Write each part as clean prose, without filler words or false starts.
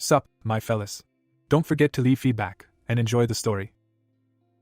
Sup, my fellas. Don't forget to leave feedback, and enjoy the story.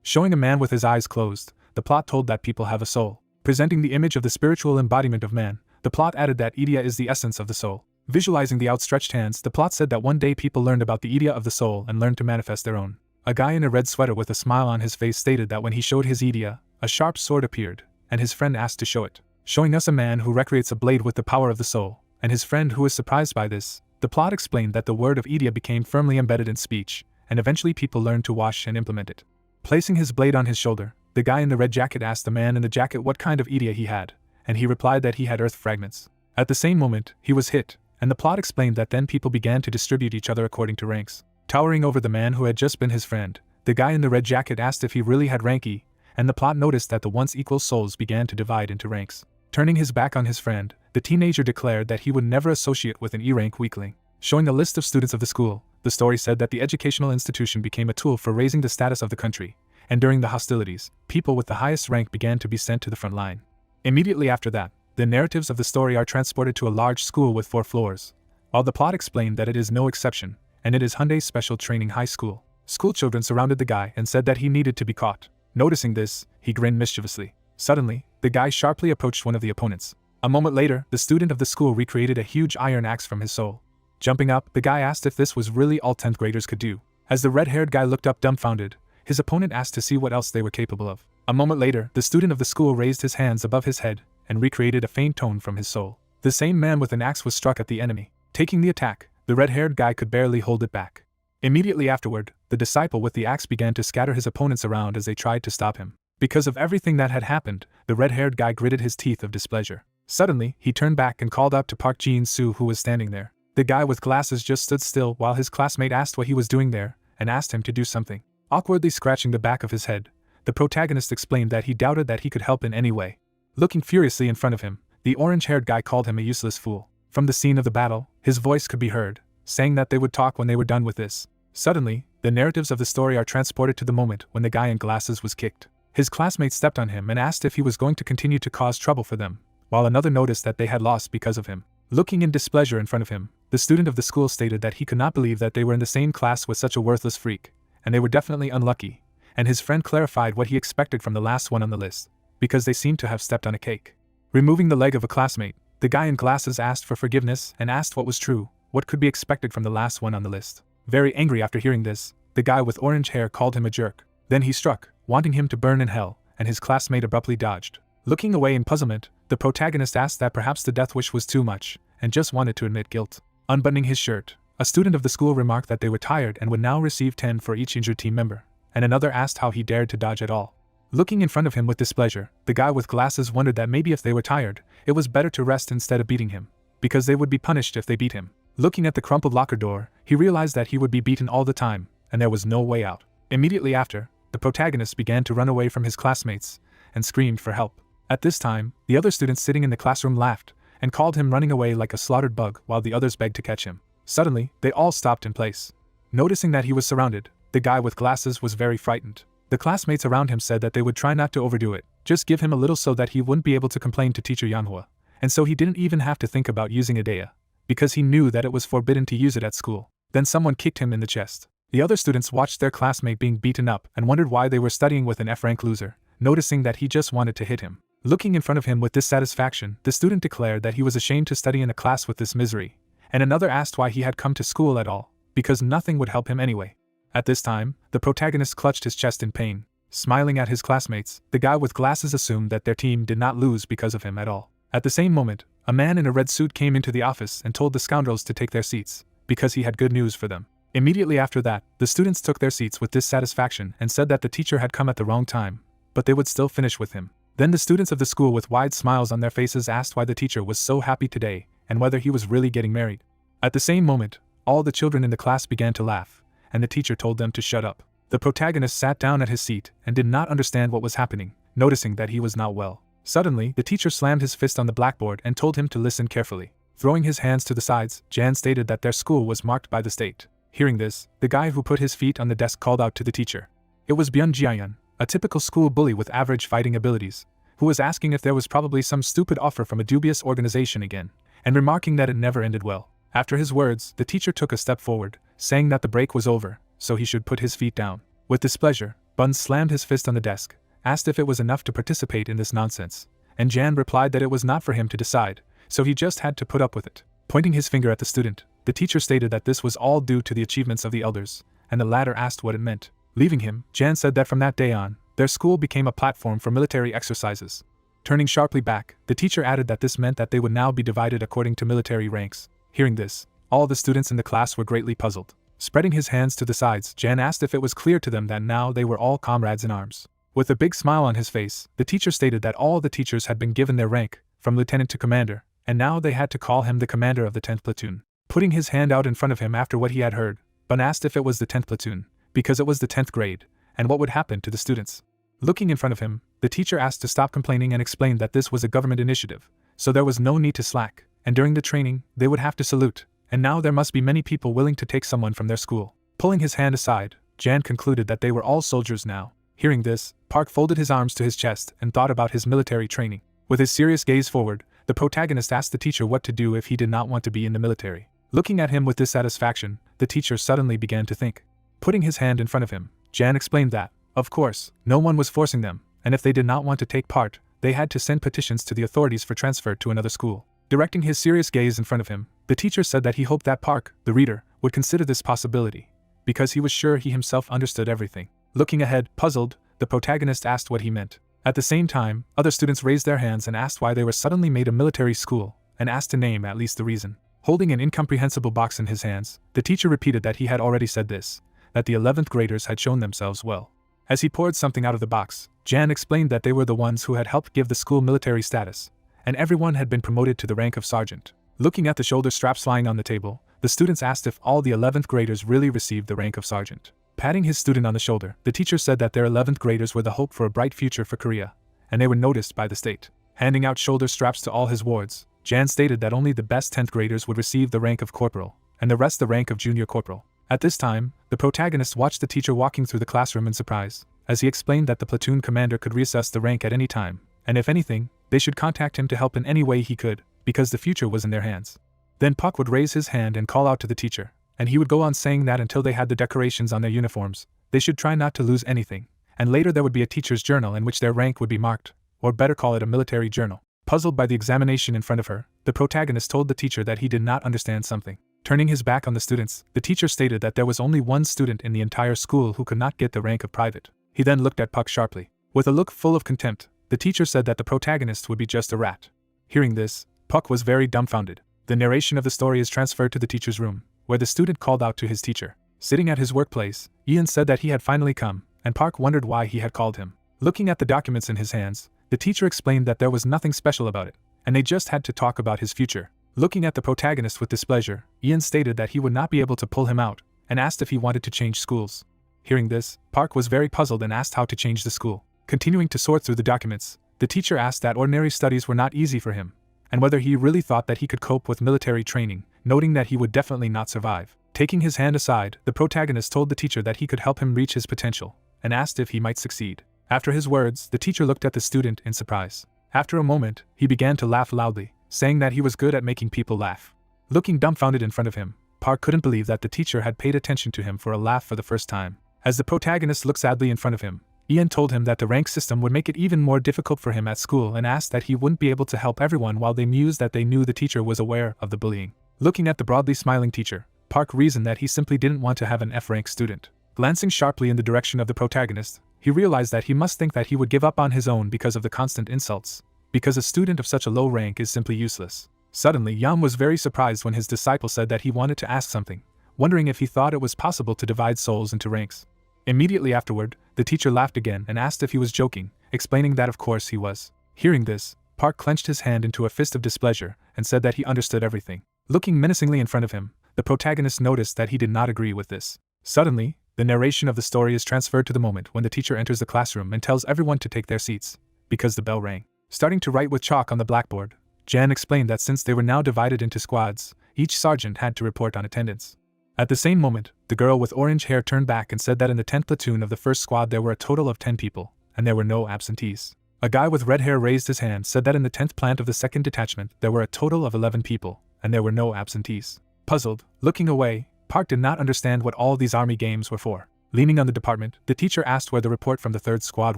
Showing a man with his eyes closed, the plot told that people have a soul. Presenting the image of the spiritual embodiment of man, the plot added that Idia is the essence of the soul. Visualizing the outstretched hands, the plot said that one day people learned about the Idia of the soul and learned to manifest their own. A guy in a red sweater with a smile on his face stated that when he showed his Idia, a sharp sword appeared, and his friend asked to show it. Showing us a man who recreates a blade with the power of the soul, and his friend who is surprised by this, the plot explained that the word of Idia became firmly embedded in speech, and eventually people learned to wash and implement it. Placing his blade on his shoulder, the guy in the red jacket asked the man in the jacket what kind of Idia he had, and he replied that he had earth fragments. At the same moment, he was hit, and the plot explained that then people began to distribute each other according to ranks. Towering over the man who had just been his friend, the guy in the red jacket asked if he really had rank E, and the plot noticed that the once equal souls began to divide into ranks. Turning his back on his friend, the teenager declared that he would never associate with an E-rank weakling. Showing a list of students of the school, the story said that the educational institution became a tool for raising the status of the country, and during the hostilities, people with the highest rank began to be sent to the front line. Immediately after that, the narratives of the story are transported to a large school with 4 floors, while the plot explained that it is no exception, and it is Hyundai's special training high school. School children surrounded the guy and said that he needed to be caught. Noticing this, he grinned mischievously. Suddenly, the guy sharply approached one of the opponents. A moment later, the student of the school recreated a huge iron axe from his soul. Jumping up, the guy asked if this was really all 10th graders could do. As the red-haired guy looked up dumbfounded, his opponent asked to see what else they were capable of. A moment later, the student of the school raised his hands above his head and recreated a faint tone from his soul. The same man with an axe was struck at the enemy. Taking the attack, the red-haired guy could barely hold it back. Immediately afterward, the disciple with the axe began to scatter his opponents around as they tried to stop him. Because of everything that had happened, the red-haired guy gritted his teeth of displeasure. Suddenly, he turned back and called out to Park Jin-soo who was standing there. The guy with glasses just stood still while his classmate asked what he was doing there, and asked him to do something. Awkwardly scratching the back of his head, the protagonist explained that he doubted that he could help in any way. Looking furiously in front of him, the orange-haired guy called him a useless fool. From the scene of the battle, his voice could be heard, saying that they would talk when they were done with this. Suddenly, the narratives of the story are transported to the moment when the guy in glasses was kicked. His classmate stepped on him and asked if he was going to continue to cause trouble for them, while another noticed that they had lost because of him. Looking in displeasure in front of him, the student of the school stated that he could not believe that they were in the same class with such a worthless freak, and they were definitely unlucky, and his friend clarified what he expected from the last one on the list, because they seemed to have stepped on a cake. Removing the leg of a classmate, the guy in glasses asked for forgiveness and asked what was true, what could be expected from the last one on the list. Very angry after hearing this, the guy with orange hair called him a jerk. Then he struck, wanting him to burn in hell, and his classmate abruptly dodged. Looking away in puzzlement, the protagonist asked that perhaps the death wish was too much, and just wanted to admit guilt. Unbuttoning his shirt, a student of the school remarked that they were tired and would now receive 10 for each injured team member, and another asked how he dared to dodge at all. Looking in front of him with displeasure, the guy with glasses wondered that maybe if they were tired, it was better to rest instead of beating him, because they would be punished if they beat him. Looking at the crumpled locker door, he realized that he would be beaten all the time, and there was no way out. Immediately after, the protagonist began to run away from his classmates, and screamed for help. At this time, the other students sitting in the classroom laughed, and called him running away like a slaughtered bug while the others begged to catch him. Suddenly, they all stopped in place. Noticing that he was surrounded, the guy with glasses was very frightened. The classmates around him said that they would try not to overdo it, just give him a little so that he wouldn't be able to complain to teacher Manhwa, and so he didn't even have to think about using Idia, because he knew that it was forbidden to use it at school. Then someone kicked him in the chest. The other students watched their classmate being beaten up and wondered why they were studying with an F-rank loser, noticing that he just wanted to hit him. Looking in front of him with dissatisfaction, the student declared that he was ashamed to study in a class with this misery, and another asked why he had come to school at all, because nothing would help him anyway. At this time, the protagonist clutched his chest in pain. Smiling at his classmates, the guy with glasses assumed that their team did not lose because of him at all. At the same moment, a man in a red suit came into the office and told the scoundrels to take their seats, because he had good news for them. Immediately after that, the students took their seats with dissatisfaction and said that the teacher had come at the wrong time, but they would still finish with him. Then the students of the school with wide smiles on their faces asked why the teacher was so happy today, and whether he was really getting married. At the same moment, all the children in the class began to laugh, and the teacher told them to shut up. The protagonist sat down at his seat and did not understand what was happening, noticing that he was not well. Suddenly, the teacher slammed his fist on the blackboard and told him to listen carefully. Throwing his hands to the sides, Jan stated that their school was marked by the state. Hearing this, the guy who put his feet on the desk called out to the teacher. It was Byun Jiayan, a typical school bully with average fighting abilities, who was asking if there was probably some stupid offer from a dubious organization again, and remarking that it never ended well. After his words, the teacher took a step forward, saying that the break was over, so he should put his feet down. With displeasure, Bun slammed his fist on the desk, asked if it was enough to participate in this nonsense, and Jan replied that it was not for him to decide, so he just had to put up with it. Pointing his finger at the student, the teacher stated that this was all due to the achievements of the elders, and the latter asked what it meant. Leaving him, Jan said that from that day on, their school became a platform for military exercises. Turning sharply back, the teacher added that this meant that they would now be divided according to military ranks. Hearing this, all the students in the class were greatly puzzled. Spreading his hands to the sides, Jan asked if it was clear to them that now they were all comrades in arms. With a big smile on his face, the teacher stated that all the teachers had been given their rank, from lieutenant to commander, and now they had to call him the commander of the 10th platoon. Putting his hand out in front of him after what he had heard, Bun asked if it was the 10th platoon, because it was the 10th grade, and what would happen to the students. Looking in front of him, the teacher asked to stop complaining and explained that this was a government initiative, so there was no need to slack, and during the training, they would have to salute, and now there must be many people willing to take someone from their school. Pulling his hand aside, Jan concluded that they were all soldiers now. Hearing this, Park folded his arms to his chest and thought about his military training. With his serious gaze forward, the protagonist asked the teacher what to do if he did not want to be in the military. Looking at him with dissatisfaction, the teacher suddenly began to think. Putting his hand in front of him, Jan explained that, of course, no one was forcing them, and if they did not want to take part, they had to send petitions to the authorities for transfer to another school. Directing his serious gaze in front of him, the teacher said that he hoped that Park, the reader, would consider this possibility, because he was sure he himself understood everything. Looking ahead, puzzled, the protagonist asked what he meant. At the same time, other students raised their hands and asked why they were suddenly made a military school, and asked to name at least the reason. Holding an incomprehensible box in his hands, the teacher repeated that he had already said this, that the 11th graders had shown themselves well. As he poured something out of the box, Jan explained that they were the ones who had helped give the school military status, and everyone had been promoted to the rank of sergeant. Looking at the shoulder straps lying on the table, the students asked if all the 11th graders really received the rank of sergeant. Patting his student on the shoulder, the teacher said that their 11th graders were the hope for a bright future for Korea, and they were noticed by the state. Handing out shoulder straps to all his wards, Jan stated that only the best 10th graders would receive the rank of corporal, and the rest the rank of junior corporal. At this time, the protagonist watched the teacher walking through the classroom in surprise, as he explained that the platoon commander could reassess the rank at any time, and if anything, they should contact him to help in any way he could, because the future was in their hands. Then Puck would raise his hand and call out to the teacher, and he would go on saying that until they had the decorations on their uniforms, they should try not to lose anything, and later there would be a teacher's journal in which their rank would be marked, or better call it a military journal. Puzzled by the examination in front of her, the protagonist told the teacher that he did not understand something. Turning his back on the students, the teacher stated that there was only one student in the entire school who could not get the rank of private. He then looked at Puck sharply. With a look full of contempt, the teacher said that the protagonist would be just a rat. Hearing this, Puck was very dumbfounded. The narration of the story is transferred to the teacher's room, where the student called out to his teacher. Sitting at his workplace, Ian said that he had finally come, and Park wondered why he had called him. Looking at the documents in his hands, the teacher explained that there was nothing special about it, and they just had to talk about his future. Looking at the protagonist with displeasure, Ian stated that he would not be able to pull him out, and asked if he wanted to change schools. Hearing this, Park was very puzzled and asked how to change the school. Continuing to sort through the documents, the teacher asked that ordinary studies were not easy for him, and whether he really thought that he could cope with military training, noting that he would definitely not survive. Taking his hand aside, the protagonist told the teacher that he could help him reach his potential, and asked if he might succeed. After his words, the teacher looked at the student in surprise. After a moment, he began to laugh loudly, saying that he was good at making people laugh. Looking dumbfounded in front of him, Park couldn't believe that the teacher had paid attention to him for a laugh for the first time. As the protagonist looked sadly in front of him, Ian told him that the rank system would make it even more difficult for him at school and asked that he wouldn't be able to help everyone while they mused that they knew the teacher was aware of the bullying. Looking at the broadly smiling teacher, Park reasoned that he simply didn't want to have an F-rank student. Glancing sharply in the direction of the protagonist, he realized that he must think that he would give up on his own because of the constant insults, because a student of such a low rank is simply useless. Suddenly, Yam was very surprised when his disciple said that he wanted to ask something, wondering if he thought it was possible to divide souls into ranks. Immediately afterward, the teacher laughed again and asked if he was joking, explaining that of course he was. Hearing this, Park clenched his hand into a fist of displeasure and said that he understood everything. Looking menacingly in front of him, the protagonist noticed that he did not agree with this. Suddenly, the narration of the story is transferred to the moment when the teacher enters the classroom and tells everyone to take their seats, because the bell rang. Starting to write with chalk on the blackboard, Jan explained that since they were now divided into squads, each sergeant had to report on attendance. At the same moment, the girl with orange hair turned back and said that in the 10th platoon of the first squad there were a total of 10 people, and there were no absentees. A guy with red hair raised his hand, said that in the 10th plant of the 2nd detachment there were a total of 11 people, and there were no absentees. Puzzled, looking away, Park did not understand what all these army games were for. Leaning on the department, the teacher asked where the report from the third squad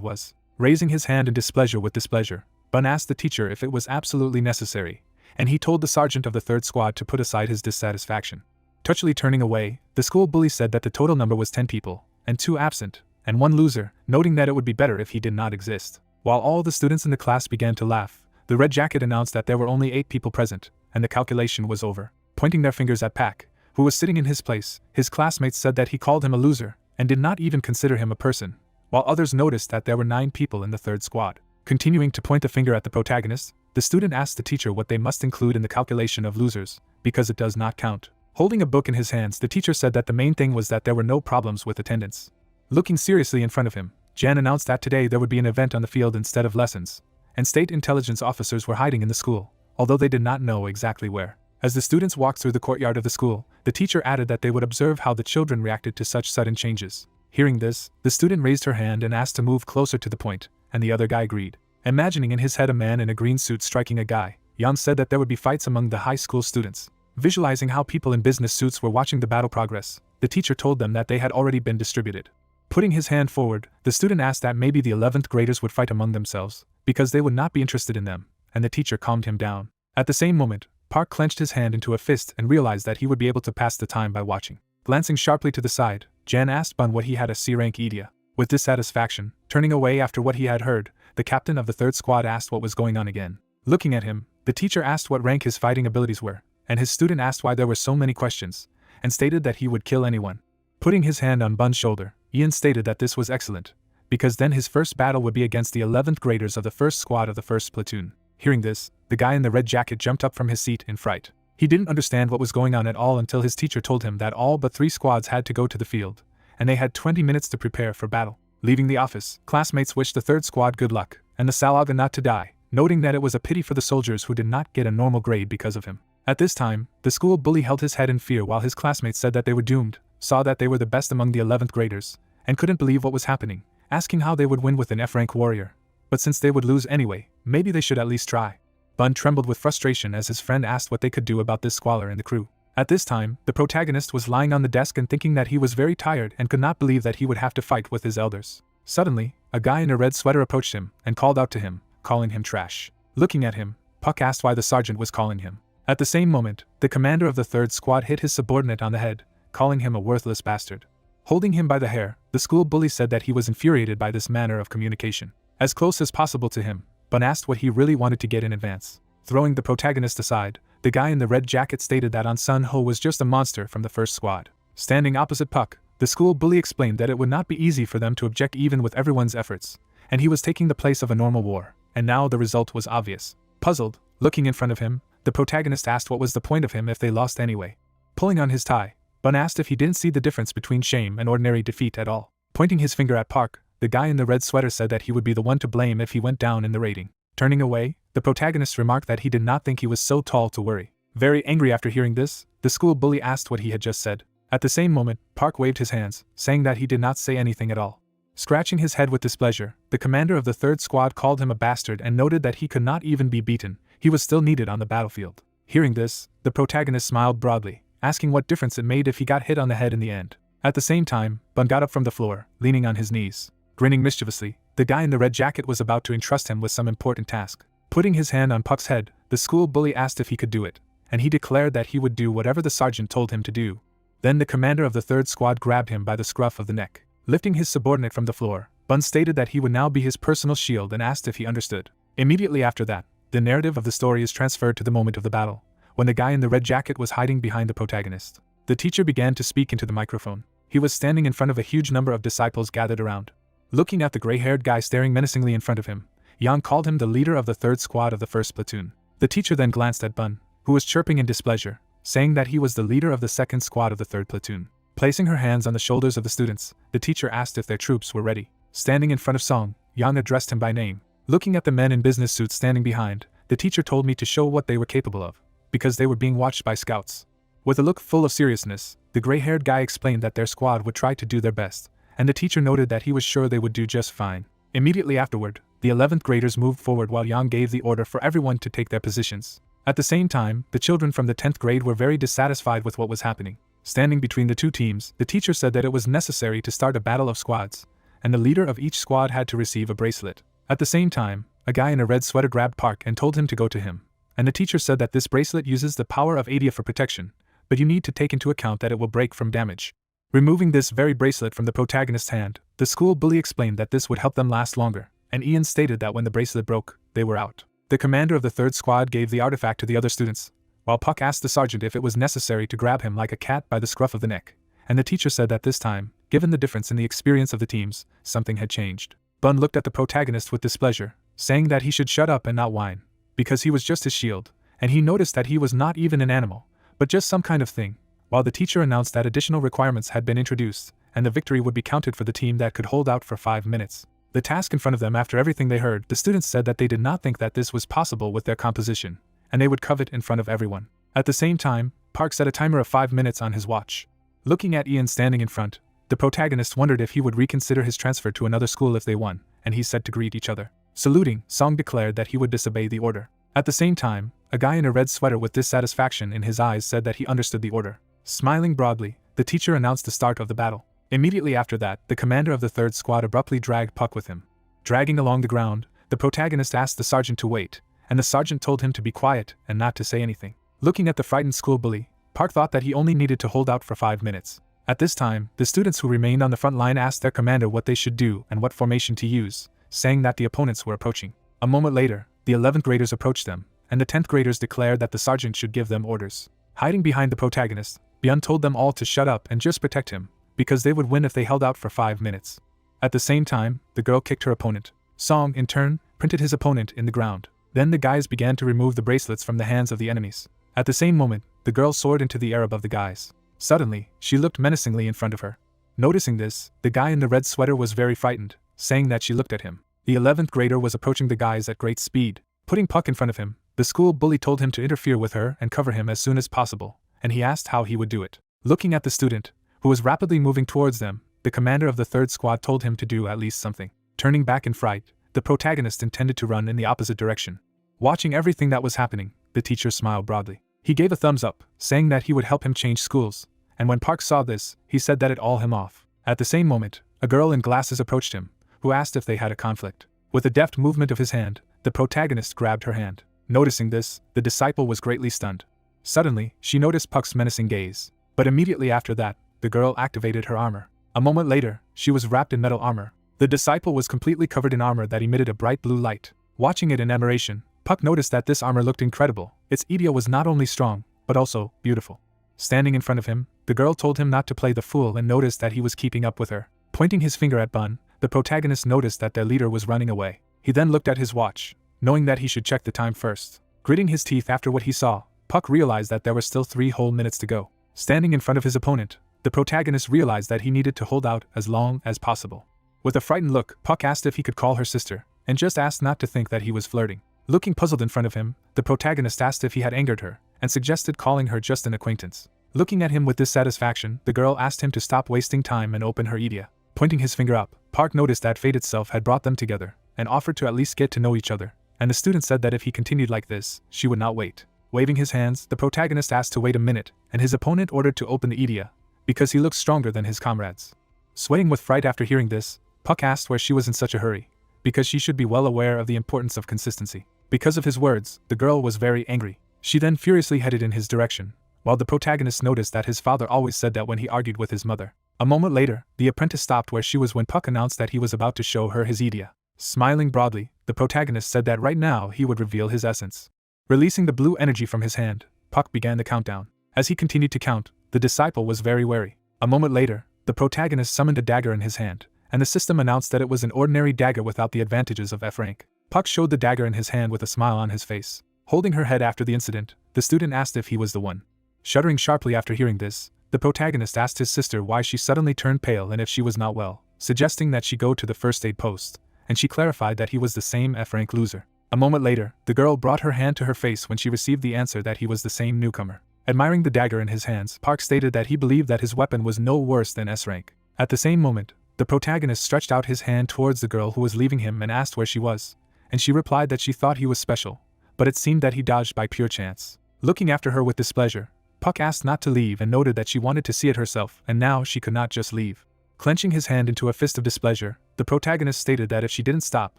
was. Raising his hand in displeasure with displeasure, Bun asked the teacher if it was absolutely necessary, and he told the sergeant of the third squad to put aside his dissatisfaction. Touchily turning away, the school bully said that the total number was 10 people, and 2 absent, and 1 loser, noting that it would be better if he did not exist. While all the students in the class began to laugh, the red jacket announced that there were only 8 people present, and the calculation was over. Pointing their fingers at Pak, who was sitting in his place, his classmates said that he called him a loser, and did not even consider him a person, while others noticed that there were 9 people in the third squad. Continuing to point the finger at the protagonist, the student asked the teacher what they must include in the calculation of losers, because it does not count. Holding a book in his hands, the teacher said that the main thing was that there were no problems with attendance. Looking seriously in front of him, Jan announced that today there would be an event on the field instead of lessons, and state intelligence officers were hiding in the school, although they did not know exactly where. As the students walked through the courtyard of the school, the teacher added that they would observe how the children reacted to such sudden changes. Hearing this, the student raised her hand and asked to move closer to the point, and the other guy agreed. Imagining in his head a man in a green suit striking a guy, Jan said that there would be fights among the high school students. Visualizing how people in business suits were watching the battle progress, the teacher told them that they had already been distributed. Putting his hand forward, the student asked that maybe the 11th graders would fight among themselves, because they would not be interested in them, and the teacher calmed him down. At the same moment, Park clenched his hand into a fist and realized that he would be able to pass the time by watching. Glancing sharply to the side, Jan asked Bun what he had a C-rank Idia. With dissatisfaction, turning away after what he had heard, the captain of the third squad asked what was going on again. Looking at him, the teacher asked what rank his fighting abilities were, and his student asked why there were so many questions, and stated that he would kill anyone. Putting his hand on Bun's shoulder, Ian stated that this was excellent, because then his first battle would be against the 11th graders of the first squad of the first platoon. Hearing this, the guy in the red jacket jumped up from his seat in fright. He didn't understand what was going on at all until his teacher told him that all but 3 squads had to go to the field, and they had 20 minutes to prepare for battle. Leaving the office, classmates wished the third squad good luck, and the Salaga not to die, noting that it was a pity for the soldiers who did not get a normal grade because of him. At this time, the school bully held his head in fear while his classmates said that they were doomed, saw that they were the best among the 11th graders, and couldn't believe what was happening, asking how they would win with an F-rank warrior. But since they would lose anyway, maybe they should at least try. Bun trembled with frustration as his friend asked what they could do about this squalor in the crew. At this time, the protagonist was lying on the desk and thinking that he was very tired and could not believe that he would have to fight with his elders. Suddenly, a guy in a red sweater approached him and called out to him, calling him trash. Looking at him, Puck asked why the sergeant was calling him. At the same moment, the commander of the third squad hit his subordinate on the head, calling him a worthless bastard. Holding him by the hair, the school bully said that he was infuriated by this manner of communication. As close as possible to him, Bun asked what he really wanted to get in advance. Throwing the protagonist aside, the guy in the red jacket stated that Sun Ho was just a monster from the first squad. Standing opposite Puck, the school bully explained that it would not be easy for them to object even with everyone's efforts, and he was taking the place of a normal war, and now the result was obvious. Puzzled, looking in front of him, the protagonist asked what was the point of him if they lost anyway. Pulling on his tie, Bun asked if he didn't see the difference between shame and ordinary defeat at all. Pointing his finger at Park, the guy in the red sweater said that he would be the one to blame if he went down in the rating. Turning away, the protagonist remarked that he did not think he was so tall to worry. Very angry after hearing this, the school bully asked what he had just said. At the same moment, Park waved his hands, saying that he did not say anything at all. Scratching his head with displeasure, the commander of the third squad called him a bastard and noted that he could not even be beaten, he was still needed on the battlefield. Hearing this, the protagonist smiled broadly, asking what difference it made if he got hit on the head in the end. At the same time, Bun got up from the floor, leaning on his knees. Grinning mischievously, the guy in the red jacket was about to entrust him with some important task. Putting his hand on Puck's head, the school bully asked if he could do it, and he declared that he would do whatever the sergeant told him to do. Then the commander of the third squad grabbed him by the scruff of the neck. Lifting his subordinate from the floor, Bun stated that he would now be his personal shield and asked if he understood. Immediately after that, the narrative of the story is transferred to the moment of the battle, when the guy in the red jacket was hiding behind the protagonist. The teacher began to speak into the microphone. He was standing in front of a huge number of disciples gathered around. Looking at the gray-haired guy staring menacingly in front of him, Yang called him the leader of the third squad of the first platoon. The teacher then glanced at Bun, who was chirping in displeasure, saying that he was the leader of the second squad of the third platoon. Placing her hands on the shoulders of the students, the teacher asked if their troops were ready. Standing in front of Song, Yang addressed him by name. Looking at the men in business suits standing behind, the teacher told me to show what they were capable of, because they were being watched by scouts. With a look full of seriousness, the gray-haired guy explained that their squad would try to do their best, and the teacher noted that he was sure they would do just fine. Immediately afterward, the 11th graders moved forward while Yang gave the order for everyone to take their positions. At the same time, the children from the 10th grade were very dissatisfied with what was happening. Standing between the two teams, the teacher said that it was necessary to start a battle of squads, and the leader of each squad had to receive a bracelet. At the same time, a guy in a red sweater grabbed Park and told him to go to him, and the teacher said that this bracelet uses the power of Idia for protection, but you need to take into account that it will break from damage. Removing this very bracelet from the protagonist's hand, the school bully explained that this would help them last longer, and Ian stated that when the bracelet broke, they were out. The commander of the third squad gave the artifact to the other students, while Puck asked the sergeant if it was necessary to grab him like a cat by the scruff of the neck, and the teacher said that this time, given the difference in the experience of the teams, something had changed. Bun looked at the protagonist with displeasure, saying that he should shut up and not whine, because he was just his shield, and he noticed that he was not even an animal, but just some kind of thing, while the teacher announced that additional requirements had been introduced, and the victory would be counted for the team that could hold out for 5 minutes. The task in front of them after everything they heard, the students said that they did not think that this was possible with their composition, and they would covet in front of everyone. At the same time, Park set a timer of 5 minutes on his watch. Looking at Ian standing in front, the protagonist wondered if he would reconsider his transfer to another school if they won, and he said to greet each other. Saluting, Song declared that he would disobey the order. At the same time, a guy in a red sweater with dissatisfaction in his eyes said that he understood the order. Smiling broadly, the teacher announced the start of the battle. Immediately after that, the commander of the third squad abruptly dragged Puck with him. Dragging along the ground, the protagonist asked the sergeant to wait, and the sergeant told him to be quiet and not to say anything. Looking at the frightened school bully, Park thought that he only needed to hold out for 5 minutes. At this time, the students who remained on the front line asked their commander what they should do and what formation to use, saying that the opponents were approaching. A moment later, the 11th graders approached them, and the 10th graders declared that the sergeant should give them orders. Hiding behind the protagonist, Byun told them all to shut up and just protect him, because they would win if they held out for 5 minutes. At the same time, the girl kicked her opponent. Song, in turn, printed his opponent in the ground. Then the guys began to remove the bracelets from the hands of the enemies. At the same moment, the girl soared into the air above the guys. Suddenly, she looked menacingly in front of her. Noticing this, the guy in the red sweater was very frightened, saying that she looked at him. The 11th grader was approaching the guys at great speed. Putting Puck in front of him, the school bully told him to interfere with her and cover him as soon as possible, and he asked how he would do it. Looking at the student, who was rapidly moving towards them, the commander of the third squad told him to do at least something. Turning back in fright, the protagonist intended to run in the opposite direction. Watching everything that was happening, the teacher smiled broadly. He gave a thumbs up, saying that he would help him change schools, and when Park saw this, he said that it all him off. At the same moment, a girl in glasses approached him, who asked if they had a conflict. With a deft movement of his hand, the protagonist grabbed her hand. Noticing this, the disciple was greatly stunned. Suddenly, she noticed Puck's menacing gaze, but immediately after that, the girl activated her armor. A moment later, she was wrapped in metal armor. The disciple was completely covered in armor that emitted a bright blue light. Watching it in admiration, Puck noticed that this armor looked incredible. Its Idia was not only strong, but also beautiful. Standing in front of him, the girl told him not to play the fool and noticed that he was keeping up with her. Pointing his finger at Bun, the protagonist noticed that their leader was running away. He then looked at his watch, knowing that he should check the time first. Gritting his teeth after what he saw, Puck realized that there were still 3 whole minutes to go. Standing in front of his opponent, the protagonist realized that he needed to hold out as long as possible. With a frightened look, Puck asked if he could call her sister, and just asked not to think that he was flirting. Looking puzzled in front of him, the protagonist asked if he had angered her, and suggested calling her just an acquaintance. Looking at him with dissatisfaction, the girl asked him to stop wasting time and open her Idia. Pointing his finger up, Park noticed that fate itself had brought them together, and offered to at least get to know each other, and the student said that if he continued like this, she would not wait. Waving his hands, the protagonist asked to wait a minute, and his opponent ordered to open the Idia, because he looked stronger than his comrades. Sweating with fright after hearing this, Puck asked where she was in such a hurry, because she should be well aware of the importance of consistency. Because of his words, the girl was very angry. She then furiously headed in his direction, while the protagonist noticed that his father always said that when he argued with his mother. A moment later, the apprentice stopped where she was when Puck announced that he was about to show her his Idia. Smiling broadly, the protagonist said that right now he would reveal his essence. Releasing the blue energy from his hand, Puck began the countdown. As he continued to count, the disciple was very wary. A moment later, the protagonist summoned a dagger in his hand, and the system announced that it was an ordinary dagger without the advantages of F rank. Puck showed the dagger in his hand with a smile on his face. Holding her head after the incident, the student asked if he was the one. Shuddering sharply after hearing this, the protagonist asked his sister why she suddenly turned pale and if she was not well, suggesting that she go to the first aid post, and she clarified that he was the same F rank loser. A moment later, the girl brought her hand to her face when she received the answer that he was the same newcomer. Admiring the dagger in his hands, Park stated that he believed that his weapon was no worse than S rank. At the same moment, the protagonist stretched out his hand towards the girl who was leaving him and asked where she was, and she replied that she thought he was special, but it seemed that he dodged by pure chance. Looking after her with displeasure, Puck asked not to leave and noted that she wanted to see it herself, and now she could not just leave. Clenching his hand into a fist of displeasure, the protagonist stated that if she didn't stop,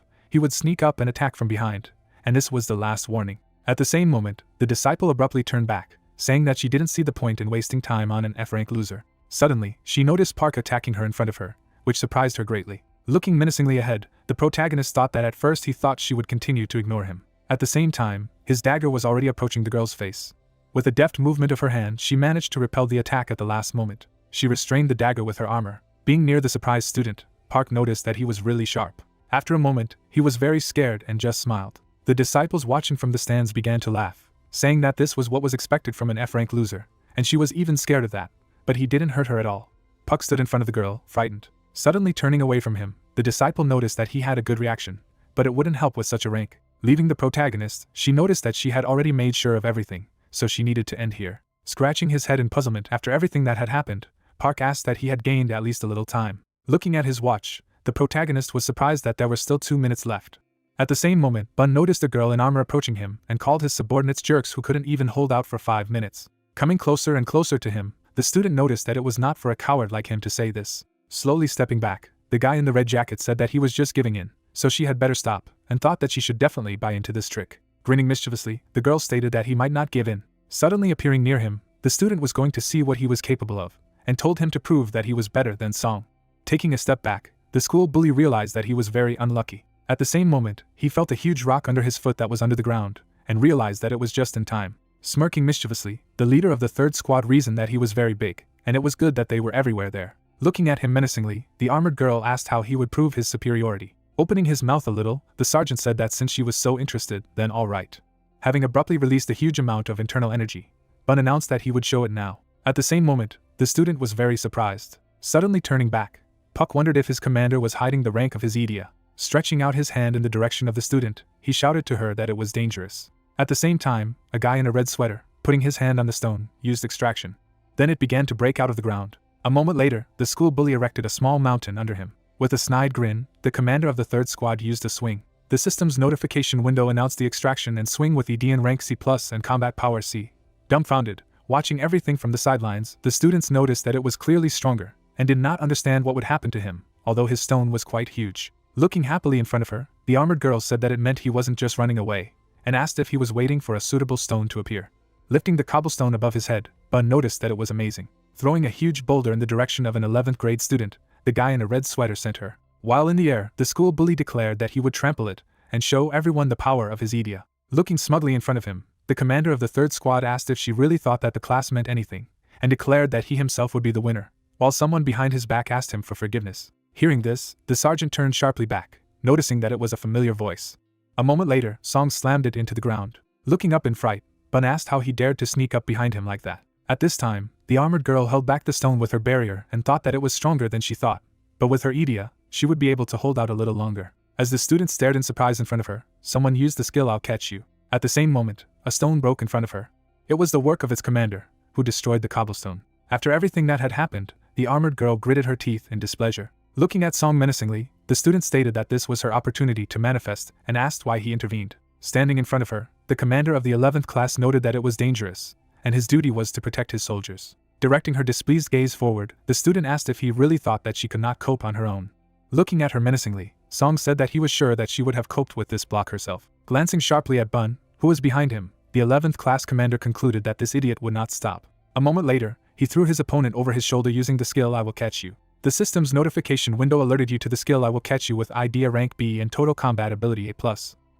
he would sneak up and attack from behind, and this was the last warning. At the same moment, the disciple abruptly turned back, saying that she didn't see the point in wasting time on an F-rank loser. Suddenly, she noticed Park attacking her in front of her, which surprised her greatly. Looking menacingly ahead, the protagonist thought that at first he thought she would continue to ignore him. At the same time, his dagger was already approaching the girl's face. With a deft movement of her hand, she managed to repel the attack at the last moment. She restrained the dagger with her armor. Being near the surprised student, Park noticed that he was really sharp. After a moment, he was very scared and just smiled. The disciples watching from the stands began to laugh, saying that this was what was expected from an F-rank loser, and she was even scared of that. But he didn't hurt her at all. Puck stood in front of the girl, frightened. Suddenly turning away from him, the disciple noticed that he had a good reaction, but it wouldn't help with such a rank. Leaving the protagonist, she noticed that she had already made sure of everything, so she needed to end here. Scratching his head in puzzlement after everything that had happened, Park asked that he had gained at least a little time. Looking at his watch, the protagonist was surprised that there were still 2 minutes left. At the same moment, Bun noticed a girl in armor approaching him and called his subordinates jerks who couldn't even hold out for 5 minutes. Coming closer and closer to him, the student noticed that it was not for a coward like him to say this. Slowly stepping back, the guy in the red jacket said that he was just giving in, so she had better stop, and thought that she should definitely buy into this trick. Grinning mischievously, the girl stated that he might not give in. Suddenly appearing near him, the student was going to see what he was capable of, and told him to prove that he was better than Song. Taking a step back, the school bully realized that he was very unlucky. At the same moment, he felt a huge rock under his foot that was under the ground, and realized that it was just in time. Smirking mischievously, the leader of the third squad reasoned that he was very big, and it was good that they were everywhere there. Looking at him menacingly, the armored girl asked how he would prove his superiority. Opening his mouth a little, the sergeant said that since she was so interested, then all right. Having abruptly released a huge amount of internal energy, Bun announced that he would show it now. At the same moment, the student was very surprised. Suddenly turning back, Puck wondered if his commander was hiding the rank of his Idia. Stretching out his hand in the direction of the student, he shouted to her that it was dangerous. At the same time, a guy in a red sweater, putting his hand on the stone, used extraction. Then it began to break out of the ground. A moment later, the school bully erected a small mountain under him. With a snide grin, the commander of the third squad used a swing. The system's notification window announced the extraction and swing with Idian rank C+ and combat power C. Dumbfounded, watching everything from the sidelines, the students noticed that it was clearly stronger, and did not understand what would happen to him, although his stone was quite huge. Looking happily in front of her, the armored girl said that it meant he wasn't just running away, and asked if he was waiting for a suitable stone to appear. Lifting the cobblestone above his head, Bun noticed that it was amazing. Throwing a huge boulder in the direction of an 11th grade student, the guy in a red sweater sent her. While in the air, the school bully declared that he would trample it, and show everyone the power of his Idia. Looking smugly in front of him, the commander of the third squad asked if she really thought that the class meant anything, and declared that he himself would be the winner, while someone behind his back asked him for forgiveness. Hearing this, the sergeant turned sharply back, noticing that it was a familiar voice. A moment later, Song slammed it into the ground. Looking up in fright, Bun asked how he dared to sneak up behind him like that. At this time, the armored girl held back the stone with her barrier and thought that it was stronger than she thought, but with her Idia, she would be able to hold out a little longer. As the student stared in surprise in front of her, someone used the skill "I'll catch you." At the same moment, a stone broke in front of her. It was the work of its commander, who destroyed the cobblestone. After everything that had happened, the armored girl gritted her teeth in displeasure. Looking at Song menacingly, the student stated that this was her opportunity to manifest and asked why he intervened. Standing in front of her, the commander of the 11th class noted that it was dangerous, and his duty was to protect his soldiers. Directing her displeased gaze forward, the student asked if he really thought that she could not cope on her own. Looking at her menacingly, Song said that he was sure that she would have coped with this block herself. Glancing sharply at Bun, who was behind him, the 11th class commander concluded that this idiot would not stop. A moment later, he threw his opponent over his shoulder using the skill "I will catch you." The system's notification window alerted you to the skill "I will catch you" with Idia rank B and total combat ability A+.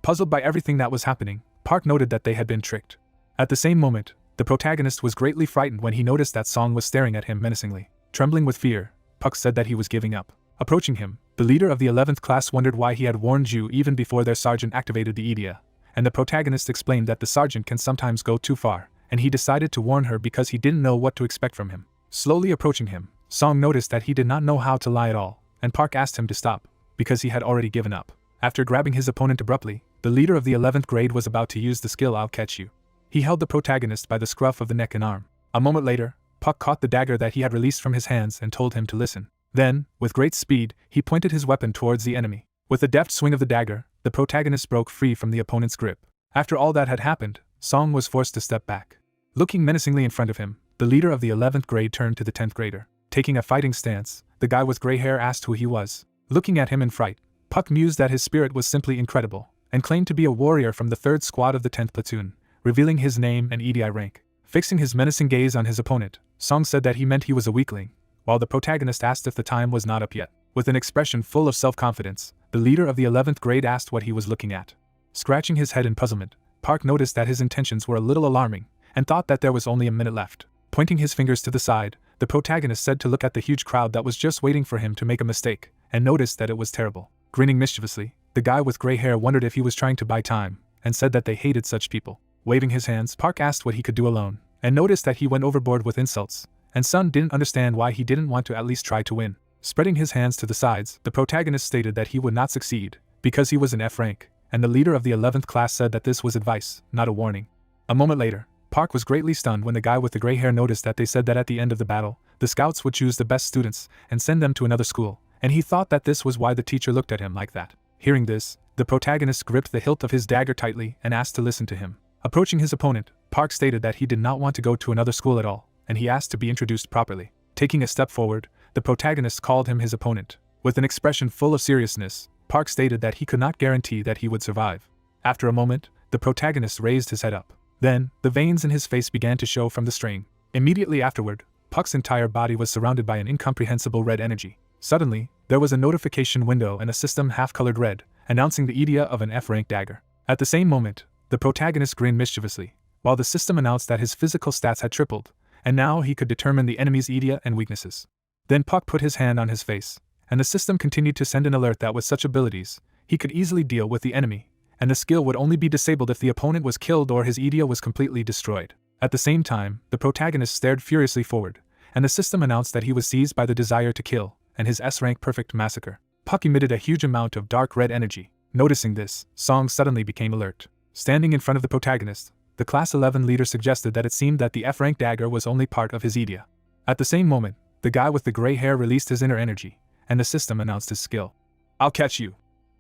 Puzzled by everything that was happening, Park noted that they had been tricked. At the same moment, the protagonist was greatly frightened when he noticed that Song was staring at him menacingly. Trembling with fear, Puck said that he was giving up. Approaching him, the leader of the 11th class wondered why he had warned you even before their sergeant activated the Idia, and the protagonist explained that the sergeant can sometimes go too far, and he decided to warn her because he didn't know what to expect from him. Slowly approaching him, Song noticed that he did not know how to lie at all, and Park asked him to stop, because he had already given up. After grabbing his opponent abruptly, the leader of the 11th grade was about to use the skill "I'll catch you." He held the protagonist by the scruff of the neck and arm. A moment later, Puck caught the dagger that he had released from his hands and told him to listen. Then, with great speed, he pointed his weapon towards the enemy. With a deft swing of the dagger, the protagonist broke free from the opponent's grip. After all that had happened, Song was forced to step back. Looking menacingly in front of him, the leader of the 11th grade turned to the 10th grader. Taking a fighting stance, the guy with gray hair asked who he was. Looking at him in fright, Puck mused that his spirit was simply incredible, and claimed to be a warrior from the 3rd squad of the 10th platoon, revealing his name and Idia rank. Fixing his menacing gaze on his opponent, Song said that he meant he was a weakling, while the protagonist asked if the time was not up yet. With an expression full of self-confidence, the leader of the 11th grade asked what he was looking at. Scratching his head in puzzlement, Park noticed that his intentions were a little alarming, and thought that there was only a minute left. Pointing his fingers to the side, the protagonist said to look at the huge crowd that was just waiting for him to make a mistake, and noticed that it was terrible. Grinning mischievously, the guy with gray hair wondered if he was trying to buy time, and said that they hated such people. Waving his hands, Park asked what he could do alone, and noticed that he went overboard with insults, and Sun didn't understand why he didn't want to at least try to win. Spreading his hands to the sides, the protagonist stated that he would not succeed, because he was in F rank, and the leader of the 11th class said that this was advice, not a warning. A moment later, Park was greatly stunned when the guy with the gray hair noticed that they said that at the end of the battle, the scouts would choose the best students and send them to another school, and he thought that this was why the teacher looked at him like that. Hearing this, the protagonist gripped the hilt of his dagger tightly and asked to listen to him. Approaching his opponent, Park stated that he did not want to go to another school at all, and he asked to be introduced properly. Taking a step forward, the protagonist called him his opponent. With an expression full of seriousness, Park stated that he could not guarantee that he would survive. After a moment, the protagonist raised his head up. Then, the veins in his face began to show from the strain. Immediately afterward, Puck's entire body was surrounded by an incomprehensible red energy. Suddenly, there was a notification window and a system half-colored red, announcing the Idia of an F-rank dagger. At the same moment, the protagonist grinned mischievously, while the system announced that his physical stats had tripled, and now he could determine the enemy's Idia and weaknesses. Then Puck put his hand on his face, and the system continued to send an alert that with such abilities, he could easily deal with the enemy, and the skill would only be disabled if the opponent was killed or his Idia was completely destroyed. At the same time, the protagonist stared furiously forward, and the system announced that he was seized by the desire to kill, and his S-rank perfect massacre. Puck emitted a huge amount of dark red energy. Noticing this, Song suddenly became alert. Standing in front of the protagonist, the Class 11 leader suggested that it seemed that the F-rank dagger was only part of his Idia. At the same moment, the guy with the gray hair released his inner energy, and the system announced his skill. "I'll catch you!"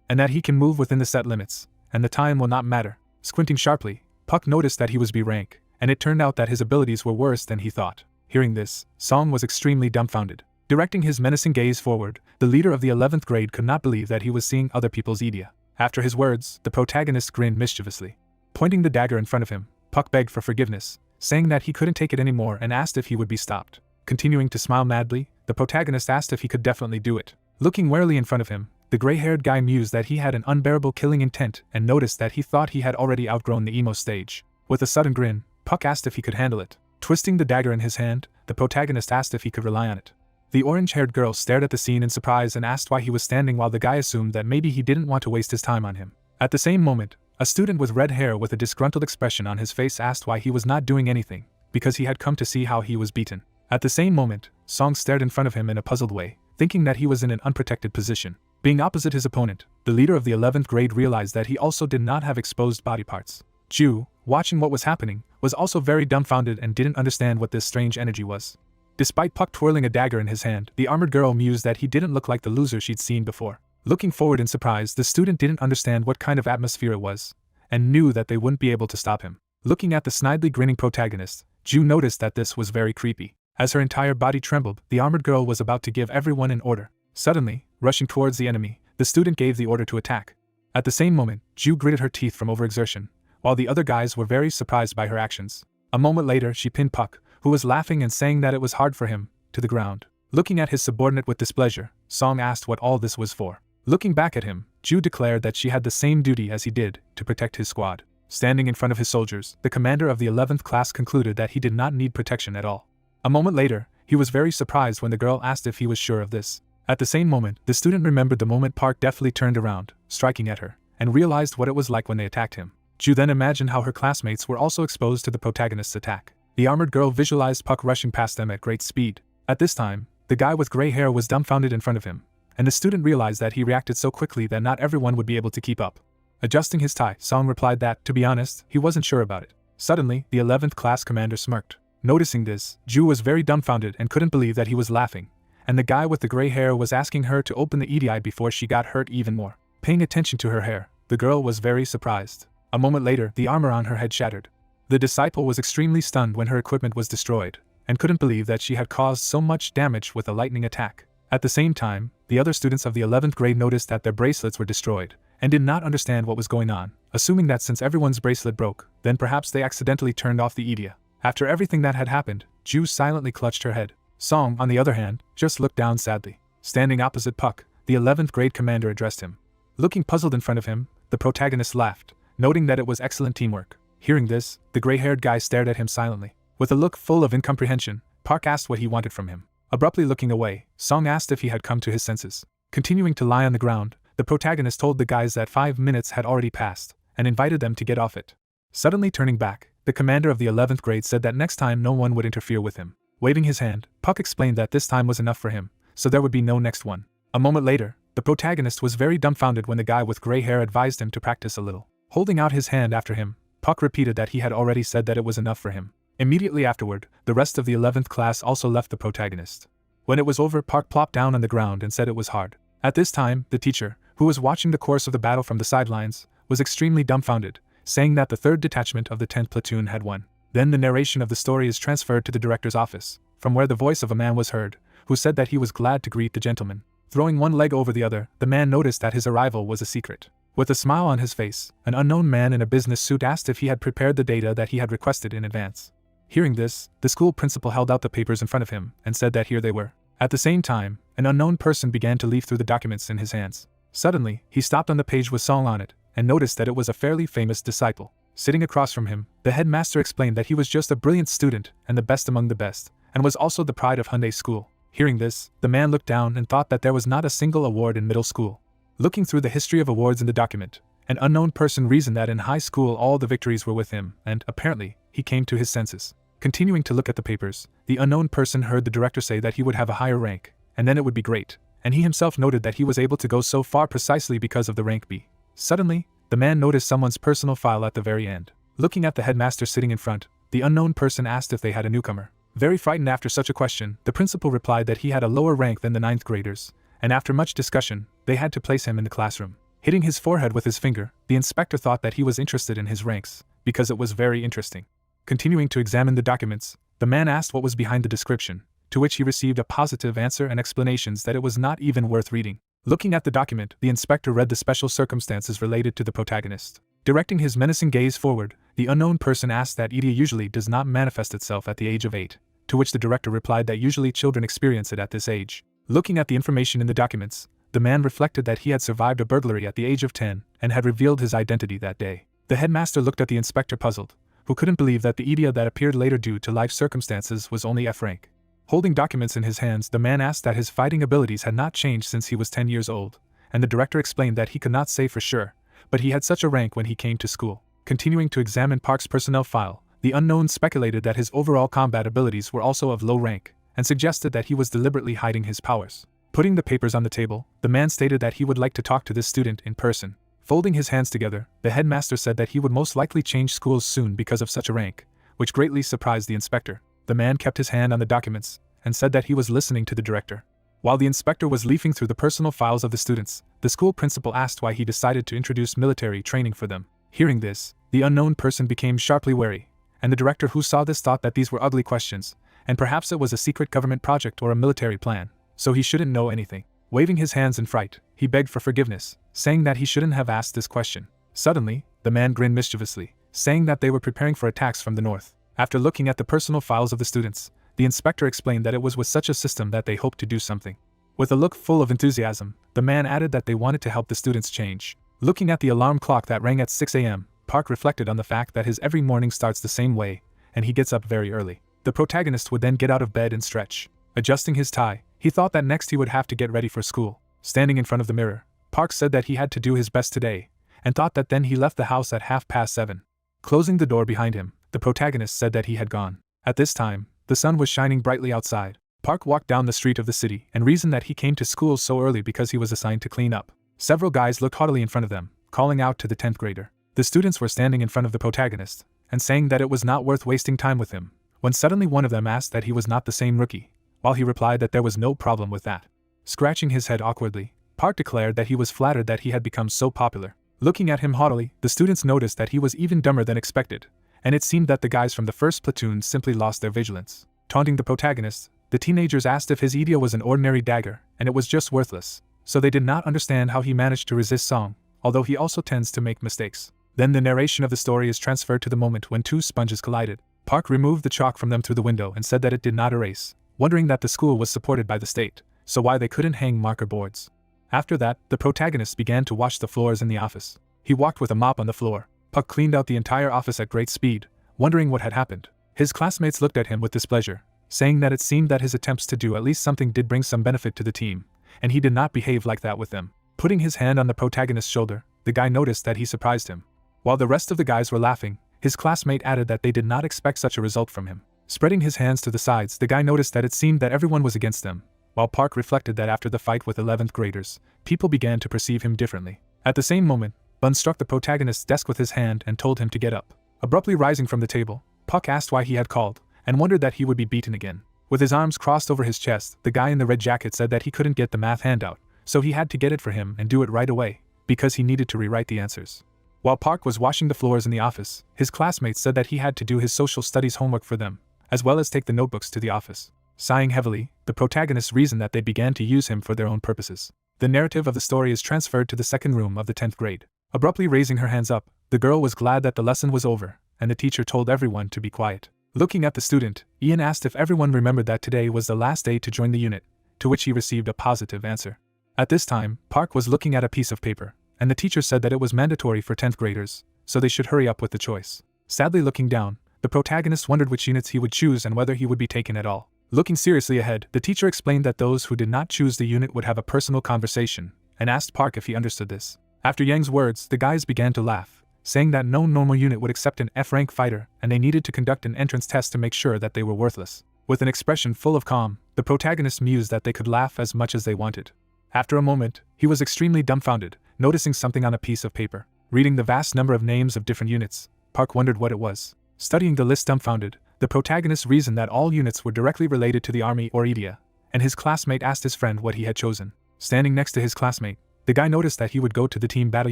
And that he can move within the set limits, and the time will not matter. Squinting sharply, Puck noticed that he was B rank, and it turned out that his abilities were worse than he thought. Hearing this, Song was extremely dumbfounded. Directing his menacing gaze forward, the leader of the 11th grade could not believe that he was seeing other people's Idia. After his words, the protagonist grinned mischievously. Pointing the dagger in front of him, Puck begged for forgiveness, saying that he couldn't take it anymore and asked if he would be stopped. Continuing to smile madly, the protagonist asked if he could definitely do it. Looking warily in front of him, the gray-haired guy mused that he had an unbearable killing intent and noticed that he thought he had already outgrown the emo stage. With a sudden grin, Puck asked if he could handle it. Twisting the dagger in his hand, the protagonist asked if he could rely on it. The orange-haired girl stared at the scene in surprise and asked why he was standing while the guy assumed that maybe he didn't want to waste his time on him. At the same moment, a student with red hair with a disgruntled expression on his face asked why he was not doing anything, because he had come to see how he was beaten. At the same moment, Song stared in front of him in a puzzled way, thinking that he was in an unprotected position. Being opposite his opponent, the leader of the 11th grade realized that he also did not have exposed body parts. Ju, watching what was happening, was also very dumbfounded and didn't understand what this strange energy was. Despite Puck twirling a dagger in his hand, the armored girl mused that he didn't look like the loser she'd seen before. Looking forward in surprise, the student didn't understand what kind of atmosphere it was, and knew that they wouldn't be able to stop him. Looking at the snidely grinning protagonist, Ju noticed that this was very creepy. As her entire body trembled, the armored girl was about to give everyone an order. Suddenly, rushing towards the enemy, the student gave the order to attack. At the same moment, Ju gritted her teeth from overexertion, while the other guys were very surprised by her actions. A moment later, she pinned Puck, who was laughing and saying that it was hard for him, to the ground. Looking at his subordinate with displeasure, Song asked what all this was for. Looking back at him, Ju declared that she had the same duty as he did, to protect his squad. Standing in front of his soldiers, the commander of the 11th class concluded that he did not need protection at all. A moment later, he was very surprised when the girl asked if he was sure of this. At the same moment, the student remembered the moment Park deftly turned around, striking at her, and realized what it was like when they attacked him. Ju then imagined how her classmates were also exposed to the protagonist's attack. The armored girl visualized Puck rushing past them at great speed. At this time, the guy with gray hair was dumbfounded in front of him, and the student realized that he reacted so quickly that not everyone would be able to keep up. Adjusting his tie, Song replied that, to be honest, he wasn't sure about it. Suddenly, the 11th class commander smirked. Noticing this, Ju was very dumbfounded and couldn't believe that he was laughing, and the guy with the gray hair was asking her to open the EDI before she got hurt even more. Paying attention to her hair, the girl was very surprised. A moment later, the armor on her head shattered. The disciple was extremely stunned when her equipment was destroyed, and couldn't believe that she had caused so much damage with a lightning attack. At the same time, the other students of the 11th grade noticed that their bracelets were destroyed, and did not understand what was going on, assuming that since everyone's bracelet broke, then perhaps they accidentally turned off the Idia. After everything that had happened, Ju silently clutched her head. Song, on the other hand, just looked down sadly. Standing opposite Puck, the 11th grade commander addressed him. Looking puzzled in front of him, the protagonist laughed, noting that it was excellent teamwork. Hearing this, the gray-haired guy stared at him silently. With a look full of incomprehension, Park asked what he wanted from him. Abruptly looking away, Song asked if he had come to his senses. Continuing to lie on the ground, the protagonist told the guys that 5 minutes had already passed, and invited them to get off it. Suddenly turning back, the commander of the 11th grade said that next time no one would interfere with him. Waving his hand, Puck explained that this time was enough for him, so there would be no next one. A moment later, the protagonist was very dumbfounded when the guy with gray hair advised him to practice a little. Holding out his hand after him, Puck repeated that he had already said that it was enough for him. Immediately afterward, the rest of the 11th class also left the protagonist. When it was over, Park plopped down on the ground and said it was hard. At this time, the teacher, who was watching the course of the battle from the sidelines, was extremely dumbfounded, saying that the 3rd detachment of the 10th platoon had won. Then the narration of the story is transferred to the director's office, from where the voice of a man was heard, who said that he was glad to greet the gentleman. Throwing one leg over the other, the man noticed that his arrival was a secret. With a smile on his face, an unknown man in a business suit asked if he had prepared the data that he had requested in advance. Hearing this, the school principal held out the papers in front of him and said that here they were. At the same time, an unknown person began to leaf through the documents in his hands. Suddenly, he stopped on the page with Song on it, and noticed that it was a fairly famous disciple. Sitting across from him, the headmaster explained that he was just a brilliant student and the best among the best, and was also the pride of Hyundai School. Hearing this, the man looked down and thought that there was not a single award in middle school. Looking through the history of awards in the document, an unknown person reasoned that in high school all the victories were with him, and, apparently, he came to his senses. Continuing to look at the papers, the unknown person heard the director say that he would have a higher rank, and then it would be great, and he himself noted that he was able to go so far precisely because of the rank B. Suddenly, the man noticed someone's personal file at the very end. Looking at the headmaster sitting in front, the unknown person asked if they had a newcomer. Very frightened after such a question, the principal replied that he had a lower rank than the 9th graders, and after much discussion, they had to place him in the classroom. Hitting his forehead with his finger, the inspector thought that he was interested in his ranks, because it was very interesting. Continuing to examine the documents, the man asked what was behind the description, to which he received a positive answer and explanations that it was not even worth reading. Looking at the document, the inspector read the special circumstances related to the protagonist. Directing his menacing gaze forward, the unknown person asked that Idia usually does not manifest itself at the age of 8, to which the director replied that usually children experience it at this age. Looking at the information in the documents, the man reflected that he had survived a burglary at the age of 10 and had revealed his identity that day. The headmaster looked at the inspector puzzled, who couldn't believe that the Idia that appeared later due to life circumstances was only F rank. Holding documents in his hands, the man asked that his fighting abilities had not changed since he was 10 years old, and the director explained that he could not say for sure, but he had such a rank when he came to school. Continuing to examine Park's personnel file, the unknown speculated that his overall combat abilities were also of low rank, and suggested that he was deliberately hiding his powers. Putting the papers on the table, the man stated that he would like to talk to this student in person. Folding his hands together, the headmaster said that he would most likely change schools soon because of such a rank, which greatly surprised the inspector. The man kept his hand on the documents, and said that he was listening to the director. While the inspector was leafing through the personal files of the students, the school principal asked why he decided to introduce military training for them. Hearing this, the unknown person became sharply wary, and the director who saw this thought that these were ugly questions, and perhaps it was a secret government project or a military plan, so he shouldn't know anything. Waving his hands in fright, he begged for forgiveness, saying that he shouldn't have asked this question. Suddenly, the man grinned mischievously, saying that they were preparing for attacks from the north. After looking at the personal files of the students, the inspector explained that it was with such a system that they hoped to do something. With a look full of enthusiasm, the man added that they wanted to help the students change. Looking at the alarm clock that rang at 6 a.m., Park reflected on the fact that his every morning starts the same way, and he gets up very early. The protagonist would then get out of bed and stretch. Adjusting his tie, he thought that next he would have to get ready for school. Standing in front of the mirror, Park said that he had to do his best today, and thought that then he left the house at 7:30. Closing the door behind him, the protagonist said that he had gone. At this time, the sun was shining brightly outside. Park walked down the street of the city and reasoned that he came to school so early because he was assigned to clean up. Several guys looked haughtily in front of them, calling out to the 10th grader. The students were standing in front of the protagonist, and saying that it was not worth wasting time with him, when suddenly one of them asked that he was not the same rookie, while he replied that there was no problem with that. Scratching his head awkwardly, Park declared that he was flattered that he had become so popular. Looking at him haughtily, the students noticed that he was even dumber than expected, and it seemed that the guys from the first platoon simply lost their vigilance. Taunting the protagonist, the teenagers asked if his Idia was an ordinary dagger, and it was just worthless, so they did not understand how he managed to resist Song, although he also tends to make mistakes. Then the narration of the story is transferred to the moment when two sponges collided. Park removed the chalk from them through the window and said that it did not erase, wondering that the school was supported by the state, so why they couldn't hang marker boards. After that, the protagonist began to wash the floors in the office. He walked with a mop on the floor. Puck cleaned out the entire office at great speed, wondering what had happened. His classmates looked at him with displeasure, saying that it seemed that his attempts to do at least something did bring some benefit to the team, and he did not behave like that with them. Putting his hand on the protagonist's shoulder, the guy noticed that he surprised him. While the rest of the guys were laughing, his classmate added that they did not expect such a result from him. Spreading his hands to the sides, the guy noticed that it seemed that everyone was against them, while Park reflected that after the fight with 11th graders, people began to perceive him differently. At the same moment, Bun struck the protagonist's desk with his hand and told him to get up. Abruptly rising from the table, Puck asked why he had called, and wondered that he would be beaten again. With his arms crossed over his chest, the guy in the red jacket said that he couldn't get the math handout, so he had to get it for him and do it right away, because he needed to rewrite the answers. While Park was washing the floors in the office, his classmates said that he had to do his social studies homework for them, as well as take the notebooks to the office. Sighing heavily, the protagonists reasoned that they began to use him for their own purposes. The narrative of the story is transferred to the second room of the 10th grade. Abruptly raising her hands up, the girl was glad that the lesson was over, and the teacher told everyone to be quiet. Looking at the student, Ian asked if everyone remembered that today was the last day to join the unit, to which he received a positive answer. At this time, Park was looking at a piece of paper, and the teacher said that it was mandatory for 10th graders, so they should hurry up with the choice. Sadly looking down, the protagonist wondered which units he would choose and whether he would be taken at all. Looking seriously ahead, the teacher explained that those who did not choose the unit would have a personal conversation, and asked Park if he understood this. After Yang's words, the guys began to laugh, saying that no normal unit would accept an F-rank fighter, and they needed to conduct an entrance test to make sure that they were worthless. With an expression full of calm, the protagonist mused that they could laugh as much as they wanted. After a moment, he was extremely dumbfounded, noticing something on a piece of paper. Reading the vast number of names of different units, Park wondered what it was. Studying the list dumbfounded, the protagonist reasoned that all units were directly related to the army or Idia, and his classmate asked his friend what he had chosen. Standing next to his classmate, the guy noticed that he would go to the team battle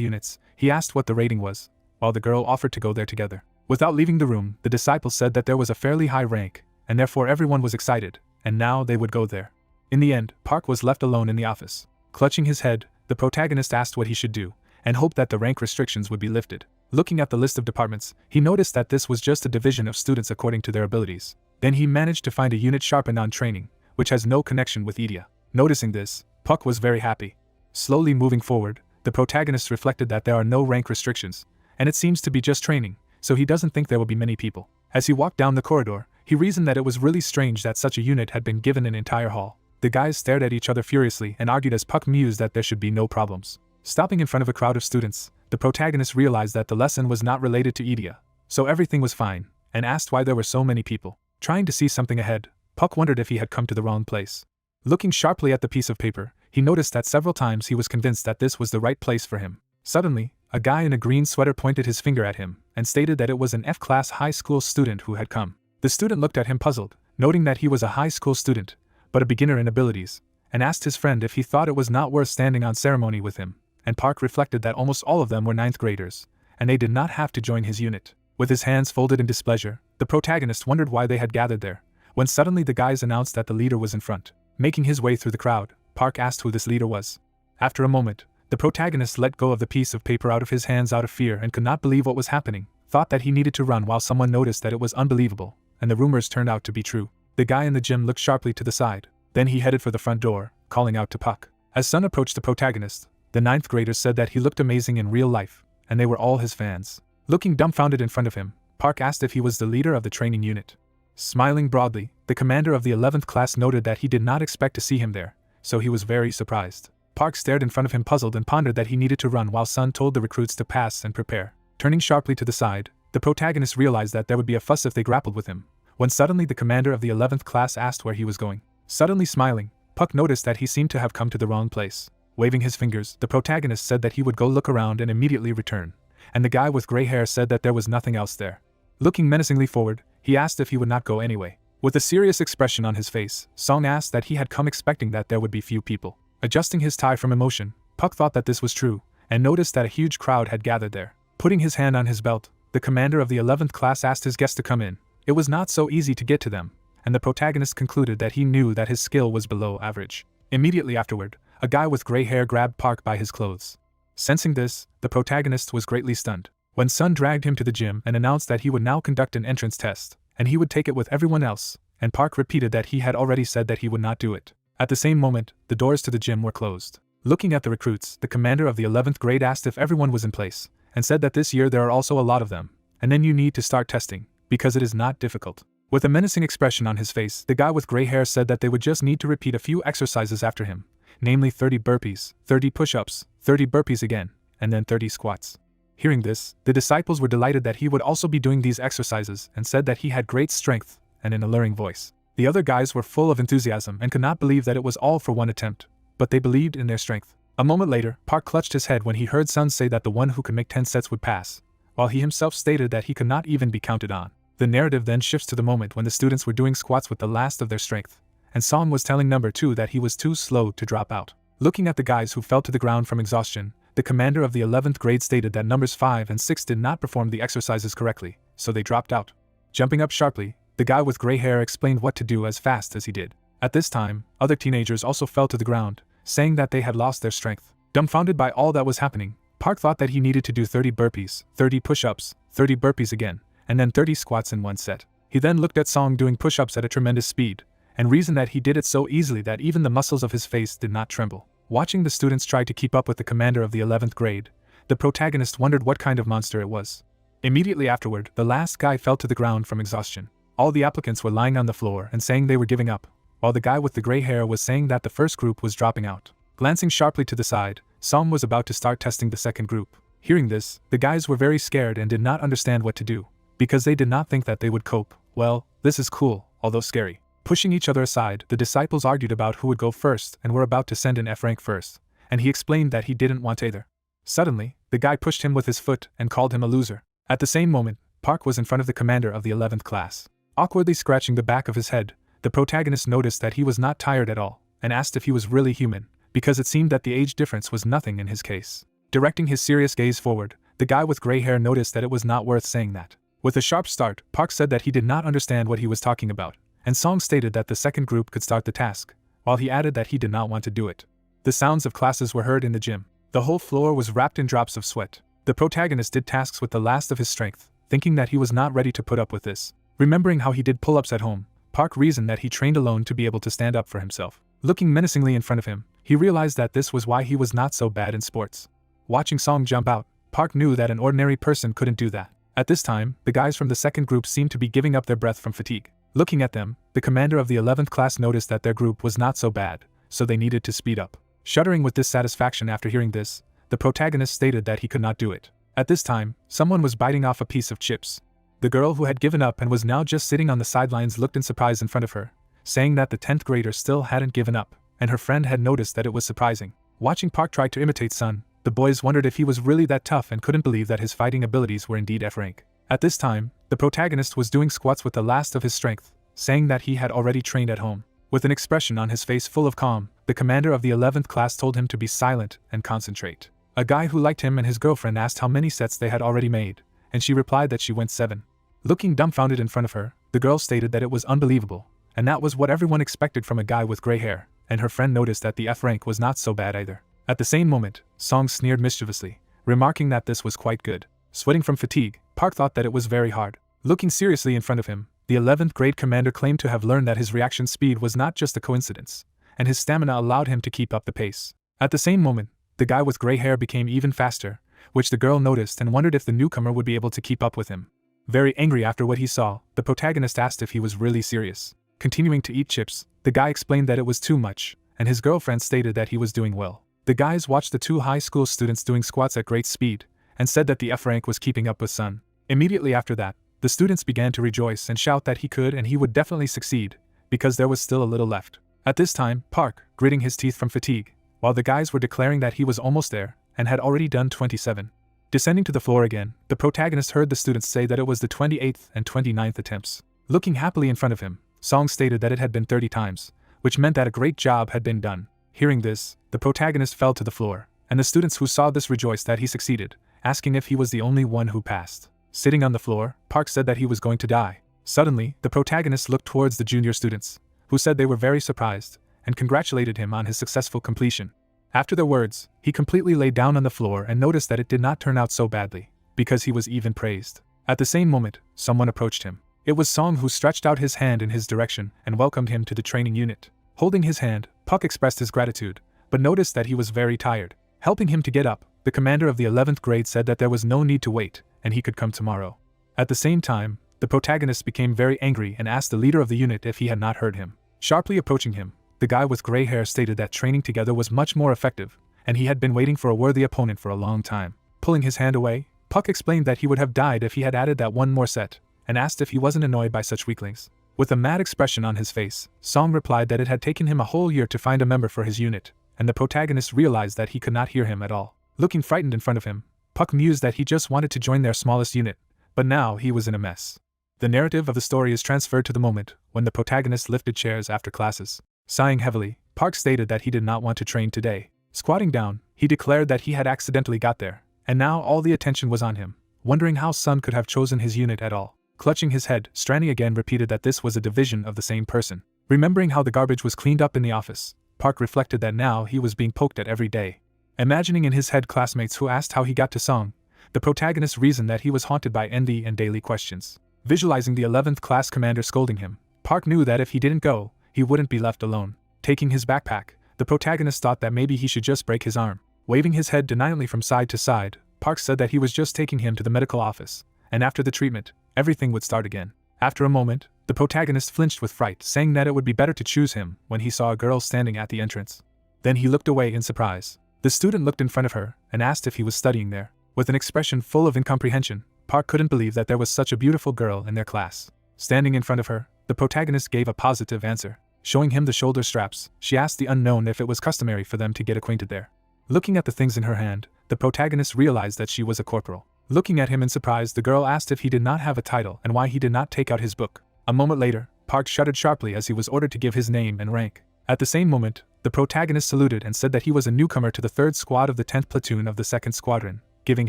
units. He asked what the rating was, while the girl offered to go there together. Without leaving the room, the disciple said that there was a fairly high rank, and therefore everyone was excited, and now they would go there. In the end, Park was left alone in the office. Clutching his head, the protagonist asked what he should do, and hoped that the rank restrictions would be lifted. Looking at the list of departments, he noticed that this was just a division of students according to their abilities. Then he managed to find a unit sharpened on training, which has no connection with Idia. Noticing this, Puck was very happy. Slowly moving forward, the protagonist reflected that there are no rank restrictions, and it seems to be just training, so he doesn't think there will be many people. As he walked down the corridor, he reasoned that it was really strange that such a unit had been given an entire hall. The guys stared at each other furiously and argued as Puck mused that there should be no problems. Stopping in front of a crowd of students, the protagonist realized that the lesson was not related to Idia, so everything was fine, and asked why there were so many people. Trying to see something ahead, Puck wondered if he had come to the wrong place. Looking sharply at the piece of paper, he noticed that several times he was convinced that this was the right place for him. Suddenly, a guy in a green sweater pointed his finger at him and stated that it was an F-class high school student who had come. The student looked at him puzzled, noting that he was a high school student, but a beginner in abilities, and asked his friend if he thought it was not worth standing on ceremony with him, and Park reflected that almost all of them were 9th graders, and they did not have to join his unit. With his hands folded in displeasure, the protagonist wondered why they had gathered there, when suddenly the guys announced that the leader was in front. Making his way through the crowd, Park asked who this leader was. After a moment, the protagonist let go of the piece of paper out of his hands out of fear and could not believe what was happening, thought that he needed to run while someone noticed that it was unbelievable, and the rumors turned out to be true. The guy in the gym looked sharply to the side, then he headed for the front door, calling out to Puck. As Sun approached the protagonist, the 9th graders said that he looked amazing in real life, and they were all his fans. Looking dumbfounded in front of him, Park asked if he was the leader of the training unit. Smiling broadly, the commander of the 11th class noted that he did not expect to see him there, so he was very surprised. Park stared in front of him puzzled and pondered that he needed to run while Sun told the recruits to pass and prepare. Turning sharply to the side, the protagonist realized that there would be a fuss if they grappled with him, when suddenly the commander of the 11th class asked where he was going. Suddenly smiling, Puck noticed that he seemed to have come to the wrong place. Waving his fingers, the protagonist said that he would go look around and immediately return, and the guy with gray hair said that there was nothing else there. Looking menacingly forward, he asked if he would not go anyway. With a serious expression on his face, Song asked that he had come expecting that there would be few people. Adjusting his tie from emotion, Puck thought that this was true, and noticed that a huge crowd had gathered there. Putting his hand on his belt, the commander of the 11th class asked his guests to come in. It was not so easy to get to them, and the protagonist concluded that he knew that his skill was below average. Immediately afterward, a guy with gray hair grabbed Park by his clothes. Sensing this, the protagonist was greatly stunned. When Sun dragged him to the gym and announced that he would now conduct an entrance test, and he would take it with everyone else, and Park repeated that he had already said that he would not do it. At the same moment, the doors to the gym were closed. Looking at the recruits, the commander of the 11th grade asked if everyone was in place, and said that this year there are also a lot of them, and then you need to start testing, because it is not difficult. With a menacing expression on his face, the guy with gray hair said that they would just need to repeat a few exercises after him, namely 30 burpees, 30 push-ups, 30 burpees again, and then 30 squats. Hearing this, the disciples were delighted that he would also be doing these exercises and said that he had great strength and an alluring voice. The other guys were full of enthusiasm and could not believe that it was all for one attempt, but they believed in their strength. A moment later, Park clutched his head when he heard Sun say that the one who could make 10 sets would pass, while he himself stated that he could not even be counted on. The narrative then shifts to the moment when the students were doing squats with the last of their strength, and Song was telling number 2 that he was too slow to drop out. Looking at the guys who fell to the ground from exhaustion, the commander of the 11th grade stated that numbers 5 and 6 did not perform the exercises correctly, so they dropped out. Jumping up sharply, the guy with gray hair explained what to do as fast as he did. At this time, other teenagers also fell to the ground, saying that they had lost their strength. Dumbfounded by all that was happening, Park thought that he needed to do 30 burpees, 30 push-ups, 30 burpees again, and then 30 squats in one set. He then looked at Song doing push-ups at a tremendous speed, and reasoned that he did it so easily that even the muscles of his face did not tremble. Watching the students try to keep up with the commander of the 11th grade, the protagonist wondered what kind of monster it was. Immediately afterward, the last guy fell to the ground from exhaustion. All the applicants were lying on the floor and saying they were giving up, while the guy with the gray hair was saying that the first group was dropping out. Glancing sharply to the side, Song was about to start testing the second group. Hearing this, the guys were very scared and did not understand what to do, because they did not think that they would cope. Well, this is cool, although scary. Pushing each other aside, the disciples argued about who would go first and were about to send in F rank first, and he explained that he didn't want either. Suddenly, the guy pushed him with his foot and called him a loser. At the same moment, Park was in front of the commander of the 11th class. Awkwardly scratching the back of his head, the protagonist noticed that he was not tired at all, and asked if he was really human, because it seemed that the age difference was nothing in his case. Directing his serious gaze forward, the guy with gray hair noticed that it was not worth saying that. With a sharp start, Park said that he did not understand what he was talking about, and Song stated that the second group could start the task, while he added that he did not want to do it. The sounds of classes were heard in the gym. The whole floor was wrapped in drops of sweat. The protagonist did tasks with the last of his strength, thinking that he was not ready to put up with this. Remembering how he did pull-ups at home, Park reasoned that he trained alone to be able to stand up for himself. Looking menacingly in front of him, he realized that this was why he was not so bad in sports. Watching Song jump out, Park knew that an ordinary person couldn't do that. At this time, the guys from the second group seemed to be giving up their breath from fatigue. Looking at them, the commander of the 11th class noticed that their group was not so bad, so they needed to speed up. Shuddering with dissatisfaction after hearing this, the protagonist stated that he could not do it. At this time, someone was biting off a piece of chips. The girl who had given up and was now just sitting on the sidelines looked in surprise in front of her, saying that the 10th grader still hadn't given up, and her friend had noticed that it was surprising. Watching Park try to imitate Sun, the boys wondered if he was really that tough and couldn't believe that his fighting abilities were indeed F rank. At this time, the protagonist was doing squats with the last of his strength, saying that he had already trained at home. With an expression on his face full of calm, the commander of the 11th class told him to be silent and concentrate. A guy who liked him and his girlfriend asked how many sets they had already made, and she replied that she went 7. Looking dumbfounded in front of her, the girl stated that it was unbelievable, and that was what everyone expected from a guy with gray hair, and her friend noticed that the F rank was not so bad either. At the same moment, Song sneered mischievously, remarking that this was quite good. Sweating from fatigue, Park thought that it was very hard. Looking seriously in front of him, the 11th grade commander claimed to have learned that his reaction speed was not just a coincidence, and his stamina allowed him to keep up the pace. At the same moment, the guy with gray hair became even faster, which the girl noticed and wondered if the newcomer would be able to keep up with him. Very angry after what he saw, the protagonist asked if he was really serious. Continuing to eat chips, the guy explained that it was too much, and his girlfriend stated that he was doing well. The guys watched the 2 high school students doing squats at great speed, and said that the F rank was keeping up with Sun. Immediately after that, the students began to rejoice and shout that he could and he would definitely succeed, because there was still a little left. At this time, Park, gritting his teeth from fatigue, while the guys were declaring that he was almost there, and had already done 27. Descending to the floor again, the protagonist heard the students say that it was the 28th and 29th attempts. Looking happily in front of him, Song stated that it had been 30 times, which meant that a great job had been done. Hearing this, the protagonist fell to the floor, and the students who saw this rejoiced that he succeeded, asking if he was the only one who passed. Sitting on the floor, Park said that he was going to die. Suddenly, the protagonist looked towards the junior students, who said they were very surprised, and congratulated him on his successful completion. After their words, he completely lay down on the floor and noticed that it did not turn out so badly, because he was even praised. At the same moment, someone approached him. It was Song, who stretched out his hand in his direction and welcomed him to the training unit. Holding his hand, Puck expressed his gratitude, but noticed that he was very tired. Helping him to get up, the commander of the 11th grade said that there was no need to wait, and he could come tomorrow. At the same time, the protagonist became very angry and asked the leader of the unit if he had not heard him. Sharply approaching him, the guy with gray hair stated that training together was much more effective, and he had been waiting for a worthy opponent for a long time. Pulling his hand away, Puck explained that he would have died if he had added that one more set, and asked if he wasn't annoyed by such weaklings. With a mad expression on his face, Song replied that it had taken him a whole year to find a member for his unit, and the protagonist realized that he could not hear him at all. Looking frightened in front of him, Puck mused that he just wanted to join their smallest unit, but now he was in a mess. The narrative of the story is transferred to the moment when the protagonist lifted chairs after classes. Sighing heavily, Park stated that he did not want to train today. Squatting down, he declared that he had accidentally got there, and now all the attention was on him, wondering how Sun could have chosen his unit at all. Clutching his head, Strani again repeated that this was a division of the same person. Remembering how the garbage was cleaned up in the office, Park reflected that now he was being poked at every day. Imagining in his head classmates who asked how he got to Song, the protagonist reasoned that he was haunted by envy and daily questions. Visualizing the 11th class commander scolding him, Park knew that if he didn't go, he wouldn't be left alone. Taking his backpack, the protagonist thought that maybe he should just break his arm. Waving his head denially from side to side, Park said that he was just taking him to the medical office, and after the treatment, everything would start again. After a moment, the protagonist flinched with fright, saying that it would be better to choose him when he saw a girl standing at the entrance. Then he looked away in surprise. The student looked in front of her and asked if he was studying there. With an expression full of incomprehension, Park couldn't believe that there was such a beautiful girl in their class. Standing in front of her, the protagonist gave a positive answer. Showing him the shoulder straps, she asked the unknown if it was customary for them to get acquainted there. Looking at the things in her hand, the protagonist realized that she was a corporal. Looking at him in surprise, the girl asked if he did not have a title and why he did not take out his book. A moment later, Park shuddered sharply as he was ordered to give his name and rank. At the same moment, the protagonist saluted and said that he was a newcomer to the 3rd squad of the 10th platoon of the 2nd squadron, giving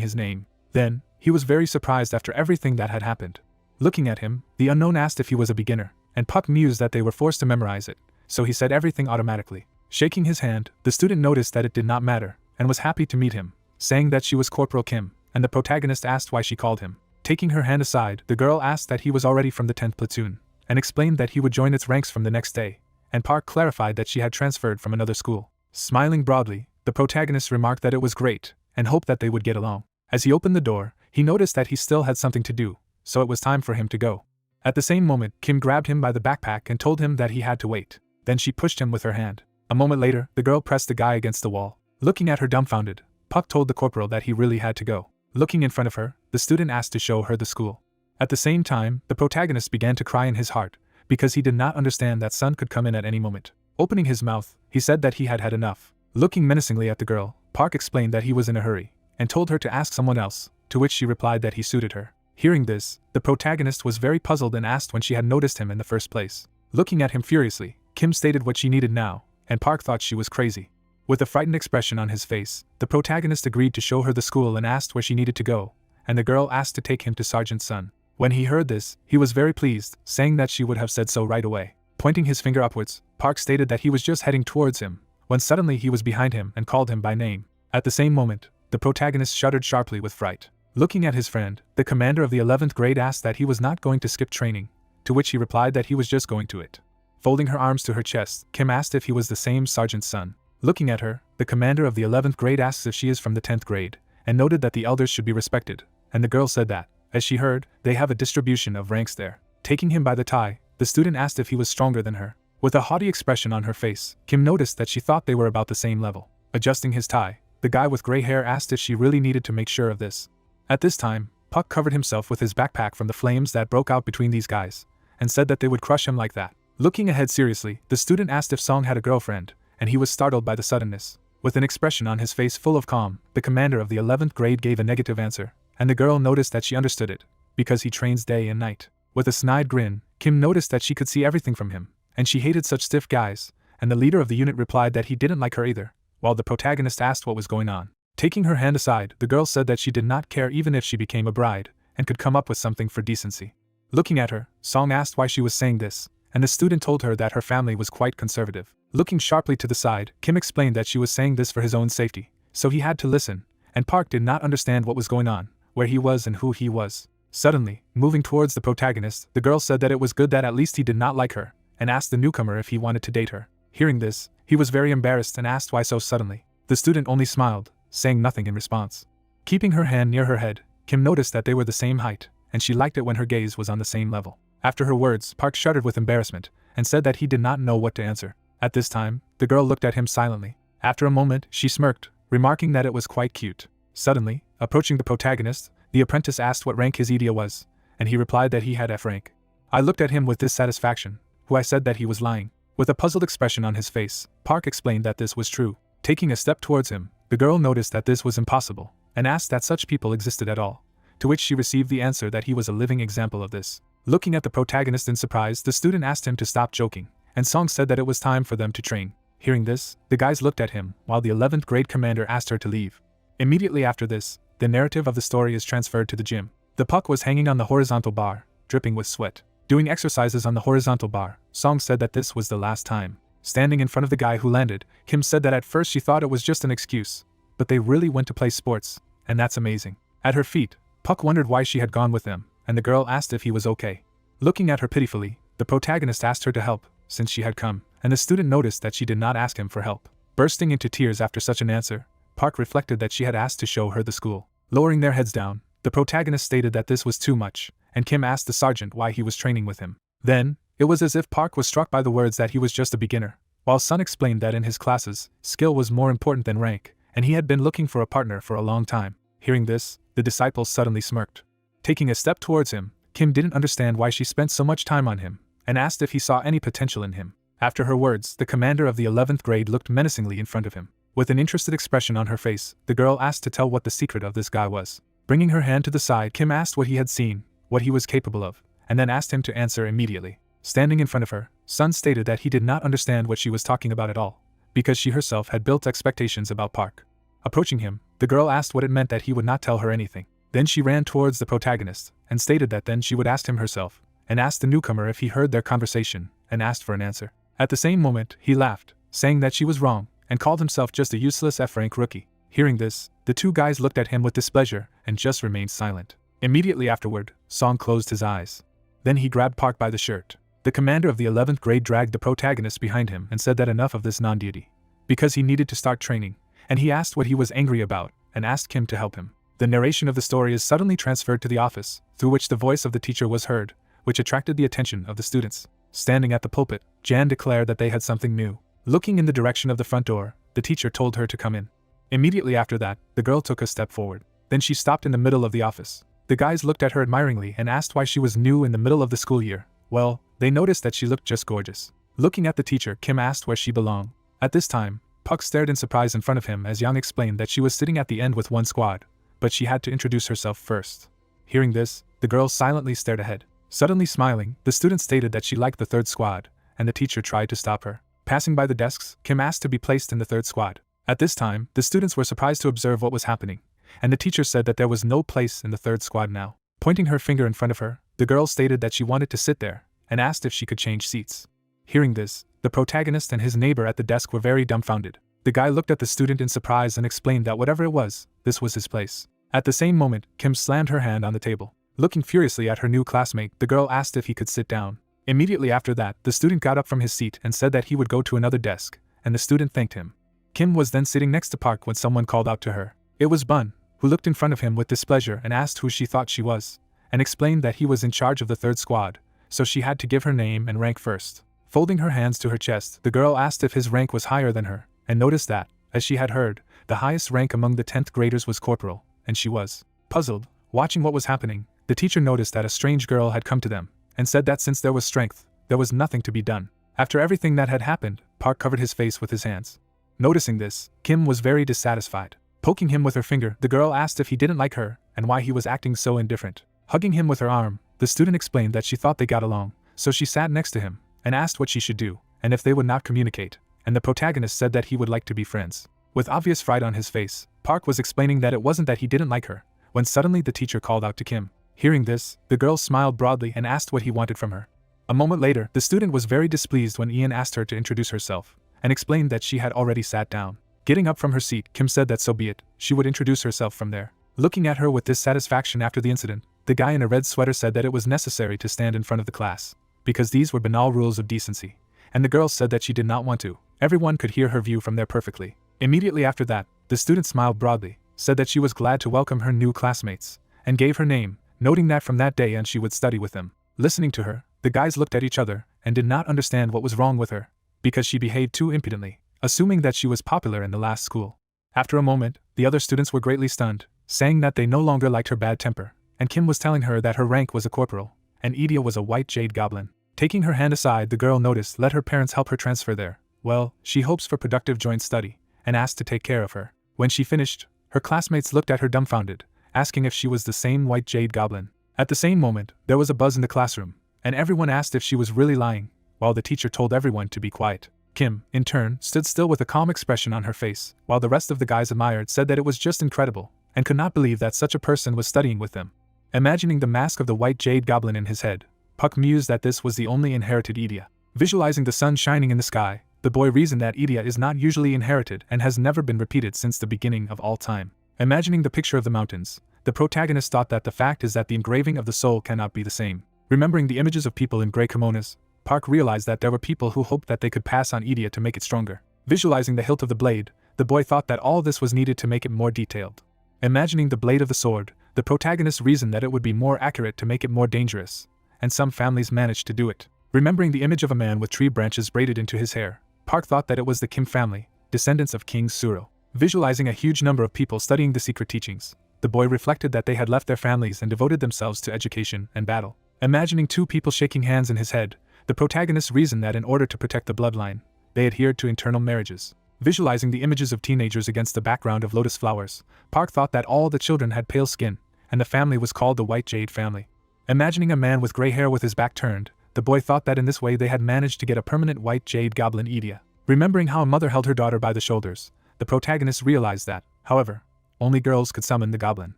his name. Then, he was very surprised after everything that had happened. Looking at him, the unknown asked if he was a beginner, and Puck mused that they were forced to memorize it, so he said everything automatically. Shaking his hand, the student noticed that it did not matter, and was happy to meet him, saying that she was Corporal Kim, and the protagonist asked why she called him. Taking her hand aside, the girl asked that he was already from the 10th platoon, and explained that he would join its ranks from the next day, and Park clarified that she had transferred from another school. Smiling broadly, the protagonist remarked that it was great, and hoped that they would get along. As he opened the door, he noticed that he still had something to do, so it was time for him to go. At the same moment, Kim grabbed him by the backpack and told him that he had to wait. Then she pushed him with her hand. A moment later, the girl pressed the guy against the wall. Looking at her dumbfounded, Puck told the corporal that he really had to go. Looking in front of her, the student asked to show her the school. At the same time, the protagonist began to cry in his heart, because he did not understand that Sun could come in at any moment. Opening his mouth, he said that he had had enough. Looking menacingly at the girl, Park explained that he was in a hurry, and told her to ask someone else, to which she replied that he suited her. Hearing this, the protagonist was very puzzled and asked when she had noticed him in the first place. Looking at him furiously, Kim stated what she needed now, and Park thought she was crazy. With a frightened expression on his face, the protagonist agreed to show her the school and asked where she needed to go, and the girl asked to take him to Sergeant Sun. When he heard this, he was very pleased, saying that she would have said so right away. Pointing his finger upwards, Park stated that he was just heading towards him, when suddenly he was behind him and called him by name. At the same moment, the protagonist shuddered sharply with fright. Looking at his friend, the commander of the 11th grade asked that he was not going to skip training, to which he replied that he was just going to it. Folding her arms to her chest, Kim asked if he was the same Sergeant Sun. Looking at her, the commander of the 11th grade asks if she is from the 10th grade, and noted that the elders should be respected, and the girl said that, as she heard, they have a distribution of ranks there. Taking him by the tie, the student asked if he was stronger than her. With a haughty expression on her face, Kim noticed that she thought they were about the same level. Adjusting his tie, the guy with gray hair asked if she really needed to make sure of this. At this time, Puck covered himself with his backpack from the flames that broke out between these guys, and said that they would crush him like that. Looking ahead seriously, the student asked if Song had a girlfriend, and he was startled by the suddenness. With an expression on his face full of calm, the commander of the 11th grade gave a negative answer, and the girl noticed that she understood it, because he trains day and night. With a snide grin, Kim noticed that she could see everything from him, and she hated such stiff guys, and the leader of the unit replied that he didn't like her either, while the protagonist asked what was going on. Taking her hand aside, the girl said that she did not care even if she became a bride, and could come up with something for decency. Looking at her, Song asked why she was saying this, and the student told her that her family was quite conservative. Looking sharply to the side, Kim explained that she was saying this for his own safety, so he had to listen, and Park did not understand what was going on, where he was and who he was. Suddenly, moving towards the protagonist, the girl said that it was good that at least he did not like her, and asked the newcomer if he wanted to date her. Hearing this, he was very embarrassed and asked why so suddenly. The student only smiled, saying nothing in response. Keeping her hand near her head, Kim noticed that they were the same height, and she liked it when her gaze was on the same level. After her words, Park shuddered with embarrassment, and said that he did not know what to answer. At this time, the girl looked at him silently. After a moment, she smirked, remarking that it was quite cute. Suddenly, approaching the protagonist, the apprentice asked what rank his Idia was, and he replied that he had F rank. I looked at him with dissatisfaction, who I said that he was lying. With a puzzled expression on his face, Park explained that this was true. Taking a step towards him, the girl noticed that this was impossible, and asked that such people existed at all, to which she received the answer that he was a living example of this. Looking at the protagonist in surprise, the student asked him to stop joking, and Song said that it was time for them to train. Hearing this, the guys looked at him, while the 11th grade commander asked her to leave. Immediately after this, the narrative of the story is transferred to the gym. The puck was hanging on the horizontal bar, dripping with sweat. Doing exercises on the horizontal bar, Song said that this was the last time. Standing in front of the guy who landed, Kim said that at first she thought it was just an excuse, but they really went to play sports, and that's amazing. At her feet, Puck wondered why she had gone with them, and the girl asked if he was okay. Looking at her pitifully, the protagonist asked her to help, since she had come, and the student noticed that she did not ask him for help. Bursting into tears after such an answer, Park reflected that she had asked to show her the school. Lowering their heads down, the protagonist stated that this was too much, and Kim asked the sergeant why he was training with him. Then, it was as if Park was struck by the words that he was just a beginner, while Sun explained that in his classes, skill was more important than rank, and he had been looking for a partner for a long time. Hearing this, the disciple suddenly smirked. Taking a step towards him, Kim didn't understand why she spent so much time on him, and asked if he saw any potential in him. After her words, the commander of the 11th grade looked menacingly in front of him. With an interested expression on her face, the girl asked to tell what the secret of this guy was. Bringing her hand to the side, Kim asked what he had seen, what he was capable of, and then asked him to answer immediately. Standing in front of her, Sun stated that he did not understand what she was talking about at all, because she herself had built expectations about Park. Approaching him, the girl asked what it meant that he would not tell her anything. Then she ran towards the protagonist, and stated that then she would ask him herself, and asked the newcomer if he heard their conversation, and asked for an answer. At the same moment, he laughed, saying that she was wrong, and called himself just a useless F-rank rookie. Hearing this, the two guys looked at him with displeasure, and just remained silent. Immediately afterward, Song closed his eyes. Then he grabbed Park by the shirt. The commander of the 11th grade dragged the protagonist behind him and said that enough of this non-deity, because he needed to start training, and he asked what he was angry about, and asked Kim to help him. The narration of the story is suddenly transferred to the office, through which the voice of the teacher was heard, which attracted the attention of the students. Standing at the pulpit, Jan declared that they had something new. Looking in the direction of the front door, the teacher told her to come in. Immediately after that, the girl took a step forward. Then she stopped in the middle of the office. The guys looked at her admiringly and asked why she was new in the middle of the school year. Well, they noticed that she looked just gorgeous. Looking at the teacher, Kim asked where she belonged. At this time, Puck stared in surprise in front of him as Yang explained that she was sitting at the end with one squad, but she had to introduce herself first. Hearing this, the girl silently stared ahead. Suddenly smiling, the student stated that she liked the third squad, and the teacher tried to stop her. Passing by the desks, Kim asked to be placed in the third squad. At this time, the students were surprised to observe what was happening, and the teacher said that there was no place in the third squad now. Pointing her finger in front of her, the girl stated that she wanted to sit there, and asked if she could change seats. Hearing this, the protagonist and his neighbor at the desk were very dumbfounded. The guy looked at the student in surprise and explained that whatever it was, this was his place. At the same moment, Kim slammed her hand on the table. Looking furiously at her new classmate, the girl asked if he could sit down. Immediately after that, the student got up from his seat and said that he would go to another desk, and the student thanked him. Kim was then sitting next to Park when someone called out to her. It was Bun, who looked in front of him with displeasure and asked who she thought she was, and explained that he was in charge of the third squad, so she had to give her name and rank first. Folding her hands to her chest, the girl asked if his rank was higher than her, and noticed that, as she had heard, the highest rank among the 10th graders was corporal, and she was puzzled. Watching what was happening, the teacher noticed that a strange girl had come to them, and said that since there was strength, there was nothing to be done. After everything that had happened, Park covered his face with his hands. Noticing this, Kim was very dissatisfied. Poking him with her finger, the girl asked if he didn't like her, and why he was acting so indifferent. Hugging him with her arm, the student explained that she thought they got along, so she sat next to him, and asked what she should do, and if they would not communicate, and the protagonist said that he would like to be friends. With obvious fright on his face, Park was explaining that it wasn't that he didn't like her, when suddenly the teacher called out to Kim. Hearing this, the girl smiled broadly and asked what he wanted from her. A moment later, the student was very displeased when Ian asked her to introduce herself, and explained that she had already sat down. Getting up from her seat, Kim said that so be it, she would introduce herself from there. Looking at her with dissatisfaction after the incident, the guy in a red sweater said that it was necessary to stand in front of the class, because these were banal rules of decency, and the girl said that she did not want to. Everyone could hear her view from there perfectly. Immediately after that, the student smiled broadly, said that she was glad to welcome her new classmates, and gave her name, noting that from that day on she would study with them. Listening to her, the guys looked at each other and did not understand what was wrong with her, because she behaved too impudently, assuming that she was popular in the last school. After a moment, the other students were greatly stunned, saying that they no longer liked her bad temper, and Kim was telling her that her rank was a corporal, and Idia was a white jade goblin. Taking her hand aside, the girl noticed let her parents help her transfer there. Well, she hopes for productive joint study, and asked to take care of her. When she finished, her classmates looked at her dumbfounded, asking if she was the same white jade goblin. At the same moment, there was a buzz in the classroom, and everyone asked if she was really lying, while the teacher told everyone to be quiet. Kim, in turn, stood still with a calm expression on her face, while the rest of the guys admired said that it was just incredible, and could not believe that such a person was studying with them. Imagining the mask of the white jade goblin in his head, Puck mused that this was the only inherited Idia. Visualizing the sun shining in the sky, the boy reasoned that Idia is not usually inherited and has never been repeated since the beginning of all time. Imagining the picture of the mountains, the protagonist thought that the fact is that the engraving of the soul cannot be the same. Remembering the images of people in grey kimonos, Park realized that there were people who hoped that they could pass on Idia to make it stronger. Visualizing the hilt of the blade, the boy thought that all this was needed to make it more detailed. Imagining the blade of the sword, the protagonist reasoned that it would be more accurate to make it more dangerous, and some families managed to do it. Remembering the image of a man with tree branches braided into his hair, Park thought that it was the Kim family, descendants of King Suro. Visualizing a huge number of people studying the secret teachings, the boy reflected that they had left their families and devoted themselves to education and battle. Imagining two people shaking hands in his head, the protagonist reasoned that in order to protect the bloodline, they adhered to internal marriages. Visualizing the images of teenagers against the background of lotus flowers, Park thought that all the children had pale skin, and the family was called the White Jade family. Imagining a man with gray hair with his back turned, the boy thought that in this way they had managed to get a permanent white jade goblin Idia. Remembering how a mother held her daughter by the shoulders, the protagonist realized that, however, only girls could summon the goblin.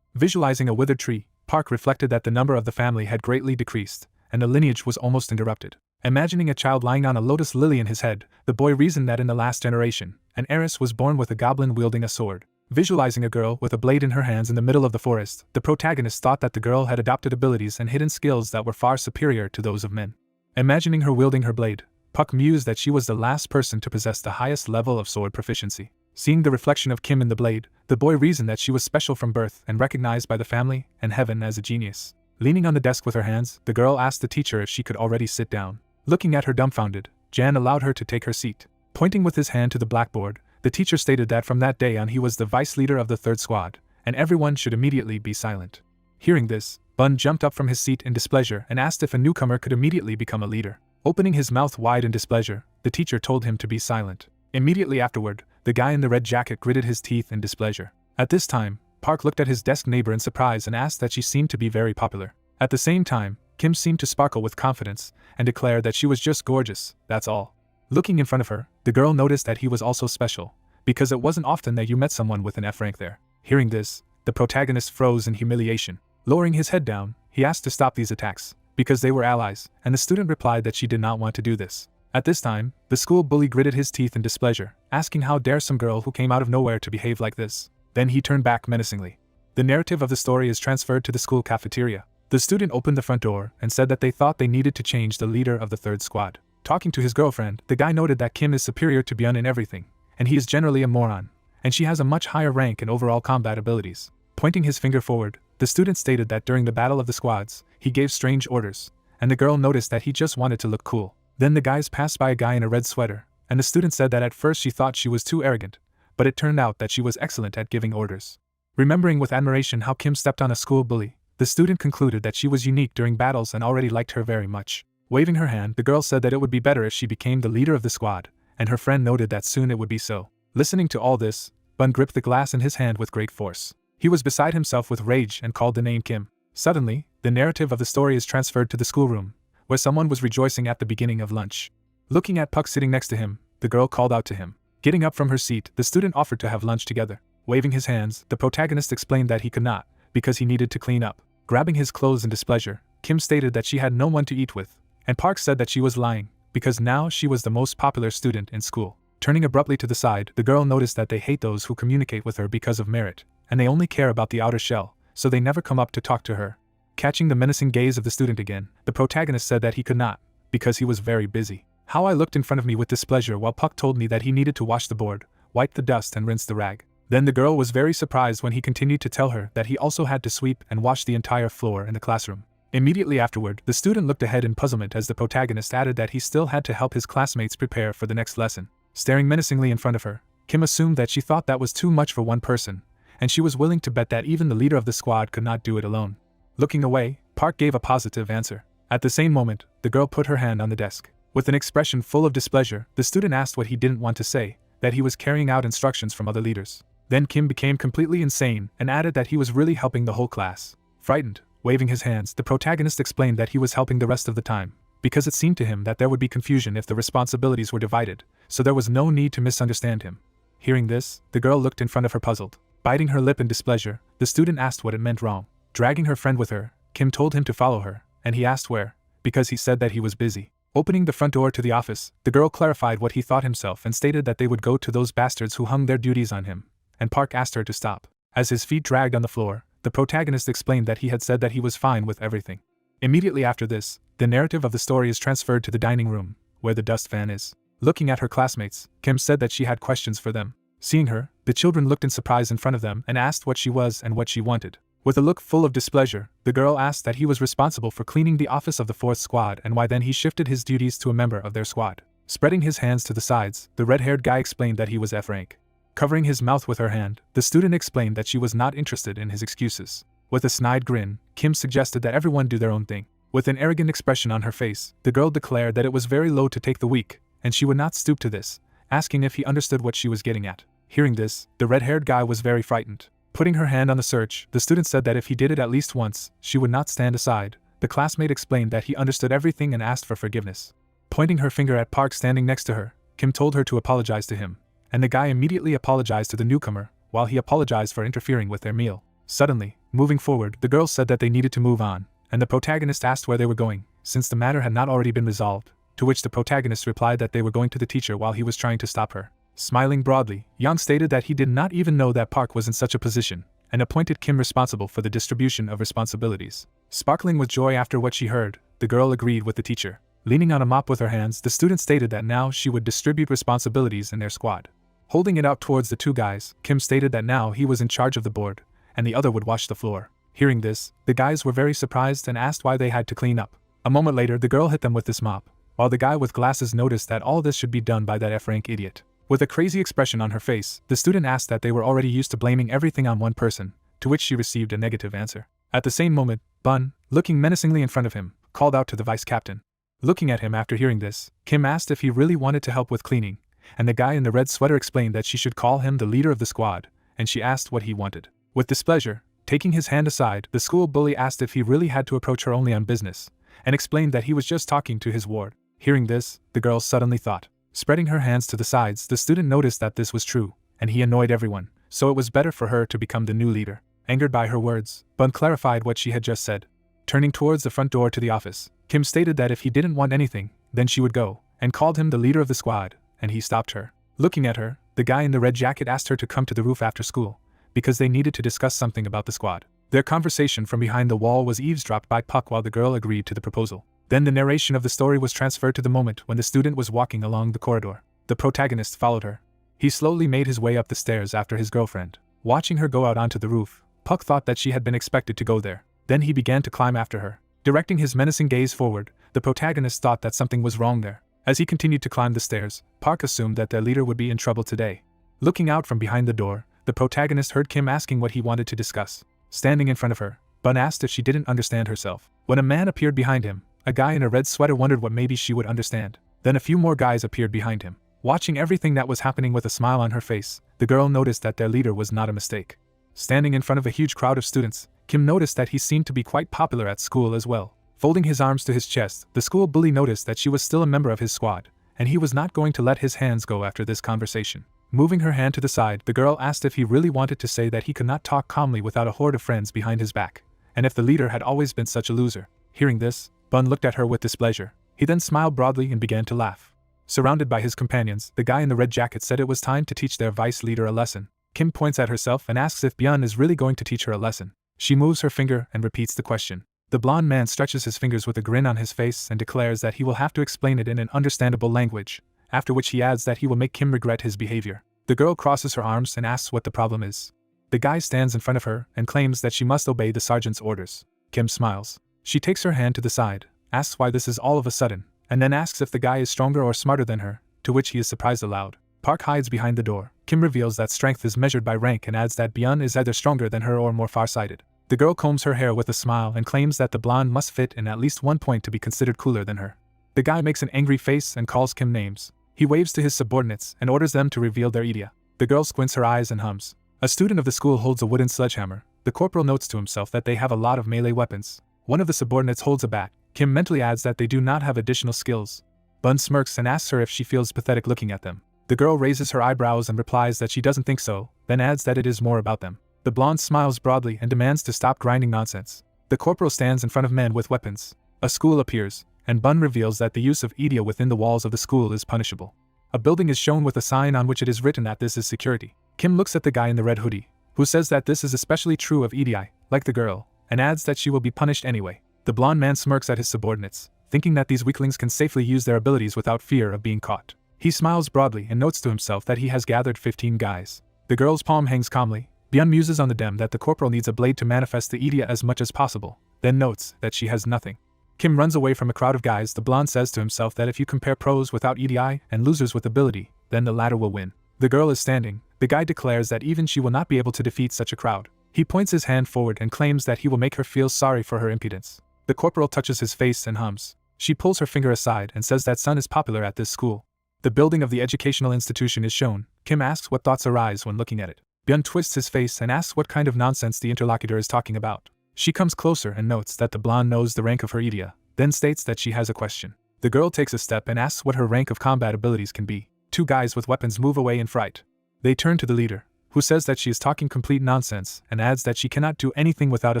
Visualizing a withered tree, Park reflected that the number of the family had greatly decreased, and the lineage was almost interrupted. Imagining a child lying on a lotus lily in his head, the boy reasoned that in the last generation, an heiress was born with a goblin wielding a sword. Visualizing a girl with a blade in her hands in the middle of the forest, the protagonist thought that the girl had adopted abilities and hidden skills that were far superior to those of men. Imagining her wielding her blade, Puck mused that she was the last person to possess the highest level of sword proficiency. Seeing the reflection of Kim in the blade, the boy reasoned that she was special from birth and recognized by the family and heaven as a genius. Leaning on the desk with her hands, the girl asked the teacher if she could already sit down. Looking at her dumbfounded, Jan allowed her to take her seat. Pointing with his hand to the blackboard, the teacher stated that from that day on he was the vice leader of the third squad, and everyone should immediately be silent. Hearing this, Bun jumped up from his seat in displeasure and asked if a newcomer could immediately become a leader. Opening his mouth wide in displeasure, the teacher told him to be silent. Immediately afterward, the guy in the red jacket gritted his teeth in displeasure. At this time, Park looked at his desk neighbor in surprise and asked that she seemed to be very popular. At the same time, Kim seemed to sparkle with confidence and declared that she was just gorgeous, that's all. Looking in front of her, the girl noticed that he was also special, because it wasn't often that you met someone with an F rank there. Hearing this, the protagonist froze in humiliation. Lowering his head down, he asked to stop these attacks, because they were allies, and the student replied that she did not want to do this. At this time, the school bully gritted his teeth in displeasure, asking how dare some girl who came out of nowhere to behave like this. Then he turned back menacingly. The narrative of the story is transferred to the school cafeteria. The student opened the front door and said that they thought they needed to change the leader of the third squad. Talking to his girlfriend, the guy noted that Kim is superior to Byun in everything, and he is generally a moron, and she has a much higher rank and overall combat abilities. Pointing his finger forward, the student stated that during the battle of the squads, he gave strange orders, and the girl noticed that he just wanted to look cool. Then the guys passed by a guy in a red sweater, and the student said that at first she thought she was too arrogant, but it turned out that she was excellent at giving orders. Remembering with admiration how Kim stepped on a school bully, the student concluded that she was unique during battles and already liked her very much. Waving her hand, the girl said that it would be better if she became the leader of the squad, and her friend noted that soon it would be so. Listening to all this, Bun gripped the glass in his hand with great force. He was beside himself with rage and called the name Kim. Suddenly, the narrative of the story is transferred to the schoolroom, where someone was rejoicing at the beginning of lunch. Looking at Puck sitting next to him, the girl called out to him. Getting up from her seat, the student offered to have lunch together. Waving his hands, the protagonist explained that he could not, because he needed to clean up. Grabbing his clothes in displeasure, Kim stated that she had no one to eat with, and Park said that she was lying, because now she was the most popular student in school. Turning abruptly to the side, the girl noticed that they hate those who communicate with her because of merit, and they only care about the outer shell, so they never come up to talk to her. Catching the menacing gaze of the student again, the protagonist said that he could not, because he was very busy. How I looked in front of me with displeasure while Puck told me that he needed to wash the board, wipe the dust and rinse the rag. Then the girl was very surprised when he continued to tell her that he also had to sweep and wash the entire floor in the classroom. Immediately afterward, the student looked ahead in puzzlement as the protagonist added that he still had to help his classmates prepare for the next lesson. Staring menacingly in front of her, Kim assumed that she thought that was too much for one person, and she was willing to bet that even the leader of the squad could not do it alone. Looking away, Park gave a positive answer. At the same moment, the girl put her hand on the desk. With an expression full of displeasure, the student asked what he didn't want to say, that he was carrying out instructions from other leaders. Then Kim became completely insane and added that he was really helping the whole class. Frightened, waving his hands, the protagonist explained that he was helping the rest of the time, because it seemed to him that there would be confusion if the responsibilities were divided, so there was no need to misunderstand him. Hearing this, the girl looked in front of her puzzled. Biting her lip in displeasure, the student asked what it meant wrong. Dragging her friend with her, Kim told him to follow her, and he asked where, because he said that he was busy. Opening the front door to the office, the girl clarified what he thought himself and stated that they would go to those bastards who hung their duties on him, and Park asked her to stop. As his feet dragged on the floor, the protagonist explained that he had said that he was fine with everything. Immediately after this, the narrative of the story is transferred to the dining room, where the dust fan is. Looking at her classmates, Kim said that she had questions for them. Seeing her, the children looked in surprise in front of them and asked what she was and what she wanted. With a look full of displeasure, the girl asked that he was responsible for cleaning the office of the 4th squad and why then he shifted his duties to a member of their squad. Spreading his hands to the sides, the red-haired guy explained that he was F rank. Covering his mouth with her hand, the student explained that she was not interested in his excuses. With a snide grin, Kim suggested that everyone do their own thing. With an arrogant expression on her face, the girl declared that it was very low to take the weak, and she would not stoop to this, asking if he understood what she was getting at. Hearing this, the red-haired guy was very frightened. Putting her hand on the search, the student said that if he did it at least once, she would not stand aside. The classmate explained that he understood everything and asked for forgiveness. Pointing her finger at Park standing next to her, Kim told her to apologize to him, and the guy immediately apologized to the newcomer, while he apologized for interfering with their meal. Suddenly, moving forward, the girls said that they needed to move on, and the protagonist asked where they were going, since the matter had not already been resolved, to which the protagonist replied that they were going to the teacher while he was trying to stop her. Smiling broadly, Yang stated that he did not even know that Park was in such a position, and appointed Kim responsible for the distribution of responsibilities. Sparkling with joy after what she heard, the girl agreed with the teacher. Leaning on a mop with her hands, the student stated that now she would distribute responsibilities in their squad. Holding it out towards the two guys, Kim stated that now he was in charge of the board, and the other would wash the floor. Hearing this, the guys were very surprised and asked why they had to clean up. A moment later, the girl hit them with this mop, while the guy with glasses noticed that all this should be done by that F-rank idiot. With a crazy expression on her face, the student asked that they were already used to blaming everything on one person, to which she received a negative answer. At the same moment, Bun, looking menacingly in front of him, called out to the vice captain. Looking at him after hearing this, Kim asked if he really wanted to help with cleaning, and the guy in the red sweater explained that she should call him the leader of the squad, and she asked what he wanted. With displeasure, taking his hand aside, the school bully asked if he really had to approach her only on business, and explained that he was just talking to his ward. Hearing this, the girl suddenly thought. Spreading her hands to the sides, the student noticed that this was true, and he annoyed everyone, so it was better for her to become the new leader. Angered by her words, Bun clarified what she had just said. Turning towards the front door to the office, Kim stated that if he didn't want anything, then she would go, and called him the leader of the squad, and he stopped her. Looking at her, the guy in the red jacket asked her to come to the roof after school, because they needed to discuss something about the squad. Their conversation from behind the wall was eavesdropped by Puck while the girl agreed to the proposal. Then the narration of the story was transferred to the moment when the student was walking along the corridor. The protagonist followed her. He slowly made his way up the stairs after his girlfriend. Watching her go out onto the roof, Puck thought that she had been expected to go there. Then he began to climb after her. Directing his menacing gaze forward, the protagonist thought that something was wrong there. As he continued to climb the stairs, Park assumed that their leader would be in trouble today. Looking out from behind the door, the protagonist heard Kim asking what he wanted to discuss. Standing in front of her, Bun asked if she didn't understand herself. When a man appeared behind him, a guy in a red sweater wondered what maybe she would understand. Then a few more guys appeared behind him. Watching everything that was happening with a smile on her face, the girl noticed that their leader was not a mistake. Standing in front of a huge crowd of students, Kim noticed that he seemed to be quite popular at school as well. Folding his arms to his chest, the school bully noticed that she was still a member of his squad, and he was not going to let his hands go after this conversation. Moving her hand to the side, the girl asked if he really wanted to say that he could not talk calmly without a horde of friends behind his back, and if the leader had always been such a loser. Hearing this, Bun looked at her with displeasure. He then smiled broadly and began to laugh. Surrounded by his companions, the guy in the red jacket said it was time to teach their vice leader a lesson. Kim points at herself and asks if Byun is really going to teach her a lesson. She moves her finger and repeats the question. The blonde man stretches his fingers with a grin on his face and declares that he will have to explain it in an understandable language, after which he adds that he will make Kim regret his behavior. The girl crosses her arms and asks what the problem is. The guy stands in front of her and claims that she must obey the sergeant's orders. Kim smiles. She takes her hand to the side, asks why this is all of a sudden, and then asks if the guy is stronger or smarter than her, to which he is surprised aloud. Park hides behind the door. Kim reveals that strength is measured by rank and adds that Byun is either stronger than her or more farsighted. The girl combs her hair with a smile and claims that the blonde must fit in at least 1 point to be considered cooler than her. The guy makes an angry face and calls Kim names. He waves to his subordinates and orders them to reveal their Idia. The girl squints her eyes and hums. A student of the school holds a wooden sledgehammer. The corporal notes to himself that they have a lot of melee weapons. One of the subordinates holds a bat. Kim mentally adds that they do not have additional skills. Bun smirks and asks her if she feels pathetic looking at them. The girl raises her eyebrows and replies that she doesn't think so, then adds that it is more about them. The blonde smiles broadly and demands to stop grinding nonsense. The corporal stands in front of men with weapons. A school appears, and Bun reveals that the use of Idia within the walls of the school is punishable. A building is shown with a sign on which it is written that this is security. Kim looks at the guy in the red hoodie, who says that this is especially true of Idia, like the girl, and adds that she will be punished anyway. The blonde man smirks at his subordinates, thinking that these weaklings can safely use their abilities without fear of being caught. He smiles broadly and notes to himself that he has gathered 15 guys. The girl's palm hangs calmly. Byun muses on the dem that the corporal needs a blade to manifest the Idia as much as possible, then notes that she has nothing. Kim runs away from a crowd of guys. The blonde says to himself that if you compare pros without EDI and losers with ability, then the latter will win. The girl is standing. The guy declares that even she will not be able to defeat such a crowd. He points his hand forward and claims that he will make her feel sorry for her impudence. The corporal touches his face and hums. She pulls her finger aside and says that Sun is popular at this school. The building of the educational institution is shown. Kim asks what thoughts arise when looking at it. Byun twists his face and asks what kind of nonsense the interlocutor is talking about. She comes closer and notes that the blonde knows the rank of her Idia, then states that she has a question. The girl takes a step and asks what her rank of combat abilities can be. 2 guys with weapons move away in fright. They turn to the leader, who says that she is talking complete nonsense and adds that she cannot do anything without a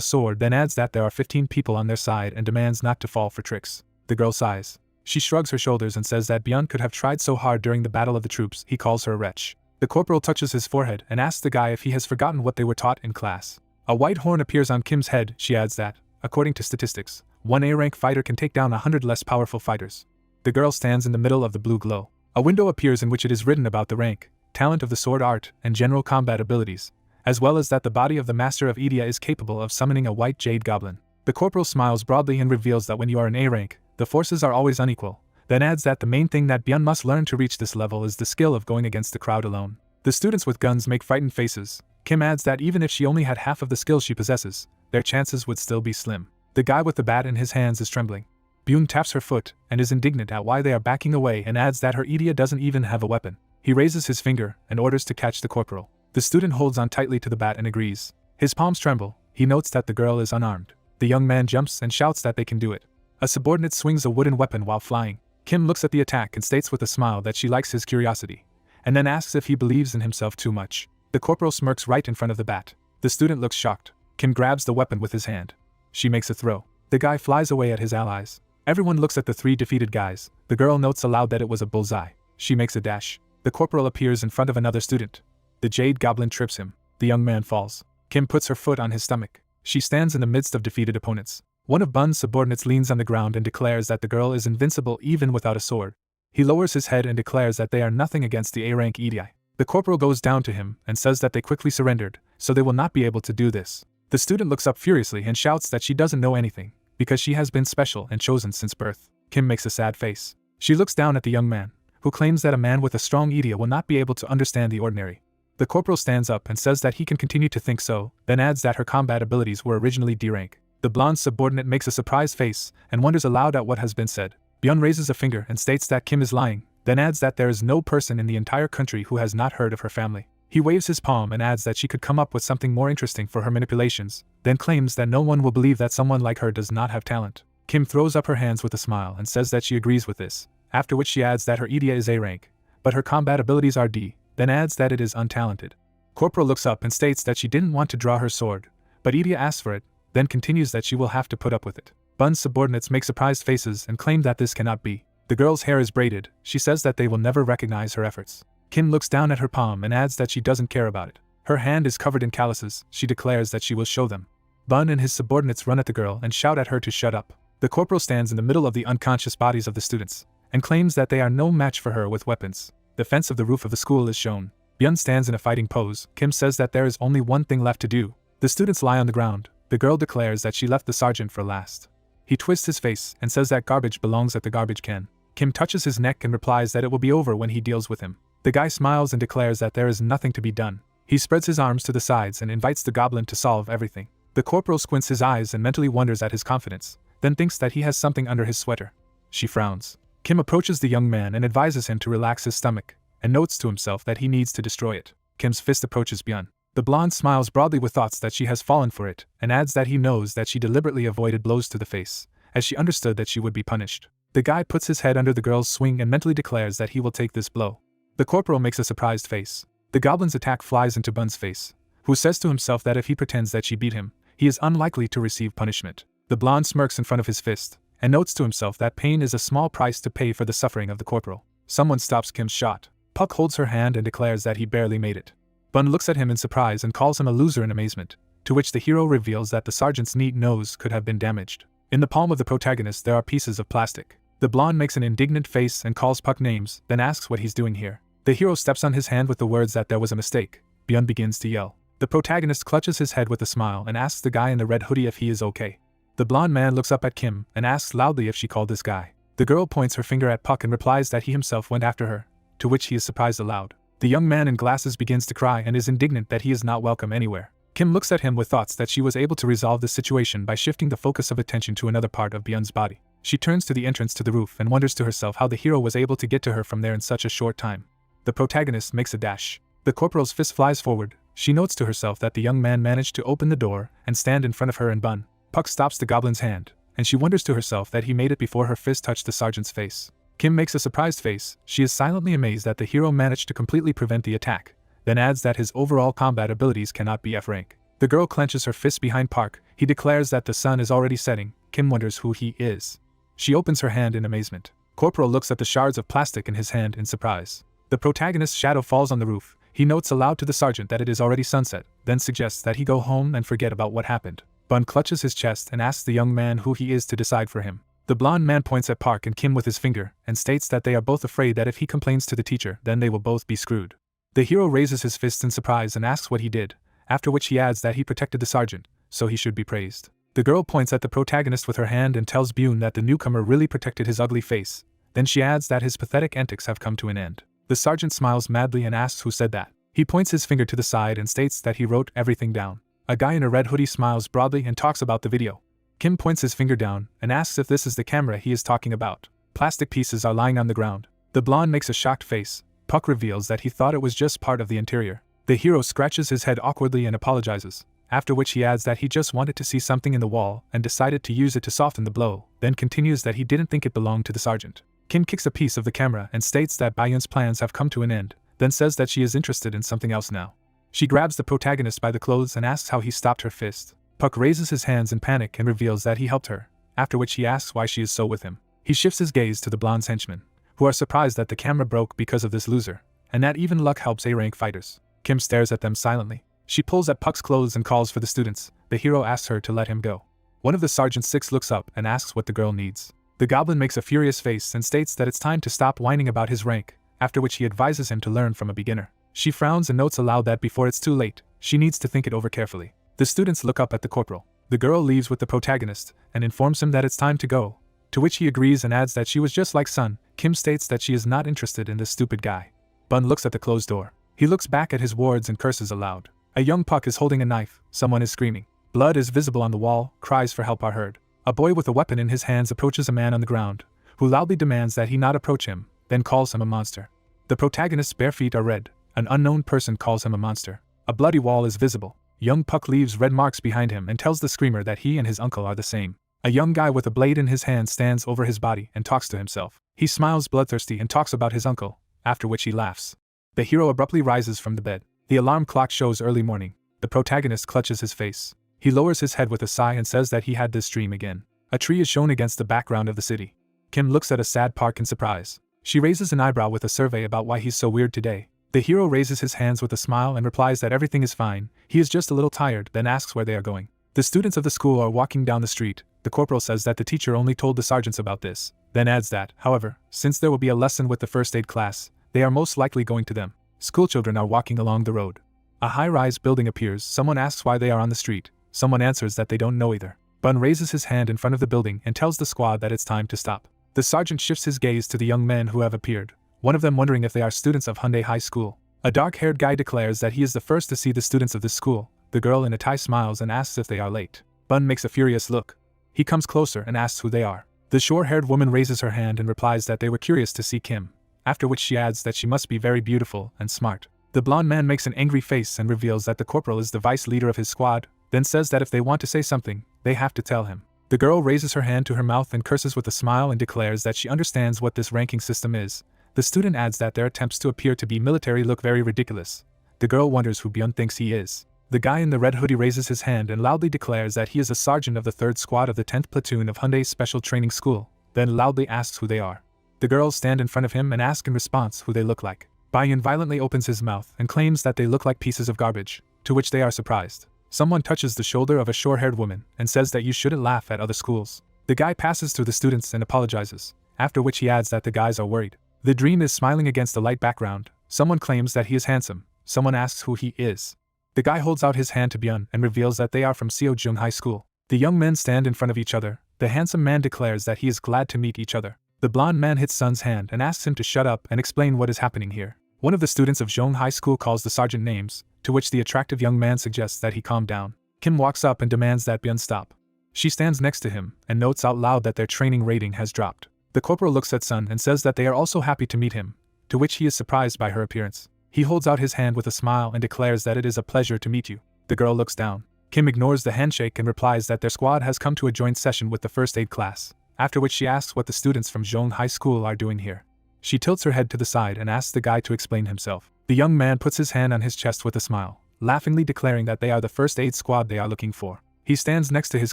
sword, then adds that there are 15 people on their side and demands not to fall for tricks. The girl sighs. She shrugs her shoulders and says that Byun could have tried so hard during the battle of the troops. He calls her a wretch. The corporal touches his forehead and asks the guy if he has forgotten what they were taught in class. A white horn appears on Kim's head. She adds that, according to statistics, 1 A-rank fighter can take down 100 less powerful fighters. The girl stands in the middle of the blue glow. A window appears in which it is written about the rank, talent of the sword art, and general combat abilities, as well as that the body of the master of Idia is capable of summoning a white jade goblin. The corporal smiles broadly and reveals that when you are in A-rank, the forces are always unequal, then adds that the main thing that Byun must learn to reach this level is the skill of going against the crowd alone. The students with guns make frightened faces. Kim adds that even if she only had half of the skills she possesses, their chances would still be slim. The guy with the bat in his hands is trembling. Byun taps her foot and is indignant at why they are backing away and adds that her Idia doesn't even have a weapon. He raises his finger and orders to catch the corporal. The student holds on tightly to the bat and agrees. His palms tremble. He notes that the girl is unarmed. The young man jumps and shouts that they can do it. A subordinate swings a wooden weapon while flying. Kim looks at the attack and states with a smile that she likes his curiosity, and then asks if he believes in himself too much. The corporal smirks right in front of the bat. The student looks shocked. Kim grabs the weapon with his hand. She makes a throw. The guy flies away at his allies. Everyone looks at the 3 defeated guys. The girl notes aloud that it was a bullseye. She makes a dash. The corporal appears in front of another student. The jade goblin trips him. The young man falls. Kim puts her foot on his stomach. She stands in the midst of defeated opponents. One of Bun's subordinates leans on the ground and declares that the girl is invincible even without a sword. He lowers his head and declares that they are nothing against the A-rank Idia. The corporal goes down to him and says that they quickly surrendered, so they will not be able to do this. The student looks up furiously and shouts that she doesn't know anything, because she has been special and chosen since birth. Kim makes a sad face. She looks down at the young man, who claims that a man with a strong Idia will not be able to understand the ordinary. The corporal stands up and says that he can continue to think so, then adds that her combat abilities were originally D-rank. The blonde subordinate makes a surprised face and wonders aloud at what has been said. Byun raises a finger and states that Kim is lying, then adds that there is no person in the entire country who has not heard of her family. He waves his palm and adds that she could come up with something more interesting for her manipulations, then claims that no one will believe that someone like her does not have talent. Kim throws up her hands with a smile and says that she agrees with this, after which she adds that her Idia is A rank, but her combat abilities are D, then adds that it is untalented. Corporal looks up and states that she didn't want to draw her sword, but Idia asks for it, then continues that she will have to put up with it. Bun's subordinates make surprised faces and claim that this cannot be. The girl's hair is braided, she says that they will never recognize her efforts. Kim looks down at her palm and adds that she doesn't care about it. Her hand is covered in calluses, she declares that she will show them. Bun and his subordinates run at the girl and shout at her to shut up. The corporal stands in the middle of the unconscious bodies of the students, and claims that they are no match for her with weapons. The fence of the roof of the school is shown. Byun stands in a fighting pose. Kim says that there is only one thing left to do. The students lie on the ground. The girl declares that she left the sergeant for last. He twists his face and says that garbage belongs at the garbage can. Kim touches his neck and replies that it will be over when he deals with him. The guy smiles and declares that there is nothing to be done. He spreads his arms to the sides and invites the goblin to solve everything. The corporal squints his eyes and mentally wonders at his confidence, then thinks that he has something under his sweater. She frowns. Kim approaches the young man and advises him to relax his stomach, and notes to himself that he needs to destroy it. Kim's fist approaches Byun. The blonde smiles broadly with thoughts that she has fallen for it, and adds that he knows that she deliberately avoided blows to the face, as she understood that she would be punished. The guy puts his head under the girl's swing and mentally declares that he will take this blow. The corporal makes a surprised face. The goblin's attack flies into Bun's face, who says to himself that if he pretends that she beat him, he is unlikely to receive punishment. The blonde smirks in front of his fist, and notes to himself that pain is a small price to pay for the suffering of the corporal. Someone stops Kim's shot. Puck holds her hand and declares that he barely made it. Bun looks at him in surprise and calls him a loser in amazement, to which the hero reveals that the sergeant's neat nose could have been damaged. In the palm of the protagonist there are pieces of plastic. The blonde makes an indignant face and calls Puck names, then asks what he's doing here. The hero steps on his hand with the words that there was a mistake. Byun begins to yell. The protagonist clutches his head with a smile and asks the guy in the red hoodie if he is okay. The blonde man looks up at Kim and asks loudly if she called this guy. The girl points her finger at Puck and replies that he himself went after her, to which he is surprised aloud. The young man in glasses begins to cry and is indignant that he is not welcome anywhere. Kim looks at him with thoughts that she was able to resolve this situation by shifting the focus of attention to another part of Byun's body. She turns to the entrance to the roof and wonders to herself how the hero was able to get to her from there in such a short time. The protagonist makes a dash. The corporal's fist flies forward. She notes to herself that the young man managed to open the door and stand in front of her and Bun. Puck stops the goblin's hand, and she wonders to herself that he made it before her fist touched the sergeant's face. Kim makes a surprised face. She is silently amazed that the hero managed to completely prevent the attack, then adds that his overall combat abilities cannot be F rank. The girl clenches her fist behind Park. He declares that the sun is already setting. Kim wonders who he is. She opens her hand in amazement. Corporal looks at the shards of plastic in his hand in surprise. The protagonist's shadow falls on the roof. He notes aloud to the sergeant that it is already sunset, then suggests that he go home and forget about what happened. Bun clutches his chest and asks the young man who he is to decide for him. The blonde man points at Park and Kim with his finger and states that they are both afraid that if he complains to the teacher, then they will both be screwed. The hero raises his fist in surprise and asks what he did, after which he adds that he protected the sergeant, so he should be praised. The girl points at the protagonist with her hand and tells Byun that the newcomer really protected his ugly face, then she adds that his pathetic antics have come to an end. The sergeant smiles madly and asks who said that. He points his finger to the side and states that he wrote everything down. A guy in a red hoodie smiles broadly and talks about the video. Kim points his finger down and asks if this is the camera he is talking about. Plastic pieces are lying on the ground. The blonde makes a shocked face. Puck reveals that he thought it was just part of the interior. The hero scratches his head awkwardly and apologizes, after which he adds that he just wanted to see something in the wall and decided to use it to soften the blow, then continues that he didn't think it belonged to the sergeant. Kim kicks a piece of the camera and states that Byun's plans have come to an end, then says that she is interested in something else now. She grabs the protagonist by the clothes and asks how he stopped her fist. Puck raises his hands in panic and reveals that he helped her, after which he asks why she is so with him. He shifts his gaze to the blonde's henchmen, who are surprised that the camera broke because of this loser, and that even luck helps A-rank fighters. Kim stares at them silently. She pulls at Puck's clothes and calls for the students. The hero asks her to let him go. One of the sergeant's six looks up and asks what the girl needs. The goblin makes a furious face and states that it's time to stop whining about his rank, after which he advises him to learn from a beginner. She frowns and notes aloud that before it's too late, she needs to think it over carefully. The students look up at the corporal. The girl leaves with the protagonist and informs him that it's time to go, to which he agrees and adds that she was just like Sun. Kim states that she is not interested in this stupid guy. Bun looks at the closed door. He looks back at his wards and curses aloud. A young Puck is holding a knife. Someone is screaming. Blood is visible on the wall. Cries for help are heard. A boy with a weapon in his hands approaches a man on the ground, who loudly demands that he not approach him, then calls him a monster. The protagonist's bare feet are red. An unknown person calls him a monster. A bloody wall is visible. Young Puck leaves red marks behind him and tells the screamer that he and his uncle are the same. A young guy with a blade in his hand stands over his body and talks to himself. He smiles bloodthirsty and talks about his uncle, after which he laughs. The hero abruptly rises from the bed. The alarm clock shows early morning. The protagonist clutches his face. He lowers his head with a sigh and says that he had this dream again. A tree is shown against the background of the city. Kim looks at a sad park in surprise. She raises an eyebrow with a survey about why he's so weird today. The hero raises his hands with a smile and replies that everything is fine, he is just a little tired, then asks where they are going. The students of the school are walking down the street. The corporal says that the teacher only told the sergeants about this, then adds that, however, since there will be a lesson with the first aid class, they are most likely going to them. Schoolchildren are walking along the road. A high-rise building appears. Someone asks why they are on the street. Someone answers that they don't know either. Bun raises his hand in front of the building and tells the squad that it's time to stop. The sergeant shifts his gaze to the young men who have appeared, one of them wondering if they are students of Hyundai High School. A dark-haired guy declares that he is the first to see the students of this school. The girl in a tie smiles and asks if they are late. Bun makes a furious look. He comes closer and asks who they are. The short-haired woman raises her hand and replies that they were curious to see Kim, after which she adds that she must be very beautiful and smart. The blonde man makes an angry face and reveals that the corporal is the vice leader of his squad, then says that if they want to say something, they have to tell him. The girl raises her hand to her mouth and curses with a smile and declares that she understands what this ranking system is. The student adds that their attempts to appear to be military look very ridiculous. The girl wonders who Byun thinks he is. The guy in the red hoodie raises his hand and loudly declares that he is a sergeant of the 3rd Squad of the 10th Platoon of Hyundai's Special Training School, then loudly asks who they are. The girls stand in front of him and ask in response who they look like. Byun violently opens his mouth and claims that they look like pieces of garbage, to which they are surprised. Someone touches the shoulder of a short-haired woman and says that you shouldn't laugh at other schools. The guy passes through the students and apologizes, after which he adds that the guys are worried. The dream is smiling against a light background. Someone claims that he is handsome. Someone asks who he is. The guy holds out his hand to Byun and reveals that they are from Seojung High School. The young men stand in front of each other. The handsome man declares that he is glad to meet each other. The blonde man hits Sun's hand and asks him to shut up and explain what is happening here. One of the students of Jeong High School calls the sergeant names, to which the attractive young man suggests that he calm down. Kim walks up and demands that Byun stop. She stands next to him and notes out loud that their training rating has dropped. The corporal looks at Sun and says that they are also happy to meet him, to which he is surprised by her appearance. He holds out his hand with a smile and declares that it is a pleasure to meet you. The girl looks down. Kim ignores the handshake and replies that their squad has come to a joint session with the first aid class, after which she asks what the students from Jeong High School are doing here. She tilts her head to the side and asks the guy to explain himself. The young man puts his hand on his chest with a smile, laughingly declaring that they are the first aid squad they are looking for. He stands next to his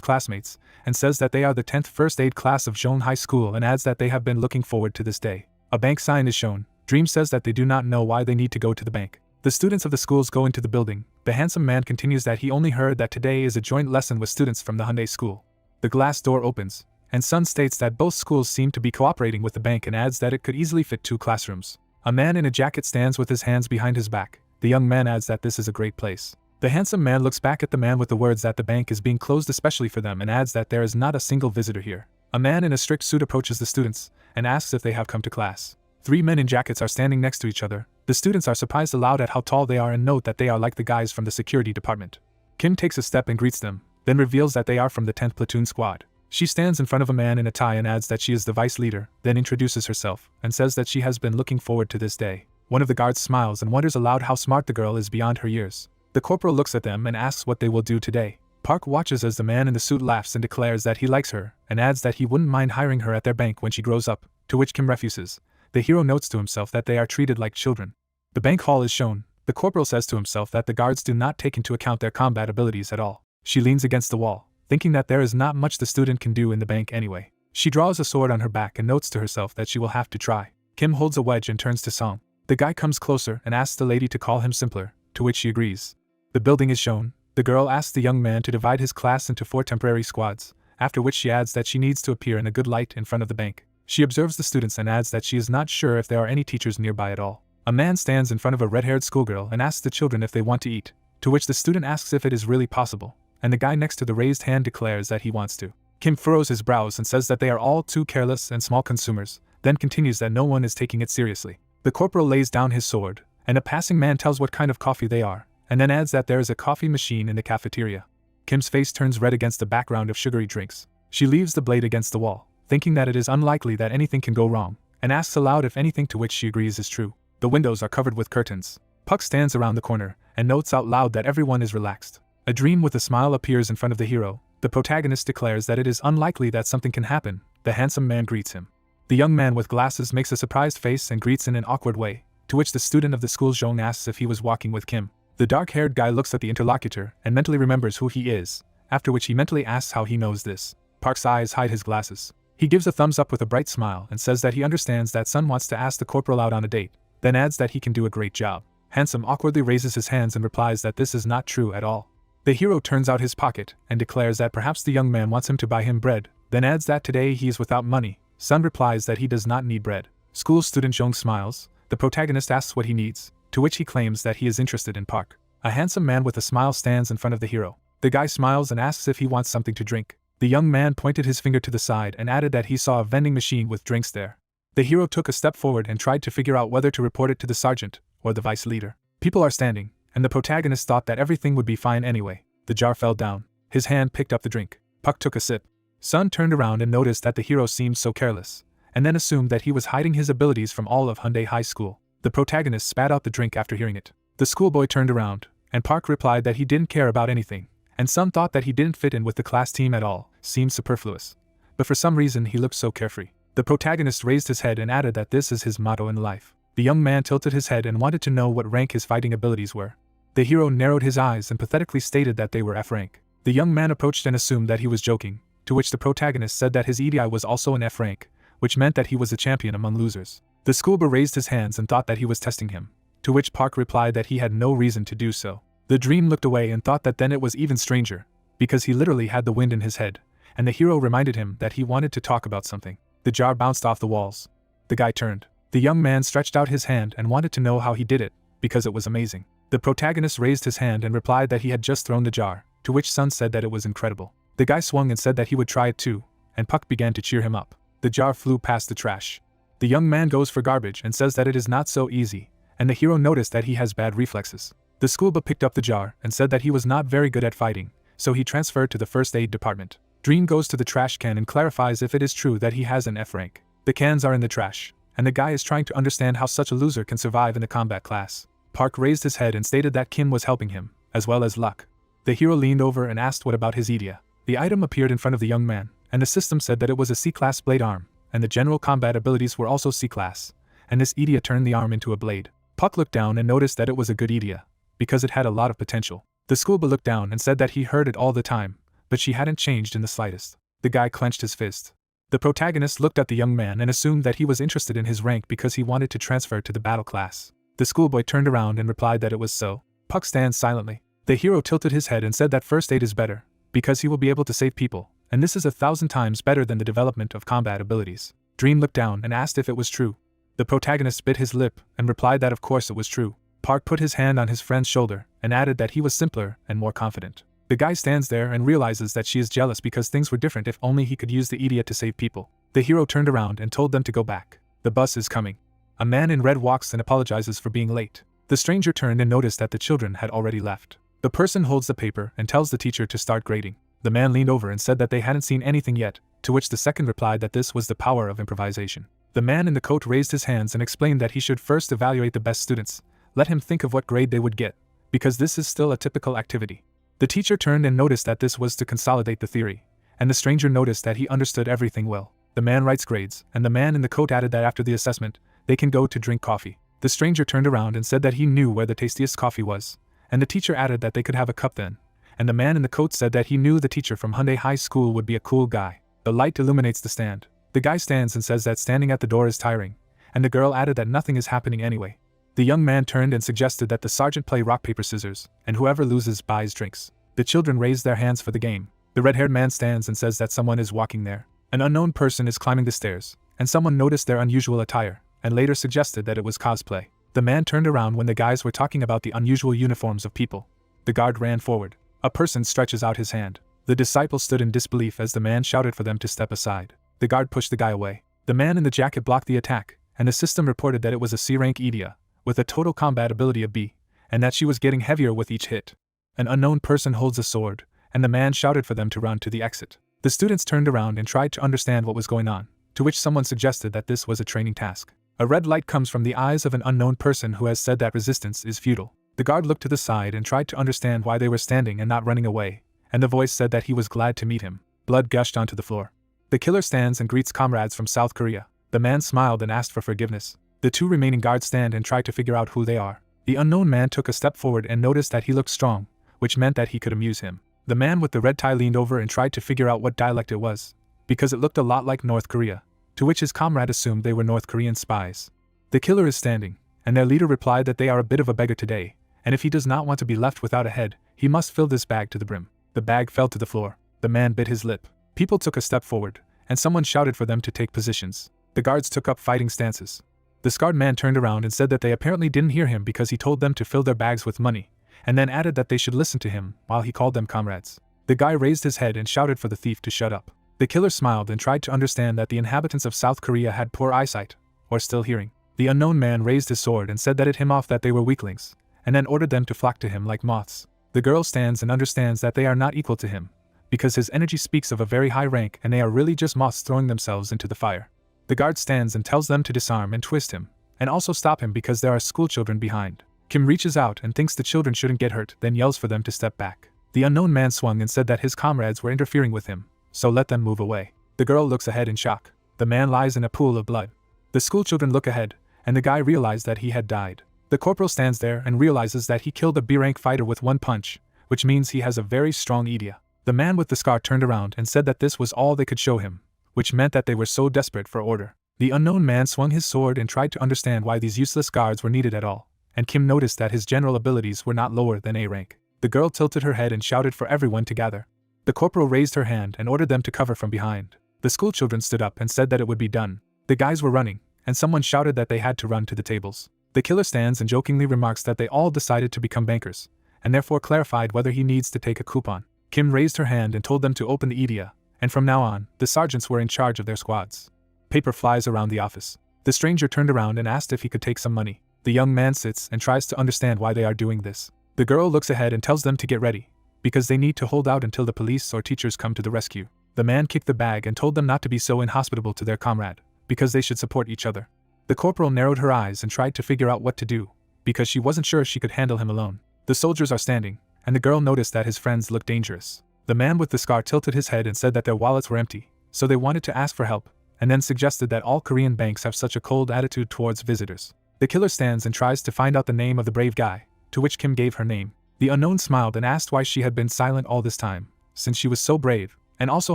classmates and says that they are the 10th first aid class of Jeong High School and adds that they have been looking forward to this day. A bank sign is shown. Dream says that they do not know why they need to go to the bank. The students of the schools go into the building. The handsome man continues that he only heard that today is a joint lesson with students from the Hyundai school. The glass door opens, and Sun states that both schools seem to be cooperating with the bank and adds that it could easily fit 2 classrooms. A man in a jacket stands with his hands behind his back. The young man adds that this is a great place. The handsome man looks back at the man with the words that the bank is being closed especially for them and adds that there is not a single visitor here. A man in a strict suit approaches the students and asks if they have come to class. 3 men in jackets are standing next to each other. The students are surprised aloud at how tall they are and note that they are like the guys from the security department. Kim takes a step and greets them, then reveals that they are from the 10th platoon squad. She stands in front of a man in a tie and adds that she is the vice leader, then introduces herself and says that she has been looking forward to this day. One of the guards smiles and wonders aloud how smart the girl is beyond her years. The corporal looks at them and asks what they will do today. Park watches as the man in the suit laughs and declares that he likes her and adds that he wouldn't mind hiring her at their bank when she grows up, to which Kim refuses. The hero notes to himself that they are treated like children. The bank hall is shown. The corporal says to himself that the guards do not take into account their combat abilities at all. She leans against the wall, thinking that there is not much the student can do in the bank anyway. She draws a sword on her back and notes to herself that she will have to try. Kim holds a wedge and turns to Song. The guy comes closer and asks the lady to call him simpler, to which she agrees. The building is shown. The girl asks the young man to divide his class into 4 temporary squads, after which she adds that she needs to appear in a good light in front of the bank. She observes the students and adds that she is not sure if there are any teachers nearby at all. A man stands in front of a red-haired schoolgirl and asks the children if they want to eat, to which the student asks if it is really possible, and the guy next to the raised hand declares that he wants to. Kim furrows his brows and says that they are all too careless and small consumers, then continues that no one is taking it seriously. The corporal lays down his sword, and a passing man tells what kind of coffee they are, and then adds that there is a coffee machine in the cafeteria. Kim's face turns red against the background of sugary drinks. She leaves the blade against the wall, thinking that it is unlikely that anything can go wrong, and asks aloud if anything, to which she agrees is true. The windows are covered with curtains. Puck stands around the corner and notes out loud that everyone is relaxed. A dream with a smile appears in front of the hero. The protagonist declares that it is unlikely that something can happen. The handsome man greets him. The young man with glasses makes a surprised face and greets in an awkward way, to which the student of the school Zhong asks if he was walking with Kim. The dark-haired guy looks at the interlocutor and mentally remembers who he is, after which he mentally asks how he knows this. Park's eyes hide his glasses. He gives a thumbs up with a bright smile and says that he understands that Sun wants to ask the corporal out on a date, then adds that he can do a great job. Handsome awkwardly raises his hands and replies that this is not true at all. The hero turns out his pocket and declares that perhaps the young man wants him to buy him bread, then adds that today he is without money. Sun replies that he does not need bread. School student Zhong smiles. The protagonist asks what he needs, to which he claims that he is interested in Park. A handsome man with a smile stands in front of the hero. The guy smiles and asks if he wants something to drink. The young man pointed his finger to the side and added that he saw a vending machine with drinks there. The hero took a step forward and tried to figure out whether to report it to the sergeant or the vice leader. People are standing, and the protagonist thought that everything would be fine anyway. The jar fell down. His hand picked up the drink. Puck took a sip. Sun turned around and noticed that the hero seemed so careless, and then assumed that he was hiding his abilities from all of Hyundai High School. The protagonist spat out the drink after hearing it. The schoolboy turned around, and Park replied that he didn't care about anything, and Sun thought that he didn't fit in with the class team at all, seemed superfluous. But for some reason he looked so carefree. The protagonist raised his head and added that this is his motto in life. The young man tilted his head and wanted to know what rank his fighting abilities were. The hero narrowed his eyes and pathetically stated that they were F rank. The young man approached and assumed that he was joking, to which the protagonist said that his Idia was also an F rank, which meant that he was a champion among losers. The schoolboy raised his hands and thought that he was testing him, to which Park replied that he had no reason to do so. The dream looked away and thought that then it was even stranger, because he literally had the wind in his head, and the hero reminded him that he wanted to talk about something. The jar bounced off the walls. The guy turned. The young man stretched out his hand and wanted to know how he did it, because it was amazing. The protagonist raised his hand and replied that he had just thrown the jar, to which Sun said that it was incredible. The guy swung and said that he would try it too, and Puck began to cheer him up. The jar flew past the trash. The young man goes for garbage and says that it is not so easy, and the hero noticed that he has bad reflexes. The schoolboy picked up the jar and said that he was not very good at fighting, so he transferred to the first aid department. Dream goes to the trash can and clarifies if it is true that he has an F rank. The cans are in the trash, and the guy is trying to understand how such a loser can survive in the combat class. Park raised his head and stated that Kim was helping him, as well as Luck. The hero leaned over and asked what about his Idia. The item appeared in front of the young man, and the system said that it was a C-class blade arm, and the general combat abilities were also C-class, and this Idia turned the arm into a blade. Puck looked down and noticed that it was a good Idia, because it had a lot of potential. The schoolboy looked down and said that he heard it all the time, but she hadn't changed in the slightest. The guy clenched his fist. The protagonist looked at the young man and assumed that he was interested in his rank because he wanted to transfer to the battle class. The schoolboy turned around and replied that it was so. Puck stands silently. The hero tilted his head and said that first aid is better, because he will be able to save people, and this is 1,000 times better than the development of combat abilities. Dream looked down and asked if it was true. The protagonist bit his lip and replied that of course it was true. Park put his hand on his friend's shoulder and added that he was simpler and more confident. The guy stands there and realizes that she is jealous because things were different if only he could use the idiot to save people. The hero turned around and told them to go back. The bus is coming. A man in red walks and apologizes for being late. The stranger turned and noticed that the children had already left. The person holds the paper and tells the teacher to start grading. The man leaned over and said that they hadn't seen anything yet, to which the second replied that this was the power of improvisation. The man in the coat raised his hands and explained that he should first evaluate the best students, let him think of what grade they would get, because this is still a typical activity. The teacher turned and noticed that this was to consolidate the theory, and the stranger noticed that he understood everything well. The man writes grades, and the man in the coat added that after the assessment, they can go to drink coffee. The stranger turned around and said that he knew where the tastiest coffee was, and the teacher added that they could have a cup then, and the man in the coat said that he knew the teacher from Hyundai High School would be a cool guy. The light illuminates the stand. The guy stands and says that standing at the door is tiring, and the girl added that nothing is happening anyway. The young man turned and suggested that the sergeant play rock paper scissors, and whoever loses buys drinks. The children raised their hands for the game. The red-haired man stands and says that someone is walking there. An unknown person is climbing the stairs, and someone noticed their unusual attire, and later suggested that it was cosplay. The man turned around when the guys were talking about the unusual uniforms of people. The guard ran forward. A person stretches out his hand. The disciple stood in disbelief as the man shouted for them to step aside. The guard pushed the guy away. The man in the jacket blocked the attack, and the system reported that it was a C-rank Idia, with a total combat ability of B, and that she was getting heavier with each hit. An unknown person holds a sword, and the man shouted for them to run to the exit. The students turned around and tried to understand what was going on, to which someone suggested that this was a training task. A red light comes from the eyes of an unknown person who has said that resistance is futile. The guard looked to the side and tried to understand why they were standing and not running away, and the voice said that he was glad to meet him. Blood gushed onto the floor. The killer stands and greets comrades from South Korea. The man smiled and asked for forgiveness. The two remaining guards stand and try to figure out who they are. The unknown man took a step forward and noticed that he looked strong, which meant that he could amuse him. The man with the red tie leaned over and tried to figure out what dialect it was, because it looked a lot like North Korea, to which his comrade assumed they were North Korean spies. The killer is standing, and their leader replied that they are a bit of a beggar today, and if he does not want to be left without a head, he must fill this bag to the brim. The bag fell to the floor. The man bit his lip. People took a step forward, and someone shouted for them to take positions. The guards took up fighting stances. The scarred man turned around and said that they apparently didn't hear him because he told them to fill their bags with money, and then added that they should listen to him while he called them comrades. The guy raised his head and shouted for the thief to shut up. The killer smiled and tried to understand that the inhabitants of South Korea had poor eyesight, or still hearing. The unknown man raised his sword and said that it him off that they were weaklings, and then ordered them to flock to him like moths. The girl stands and understands that they are not equal to him, because his energy speaks of a very high rank and they are really just moths throwing themselves into the fire. The guard stands and tells them to disarm and twist him, and also stop him because there are schoolchildren behind. Kim reaches out and thinks the children shouldn't get hurt, then yells for them to step back. The unknown man swung and said that his comrades were interfering with him, so let them move away. The girl looks ahead in shock. The man lies in a pool of blood. The schoolchildren look ahead, and the guy realized that he had died. The corporal stands there and realizes that he killed a B-rank fighter with one punch, which means he has a very strong Idia. The man with the scar turned around and said that this was all they could show him, which meant that they were so desperate for order. The unknown man swung his sword and tried to understand why these useless guards were needed at all, and Kim noticed that his general abilities were not lower than A rank. The girl tilted her head and shouted for everyone to gather. The corporal raised her hand and ordered them to cover from behind. The schoolchildren stood up and said that it would be done. The guys were running, and someone shouted that they had to run to the tables. The killer stands and jokingly remarks that they all decided to become bankers, and therefore clarified whether he needs to take a coupon. Kim raised her hand and told them to open the Idia, and from now on, the sergeants were in charge of their squads. Paper flies around the office. The stranger turned around and asked if he could take some money. The young man sits and tries to understand why they are doing this. The girl looks ahead and tells them to get ready, because they need to hold out until the police or teachers come to the rescue. The man kicked the bag and told them not to be so inhospitable to their comrade, because they should support each other. The corporal narrowed her eyes and tried to figure out what to do, because she wasn't sure she could handle him alone. The soldiers are standing, and the girl noticed that his friends looked dangerous. The man with the scar tilted his head and said that their wallets were empty, so they wanted to ask for help, and then suggested that all Korean banks have such a cold attitude towards visitors. The killer stands and tries to find out the name of the brave guy, to which Kim gave her name. The unknown smiled and asked why she had been silent all this time, since she was so brave, and also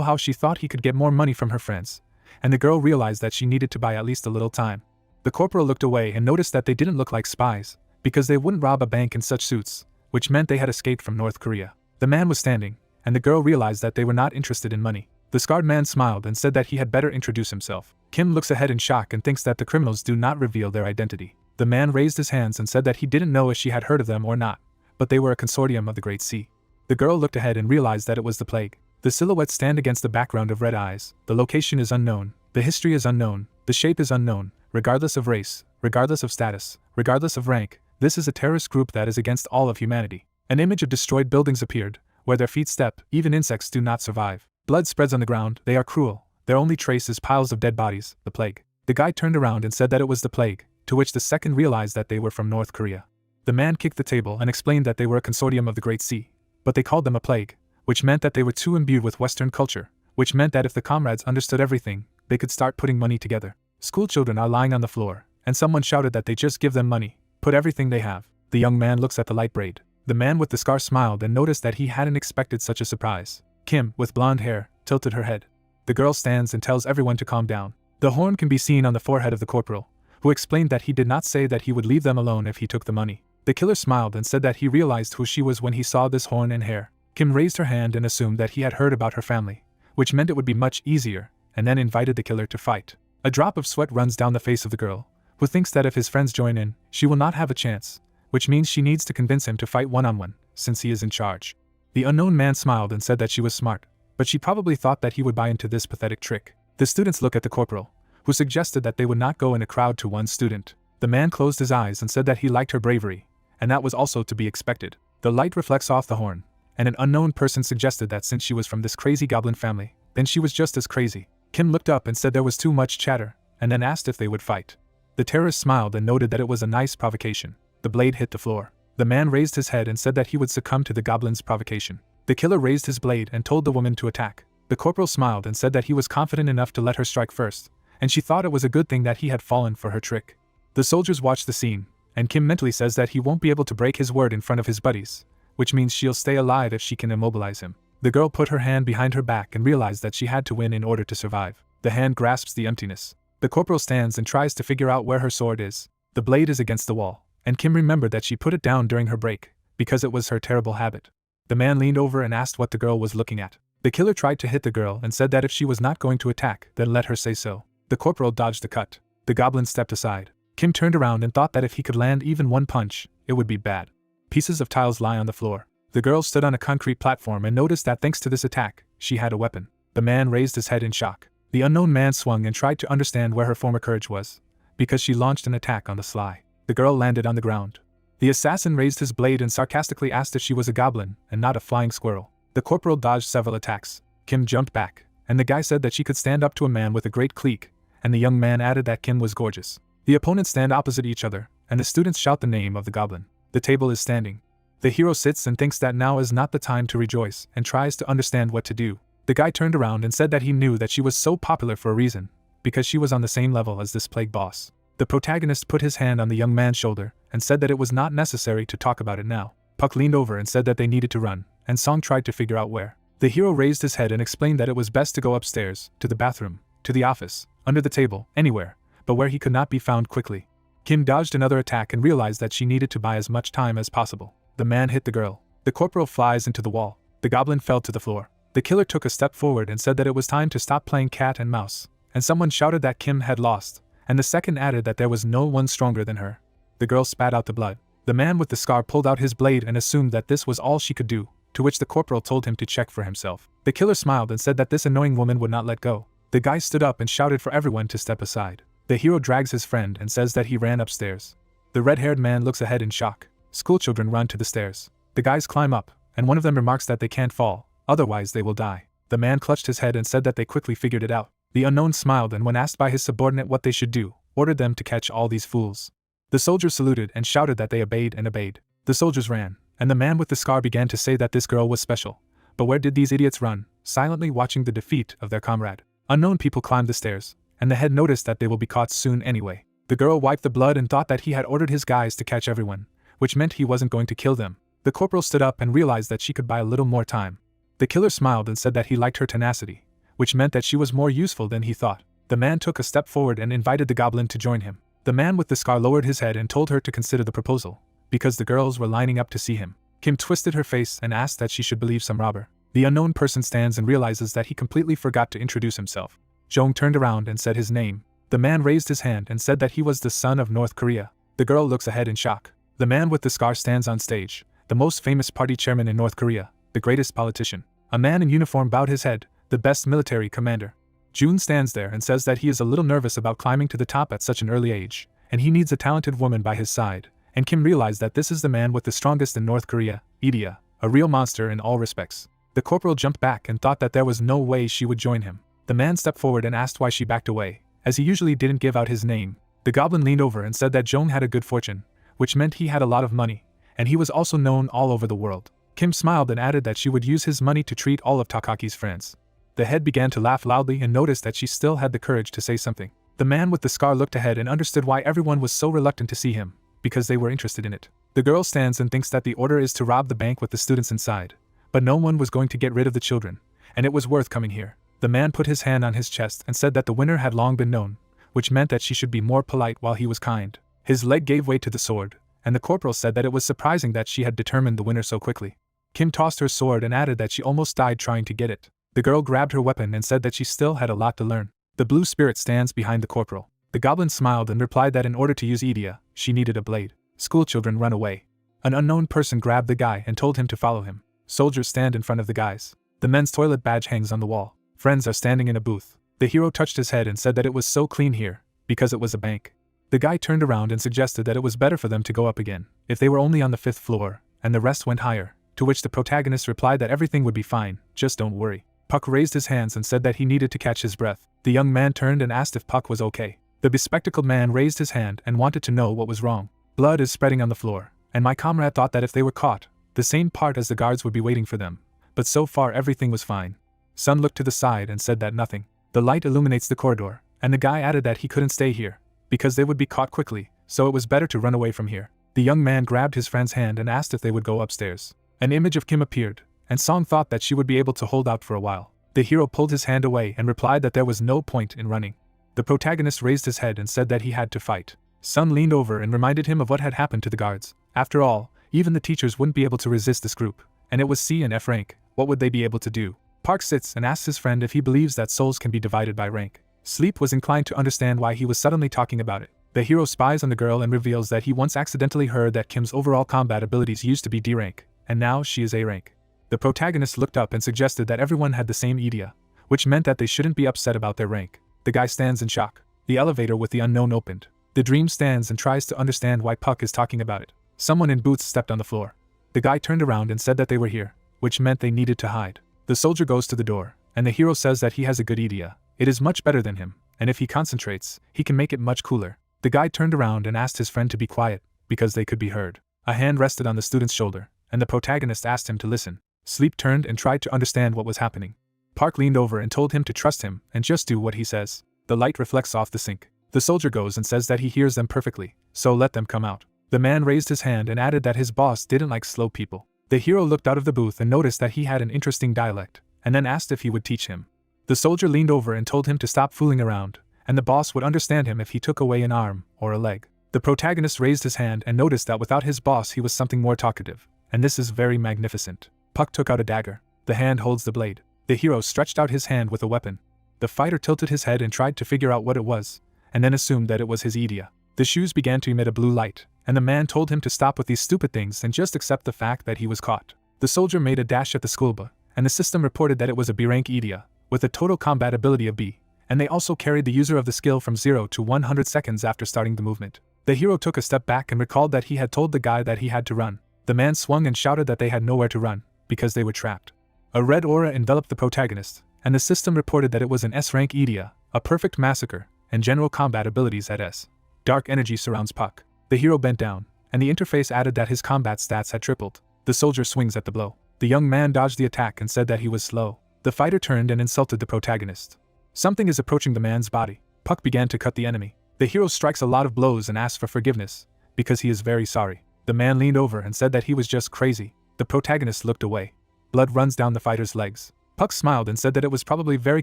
how she thought he could get more money from her friends, and the girl realized that she needed to buy at least a little time. The corporal looked away and noticed that they didn't look like spies, because they wouldn't rob a bank in such suits, which meant they had escaped from North Korea. The man was standing, and the girl realized that they were not interested in money. The scarred man smiled and said that he had better introduce himself. Kim looks ahead in shock and thinks that the criminals do not reveal their identity. The man raised his hands and said that he didn't know if she had heard of them or not, but they were a consortium of the Great Sea. The girl looked ahead and realized that it was the plague. The silhouettes stand against the background of red eyes. The location is unknown, the history is unknown, the shape is unknown, regardless of race, regardless of status, regardless of rank. This is a terrorist group that is against all of humanity. An image of destroyed buildings appeared, where their feet step, even insects do not survive. Blood spreads on the ground, they are cruel, their only trace is piles of dead bodies, the plague. The guy turned around and said that it was the plague, to which the second realized that they were from North Korea. The man kicked the table and explained that they were a consortium of the Great Sea, but they called them a plague, which meant that they were too imbued with Western culture, which meant that if the comrades understood everything, they could start putting money together. School children are lying on the floor, and someone shouted that they just give them money, put everything they have. The young man looks at the light braid. The man with the scar smiled and noticed that he hadn't expected such a surprise. Kim, with blonde hair, tilted her head. The girl stands and tells everyone to calm down. The horn can be seen on the forehead of the corporal, who explained that he did not say that he would leave them alone if he took the money. The killer smiled and said that he realized who she was when he saw this horn and hair. Kim raised her hand and assumed that he had heard about her family, which meant it would be much easier, and then invited the killer to fight. A drop of sweat runs down the face of the girl, who thinks that if his friends join in, she will not have a chance, which means she needs to convince him to fight one-on-one, since he is in charge. The unknown man smiled and said that she was smart, but she probably thought that he would buy into this pathetic trick. The students look at the corporal, who suggested that they would not go in a crowd to one student. The man closed his eyes and said that he liked her bravery, and that was also to be expected. The light reflects off the horn, and an unknown person suggested that since she was from this crazy goblin family, then she was just as crazy. Kim looked up and said there was too much chatter, and then asked if they would fight. The terrorist smiled and noted that it was a nice provocation. The blade hit the floor. The man raised his head and said that he would succumb to the goblin's provocation. The killer raised his blade and told the woman to attack. The corporal smiled and said that he was confident enough to let her strike first, and she thought it was a good thing that he had fallen for her trick. The soldiers watched the scene, and Kim mentally says that he won't be able to break his word in front of his buddies, which means she'll stay alive if she can immobilize him. The girl put her hand behind her back and realized that she had to win in order to survive. The hand grasps the emptiness. The corporal stands and tries to figure out where her sword is. The blade is against the wall, and Kim remembered that she put it down during her break, because it was her terrible habit. The man leaned over and asked what the girl was looking at. The killer tried to hit the girl and said that if she was not going to attack, then let her say so. The corporal dodged the cut. The goblin stepped aside. Kim turned around and thought that if he could land even one punch, it would be bad. Pieces of tiles lie on the floor. The girl stood on a concrete platform and noticed that thanks to this attack, she had a weapon. The man raised his head in shock. The unknown man swung and tried to understand where her former courage was, because she launched an attack on the sly. The girl landed on the ground. The assassin raised his blade and sarcastically asked if she was a goblin and not a flying squirrel. The corporal dodged several attacks. Kim jumped back, and the guy said that she could stand up to a man with a great clique, and the young man added that Kim was gorgeous. The opponents stand opposite each other, and the students shout the name of the goblin. The table is standing. The hero sits and thinks that now is not the time to rejoice and tries to understand what to do. The guy turned around and said that he knew that she was so popular for a reason, because she was on the same level as this plague boss. The protagonist put his hand on the young man's shoulder and said that it was not necessary to talk about it now. Puck leaned over and said that they needed to run, and Song tried to figure out where. The hero raised his head and explained that it was best to go upstairs, to the bathroom, to the office, under the table, anywhere, but where he could not be found quickly. Kim dodged another attack and realized that she needed to buy as much time as possible. The man hit the girl. The corporal flies into the wall. The goblin fell to the floor. The killer took a step forward and said that it was time to stop playing cat and mouse, and someone shouted that Kim had lost, and the second added that there was no one stronger than her. The girl spat out the blood. The man with the scar pulled out his blade and assumed that this was all she could do, to which the corporal told him to check for himself. The killer smiled and said that this annoying woman would not let go. The guy stood up and shouted for everyone to step aside. The hero drags his friend and says that he ran upstairs. The red-haired man looks ahead in shock. Schoolchildren run to the stairs. The guys climb up, and one of them remarks that they can't fall, otherwise they will die. The man clutched his head and said that they quickly figured it out. The unknown smiled and when asked by his subordinate what they should do, ordered them to catch all these fools. The soldiers saluted and shouted that they obeyed and obeyed. The soldiers ran, and the man with the scar began to say that this girl was special. But where did these idiots run, silently watching the defeat of their comrade? Unknown people climbed the stairs, and the head noticed that they will be caught soon anyway. The girl wiped the blood and thought that he had ordered his guys to catch everyone, which meant he wasn't going to kill them. The corporal stood up and realized that she could buy a little more time. The killer smiled and said that he liked her tenacity, which meant that she was more useful than he thought. The man took a step forward and invited the goblin to join him. The man with the scar lowered his head and told her to consider the proposal, because the girls were lining up to see him. Kim twisted her face and asked that she should believe some robber. The unknown person stands and realizes that he completely forgot to introduce himself. Jong turned around and said his name. The man raised his hand and said that he was the son of North Korea. The girl looks ahead in shock. The man with the scar stands on stage, the most famous party chairman in North Korea, the greatest politician. A man in uniform bowed his head, the best military commander. June stands there and says that he is a little nervous about climbing to the top at such an early age, and he needs a talented woman by his side. And Kim realized that this is the man with the strongest in North Korea, Idia, a real monster in all respects. The corporal jumped back and thought that there was no way she would join him. The man stepped forward and asked why she backed away, as he usually didn't give out his name. The goblin leaned over and said that Jong had a good fortune, which meant he had a lot of money, and he was also known all over the world. Kim smiled and added that she would use his money to treat all of Takaki's friends. The head began to laugh loudly and noticed that she still had the courage to say something. The man with the scar looked ahead and understood why everyone was so reluctant to see him, because they were interested in it. The girl stands and thinks that the order is to rob the bank with the students inside, but no one was going to get rid of the children, and it was worth coming here. The man put his hand on his chest and said that the winner had long been known, which meant that she should be more polite while he was kind. His leg gave way to the sword, and the corporal said that it was surprising that she had determined the winner so quickly. Kim tossed her sword and added that she almost died trying to get it. The girl grabbed her weapon and said that she still had a lot to learn. The blue spirit stands behind the corporal. The goblin smiled and replied that in order to use Idia, she needed a blade. Schoolchildren run away. An unknown person grabbed the guy and told him to follow him. Soldiers stand in front of the guys. The men's toilet badge hangs on the wall. Friends are standing in a booth. The hero touched his head and said that it was so clean here, because it was a bank. The guy turned around and suggested that it was better for them to go up again, if they were only on the 5th floor, and the rest went higher, to which the protagonist replied that everything would be fine, just don't worry. Puck raised his hands and said that he needed to catch his breath. The young man turned and asked if Puck was okay. The bespectacled man raised his hand and wanted to know what was wrong. Blood is spreading on the floor, and my comrade thought that if they were caught, the same part as the guards would be waiting for them, but so far everything was fine. Sun looked to the side and said that nothing. The light illuminates the corridor, And the guy added that he couldn't stay here, because they would be caught quickly, so it was better to run away from here. The young man grabbed his friend's hand and asked if they would go upstairs. An image of Kim appeared, and Song thought that she would be able to hold out for a while. The hero pulled his hand away and replied that there was no point in running. The protagonist raised his head and said that he had to fight. Sun leaned over and reminded him of what had happened to the guards. After all, even the teachers wouldn't be able to resist this group, and it was C and F rank. What would they be able to do? Park sits and asks his friend if he believes that souls can be divided by rank. Sleep was inclined to understand why he was suddenly talking about it. The hero spies on the girl and reveals that he once accidentally heard that Kim's overall combat abilities used to be D rank, and now she is A rank. The protagonist looked up and suggested that everyone had the same Idia, which meant that they shouldn't be upset about their rank. The guy stands in shock. The elevator with the unknown opened. The dream stands and tries to understand why Puck is talking about it. Someone in boots stepped on the floor. The guy turned around and said that they were here, which meant they needed to hide. The soldier goes to the door, and the hero says that he has a good Idia. It is much better than him, and if he concentrates, he can make it much cooler. The guy turned around and asked his friend to be quiet, because they could be heard. A hand rested on the student's shoulder, and the protagonist asked him to listen. Sleep turned and tried to understand what was happening. Park leaned over and told him to trust him and just do what he says. The light reflects off the sink. The soldier goes and says that he hears them perfectly, so let them come out. The man raised his hand and added that his boss didn't like slow people. The hero looked out of the booth and noticed that he had an interesting dialect, and then asked if he would teach him. The soldier leaned over and told him to stop fooling around, and the boss would understand him if he took away an arm or a leg. The protagonist raised his hand and noticed that without his boss he was something more talkative, and this is very magnificent. Puck took out a dagger. The hand holds the blade. The hero stretched out his hand with a weapon. The fighter tilted his head and tried to figure out what it was, and then assumed that it was his Idia. The shoes began to emit a blue light, and the man told him to stop with these stupid things and just accept the fact that he was caught. The soldier made a dash at the schoolba, and the system reported that it was a B rank Idia, with a total combat ability of B, and they also carried the user of the skill from 0 to 100 seconds after starting the movement. The hero took a step back and recalled that he had told the guy that he had to run. The man swung and shouted that they had nowhere to run, because they were trapped. A red aura enveloped the protagonist, and the system reported that it was an S-rank Idia, a perfect massacre, and general combat abilities at S. Dark energy surrounds Puck. The hero bent down, and the interface added that his combat stats had tripled. The soldier swings at the blow. The young man dodged the attack and said that he was slow. The fighter turned and insulted the protagonist. Something is approaching the man's body. Puck began to cut the enemy. The hero strikes a lot of blows and asks for forgiveness, because he is very sorry. The man leaned over and said that he was just crazy. The protagonist looked away. Blood runs down the fighter's legs. Puck smiled and said that it was probably very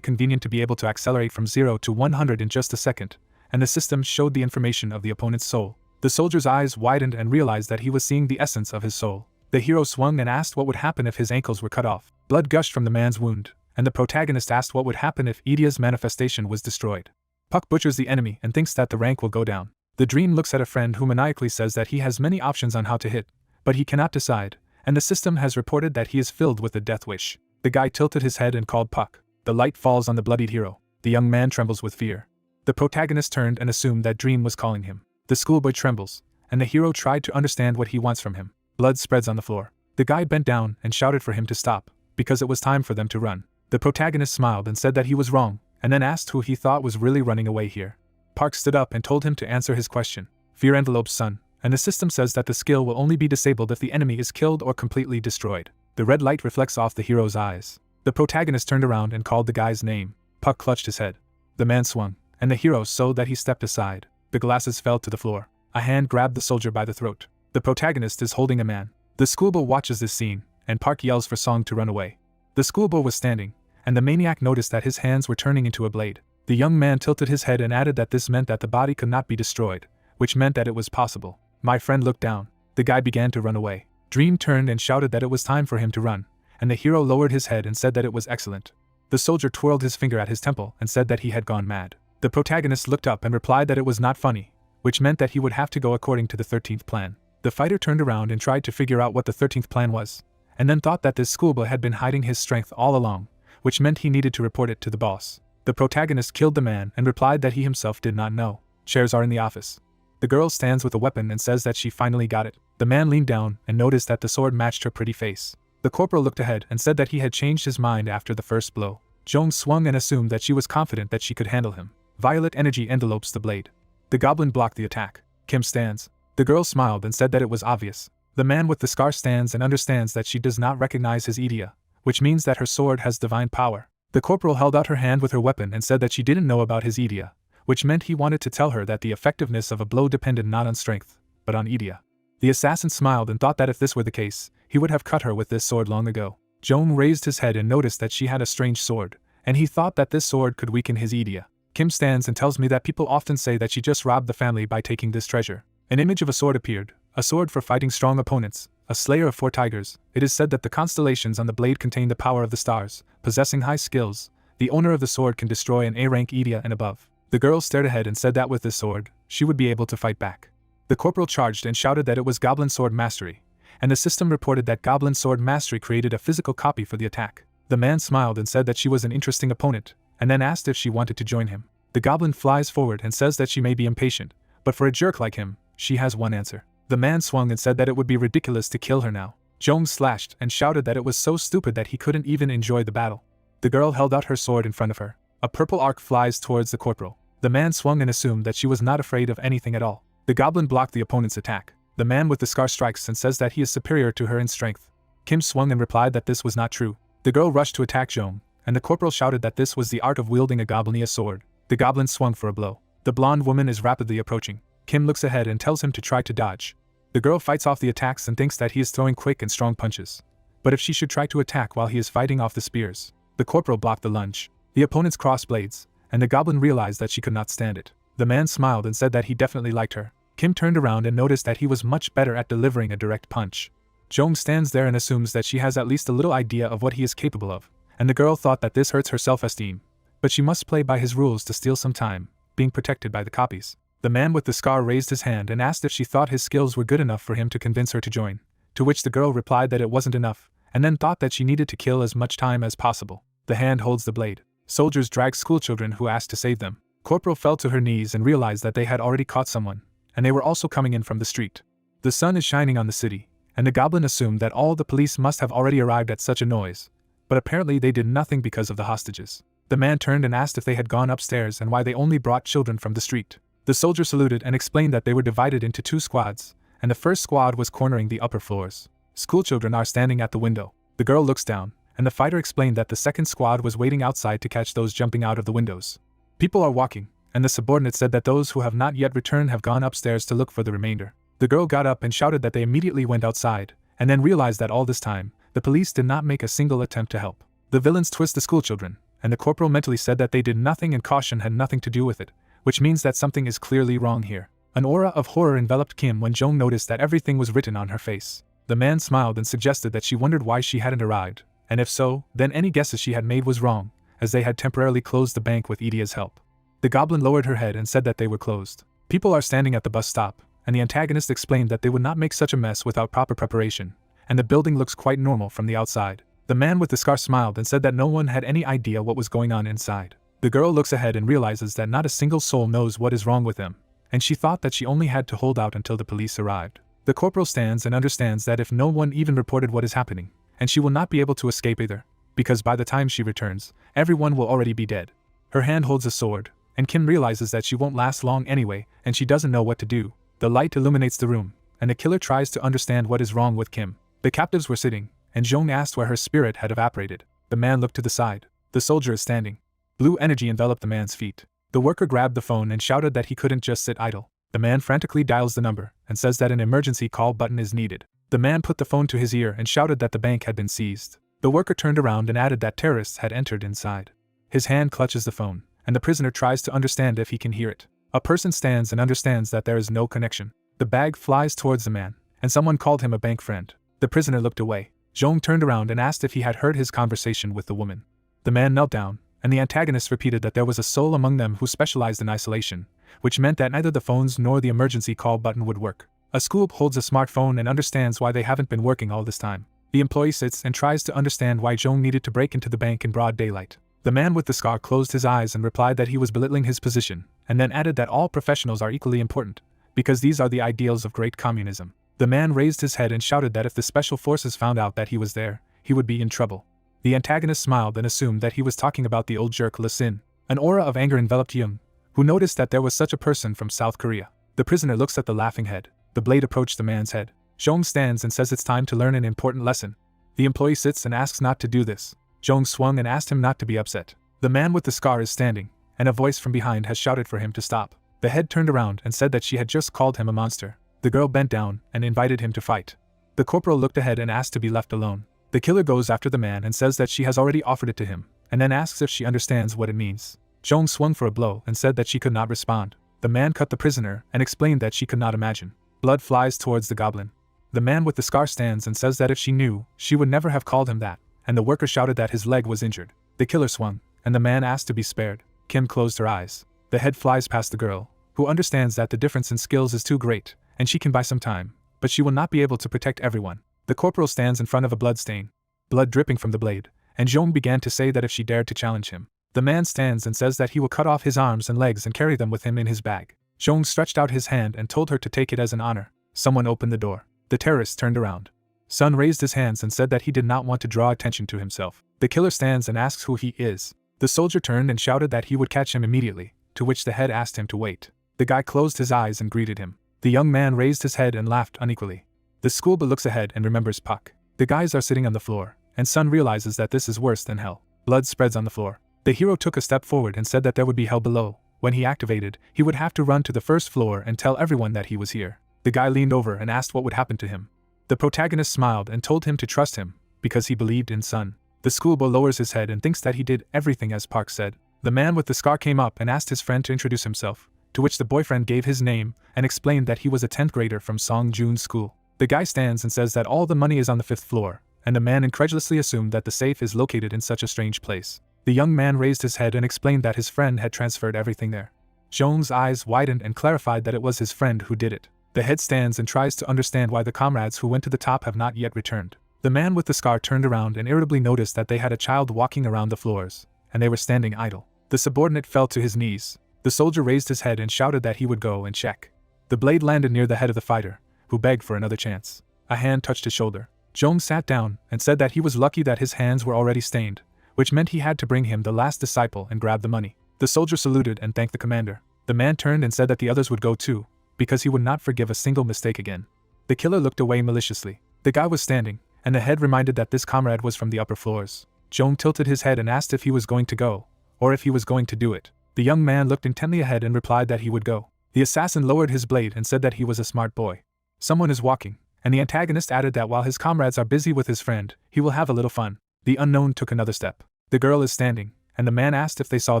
convenient to be able to accelerate from 0 to 100 in just a second, and the system showed the information of the opponent's soul. The soldier's eyes widened and realized that he was seeing the essence of his soul. The hero swung and asked what would happen if his ankles were cut off. Blood gushed from the man's wound, and the protagonist asked what would happen if Idia's manifestation was destroyed. Puck butchers the enemy and thinks that the rank will go down. The dream looks at a friend who maniacally says that he has many options on how to hit, but he cannot decide, and the system has reported that he is filled with a death wish. The guy tilted his head and called Puck. The light falls on the bloodied hero. The young man trembles with fear. The protagonist turned and assumed that Dream was calling him. The schoolboy trembles, and the hero tried to understand what he wants from him. Blood spreads on the floor. The guy bent down and shouted for him to stop, because it was time for them to run. The protagonist smiled and said that he was wrong, and then asked who he thought was really running away here. Park stood up and told him to answer his question. Fear envelopes Sun, and the system says that the skill will only be disabled if the enemy is killed or completely destroyed. The red light reflects off the hero's eyes. The protagonist turned around and called the guy's name. Puck clutched his head. The man swung, and the hero saw that he stepped aside. The glasses fell to the floor. A hand grabbed the soldier by the throat. The protagonist is holding a man. The schoolboy watches this scene, and Park yells for Song to run away. The schoolboy was standing, and the maniac noticed that his hands were turning into a blade. The young man tilted his head and added that this meant that the body could not be destroyed, which meant that it was possible. My friend looked down. The guy began to run away. Dream turned and shouted that it was time for him to run, and the hero lowered his head and said that it was excellent. The soldier twirled his finger at his temple and said that he had gone mad. The protagonist looked up and replied that it was not funny, which meant that he would have to go according to the 13th plan. The fighter turned around and tried to figure out what the 13th plan was, and then thought that this schoolboy had been hiding his strength all along, which meant he needed to report it to the boss. The protagonist killed the man and replied that he himself did not know. Chairs are in the office. The girl stands with a weapon and says that she finally got it. The man leaned down and noticed that the sword matched her pretty face. The corporal looked ahead and said that he had changed his mind after the first blow. Jong swung and assumed that she was confident that she could handle him. Violet energy envelopes the blade. The goblin blocked the attack. Kim stands. The girl smiled and said that it was obvious. The man with the scar stands and understands that she does not recognize his Idia, which means that her sword has divine power. The corporal held out her hand with her weapon and said that she didn't know about his Idia, which meant he wanted to tell her that the effectiveness of a blow depended not on strength, but on Idia. The assassin smiled and thought that if this were the case, he would have cut her with this sword long ago. Jong raised his head and noticed that she had a strange sword, and he thought that this sword could weaken his Idia. Kim stands and tells me that people often say that she just robbed the family by taking this treasure. An image of a sword appeared, a sword for fighting strong opponents, a slayer of 4 tigers. It is said that the constellations on the blade contain the power of the stars. Possessing high skills, the owner of the sword can destroy an A-rank Idia and above. The girl stared ahead and said that with this sword, she would be able to fight back. The corporal charged and shouted that it was Goblin Sword Mastery, and the system reported that Goblin Sword Mastery created a physical copy for the attack. The man smiled and said that she was an interesting opponent, and then asked if she wanted to join him. The goblin flies forward and says that she may be impatient, but for a jerk like him, she has one answer. The man swung and said that it would be ridiculous to kill her now. Jong slashed and shouted that it was so stupid that he couldn't even enjoy the battle. The girl held out her sword in front of her. A purple arc flies towards the corporal. The man swung and assumed that she was not afraid of anything at all. The goblin blocked the opponent's attack. The man with the scar strikes and says that he is superior to her in strength. Kim swung and replied that this was not true. The girl rushed to attack Jong, and the corporal shouted that this was the art of wielding a goblinia sword. The goblin swung for a blow. The blonde woman is rapidly approaching. Kim looks ahead and tells him to try to dodge. The girl fights off the attacks and thinks that he is throwing quick and strong punches. But if she should try to attack while he is fighting off the spears, the corporal blocked the lunge. The opponents crossed blades, and the goblin realized that she could not stand it. The man smiled and said that he definitely liked her. Kim turned around and noticed that he was much better at delivering a direct punch. Jong stands there and assumes that she has at least a little idea of what he is capable of, and the girl thought that this hurts her self-esteem. But she must play by his rules to steal some time, being protected by the copies. The man with the scar raised his hand and asked if she thought his skills were good enough for him to convince her to join, to which the girl replied that it wasn't enough, and then thought that she needed to kill as much time as possible. The hand holds the blade. Soldiers drag schoolchildren who asked to save them. Corporal fell to her knees and realized that they had already caught someone, and they were also coming in from the street. The sun is shining on the city, and the goblin assumed that all the police must have already arrived at such a noise, but apparently they did nothing because of the hostages. The man turned and asked if they had gone upstairs and why they only brought children from the street. The soldier saluted and explained that they were divided into 2 squads, and the first squad was cornering the upper floors. Schoolchildren are standing at the window. The girl looks down, and the fighter explained that the second squad was waiting outside to catch those jumping out of the windows. People are walking, and the subordinate said that those who have not yet returned have gone upstairs to look for the remainder. The girl got up and shouted that they immediately went outside, and then realized that all this time, the police did not make a single attempt to help. The villains twist the schoolchildren, and the corporal mentally said that they did nothing and caution had nothing to do with it, which means that something is clearly wrong here. An aura of horror enveloped Kim when Jong noticed that everything was written on her face. The man smiled and suggested that she wondered why she hadn't arrived, and if so, then any guesses she had made was wrong, as they had temporarily closed the bank with Idia's help. The goblin lowered her head and said that they were closed. People are standing at the bus stop, and the antagonist explained that they would not make such a mess without proper preparation, and the building looks quite normal from the outside. The man with the scar smiled and said that no one had any idea what was going on inside. The girl looks ahead and realizes that not a single soul knows what is wrong with them, and she thought that she only had to hold out until the police arrived. The corporal stands and understands that if no one even reported what is happening, and she will not be able to escape either, because by the time she returns, everyone will already be dead. Her hand holds a sword, and Kim realizes that she won't last long anyway, and she doesn't know what to do. The light illuminates the room, and the killer tries to understand what is wrong with Kim. The captives were sitting, and Jong asked where her spirit had evaporated. The man looked to the side. The soldier is standing. Blue energy enveloped the man's feet. The worker grabbed the phone and shouted that he couldn't just sit idle. The man frantically dials the number and says that an emergency call button is needed. The man put the phone to his ear and shouted that the bank had been seized. The worker turned around and added that terrorists had entered inside. His hand clutches the phone, and the prisoner tries to understand if he can hear it. A person stands and understands that there is no connection. The bag flies towards the man, and someone called him a bank friend. The prisoner looked away. Jong turned around and asked if he had heard his conversation with the woman. The man knelt down, and the antagonist repeated that there was a soul among them who specialized in isolation, which meant that neither the phones nor the emergency call button would work. A scoop holds a smartphone and understands why they haven't been working all this time. The employee sits and tries to understand why Jong needed to break into the bank in broad daylight. The man with the scar closed his eyes and replied that he was belittling his position, and then added that all professionals are equally important, because these are the ideals of great communism. The man raised his head and shouted that if the special forces found out that he was there, he would be in trouble. The antagonist smiled and assumed that he was talking about the old jerk Le Sin. An aura of anger enveloped Young, who noticed that there was such a person from South Korea. The prisoner looks at the laughing head. The blade approached the man's head. Jong stands and says it's time to learn an important lesson. The employee sits and asks not to do this. Jong swung and asked him not to be upset. The man with the scar is standing, and a voice from behind has shouted for him to stop. The head turned around and said that she had just called him a monster. The girl bent down and invited him to fight. The corporal looked ahead and asked to be left alone. The killer goes after the man and says that she has already offered it to him, and then asks if she understands what it means. Jong swung for a blow and said that she could not respond. The man cut the prisoner and explained that she could not imagine. Blood flies towards the goblin. The man with the scar stands and says that if she knew, she would never have called him that, and the worker shouted that his leg was injured. The killer swung, and the man asked to be spared. Kim closed her eyes. The head flies past the girl, who understands that the difference in skills is too great, and she can buy some time, but she will not be able to protect everyone. The corporal stands in front of a blood stain, blood dripping from the blade, and Jong began to say that if she dared to challenge him. The man stands and says that he will cut off his arms and legs and carry them with him in his bag. Jong stretched out his hand and told her to take it as an honor. Someone opened the door. The terrorist turned around. Sun raised his hands and said that he did not want to draw attention to himself. The killer stands and asks who he is. The soldier turned and shouted that he would catch him immediately, to which the head asked him to wait. The guy closed his eyes and greeted him. The young man raised his head and laughed unequally. The schoolboy looks ahead and remembers Puck. The guys are sitting on the floor, and Sun realizes that this is worse than hell. Blood spreads on the floor. The hero took a step forward and said that there would be hell below. When he activated, he would have to run to the first floor and tell everyone that he was here. The guy leaned over and asked what would happen to him. The protagonist smiled and told him to trust him, because he believed in Sun. The schoolboy lowers his head and thinks that he did everything as Park said. The man with the scar came up and asked his friend to introduce himself, to which the boyfriend gave his name and explained that he was a 10th grader from Songjun School. The guy stands and says that all the money is on the 5th floor, and the man incredulously assumed that the safe is located in such a strange place. The young man raised his head and explained that his friend had transferred everything there. Jong's eyes widened and clarified that it was his friend who did it. The head stands and tries to understand why the comrades who went to the top have not yet returned. The man with the scar turned around and irritably noticed that they had a child walking around the floors, and they were standing idle. The subordinate fell to his knees. The soldier raised his head and shouted that he would go and check. The blade landed near the head of the fighter, who begged for another chance. A hand touched his shoulder. Jong sat down and said that he was lucky that his hands were already stained, which meant he had to bring him the last disciple and grab the money. The soldier saluted and thanked the commander. The man turned and said that the others would go too, because he would not forgive a single mistake again. The killer looked away maliciously. The guy was standing, and the head reminded that this comrade was from the upper floors. Jong tilted his head and asked if he was going to go, or if he was going to do it. The young man looked intently ahead and replied that he would go. The assassin lowered his blade and said that he was a smart boy. Someone is walking, and the antagonist added that while his comrades are busy with his friend, he will have a little fun. The unknown took another step. The girl is standing, and the man asked if they saw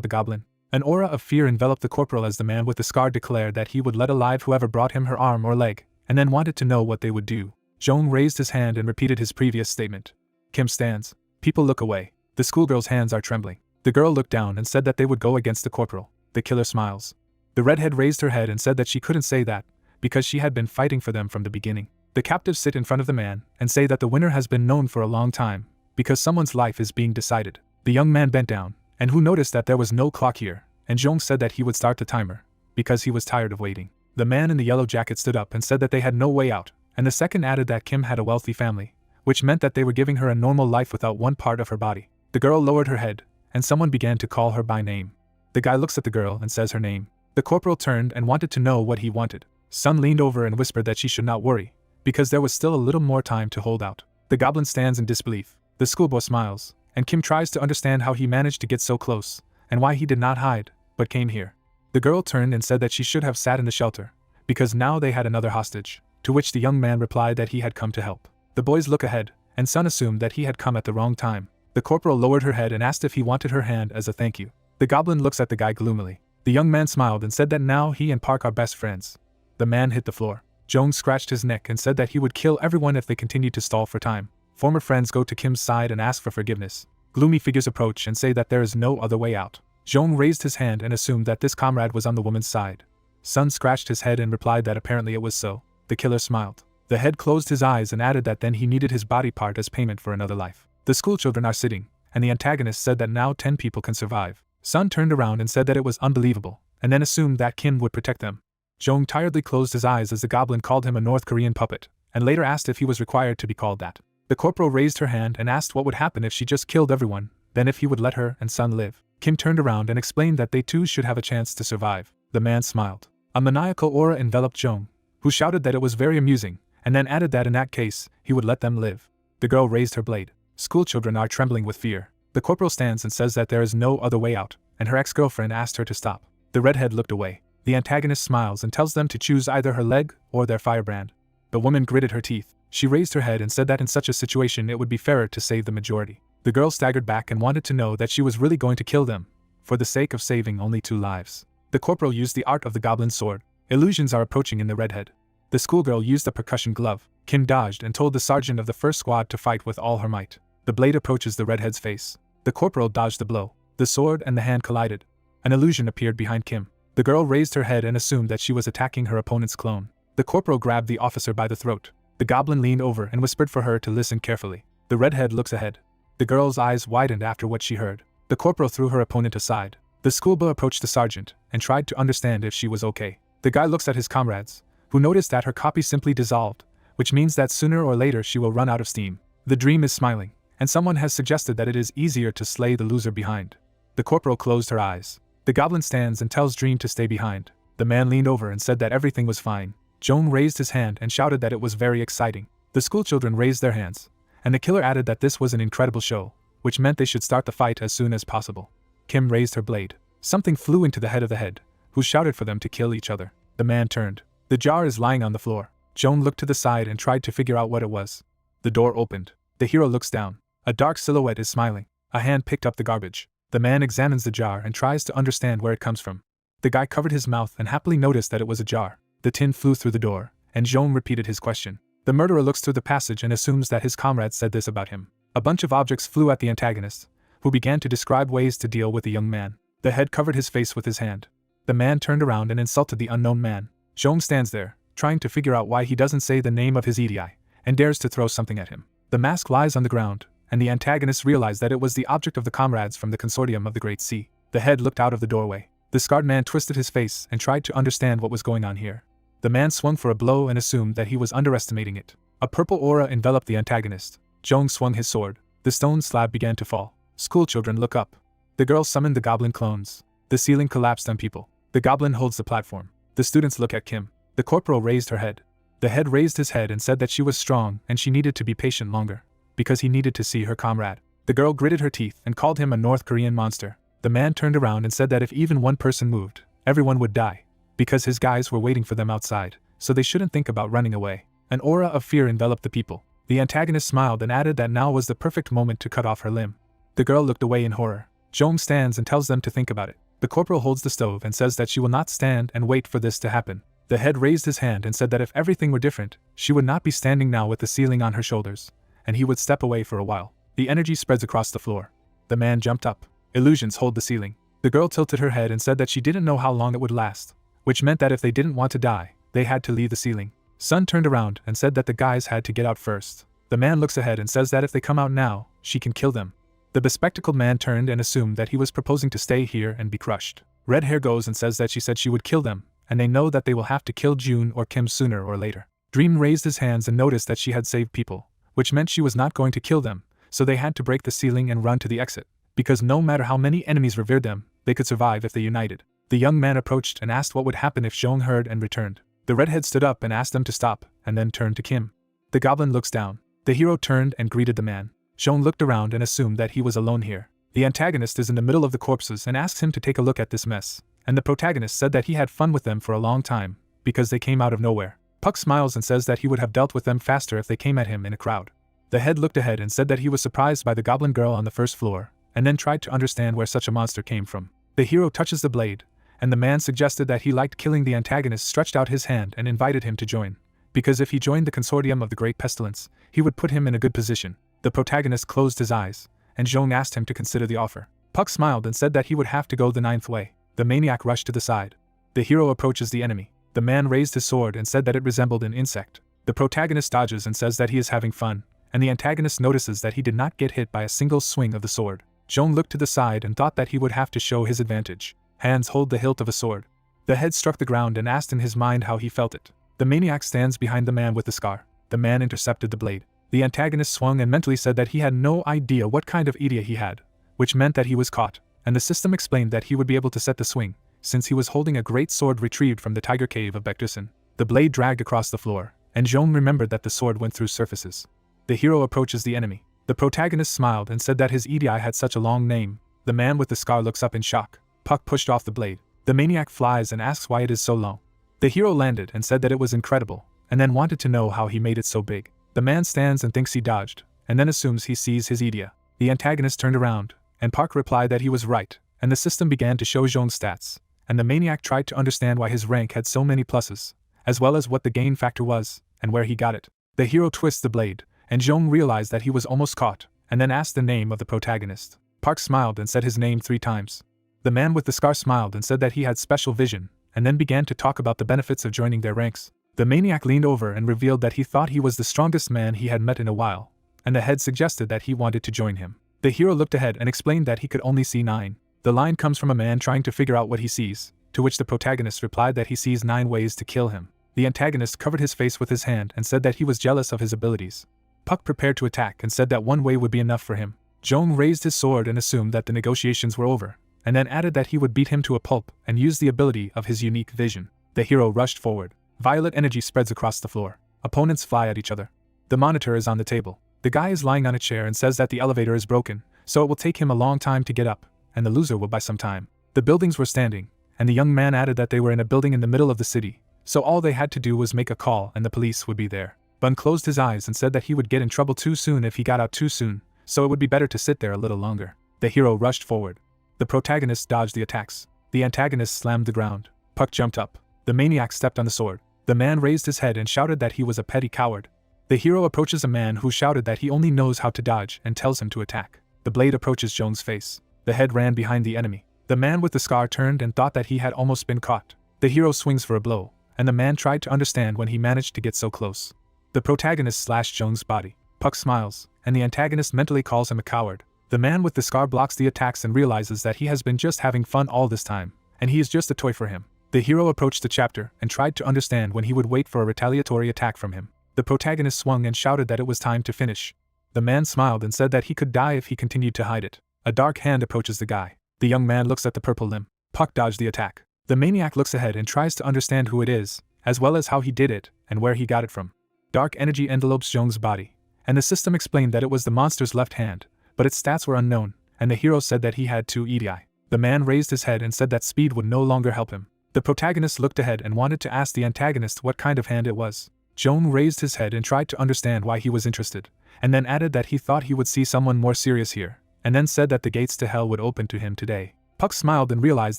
the goblin. An aura of fear enveloped the corporal as the man with the scar declared that he would let alive whoever brought him her arm or leg, and then wanted to know what they would do. Jong raised his hand and repeated his previous statement. Kim stands. People look away. The schoolgirl's hands are trembling. The girl looked down and said that they would go against the corporal. The killer smiles. The redhead raised her head and said that she couldn't say that, because she had been fighting for them from the beginning. The captives sit in front of the man and say that the winner has been known for a long time, because someone's life is being decided. The young man bent down, and who noticed that there was no clock here, and Jong said that he would start the timer, because he was tired of waiting. The man in the yellow jacket stood up and said that they had no way out, and the second added that Kim had a wealthy family, which meant that they were giving her a normal life without one part of her body. The girl lowered her head, and someone began to call her by name. The guy looks at the girl and says her name. The corporal turned and wanted to know what he wanted. Sun leaned over and whispered that she should not worry, because there was still a little more time to hold out. The goblin stands in disbelief. The schoolboy smiles, and Kim tries to understand how he managed to get so close, and why he did not hide, but came here. The girl turned and said that she should have sat in the shelter, because now they had another hostage, to which the young man replied that he had come to help. The boys look ahead, and Sun assumed that he had come at the wrong time. The corporal lowered her head and asked if he wanted her hand as a thank you. The goblin looks at the guy gloomily. The young man smiled and said that now he and Park are best friends. The man hit the floor. Jones scratched his neck and said that he would kill everyone if they continued to stall for time. Former friends go to Kim's side and ask for forgiveness. Gloomy figures approach and say that there is no other way out. Jong raised his hand and assumed that this comrade was on the woman's side. Sun scratched his head and replied that apparently it was so. The killer smiled. The head closed his eyes and added that then he needed his body part as payment for another life. The schoolchildren are sitting, and the antagonist said that now 10 people can survive. Sun turned around and said that it was unbelievable, and then assumed that Kim would protect them. Jong tiredly closed his eyes as the goblin called him a North Korean puppet, and later asked if he was required to be called that. The corporal raised her hand and asked what would happen if she just killed everyone, then if he would let her and Sun live. Kim turned around and explained that they too should have a chance to survive. The man smiled. A maniacal aura enveloped Jong, who shouted that it was very amusing, and then added that in that case, he would let them live. The girl raised her blade. Schoolchildren are trembling with fear. The corporal stands and says that there is no other way out, and her ex-girlfriend asked her to stop. The redhead looked away. The antagonist smiles and tells them to choose either her leg or their firebrand. The woman gritted her teeth. She raised her head and said that in such a situation it would be fairer to save the majority. The girl staggered back and wanted to know that she was really going to kill them, for the sake of saving only 2 lives. The corporal used the art of the goblin sword. Illusions are approaching in the redhead. The schoolgirl used a percussion glove. Kim dodged and told the sergeant of the first squad to fight with all her might. The blade approaches the redhead's face. The corporal dodged the blow. The sword and the hand collided. An illusion appeared behind Kim. The girl raised her head and assumed that she was attacking her opponent's clone. The corporal grabbed the officer by the throat. The goblin leaned over and whispered for her to listen carefully. The redhead looks ahead. The girl's eyes widened after what she heard. The corporal threw her opponent aside. The schoolboy approached the sergeant and tried to understand if she was okay. The guy looks at his comrades, who noticed that her copy simply dissolved, which means that sooner or later she will run out of steam. The dream is smiling, and someone has suggested that it is easier to slay the loser behind. The corporal closed her eyes. The goblin stands and tells Dream to stay behind. The man leaned over and said that everything was fine. Joan raised his hand and shouted that it was very exciting. The schoolchildren raised their hands, and the killer added that this was an incredible show, which meant they should start the fight as soon as possible. Kim raised her blade. Something flew into the head of the head, who shouted for them to kill each other. The man turned. The jar is lying on the floor. Joan looked to the side and tried to figure out what it was. The door opened. The hero looks down. A dark silhouette is smiling. A hand picked up the garbage. The man examines the jar and tries to understand where it comes from. The guy covered his mouth and happily noticed that it was a jar. The tin flew through the door, and Joan repeated his question. The murderer looks through the passage and assumes that his comrades said this about him. A bunch of objects flew at the antagonist, who began to describe ways to deal with the young man. The head covered his face with his hand. The man turned around and insulted the unknown man. Joan stands there, trying to figure out why he doesn't say the name of his Idia, and dares to throw something at him. The mask lies on the ground, and the antagonist realized that it was the object of the comrades from the consortium of the Great Sea. The head looked out of the doorway. The scarred man twisted his face and tried to understand what was going on here. The man swung for a blow and assumed that he was underestimating it. A purple aura enveloped the antagonist. Joan swung his sword. The stone slab began to fall. Schoolchildren look up. The girl summoned the goblin clones. The ceiling collapsed on people. The goblin holds the platform. The students look at Kim. The corporal raised her head. The head raised his head and said that she was strong and she needed to be patient longer, because he needed to see her comrade. The girl gritted her teeth and called him a North Korean monster. The man turned around and said that if even one person moved, everyone would die, because his guys were waiting for them outside, so they shouldn't think about running away. An aura of fear enveloped the people. The antagonist smiled and added that now was the perfect moment to cut off her limb. The girl looked away in horror. Joan stands and tells them to think about it. The corporal holds the stove and says that she will not stand and wait for this to happen. The head raised his hand and said that if everything were different, she would not be standing now with the ceiling on her shoulders, and he would step away for a while. The energy spreads across the floor. The man jumped up. Illusions hold the ceiling. The girl tilted her head and said that she didn't know how long it would last, which meant that if they didn't want to die, they had to leave the ceiling. Sun turned around and said that the guys had to get out first. The man looks ahead and says that if they come out now, she can kill them. The bespectacled man turned and assumed that he was proposing to stay here and be crushed. Red hair goes and says that she said she would kill them, and they know that they will have to kill June or Kim sooner or later. Dream raised his hands and noticed that she had saved people, which meant she was not going to kill them, so they had to break the ceiling and run to the exit, because no matter how many enemies revered them, they could survive if they united. The young man approached and asked what would happen if Jeong heard and returned. The redhead stood up and asked them to stop, and then turned to Kim. The goblin looks down. The hero turned and greeted the man. Jeong looked around and assumed that he was alone here. The antagonist is in the middle of the corpses and asks him to take a look at this mess, and the protagonist said that he had fun with them for a long time, because they came out of nowhere. Puck smiles and says that he would have dealt with them faster if they came at him in a crowd. The head looked ahead and said that he was surprised by the goblin girl on the first floor, and then tried to understand where such a monster came from. The hero touches the blade, and the man suggested that he liked killing the antagonist, stretched out his hand and invited him to join, because if he joined the consortium of the Great Pestilence, he would put him in a good position. The protagonist closed his eyes, and Jeong asked him to consider the offer. Puck smiled and said that he would have to go the ninth way. The maniac rushed to the side. The hero approaches the enemy. The man raised his sword and said that it resembled an insect. The protagonist dodges and says that he is having fun, and the antagonist notices that he did not get hit by a single swing of the sword. Jeong looked to the side and thought that he would have to show his advantage. Hands hold the hilt of a sword. The head struck the ground and asked in his mind how he felt it. The maniac stands behind the man with the scar. The man intercepted the blade. The antagonist swung and mentally said that he had no idea what kind of Idia he had, which meant that he was caught, and the system explained that he would be able to set the swing, since he was holding a great sword retrieved from the tiger cave of Baekdusan. The blade dragged across the floor, and Jeong remembered that the sword went through surfaces. The hero approaches the enemy. The protagonist smiled and said that his Idia had such a long name. The man with the scar looks up in shock. Puck pushed off the blade. The maniac flies and asks why it is so long. The hero landed and said that it was incredible, and then wanted to know how he made it so big. The man stands and thinks he dodged, and then assumes he sees his Idia. The antagonist turned around, and Park replied that he was right, and the system began to show Zhong's stats, and the maniac tried to understand why his rank had so many pluses, as well as what the gain factor was, and where he got it. The hero twists the blade, and Zhong realized that he was almost caught, and then asked the name of the protagonist. Park smiled and said his name 3 times. The man with the scar smiled and said that he had special vision, and then began to talk about the benefits of joining their ranks. The maniac leaned over and revealed that he thought he was the strongest man he had met in a while, and the head suggested that he wanted to join him. The hero looked ahead and explained that he could only see 9. The line comes from a man trying to figure out what he sees, to which the protagonist replied that he sees 9 ways to kill him. The antagonist covered his face with his hand and said that he was jealous of his abilities. Puck prepared to attack and said that 1 way would be enough for him. Zhong raised his sword and assumed that the negotiations were over, and then added that he would beat him to a pulp and use the ability of his unique vision. The hero rushed forward. Violet energy spreads across the floor. Opponents fly at each other. The monitor is on the table. The guy is lying on a chair and says that the elevator is broken, so it will take him a long time to get up, and the loser will buy some time. The buildings were standing, and the young man added that they were in a building in the middle of the city, so all they had to do was make a call and the police would be there. Bun closed his eyes and said that he would get in trouble too soon if he got out too soon, so it would be better to sit there a little longer. The hero rushed forward. The protagonist dodged the attacks. The antagonist slammed the ground. Puck jumped up. The maniac stepped on the sword. The man raised his head and shouted that he was a petty coward. The hero approaches a man who shouted that he only knows how to dodge and tells him to attack. The blade approaches Zhong's face. The head ran behind the enemy. The man with the scar turned and thought that he had almost been caught. The hero swings for a blow, and the man tried to understand when he managed to get so close. The protagonist slashed Zhong's body. Puck smiles, and the antagonist mentally calls him a coward. The man with the scar blocks the attacks and realizes that he has been just having fun all this time, and he is just a toy for him. The hero approached the chapter and tried to understand when he would wait for a retaliatory attack from him. The protagonist swung and shouted that it was time to finish. The man smiled and said that he could die if he continued to hide it. A dark hand approaches the guy. The young man looks at the purple limb. Puck dodged the attack. The maniac looks ahead and tries to understand who it is, as well as how he did it and where he got it from. Dark energy envelopes Zhong's body, and the system explained that it was the monster's left hand, but its stats were unknown, and the hero said that he had 2 Idia. The man raised his head and said that speed would no longer help him. The protagonist looked ahead and wanted to ask the antagonist what kind of hand it was. Zhong raised his head and tried to understand why he was interested, and then added that he thought he would see someone more serious here, and then said that the gates to hell would open to him today. Puck smiled and realized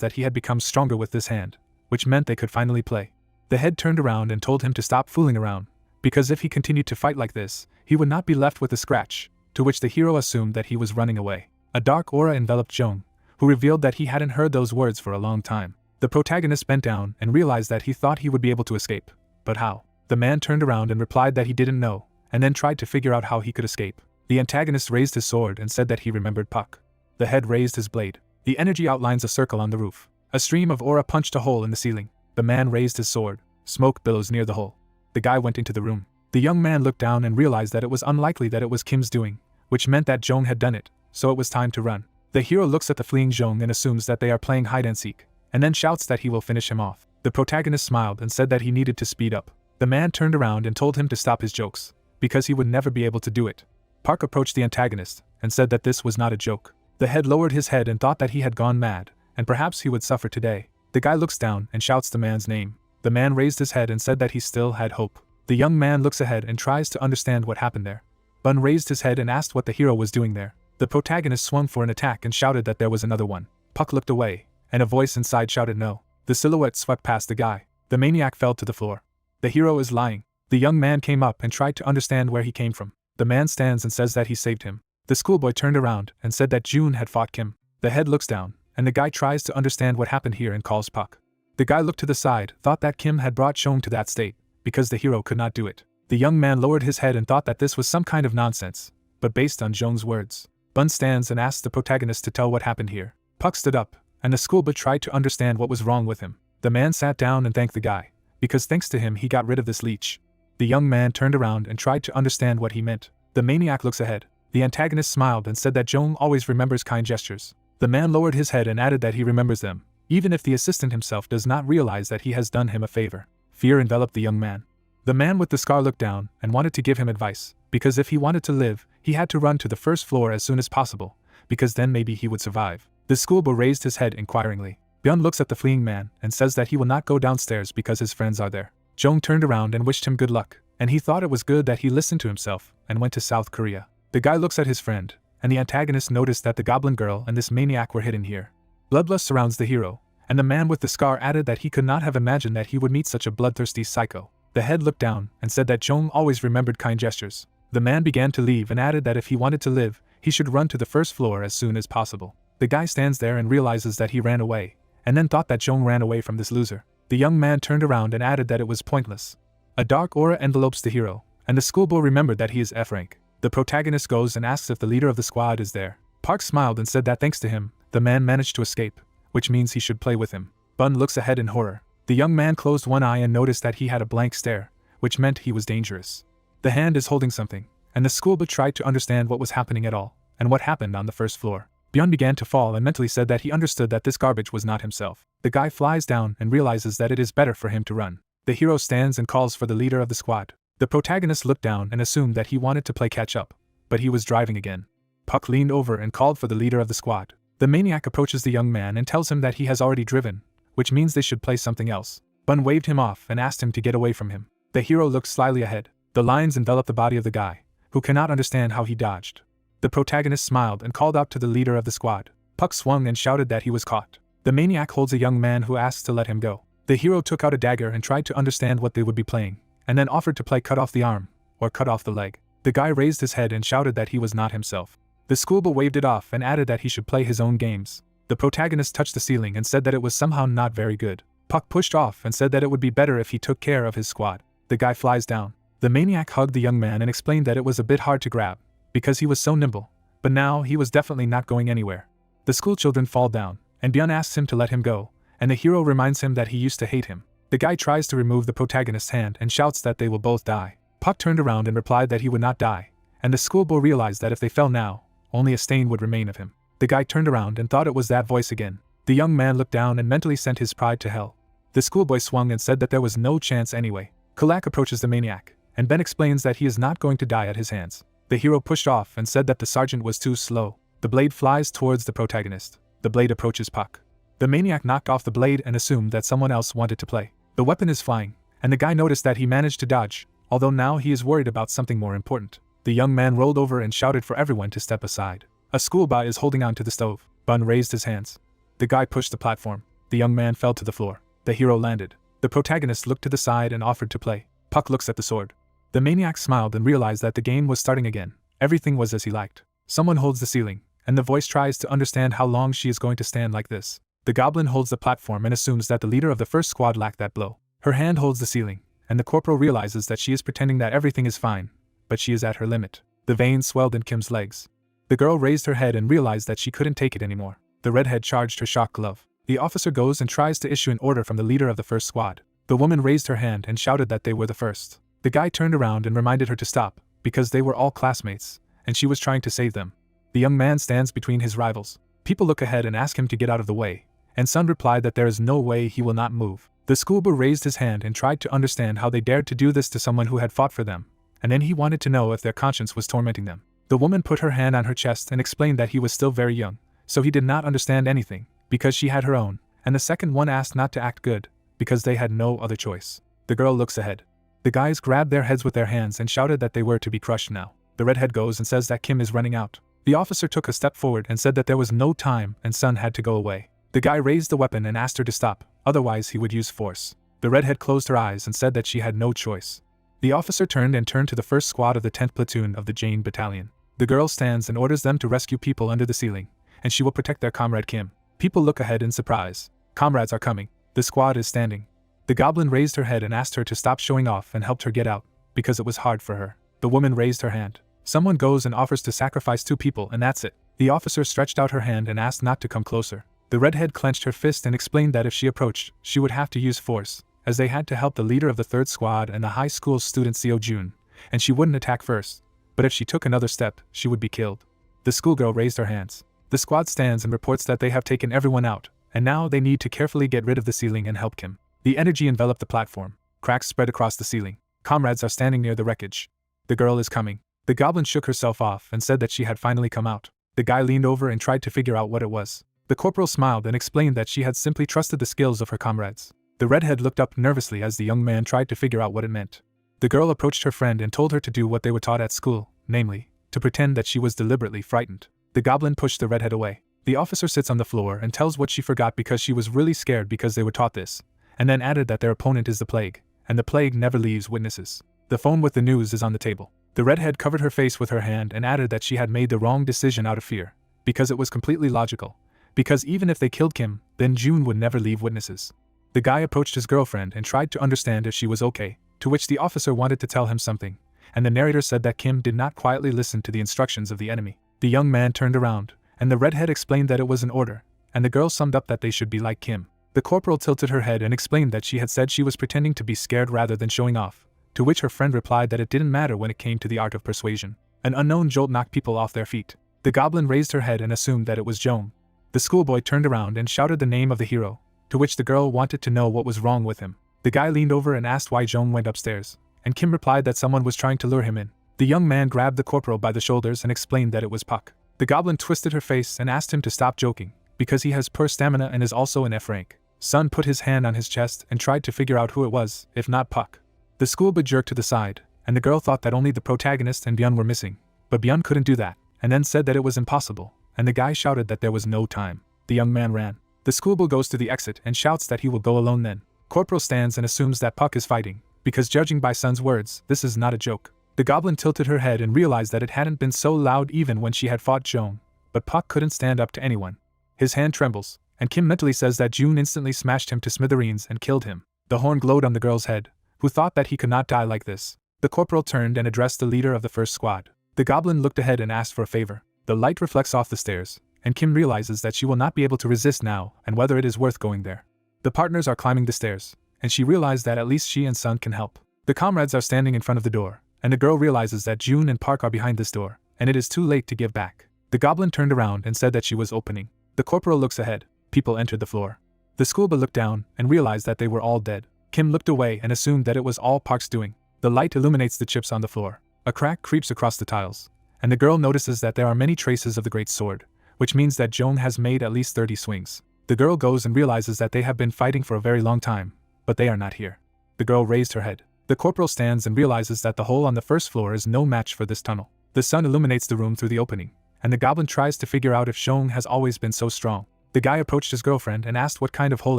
that he had become stronger with this hand, which meant they could finally play. The head turned around and told him to stop fooling around, because if he continued to fight like this, he would not be left with a scratch, to which the hero assumed that he was running away. A dark aura enveloped Zhong, who revealed that he hadn't heard those words for a long time. The protagonist bent down and realized that he thought he would be able to escape. But how? The man turned around and replied that he didn't know, and then tried to figure out how he could escape. The antagonist raised his sword and said that he remembered Puck. The head raised his blade. The energy outlines a circle on the roof. A stream of aura punched a hole in the ceiling. The man raised his sword. Smoke billows near the hole. The guy went into the room. The young man looked down and realized that it was unlikely that it was Kim's doing, which meant that Zhong had done it, so it was time to run. The hero looks at the fleeing Zhong and assumes that they are playing hide and seek, and then shouts that he will finish him off. The protagonist smiled and said that he needed to speed up. The man turned around and told him to stop his jokes, because he would never be able to do it. Park approached the antagonist and said that this was not a joke. The head lowered his head and thought that he had gone mad, and perhaps he would suffer today. The guy looks down and shouts the man's name. The man raised his head and said that he still had hope. The young man looks ahead and tries to understand what happened there. Bun raised his head and asked what the hero was doing there. The protagonist swung for an attack and shouted that there was another one. Puck looked away, and a voice inside shouted no. The silhouette swept past the guy. The maniac fell to the floor. The hero is lying. The young man came up and tried to understand where he came from. The man stands and says that he saved him. The schoolboy turned around and said that June had fought Kim. The head looks down, and the guy tries to understand what happened here and calls Puck. The guy looked to the side, thought that Kim had brought Shong to that state, because the hero could not do it. The young man lowered his head and thought that this was some kind of nonsense, but based on Zhong's words. Bun stands and asks the protagonist to tell what happened here. Puck stood up, and the schoolboy tried to understand what was wrong with him. The man sat down and thanked the guy, because thanks to him he got rid of this leech. The young man turned around and tried to understand what he meant. The maniac looks ahead. The antagonist smiled and said that Zhong always remembers kind gestures. The man lowered his head and added that he remembers them, even if the assistant himself does not realize that he has done him a favor. Fear enveloped the young man. The man with the scar looked down and wanted to give him advice, because if he wanted to live, he had to run to the first floor as soon as possible, because then maybe he would survive. The schoolboy raised his head inquiringly. Byun looks at the fleeing man and says that he will not go downstairs because his friends are there. Jong turned around and wished him good luck, and he thought it was good that he listened to himself and went to South Korea. The guy looks at his friend, and the antagonist noticed that the goblin girl and this maniac were hidden here. Bloodlust surrounds the hero, and the man with the scar added that he could not have imagined that he would meet such a bloodthirsty psycho. The head looked down and said that Jong always remembered kind gestures. The man began to leave and added that if he wanted to live, he should run to the first floor as soon as possible. The guy stands there and realizes that he ran away, and then thought that Jong ran away from this loser. The young man turned around and added that it was pointless. A dark aura envelopes the hero, and the schoolboy remembered that he is F rank. The protagonist goes and asks if the leader of the squad is there. Park smiled and said that thanks to him, the man managed to escape, which means he should play with him. Bun looks ahead in horror. The young man closed one eye and noticed that he had a blank stare, which meant he was dangerous. The hand is holding something, and the schoolboy tried to understand what was happening at all, and what happened on the first floor. Byun began to fall and mentally said that he understood that this garbage was not himself. The guy flies down and realizes that it is better for him to run. The hero stands and calls for the leader of the squad. The protagonist looked down and assumed that he wanted to play catch up, but he was driving again. Puck leaned over and called for the leader of the squad. The maniac approaches the young man and tells him that he has already driven, which means they should play something else. Bun waved him off and asked him to get away from him. The hero looked slyly ahead. The lines enveloped the body of the guy, who cannot understand how he dodged. The protagonist smiled and called out to the leader of the squad. Puck swung and shouted that he was caught. The maniac holds a young man who asks to let him go. The hero took out a dagger and tried to understand what they would be playing, and then offered to play cut off the arm, or cut off the leg. The guy raised his head and shouted that he was not himself. The schoolboy waved it off and added that he should play his own games. The protagonist touched the ceiling and said that it was somehow not very good. Puck pushed off and said that it would be better if he took care of his squad. The guy flies down. The maniac hugged the young man and explained that it was a bit hard to grab, because he was so nimble, but now he was definitely not going anywhere. The schoolchildren fall down, and Byun asks him to let him go, and the hero reminds him that he used to hate him. The guy tries to remove the protagonist's hand and shouts that they will both die. Puck turned around and replied that he would not die, and the schoolboy realized that if they fell now, only a stain would remain of him. The guy turned around and thought it was that voice again. The young man looked down and mentally sent his pride to hell. The schoolboy swung and said that there was no chance anyway. Kulak approaches the maniac, and Ben explains that he is not going to die at his hands. The hero pushed off and said that the sergeant was too slow. The blade flies towards the protagonist. The blade approaches Puck. The maniac knocked off the blade and assumed that someone else wanted to play. The weapon is flying, and the guy noticed that he managed to dodge, although now he is worried about something more important. The young man rolled over and shouted for everyone to step aside. A schoolboy is holding on to the stove. Bun raised his hands. The guy pushed the platform. The young man fell to the floor. The hero landed. The protagonist looked to the side and offered to play. Puck looks at the sword. The maniac smiled and realized that the game was starting again. Everything was as he liked. Someone holds the ceiling, and the voice tries to understand how long she is going to stand like this. The goblin holds the platform and assumes that the leader of the first squad lacked that blow. Her hand holds the ceiling, and the corporal realizes that she is pretending that everything is fine, but she is at her limit. The veins swelled in Kim's legs. The girl raised her head and realized that she couldn't take it anymore. The redhead charged her shock glove. The officer goes and tries to issue an order from the leader of the first squad. The woman raised her hand and shouted that they were the first. The guy turned around and reminded her to stop, because they were all classmates, and she was trying to save them. The young man stands between his rivals. People look ahead and ask him to get out of the way, and Sun replied that there is no way he will not move. The schoolboy raised his hand and tried to understand how they dared to do this to someone who had fought for them, and then he wanted to know if their conscience was tormenting them. The woman put her hand on her chest and explained that he was still very young, so he did not understand anything, because she had her own, and the second one asked not to act good, because they had no other choice. The girl looks ahead. The guys grabbed their heads with their hands and shouted that they were to be crushed now. The redhead goes and says that Kim is running out. The officer took a step forward and said that there was no time and Sun had to go away. The guy raised the weapon and asked her to stop, otherwise he would use force. The redhead closed her eyes and said that she had no choice. The officer turned to the first squad of the 10th platoon of the Jane Battalion. The girl stands and orders them to rescue people under the ceiling, and she will protect their comrade Kim. People look ahead in surprise. Comrades are coming. The squad is standing. The goblin raised her head and asked her to stop showing off and helped her get out, because it was hard for her. The woman raised her hand. Someone goes and offers to sacrifice 2 people and that's it. The officer stretched out her hand and asked not to come closer. The redhead clenched her fist and explained that if she approached, she would have to use force, as they had to help the leader of the 3rd squad and the high school student Seo Jun, and she wouldn't attack first, but if she took another step, she would be killed. The schoolgirl raised her hands. The squad stands and reports that they have taken everyone out, and now they need to carefully get rid of the ceiling and help Kim. The energy enveloped the platform. Cracks spread across the ceiling. Comrades are standing near the wreckage. The girl is coming. The goblin shook herself off and said that she had finally come out. The guy leaned over and tried to figure out what it was. The corporal smiled and explained that she had simply trusted the skills of her comrades. The redhead looked up nervously as the young man tried to figure out what it meant. The girl approached her friend and told her to do what they were taught at school, namely, to pretend that she was deliberately frightened. The goblin pushed the redhead away. The officer sits on the floor and tells what she forgot because she was really scared because they were taught this, and then added that their opponent is the plague, and the plague never leaves witnesses. The phone with the news is on the table. The redhead covered her face with her hand and added that she had made the wrong decision out of fear, because it was completely logical, because even if they killed Kim, then June would never leave witnesses. The guy approached his girlfriend and tried to understand if she was okay, to which the officer wanted to tell him something, and the narrator said that Kim did not quietly listen to the instructions of the enemy. The young man turned around, and the redhead explained that it was an order, and the girl summed up that they should be like Kim. The corporal tilted her head and explained that she had said she was pretending to be scared rather than showing off, to which her friend replied that it didn't matter when it came to the art of persuasion. An unknown jolt knocked people off their feet. The goblin raised her head and assumed that it was Joan. The schoolboy turned around and shouted the name of the hero, to which the girl wanted to know what was wrong with him. The guy leaned over and asked why Joan went upstairs, and Kim replied that someone was trying to lure him in. The young man grabbed the corporal by the shoulders and explained that it was Puck. The goblin twisted her face and asked him to stop joking, because he has poor stamina and is also an F rank. Sun put his hand on his chest and tried to figure out who it was, if not Puck. The schoolboy jerked to the side, and the girl thought that only the protagonist and Byun were missing, but Byun couldn't do that, and then said that it was impossible, and the guy shouted that there was no time. The young man ran. The schoolboy goes to the exit and shouts that he will go alone then. Corporal stands and assumes that Puck is fighting, because judging by Sun's words, this is not a joke. The goblin tilted her head and realized that it hadn't been so loud even when she had fought Joan, but Puck couldn't stand up to anyone. His hand trembles, and Kim mentally says that June instantly smashed him to smithereens and killed him. The horn glowed on the girl's head, who thought that he could not die like this. The corporal turned and addressed the leader of the first squad. The goblin looked ahead and asked for a favor. The light reflects off the stairs, and Kim realizes that she will not be able to resist now and whether it is worth going there. The partners are climbing the stairs, and she realized that at least she and Sun can help. The comrades are standing in front of the door, and the girl realizes that June and Park are behind this door, and it is too late to give back. The goblin turned around and said that she was opening. The corporal looks ahead. People entered the floor. The schoolboy looked down and realized that they were all dead. Kim looked away and assumed that it was all Park's doing. The light illuminates the chips on the floor. A crack creeps across the tiles, and the girl notices that there are many traces of the great sword, which means that Joan has made at least 30 swings. The girl goes and realizes that they have been fighting for a very long time, but they are not here. The girl raised her head. The corporal stands and realizes that the hole on the first floor is no match for this tunnel. The sun illuminates the room through the opening, and the goblin tries to figure out if Joan has always been so strong. The guy approached his girlfriend and asked what kind of hole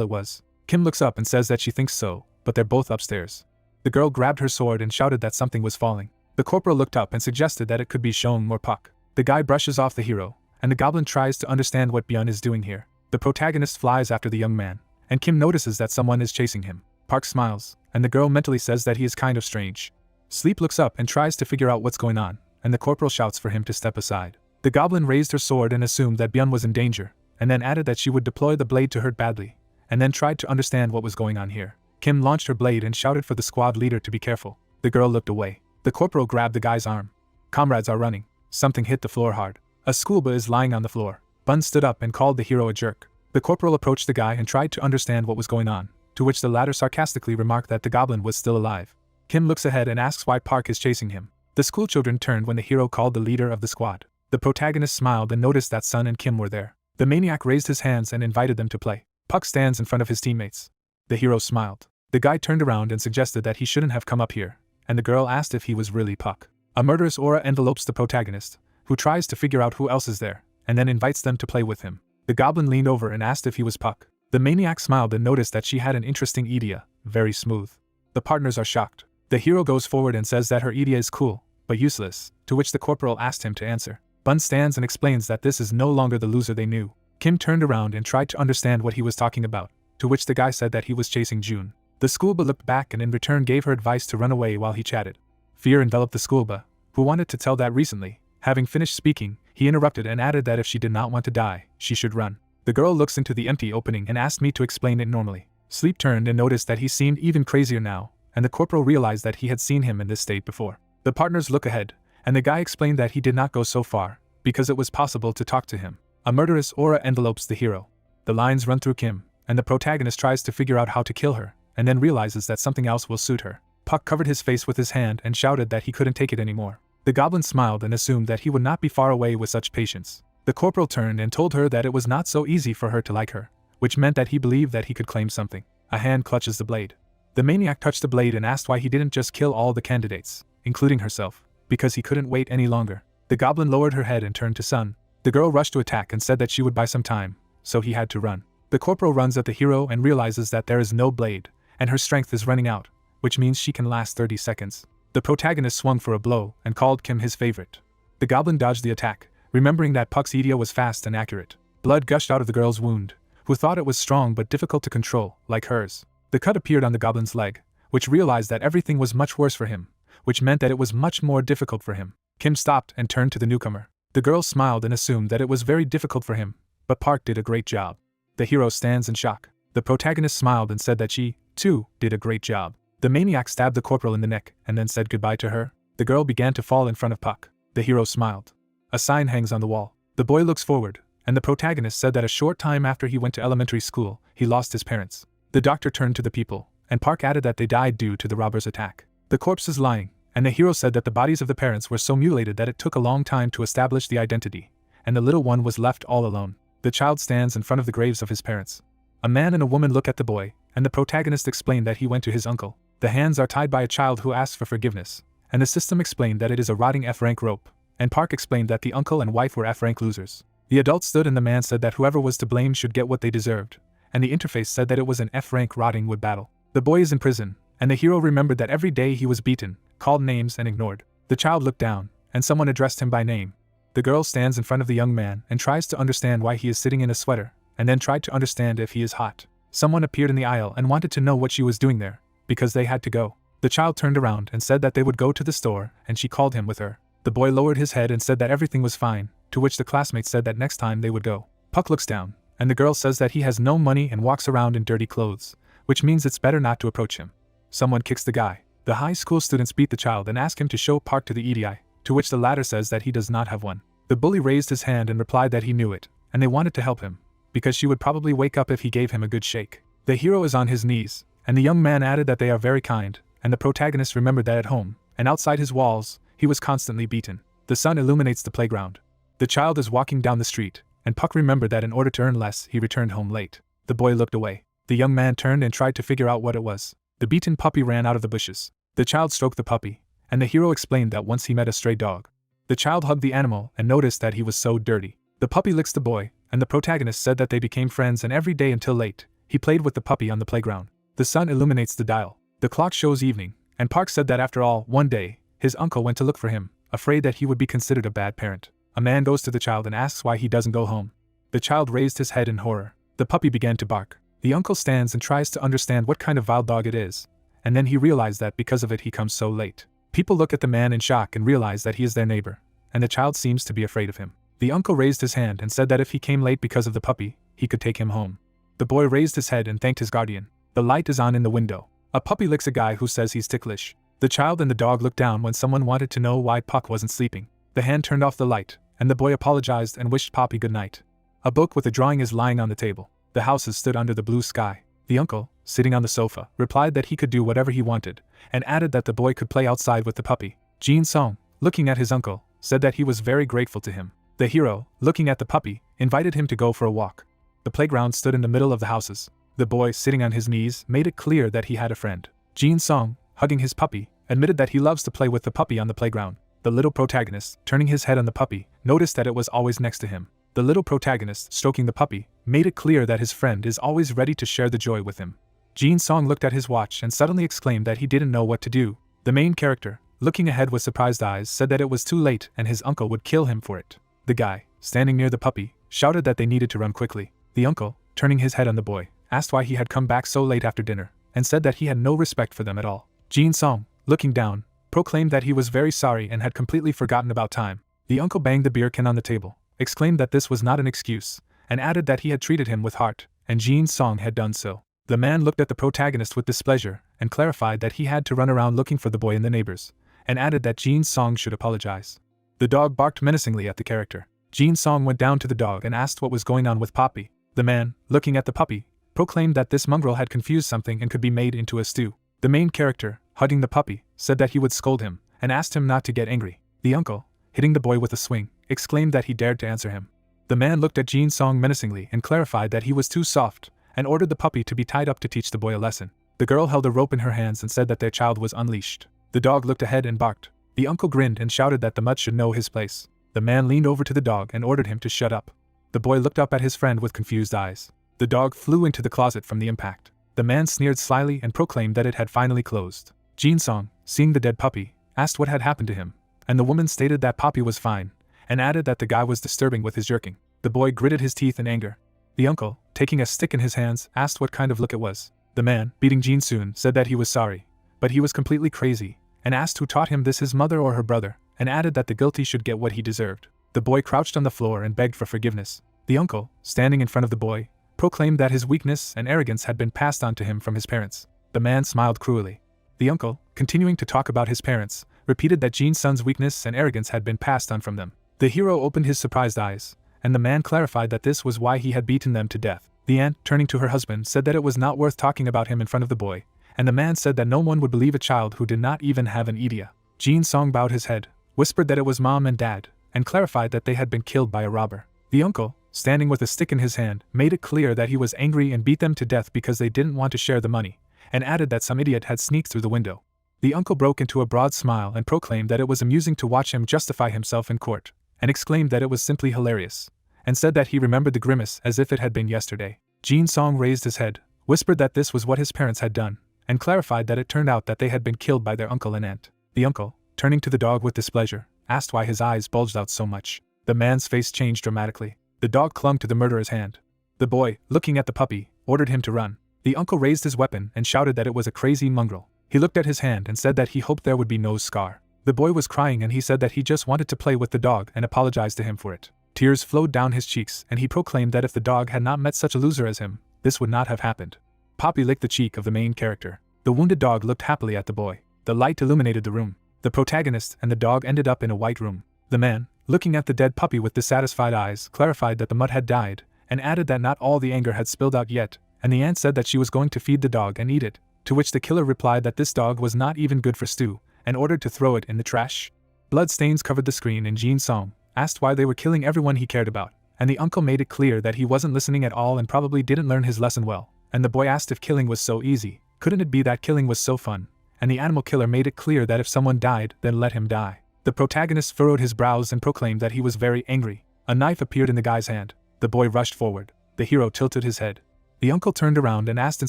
it was. Kim looks up and says that she thinks so, but they're both upstairs. The girl grabbed her sword and shouted that something was falling. The corporal looked up and suggested that it could be Joan or Puck. The guy brushes off the hero, and the goblin tries to understand what Byun is doing here. The protagonist flies after the young man, and Kim notices that someone is chasing him. Park smiles, and the girl mentally says that he is kind of strange. Sleep looks up and tries to figure out what's going on, and the corporal shouts for him to step aside. The goblin raised her sword and assumed that Byun was in danger, and then added that she would deploy the blade to hurt badly, and then tried to understand what was going on here. Kim launched her blade and shouted for the squad leader to be careful. The girl looked away. The corporal grabbed the guy's arm. Comrades are running. Something hit the floor hard. A schoolboy is lying on the floor. Bun stood up and called the hero a jerk. The corporal approached the guy and tried to understand what was going on, to which the latter sarcastically remarked that the goblin was still alive. Kim looks ahead and asks why Park is chasing him. The schoolchildren turned when the hero called the leader of the squad. The protagonist smiled and noticed that Sun and Kim were there. The maniac raised his hands and invited them to play. Puck stands in front of his teammates. The hero smiled. The guy turned around and suggested that he shouldn't have come up here, and the girl asked if he was really Puck. A murderous aura envelopes the protagonist, who tries to figure out who else is there, and then invites them to play with him. The goblin leaned over and asked if he was Puck. The maniac smiled and noticed that she had an interesting Idia, very smooth. The partners are shocked. The hero goes forward and says that her Idia is cool, but useless, to which the corporal asked him to answer. Bun stands and explains that this is no longer the loser they knew. Kim turned around and tried to understand what he was talking about, to which the guy said that he was chasing June. The schoolboy looked back and in return gave her advice to run away while he chatted. Fear enveloped the schoolboy, who wanted to tell that recently. Having finished speaking, he interrupted and added that if she did not want to die, she should run. The girl looks into the empty opening and asked me to explain it normally. Sleep turned and noticed that he seemed even crazier now, and the corporal realized that he had seen him in this state before. The partners look ahead, and the guy explained that he did not go so far, because it was possible to talk to him. A murderous aura envelopes the hero. The lines run through Kim, and the protagonist tries to figure out how to kill her, and then realizes that something else will suit her. Puck covered his face with his hand and shouted that he couldn't take it anymore. The goblin smiled and assumed that he would not be far away with such patience. The corporal turned and told her that it was not so easy for her to like her, which meant that he believed that he could claim something. A hand clutches the blade. The maniac touched the blade and asked why he didn't just kill all the candidates, including herself, because he couldn't wait any longer. The goblin lowered her head and turned to Sun. The girl rushed to attack and said that she would buy some time, so he had to run. The corporal runs at the hero and realizes that there is no blade, and her strength is running out, which means she can last 30 seconds. The protagonist swung for a blow and called Kim his favorite. The goblin dodged the attack, remembering that Puck's Idia was fast and accurate. Blood gushed out of the girl's wound, who thought it was strong but difficult to control, like hers. The cut appeared on the goblin's leg, which realized that everything was much worse for him, which meant that it was much more difficult for him. Kim stopped and turned to the newcomer. The girl smiled and assumed that it was very difficult for him, but Park did a great job. The hero stands in shock. The protagonist smiled and said that she, too, did a great job. The maniac stabbed the corporal in the neck and then said goodbye to her. The girl began to fall in front of Puck. The hero smiled. A sign hangs on the wall. The boy looks forward, and the protagonist said that a short time after he went to elementary school, he lost his parents. The doctor turned to the people, and Park added that they died due to the robber's attack. The corpse is lying, and the hero said that the bodies of the parents were so mutilated that it took a long time to establish the identity, and the little one was left all alone. The child stands in front of the graves of his parents. A man and a woman look at the boy, and the protagonist explained that he went to his uncle. The hands are tied by a child who asks for forgiveness, and the system explained that it is a rotting F-rank rope, and Park explained that the uncle and wife were F-rank losers. The adult stood and the man said that whoever was to blame should get what they deserved, and the interface said that it was an F-rank rotting wood battle. The boy is in prison, and the hero remembered that every day he was beaten, called names and ignored. The child looked down, and someone addressed him by name. The girl stands in front of the young man and tries to understand why he is sitting in a sweater, and then tried to understand if he is hot. Someone appeared in the aisle and wanted to know what she was doing there, because they had to go. The child turned around and said that they would go to the store, and she called him with her. The boy lowered his head and said that everything was fine, to which the classmates said that next time they would go. Puck looks down, and the girl says that he has no money and walks around in dirty clothes, which means it's better not to approach him. Someone kicks the guy. The high school students beat the child and ask him to show Park to the Idia, to which the latter says that he does not have one. The bully raised his hand and replied that he knew it, and they wanted to help him, because she would probably wake up if he gave him a good shake. The hero is on his knees, and the young man added that they are very kind, and the protagonist remembered that at home, and outside his walls, he was constantly beaten. The sun illuminates the playground. The child is walking down the street, and Puck remembered that in order to earn less, he returned home late. The boy looked away. The young man turned and tried to figure out what it was. The beaten puppy ran out of the bushes. The child stroked the puppy, and the hero explained that once he met a stray dog. The child hugged the animal and noticed that he was so dirty. The puppy licks the boy, and the protagonist said that they became friends, and every day until late, he played with the puppy on the playground. The sun illuminates the dial. The clock shows evening, and Park said that after all, one day, his uncle went to look for him, afraid that he would be considered a bad parent. A man goes to the child and asks why he doesn't go home. The child raised his head in horror. The puppy began to bark. The uncle stands and tries to understand what kind of wild dog it is, and then he realized that because of it he comes so late. People look at the man in shock and realize that he is their neighbor, and the child seems to be afraid of him. The uncle raised his hand and said that if he came late because of the puppy, he could take him home. The boy raised his head and thanked his guardian. The light is on in the window. A puppy licks a guy who says he's ticklish. The child and the dog looked down when someone wanted to know why Puck wasn't sleeping. The hand turned off the light, and the boy apologized and wished Poppy good night. A book with a drawing is lying on the table. The houses stood under the blue sky. The uncle, sitting on the sofa, replied that he could do whatever he wanted, and added that the boy could play outside with the puppy. Jin Song, looking at his uncle, said that he was very grateful to him. The hero, looking at the puppy, invited him to go for a walk. The playground stood in the middle of the houses. The boy, sitting on his knees, made it clear that he had a friend. Jin Song, hugging his puppy, admitted that he loves to play with the puppy on the playground. The little protagonist, turning his head on the puppy, noticed that it was always next to him. The little protagonist, stroking the puppy, made it clear that his friend is always ready to share the joy with him. Jin Song looked at his watch and suddenly exclaimed that he didn't know what to do. The main character, looking ahead with surprised eyes, said that it was too late and his uncle would kill him for it. The guy, standing near the puppy, shouted that they needed to run quickly. The uncle, turning his head on the boy, asked why he had come back so late after dinner, and said that he had no respect for them at all. Jin Song, looking down, proclaimed that he was very sorry and had completely forgotten about time. The uncle banged the beer can on the table, exclaimed that this was not an excuse, and added that he had treated him with heart, and Jin Song had done so. The man looked at the protagonist with displeasure, and clarified that he had to run around looking for the boy and the neighbors, and added that Jin Song should apologize. The dog barked menacingly at the character. Jin Song went down to the dog and asked what was going on with Poppy. The man, looking at the puppy, proclaimed that this mongrel had confused something and could be made into a stew. The main character, hugging the puppy, said that he would scold him, and asked him not to get angry. The uncle, hitting the boy with a swing, exclaimed that he dared to answer him. The man looked at Jin Song menacingly and clarified that he was too soft, and ordered the puppy to be tied up to teach the boy a lesson. The girl held a rope in her hands and said that their child was unleashed. The dog looked ahead and barked. The uncle grinned and shouted that the mutt should know his place. The man leaned over to the dog and ordered him to shut up. The boy looked up at his friend with confused eyes. The dog flew into the closet from the impact. The man sneered slyly and proclaimed that it had finally closed. Jin Song, seeing the dead puppy, asked what had happened to him, and the woman stated that Poppy was fine, and added that the guy was disturbing with his jerking. The boy gritted his teeth in anger. The uncle, taking a stick in his hands, asked what kind of look it was. The man, beating Jin Soon, said that he was sorry, but he was completely crazy, and asked who taught him this, his mother or her brother, and added that the guilty should get what he deserved. The boy crouched on the floor and begged for forgiveness. The uncle, standing in front of the boy, proclaimed that his weakness and arrogance had been passed on to him from his parents. The man smiled cruelly. The uncle, continuing to talk about his parents, repeated that Jin Sun's weakness and arrogance had been passed on from them. The hero opened his surprised eyes, and the man clarified that this was why he had beaten them to death. The aunt, turning to her husband, said that it was not worth talking about him in front of the boy, and the man said that no one would believe a child who did not even have an Idia. Jin Song bowed his head, whispered that it was mom and dad, and clarified that they had been killed by a robber. The uncle, standing with a stick in his hand, made it clear that he was angry and beat them to death because they didn't want to share the money, and added that some idiot had sneaked through the window. The uncle broke into a broad smile and proclaimed that it was amusing to watch him justify himself in court, and exclaimed that it was simply hilarious, and said that he remembered the grimace as if it had been yesterday. Jin Song raised his head, whispered that this was what his parents had done, and clarified that it turned out that they had been killed by their uncle and aunt. The uncle, turning to the dog with displeasure, asked why his eyes bulged out so much. The man's face changed dramatically. The dog clung to the murderer's hand. The boy, looking at the puppy, ordered him to run. The uncle raised his weapon and shouted that it was a crazy mongrel. He looked at his hand and said that he hoped there would be no scar. The boy was crying and he said that he just wanted to play with the dog and apologized to him for it. Tears flowed down his cheeks and he proclaimed that if the dog had not met such a loser as him, this would not have happened. Poppy licked the cheek of the main character. The wounded dog looked happily at the boy. The light illuminated the room. The protagonist and the dog ended up in a white room. The man, looking at the dead puppy with dissatisfied eyes, clarified that the mutt had died, and added that not all the anger had spilled out yet, and the aunt said that she was going to feed the dog and eat it, to which the killer replied that this dog was not even good for stew, and ordered to throw it in the trash. Blood stains covered the screen and Jin Song asked why they were killing everyone he cared about, and the uncle made it clear that he wasn't listening at all and probably didn't learn his lesson well, and the boy asked if killing was so easy, couldn't it be that killing was so fun, and the animal killer made it clear that if someone died, then let him die. The protagonist furrowed his brows and proclaimed that he was very angry. A knife appeared in the guy's hand. The boy rushed forward. The hero tilted his head. The uncle turned around and asked in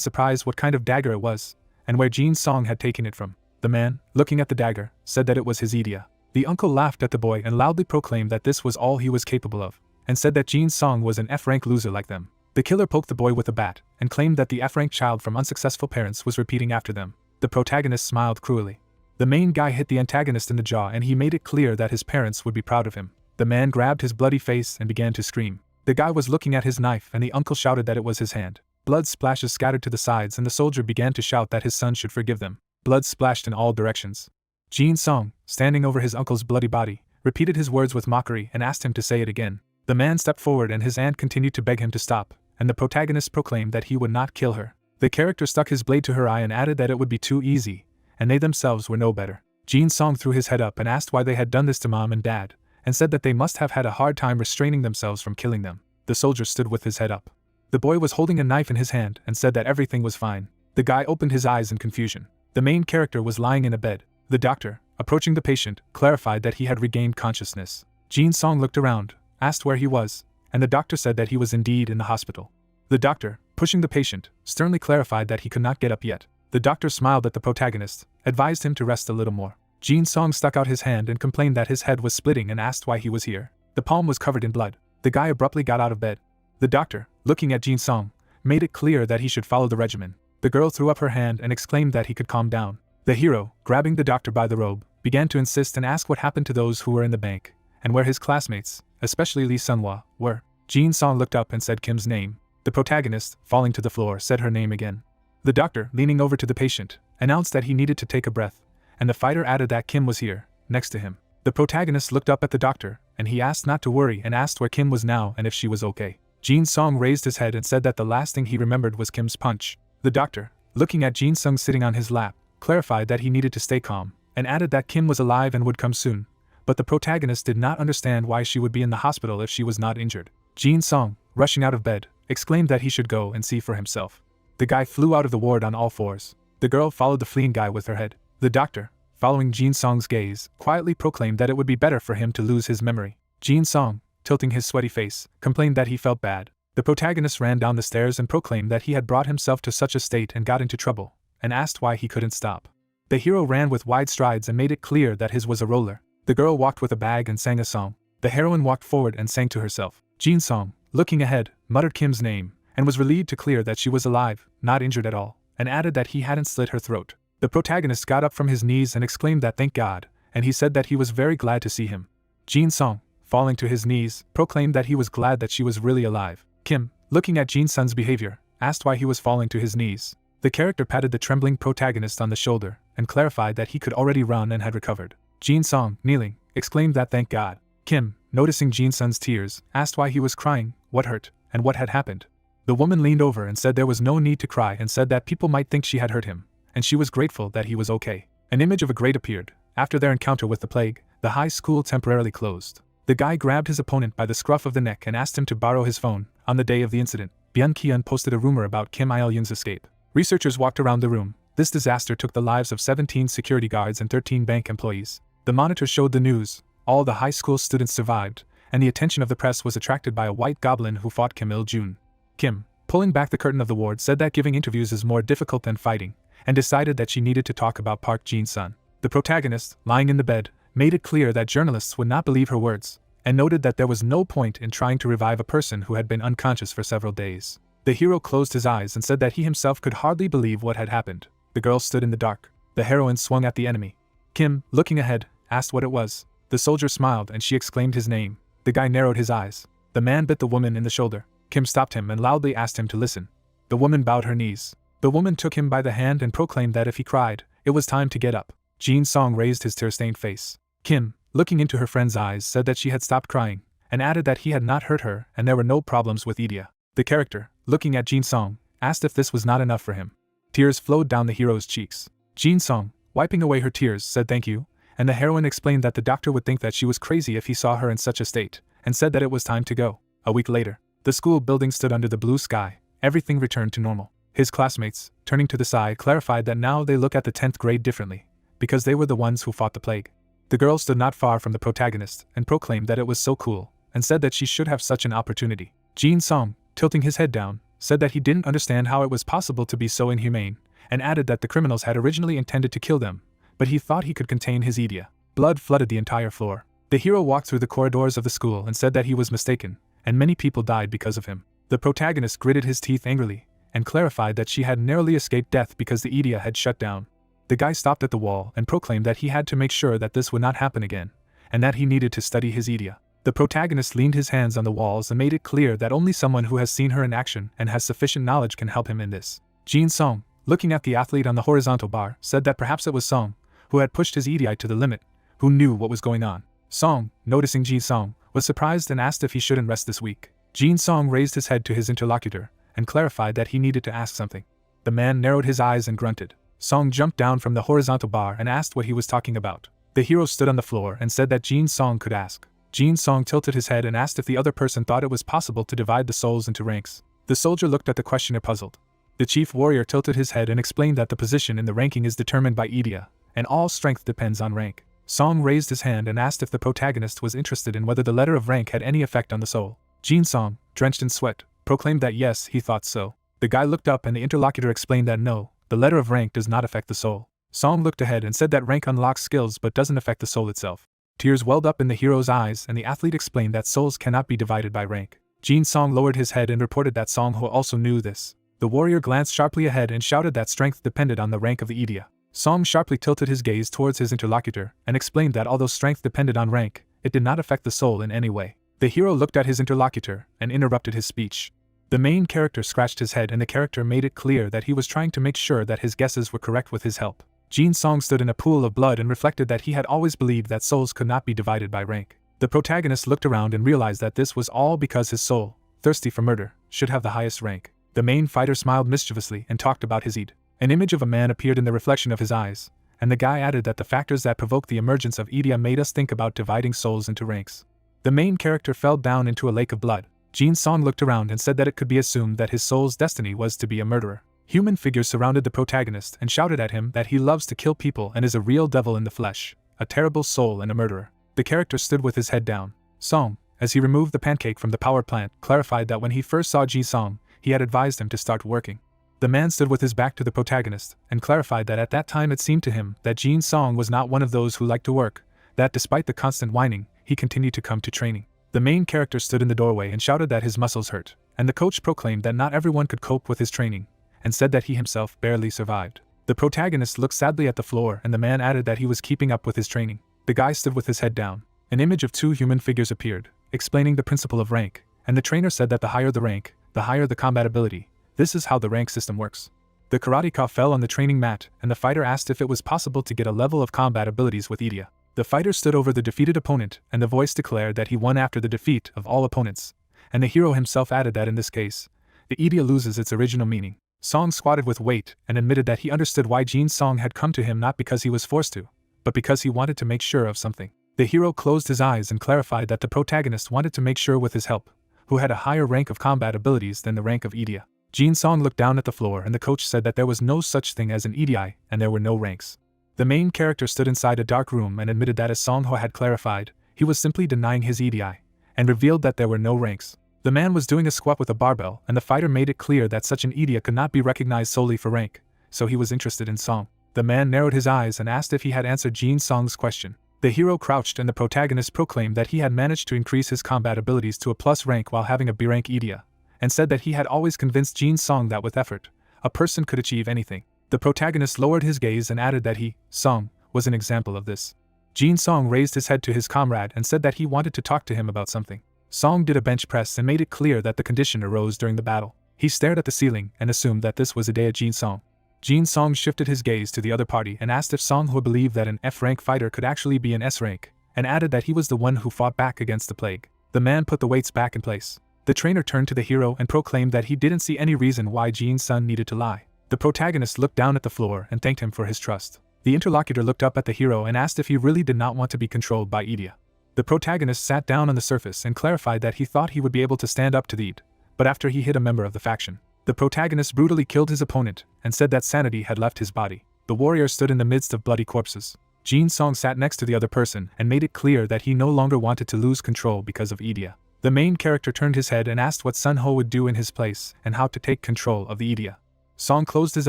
surprise what kind of dagger it was, and where Jin Song had taken it from. The man, looking at the dagger, said that it was his Idia. The uncle laughed at the boy and loudly proclaimed that this was all he was capable of, and said that Jin Song was an F-rank loser like them. The killer poked the boy with a bat, and claimed that the F-rank child from unsuccessful parents was repeating after them. The protagonist smiled cruelly. The main guy hit the antagonist in the jaw and he made it clear that his parents would be proud of him. The man grabbed his bloody face and began to scream. The guy was looking at his knife and the uncle shouted that it was his hand. Blood splashes scattered to the sides and the soldier began to shout that his son should forgive them. Blood splashed in all directions. Jin Song, standing over his uncle's bloody body, repeated his words with mockery and asked him to say it again. The man stepped forward and his aunt continued to beg him to stop, and the protagonist proclaimed that he would not kill her. The character stuck his blade to her eye and added that it would be too easy, and they themselves were no better. Jin Song threw his head up and asked why they had done this to mom and dad, and said that they must have had a hard time restraining themselves from killing them. The soldier stood with his head up. The boy was holding a knife in his hand and said that everything was fine. The guy opened his eyes in confusion. The main character was lying in a bed. The doctor, approaching the patient, clarified that he had regained consciousness. Jin Song looked around, asked where he was, and the doctor said that he was indeed in the hospital. The doctor, pushing the patient, sternly clarified that he could not get up yet. The doctor smiled at the protagonist, advised him to rest a little more. Jin Song stuck out his hand and complained that his head was splitting and asked why he was here. The palm was covered in blood. The guy abruptly got out of bed. The doctor, looking at Jin Song, made it clear that he should follow the regimen. The girl threw up her hand and exclaimed that he could calm down. The hero, grabbing the doctor by the robe, began to insist and ask what happened to those who were in the bank, and where his classmates, especially Lee Sunhwa, were. Jin Song looked up and said Kim's name. The protagonist, falling to the floor, said her name again. The doctor, leaning over to the patient, announced that he needed to take a breath, and the fighter added that Kim was here, next to him. The protagonist looked up at the doctor, and he asked not to worry and asked where Kim was now and if she was okay. Jin Song raised his head and said that the last thing he remembered was Kim's punch. The doctor, looking at Jin Song sitting on his lap, clarified that he needed to stay calm, and added that Kim was alive and would come soon, but the protagonist did not understand why she would be in the hospital if she was not injured. Jin Song, rushing out of bed, exclaimed that he should go and see for himself. The guy flew out of the ward on all fours. The girl followed the fleeing guy with her head. The doctor, following Jin Song's gaze, quietly proclaimed that it would be better for him to lose his memory. Jin Song, tilting his sweaty face, complained that he felt bad. The protagonist ran down the stairs and proclaimed that he had brought himself to such a state and got into trouble, and asked why he couldn't stop. The hero ran with wide strides and made it clear that his was a roller. The girl walked with a bag and sang a song. The heroine walked forward and sang to herself. Jin Song, looking ahead, muttered Kim's name, and was relieved to clear that she was alive, not injured at all, and added that he hadn't slit her throat. The protagonist got up from his knees and exclaimed that thank God, and he said that he was very glad to see him. Jin Song, falling to his knees, proclaimed that he was glad that she was really alive. Kim, looking at Jin Sung's behavior, asked why he was falling to his knees. The character patted the trembling protagonist on the shoulder, and clarified that he could already run and had recovered. Jin Song, kneeling, exclaimed that thank God. Kim, noticing Jin Sung's tears, asked why he was crying, what hurt, and what had happened. The woman leaned over and said there was no need to cry and said that people might think she had hurt him, and she was grateful that he was okay. An image of a grate appeared. After their encounter with the plague, the high school temporarily closed. The guy grabbed his opponent by the scruff of the neck and asked him to borrow his phone. On the day of the incident, Byung Kyun posted a rumor about Kim Il-young's escape. Researchers walked around the room. This disaster took the lives of 17 security guards and 13 bank employees. The monitor showed the news. All the high school students survived, and the attention of the press was attracted by a white goblin who fought Kim Il-jun. Kim, pulling back the curtain of the ward, said that giving interviews is more difficult than fighting, and decided that she needed to talk about Park Jin-sun. The protagonist, lying in the bed, made it clear that journalists would not believe her words, and noted that there was no point in trying to revive a person who had been unconscious for several days. The hero closed his eyes and said that he himself could hardly believe what had happened. The girl stood in the dark. The heroine swung at the enemy. Kim, looking ahead, asked what it was. The soldier smiled and she exclaimed his name. The guy narrowed his eyes. The man bit the woman in the shoulder. Kim stopped him and loudly asked him to listen. The woman bowed her knees. The woman took him by the hand and proclaimed that if he cried, it was time to get up. Jin Song raised his tear-stained face. Kim, looking into her friend's eyes, said that she had stopped crying, and added that he had not hurt her and there were no problems with Idia. The character, looking at Jin Song, asked if this was not enough for him. Tears flowed down the hero's cheeks. Jin Song, wiping away her tears, said thank you, and the heroine explained that the doctor would think that she was crazy if he saw her in such a state, and said that it was time to go. A week later, the school building stood under the blue sky. Everything returned to normal. His classmates, turning to the side, clarified that now they look at the 10th grade differently, because they were the ones who fought the plague. The girl stood not far from the protagonist and proclaimed that it was so cool, and said that she should have such an opportunity. Jin Song, tilting his head down, said that he didn't understand how it was possible to be so inhumane, and added that the criminals had originally intended to kill them, but he thought he could contain his Idia. Blood flooded the entire floor. The hero walked through the corridors of the school and said that he was mistaken, and many people died because of him. The protagonist gritted his teeth angrily, and clarified that she had narrowly escaped death because the Idia had shut down. The guy stopped at the wall and proclaimed that he had to make sure that this would not happen again, and that he needed to study his Idia. The protagonist leaned his hands on the walls and made it clear that only someone who has seen her in action and has sufficient knowledge can help him in this. Jin Song, looking at the athlete on the horizontal bar, said that perhaps it was Song, who had pushed his Idia to the limit, who knew what was going on. Song, noticing Jin Song, was surprised and asked if he shouldn't rest this week. Jin Song raised his head to his interlocutor and clarified that he needed to ask something. The man narrowed his eyes and grunted. Song jumped down from the horizontal bar and asked what he was talking about. The hero stood on the floor and said that Jin Song could ask. Jin Song tilted his head and asked if the other person thought it was possible to divide the souls into ranks. The soldier looked at the questioner puzzled. The chief warrior tilted his head and explained that the position in the ranking is determined by Idia, and all strength depends on rank. Song raised his hand and asked if the protagonist was interested in whether the letter of rank had any effect on the soul. Jin Song, drenched in sweat, proclaimed that yes, he thought so. The guy looked up and the interlocutor explained that no, the letter of rank does not affect the soul. Song looked ahead and said that rank unlocks skills but doesn't affect the soul itself. Tears welled up in the hero's eyes and the athlete explained that souls cannot be divided by rank. Jin Song lowered his head and reported that Song Ho also knew this. The warrior glanced sharply ahead and shouted that strength depended on the rank of the Idia. Song sharply tilted his gaze towards his interlocutor and explained that although strength depended on rank, it did not affect the soul in any way. The hero looked at his interlocutor and interrupted his speech. The main character scratched his head and the character made it clear that he was trying to make sure that his guesses were correct with his help. Jin Song stood in a pool of blood and reflected that he had always believed that souls could not be divided by rank. The protagonist looked around and realized that this was all because his soul, thirsty for murder, should have the highest rank. The main fighter smiled mischievously and talked about his Eid. An image of a man appeared in the reflection of his eyes, and the guy added that the factors that provoked the emergence of Idia made us think about dividing souls into ranks. The main character fell down into a lake of blood. Jin Song looked around and said that it could be assumed that his soul's destiny was to be a murderer. Human figures surrounded the protagonist and shouted at him that he loves to kill people and is a real devil in the flesh, a terrible soul and a murderer. The character stood with his head down. Song, as he removed the pancake from the power plant, clarified that when he first saw Ji Song, he had advised him to start working. The man stood with his back to the protagonist and clarified that at that time it seemed to him that Jin Song was not one of those who liked to work, that despite the constant whining, he continued to come to training. The main character stood in the doorway and shouted that his muscles hurt, and the coach proclaimed that not everyone could cope with his training, and said that he himself barely survived. The protagonist looked sadly at the floor and the man added that he was keeping up with his training. The guy stood with his head down. An image of two human figures appeared, explaining the principle of rank, and the trainer said that the higher the rank, the higher the combat ability. This is how the rank system works. The karateka fell on the training mat, and the fighter asked if it was possible to get a level of combat abilities with Idia. The fighter stood over the defeated opponent, and the voice declared that he won after the defeat of all opponents, and the hero himself added that in this case, the Idia loses its original meaning. Song squatted with weight and admitted that he understood why Jin Song had come to him not because he was forced to, but because he wanted to make sure of something. The hero closed his eyes and clarified that the protagonist wanted to make sure with his help, who had a higher rank of combat abilities than the rank of Idia. Jin Song looked down at the floor and the coach said that there was no such thing as an Idia and there were no ranks. The main character stood inside a dark room and admitted that as Song Ho had clarified, he was simply denying his Idia, and revealed that there were no ranks. The man was doing a squat with a barbell and the fighter made it clear that such an Idia could not be recognized solely for rank, so he was interested in Song. The man narrowed his eyes and asked if he had answered Jin Song's question. The hero crouched and the protagonist proclaimed that he had managed to increase his combat abilities to a plus rank while having a B rank Idia, and said that he had always convinced Jin Song that with effort, a person could achieve anything. The protagonist lowered his gaze and added that he, Song, was an example of this. Jin Song raised his head to his comrade and said that he wanted to talk to him about something. Song did a bench press and made it clear that the condition arose during the battle. He stared at the ceiling and assumed that this was Idia Jin Song. Jin Song shifted his gaze to the other party and asked if Song Ho believed that an F-rank fighter could actually be an S-rank, and added that he was the one who fought back against the plague. The man put the weights back in place. The trainer turned to the hero and proclaimed that he didn't see any reason why Jin's son needed to lie. The protagonist looked down at the floor and thanked him for his trust. The interlocutor looked up at the hero and asked if he really did not want to be controlled by Idia. The protagonist sat down on the surface and clarified that he thought he would be able to stand up to the Id, but after he hit a member of the faction. The protagonist brutally killed his opponent and said that sanity had left his body. The warrior stood in the midst of bloody corpses. Jin Song sat next to the other person and made it clear that he no longer wanted to lose control because of Idia. The main character turned his head and asked what Sun Ho would do in his place and how to take control of the Idia. Song closed his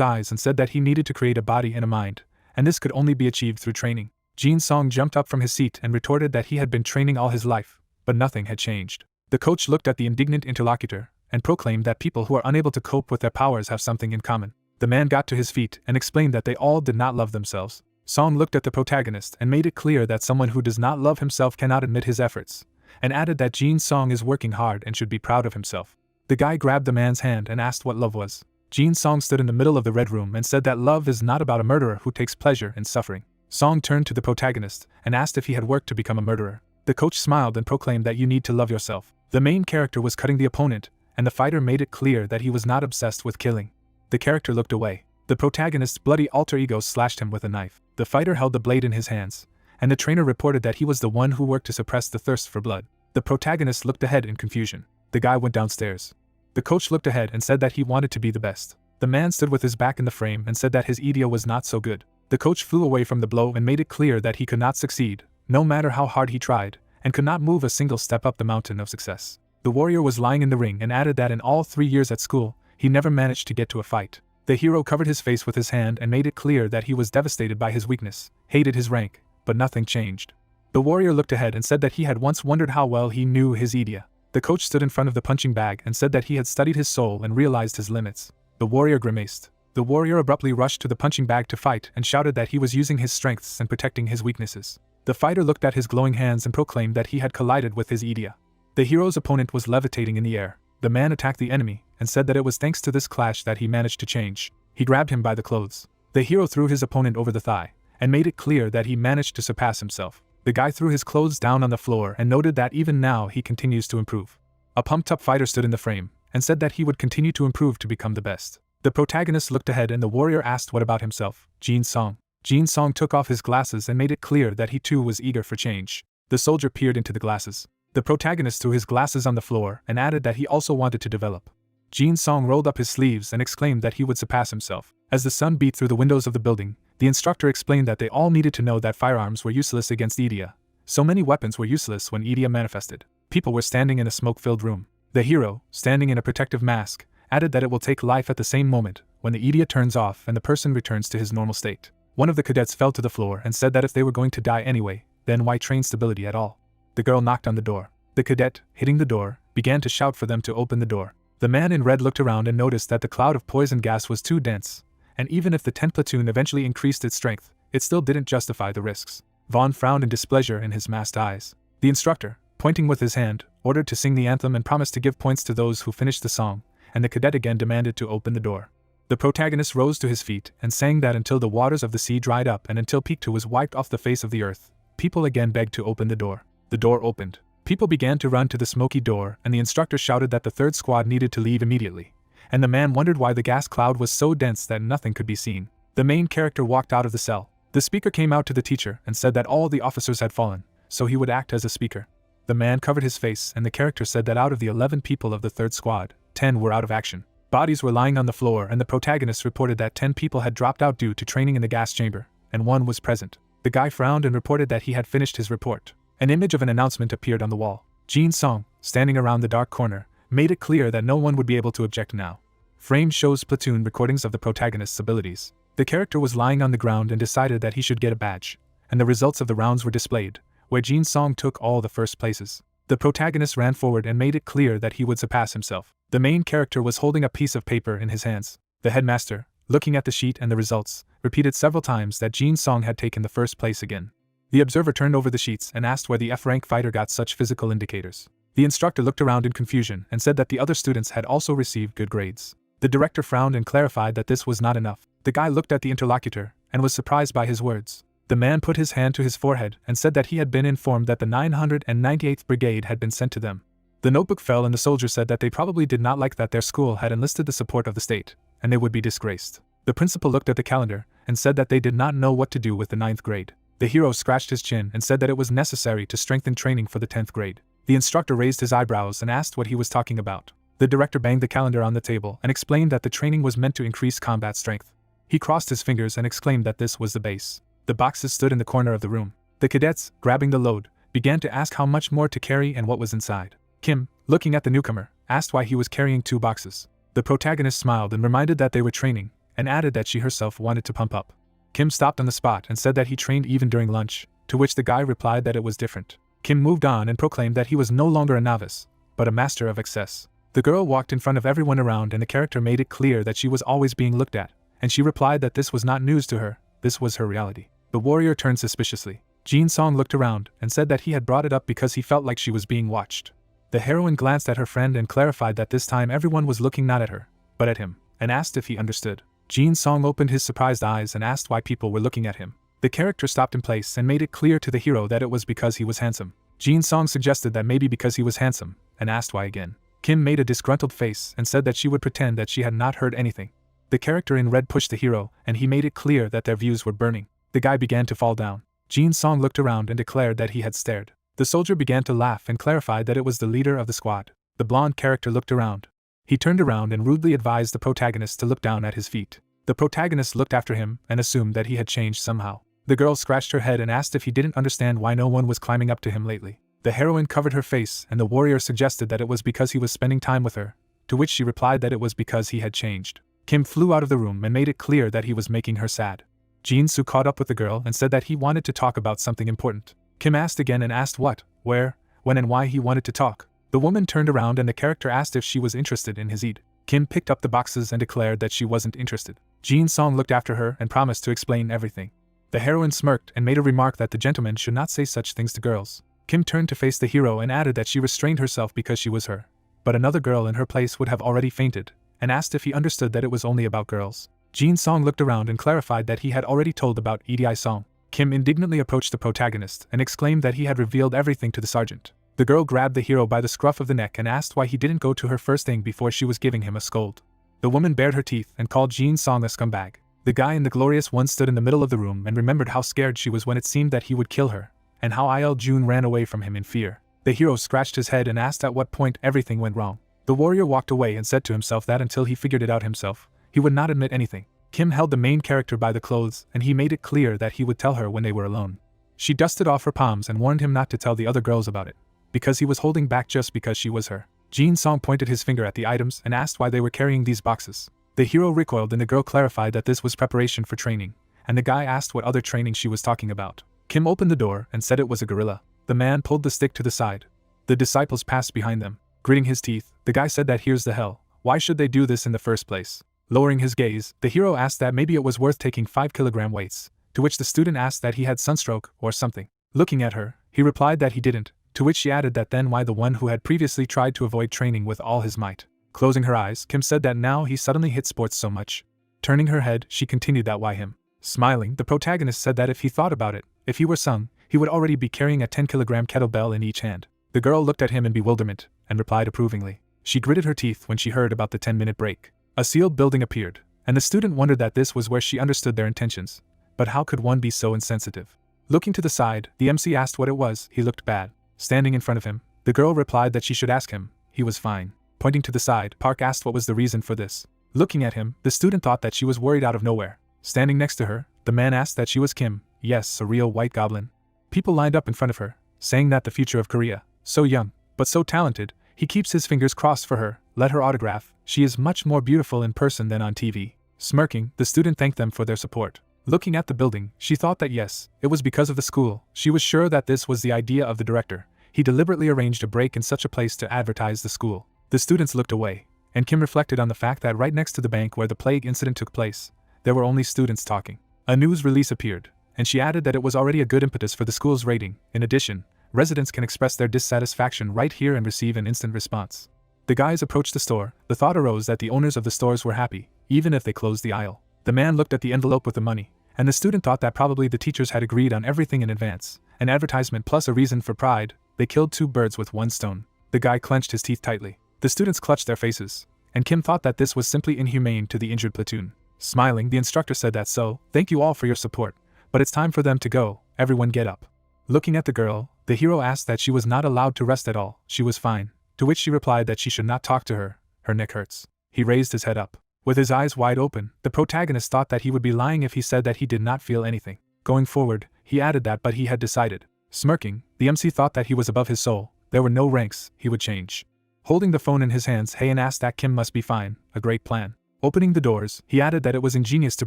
eyes and said that he needed to create a body and a mind, and this could only be achieved through training. Jin Song jumped up from his seat and retorted that he had been training all his life, but nothing had changed. The coach looked at the indignant interlocutor and proclaimed that people who are unable to cope with their powers have something in common. The man got to his feet and explained that they all did not love themselves. Song looked at the protagonist and made it clear that someone who does not love himself cannot admit his efforts, and added that Jin Song is working hard and should be proud of himself. The guy grabbed the man's hand and asked what love was. Jin Song stood in the middle of the red room and said that love is not about a murderer who takes pleasure in suffering. Song turned to the protagonist and asked if he had worked to become a murderer. The coach smiled and proclaimed that you need to love yourself. The main character was cutting the opponent, and the fighter made it clear that he was not obsessed with killing. The character looked away. The protagonist's bloody alter ego slashed him with a knife. The fighter held the blade in his hands, and the trainer reported that he was the one who worked to suppress the thirst for blood. The protagonist looked ahead in confusion. The guy went downstairs. The coach looked ahead and said that he wanted to be the best. The man stood with his back in the frame and said that his Idia was not so good. The coach flew away from the blow and made it clear that he could not succeed, no matter how hard he tried, and could not move a single step up the mountain of success. The warrior was lying in the ring and added that in all 3 years at school, he never managed to get to a fight. The hero covered his face with his hand and made it clear that he was devastated by his weakness, hated his rank, but nothing changed. The warrior looked ahead and said that he had once wondered how well he knew his Idia. The coach stood in front of the punching bag and said that he had studied his soul and realized his limits. The warrior grimaced. The warrior abruptly rushed to the punching bag to fight and shouted that he was using his strengths and protecting his weaknesses. The fighter looked at his glowing hands and proclaimed that he had collided with his Idia. The hero's opponent was levitating in the air. The man attacked the enemy and said that it was thanks to this clash that he managed to change. He grabbed him by the clothes. The hero threw his opponent over the thigh and made it clear that he managed to surpass himself. The guy threw his clothes down on the floor and noted that even now he continues to improve. A pumped-up fighter stood in the frame and said that he would continue to improve to become the best. The protagonist looked ahead and the warrior asked what about himself. Jin Song. Jin Song took off his glasses and made it clear that he too was eager for change. The soldier peered into the glasses. The protagonist threw his glasses on the floor and added that he also wanted to develop. Jin Song rolled up his sleeves and exclaimed that he would surpass himself. As the sun beat through the windows of the building, the instructor explained that they all needed to know that firearms were useless against Idia. So many weapons were useless when Idia manifested. People were standing in a smoke-filled room. The hero, standing in a protective mask, added that it will take life at the same moment, when the Idia turns off and the person returns to his normal state. One of the cadets fell to the floor and said that if they were going to die anyway, then why train stability at all? The girl knocked on the door. The cadet, hitting the door, began to shout for them to open the door. The man in red looked around and noticed that the cloud of poison gas was too dense, and even if the 10th platoon eventually increased its strength, it still didn't justify the risks. Vaughn frowned in displeasure in his masked eyes. The instructor, pointing with his hand, ordered to sing the anthem and promised to give points to those who finished the song, and the cadet again demanded to open the door. The protagonist rose to his feet and sang that until the waters of the sea dried up and until Pictou was wiped off the face of the earth, people again begged to open the door. The door opened. People began to run to the smoky door, and the instructor shouted that the third squad needed to leave immediately, and the man wondered why the gas cloud was so dense that nothing could be seen. The main character walked out of the cell. The speaker came out to the teacher and said that all the officers had fallen, so he would act as a speaker. The man covered his face, and the character said that out of the 11 people of the third squad, 10 were out of action. Bodies were lying on the floor, and the protagonist reported that 10 people had dropped out due to training in the gas chamber, and 1 was present. The guy frowned and reported that he had finished his report. An image of an announcement appeared on the wall. Jin Song, standing around the dark corner, made it clear that no one would be able to object now. Frame shows platoon recordings of the protagonist's abilities. The character was lying on the ground and decided that he should get a badge, and the results of the rounds were displayed, where Jin Song took all the first places. The protagonist ran forward and made it clear that he would surpass himself. The main character was holding a piece of paper in his hands. The headmaster, looking at the sheet and the results, repeated several times that Jin Song had taken the first place again. The observer turned over the sheets and asked where the F-rank fighter got such physical indicators. The instructor looked around in confusion and said that the other students had also received good grades. The director frowned and clarified that this was not enough. The guy looked at the interlocutor and was surprised by his words. The man put his hand to his forehead and said that he had been informed that the 998th Brigade had been sent to them. The notebook fell and the soldier said that they probably did not like that their school had enlisted the support of the state, and they would be disgraced. The principal looked at the calendar and said that they did not know what to do with the 9th grade. The hero scratched his chin and said that it was necessary to strengthen training for the 10th grade. The instructor raised his eyebrows and asked what he was talking about. The director banged the calendar on the table and explained that the training was meant to increase combat strength. He crossed his fingers and exclaimed that this was the base. The boxes stood in the corner of the room. The cadets, grabbing the load, began to ask how much more to carry and what was inside. Kim, looking at the newcomer, asked why he was carrying 2 boxes. The protagonist smiled and reminded that they were training, and added that she herself wanted to pump up. Kim stopped on the spot and said that he trained even during lunch, to which the guy replied that it was different. Kim moved on and proclaimed that he was no longer a novice, but a master of excess. The girl walked in front of everyone around and the character made it clear that she was always being looked at, and she replied that this was not news to her, this was her reality. The warrior turned suspiciously. Jin Song looked around and said that he had brought it up because he felt like she was being watched. The heroine glanced at her friend and clarified that this time everyone was looking not at her, but at him, and asked if he understood. Jin Song opened his surprised eyes and asked why people were looking at him. The character stopped in place and made it clear to the hero that it was because he was handsome. Jin Song suggested that maybe because he was handsome, and asked why again. Kim made a disgruntled face and said that she would pretend that she had not heard anything. The character in red pushed the hero, and he made it clear that their views were burning. The guy began to fall down. Jin Song looked around and declared that he had stared. The soldier began to laugh and clarified that it was the leader of the squad. The blonde character looked around. He turned around and rudely advised the protagonist to look down at his feet. The protagonist looked after him and assumed that he had changed somehow. The girl scratched her head and asked if he didn't understand why no one was climbing up to him lately. The heroine covered her face and the warrior suggested that it was because he was spending time with her, to which she replied that it was because he had changed. Kim flew out of the room and made it clear that he was making her sad. Jin Soo caught up with the girl and said that he wanted to talk about something important. Kim asked again and asked what, where, when and why he wanted to talk. The woman turned around and the character asked if she was interested in his Eid. Kim picked up the boxes and declared that she wasn't interested. Jin Song looked after her and promised to explain everything. The heroine smirked and made a remark that the gentleman should not say such things to girls. Kim turned to face the hero and added that she restrained herself because she was her. But another girl in her place would have already fainted, and asked if he understood that it was only about girls. Jin Song looked around and clarified that he had already told about Idia Song. Kim indignantly approached the protagonist and exclaimed that he had revealed everything to the sergeant. The girl grabbed the hero by the scruff of the neck and asked why he didn't go to her first thing before she was giving him a scold. The woman bared her teeth and called Jin Song a scumbag. The guy in the glorious one stood in the middle of the room and remembered how scared she was when it seemed that he would kill her, and how Il Jun ran away from him in fear. The hero scratched his head and asked at what point everything went wrong. The warrior walked away and said to himself that until he figured it out himself, he would not admit anything. Kim held the main character by the clothes and he made it clear that he would tell her when they were alone. She dusted off her palms and warned him not to tell the other girls about it, because he was holding back just because she was her. Jin Song pointed his finger at the items and asked why they were carrying these boxes. The hero recoiled and the girl clarified that this was preparation for training, and the guy asked what other training she was talking about. Kim opened the door and said it was a gorilla. The man pulled the stick to the side. The disciples passed behind them. Gritting his teeth, the guy said that here's the hell, why should they do this in the first place? Lowering his gaze, the hero asked that maybe it was worth taking 5-kilogram weights, to which the student asked that he had sunstroke or something. Looking at her, he replied that he didn't, to which she added that then why the one who had previously tried to avoid training with all his might. Closing her eyes, Kim said that now he suddenly hit sports so much. Turning her head, she continued that why him. Smiling, the protagonist said that if he thought about it, if he were Sung, he would already be carrying a 10-kilogram kettlebell in each hand. The girl looked at him in bewilderment, and replied approvingly. She gritted her teeth when she heard about the 10-minute break. A sealed building appeared, and the student wondered that this was where she understood their intentions. But how could one be so insensitive? Looking to the side, the MC asked what it was. He looked bad. Standing in front of him, the girl replied that she should ask him. He was fine. Pointing to the side, Park asked what was the reason for this. Looking at him, the student thought that she was worried out of nowhere. Standing next to her, the man asked that she was Kim. Yes, a real white goblin. People lined up in front of her, saying that the future of Korea, so young, but so talented, he keeps his fingers crossed for her. Let her autograph. She is much more beautiful in person than on TV. Smirking, the student thanked them for their support. Looking at the building, she thought that yes, it was because of the school. She was sure that this was the idea of the director. He deliberately arranged a break in such a place to advertise the school. The students looked away, and Kim reflected on the fact that right next to the bank where the plague incident took place, there were only students talking. A news release appeared, and she added that it was already a good impetus for the school's rating. In addition, residents can express their dissatisfaction right here and receive an instant response. The guys approached the store. The thought arose that the owners of the stores were happy, even if they closed the aisle. The man looked at the envelope with the money, and the student thought that probably the teachers had agreed on everything in advance. An advertisement plus a reason for pride. They killed 2 birds with 1 stone. The guy clenched his teeth tightly. The students clutched their faces, and Kim thought that this was simply inhumane to the injured platoon. Smiling, the instructor said that thank you all for your support, but it's time for them to go. Everyone get up. Looking at the girl, the hero asked that she was not allowed to rest at all. She was fine, to which she replied that she should not talk to her. Her neck hurts. He raised his head up. With his eyes wide open, the protagonist thought that he would be lying if he said that he did not feel anything. Going forward, he added that but he had decided. Smirking, the MC thought that he was above his soul. There were no ranks, he would change. Holding the phone in his hands, Hayan asked that Kim must be fine. A great plan. Opening the doors, he added that it was ingenious to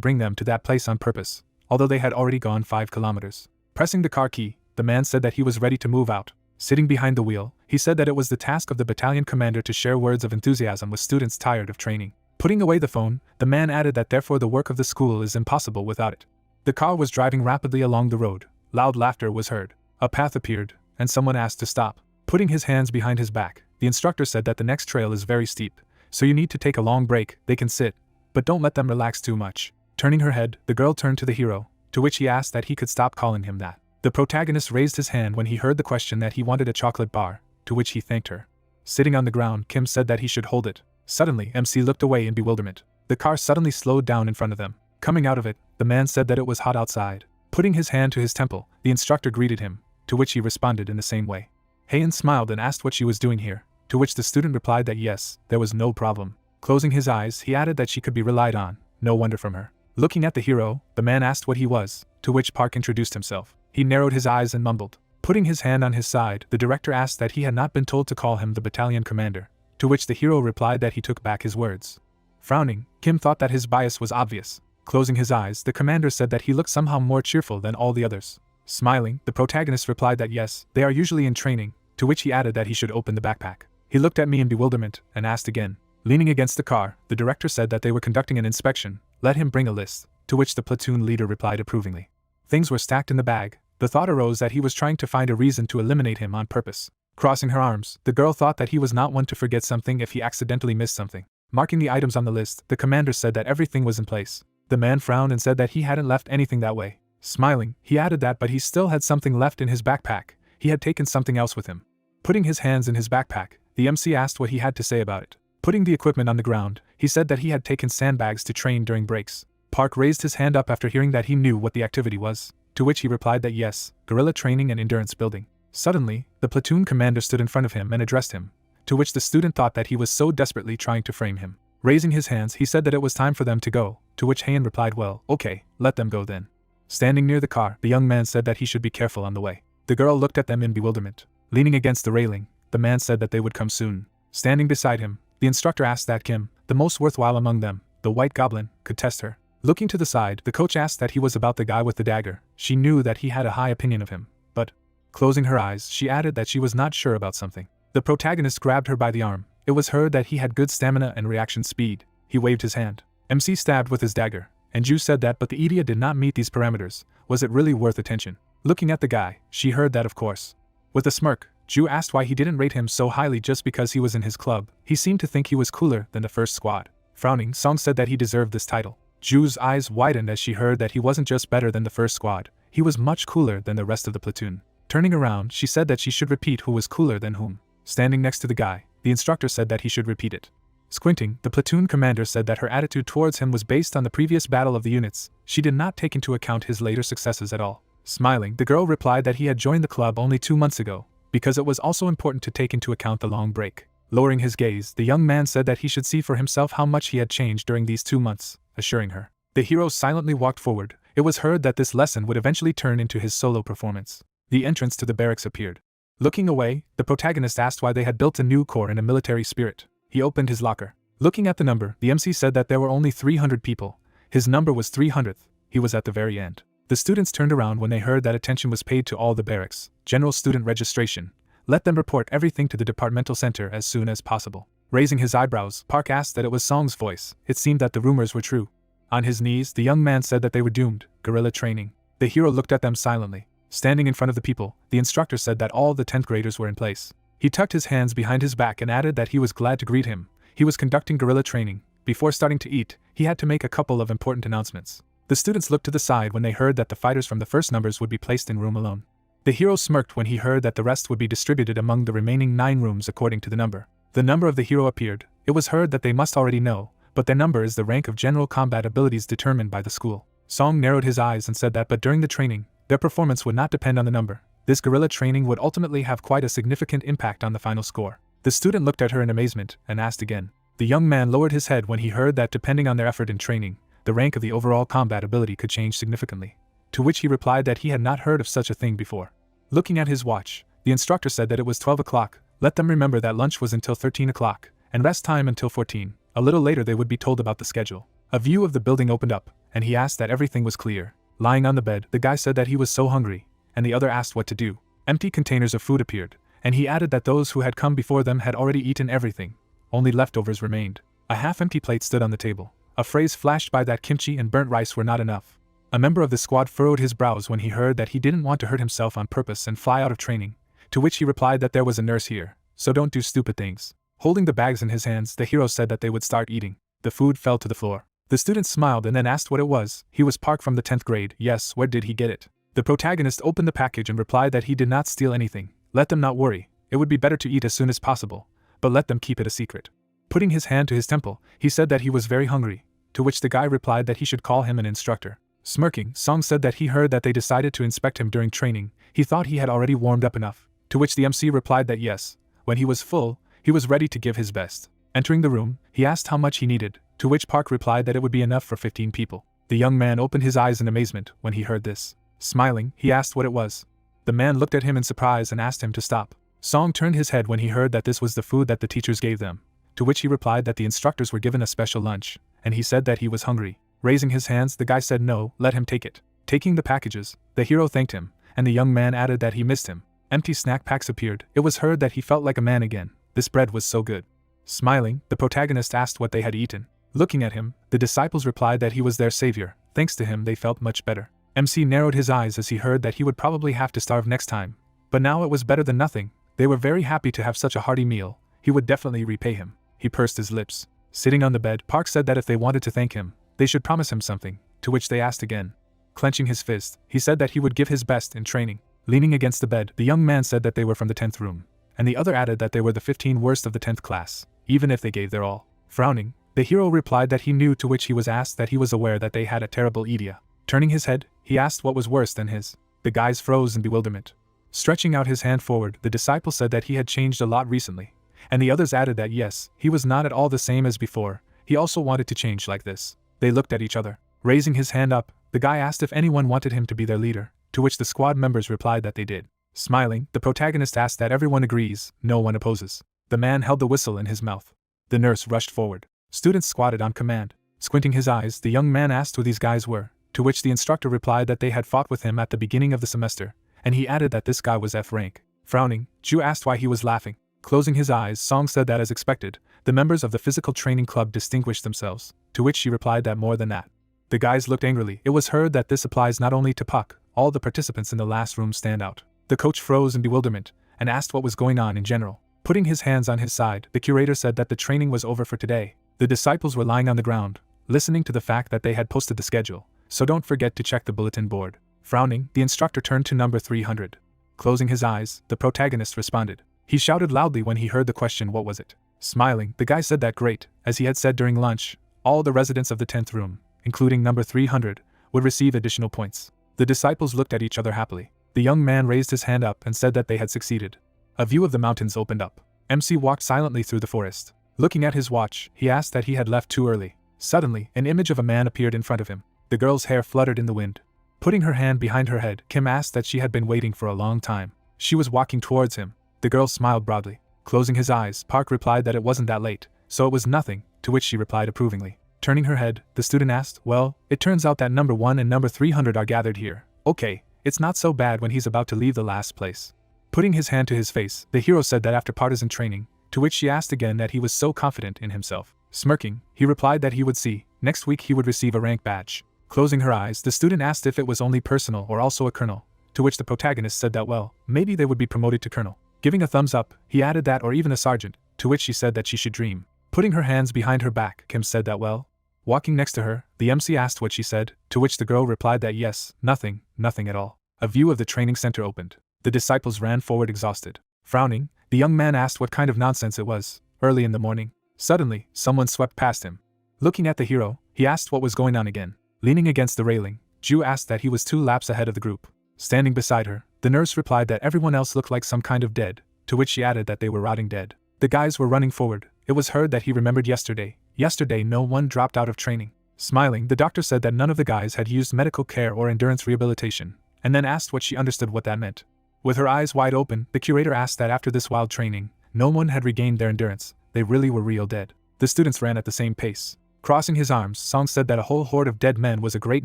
bring them to that place on purpose, although they had already gone 5 kilometers. Pressing the car key, the man said that he was ready to move out. Sitting behind the wheel, he said that it was the task of the battalion commander to share words of enthusiasm with students tired of training. Putting away the phone, the man added that therefore the work of the school is impossible without it. The car was driving rapidly along the road. Loud laughter was heard. A path appeared, and someone asked to stop. Putting his hands behind his back, the instructor said that the next trail is very steep, so you need to take a long break. They can sit, but don't let them relax too much. Turning her head, the girl turned to the hero, to which he asked that he could stop calling him that. The protagonist raised his hand when he heard the question that he wanted a chocolate bar, to which he thanked her. Sitting on the ground, Kim said that he should hold it. Suddenly, MC looked away in bewilderment. The car suddenly slowed down in front of them. Coming out of it, the man said that it was hot outside. Putting his hand to his temple, the instructor greeted him, to which he responded in the same way. Hayan smiled and asked what she was doing here, to which the student replied that yes, there was no problem. Closing his eyes, he added that she could be relied on. No wonder from her. Looking at the hero, the man asked what he was, to which Park introduced himself. He narrowed his eyes and mumbled. Putting his hand on his side, the director asked that he had not been told to call him the battalion commander, to which the hero replied that he took back his words. Frowning, Kim thought that his bias was obvious. Closing his eyes, the commander said that he looked somehow more cheerful than all the others. Smiling, the protagonist replied that yes, they are usually in training, to which he added that he should open the backpack. He looked at me in bewilderment, and asked again. Leaning against the car, the director said that they were conducting an inspection. Let him bring a list, to which the platoon leader replied approvingly. Things were stacked in the bag. The thought arose that he was trying to find a reason to eliminate him on purpose. Crossing her arms, the girl thought that he was not one to forget something if he accidentally missed something. Marking the items on the list, the commander said that everything was in place. The man frowned and said that he hadn't left anything that way. Smiling, he added that but he still had something left in his backpack. He had taken something else with him. Putting his hands in his backpack, the MC asked what he had to say about it. Putting the equipment on the ground, he said that he had taken sandbags to train during breaks. Park raised his hand up after hearing that he knew what the activity was, to which he replied that yes, guerrilla training and endurance building. Suddenly, the platoon commander stood in front of him and addressed him, to which the student thought that he was so desperately trying to frame him. Raising his hands, he said that it was time for them to go, to which Heian replied, well, okay, let them go then. Standing near the car, the young man said that he should be careful on the way. The girl looked at them in bewilderment. Leaning against the railing, the man said that they would come soon. Standing beside him, the instructor asked that Kim, the most worthwhile among them, the white goblin, could test her. Looking to the side, the coach asked that he was about the guy with the dagger. She knew that he had a high opinion of him, but, closing her eyes, she added that she was not sure about something. The protagonist grabbed her by the arm. It was heard that he had good stamina and reaction speed. He waved his hand. MC stabbed with his dagger, and Ju said that but the Idia did not meet these parameters. Was it really worth attention? Looking at the guy, she heard that of course. With a smirk, Ju asked why he didn't rate him so highly just because he was in his club. He seemed to think he was cooler than the first squad. Frowning, Song said that he deserved this title. Ju's eyes widened as she heard that he wasn't just better than the first squad, he was much cooler than the rest of the platoon. Turning around, she said that she should repeat who was cooler than whom. Standing next to the guy, the instructor said that he should repeat it. Squinting, the platoon commander said that her attitude towards him was based on the previous battle of the units. She did not take into account his later successes at all. Smiling, the girl replied that he had joined the club only 2 months ago, because it was also important to take into account the long break. Lowering his gaze, the young man said that he should see for himself how much he had changed during these 2 months, assuring her. The hero silently walked forward. It was heard that this lesson would eventually turn into his solo performance. The entrance to the barracks appeared. Looking away, the protagonist asked why they had built a new corps in a military spirit. He opened his locker. Looking at the number, the MC said that there were only 300 people. His number was 300th. He was at the very end. The students turned around when they heard that attention was paid to all the barracks. General student registration. Let them report everything to the departmental center as soon as possible. Raising his eyebrows, Park asked that it was Song's voice. It seemed that the rumors were true. On his knees, the young man said that they were doomed. Guerrilla training. The hero looked at them silently. Standing in front of the people, the instructor said that all the 10th graders were in place. He tucked his hands behind his back and added that he was glad to greet him. He was conducting guerrilla training. Before starting to eat, he had to make a couple of important announcements. The students looked to the side when they heard that the fighters from the first numbers would be placed in room alone. The hero smirked when he heard that the rest would be distributed among the remaining 9 rooms according to the number. The number of the hero appeared. It was heard that they must already know, but their number is the rank of general combat abilities determined by the school. Song narrowed his eyes and said that but during the training, their performance would not depend on the number. This guerrilla training would ultimately have quite a significant impact on the final score. The student looked at her in amazement and asked again. The young man lowered his head when he heard that depending on their effort in training, the rank of the overall combat ability could change significantly. To which he replied that he had not heard of such a thing before. Looking at his watch, the instructor said that it was 12 o'clock. Let them remember that lunch was until 13 o'clock, and rest time until 14. A little later they would be told about the schedule. A view of the building opened up, and he asked that everything was clear. Lying on the bed, the guy said that he was so hungry, and the other asked what to do. Empty containers of food appeared, and he added that those who had come before them had already eaten everything. Only leftovers remained. A half-empty plate stood on the table. A phrase flashed by that kimchi and burnt rice were not enough. A member of the squad furrowed his brows when he heard that he didn't want to hurt himself on purpose and fly out of training, to which he replied that there was a nurse here, so don't do stupid things. Holding the bags in his hands, the hero said that they would start eating. The food fell to the floor. The student smiled and then asked what it was. He was Park from the 10th grade. Yes, where did he get it? The protagonist opened the package and replied that he did not steal anything. Let them not worry. It would be better to eat as soon as possible, but let them keep it a secret. Putting his hand to his temple, he said that he was very hungry, to which the guy replied that he should call him an instructor. Smirking, Song said that he heard that they decided to inspect him during training. He thought he had already warmed up enough, to which the MC replied that yes, when he was full, he was ready to give his best. Entering the room, he asked how much he needed, to which Park replied that it would be enough for 15 people. The young man opened his eyes in amazement when he heard this. Smiling, he asked what it was. The man looked at him in surprise and asked him to stop. Song turned his head when he heard that this was the food that the teachers gave them, to which he replied that the instructors were given a special lunch, and he said that he was hungry. Raising his hands, the guy said no, let him take it. Taking the packages, the hero thanked him, and the young man added that he missed him. Empty snack packs appeared. It was heard that he felt like a man again. This bread was so good. Smiling, the protagonist asked what they had eaten. Looking at him, the disciples replied that he was their savior. Thanks to him they felt much better. MC narrowed his eyes as he heard that he would probably have to starve next time. But now it was better than nothing. They were very happy to have such a hearty meal. He would definitely repay him. He pursed his lips. Sitting on the bed, Park said that if they wanted to thank him, they should promise him something, to which they asked again. Clenching his fist, he said that he would give his best in training. Leaning against the bed, the young man said that they were from the 10th room, and the other added that they were the 15 worst of the 10th class, even if they gave their all. Frowning, the hero replied that he knew, to which he was asked that he was aware that they had a terrible Idia. Turning his head, he asked what was worse than his. The guys froze in bewilderment. Stretching out his hand forward, the disciple said that he had changed a lot recently, and the others added that yes, he was not at all the same as before, he also wanted to change like this. They looked at each other. Raising his hand up, the guy asked if anyone wanted him to be their leader, to which the squad members replied that they did. Smiling, the protagonist asked that everyone agrees, no one opposes. The man held the whistle in his mouth. The nurse rushed forward. Students squatted on command. Squinting his eyes, the young man asked who these guys were, to which the instructor replied that they had fought with him at the beginning of the semester, and he added that this guy was F rank. Frowning, Ju asked why he was laughing. Closing his eyes, Song said that as expected, the members of the physical training club distinguished themselves, to which she replied that more than that. The guys looked angrily. It was heard that this applies not only to Puck, all the participants in the last room stand out. The coach froze in bewilderment, and asked what was going on in general. Putting his hands on his side, the curator said that the training was over for today. The disciples were lying on the ground, listening to the fact that they had posted the schedule, so don't forget to check the bulletin board. Frowning, the instructor turned to number 300. Closing his eyes, the protagonist responded. He shouted loudly when he heard the question, what was it? Smiling, the guy said that great, as he had said during lunch, all the residents of the 10th room, including number 300, would receive additional points. The disciples looked at each other happily. The young man raised his hand up and said that they had succeeded. A view of the mountains opened up. MC walked silently through the forest. Looking at his watch, he asked that he had left too early. Suddenly, an image of a man appeared in front of him. The girl's hair fluttered in the wind. Putting her hand behind her head, Kim asked that she had been waiting for a long time. She was walking towards him. The girl smiled broadly. Closing his eyes, Park replied that it wasn't that late, so it was nothing, to which she replied approvingly. Turning her head, the student asked, well, it turns out that number 1 and number 300 are gathered here. Okay, it's not so bad when he's about to leave the last place. Putting his hand to his face, the hero said that after partisan training, to which she asked again that he was so confident in himself. Smirking, he replied that he would see, next week he would receive a rank badge. Closing her eyes, the student asked if it was only personal or also a colonel, to which the protagonist said that well, maybe they would be promoted to colonel. Giving a thumbs up, he added that or even a sergeant, to which she said that she should dream. Putting her hands behind her back, Kim said that well. Walking next to her, the MC asked what she said, to which the girl replied that yes, nothing at all. A view of the training center opened. The disciples ran forward exhausted. Frowning, the young man asked what kind of nonsense it was, early in the morning. Suddenly, someone swept past him. Looking at the hero, he asked what was going on again. Leaning against the railing, Ju asked that he was 2 laps ahead of the group. Standing beside her, the nurse replied that everyone else looked like some kind of dead, to which she added that they were rotting dead. The guys were running forward. It was heard that he remembered yesterday. Yesterday no one dropped out of training. Smiling, the doctor said that none of the guys had used medical care or endurance rehabilitation, and then asked what she understood what that meant. With her eyes wide open, the curator asked that after this wild training, no one had regained their endurance. They really were real dead. The students ran at the same pace. Crossing his arms, Song said that a whole horde of dead men was a great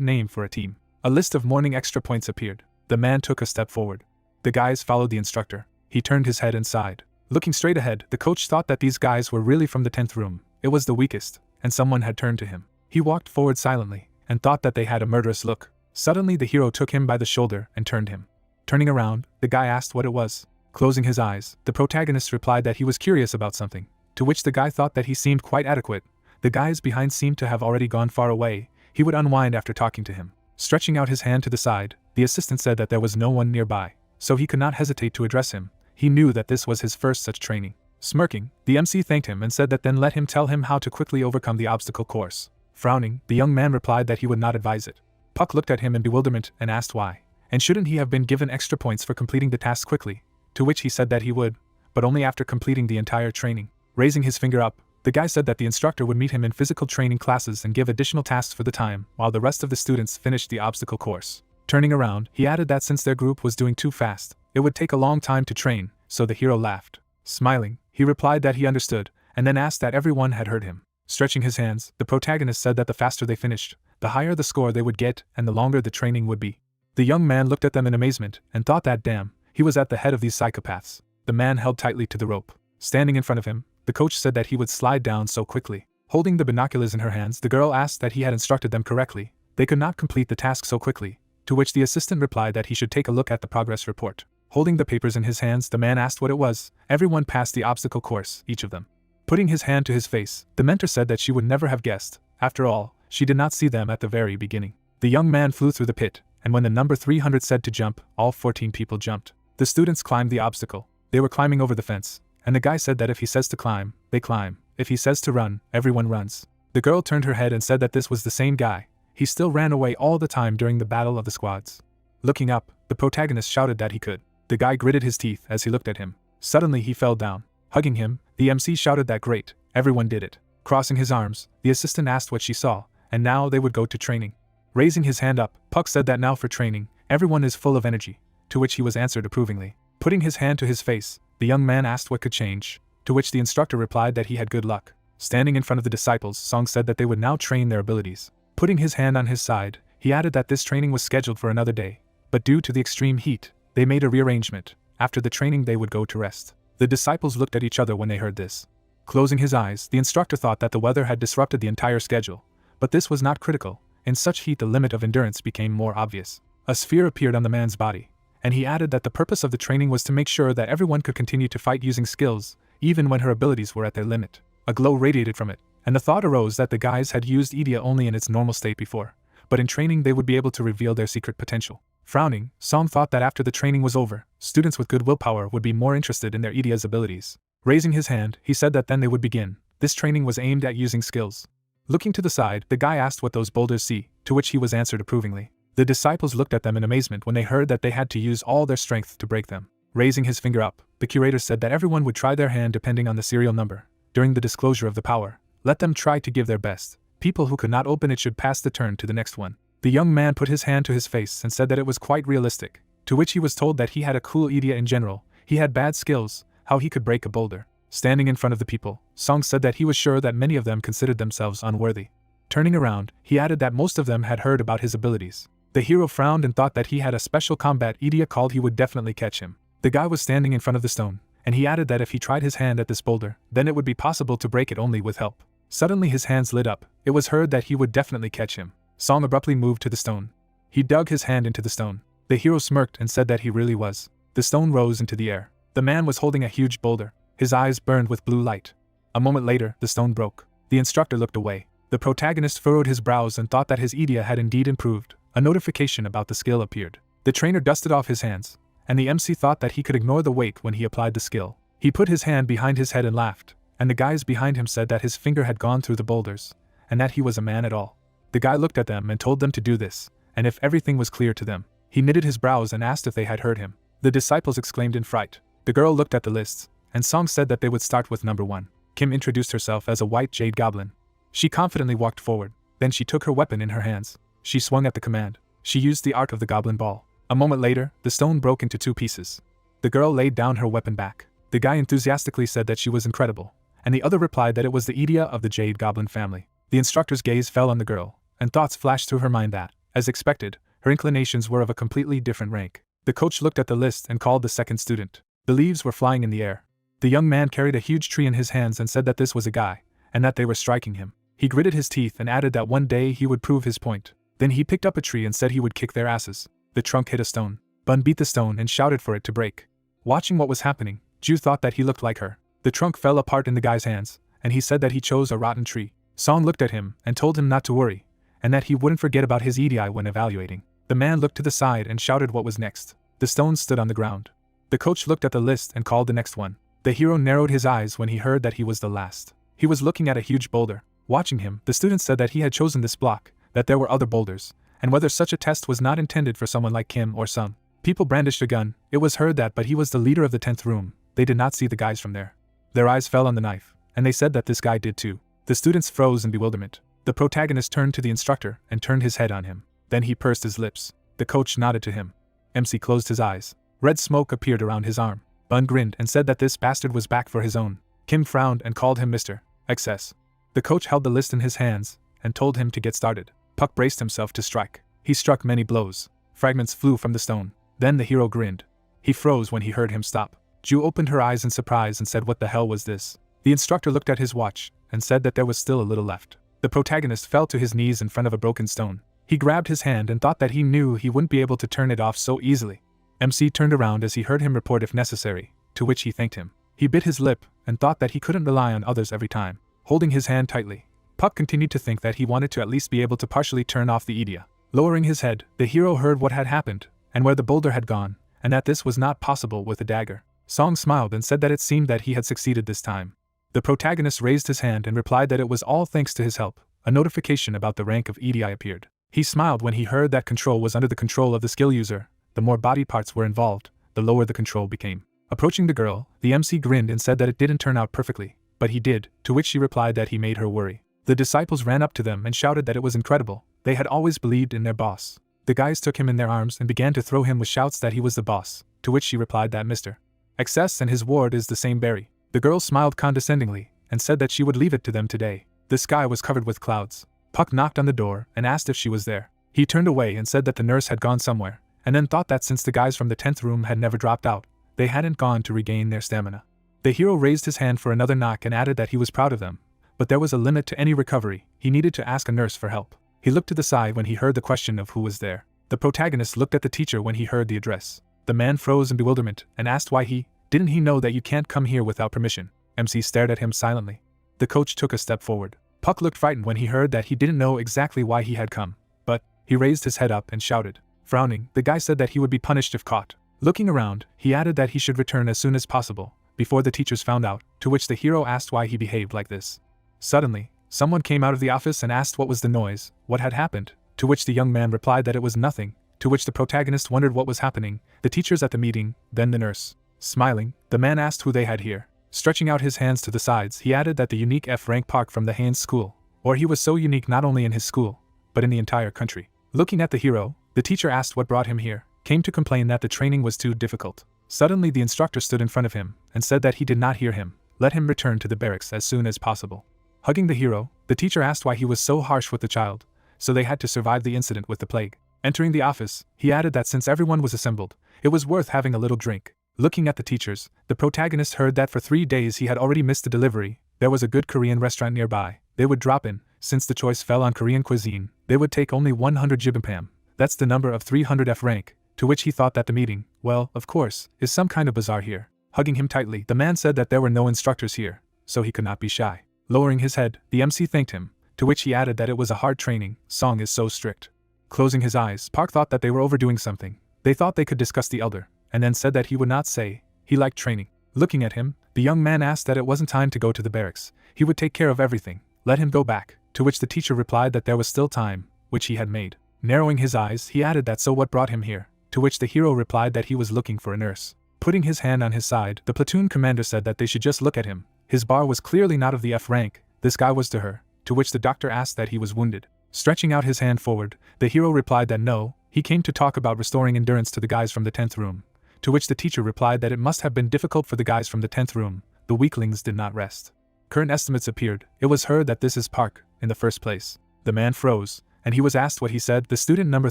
name for a team. A list of morning extra points appeared. The man took a step forward. The guys followed the instructor. He turned his head and sighed. Looking straight ahead, the coach thought that these guys were really from the 10th room. It was the weakest, and someone had turned to him. He walked forward silently, and thought that they had a murderous look. Suddenly the hero took him by the shoulder and turned him. Turning around, the guy asked what it was. Closing his eyes, the protagonist replied that he was curious about something, to which the guy thought that he seemed quite adequate. The guys behind seemed to have already gone far away. He would unwind after talking to him. Stretching out his hand to the side, the assistant said that there was no one nearby, so he could not hesitate to address him. He knew that this was his first such training. Smirking, the MC thanked him and said that then let him tell him how to quickly overcome the obstacle course. Frowning, the young man replied that he would not advise it. Puck looked at him in bewilderment and asked why, and shouldn't he have been given extra points for completing the task quickly, to which he said that he would, but only after completing the entire training. Raising his finger up, the guy said that the instructor would meet him in physical training classes and give additional tasks for the time, while the rest of the students finished the obstacle course. Turning around, he added that since their group was doing too fast, it would take a long time to train, so the hero laughed. Smiling, he replied that he understood, and then asked that everyone had heard him. Stretching his hands, the protagonist said that the faster they finished, the higher the score they would get and the longer the training would be. The young man looked at them in amazement and thought that damn, he was at the head of these psychopaths. The man held tightly to the rope. Standing in front of him, the coach said that he would slide down so quickly. Holding the binoculars in her hands, the girl asked that he had instructed them correctly. They could not complete the task so quickly, to which the assistant replied that he should take a look at the progress report. Holding the papers in his hands, the man asked what it was. Everyone passed the obstacle course, each of them. Putting his hand to his face, the mentor said that she would never have guessed. After all, she did not see them at the very beginning. The young man flew through the pit, and when the number 300 said to jump, all 14 people jumped. The students climbed the obstacle. They were climbing over the fence, and the guy said that if he says to climb, they climb. If he says to run, everyone runs. The girl turned her head and said that this was the same guy. He still ran away all the time during the battle of the squads. Looking up, the protagonist shouted that he could. The guy gritted his teeth as he looked at him. Suddenly he fell down. Hugging him, the MC shouted that great, everyone did it. Crossing his arms, the assistant asked what she saw, and now they would go to training. Raising his hand up, Puck said that now for training, everyone is full of energy, to which he was answered approvingly. Putting his hand to his face, the young man asked what could change, to which the instructor replied that he had good luck. Standing in front of the disciples, Song said that they would now train their abilities. Putting his hand on his side, he added that this training was scheduled for another day, but due to the extreme heat, they made a rearrangement. After the training they would go to rest. The disciples looked at each other when they heard this. Closing his eyes, the instructor thought that the weather had disrupted the entire schedule, but this was not critical. In such heat the limit of endurance became more obvious. A sphere appeared on the man's body, and he added that the purpose of the training was to make sure that everyone could continue to fight using skills, even when her abilities were at their limit. A glow radiated from it, and the thought arose that the guys had used Idia only in its normal state before, but in training they would be able to reveal their secret potential. Frowning, Song thought that after the training was over, students with good willpower would be more interested in their Idia's abilities. Raising his hand, he said that then they would begin. This training was aimed at using skills. Looking to the side, the guy asked what those boulders see, to which he was answered approvingly. The disciples looked at them in amazement when they heard that they had to use all their strength to break them. Raising his finger up, the curator said that everyone would try their hand depending on the serial number. During the disclosure of the power, let them try to give their best. People who could not open it should pass the turn to the next one. The young man put his hand to his face and said that it was quite realistic, to which he was told that he had a cool Idia in general, he had bad skills, how he could break a boulder. Standing in front of the people, Song said that he was sure that many of them considered themselves unworthy. Turning around, he added that most of them had heard about his abilities. The hero frowned and thought that he had a special combat Idia called he would definitely catch him. The guy was standing in front of the stone, and he added that if he tried his hand at this boulder, then it would be possible to break it only with help. Suddenly his hands lit up. It was heard that he would definitely catch him. Song abruptly moved to the stone. He dug his hand into the stone. The hero smirked and said that he really was. The stone rose into the air. The man was holding a huge boulder. His eyes burned with blue light. A moment later, the stone broke. The instructor looked away. The protagonist furrowed his brows and thought that his Idia had indeed improved. A notification about the skill appeared. The trainer dusted off his hands, and the MC thought that he could ignore the weight when he applied the skill. He put his hand behind his head and laughed, and the guys behind him said that his finger had gone through the boulders, and that he was a man at all. The guy looked at them and told them to do this, and if everything was clear to them, he knitted his brows and asked if they had heard him. The disciples exclaimed in fright. The girl looked at the lists, and Song said that they would start with number 1. Kim introduced herself as a white jade goblin. She confidently walked forward, then she took her weapon in her hands. She swung at the command. She used the art of the goblin ball. A moment later, the stone broke into 2 pieces. The girl laid down her weapon back. The guy enthusiastically said that she was incredible, and the other replied that it was the Idia of the jade goblin family. The instructor's gaze fell on the girl, and thoughts flashed through her mind that, as expected, her inclinations were of a completely different rank. The coach looked at the list and called the second student. The leaves were flying in the air. The young man carried a huge tree in his hands and said that this was a guy, and that they were striking him. He gritted his teeth and added that one day he would prove his point. Then he picked up a tree and said he would kick their asses. The trunk hit a stone. Bun beat the stone and shouted for it to break. Watching what was happening, Ju thought that he looked like her. The trunk fell apart in the guy's hands, and he said that he chose a rotten tree. Song looked at him and told him not to worry, and that he wouldn't forget about his EDI when evaluating. The man looked to the side and shouted what was next. The stones stood on the ground. The coach looked at the list and called the next one. The hero narrowed his eyes when he heard that he was the last. He was looking at a huge boulder. Watching him, the student said that he had chosen this block, that there were other boulders, and whether such a test was not intended for someone like Kim or Sung. People brandished a gun. It was heard that but he was the leader of the 10th room. They did not see the guys from there. Their eyes fell on the knife, and they said that this guy did too. The students froze in bewilderment. The protagonist turned to the instructor and turned his head on him. Then he pursed his lips. The coach nodded to him. MC closed his eyes. Red smoke appeared around his arm. Bun grinned and said that this bastard was back for his own. Kim frowned and called him Mr. Excess. The coach held the list in his hands and told him to get started. Puck braced himself to strike. He struck many blows. Fragments flew from the stone. Then the hero grinned. He froze when he heard him stop. Ju opened her eyes in surprise and said, "What the hell was this?" The instructor looked at his watch and said that there was still a little left. The protagonist fell to his knees in front of a broken stone. He grabbed his hand and thought that he knew he wouldn't be able to turn it off so easily. MC turned around as he heard him report if necessary, to which he thanked him. He bit his lip and thought that he couldn't rely on others every time. Holding his hand tightly, Puck continued to think that he wanted to at least be able to partially turn off the Idia. Lowering his head, the hero heard what had happened, and where the boulder had gone, and that this was not possible with a dagger. Song smiled and said that it seemed that he had succeeded this time. The protagonist raised his hand and replied that it was all thanks to his help. A notification about the rank of EDI appeared. He smiled when he heard that control was under the control of the skill user. The more body parts were involved, the lower the control became. Approaching the girl, the MC grinned and said that it didn't turn out perfectly, but he did, to which she replied that he made her worry. The disciples ran up to them and shouted that it was incredible, they had always believed in their boss. The guys took him in their arms and began to throw him with shouts that he was the boss, to which she replied that Mr. Excess and his ward is the same berry. The girl smiled condescendingly, and said that she would leave it to them today. The sky was covered with clouds. Puck knocked on the door and asked if she was there. He turned away and said that the nurse had gone somewhere, and then thought that since the guys from the 10th room had never dropped out, they hadn't gone to regain their stamina. The hero raised his hand for another knock and added that he was proud of them, but there was a limit to any recovery. He needed to ask a nurse for help. He looked to the side when he heard the question of who was there. The protagonist looked at the teacher when he heard the address. The man froze in bewilderment and asked why didn't he know that you can't come here without permission? MC stared at him silently. The coach took a step forward. Puck looked frightened when he heard that he didn't know exactly why he had come, but he raised his head up and shouted. Frowning, the guy said that he would be punished if caught. Looking around, he added that he should return as soon as possible, before the teachers found out, to which the hero asked why he behaved like this. Suddenly, someone came out of the office and asked what was the noise, what had happened, to which the young man replied that it was nothing, to which the protagonist wondered what was happening, the teachers at the meeting, then the nurse. Smiling, the man asked who they had here. Stretching out his hands to the sides, he added that the unique F-rank Park from the Haynes school, or he was so unique not only in his school, but in the entire country. Looking at the hero, the teacher asked what brought him here, came to complain that the training was too difficult. Suddenly the instructor stood in front of him, and said that he did not hear him, let him return to the barracks as soon as possible. Hugging the hero, the teacher asked why he was so harsh with the child, so they had to survive the incident with the plague. Entering the office, he added that since everyone was assembled, it was worth having a little drink. Looking at the teachers, the protagonist heard that for 3 days he had already missed the delivery. There was a good Korean restaurant nearby. They would drop in. Since the choice fell on Korean cuisine, they would take only 100 jibimpam. That's the number of 300 F rank, to which he thought that the meeting, well, of course, is some kind of bazaar here. Hugging him tightly, the man said that there were no instructors here, so he could not be shy. Lowering his head, the MC thanked him, to which he added that it was a hard training, song is so strict. Closing his eyes, Park thought that they were overdoing something. They thought they could discuss the elder, and then said that he would not say he liked training. Looking at him, the young man asked that it wasn't time to go to the barracks. He would take care of everything. Let him go back, to which the teacher replied that there was still time, which he had made. Narrowing his eyes, he added that so what brought him here, to which the hero replied that he was looking for a nurse. Putting his hand on his side, the platoon commander said that they should just look at him. His bar was clearly not of the F rank, this guy was to her, to which the doctor asked that he was wounded. Stretching out his hand forward, the hero replied that no, he came to talk about restoring endurance to the guys from the 10th room, to which the teacher replied that it must have been difficult for the guys from the 10th room, the weaklings did not rest. Current estimates appeared. It was heard that this is Park, in the first place. The man froze, and he was asked what he said. The student number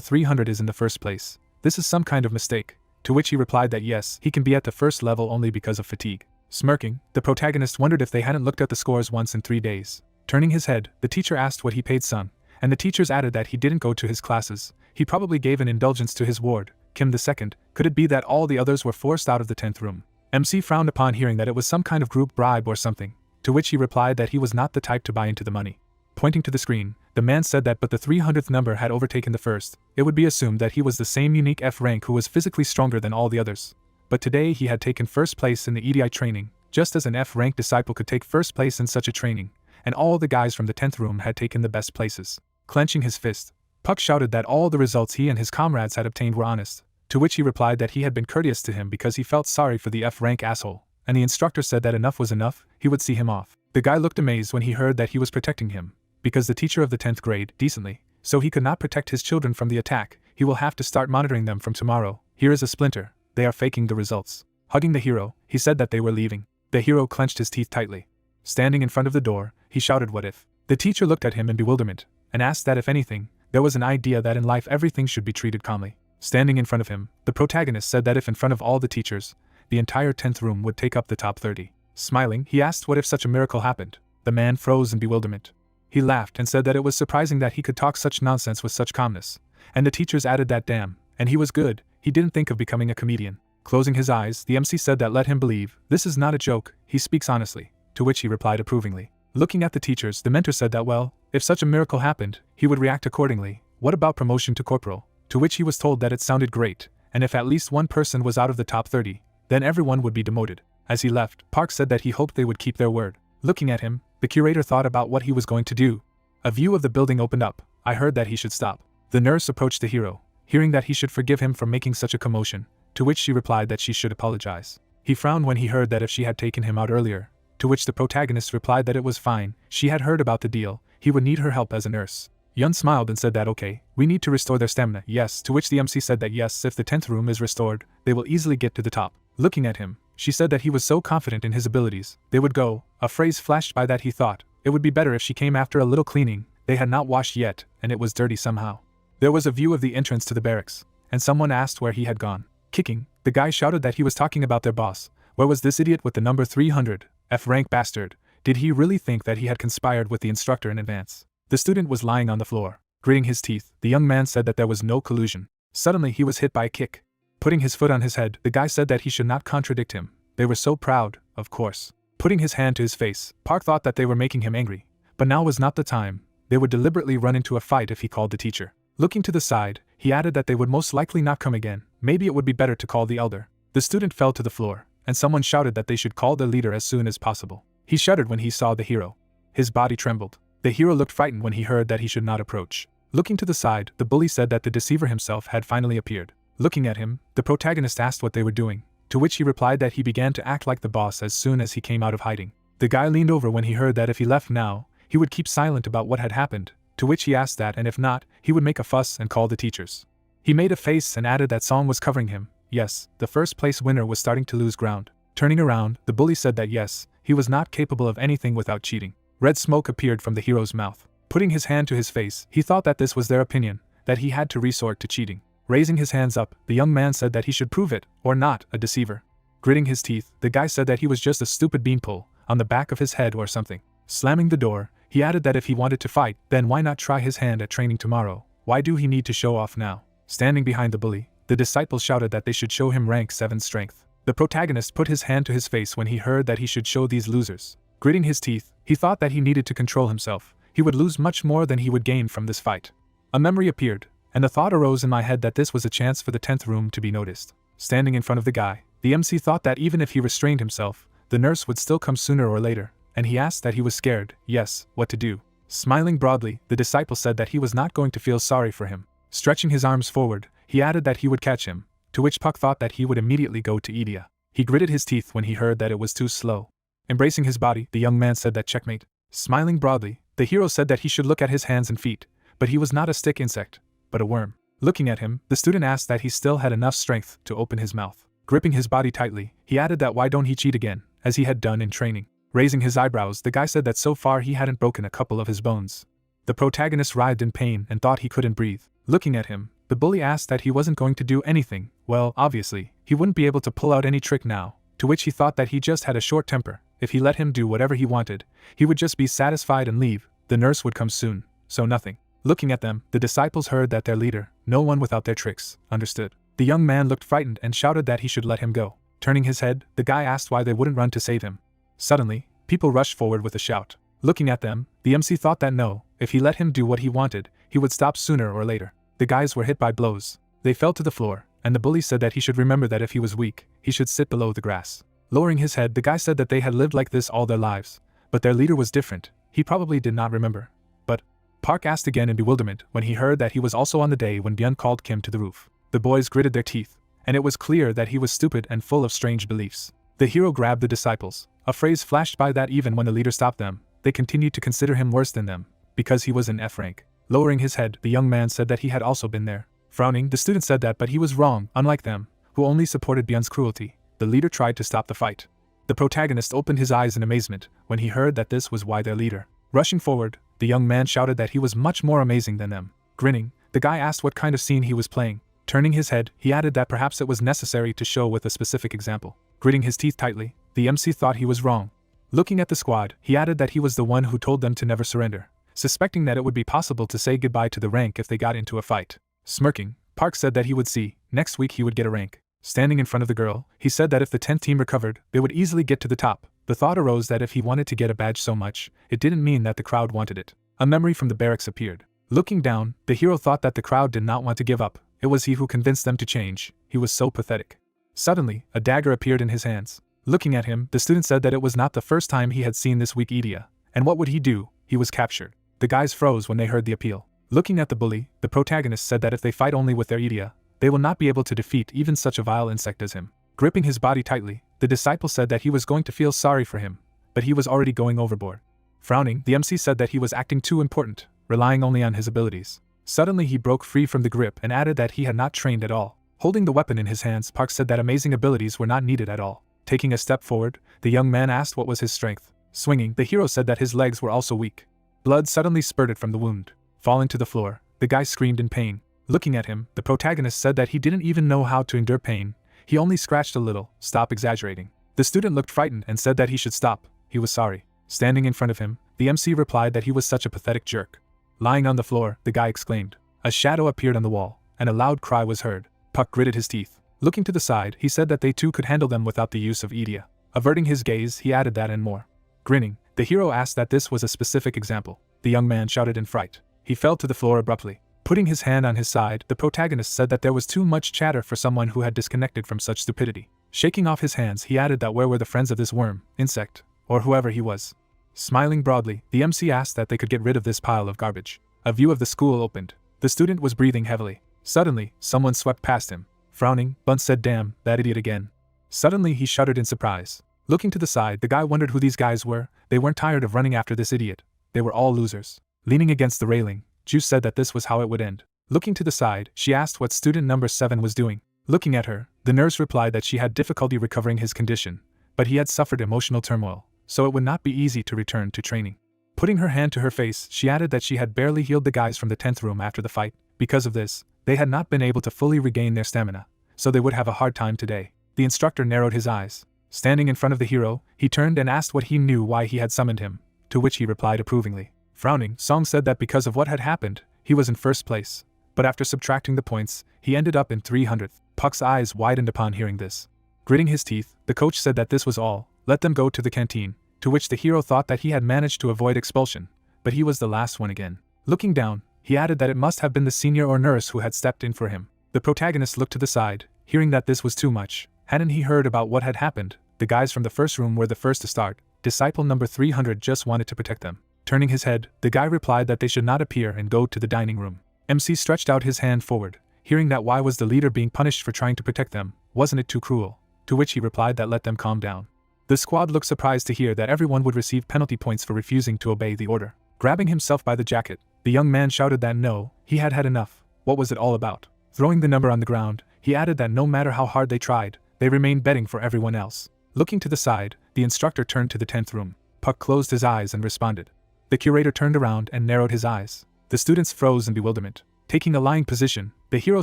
300 is in the first place. This is some kind of mistake, to which he replied that yes, he can be at the first level only because of fatigue. Smirking, the protagonist wondered if they hadn't looked at the scores once in 3 days. Turning his head, the teacher asked what he paid Sun, and the teachers added that he didn't go to his classes. He probably gave an indulgence to his ward, Kim II. Could it be that all the others were forced out of the 10th room? MC frowned upon hearing that it was some kind of group bribe or something, to which he replied that he was not the type to buy into the money. Pointing to the screen, the man said that but the 300th number had overtaken the first. It would be assumed that he was the same unique F rank who was physically stronger than all the others. But today he had taken first place in the Idia training, just as an F rank disciple could take first place in such a training, and all the guys from the 10th room had taken the best places. Clenching his fist, Puck shouted that all the results he and his comrades had obtained were honest, to which he replied that he had been courteous to him because he felt sorry for the F rank asshole, and the instructor said that enough was enough, he would see him off. The guy looked amazed when he heard that he was protecting him, because the teacher of the 10th grade, decently, so he could not protect his children from the attack. He will have to start monitoring them from tomorrow. Here is a splinter, they are faking the results. Hugging the hero, he said that they were leaving. The hero clenched his teeth tightly. Standing in front of the door, he shouted what if. The teacher looked at him in bewilderment, and asked that if anything, there was an idea that in life everything should be treated calmly. Standing in front of him, the protagonist said that if in front of all the teachers, the entire 10th room would take up the top 30. Smiling, he asked what if such a miracle happened. The man froze in bewilderment. He laughed and said that it was surprising that he could talk such nonsense with such calmness, and the teachers added that damn, and he was good, he didn't think of becoming a comedian. Closing his eyes, the MC said that let him believe, this is not a joke, he speaks honestly, to which he replied approvingly. Looking at the teachers, the mentor said that well, if such a miracle happened, he would react accordingly. What about promotion to corporal? To which he was told that it sounded great, and if at least one person was out of the top 30, then everyone would be demoted. As he left, Park said that he hoped they would keep their word. Looking at him, the curator thought about what he was going to do. A view of the building opened up. I heard that he should stop. The nurse approached the hero, hearing that he should forgive him for making such a commotion, to which she replied that she should apologize. He frowned when he heard that if she had taken him out earlier, to which the protagonist replied that it was fine, she had heard about the deal, he would need her help as a nurse. Yun smiled and said that okay, we need to restore their stamina, yes, to which the MC said that yes, if the 10th room is restored, they will easily get to the top. Looking at him, she said that he was so confident in his abilities, they would go, a phrase flashed by that he thought, it would be better if she came after a little cleaning, they had not washed yet, and it was dirty somehow. There was a view of the entrance to the barracks, and someone asked where he had gone. Kicking, the guy shouted that he was talking about their boss. Where was this idiot with the number 300, F-rank bastard? Did he really think that he had conspired with the instructor in advance? The student was lying on the floor, gritting his teeth. The young man said that there was no collusion. Suddenly he was hit by a kick. Putting his foot on his head, the guy said that he should not contradict him. They were so proud, of course. Putting his hand to his face, Park thought that they were making him angry. But now was not the time. They would deliberately run into a fight if he called the teacher. Looking to the side, he added that they would most likely not come again. Maybe it would be better to call the elder. The student fell to the floor, and someone shouted that they should call their leader as soon as possible. He shuddered when he saw the hero. His body trembled. The hero looked frightened when he heard that he should not approach. Looking to the side, the bully said that the deceiver himself had finally appeared. Looking at him, the protagonist asked what they were doing, to which he replied that he began to act like the boss as soon as he came out of hiding. The guy leaned over when he heard that if he left now, he would keep silent about what had happened, to which he asked that and if not, he would make a fuss and call the teachers. He made a face and added that song was covering him. Yes, the first place winner was starting to lose ground. Turning around, the bully said that yes, he was not capable of anything without cheating. Red smoke appeared from the hero's mouth. Putting his hand to his face, he thought that this was their opinion, that he had to resort to cheating. Raising his hands up, the young man said that he should prove it, or not, a deceiver. Gritting his teeth, the guy said that he was just a stupid beanpole, on the back of his head or something. Slamming the door, he added that if he wanted to fight, then why not try his hand at training tomorrow? Why do he need to show off now? Standing behind the bully, the disciples shouted that they should show him rank 7 strength. The protagonist put his hand to his face when he heard that he should show these losers. Gritting his teeth, he thought that he needed to control himself. He would lose much more than he would gain from this fight. A memory appeared, and the thought arose in my head that this was a chance for the 10th room to be noticed. Standing in front of the guy, the MC thought that even if he restrained himself, the nurse would still come sooner or later, and he asked that he was scared, yes, what to do. Smiling broadly, the disciple said that he was not going to feel sorry for him. Stretching his arms forward, he added that he would catch him, to which Puck thought that he would immediately go to Idia. He gritted his teeth when he heard that it was too slow. Embracing his body, the young man said that checkmate. Smiling broadly, the hero said that he should look at his hands and feet, but he was not a stick insect, but a worm. Looking at him, the student asked that he still had enough strength to open his mouth. Gripping his body tightly, he added that why don't he cheat again, as he had done in training. Raising his eyebrows, the guy said that so far he hadn't broken a couple of his bones. The protagonist writhed in pain and thought he couldn't breathe. Looking at him, the bully asked that he wasn't going to do anything. Well, obviously, he wouldn't be able to pull out any trick now, to which he thought that he just had a short temper. If he let him do whatever he wanted, he would just be satisfied and leave. The nurse would come soon, so nothing. Looking at them, the disciples heard that their leader, no one without their tricks, understood. The young man looked frightened and shouted that he should let him go. Turning his head, the guy asked why they wouldn't run to save him. Suddenly, people rushed forward with a shout. Looking at them, the MC thought that no, if he let him do what he wanted, he would stop sooner or later. The guys were hit by blows. They fell to the floor, and the bully said that he should remember that if he was weak, he should sit below the grass. Lowering his head, the guy said that they had lived like this all their lives, but their leader was different. He probably did not remember. But Park asked again in bewilderment when he heard that he was also on the day when Byun called Kim to the roof. The boys gritted their teeth, and it was clear that he was stupid and full of strange beliefs. The hero grabbed the disciples. A phrase flashed by that even when the leader stopped them, they continued to consider him worse than them, because he was in F rank. Lowering his head, the young man said that he had also been there. Frowning, the student said that but he was wrong, unlike them, who only supported Byun's cruelty. The leader tried to stop the fight. The protagonist opened his eyes in amazement when he heard that this was why their leader. Rushing forward, the young man shouted that he was much more amazing than them. Grinning, the guy asked what kind of scene he was playing. Turning his head, he added that perhaps it was necessary to show with a specific example. Gritting his teeth tightly, the MC thought he was wrong. Looking at the squad, he added that he was the one who told them to never surrender, suspecting that it would be possible to say goodbye to the rank if they got into a fight. Smirking, Park said that he would see, next week he would get a rank. Standing in front of the girl, he said that if the 10th team recovered, they would easily get to the top. The thought arose that if he wanted to get a badge so much, it didn't mean that the crowd wanted it. A memory from the barracks appeared. Looking down, the hero thought that the crowd did not want to give up. It was he who convinced them to change. He was so pathetic. Suddenly, a dagger appeared in his hands. Looking at him, the student said that it was not the first time he had seen this weak Idia. And what would he do? He was captured. The guys froze when they heard the appeal. Looking at the bully, the protagonist said that if they fight only with their Idia, They will not be able to defeat even such a vile insect as him. Gripping his body tightly, the disciple said that he was going to feel sorry for him, but he was already going overboard. Frowning, the MC said that he was acting too important, relying only on his abilities. Suddenly he broke free from the grip and added that he had not trained at all. Holding the weapon in his hands, Park said that amazing abilities were not needed at all. Taking a step forward, the young man asked what was his strength. Swinging, the hero said that his legs were also weak. Blood suddenly spurted from the wound. Falling to the floor, the guy screamed in pain. Looking at him, the protagonist said that he didn't even know how to endure pain. He only scratched a little. Stop exaggerating. The student looked frightened and said that he should stop. He was sorry. Standing in front of him, the MC replied that he was such a pathetic jerk. Lying on the floor, the guy exclaimed. A shadow appeared on the wall, and a loud cry was heard. Puck gritted his teeth. Looking to the side, he said that they too could handle them without the use of Idia. Averting his gaze, he added that and more. Grinning, the hero asked that this was a specific example. The young man shouted in fright. He fell to the floor abruptly. Putting his hand on his side, the protagonist said that there was too much chatter for someone who had disconnected from such stupidity. Shaking off his hands, he added that where were the friends of this worm, insect, or whoever he was. Smiling broadly, the MC asked that they could get rid of this pile of garbage. A view of the school opened. The student was breathing heavily. Suddenly, someone swept past him. Frowning, Bunt said, "Damn, that idiot again." Suddenly he shuddered in surprise. Looking to the side, the guy wondered who these guys were. They weren't tired of running after this idiot. They were all losers. Leaning against the railing, Juice said that this was how it would end. Looking to the side, she asked what student number 7 was doing. Looking at her, the nurse replied that she had difficulty recovering his condition, but he had suffered emotional turmoil, so it would not be easy to return to training. Putting her hand to her face, she added that she had barely healed the guys from the 10th room after the fight. Because of this, they had not been able to fully regain their stamina, so they would have a hard time today. The instructor narrowed his eyes. Standing in front of the hero, he turned and asked what he knew why he had summoned him, to which he replied approvingly. Frowning, Song said that because of what had happened, he was in first place, but after subtracting the points, he ended up in 300th. Puck's eyes widened upon hearing this. Gritting his teeth, the coach said that this was all. Let them go to the canteen, to which the hero thought that he had managed to avoid expulsion, but he was the last one again. Looking down, he added that it must have been the senior or nurse who had stepped in for him. The protagonist looked to the side, hearing that this was too much. Hadn't he heard about what had happened? The guys from the first room were the first to start. Disciple number 300 just wanted to protect them. Turning his head, the guy replied that they should not appear and go to the dining room. MC stretched out his hand forward, hearing that why was the leader being punished for trying to protect them, wasn't it too cruel? To which he replied that let them calm down. The squad looked surprised to hear that everyone would receive penalty points for refusing to obey the order. Grabbing himself by the jacket, the young man shouted that no, he had had enough. What was it all about? Throwing the number on the ground, he added that no matter how hard they tried, they remained betting for everyone else. Looking to the side, the instructor turned to the 10th room. Puck closed his eyes and responded. The curator turned around and narrowed his eyes. The students froze in bewilderment. Taking a lying position, the hero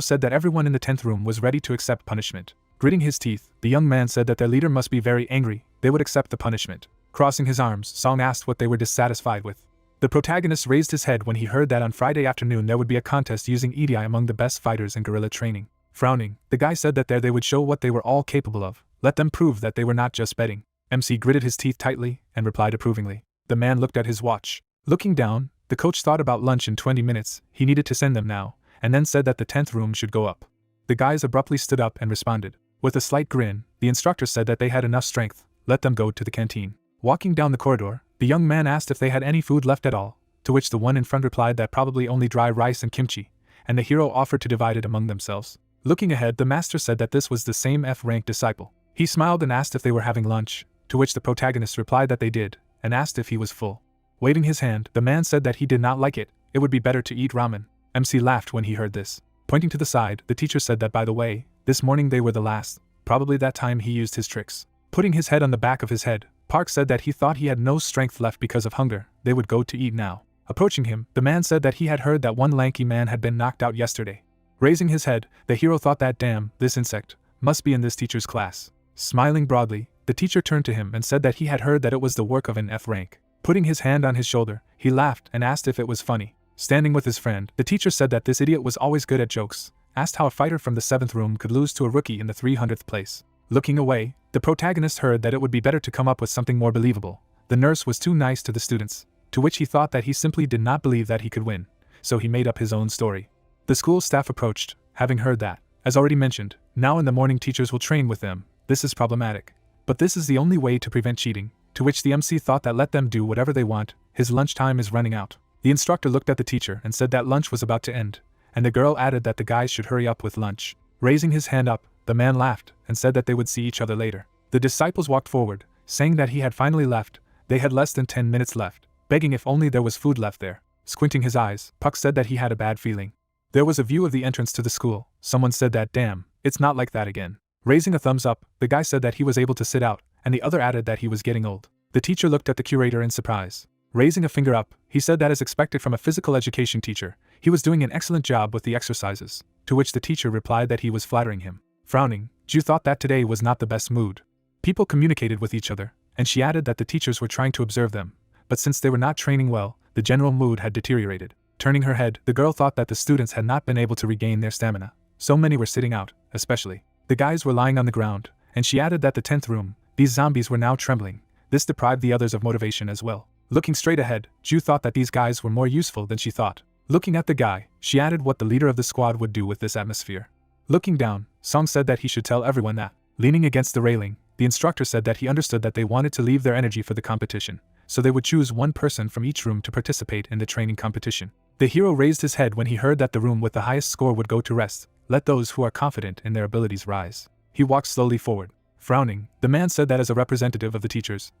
said that everyone in the 10th room was ready to accept punishment. Gritting his teeth, the young man said that their leader must be very angry. They would accept the punishment. Crossing his arms, Song asked what they were dissatisfied with. The protagonist raised his head when he heard that on Friday afternoon there would be a contest using Idia among the best fighters in guerrilla training. Frowning, the guy said that there they would show what they were all capable of. Let them prove that they were not just betting. MC gritted his teeth tightly and replied approvingly. The man looked at his watch. Looking down, the coach thought about lunch in 20 minutes. He needed to send them now, and then said that the 10th room should go up. The guys abruptly stood up and responded. With a slight grin, the instructor said that they had enough strength. Let them go to the canteen. Walking down the corridor, the young man asked if they had any food left at all, to which the one in front replied that probably only dry rice and kimchi, and the hero offered to divide it among themselves. Looking ahead, the master said that this was the same F-rank disciple. He smiled and asked if they were having lunch, to which the protagonist replied that they did, and asked if he was full. Waving his hand, the man said that he did not like it. It would be better to eat ramen. MC laughed when he heard this. Pointing to the side, the teacher said that by the way, this morning they were the last. Probably that time he used his tricks. Putting his head on the back of his head, Park said that he thought he had no strength left because of hunger. They would go to eat now. Approaching him, the man said that he had heard that one lanky man had been knocked out yesterday. Raising his head, the hero thought that damn, this insect must be in this teacher's class. Smiling broadly, the teacher turned to him and said that he had heard that it was the work of an F rank. Putting his hand on his shoulder, he laughed and asked if it was funny. Standing with his friend, the teacher said that this idiot was always good at jokes, asked how a fighter from the 7th room could lose to a rookie in the 300th place. Looking away, the protagonist heard that it would be better to come up with something more believable. The nurse was too nice to the students, to which he thought that he simply did not believe that he could win, so he made up his own story. The school staff approached, having heard that, as already mentioned, now in the morning teachers will train with them. This is problematic. But this is the only way to prevent cheating, to which the MC thought that let them do whatever they want, his lunchtime is running out. The instructor looked at the teacher and said that lunch was about to end, and the girl added that the guys should hurry up with lunch. Raising his hand up, the man laughed and said that they would see each other later. The disciples walked forward, saying that he had finally left. They had less than 10 minutes left, begging if only there was food left there. Squinting his eyes, Puck said that he had a bad feeling. There was a view of the entrance to the school. Someone said that, damn, it's not like that again. Raising a thumbs up, the guy said that he was able to sit out, and the other added that he was getting old. The teacher looked at the curator in surprise. Raising a finger up, he said that as expected from a physical education teacher, he was doing an excellent job with the exercises, to which the teacher replied that he was flattering him. Frowning, Ju thought that today was not the best mood. People communicated with each other, and she added that the teachers were trying to observe them, but since they were not training well, the general mood had deteriorated. Turning her head, the girl thought that the students had not been able to regain their stamina. So many were sitting out, especially. The guys were lying on the ground, and she added that the 10th room, these zombies were now trembling. This deprived the others of motivation as well. Looking straight ahead, Ju thought that these guys were more useful than she thought. Looking at the guy, she added what the leader of the squad would do with this atmosphere. Looking down, Song said that he should tell everyone that. Leaning against the railing, the instructor said that he understood that they wanted to leave their energy for the competition, so they would choose one person from each room to participate in the training competition. The hero raised his head when he heard that the room with the highest score would go to rest. Let those who are confident in their abilities rise. He walked slowly forward. Frowning, the man said that as a representative of the teachers,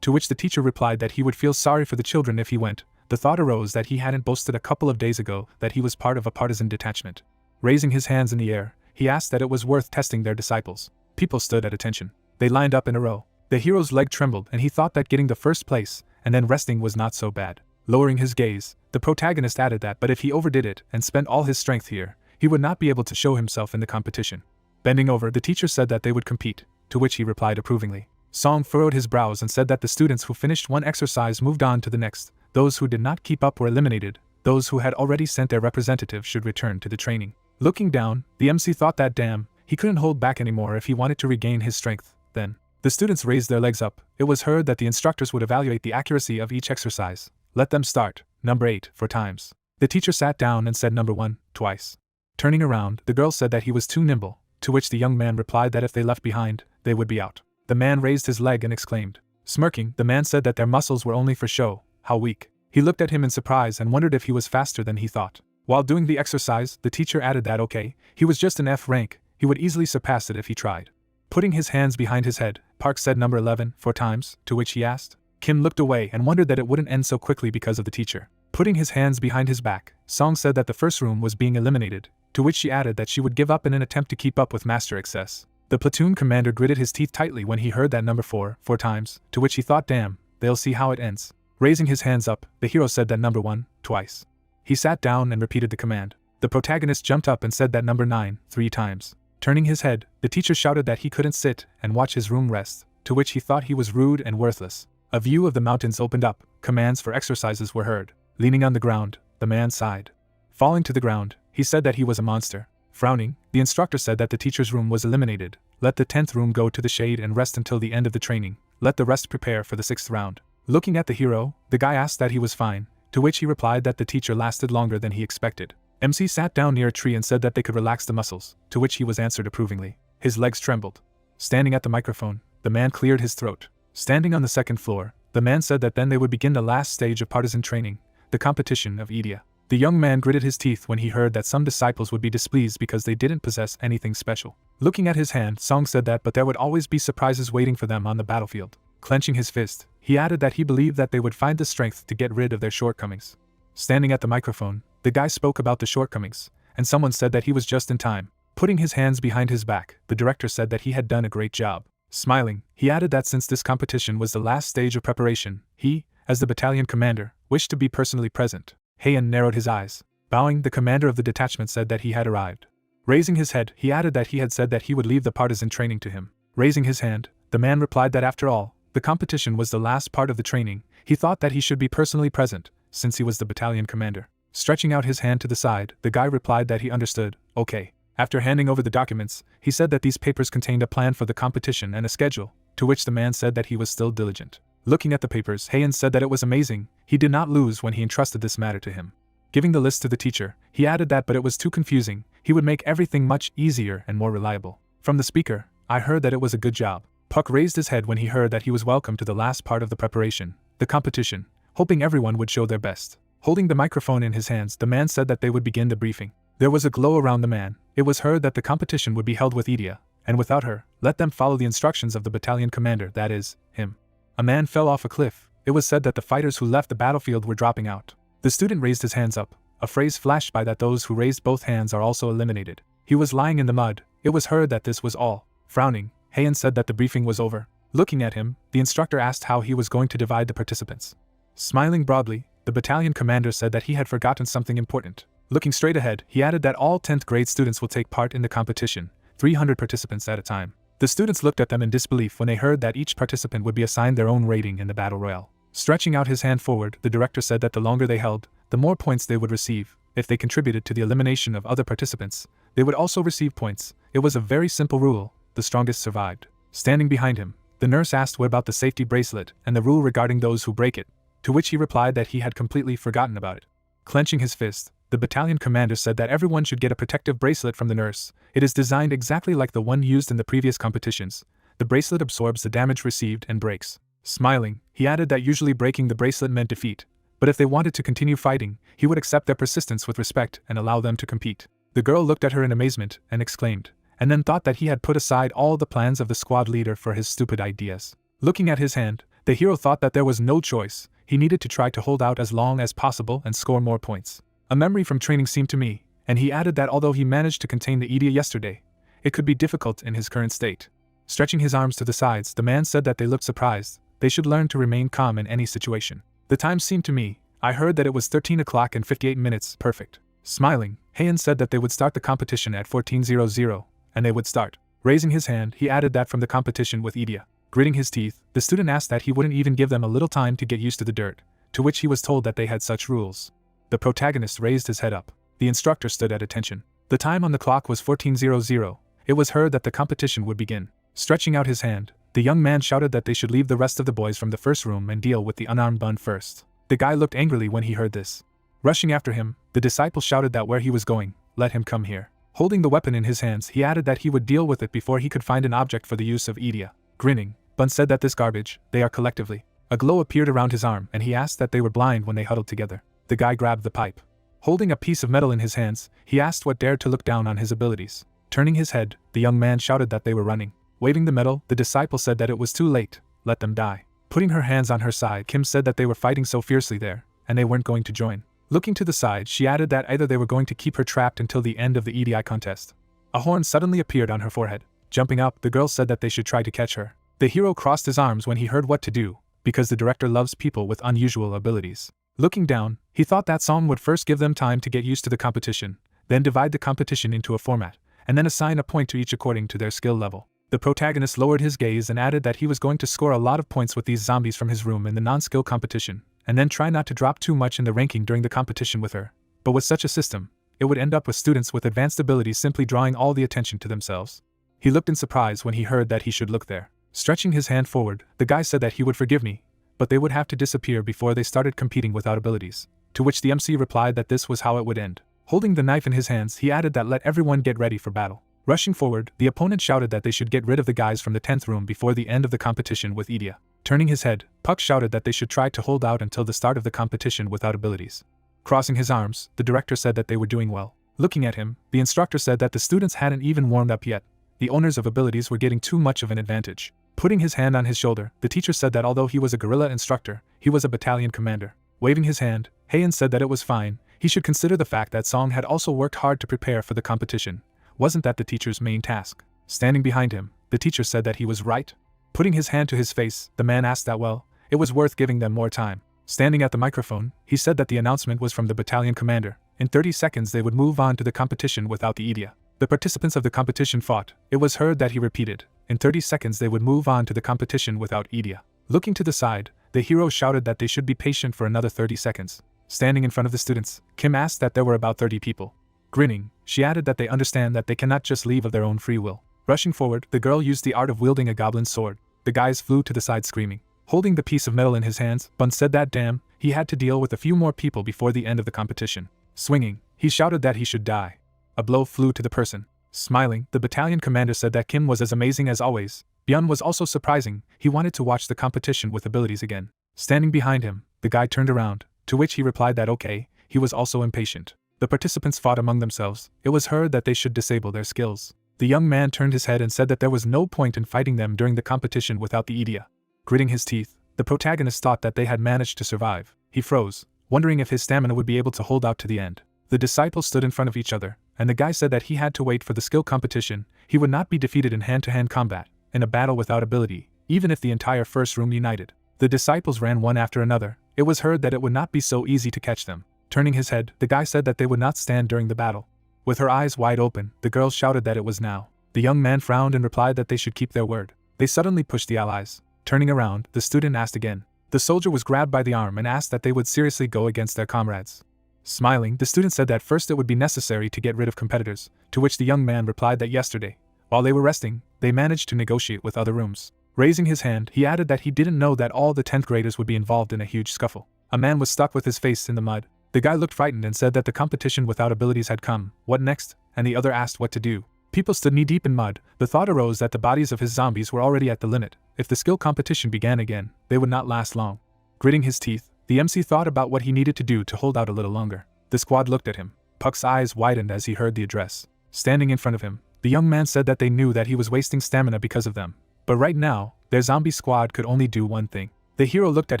to which the teacher replied that he would feel sorry for the children if he went. The thought arose that he hadn't boasted a couple of days ago that he was part of a partisan detachment. Raising his hands in the air, he asked that it was worth testing their disciples. People stood at attention. They lined up in a row. The hero's leg trembled and he thought that getting the first place and then resting was not so bad. Lowering his gaze, the protagonist added that but if he overdid it and spent all his strength here, he would not be able to show himself in the competition. Bending over, the teacher said that they would compete, to which he replied approvingly. Song furrowed his brows and said that the students who finished one exercise moved on to the next. Those who did not keep up were eliminated. Those who had already sent their representatives should return to the training. Looking down, the MC thought that damn, he couldn't hold back anymore if he wanted to regain his strength. Then, the students raised their legs up. It was heard that the instructors would evaluate the accuracy of each exercise. Let them start. Number 8, 4 times. The teacher sat down and said number 1, twice. Turning around, the girl said that he was too nimble, to which the young man replied that if they left behind, they would be out. The man raised his leg and exclaimed. Smirking, the man said that their muscles were only for show. How weak. He looked at him in surprise and wondered if he was faster than he thought. While doing the exercise, the teacher added that okay, he was just an F rank, he would easily surpass it if he tried. Putting his hands behind his head, Park said number 11, 4 times, to which he asked. Kim looked away and wondered that it wouldn't end so quickly because of the teacher. Putting his hands behind his back, Song said that the first room was being eliminated, to which she added that she would give up in an attempt to keep up with Master Excess. The platoon commander gritted his teeth tightly when he heard that number 4 times, to which he thought damn, they'll see how it ends. Raising his hands up, the hero said that number 1, twice. He sat down and repeated the command. The protagonist jumped up and said that number 9, 3 times. Turning his head, the teacher shouted that he couldn't sit and watch his room rest, to which he thought he was rude and worthless. A view of the mountains opened up, commands for exercises were heard. Leaning on the ground, the man sighed. Falling to the ground, he said that he was a monster. Frowning, the instructor said that the teacher's room was eliminated. Let the 10th room go to the shade and rest until the end of the training. Let the rest prepare for the 6th round. Looking at the hero, the guy asked that he was fine, to which he replied that the teacher lasted longer than he expected. MC sat down near a tree and said that they could relax the muscles, to which he was answered approvingly. His legs trembled. Standing at the microphone, the man cleared his throat. Standing on the 2nd floor, the man said that then they would begin the last stage of partisan training, the competition of Idia. The young man gritted his teeth when he heard that some disciples would be displeased because they didn't possess anything special. Looking at his hand, Song said that but there would always be surprises waiting for them on the battlefield. Clenching his fist, he added that he believed that they would find the strength to get rid of their shortcomings. Standing at the microphone, the guy spoke about the shortcomings, and someone said that he was just in time. Putting his hands behind his back, the director said that he had done a great job. Smiling, he added that since this competition was the last stage of preparation, he, as the battalion commander, wished to be personally present. Heian narrowed his eyes. Bowing, the commander of the detachment said that he had arrived. Raising his head, he added that he had said that he would leave the partisan training to him. Raising his hand, the man replied that after all, the competition was the last part of the training. He thought that he should be personally present, since he was the battalion commander. Stretching out his hand to the side, the guy replied that he understood. Okay. After handing over the documents, he said that these papers contained a plan for the competition and a schedule, to which the man said that he was still diligent. Looking at the papers, Heian said that it was amazing. He did not lose when he entrusted this matter to him. Giving the list to the teacher, he added that but it was too confusing. He would make everything much easier and more reliable. From the speaker, I heard that it was a good job. Puck raised his head when he heard that he was welcome to the last part of the preparation, the competition, hoping everyone would show their best. Holding the microphone in his hands, the man said that they would begin the briefing. There was a glow around the man. It was heard that the competition would be held with Idia, and without her, let them follow the instructions of the battalion commander, that is, him. A man fell off a cliff. It was said that the fighters who left the battlefield were dropping out. The student raised his hands up. A phrase flashed by that those who raised both hands are also eliminated. He was lying in the mud. It was heard that this was all. Frowning, Heian said that the briefing was over. Looking at him, the instructor asked how he was going to divide the participants. Smiling broadly, the battalion commander said that he had forgotten something important. Looking straight ahead, he added that all 10th grade students will take part in the competition, 300 participants at a time. The students looked at them in disbelief when they heard that each participant would be assigned their own rating in the battle royale. Stretching out his hand forward, the director said that the longer they held, the more points they would receive. If they contributed to the elimination of other participants, they would also receive points. It was a very simple rule. The strongest survived. Standing behind him, the nurse asked what about the safety bracelet and the rule regarding those who break it, to which he replied that he had completely forgotten about it. Clenching his fist, the battalion commander said that everyone should get a protective bracelet from the nurse. It is designed exactly like the one used in the previous competitions. The bracelet absorbs the damage received and breaks. Smiling, he added that usually breaking the bracelet meant defeat, but if they wanted to continue fighting, he would accept their persistence with respect and allow them to compete. The girl looked at her in amazement and exclaimed, and then thought that he had put aside all the plans of the squad leader for his stupid ideas. Looking at his hand, the hero thought that there was no choice. He needed to try to hold out as long as possible and score more points. A memory from training seemed to me, and he added that although he managed to contain the Idia yesterday, it could be difficult in his current state. Stretching his arms to the sides, the man said that they looked surprised. They should learn to remain calm in any situation. The time seemed to me, I heard that it was 13 o'clock and 58 minutes, perfect. Smiling, Heian said that they would start the competition at 14:00, and they would start. Raising his hand, he added that from the competition with Idia. Gritting his teeth, the student asked that he wouldn't even give them a little time to get used to the dirt, to which he was told that they had such rules. The protagonist raised his head up. The instructor stood at attention. The time on the clock was 14:00. It was heard that the competition would begin. Stretching out his hand, the young man shouted that they should leave the rest of the boys from the first room and deal with the unarmed bun first. The guy looked angrily when he heard this. Rushing after him, the disciple shouted that where he was going, let him come here. Holding the weapon in his hands, he added that he would deal with it before he could find an object for the use of Idia. Grinning, Bun said that this garbage, they are collectively. A glow appeared around his arm and he asked that they were blind when they huddled together. The guy grabbed the pipe. Holding a piece of metal in his hands, he asked what dared to look down on his abilities. Turning his head, the young man shouted that they were running. Waving the metal, the disciple said that it was too late, let them die. Putting her hands on her side, Kim said that they were fighting so fiercely there, and they weren't going to join. Looking to the side, she added that either they were going to keep her trapped until the end of the EDI contest. A horn suddenly appeared on her forehead. Jumping up, the girl said that they should try to catch her. The hero crossed his arms when he heard what to do, because the director loves people with unusual abilities. Looking down, he thought that song would first give them time to get used to the competition, then divide the competition into a format, and then assign a point to each according to their skill level. The protagonist lowered his gaze and added that he was going to score a lot of points with these zombies from his room in the non-skill competition, and then try not to drop too much in the ranking during the competition with her. But with such a system, it would end up with students with advanced abilities simply drawing all the attention to themselves. He looked in surprise when he heard that he should look there. Stretching his hand forward, the guy said that he would forgive me, but they would have to disappear before they started competing without abilities, to which the MC replied that this was how it would end. Holding the knife in his hands, he added that let everyone get ready for battle. Rushing forward, the opponent shouted that they should get rid of the guys from the 10th room before the end of the competition with Idia. Turning his head, Puck shouted that they should try to hold out until the start of the competition without abilities. Crossing his arms, the director said that they were doing well. Looking at him, the instructor said that the students hadn't even warmed up yet. The owners of abilities were getting too much of an advantage. Putting his hand on his shoulder, the teacher said that although he was a guerrilla instructor, he was a battalion commander. Waving his hand, Heian said that it was fine. He should consider the fact that Song had also worked hard to prepare for the competition. Wasn't that the teacher's main task? Standing behind him, the teacher said that he was right. Putting his hand to his face, the man asked that well, it was worth giving them more time. Standing at the microphone, he said that the announcement was from the battalion commander. In 30 seconds they would move on to the competition without the Idia. The participants of the competition fought. It was heard that he repeated, in 30 seconds they would move on to the competition without Idia. Looking to the side, the hero shouted that they should be patient for another 30 seconds. Standing in front of the students, Kim asked that there were about 30 people. Grinning, she added that they understand that they cannot just leave of their own free will. Rushing forward, the girl used the art of wielding a goblin's sword. The guys flew to the side screaming. Holding the piece of metal in his hands, Bun said that damn, he had to deal with a few more people before the end of the competition. Swinging, he shouted that he should die. A blow flew to the person. Smiling, the battalion commander said that Kim was as amazing as always. Byun was also surprising. He wanted to watch the competition with abilities again. Standing behind him, the guy turned around, to which he replied that okay, he was also impatient. The participants fought among themselves. It was heard that they should disable their skills. The young man turned his head and said that there was no point in fighting them during the competition without the Idia. Gritting his teeth, the protagonist thought that they had managed to survive. He froze, wondering if his stamina would be able to hold out to the end. The disciples stood in front of each other, and the guy said that he had to wait for the skill competition. He would not be defeated in hand-to-hand combat, in a battle without ability, even if the entire first room united. The disciples ran one after another. It was heard that it would not be so easy to catch them. Turning his head, the guy said that they would not stand during the battle. With her eyes wide open, the girl shouted that it was now. The young man frowned and replied that they should keep their word. They suddenly pushed the allies. Turning around, the student asked again. The soldier was grabbed by the arm and asked that they would seriously go against their comrades. Smiling, the student said that first it would be necessary to get rid of competitors, to which the young man replied that yesterday, while they were resting, they managed to negotiate with other rooms. Raising his hand, he added that he didn't know that all the 10th graders would be involved in a huge scuffle. A man was stuck with his face in the mud. The guy looked frightened and said that the competition without abilities had come. What next? And the other asked what to do. People stood knee-deep in mud. The thought arose that the bodies of his zombies were already at the limit. If the skill competition began again, they would not last long. Gritting his teeth, the MC thought about what he needed to do to hold out a little longer. The squad looked at him. Puck's eyes widened as he heard the address. Standing in front of him, the young man said that they knew that he was wasting stamina because of them. But right now, their zombie squad could only do one thing. The hero looked at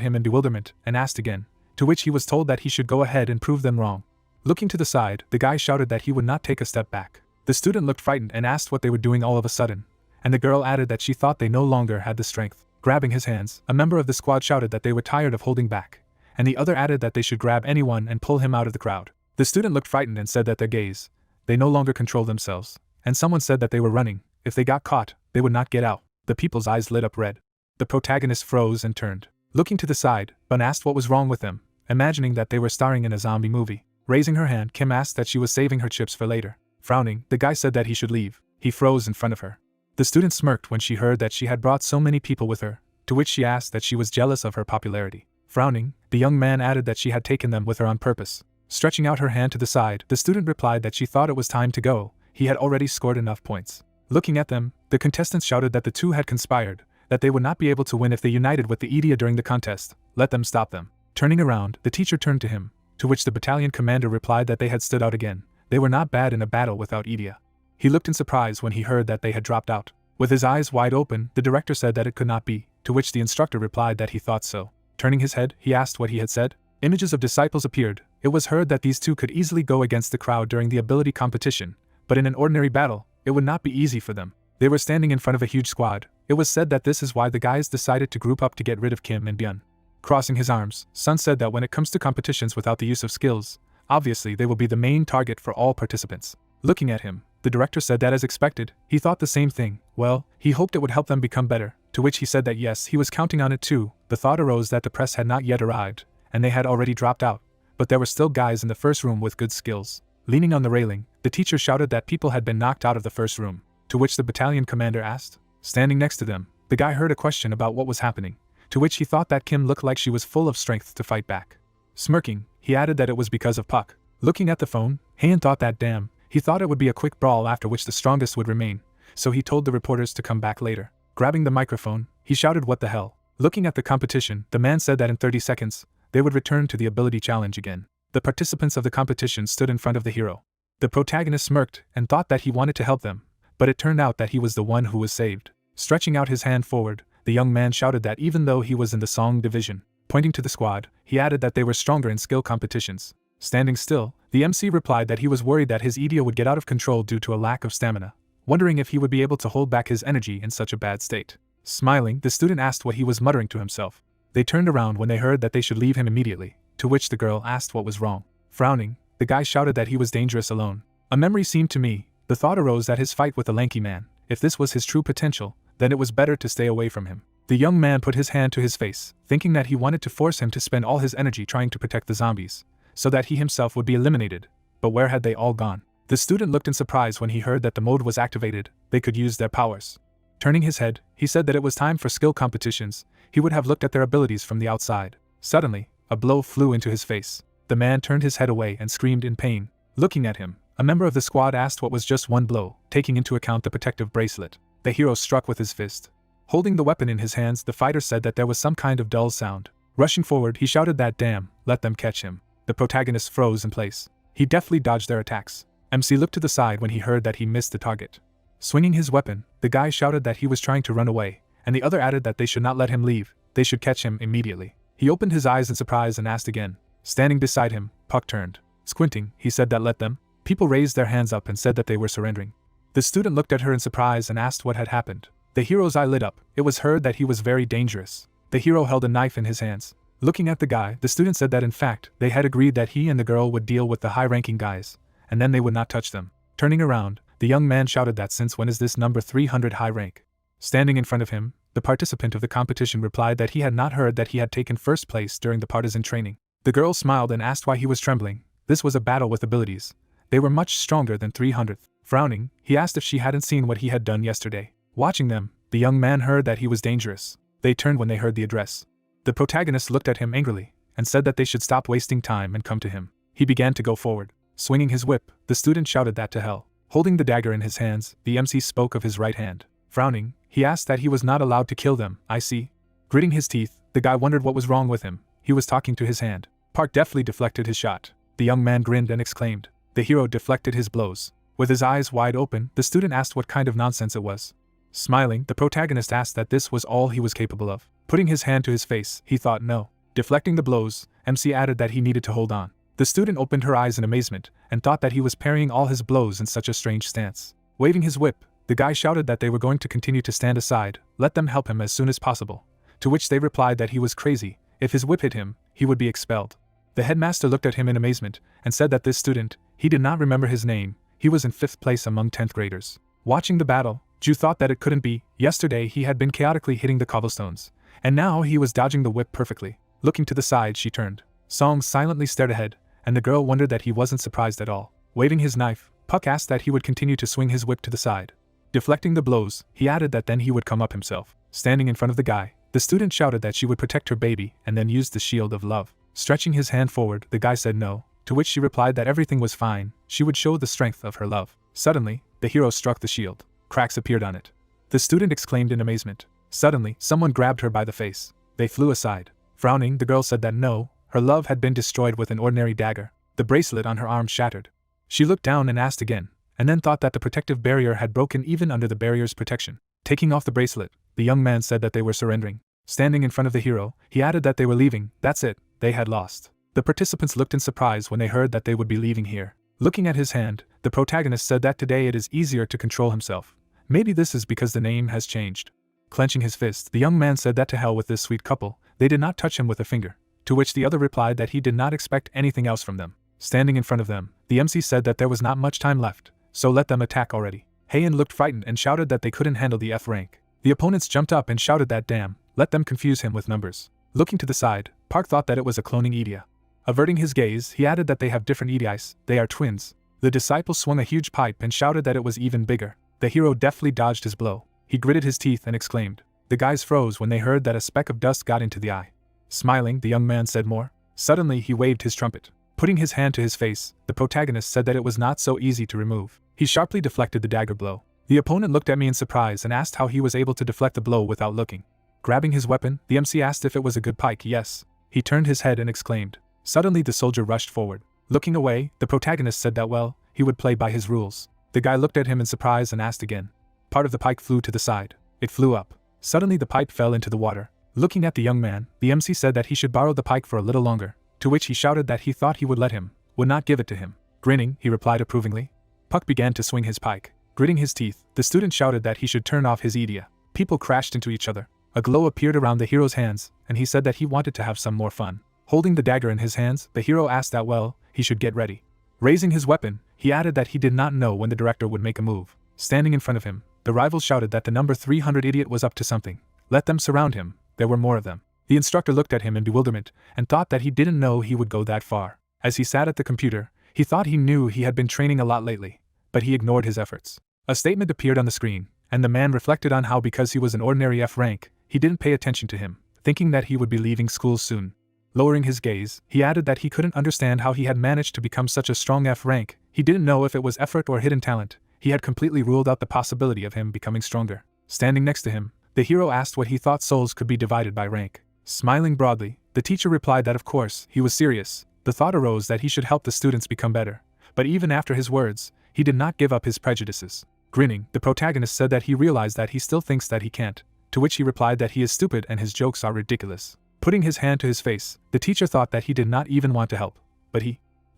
him in bewilderment and asked again, to which he was told that he should go ahead and prove them wrong. Looking to the side, the guy shouted that he would not take a step back. The student looked frightened and asked what they were doing all of a sudden, and the girl added that she thought they no longer had the strength. Grabbing his hands, a member of the squad shouted that they were tired of holding back, and the other added that they should grab anyone and pull him out of the crowd. The student looked frightened and said that their gaze, they no longer controlled themselves, and someone said that they were running. If they got caught, they would not get out. The people's eyes lit up red. The protagonist froze and turned. Looking to the side, Bun asked what was wrong with them, imagining that they were starring in a zombie movie. Raising her hand, Kim asked that she was saving her chips for later. Frowning, the guy said that he should leave. He froze in front of her. The student smirked when she heard that she had brought so many people with her, to which she asked that she was jealous of her popularity. Frowning, the young man added that she had taken them with her on purpose. Stretching out her hand to the side, the student replied that she thought it was time to go. He had already scored enough points. Looking at them, the contestants shouted that the two had conspired, that they would not be able to win if they united with the Idia during the contest. Let them stop them. Turning around, the teacher turned to him, to which the battalion commander replied that they had stood out again. They were not bad in a battle without Idia. He looked in surprise when he heard that they had dropped out. With his eyes wide open, the director said that it could not be, to which the instructor replied that he thought so. Turning his head, he asked what he had said. Images of disciples appeared. It was heard that these two could easily go against the crowd during the ability competition, but in an ordinary battle, it would not be easy for them. They were standing in front of a huge squad. It was said that this is why the guys decided to group up to get rid of Kim and Byun. Crossing his arms, Sun said that when it comes to competitions without the use of skills, obviously they will be the main target for all participants. Looking at him, the director said that as expected, he thought the same thing. Well, he hoped it would help them become better, to which he said that yes, he was counting on it too. The thought arose that the press had not yet arrived, and they had already dropped out, but there were still guys in the first room with good skills. Leaning on the railing, the teacher shouted that people had been knocked out of the first room, to which the battalion commander asked. Standing next to them, the guy heard a question about what was happening, to which he thought that Kim looked like she was full of strength to fight back. Smirking, he added that it was because of Puck. Looking at the phone, Hayan thought that damn, he thought it would be a quick brawl after which the strongest would remain, so he told the reporters to come back later. Grabbing the microphone, he shouted what the hell. Looking at the competition, the man said that in 30 seconds, they would return to the ability challenge again. The participants of the competition stood in front of the hero. The protagonist smirked and thought that he wanted to help them, but it turned out that he was the one who was saved. Stretching out his hand forward, the young man shouted that even though he was in the song division, pointing to the squad, he added that they were stronger in skill competitions. Standing still, the MC replied that he was worried that his Idia would get out of control due to a lack of stamina, wondering if he would be able to hold back his energy in such a bad state. Smiling, the student asked what he was muttering to himself. They turned around when they heard that they should leave him immediately, to which the girl asked what was wrong. Frowning, the guy shouted that he was dangerous alone. A memory seemed to me. The thought arose that his fight with the lanky man, if this was his true potential, then it was better to stay away from him. The young man put his hand to his face, thinking that he wanted to force him to spend all his energy trying to protect the zombies, so that he himself would be eliminated. But where had they all gone? The student looked in surprise when he heard that the mode was activated. They could use their powers. Turning his head, he said that it was time for skill competitions. He would have looked at their abilities from the outside. Suddenly, a blow flew into his face. The man turned his head away and screamed in pain. Looking at him, a member of the squad asked what was just one blow, taking into account the protective bracelet. The hero struck with his fist. Holding the weapon in his hands, the fighter said that there was some kind of dull sound. Rushing forward, he shouted that damn, let them catch him. The protagonist froze in place. He deftly dodged their attacks. MC looked to the side when he heard that he missed the target. Swinging his weapon, the guy shouted that he was trying to run away, and the other added that they should not let him leave, they should catch him immediately. He opened his eyes in surprise and asked again. Standing beside him, Puck turned. Squinting, he said that let them. People raised their hands up and said that they were surrendering. The student looked at her in surprise and asked what had happened. The hero's eye lit up. It was heard that he was very dangerous. The hero held a knife in his hands. Looking at the guy, the student said that in fact, they had agreed that he and the girl would deal with the high-ranking guys, and then they would not touch them. Turning around, the young man shouted that since when is this number 300 high rank? Standing in front of him, the participant of the competition replied that he had not heard that he had taken first place during the partisan training. The girl smiled and asked why he was trembling. This was a battle with abilities. They were much stronger than 300th. Frowning, he asked if she hadn't seen what he had done yesterday. Watching them, the young man heard that he was dangerous. They turned when they heard the address. The protagonist looked at him angrily, and said that they should stop wasting time and come to him. He began to go forward. Swinging his whip, the student shouted that to hell. Holding the dagger in his hands, the MC spoke of his right hand. Frowning, he asked that he was not allowed to kill them, I see. Gritting his teeth, the guy wondered what was wrong with him. He was talking to his hand. Park deftly deflected his shot. The young man grinned and exclaimed. The hero deflected his blows. With his eyes wide open, the student asked what kind of nonsense it was. Smiling, the protagonist asked that this was all he was capable of. Putting his hand to his face, he thought no. Deflecting the blows, MC added that he needed to hold on. The student opened her eyes in amazement, and thought that he was parrying all his blows in such a strange stance. Waving his whip, the guy shouted that they were going to continue to stand aside, let them help him as soon as possible. To which they replied that he was crazy, if his whip hit him, he would be expelled. The headmaster looked at him in amazement, and said that this student, he did not remember his name, he was in 5th place among 10th graders. Watching the battle, Ju thought that it couldn't be. Yesterday he had been chaotically hitting the cobblestones, and now he was dodging the whip perfectly. Looking to the side, she turned. Song silently stared ahead, and the girl wondered that he wasn't surprised at all. Waving his knife, Puck asked that he would continue to swing his whip to the side. Deflecting the blows, he added that then he would come up himself. Standing in front of the guy, the student shouted that she would protect her baby and then use the shield of love. Stretching his hand forward, the guy said no, to which she replied that everything was fine, she would show the strength of her love. Suddenly, the hero struck the shield. Cracks appeared on it. The student exclaimed in amazement. Suddenly, someone grabbed her by the face. They flew aside. Frowning, the girl said that no, her love had been destroyed with an ordinary dagger. The bracelet on her arm shattered. She looked down and asked again, and then thought that the protective barrier had broken even under the barrier's protection. Taking off the bracelet, the young man said that they were surrendering. Standing in front of the hero, he added that they were leaving. That's it, they had lost. The participants looked in surprise when they heard that they would be leaving here. Looking at his hand, the protagonist said that today it is easier to control himself. Maybe this is because the name has changed. Clenching his fist, the young man said that to hell with this sweet couple, they did not touch him with a finger. To which the other replied that he did not expect anything else from them. Standing in front of them, the MC said that there was not much time left, so let them attack already. Heian looked frightened and shouted that they couldn't handle the F rank. The opponents jumped up and shouted that damn, let them confuse him with numbers. Looking to the side, Park thought that it was a cloning Idia. Averting his gaze, he added that they have different Idias, they are twins. The disciple swung a huge pipe and shouted that it was even bigger. The hero deftly dodged his blow. He gritted his teeth and exclaimed. The guys froze when they heard that a speck of dust got into the eye. Smiling, the young man said more. Suddenly he waved his trumpet. Putting his hand to his face, the protagonist said that it was not so easy to remove. He sharply deflected the dagger blow. The opponent looked at me in surprise and asked how he was able to deflect the blow without looking. Grabbing his weapon, the MC asked if it was a good pike. Yes. He turned his head and exclaimed. Suddenly the soldier rushed forward. Looking away, the protagonist said that well, he would play by his rules. The guy looked at him in surprise and asked again. Part of the pike flew to the side. It flew up. Suddenly the pipe fell into the water. Looking at the young man, the MC said that he should borrow the pike for a little longer, to which he shouted that he thought he would let him, would not give it to him. Grinning, he replied approvingly. Puck began to swing his pike. Gritting his teeth, the student shouted that he should turn off his Idia. People crashed into each other. A glow appeared around the hero's hands, and he said that he wanted to have some more fun. Holding the dagger in his hands, the hero asked that well, he should get ready. Raising his weapon, he added that he did not know when the director would make a move. Standing in front of him, the rivals shouted that the number 300 idiot was up to something. Let them surround him, there were more of them. The instructor looked at him in bewilderment, and thought that he didn't know he would go that far. As he sat at the computer, he thought he knew he had been training a lot lately, but he ignored his efforts. A statement appeared on the screen, and the man reflected on how because he was an ordinary F rank, he didn't pay attention to him, thinking that he would be leaving school soon. Lowering his gaze, he added that he couldn't understand how he had managed to become such a strong F rank. He didn't know if it was effort or hidden talent. He had completely ruled out the possibility of him becoming stronger. Standing next to him, the hero asked what he thought souls could be divided by rank. Smiling broadly, the teacher replied that of course, he was serious. The thought arose that he should help the students become better, But even after his words, he did not give up his prejudices. Grinning, the protagonist said that he realized that he still thinks that he can't, to which he replied that he is stupid and his jokes are ridiculous. Putting his hand to his face, the teacher thought that he did not even want to help, but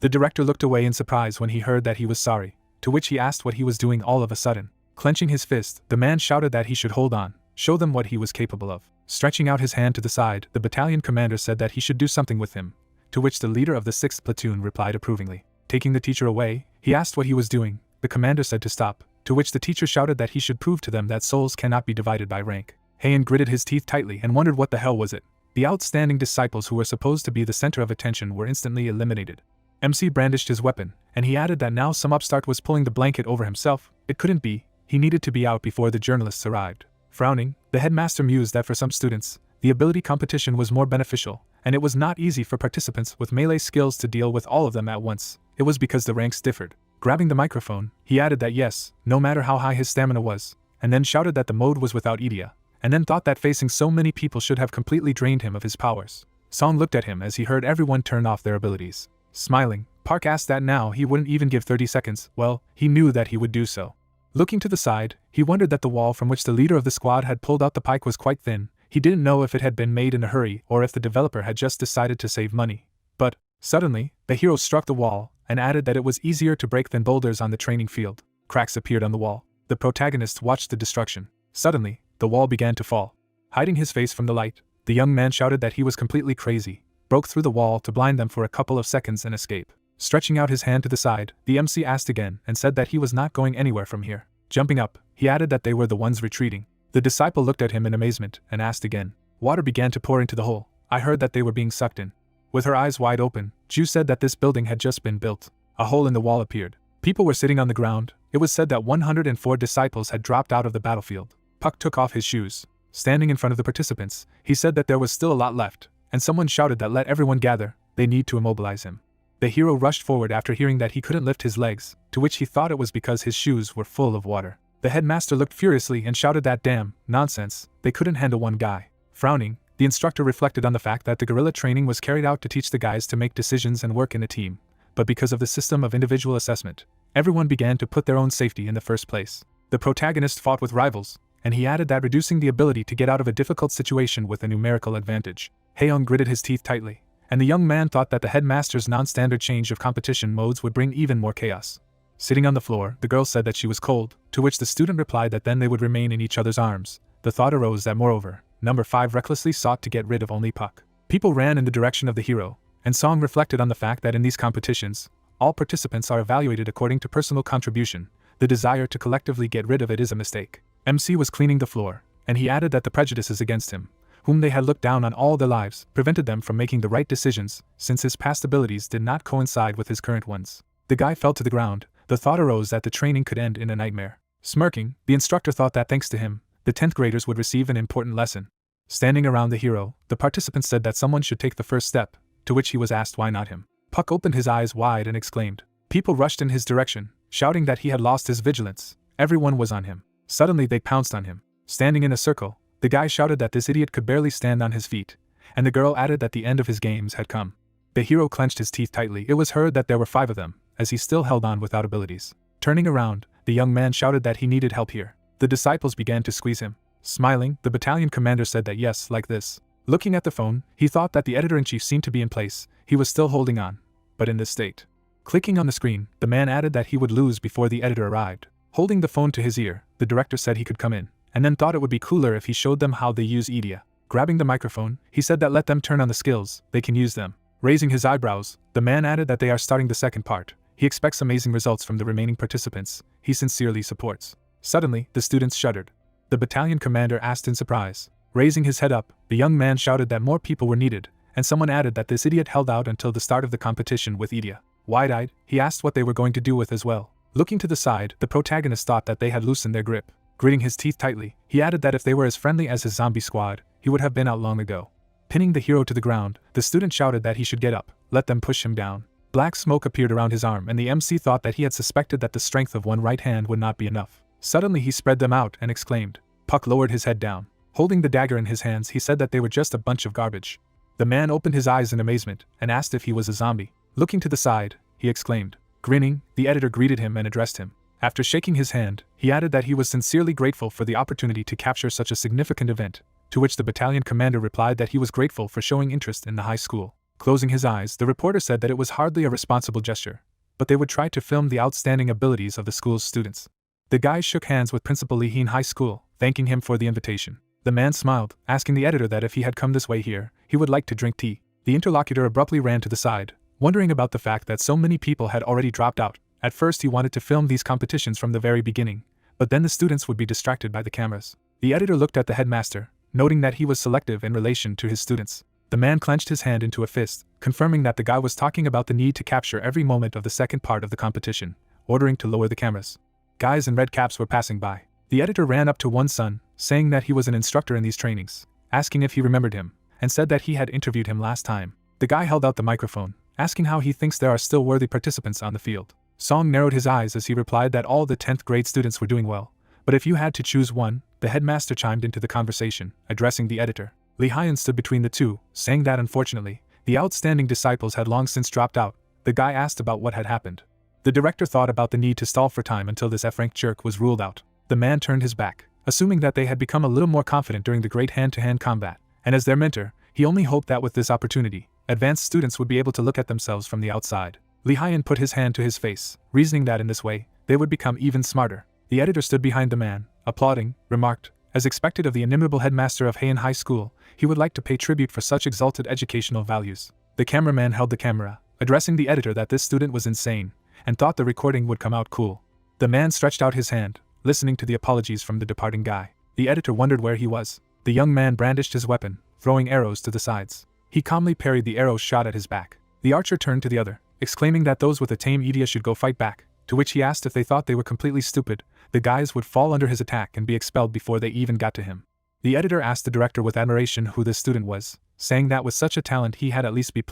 The director looked away in surprise when he heard that he was sorry, to which he asked what he was doing all of a sudden. Clenching his fist, the man shouted that he should hold on, show them what he was capable of. Stretching out his hand to the side, the battalion commander said that he should do something with him, to which the leader of the 6th platoon replied approvingly. Taking the teacher away, he asked what he was doing. The commander said to stop, to which the teacher shouted that he should prove to them that souls cannot be divided by rank. Heian gritted his teeth tightly and wondered what the hell was it. The outstanding disciples who were supposed to be the center of attention were instantly eliminated. MC brandished his weapon, and he added that now some upstart was pulling the blanket over himself. It couldn't be, he needed to be out before the journalists arrived. Frowning, the headmaster mused that for some students, the ability competition was more beneficial, and it was not easy for participants with melee skills to deal with all of them at once. It was because the ranks differed. Grabbing the microphone, he added that yes, no matter how high his stamina was, and then shouted that the mode was without Idia, and then thought that facing so many people should have completely drained him of his powers. Song looked at him as he heard everyone turn off their abilities. Smiling, Park asked that now he wouldn't even give 30 seconds, well, he knew that he would do so. Looking to the side, he wondered that the wall from which the leader of the squad had pulled out the pike was quite thin. He didn't know if it had been made in a hurry or if the developer had just decided to save money. But, suddenly, the hero struck the wall, and added that it was easier to break than boulders on the training field. Cracks appeared on the wall. The protagonist watched the destruction. Suddenly, the wall began to fall. Hiding his face from the light, the young man shouted that he was completely crazy, broke through the wall to blind them for a couple of seconds and escape. Stretching out his hand to the side, the MC asked again and said that he was not going anywhere from here. Jumping up, he added that they were the ones retreating. The disciple looked at him in amazement and asked again. Water began to pour into the hole. I heard that they were being sucked in. With her eyes wide open, Ju said that this building had just been built. A hole in the wall appeared. People were sitting on the ground. It was said that 104 disciples had dropped out of the battlefield. Puck took off his shoes. Standing in front of the participants, he said that there was still a lot left, and someone shouted that let everyone gather, they need to immobilize him. The hero rushed forward after hearing that he couldn't lift his legs, to which he thought it was because his shoes were full of water. The headmaster looked furiously and shouted that damn nonsense, they couldn't handle one guy. Frowning, the instructor reflected on the fact that the guerrilla training was carried out to teach the guys to make decisions and work in a team, but because of the system of individual assessment, everyone began to put their own safety in the first place. The protagonist fought with rivals, and he added that reducing the ability to get out of a difficult situation with a numerical advantage. Haeyoung gritted his teeth tightly, and the young man thought that the headmaster's non-standard change of competition modes would bring even more chaos. Sitting on the floor, the girl said that she was cold, to which the student replied that then they would remain in each other's arms. The thought arose that moreover, number 5 recklessly sought to get rid of only Puck. People ran in the direction of the hero, and Song reflected on the fact that in these competitions, all participants are evaluated according to personal contribution. The desire to collectively get rid of it is a mistake. MC was cleaning the floor, and he added that the prejudices against him, whom they had looked down on all their lives, prevented them from making the right decisions, since his past abilities did not coincide with his current ones. The guy fell to the ground. The thought arose that the training could end in a nightmare. Smirking, the instructor thought that thanks to him, the 10th graders would receive an important lesson. Standing around the hero, the participants said that someone should take the first step, to which he was asked why not him. Puck opened his eyes wide and exclaimed. People rushed in his direction, shouting that he had lost his vigilance. Everyone was on him. Suddenly they pounced on him. Standing in a circle, the guy shouted that this idiot could barely stand on his feet, and the girl added that the end of his games had come. The hero clenched his teeth tightly. It was heard that there were 5 of them, as he still held on without abilities. Turning around, the young man shouted that he needed help here. The disciples began to squeeze him. Smiling, the battalion commander said that yes, like this. Looking at the phone, he thought that the editor-in-chief seemed to be in place. He was still holding on, but in this state. Clicking on the screen, the man added that he would lose before the editor arrived. Holding the phone to his ear, the director said he could come in, and then thought it would be cooler if he showed them how they use Idia. Grabbing the microphone, he said that let them turn on the skills, they can use them. Raising his eyebrows, the man added that they are starting the second part. He expects amazing results from the remaining participants. He sincerely supports. Suddenly, the students shuddered. The battalion commander asked in surprise. Raising his head up, the young man shouted that more people were needed, and someone added that this idiot held out until the start of the competition with Idia. Wide-eyed, he asked what they were going to do with as well. Looking to the side, the protagonist thought that they had loosened their grip. Gritting his teeth tightly, he added that if they were as friendly as his zombie squad, he would have been out long ago. Pinning the hero to the ground, the student shouted that he should get up, let them push him down. Black smoke appeared around his arm and the MC thought that he had suspected that the strength of one right hand would not be enough. Suddenly he spread them out and exclaimed. Puck lowered his head down. Holding the dagger in his hands, he said that they were just a bunch of garbage. The man opened his eyes in amazement and asked if he was a zombie. Looking to the side, he exclaimed. Grinning, the editor greeted him and addressed him. After shaking his hand, he added that he was sincerely grateful for the opportunity to capture such a significant event, to which the battalion commander replied that he was grateful for showing interest in the high school. Closing his eyes, the reporter said that it was hardly a responsible gesture, but they would try to film the outstanding abilities of the school's students. The guys shook hands with Principal Lee Heen High School, thanking him for the invitation. The man smiled, asking the editor that if he had come this way here, he would like to drink tea. The interlocutor abruptly ran to the side, wondering about the fact that so many people had already dropped out. At first he wanted to film these competitions from the very beginning, but then the students would be distracted by the cameras. The editor looked at the headmaster, noting that he was selective in relation to his students. The man clenched his hand into a fist, confirming that the guy was talking about the need to capture every moment of the second part of the competition, ordering to lower the cameras. Guys in red caps were passing by. The editor ran up to one son, saying that he was an instructor in these trainings, asking if he remembered him, and said that he had interviewed him last time. The guy held out the microphone, asking how he thinks there are still worthy participants on the field. Song narrowed his eyes as he replied that all the 10th grade students were doing well, but if you had to choose one, the headmaster chimed into the conversation, addressing the editor. Lee Hyun stood between the two, saying that unfortunately, the outstanding disciples had long since dropped out. The guy asked about what had happened. The director thought about the need to stall for time until this F-rank jerk was ruled out. The man turned his back, assuming that they had become a little more confident during the great hand-to-hand combat, and as their mentor, he only hoped that with this opportunity, advanced students would be able to look at themselves from the outside. Lee Hyun put his hand to his face, reasoning that in this way, they would become even smarter. The editor stood behind the man, applauding, remarked, as expected of the inimitable headmaster of Haein High School, he would like to pay tribute for such exalted educational values. The cameraman held the camera, addressing the editor that this student was insane, and thought the recording would come out cool. The man stretched out his hand, listening to the apologies from the departing guy. The editor wondered where he was. The young man brandished his weapon, throwing arrows to the sides. He calmly parried the arrows shot at his back. The archer turned to the other, exclaiming that those with a tame Idia should go fight back, to which he asked if they thought they were completely stupid. The guys would fall under his attack and be expelled before they even got to him. The editor asked the director with admiration who this student was, saying that with such a talent he had at least B+,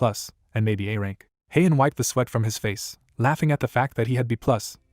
and maybe A rank. Haein wiped the sweat from his face, laughing at the fact that he had B+.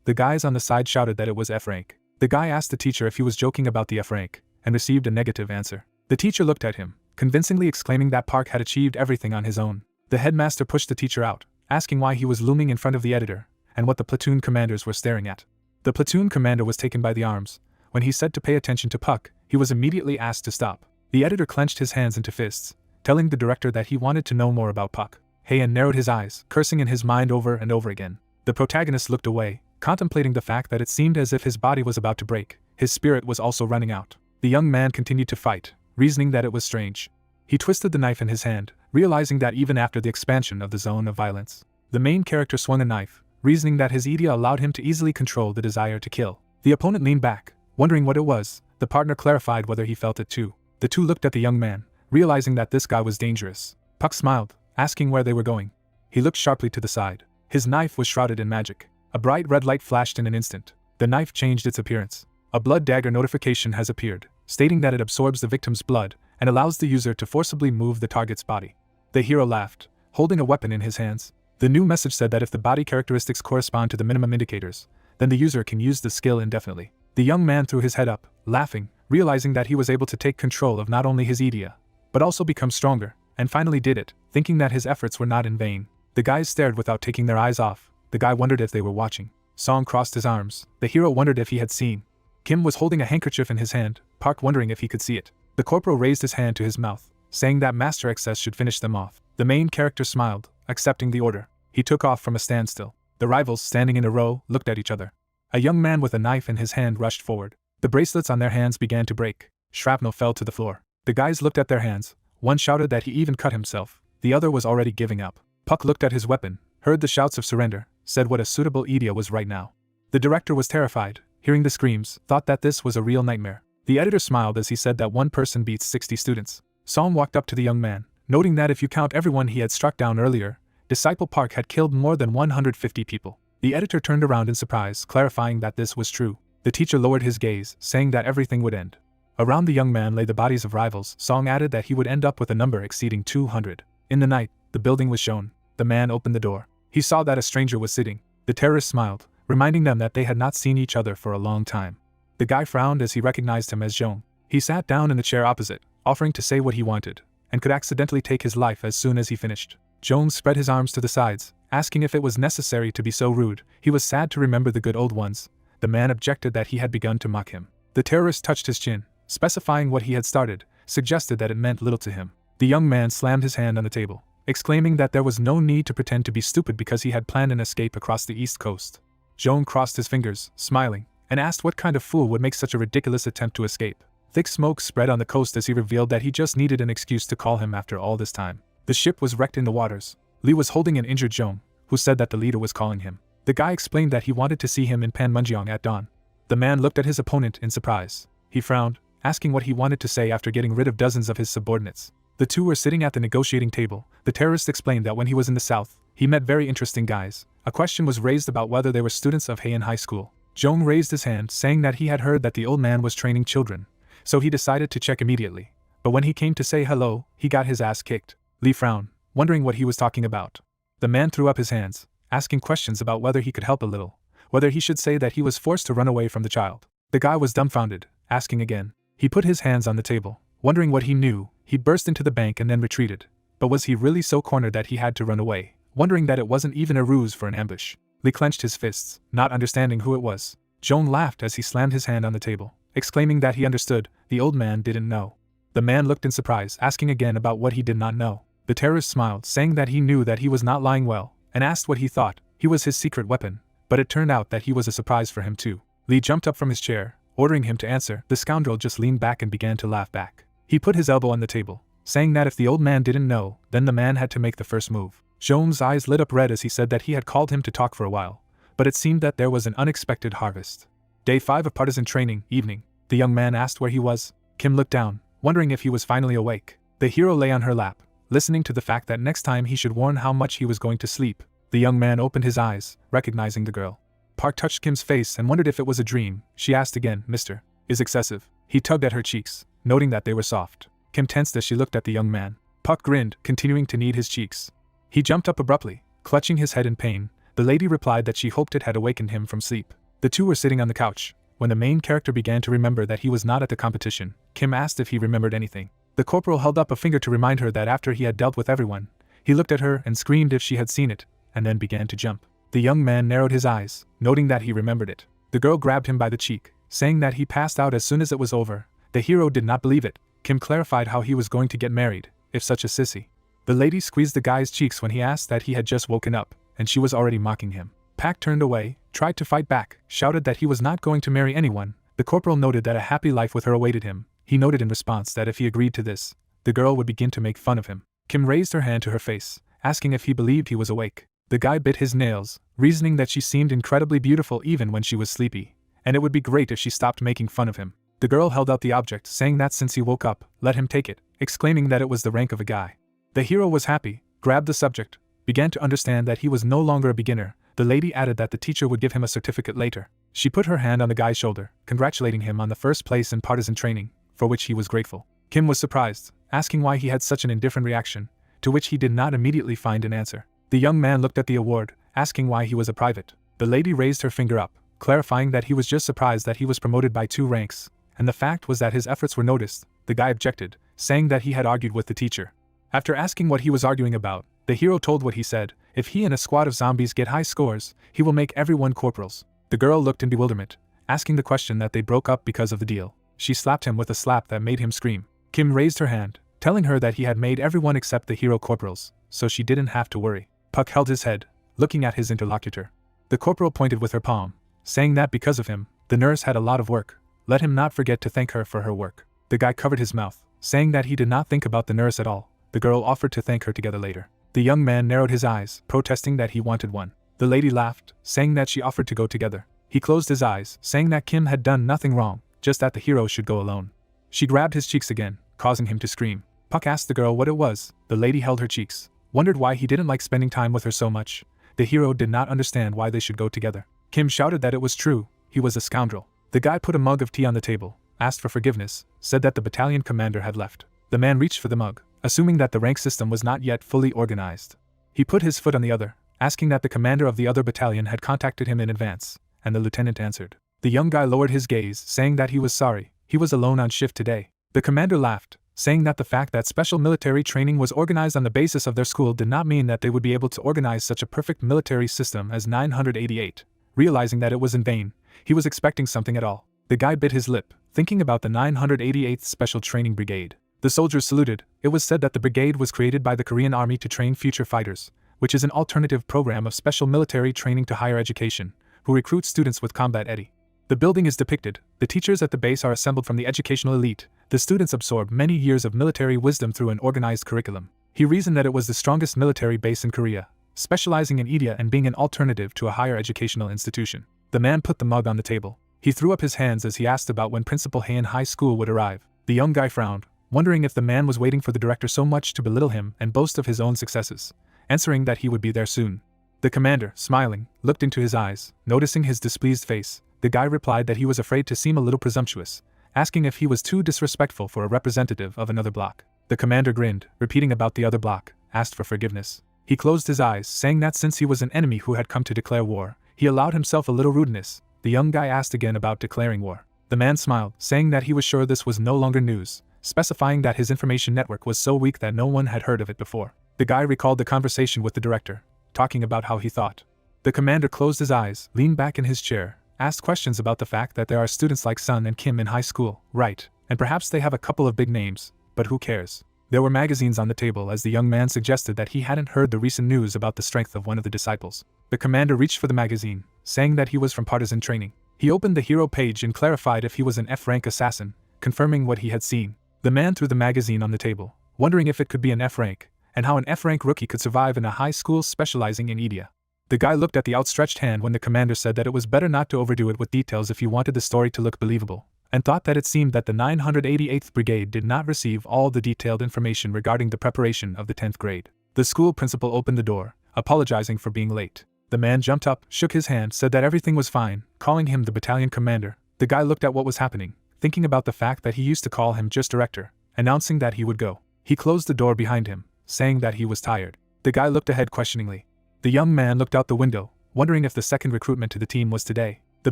The guys on the side shouted that it was F rank. The guy asked the teacher if he was joking about the F rank, and received a negative answer. The teacher looked at him, convincingly exclaiming that Park had achieved everything on his own. The headmaster pushed the teacher out, asking why he was looming in front of the editor, and what the platoon commanders were staring at. The platoon commander was taken by the arms. When he said to pay attention to Puck, he was immediately asked to stop. The editor clenched his hands into fists, telling the director that he wanted to know more about Puck. Haein narrowed his eyes, cursing in his mind over and over again. The protagonist looked away, contemplating the fact that it seemed as if his body was about to break. His spirit was also running out. The young man continued to fight, reasoning that it was strange. He twisted the knife in his hand, realizing that even after the expansion of the zone of violence, the main character swung a knife, reasoning that his Idia allowed him to easily control the desire to kill. The opponent leaned back, wondering what it was. The partner clarified whether he felt it too. The two looked at the young man, realizing that this guy was dangerous. Puck smiled, asking where they were going. He looked sharply to the side. His knife was shrouded in magic. A bright red light flashed in an instant. The knife changed its appearance. A blood dagger notification has appeared, stating that it absorbs the victim's blood and allows the user to forcibly move the target's body. The hero laughed, holding a weapon in his hands. The new message said that if the body characteristics correspond to the minimum indicators, then the user can use the skill indefinitely. The young man threw his head up, laughing, realizing that he was able to take control of not only his Idia, but also become stronger, and finally did it, thinking that his efforts were not in vain. The guys stared without taking their eyes off. The guy wondered if they were watching. Song crossed his arms. The hero wondered if he had seen. Kim was holding a handkerchief in his hand, Park wondering if he could see it. The corporal raised his hand to his mouth, saying that Master XS should finish them off. The main character smiled, accepting the order. He took off from a standstill. The rivals, standing in a row, looked at each other. A young man with a knife in his hand rushed forward. The bracelets on their hands began to break. Shrapnel fell to the floor. The guys looked at their hands. One shouted that he even cut himself. The other was already giving up. Puck looked at his weapon, heard the shouts of surrender, said what a suitable Idia was right now. The director was terrified, hearing the screams, thought that this was a real nightmare. The editor smiled as he said that one person beats 60 students. Song walked up to the young man, noting that if you count everyone he had struck down earlier, Disciple Park had killed more than 150 people. The editor turned around in surprise, clarifying that this was true. The teacher lowered his gaze, saying that everything would end. Around the young man lay the bodies of rivals. Song added that he would end up with a number exceeding 200. In the night, the building was shown. The man opened the door. He saw that a stranger was sitting. The terrorist smiled, reminding them that they had not seen each other for a long time. The guy frowned as he recognized him as Zhong. He sat down in the chair opposite, offering to say what he wanted, and could accidentally take his life as soon as he finished. Zhong spread his arms to the sides, asking if it was necessary to be so rude. He was sad to remember the good old ones. The man objected that he had begun to mock him. The terrorist touched his chin, specifying what he had started, suggested that it meant little to him. The young man slammed his hand on the table, exclaiming that there was no need to pretend to be stupid because he had planned an escape across the East Coast. Joan crossed his fingers, smiling, and asked what kind of fool would make such a ridiculous attempt to escape. Thick smoke spread on the coast as he revealed that he just needed an excuse to call him after all this time. The ship was wrecked in the waters. Lee was holding an injured Joan, who said that the leader was calling him. The guy explained that he wanted to see him in Panmunjom at dawn. The man looked at his opponent in surprise. He frowned, asking what he wanted to say after getting rid of dozens of his subordinates. The two were sitting at the negotiating table. The terrorist explained that when he was in the South, he met very interesting guys. A question was raised about whether they were students of Heian High School. Joan raised his hand, saying that he had heard that the old man was training children, so he decided to check immediately. But when he came to say hello, he got his ass kicked. Lee frowned, wondering what he was talking about. The man threw up his hands, asking questions about whether he could help a little, whether he should say that he was forced to run away from the child. The guy was dumbfounded, asking again. He put his hands on the table, wondering what he knew. He burst into the bank and then retreated. But was he really so cornered that he had to run away, wondering that it wasn't even a ruse for an ambush? Lee clenched his fists, not understanding who it was. Joan laughed as he slammed his hand on the table, exclaiming that he understood. The old man didn't know. The man looked in surprise, asking again about what he did not know. The terrorist smiled, saying that he knew that he was not lying well, and asked what he thought. He was his secret weapon, but it turned out that he was a surprise for him too. Lee jumped up from his chair, ordering him to answer. The scoundrel just leaned back and began to laugh back. He put his elbow on the table, saying that if the old man didn't know, then the man had to make the first move. Joan's eyes lit up red as he said that he had called him to talk for a while, but it seemed that there was an unexpected harvest. Day 5 of partisan training, evening. The young man asked where he was. Kim looked down, wondering if he was finally awake. The hero lay on her lap, listening to the fact that next time he should warn how much he was going to sleep. The young man opened his eyes, recognizing the girl. Park touched Kim's face and wondered if it was a dream. She asked again, "Mr. is excessive?" He tugged at her cheeks, noting that they were soft. Kim tensed as she looked at the young man. Puck grinned, continuing to knead his cheeks. He jumped up abruptly, clutching his head in pain. The lady replied that she hoped it had awakened him from sleep. The two were sitting on the couch. When the main character began to remember that he was not at the competition, Kim asked if he remembered anything. The corporal held up a finger to remind her that after he had dealt with everyone, he looked at her and screamed if she had seen it, and then began to jump. The young man narrowed his eyes, noting that he remembered it. The girl grabbed him by the cheek, saying that he passed out as soon as it was over. The hero did not believe it. Kim clarified how he was going to get married, if such a sissy. The lady squeezed the guy's cheeks when he asked that he had just woken up, and she was already mocking him. Pack turned away, tried to fight back, shouted that he was not going to marry anyone. The corporal noted that a happy life with her awaited him. He noted in response that if he agreed to this, the girl would begin to make fun of him. Kim raised her hand to her face, asking if he believed he was awake. The guy bit his nails, reasoning that she seemed incredibly beautiful even when she was sleepy, and it would be great if she stopped making fun of him. The girl held out the object, saying that since he woke up, let him take it, exclaiming that it was the rank of a guy. The hero was happy, grabbed the subject, began to understand that he was no longer a beginner. The lady added that the teacher would give him a certificate later. She put her hand on the guy's shoulder, congratulating him on the first place in partisan training, for which he was grateful. Kim was surprised, asking why he had such an indifferent reaction, to which he did not immediately find an answer. The young man looked at the award, asking why he was a private. The lady raised her finger up, clarifying that he was just surprised that he was promoted by 2 ranks, and the fact was that his efforts were noticed. The guy objected, saying that he had argued with the teacher. After asking what he was arguing about, the hero told what he said. If he and a squad of zombies get high scores, he will make everyone corporals. The girl looked in bewilderment, asking the question that they broke up because of the deal. She slapped him with a slap that made him scream. Kim raised her hand, telling her that he had made everyone except the hero corporals, so she didn't have to worry. Puck held his head, looking at his interlocutor. The corporal pointed with her palm, saying that because of him, the nurse had a lot of work. Let him not forget to thank her for her work. The guy covered his mouth, saying that he did not think about the nurse at all. The girl offered to thank her together later. The young man narrowed his eyes, protesting that he wanted one. The lady laughed, saying that she offered to go together. He closed his eyes, saying that Kim had done nothing wrong, just that the hero should go alone. She grabbed his cheeks again, causing him to scream. Puck asked the girl what it was. The lady held her cheeks, wondered why he didn't like spending time with her so much. The hero did not understand why they should go together. Kim shouted that it was true, he was a scoundrel. The guy put a mug of tea on the table, asked for forgiveness, said that the battalion commander had left. The man reached for the mug, assuming that the rank system was not yet fully organized. He put his foot on the other, asking that the commander of the other battalion had contacted him in advance, and the lieutenant answered. The young guy lowered his gaze, saying that he was sorry, he was alone on shift today. The commander laughed, saying that the fact that special military training was organized on the basis of their school did not mean that they would be able to organize such a perfect military system as 988. Realizing that it was in vain, he was expecting something at all. The guy bit his lip, thinking about the 988th Special Training Brigade. The soldiers saluted. It was said that the brigade was created by the Korean Army to train future fighters, which is an alternative program of special military training to higher education, who recruits students with combat eti. The building is depicted. The teachers at the base are assembled from the educational elite. The students absorb many years of military wisdom through an organized curriculum. He reasoned that it was the strongest military base in Korea, specializing in Idia and being an alternative to a higher educational institution. The man put the mug on the table. He threw up his hands as he asked about when Principal Haein High School would arrive. The young guy frowned, wondering if the man was waiting for the director so much to belittle him and boast of his own successes, answering that he would be there soon. The commander, smiling, looked into his eyes, noticing his displeased face. The guy replied that he was afraid to seem a little presumptuous, asking if he was too disrespectful for a representative of another block. The commander grinned, repeating about the other block, asked for forgiveness. He closed his eyes, saying that since he was an enemy who had come to declare war, he allowed himself a little rudeness. The young guy asked again about declaring war. The man smiled, saying that he was sure this was no longer news, specifying that his information network was so weak that no one had heard of it before. The guy recalled the conversation with the director, talking about how he thought. The commander closed his eyes, leaned back in his chair, asked questions about the fact that there are students like Sun and Kim in high school, right, and perhaps they have a couple of big names, but who cares? There were magazines on the table as the young man suggested that he hadn't heard the recent news about the strength of one of the disciples. The commander reached for the magazine, saying that he was from partisan training. He opened the hero page and clarified if he was an F-rank assassin, confirming what he had seen. The man threw the magazine on the table, wondering if it could be an F-rank, and how an F-rank rookie could survive in a high school specializing in Idia. The guy looked at the outstretched hand when the commander said that it was better not to overdo it with details if you wanted the story to look believable, and thought that it seemed that the 988th Brigade did not receive all the detailed information regarding the preparation of the 10th grade. The school principal opened the door, apologizing for being late. The man jumped up, shook his hand, said that everything was fine, calling him the battalion commander. The guy looked at what was happening, thinking about the fact that he used to call him just director, announcing that he would go. He closed the door behind him, saying that he was tired. The guy looked ahead questioningly. The young man looked out the window, wondering if the second recruitment to the team was today. The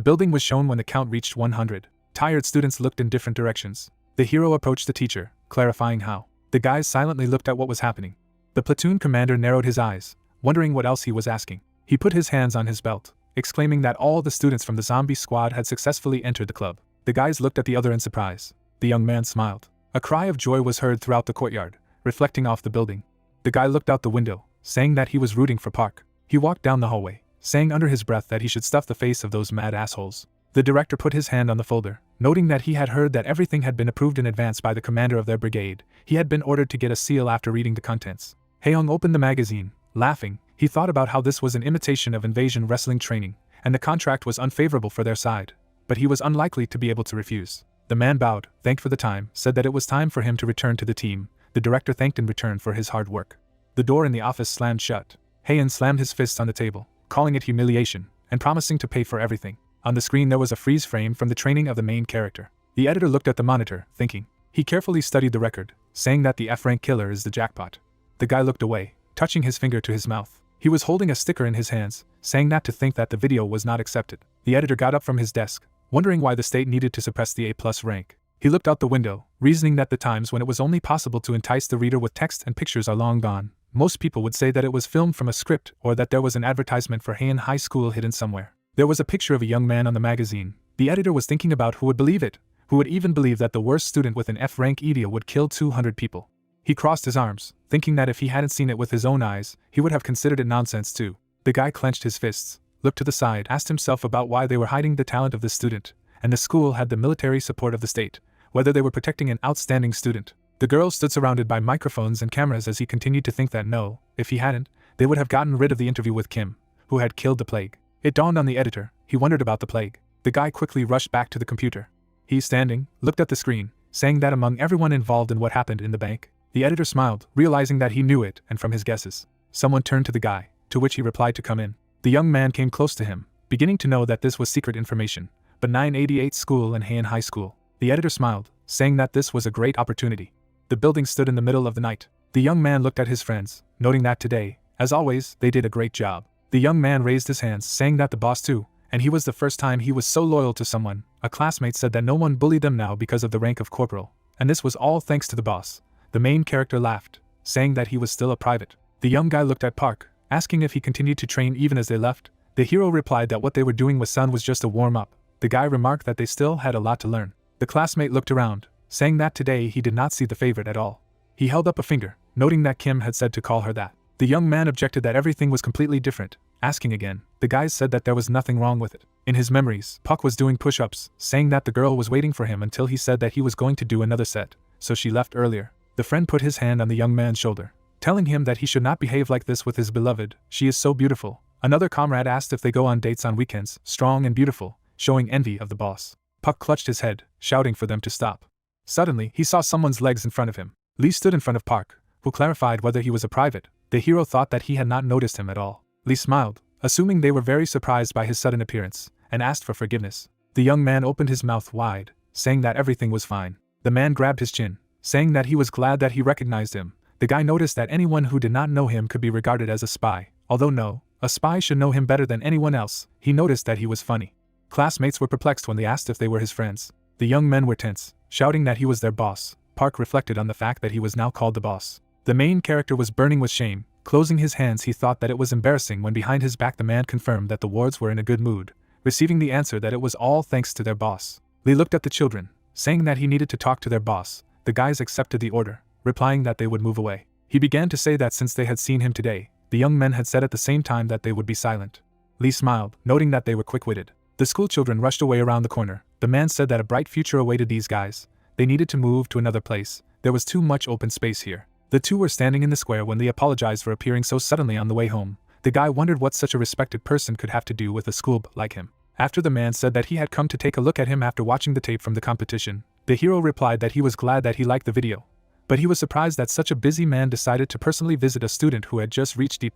building was shown when the count reached 100. Tired students looked in different directions. The hero approached the teacher, clarifying how. The guys silently looked at what was happening. The platoon commander narrowed his eyes, wondering what else he was asking. He put his hands on his belt, exclaiming that all the students from the zombie squad had successfully entered the club. The guys looked at the other in surprise. The young man smiled. A cry of joy was heard throughout the courtyard, reflecting off the building. The guy looked out the window, saying that he was rooting for Park. He walked down the hallway, saying under his breath that he should stuff the face of those mad assholes. The director put his hand on the folder, noting that he had heard that everything had been approved in advance by the commander of their brigade. He had been ordered to get a seal after reading the contents. Haeyoung opened the magazine, laughing. He thought about how this was an imitation of invasion wrestling training, and the contract was unfavorable for their side, but he was unlikely to be able to refuse. The man bowed, thanked for the time, said that it was time for him to return to the team. The director thanked in return for his hard work. The door in the office slammed shut. Haeyoung slammed his fist on the table, calling it humiliation, and promising to pay for everything. On the screen there was a freeze frame from the training of the main character. The editor looked at the monitor, thinking. He carefully studied the record, saying that the F-rank killer is the jackpot. The guy looked away, touching his finger to his mouth. He was holding a sticker in his hands, saying that to think that the video was not accepted. The editor got up from his desk, wondering why the state needed to suppress the A+ rank. He looked out the window, reasoning that the times when it was only possible to entice the reader with text and pictures are long gone. Most people would say that it was filmed from a script or that there was an advertisement for Haeyoung High School hidden somewhere. There was a picture of a young man on the magazine. The editor was thinking about who would believe it, who would even believe that the worst student with an F-rank Idia would kill 200 people. He crossed his arms, thinking that if he hadn't seen it with his own eyes, he would have considered it nonsense too. The guy clenched his fists, looked to the side, asked himself about why they were hiding the talent of the student, and the school had the military support of the state, whether they were protecting an outstanding student. The girl stood surrounded by microphones and cameras as he continued to think that no, if he hadn't, they would have gotten rid of the interview with Kim, who had killed the plague. It dawned on the editor, he wondered about the plague. The guy quickly rushed back to the computer. He, standing, looked at the screen, saying that among everyone involved in what happened in the bank. The editor smiled, realizing that he knew it, and from his guesses. Someone turned to the guy, to which he replied to come in. The young man came close to him, beginning to know that this was secret information, but 988 school and Haeyoung High School. The editor smiled, saying that this was a great opportunity. The building stood in the middle of the night. The young man looked at his friends, noting that today, as always, they did a great job. The young man raised his hands, saying that the boss too, and he was the first time he was so loyal to someone. A classmate said that no one bullied them now because of the rank of corporal, And this was all thanks to the boss. The main character laughed, saying that he was still a private. The young guy looked at Park, asking if he continued to train even as they left. The hero replied that what they were doing with Sun was just a warm-up. The guy remarked that they still had a lot to learn. The classmate looked around, saying that today he did not see the favorite at all. He held up a finger, noting that Kim had said to call her that. The young man objected that everything was completely different, asking again. The guy said that there was nothing wrong with it. In his memories, Puck was doing push-ups, saying that the girl was waiting for him until he said that he was going to do another set, so she left earlier. The friend put his hand on the young man's shoulder, telling him that he should not behave like this with his beloved. She is so beautiful. Another comrade asked if they go on dates on weekends, strong and beautiful, showing envy of the boss. Puck clutched his head, shouting for them to stop. Suddenly, he saw someone's legs in front of him. Lee stood in front of Park, who clarified whether he was a private. The hero thought that he had not noticed him at all. Lee smiled, assuming they were very surprised by his sudden appearance, and asked for forgiveness. The young man opened his mouth wide, saying that everything was fine. The man grabbed his chin, saying that he was glad that he recognized him. The guy noticed that anyone who did not know him could be regarded as a spy, although no, a spy should know him better than anyone else. He noticed that he was funny. Classmates were perplexed when they asked if they were his friends. The young men were tense, shouting that he was their boss. Park reflected on the fact that he was now called the boss. The main character was burning with shame. Closing his hands, he thought that it was embarrassing when behind his back the man confirmed that the wards were in a good mood, receiving the answer that it was all thanks to their boss. Lee looked at the children, saying that he needed to talk to their boss. The guys accepted the order, replying that they would move away. He began to say that since they had seen him today, the young men had said at the same time that they would be silent. Lee smiled, noting that they were quick-witted. The school children rushed away around the corner. The man said that a bright future awaited these guys. They needed to move to another place. There was too much open space here. The two were standing in the square when Lee apologized for appearing so suddenly on the way home. The guy wondered what such a respected person could have to do with a school like him. After the man said that he had come to take a look at him after watching the tape from the competition, the hero replied that he was glad that he liked the video. But he was surprised that such a busy man decided to personally visit a student who had just reached D++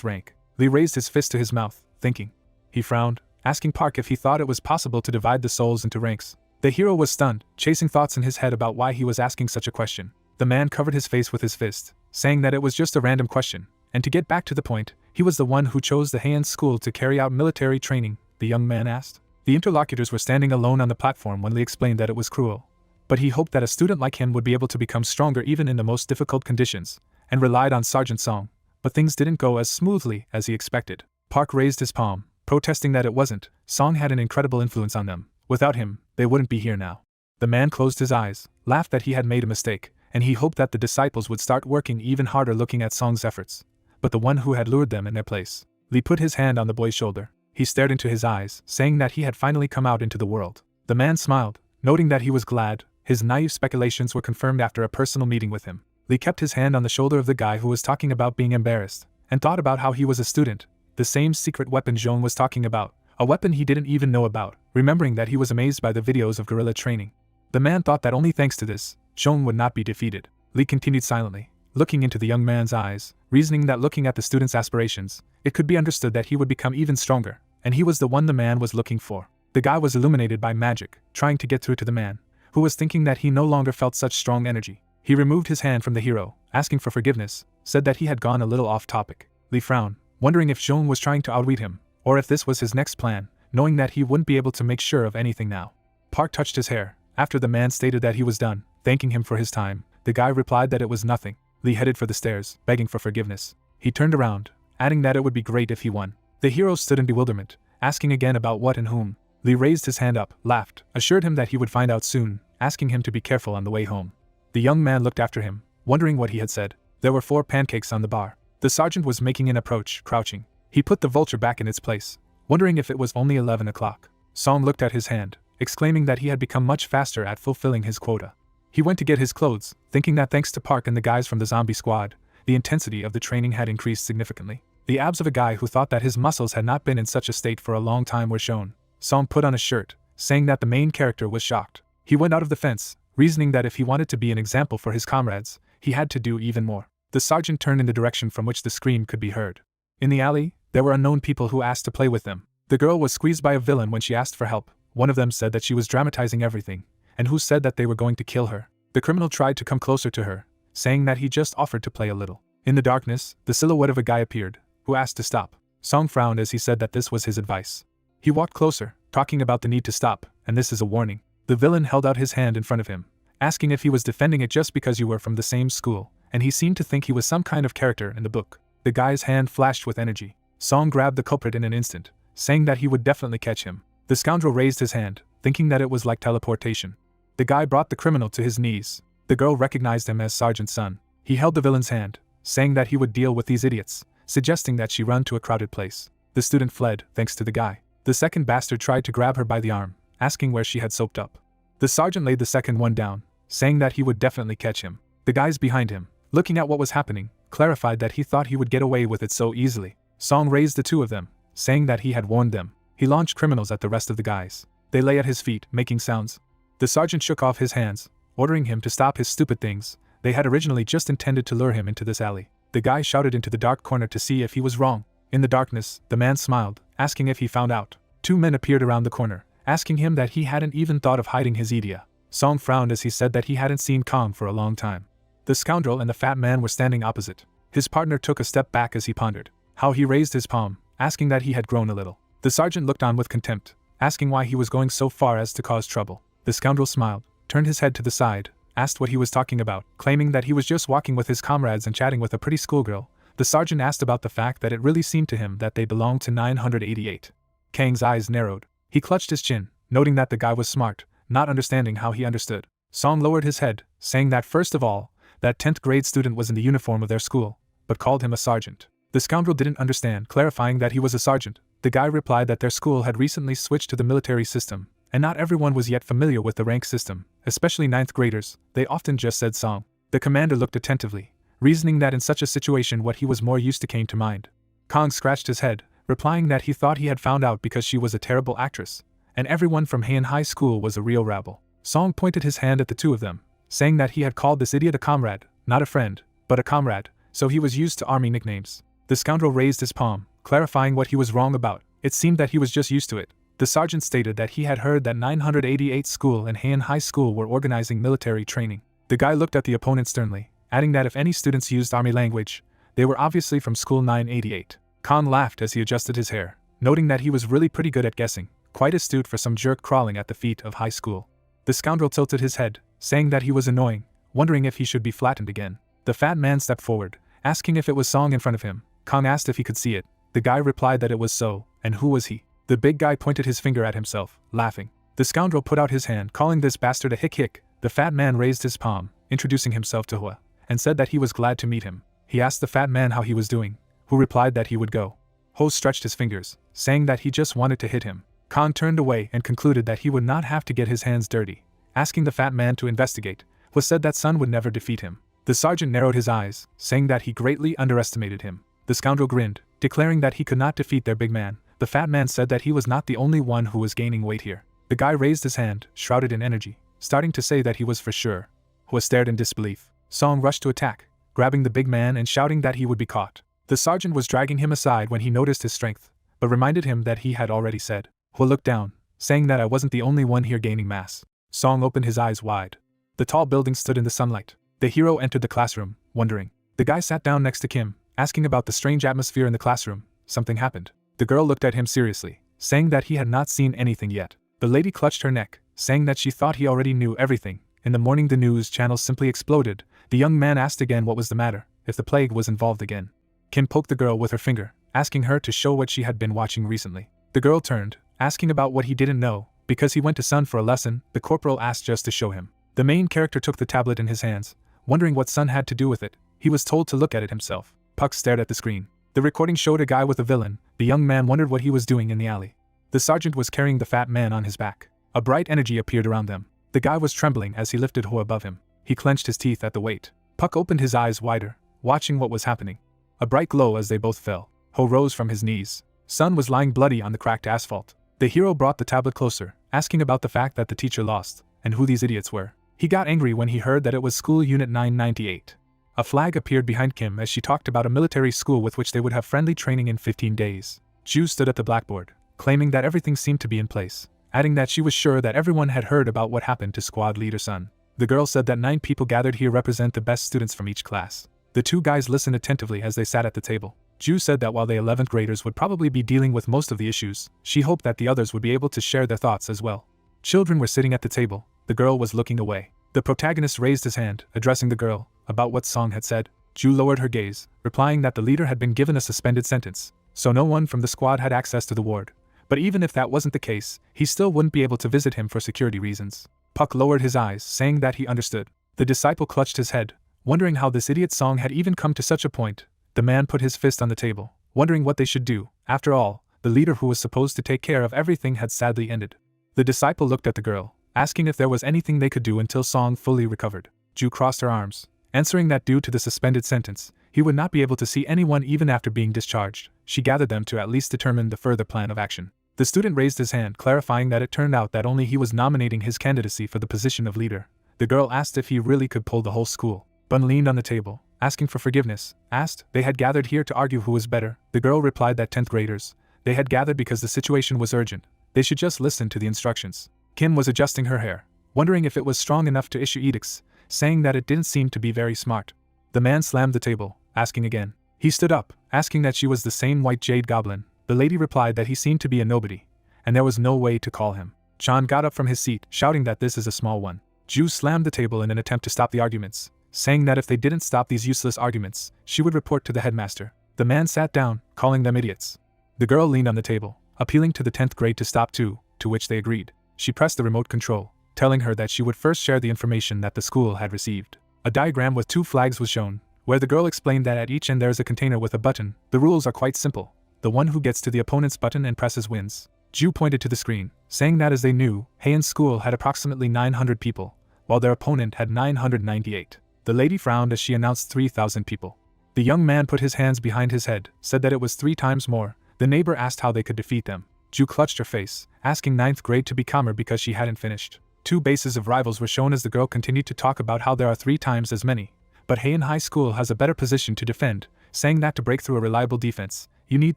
rank. Lee raised his fist to his mouth, thinking. He frowned, asking Park if he thought it was possible to divide the souls into ranks. The hero was stunned, chasing thoughts in his head about why he was asking such a question. The man covered his face with his fist, saying that it was just a random question, and to get back to the point, he was the one who chose the Heian school to carry out military training, the young man asked. The interlocutors were standing alone on the platform when Lee explained that it was cruel. But he hoped that a student like him would be able to become stronger even in the most difficult conditions, and relied on Sergeant Song. But things didn't go as smoothly as he expected. Park raised his palm, protesting that it wasn't. Song had an incredible influence on them. Without him, they wouldn't be here now. The man closed his eyes, laughed that he had made a mistake, and he hoped that the disciples would start working even harder looking at Song's efforts. But the one who had lured them in their place. Lee put his hand on the boy's shoulder. He stared into his eyes, saying that he had finally come out into the world. The man smiled, noting that he was glad. His naive speculations were confirmed after a personal meeting with him. Lee kept his hand on the shoulder of the guy who was talking about being embarrassed, and thought about how he was a student, the same secret weapon Zhong was talking about, a weapon he didn't even know about, remembering that he was amazed by the videos of guerrilla training. The man thought that only thanks to this, Zhong would not be defeated. Lee continued silently, looking into the young man's eyes, reasoning that looking at the student's aspirations, it could be understood that he would become even stronger, and he was the one the man was looking for. The guy was illuminated by magic, trying to get through to the man, who was thinking that he no longer felt such strong energy. He removed his hand from the hero, asking for forgiveness, said that he had gone a little off topic. Lee frowned, wondering if Zhong was trying to outwit him, or if this was his next plan, knowing that he wouldn't be able to make sure of anything now. Park touched his hair. After the man stated that he was done, thanking him for his time, the guy replied that it was nothing. Lee headed for the stairs, begging for forgiveness. He turned around, adding that it would be great if he won. The hero stood in bewilderment, asking again about what and whom. Lee raised his hand up, laughed, assured him that he would find out soon, asking him to be careful on the way home. The young man looked after him, wondering what he had said. There were 4 pancakes on the bar. The sergeant was making an approach, crouching. He put the vulture back in its place, wondering if it was only 11 o'clock. Song looked at his hand, exclaiming that he had become much faster at fulfilling his quota. He went to get his clothes, thinking that thanks to Park and the guys from the zombie squad, the intensity of the training had increased significantly. The abs of a guy who thought that his muscles had not been in such a state for a long time were shown. Song put on a shirt, saying that the main character was shocked. He went out of the fence, reasoning that if he wanted to be an example for his comrades, he had to do even more. The sergeant turned in the direction from which the scream could be heard. In the alley, there were unknown people who asked to play with them. The girl was squeezed by a villain when she asked for help. One of them said that she was dramatizing everything, and who said that they were going to kill her. The criminal tried to come closer to her, saying that he just offered to play a little. In the darkness, the silhouette of a guy appeared, who asked to stop. Song frowned as he said that this was his advice. He walked closer, talking about the need to stop, and this is a warning. The villain held out his hand in front of him, asking if he was defending it just because you were from the same school, and he seemed to think he was some kind of character in the book. The guy's hand flashed with energy. Song grabbed the culprit in an instant, saying that he would definitely catch him. The scoundrel raised his hand, thinking that it was like teleportation. The guy brought the criminal to his knees. The girl recognized him as Sergeant Sun. He held the villain's hand, saying that he would deal with these idiots, suggesting that she run to a crowded place. The student fled, thanks to the guy. The second bastard tried to grab her by the arm, asking where she had soaped up. The sergeant laid the second one down, saying that he would definitely catch him. The guys behind him, looking at what was happening, clarified that he thought he would get away with it so easily. Song raised the two of them, saying that he had warned them. He launched criminals at the rest of the guys. They lay at his feet, making sounds. The sergeant shook off his hands, ordering him to stop his stupid things. They had originally just intended to lure him into this alley. The guy shouted into the dark corner to see if he was wrong. In the darkness, the man smiled, asking if he found out. Two men appeared around the corner, asking him that he hadn't even thought of hiding his Idia. Song frowned as he said that he hadn't seen Kong for a long time. The scoundrel and the fat man were standing opposite. His partner took a step back as he pondered how he raised his palm, asking that he had grown a little. The sergeant looked on with contempt, asking why he was going so far as to cause trouble. The scoundrel smiled, turned his head to the side, asked what he was talking about, claiming that he was just walking with his comrades and chatting with a pretty schoolgirl. The sergeant asked about the fact that it really seemed to him that they belonged to 988. Kang's eyes narrowed. He clutched his chin, noting that the guy was smart, not understanding how he understood. Song lowered his head, saying that first of all, that 10th grade student was in the uniform of their school, but called him a sergeant. The scoundrel didn't understand, clarifying that he was a sergeant. The guy replied that their school had recently switched to the military system, and not everyone was yet familiar with the rank system, especially 9th graders. They often just said Song. The commander looked attentively, reasoning that in such a situation what he was more used to came to mind. Kong scratched his head, replying that he thought he had found out because she was a terrible actress, and everyone from Heian High School was a real rabble. Song pointed his hand at the two of them, saying that he had called this idiot a comrade, not a friend, but a comrade, so he was used to army nicknames. The scoundrel raised his palm, clarifying what he was wrong about. It seemed that he was just used to it. The sergeant stated that he had heard that 988 School and Heian High School were organizing military training. The guy looked at the opponent sternly, adding that if any students used army language, they were obviously from School 988. Khan laughed as he adjusted his hair, noting that he was really pretty good at guessing, quite astute for some jerk crawling at the feet of high school. The scoundrel tilted his head, saying that he was annoying, wondering if he should be flattened again. The fat man stepped forward, asking if it was Song in front of him. Kong asked if he could see it. The guy replied that it was so, and who was he? The big guy pointed his finger at himself, laughing. The scoundrel put out his hand, calling this bastard a hick. The fat man raised his palm, introducing himself to Hua, and said that he was glad to meet him. He asked the fat man how he was doing, who replied that he would go. Ho stretched his fingers, saying that he just wanted to hit him. Khan turned away and concluded that he would not have to get his hands dirty. Asking the fat man to investigate, Hua said that Sun would never defeat him. The sergeant narrowed his eyes, saying that he greatly underestimated him. The scoundrel grinned, declaring that he could not defeat their big man. The fat man said that he was not the only one who was gaining weight here. The guy raised his hand, shrouded in energy, starting to say that he was for sure. Hua stared in disbelief. Song rushed to attack, grabbing the big man and shouting that he would be caught. The sergeant was dragging him aside when he noticed his strength, but reminded him that he had already said. Hua looked down, saying that I wasn't the only one here gaining mass. Song opened his eyes wide. The tall building stood in the sunlight. The hero entered the classroom, wondering. The guy sat down next to Kim, asking about the strange atmosphere in the classroom. Something happened. The girl looked at him seriously, saying that he had not seen anything yet. The lady clutched her neck, saying that she thought he already knew everything. In the morning the news channel simply exploded. The young man asked again what was the matter, if the plague was involved again. Kim poked the girl with her finger, asking her to show what she had been watching recently. The girl turned, asking about what he didn't know. Because he went to Sun for a lesson, the corporal asked just to show him. The main character took the tablet in his hands, wondering what Sun had to do with it. He was told to look at it himself. Puck stared at the screen. The recording showed a guy with a villain. The young man wondered what he was doing in the alley. The sergeant was carrying the fat man on his back. A bright energy appeared around them. The guy was trembling as he lifted Hua above him. He clenched his teeth at the weight. Puck opened his eyes wider, watching what was happening. A bright glow as they both fell. Ho rose from his knees. Sun was lying bloody on the cracked asphalt. The hero brought the tablet closer, asking about the fact that the teacher lost, and who these idiots were. He got angry when he heard that it was School Unit 998. A flag appeared behind Kim as she talked about a military school with which they would have friendly training in 15 days. Ju stood at the blackboard, claiming that everything seemed to be in place, adding that she was sure that everyone had heard about what happened to squad leader Sun. The girl said that 9 people gathered here represent the best students from each class. The two guys listened attentively as they sat at the table. Ju said that while the 11th graders would probably be dealing with most of the issues, she hoped that the others would be able to share their thoughts as well. Children were sitting at the table. The girl was looking away. The protagonist raised his hand, addressing the girl, about what Song had said. Ju lowered her gaze, replying that the leader had been given a suspended sentence, so no one from the squad had access to the ward. But even if that wasn't the case, he still wouldn't be able to visit him for security reasons. Puck lowered his eyes, saying that he understood. The disciple clutched his head, wondering how this idiot Song had even come to such a point. The man put his fist on the table, wondering what they should do. After all, the leader who was supposed to take care of everything had sadly ended. The disciple looked at the girl, asking if there was anything they could do until Song fully recovered. Ju crossed her arms, answering that due to the suspended sentence, he would not be able to see anyone even after being discharged. She gathered them to at least determine the further plan of action. The student raised his hand, clarifying that it turned out that only he was nominating his candidacy for the position of leader. The girl asked if he really could pull the whole school. Bun leaned on the table, asking for forgiveness, asked they had gathered here to argue who was better. The girl replied that 10th graders. They had gathered because the situation was urgent. They should just listen to the instructions. Kim was adjusting her hair, wondering if it was strong enough to issue edicts, saying that it didn't seem to be very smart. The man slammed the table, asking again. He stood up, asking that she was the same white jade goblin. The lady replied that he seemed to be a nobody, and there was no way to call him. Chan got up from his seat, shouting that this is a small one. Ju slammed the table in an attempt to stop the arguments, saying that if they didn't stop these useless arguments, she would report to the headmaster. The man sat down, calling them idiots. The girl leaned on the table, appealing to the 10th grade to stop too, to which they agreed. She pressed the remote control, telling her that she would first share the information that the school had received. A diagram with 2 flags was shown, where the girl explained that at each end there is a container with a button. The rules are quite simple. The one who gets to the opponent's button and presses wins. Ju pointed to the screen, saying that as they knew, Heian's school had approximately 900 people, while their opponent had 998. The lady frowned as she announced 3,000 people. The young man put his hands behind his head, said that it was 3 times more. The neighbor asked how they could defeat them. Ju clutched her face, asking 9th grade to be calmer because she hadn't finished. 2 bases of rivals were shown as the girl continued to talk about how there are 3 times as many. But Heian High School has a better position to defend, saying that to break through a reliable defense, you need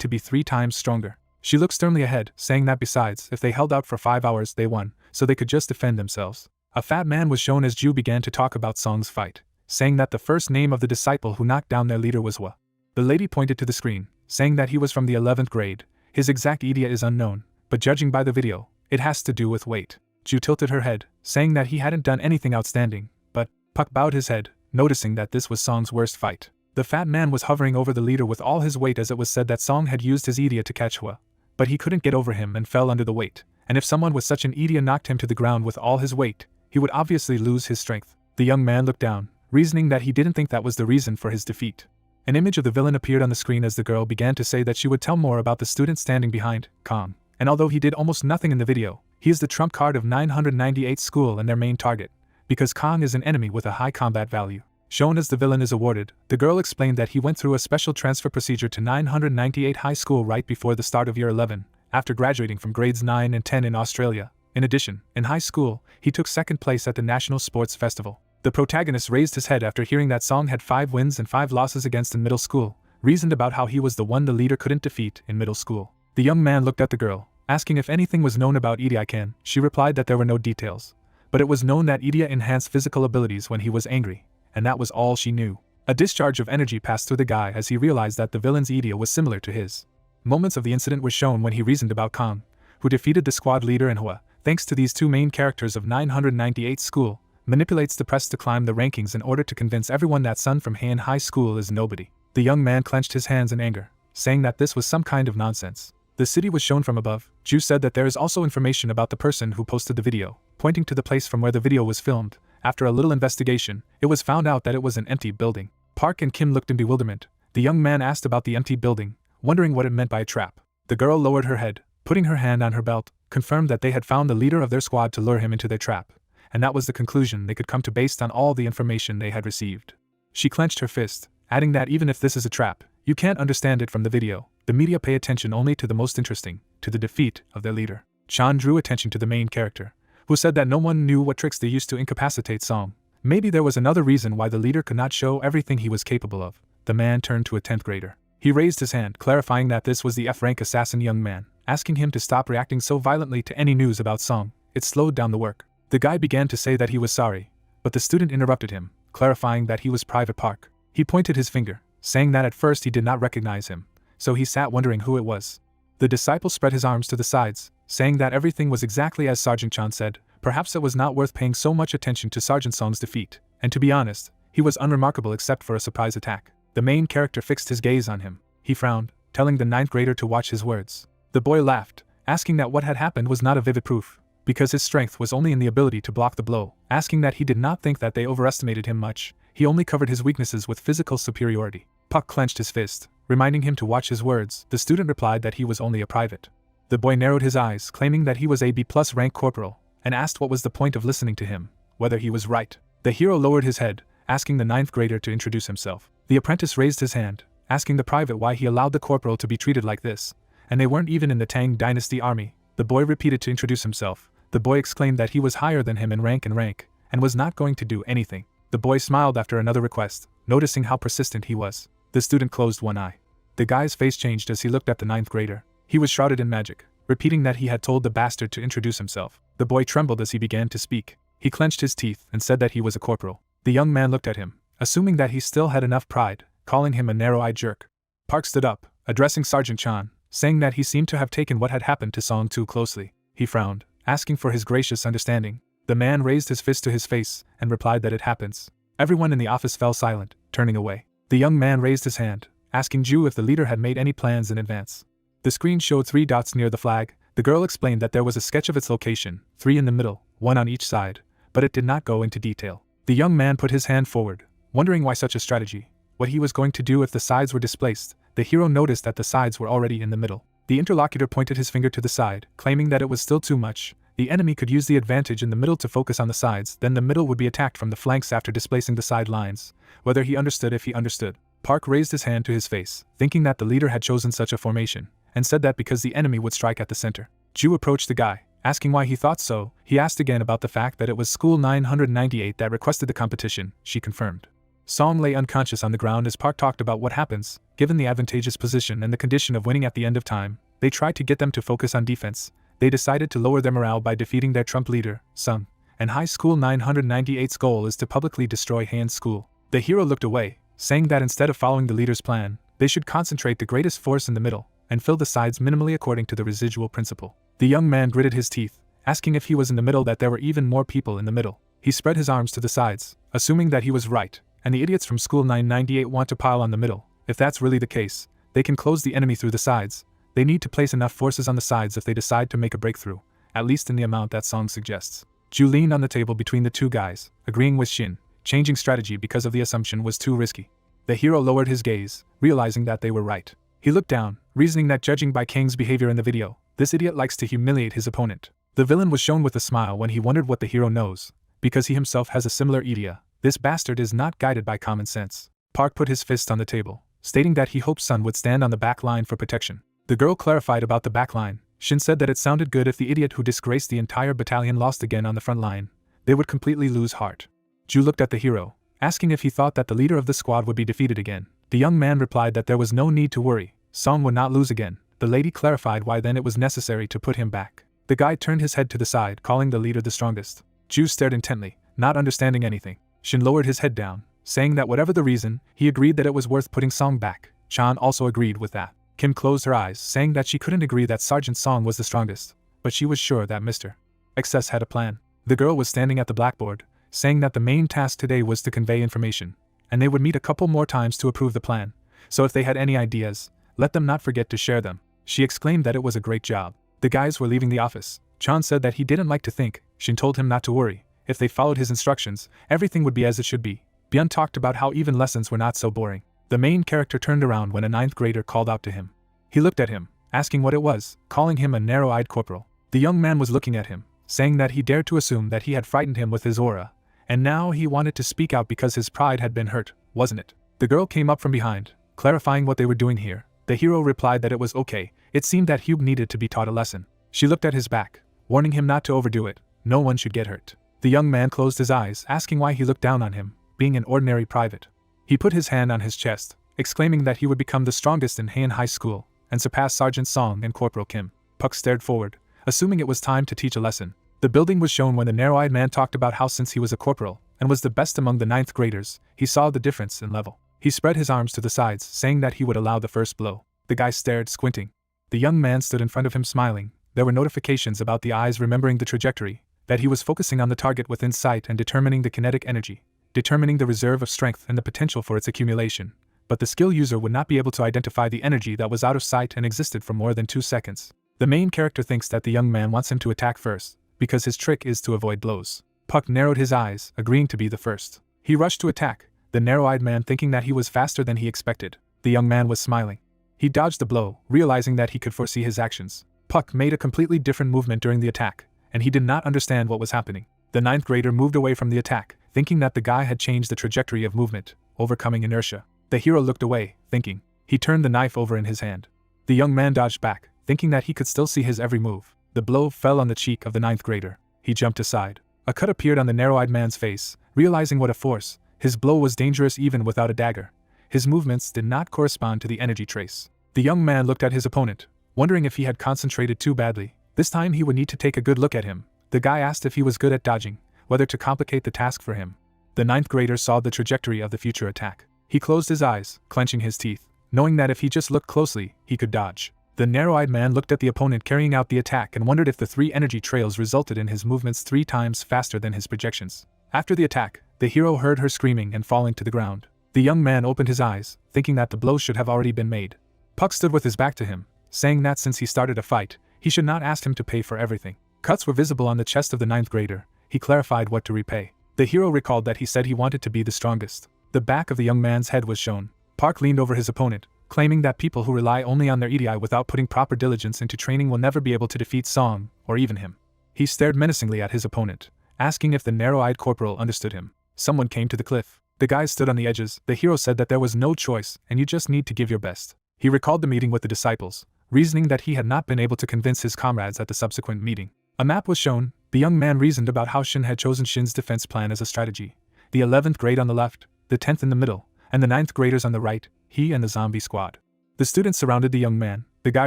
to be 3 times stronger. She looked sternly ahead, saying that besides, if they held out for 5 hours they won, so they could just defend themselves. A fat man was shown as Ju began to talk about Song's fight, saying that the first name of the disciple who knocked down their leader was Hwa. The lady pointed to the screen, saying that he was from the 11th grade. His exact Idia is unknown, but judging by the video, it has to do with weight. Ju tilted her head, saying that he hadn't done anything outstanding, but Puck bowed his head, noticing that this was Song's worst fight. The fat man was hovering over the leader with all his weight as it was said that Song had used his Idia to catch Hwa, but he couldn't get over him and fell under the weight, and if someone with such an Idia knocked him to the ground with all his weight, he would obviously lose his strength. The young man looked down, reasoning that he didn't think that was the reason for his defeat. An image of the villain appeared on the screen as the girl began to say that she would tell more about the student standing behind Kong, and although he did almost nothing in the video, he is the trump card of 998 school and their main target, because Kong is an enemy with a high combat value. Shown as the villain is awarded, the girl explained that he went through a special transfer procedure to 998 high school right before the start of year 11, after graduating from grades 9 and 10 in Australia. In addition, in high school, he took 2nd place at the National Sports Festival. The protagonist raised his head after hearing that Song had 5 wins and 5 losses against in middle school, reasoned about how he was the one the leader couldn't defeat in middle school. The young man looked at the girl, asking if anything was known about Idia. She replied that there were no details, but it was known that Idia enhanced physical abilities when he was angry, and that was all she knew. A discharge of energy passed through the guy as he realized that the villain's Idia was similar to his. Moments of the incident were shown when he reasoned about Kong, who defeated the squad leader and Hwa, thanks to these 2 main characters of 998 school, manipulates the press to climb the rankings in order to convince everyone that Sun from Heian High School is nobody. The young man clenched his hands in anger, saying that this was some kind of nonsense. The city was shown from above. Ju said that there is also information about the person who posted the video, pointing to the place from where the video was filmed. After a little investigation, it was found out that it was an empty building. Park and Kim looked in bewilderment. The young man asked about the empty building, wondering what it meant by a trap. The girl lowered her head, putting her hand on her belt, confirmed that they had found the leader of their squad to lure him into their trap, and that was the conclusion they could come to based on all the information they had received. She clenched her fist, adding that even if this is a trap, you can't understand it from the video. The media pay attention only to the most interesting, to the defeat of their leader. Chan drew attention to the main character, who said that no one knew what tricks they used to incapacitate Song. Maybe there was another reason why the leader could not show everything he was capable of. The man turned to a 10th grader. He raised his hand, clarifying that this was the F-rank assassin young man, asking him to stop reacting so violently to any news about Song. It slowed down the work. The guy began to say that he was sorry, but the student interrupted him, clarifying that he was Private Park. He pointed his finger, saying that at first he did not recognize him, so he sat wondering who it was. The disciple spread his arms to the sides, saying that everything was exactly as Sergeant Chan said, Perhaps it was not worth paying so much attention to Sergeant Song's defeat, and to be honest, he was unremarkable except for a surprise attack. The main character fixed his gaze on him. He frowned, telling the ninth grader to watch his words. The boy laughed, asking that what had happened was not a vivid proof, because his strength was only in the ability to block the blow, asking that he did not think that they overestimated him much. He only covered his weaknesses with physical superiority. Puck clenched his fist, reminding him to watch his words. The student replied that he was only a private. The boy narrowed his eyes, claiming that he was a B+ rank corporal, and asked what was the point of listening to him, whether he was right. The hero lowered his head, asking the ninth grader to introduce himself. The apprentice raised his hand, asking the private why he allowed the corporal to be treated like this, and they weren't even in the Tang Dynasty army. The boy repeated to introduce himself. The boy exclaimed that he was higher than him in rank, and was not going to do anything. The boy smiled after another request, noticing how persistent he was. The student closed one eye. The guy's face changed as he looked at the ninth grader. He was shrouded in magic, repeating that he had told the bastard to introduce himself. The boy trembled as he began to speak. He clenched his teeth and said that he was a corporal. The young man looked at him, assuming that he still had enough pride, calling him a narrow-eyed jerk. Park stood up, addressing Sergeant Chan, saying that he seemed to have taken what had happened to Song too closely. He frowned, asking for his gracious understanding. The man raised his fist to his face and replied that it happens. Everyone in the office fell silent, turning away. The young man raised his hand, asking Ju if the leader had made any plans in advance. The screen showed 3 dots near the flag. The girl explained that there was a sketch of its location, 3 in the middle, 1 on each side, but it did not go into detail. The young man put his hand forward, wondering why such a strategy, what he was going to do if the sides were displaced. The hero noticed that the sides were already in the middle. The interlocutor pointed his finger to the side, claiming that it was still too much. The enemy could use the advantage in the middle to focus on the sides, then the middle would be attacked from the flanks after displacing the side lines. Whether he understood. If he understood. Park raised his hand to his face, thinking that the leader had chosen such a formation, and said that because the enemy would strike at the center. Ju approached the guy, asking why he thought so. He asked again about the fact that it was School 998 that requested the competition. She confirmed. Song lay unconscious on the ground as Park talked about what happens, given the advantageous position and the condition of winning at the end of time. They tried to get them to focus on defense. They decided to lower their morale by defeating their Trump leader, Sung, and High School 998's goal is to publicly destroy Han's school. The hero looked away, saying that instead of following the leader's plan, they should concentrate the greatest force in the middle, and fill the sides minimally according to the residual principle. The young man gritted his teeth, asking if he was in the middle that there were even more people in the middle. He spread his arms to the sides, assuming that he was right, and the idiots from School 998 want to pile on the middle. If that's really the case, they can close the enemy through the sides. They need to place enough forces on the sides if they decide to make a breakthrough, at least in the amount that Song suggests. Ju leaned on the table between the two guys, agreeing with Shin, changing strategy because of the assumption was too risky. The hero lowered his gaze, realizing that they were right. He looked down, reasoning that judging by Kang's behavior in the video, this idiot likes to humiliate his opponent. The villain was shown with a smile when he wondered what the hero knows, because he himself has a similar Idia. This bastard is not guided by common sense. Park put his fist on the table, stating that he hoped Sun would stand on the back line for protection. The girl clarified about the back line. Shin said that it sounded good if the idiot who disgraced the entire battalion lost again on the front line. They would completely lose heart. Ju looked at the hero, asking if he thought that the leader of the squad would be defeated again. The young man replied that there was no need to worry. Song would not lose again. The lady clarified why then it was necessary to put him back. The guy turned his head to the side, calling the leader the strongest. Ju stared intently, not understanding anything. Shin lowered his head down, saying that whatever the reason, he agreed that it was worth putting Song back. Chan also agreed with that. Kim closed her eyes, saying that she couldn't agree that Sergeant Song was the strongest, but she was sure that Mr. XS had a plan. The girl was standing at the blackboard, saying that the main task today was to convey information, and they would meet a couple more times to approve the plan, so if they had any ideas, let them not forget to share them. She exclaimed that it was a great job. The guys were leaving the office. Chan said that he didn't like to think. Shin told him not to worry. If they followed his instructions, everything would be as it should be. Byun talked about how even lessons were not so boring. The main character turned around when a ninth grader called out to him. He looked at him, asking what it was, calling him a narrow-eyed corporal. The young man was looking at him, saying that he dared to assume that he had frightened him with his aura, and now he wanted to speak out because his pride had been hurt, wasn't it? The girl came up from behind, clarifying what they were doing here. The hero replied that it was okay. It seemed that Hugh needed to be taught a lesson. She looked at his back, warning him not to overdo it. No one should get hurt. The young man closed his eyes, asking why he looked down on him, being an ordinary private. He put his hand on his chest, exclaiming that he would become the strongest in Han High School, and surpass Sergeant Song and Corporal Kim. Puck stared forward, assuming it was time to teach a lesson. The building was shown when the narrow-eyed man talked about how since he was a corporal, and was the best among the ninth graders, he saw the difference in level. He spread his arms to the sides, saying that he would allow the first blow. The guy stared, squinting. The young man stood in front of him smiling. There were notifications about the eyes remembering the trajectory, that he was focusing on the target within sight and determining the kinetic energy, determining the reserve of strength and the potential for its accumulation, but the skill user would not be able to identify the energy that was out of sight and existed for more than 2 seconds. The main character thinks that the young man wants him to attack first, because his trick is to avoid blows. Puck narrowed his eyes, agreeing to be the first. He rushed to attack, the narrow-eyed man thinking that he was faster than he expected. The young man was smiling. He dodged the blow, realizing that he could foresee his actions. Puck made a completely different movement during the attack, and he did not understand what was happening. The 9th grader moved away from the attack, thinking that the guy had changed the trajectory of movement, overcoming inertia. The hero looked away, thinking. He turned the knife over in his hand. The young man dodged back, thinking that he could still see his every move. The blow fell on the cheek of the 9th grader. He jumped aside. A cut appeared on the narrow-eyed man's face, realizing what a force. His blow was dangerous even without a dagger. His movements did not correspond to the energy trace. The young man looked at his opponent, wondering if he had concentrated too badly. This time he would need to take a good look at him. The guy asked if he was good at dodging, whether to complicate the task for him. The 9th grader saw the trajectory of the future attack. He closed his eyes, clenching his teeth, knowing that if he just looked closely, he could dodge. The narrow-eyed man looked at the opponent carrying out the attack and wondered if the 3 energy trails resulted in his movements 3 times faster than his projections. After the attack, the hero heard her screaming and falling to the ground. The young man opened his eyes, thinking that the blow should have already been made. Puck stood with his back to him, saying that since he started a fight, he should not ask him to pay for everything. Cuts were visible on the chest of the 9th grader. He clarified what to repay. The hero recalled that he said he wanted to be the strongest. The back of the young man's head was shown. Park leaned over his opponent, claiming that people who rely only on their Idia without putting proper diligence into training will never be able to defeat Song, or even him. He stared menacingly at his opponent, asking if the narrow-eyed corporal understood him. Someone came to the cliff. The guys stood on the edges. The hero said that there was no choice, and you just need to give your best. He recalled the meeting with the disciples, reasoning that he had not been able to convince his comrades at the subsequent meeting. A map was shown. The young man reasoned about how Shin had chosen Shin's defense plan as a strategy. The 11th grade on the left, the 10th in the middle, and the 9th graders on the right, he and the zombie squad. The students surrounded the young man. The guy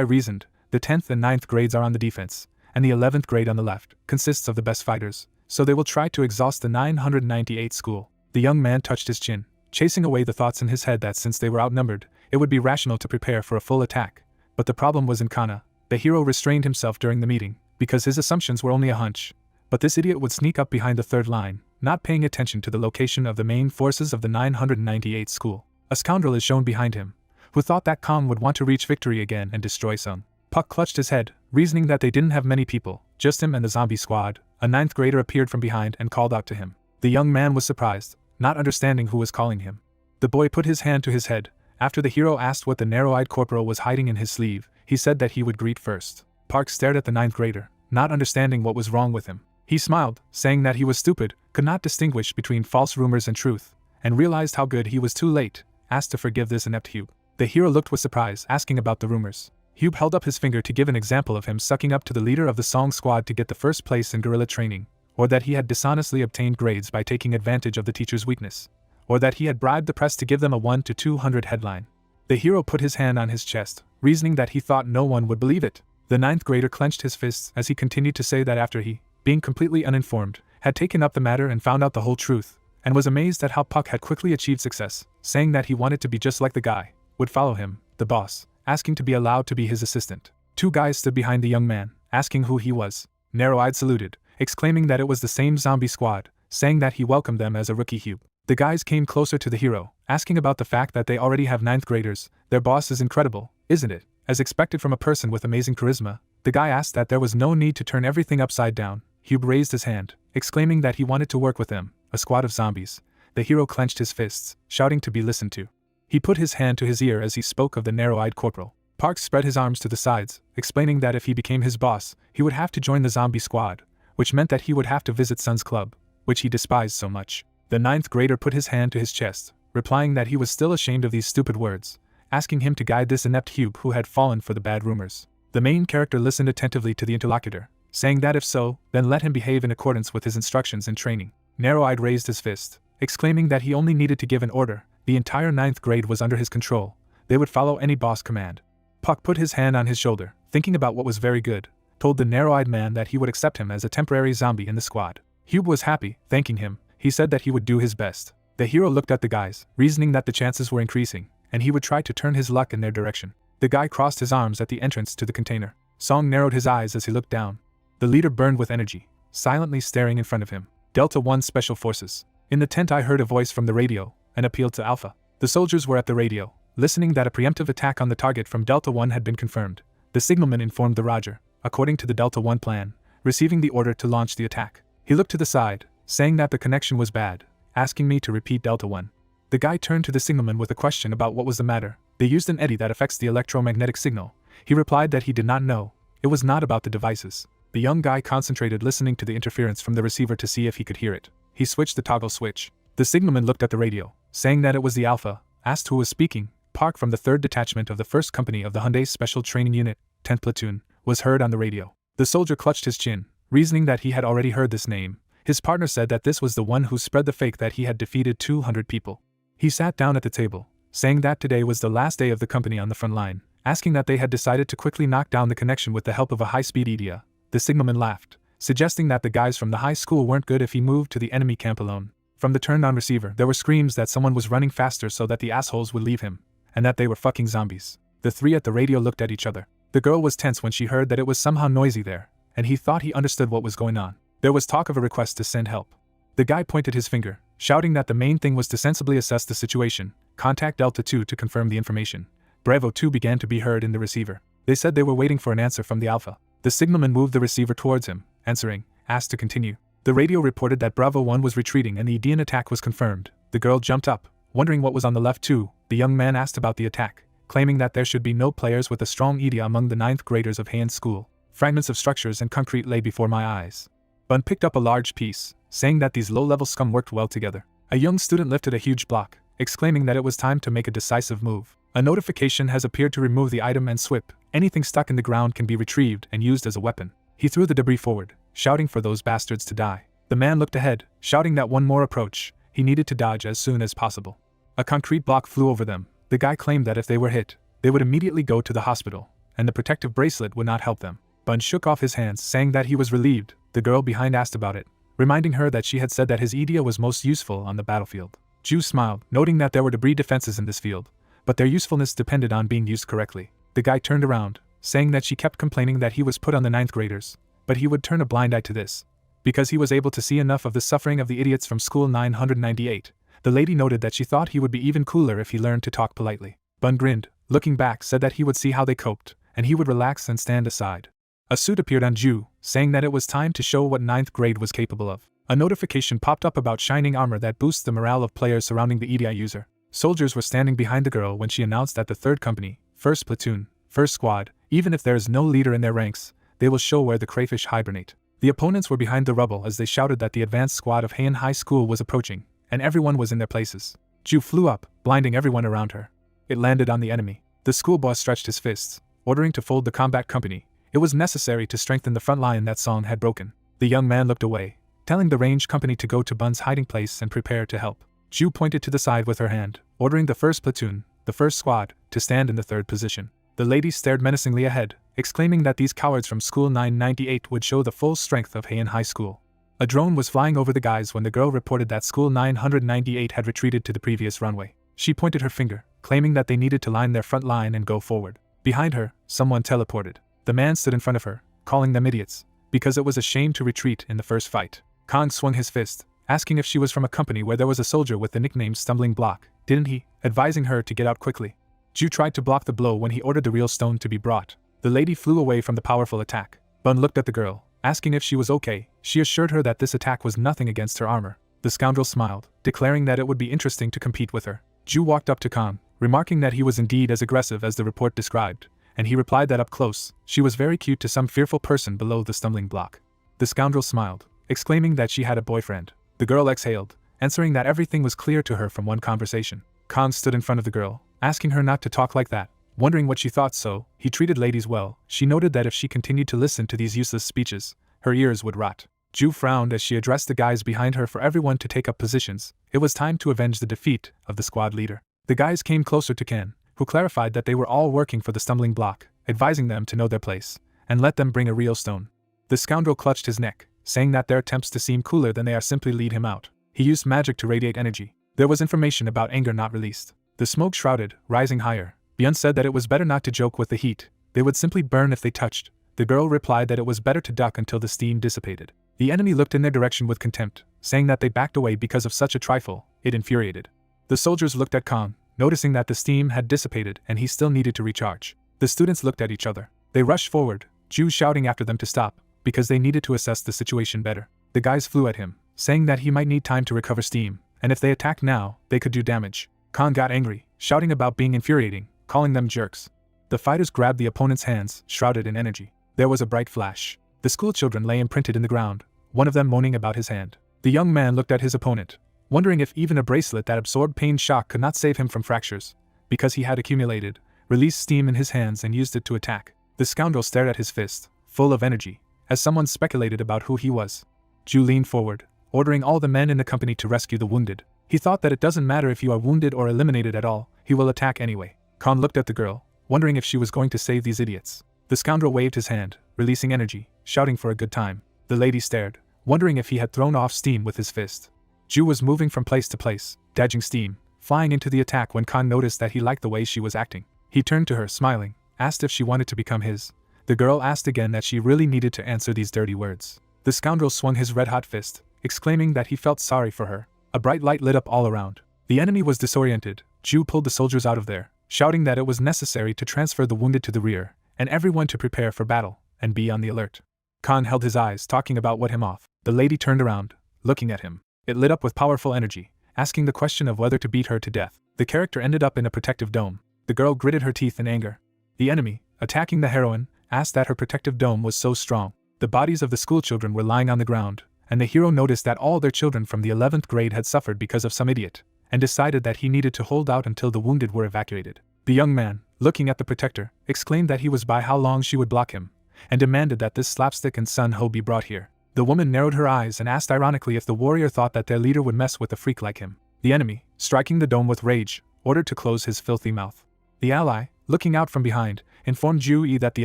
reasoned, the 10th and 9th grades are on the defense, and the 11th grade on the left consists of the best fighters, so they will try to exhaust the 998 school. The young man touched his chin, chasing away the thoughts in his head that since they were outnumbered, it would be rational to prepare for a full attack. But the problem was in Kana. The hero restrained himself during the meeting, because his assumptions were only a hunch. But this idiot would sneak up behind the 3rd line, not paying attention to the location of the main forces of the 998 school. A scoundrel is shown behind him, who thought that Kong would want to reach victory again and destroy Sung. Puck clutched his head, reasoning that they didn't have many people, just him and the zombie squad. A 9th grader appeared from behind and called out to him. The young man was surprised, not understanding who was calling him. The boy put his hand to his head. After the hero asked what the narrow-eyed corporal was hiding in his sleeve, he said that he would greet first. Park stared at the 9th grader, not understanding what was wrong with him. He smiled, saying that he was stupid, could not distinguish between false rumors and truth, and realized how good he was too late, asked to forgive this inept Hube. The hero looked with surprise, asking about the rumors. Hube held up his finger to give an example of him sucking up to the leader of the Song squad to get the first place in guerrilla training, or that he had dishonestly obtained grades by taking advantage of the teacher's weakness, or that he had bribed the press to give them a 1 to 200 headline. The hero put his hand on his chest, reasoning that he thought no one would believe it. The 9th grader clenched his fists as he continued to say that after he, being completely uninformed, had taken up the matter and found out the whole truth, and was amazed at how Puck had quickly achieved success, saying that he wanted to be just like the guy, would follow him, the boss, asking to be allowed to be his assistant. 2 guys stood behind the young man, asking who he was. Narrow-eyed saluted, exclaiming that it was the same zombie squad, saying that he welcomed them as a rookie Hube. The guys came closer to the hero, asking about the fact that they already have 9th graders. Their boss is incredible, isn't it? As expected from a person with amazing charisma, the guy asked that there was no need to turn everything upside down. Hube raised his hand, exclaiming that he wanted to work with them, a squad of zombies. The hero clenched his fists, shouting to be listened to. He put his hand to his ear as he spoke of the narrow-eyed corporal. Parks spread his arms to the sides, explaining that if he became his boss, he would have to join the zombie squad, which meant that he would have to visit Sun's club, which he despised so much. The 9th grader put his hand to his chest, replying that he was still ashamed of these stupid words, asking him to guide this inept Hube who had fallen for the bad rumors. The main character listened attentively to the interlocutor, saying that if so, then let him behave in accordance with his instructions and training. Narrow-eyed raised his fist, exclaiming that he only needed to give an order. The entire 9th grade was under his control. They would follow any boss command. Puck put his hand on his shoulder, thinking about what was very good, told the narrow-eyed man that he would accept him as a temporary zombie in the squad. Hube was happy, thanking him. He said that he would do his best. The hero looked at the guys, reasoning that the chances were increasing, and he would try to turn his luck in their direction. The guy crossed his arms at the entrance to the container. Song narrowed his eyes as he looked down. The leader burned with energy, silently staring in front of him. Delta 1 Special Forces. In the tent I heard a voice from the radio, and appealed to Alpha. The soldiers were at the radio, listening that a preemptive attack on the target from Delta 1 had been confirmed. The signalman informed the Roger, according to the Delta 1 plan, receiving the order to launch the attack. He looked to the side, saying that the connection was bad, asking me to repeat Delta 1. The guy turned to the signalman with a question about what was the matter. They used an eddy that affects the electromagnetic signal. He replied that he did not know. It was not about the devices. The young guy concentrated listening to the interference from the receiver to see if he could hear it. He switched the toggle switch. The signalman looked at the radio, saying that it was the Alpha, asked who was speaking. Park from the 3rd Detachment of the 1st Company of the Hyundai Special Training Unit, 10th Platoon, was heard on the radio. The soldier clutched his chin, reasoning that he had already heard this name. His partner said that this was the one who spread the fake that he had defeated 200 people. He sat down at the table, saying that today was the last day of the company on the front line, asking that they had decided to quickly knock down the connection with the help of a high-speed Idia. The signalman laughed, suggesting that the guys from the high school weren't good if he moved to the enemy camp alone. From the turned-on receiver, there were screams that someone was running faster so that the assholes would leave him, and that they were fucking zombies. The three at the radio looked at each other. The girl was tense when she heard that it was somehow noisy there, and he thought he understood what was going on. There was talk of a request to send help. The guy pointed his finger, shouting that the main thing was to sensibly assess the situation, contact Delta 2 to confirm the information. Bravo 2 began to be heard in the receiver. They said they were waiting for an answer from the Alpha. The signalman moved the receiver towards him, answering, asked to continue. The radio reported that Bravo 1 was retreating and the Idian attack was confirmed. The girl jumped up, wondering what was on the left too. The young man asked about the attack, claiming that there should be no players with a strong Idia among the 9th graders of Heian School. Fragments of structures and concrete lay before my eyes. Bun picked up a large piece, saying that these low-level scum worked well together. A young student lifted a huge block, exclaiming that it was time to make a decisive move. A notification has appeared to remove the item and swip. Anything stuck in the ground can be retrieved and used as a weapon. He threw the debris forward, shouting for those bastards to die. The man looked ahead, shouting that one more approach. He needed to dodge as soon as possible. A concrete block flew over them. The guy claimed that if they were hit, they would immediately go to the hospital, and the protective bracelet would not help them. Bun shook off his hands, saying that he was relieved. The girl behind asked about it, reminding her that she had said that his Idia was most useful on the battlefield. Ju smiled, noting that there were debris defenses in this field, but their usefulness depended on being used correctly. The guy turned around, saying that she kept complaining that he was put on the 9th graders, but he would turn a blind eye to this, because he was able to see enough of the suffering of the idiots from school 998. The lady noted that she thought he would be even cooler if he learned to talk politely. Bun grinned, looking back, said that he would see how they coped, and he would relax and stand aside. A suit appeared on Ju, saying that it was time to show what 9th grade was capable of. A notification popped up about shining armor that boosts the morale of players surrounding the EDI user. Soldiers were standing behind the girl when she announced that the 3rd Company, 1st Platoon, 1st Squad, even if there is no leader in their ranks, they will show where the crayfish hibernate. The opponents were behind the rubble as they shouted that the advanced squad of Heian High School was approaching, and everyone was in their places. Ju flew up, blinding everyone around her. It landed on the enemy. The school boss stretched his fists, ordering to fold the combat company. It was necessary to strengthen the front line that Song had broken. The young man looked away, telling the range company to go to Bun's hiding place and prepare to help. Ju pointed to the side with her hand, ordering the 1st Platoon, the 1st Squad, to stand in the 3rd position. The lady stared menacingly ahead, exclaiming that these cowards from School 998 would show the full strength of Heian High School. A drone was flying over the guys when the girl reported that School 998 had retreated to the previous runway. She pointed her finger, claiming that they needed to line their front line and go forward. Behind her, someone teleported. The man stood in front of her, calling them idiots, because it was a shame to retreat in the first fight. Kong swung his fist, asking if she was from a company where there was a soldier with the nickname Stumbling Block, didn't he, advising her to get out quickly. Ju tried to block the blow when he ordered the real stone to be brought. The lady flew away from the powerful attack. Bun looked at the girl, asking if she was okay. She assured her that this attack was nothing against her armor. The scoundrel smiled, declaring that it would be interesting to compete with her. Ju walked up to Kong, remarking that he was indeed as aggressive as the report described, and he replied that up close, she was very cute to some fearful person below the stumbling block. The scoundrel smiled, exclaiming that she had a boyfriend. The girl exhaled, answering that everything was clear to her from one conversation. Kong stood in front of the girl, asking her not to talk like that, wondering what she thought. So he treated ladies well. She noted that if she continued to listen to these useless speeches, her ears would rot. Ju frowned as she addressed the guys behind her for everyone to take up positions. It was time to avenge the defeat of the squad leader. The guys came closer to Ken, who clarified that they were all working for the stumbling block, advising them to know their place, and let them bring a real stone. The scoundrel clutched his neck, saying that their attempts to seem cooler than they are simply lead him out. He used magic to radiate energy. There was information about anger not released. The smoke shrouded, rising higher. Byun said that it was better not to joke with the heat. They would simply burn if they touched. The girl replied that it was better to duck until the steam dissipated. The enemy looked in their direction with contempt, saying that they backed away because of such a trifle. It infuriated. The soldiers looked at Kang, noticing that the steam had dissipated and he still needed to recharge. The students looked at each other. They rushed forward, Ju shouting after them to stop, because they needed to assess the situation better. The guys flew at him, saying that he might need time to recover steam, and if they attacked now, they could do damage. Kang got angry, shouting about being infuriating, calling them jerks. The fighters grabbed the opponent's hands, shrouded in energy. There was a bright flash. The schoolchildren lay imprinted in the ground, one of them moaning about his hand. The young man looked at his opponent, wondering if even a bracelet that absorbed pain shock could not save him from fractures, because he had accumulated, released steam in his hands and used it to attack. The scoundrel stared at his fist, full of energy, as someone speculated about who he was. Ju leaned forward, ordering all the men in the company to rescue the wounded. He thought that it doesn't matter if you are wounded or eliminated at all, he will attack anyway. Khan looked at the girl, wondering if she was going to save these idiots. The scoundrel waved his hand, releasing energy, shouting for a good time. The lady stared, wondering if he had thrown off steam with his fist. Ju was moving from place to place, dodging steam, flying into the attack when Khan noticed that he liked the way she was acting. He turned to her, smiling, asked if she wanted to become his. The girl asked again that she really needed to answer these dirty words. The scoundrel swung his red-hot fist, exclaiming that he felt sorry for her. A bright light lit up all around. The enemy was disoriented. Ju pulled the soldiers out of there, shouting that it was necessary to transfer the wounded to the rear, and everyone to prepare for battle, and be on the alert. Khan held his eyes, talking about what him off. The lady turned around, looking at him. It lit up with powerful energy, asking the question of whether to beat her to death. The character ended up in a protective dome. The girl gritted her teeth in anger. The enemy, attacking the heroine, asked that her protective dome was so strong. The bodies of the schoolchildren were lying on the ground, and the hero noticed that all their children from the 11th grade had suffered because of some idiot, and decided that he needed to hold out until the wounded were evacuated. The young man, looking at the protector, exclaimed that he was by how long she would block him, and demanded that this slapstick and Sun Ho be brought here. The woman narrowed her eyes and asked ironically if the warrior thought that their leader would mess with a freak like him. The enemy, striking the dome with rage, ordered to close his filthy mouth. The ally, looking out from behind, informed Ju that the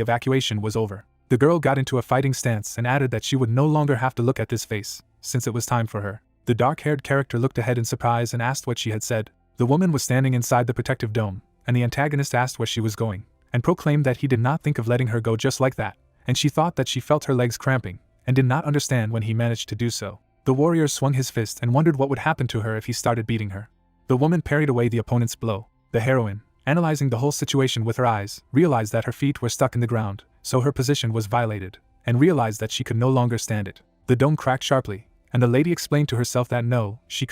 evacuation was over. The girl got into a fighting stance and added that she would no longer have to look at this face, since it was time for her. The dark-haired character looked ahead in surprise and asked what she had said. The woman was standing inside the protective dome, and the antagonist asked where she was going, and proclaimed that he did not think of letting her go just like that, and she thought that she felt her legs cramping, and did not understand when he managed to do so. The warrior swung his fist and wondered what would happen to her if he started beating her. The woman parried away the opponent's blow. The heroine, analyzing the whole situation with her eyes, realized that her feet were stuck in the ground, so her position was violated, and realized that she could no longer stand it. The dome cracked sharply, and the lady explained to herself that no, she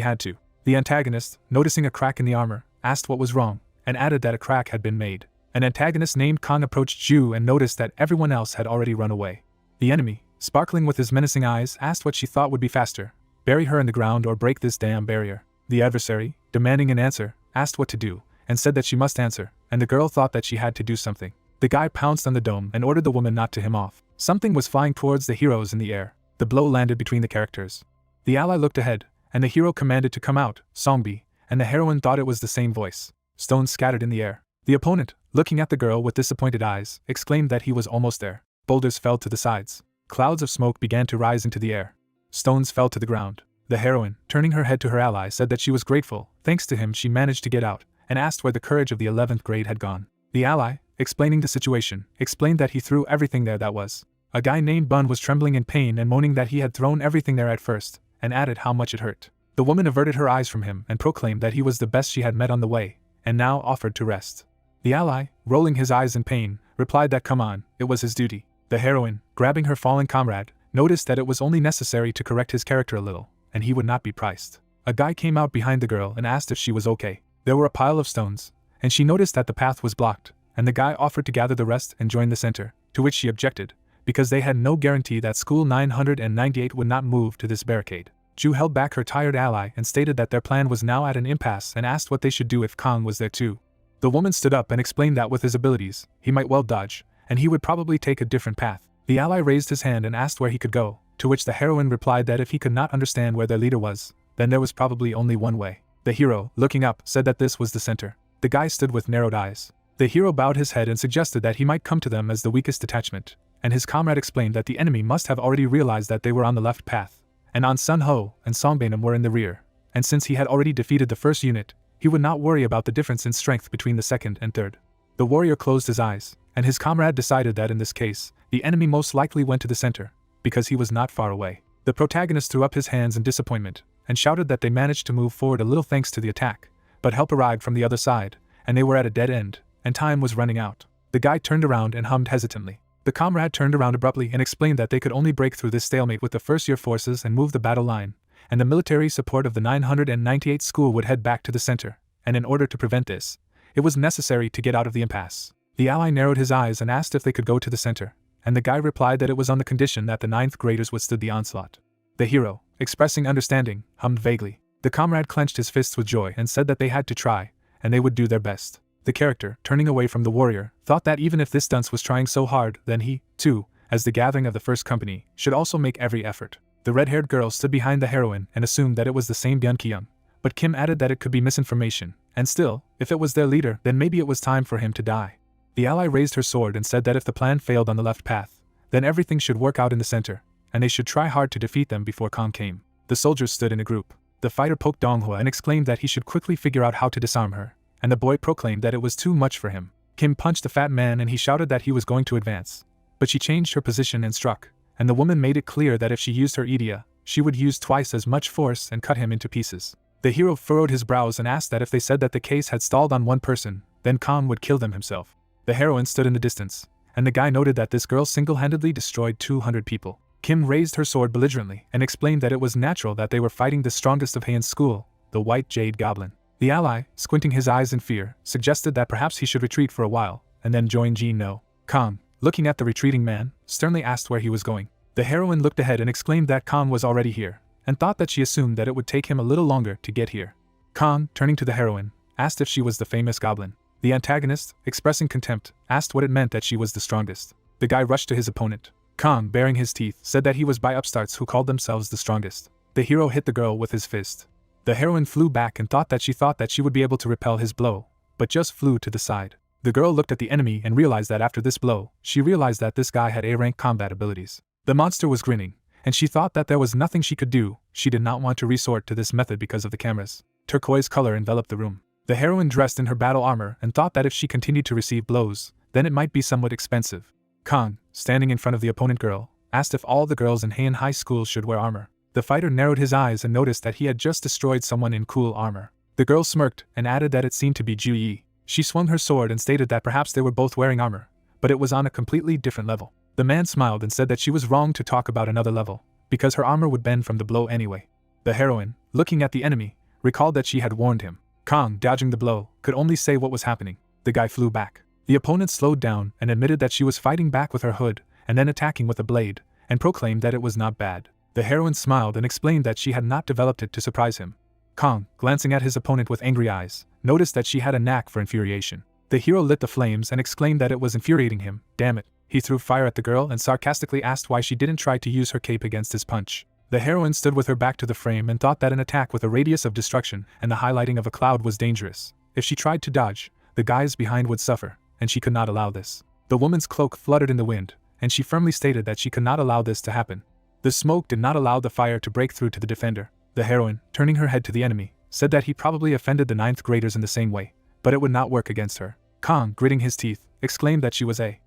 had to. The antagonist, noticing a crack in the armor, asked what was wrong, and added that a crack had been made. An antagonist named Kang approached Ju and noticed that everyone else had already run away. The enemy, sparkling with his menacing eyes, asked what she thought would be faster: bury her in the ground or break this damn barrier. The adversary, demanding an answer, asked what to do, and said that she must answer, and the girl thought that she had to do something. The guy pounced on the dome and ordered the woman not to him off. Something was flying towards the heroes in the air. The blow landed between the characters. The ally looked ahead, and the hero commanded to come out, Songbi, and the heroine thought it was the same voice. Stones scattered in the air. The opponent, looking at the girl with disappointed eyes, exclaimed that he was almost there. Boulders fell to the sides. Clouds of smoke began to rise into the air. Stones fell to the ground. The heroine, turning her head to her ally, said that she was grateful. Thanks to him she managed to get out, and asked where the courage of the 11th grade had gone. The ally, explaining the situation, explained that he threw everything there that was. A guy named Bun was trembling in pain and moaning that he had thrown everything there at first, and added how much it hurt. The woman averted her eyes from him and proclaimed that he was the best she had met on the way, and now offered to rest. The ally, rolling his eyes in pain, replied that come on, it was his duty. The heroine, grabbing her fallen comrade, noticed that it was only necessary to correct his character a little, and he would not be priced. A guy came out behind the girl and asked if she was okay. There were a pile of stones, and she noticed that the path was blocked, and the guy offered to gather the rest and join the center, to which she objected, because they had no guarantee that School 998 would not move to this barricade. Ju held back her tired ally and stated that their plan was now at an impasse and asked what they should do if Kang was there too. The woman stood up and explained that with his abilities, he might well dodge, and he would probably take a different path. The ally raised his hand and asked where he could go, to which the heroine replied that if he could not understand where their leader was, then there was probably only one way. The hero, looking up, said that this was the center. The guy stood with narrowed eyes. The hero bowed his head and suggested that he might come to them as the weakest detachment, and his comrade explained that the enemy must have already realized that they were on the left path, and on Sun Ho and Songbainam were in the rear, and since he had already defeated the first unit, he would not worry about the difference in strength between the second and third. The warrior closed his eyes, and his comrade decided that in this case, the enemy most likely went to the center, because he was not far away. The protagonist threw up his hands in disappointment, and shouted that they managed to move forward a little thanks to the attack, but help arrived from the other side, and they were at a dead end, and time was running out. The guy turned around and hummed hesitantly. The comrade turned around abruptly and explained that they could only break through this stalemate with the first-year forces and move the battle line, and the military support of the 998 school would head back to the center, and in order to prevent this, it was necessary to get out of the impasse. The ally narrowed his eyes and asked if they could go to the center, and the guy replied that it was on the condition that the 9th graders withstood the onslaught. The hero, expressing understanding, hummed vaguely. The comrade clenched his fists with joy and said that they had to try, and they would do their best. The character, turning away from the warrior, thought that even if this dunce was trying so hard, then he, too, as the gathering of the first company, should also make every effort. The red-haired girl stood behind the heroine and assumed that it was the same Byun Kyung, but Kim added that it could be misinformation, and still, if it was their leader, then maybe it was time for him to die. The ally raised her sword and said that if the plan failed on the left path, then everything should work out in the center, and they should try hard to defeat them before Kong came. The soldiers stood in a group. The fighter poked Donghua and exclaimed that he should quickly figure out how to disarm her, and the boy proclaimed that it was too much for him. Kim punched the fat man and he shouted that he was going to advance, but she changed her position and struck, and the woman made it clear that if she used her Idia, she would use twice as much force and cut him into pieces. The hero furrowed his brows and asked that if they said that the case had stalled on one person, then Kong would kill them himself. The heroine stood in the distance, and the guy noted that this girl single-handedly destroyed 200 people. Kim raised her sword belligerently and explained that it was natural that they were fighting the strongest of Heian's school, the White Jade Goblin. The ally, squinting his eyes in fear, suggested that perhaps he should retreat for a while, and then join Jin No. Kong, looking at the retreating man, sternly asked where he was going. The heroine looked ahead and exclaimed that Kong was already here, and thought that she assumed that it would take him a little longer to get here. Kong, turning to the heroine, asked if she was the famous goblin. The antagonist, expressing contempt, asked what it meant that she was the strongest. The guy rushed to his opponent. Kong, baring his teeth, said that he was by upstarts who called themselves the strongest. The hero hit the girl with his fist. The heroine flew back and thought that she would be able to repel his blow, but just flew to the side. The girl looked at the enemy and realized that after this blow, she realized that this guy had A-rank combat abilities. The monster was grinning, and she thought that there was nothing she could do. She did not want to resort to this method because of the cameras. Turquoise color enveloped the room. The heroine dressed in her battle armor and thought that if she continued to receive blows, then it might be somewhat expensive. Kong, standing in front of the opponent girl, asked if all the girls in Heian High School should wear armor. The fighter narrowed his eyes and noticed that he had just destroyed someone in cool armor. The girl smirked and added that it seemed to be Ju Yi. She swung her sword and stated that perhaps they were both wearing armor, but it was on a completely different level. The man smiled and said that she was wrong to talk about another level, because her armor would bend from the blow anyway. The heroine, looking at the enemy, recalled that she had warned him. Kong, dodging the blow, could only say what was happening. The guy flew back. The opponent slowed down and admitted that she was fighting back with her hood, and then attacking with a blade, and proclaimed that it was not bad. The heroine smiled and explained that she had not developed it to surprise him. Kong, glancing at his opponent with angry eyes, noticed that she had a knack for infuriation. The hero lit the flames and exclaimed that it was infuriating him. Damn it. He threw fire at the girl and sarcastically asked why she didn't try to use her cape against his punch. The heroine stood with her back to the frame and thought that an attack with a radius of destruction and the highlighting of a cloud was dangerous. If she tried to dodge, the guys behind would suffer, and she could not allow this. The woman's cloak fluttered in the wind, and she firmly stated that she could not allow this to happen. The smoke did not allow the fire to break through to the defender. The heroine, turning her head to the enemy, said that he probably offended the 9th graders in the same way, but it would not work against her. Kong, gritting his teeth, exclaimed that she was a.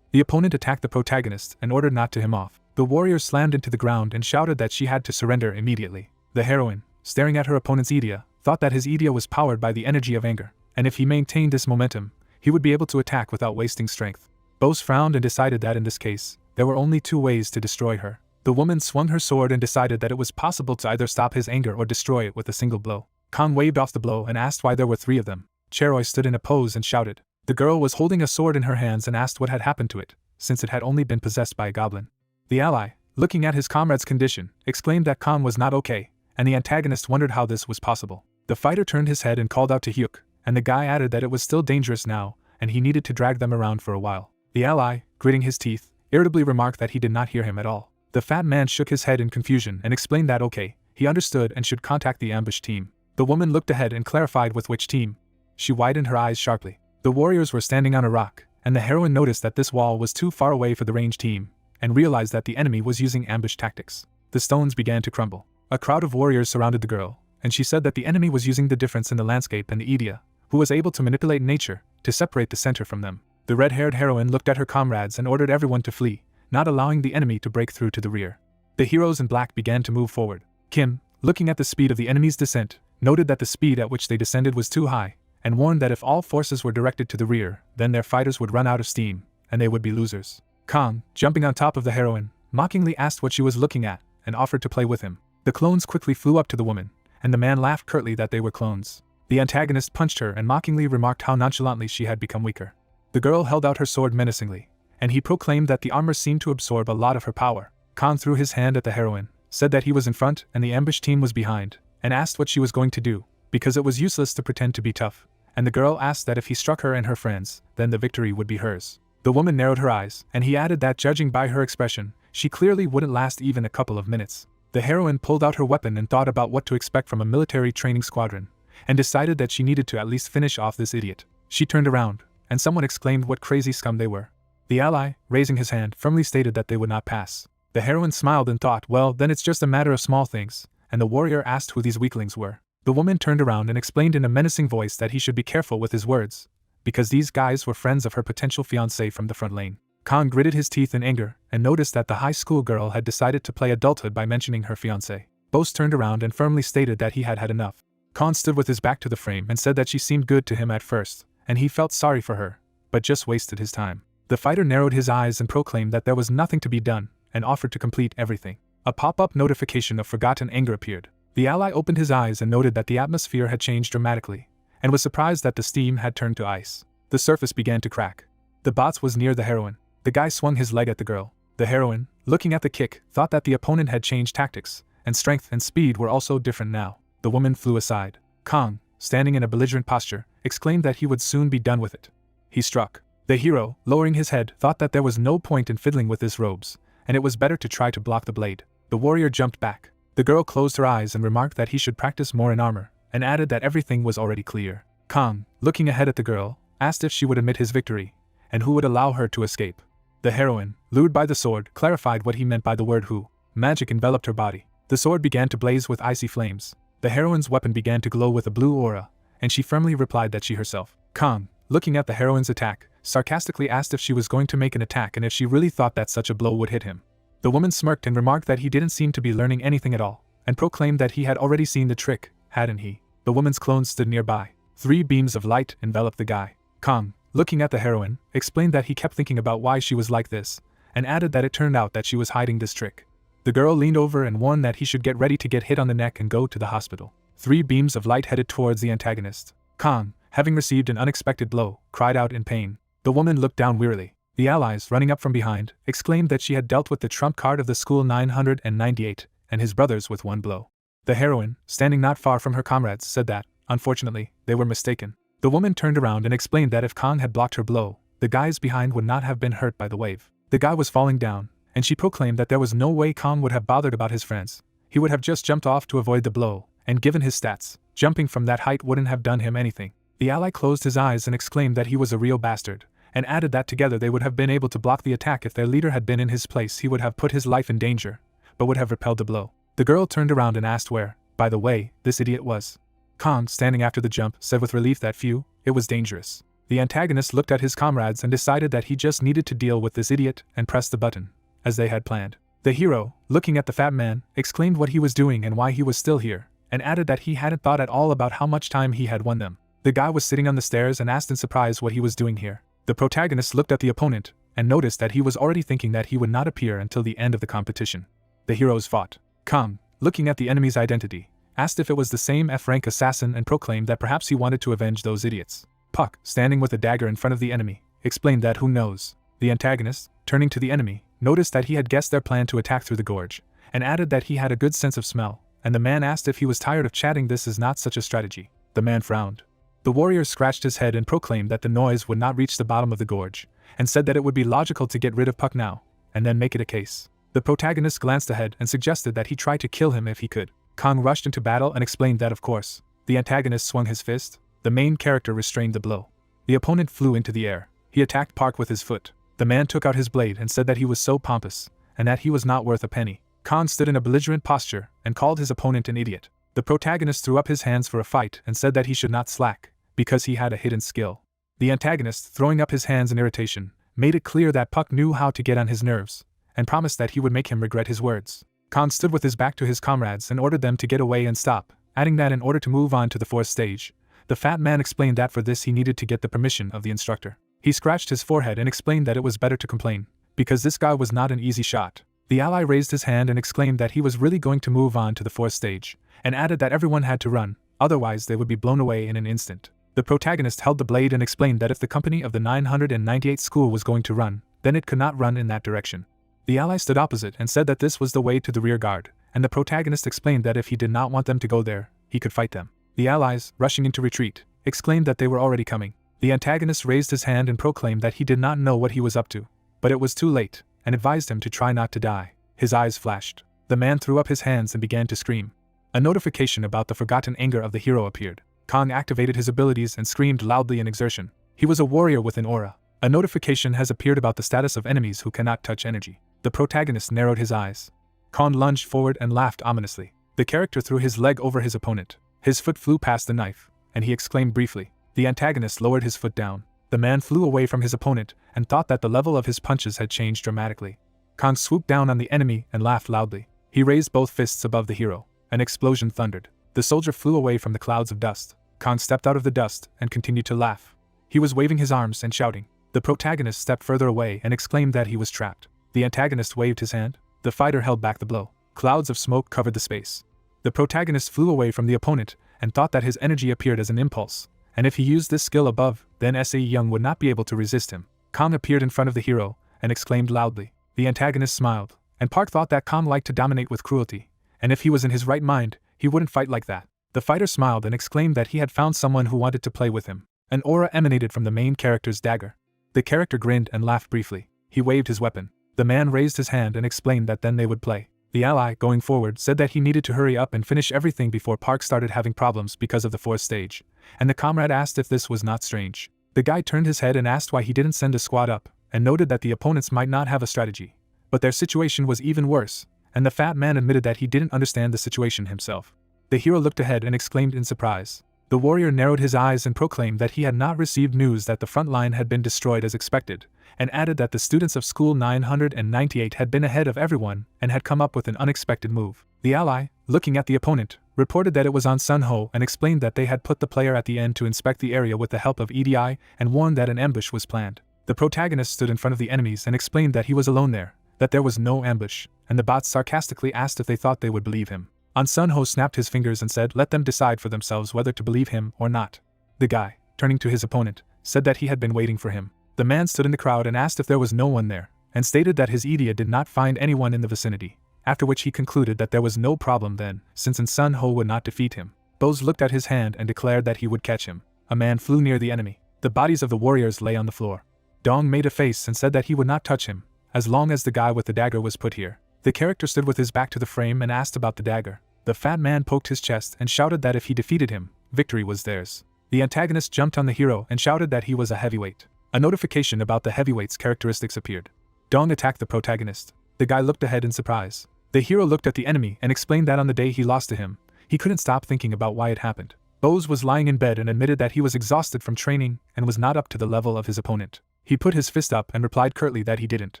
The opponent attacked the protagonist and ordered not to him off. The warrior slammed into the ground and shouted that she had to surrender immediately. The heroine, staring at her opponent's Idia, thought that his Idia was powered by the energy of anger, and if he maintained this momentum, he would be able to attack without wasting strength. Bose frowned and decided that in this case, there were only 2 ways to destroy her. The woman swung her sword and decided that it was possible to either stop his anger or destroy it with a single blow. Kong waved off the blow and asked why there were 3 of them. Cheroi stood in a pose and shouted. The girl was holding a sword in her hands and asked what had happened to it, since it had only been possessed by a goblin. The ally, looking at his comrade's condition, exclaimed that Kong was not okay, and the antagonist wondered how this was possible. The fighter turned his head and called out to Hyuk, and the guy added that it was still dangerous now, and he needed to drag them around for a while. The ally, gritting his teeth, irritably remarked that he did not hear him at all. The fat man shook his head in confusion and explained that okay, he understood and should contact the ambush team. The woman looked ahead and clarified with which team. She widened her eyes sharply. The warriors were standing on a rock, and the heroine noticed that this wall was too far away for the range team, and realized that the enemy was using ambush tactics. The stones began to crumble. A crowd of warriors surrounded the girl, and she said that the enemy was using the difference in the landscape and the Idia, who was able to manipulate nature, to separate the center from them. The red-haired heroine looked at her comrades and ordered everyone to flee, not allowing the enemy to break through to the rear. The heroes in black began to move forward. Kim, looking at the speed of the enemy's descent, noted that the speed at which they descended was too high, and warned that if all forces were directed to the rear, then their fighters would run out of steam, and they would be losers. Kong, jumping on top of the heroine, mockingly asked what she was looking at, and offered to play with him. The clones quickly flew up to the woman, and the man laughed curtly that they were clones. The antagonist punched her and mockingly remarked how nonchalantly she had become weaker. The girl held out her sword menacingly, and he proclaimed that the armor seemed to absorb a lot of her power. Kong threw his hand at the heroine, said that he was in front and the ambush team was behind, and asked what she was going to do, because it was useless to pretend to be tough, and the girl asked that if he struck her and her friends, then the victory would be hers. The woman narrowed her eyes, and he added that judging by her expression, she clearly wouldn't last even a couple of minutes. The heroine pulled out her weapon and thought about what to expect from a military training squadron, and decided that she needed to at least finish off this idiot. She turned around, and someone exclaimed what crazy scum they were. The ally, raising his hand, firmly stated that they would not pass. The heroine smiled and thought, well, then it's just a matter of small things, and the warrior asked who these weaklings were. The woman turned around and explained in a menacing voice that he should be careful with his words, because these guys were friends of her potential fiancé from the front lane. Kong gritted his teeth in anger and noticed that the high school girl had decided to play adulthood by mentioning her fiancé. Bose turned around and firmly stated that he had had enough. Kong stood with his back to the frame and said that she seemed good to him at first, and he felt sorry for her, but just wasted his time. The fighter narrowed his eyes and proclaimed that there was nothing to be done, and offered to complete everything. A pop-up notification of forgotten anger appeared. The ally opened his eyes and noted that the atmosphere had changed dramatically, and was surprised that the steam had turned to ice. The surface began to crack. The bots was near the heroine. The guy swung his leg at the girl. The heroine, looking at the kick, thought that the opponent had changed tactics, and strength and speed were also different now. The woman flew aside. Kong, standing in a belligerent posture, exclaimed that he would soon be done with it. He struck. The hero, lowering his head, thought that there was no point in fiddling with his robes, and it was better to try to block the blade. The warrior jumped back. The girl closed her eyes and remarked that he should practice more in armor, and added that everything was already clear. Kong, looking ahead at the girl, asked if she would admit his victory, and who would allow her to escape. The heroine, lured by the sword, clarified what he meant by the word who. Magic enveloped her body. The sword began to blaze with icy flames. The heroine's weapon began to glow with a blue aura, and she firmly replied that she herself. Kong, looking at the heroine's attack, sarcastically asked if she was going to make an attack and if she really thought that such a blow would hit him. The woman smirked and remarked that he didn't seem to be learning anything at all, and proclaimed that he had already seen the trick, hadn't he? The woman's clone stood nearby. 3 beams of light enveloped the guy. Kong, looking at the heroine, explained that he kept thinking about why she was like this, and added that it turned out that she was hiding this trick. The girl leaned over and warned that he should get ready to get hit on the neck and go to the hospital. 3 beams of light headed towards the antagonist. Kong, having received an unexpected blow, cried out in pain. The woman looked down wearily. The allies, running up from behind, exclaimed that she had dealt with the trump card of the school 998, and his brothers with 1 blow. The heroine, standing not far from her comrades, said that, unfortunately, they were mistaken. The woman turned around and explained that if Kong had blocked her blow, the guys behind would not have been hurt by the wave. The guy was falling down, and she proclaimed that there was no way Kong would have bothered about his friends. He would have just jumped off to avoid the blow, and given his stats, jumping from that height wouldn't have done him anything. The ally closed his eyes and exclaimed that he was a real bastard, and added that together they would have been able to block the attack. If their leader had been in his place, he would have put his life in danger, but would have repelled the blow. The girl turned around and asked where, by the way, this idiot was. Kong, standing after the jump, said with relief that phew, it was dangerous. The antagonist looked at his comrades and decided that he just needed to deal with this idiot and press the button, as they had planned. The hero, looking at the fat man, exclaimed what he was doing and why he was still here, and added that he hadn't thought at all about how much time he had won them. The guy was sitting on the stairs and asked in surprise what he was doing here. The protagonist looked at the opponent, and noticed that he was already thinking that he would not appear until the end of the competition. The heroes fought. Kong, looking at the enemy's identity, asked if it was the same F-rank assassin and proclaimed that perhaps he wanted to avenge those idiots. Puck, standing with a dagger in front of the enemy, explained that who knows. The antagonist, turning to the enemy, noticed that he had guessed their plan to attack through the gorge, and added that he had a good sense of smell, and the man asked if he was tired of chatting. This is not such a strategy. The man frowned. The warrior scratched his head and proclaimed that the noise would not reach the bottom of the gorge, and said that it would be logical to get rid of Puck now, and then make it a case. The protagonist glanced ahead and suggested that he try to kill him if he could. Kong rushed into battle and explained that of course. The antagonist swung his fist. The main character restrained the blow. The opponent flew into the air. He attacked Park with his foot. The man took out his blade and said that he was so pompous, and that he was not worth a penny. Kong stood in a belligerent posture and called his opponent an idiot. The protagonist threw up his hands for a fight and said that he should not slack, because he had a hidden skill. The antagonist, throwing up his hands in irritation, made it clear that Puck knew how to get on his nerves, and promised that he would make him regret his words. Khan stood with his back to his comrades and ordered them to get away and stop, adding that in order to move on to the fourth stage, the fat man explained that for this he needed to get the permission of the instructor. He scratched his forehead and explained that it was better to complain, because this guy was not an easy shot. The ally raised his hand and exclaimed that he was really going to move on to the fourth stage, and added that everyone had to run, otherwise they would be blown away in an instant. The protagonist held the blade and explained that if the company of the 998th school was going to run, then it could not run in that direction. The ally stood opposite and said that this was the way to the rear guard, and the protagonist explained that if he did not want them to go there, he could fight them. The allies, rushing into retreat, exclaimed that they were already coming. The antagonist raised his hand and proclaimed that he did not know what he was up to, but it was too late, and advised him to try not to die. His eyes flashed. The man threw up his hands and began to scream. A notification about the forgotten anger of the hero appeared. Kong activated his abilities and screamed loudly in exertion. He was a warrior with an aura. A notification has appeared about the status of enemies who cannot touch energy. The protagonist narrowed his eyes. Kong lunged forward and laughed ominously. The character threw his leg over his opponent. His foot flew past the knife, and he exclaimed briefly. The antagonist lowered his foot down. The man flew away from his opponent and thought that the level of his punches had changed dramatically. Kong swooped down on the enemy and laughed loudly. He raised both fists above the hero. An explosion thundered. The soldier flew away from the clouds of dust. Kong stepped out of the dust and continued to laugh. He was waving his arms and shouting. The protagonist stepped further away and exclaimed that he was trapped. The antagonist waved his hand. The fighter held back the blow. Clouds of smoke covered the space. The protagonist flew away from the opponent and thought that his energy appeared as an impulse, and if he used this skill above, then S.A. Young would not be able to resist him. Kong appeared in front of the hero and exclaimed loudly. The antagonist smiled, and Park thought that Kong liked to dominate with cruelty, and if he was in his right mind, he wouldn't fight like that. The fighter smiled and exclaimed that he had found someone who wanted to play with him. An aura emanated from the main character's dagger. The character grinned and laughed briefly. He waved his weapon. The man raised his hand and explained that then they would play. The ally, going forward, said that he needed to hurry up and finish everything before Park started having problems because of the fourth stage, and the comrade asked if this was not strange. The guy turned his head and asked why he didn't send a squad up, and noted that the opponents might not have a strategy. But their situation was even worse, and the fat man admitted that he didn't understand the situation himself. The hero looked ahead and exclaimed in surprise. The warrior narrowed his eyes and proclaimed that he had not received news that the front line had been destroyed as expected, and added that the students of School 998 had been ahead of everyone and had come up with an unexpected move. The ally, looking at the opponent, reported that it was on Sunho and explained that they had put the player at the end to inspect the area with the help of Idia and warned that an ambush was planned. The protagonist stood in front of the enemies and explained that he was alone there, that there was no ambush, and the bots sarcastically asked if they thought they would believe him. An Sunho snapped his fingers and said let them decide for themselves whether to believe him or not. The guy, turning to his opponent, said that he had been waiting for him. The man stood in the crowd and asked if there was no one there, and stated that his Idia did not find anyone in the vicinity, after which he concluded that there was no problem then, since An Sunho would not defeat him. Bose looked at his hand and declared that he would catch him. A man flew near the enemy. The bodies of the warriors lay on the floor. Dong made a face and said that he would not touch him, as long as the guy with the dagger was put here. The character stood with his back to the frame and asked about the dagger. The fat man poked his chest and shouted that if he defeated him, victory was theirs. The antagonist jumped on the hero and shouted that he was a heavyweight. A notification about the heavyweight's characteristics appeared. Dong attacked the protagonist. The guy looked ahead in surprise. The hero looked at the enemy and explained that on the day he lost to him, he couldn't stop thinking about why it happened. Bose was lying in bed and admitted that he was exhausted from training and was not up to the level of his opponent. He put his fist up and replied curtly that he didn't.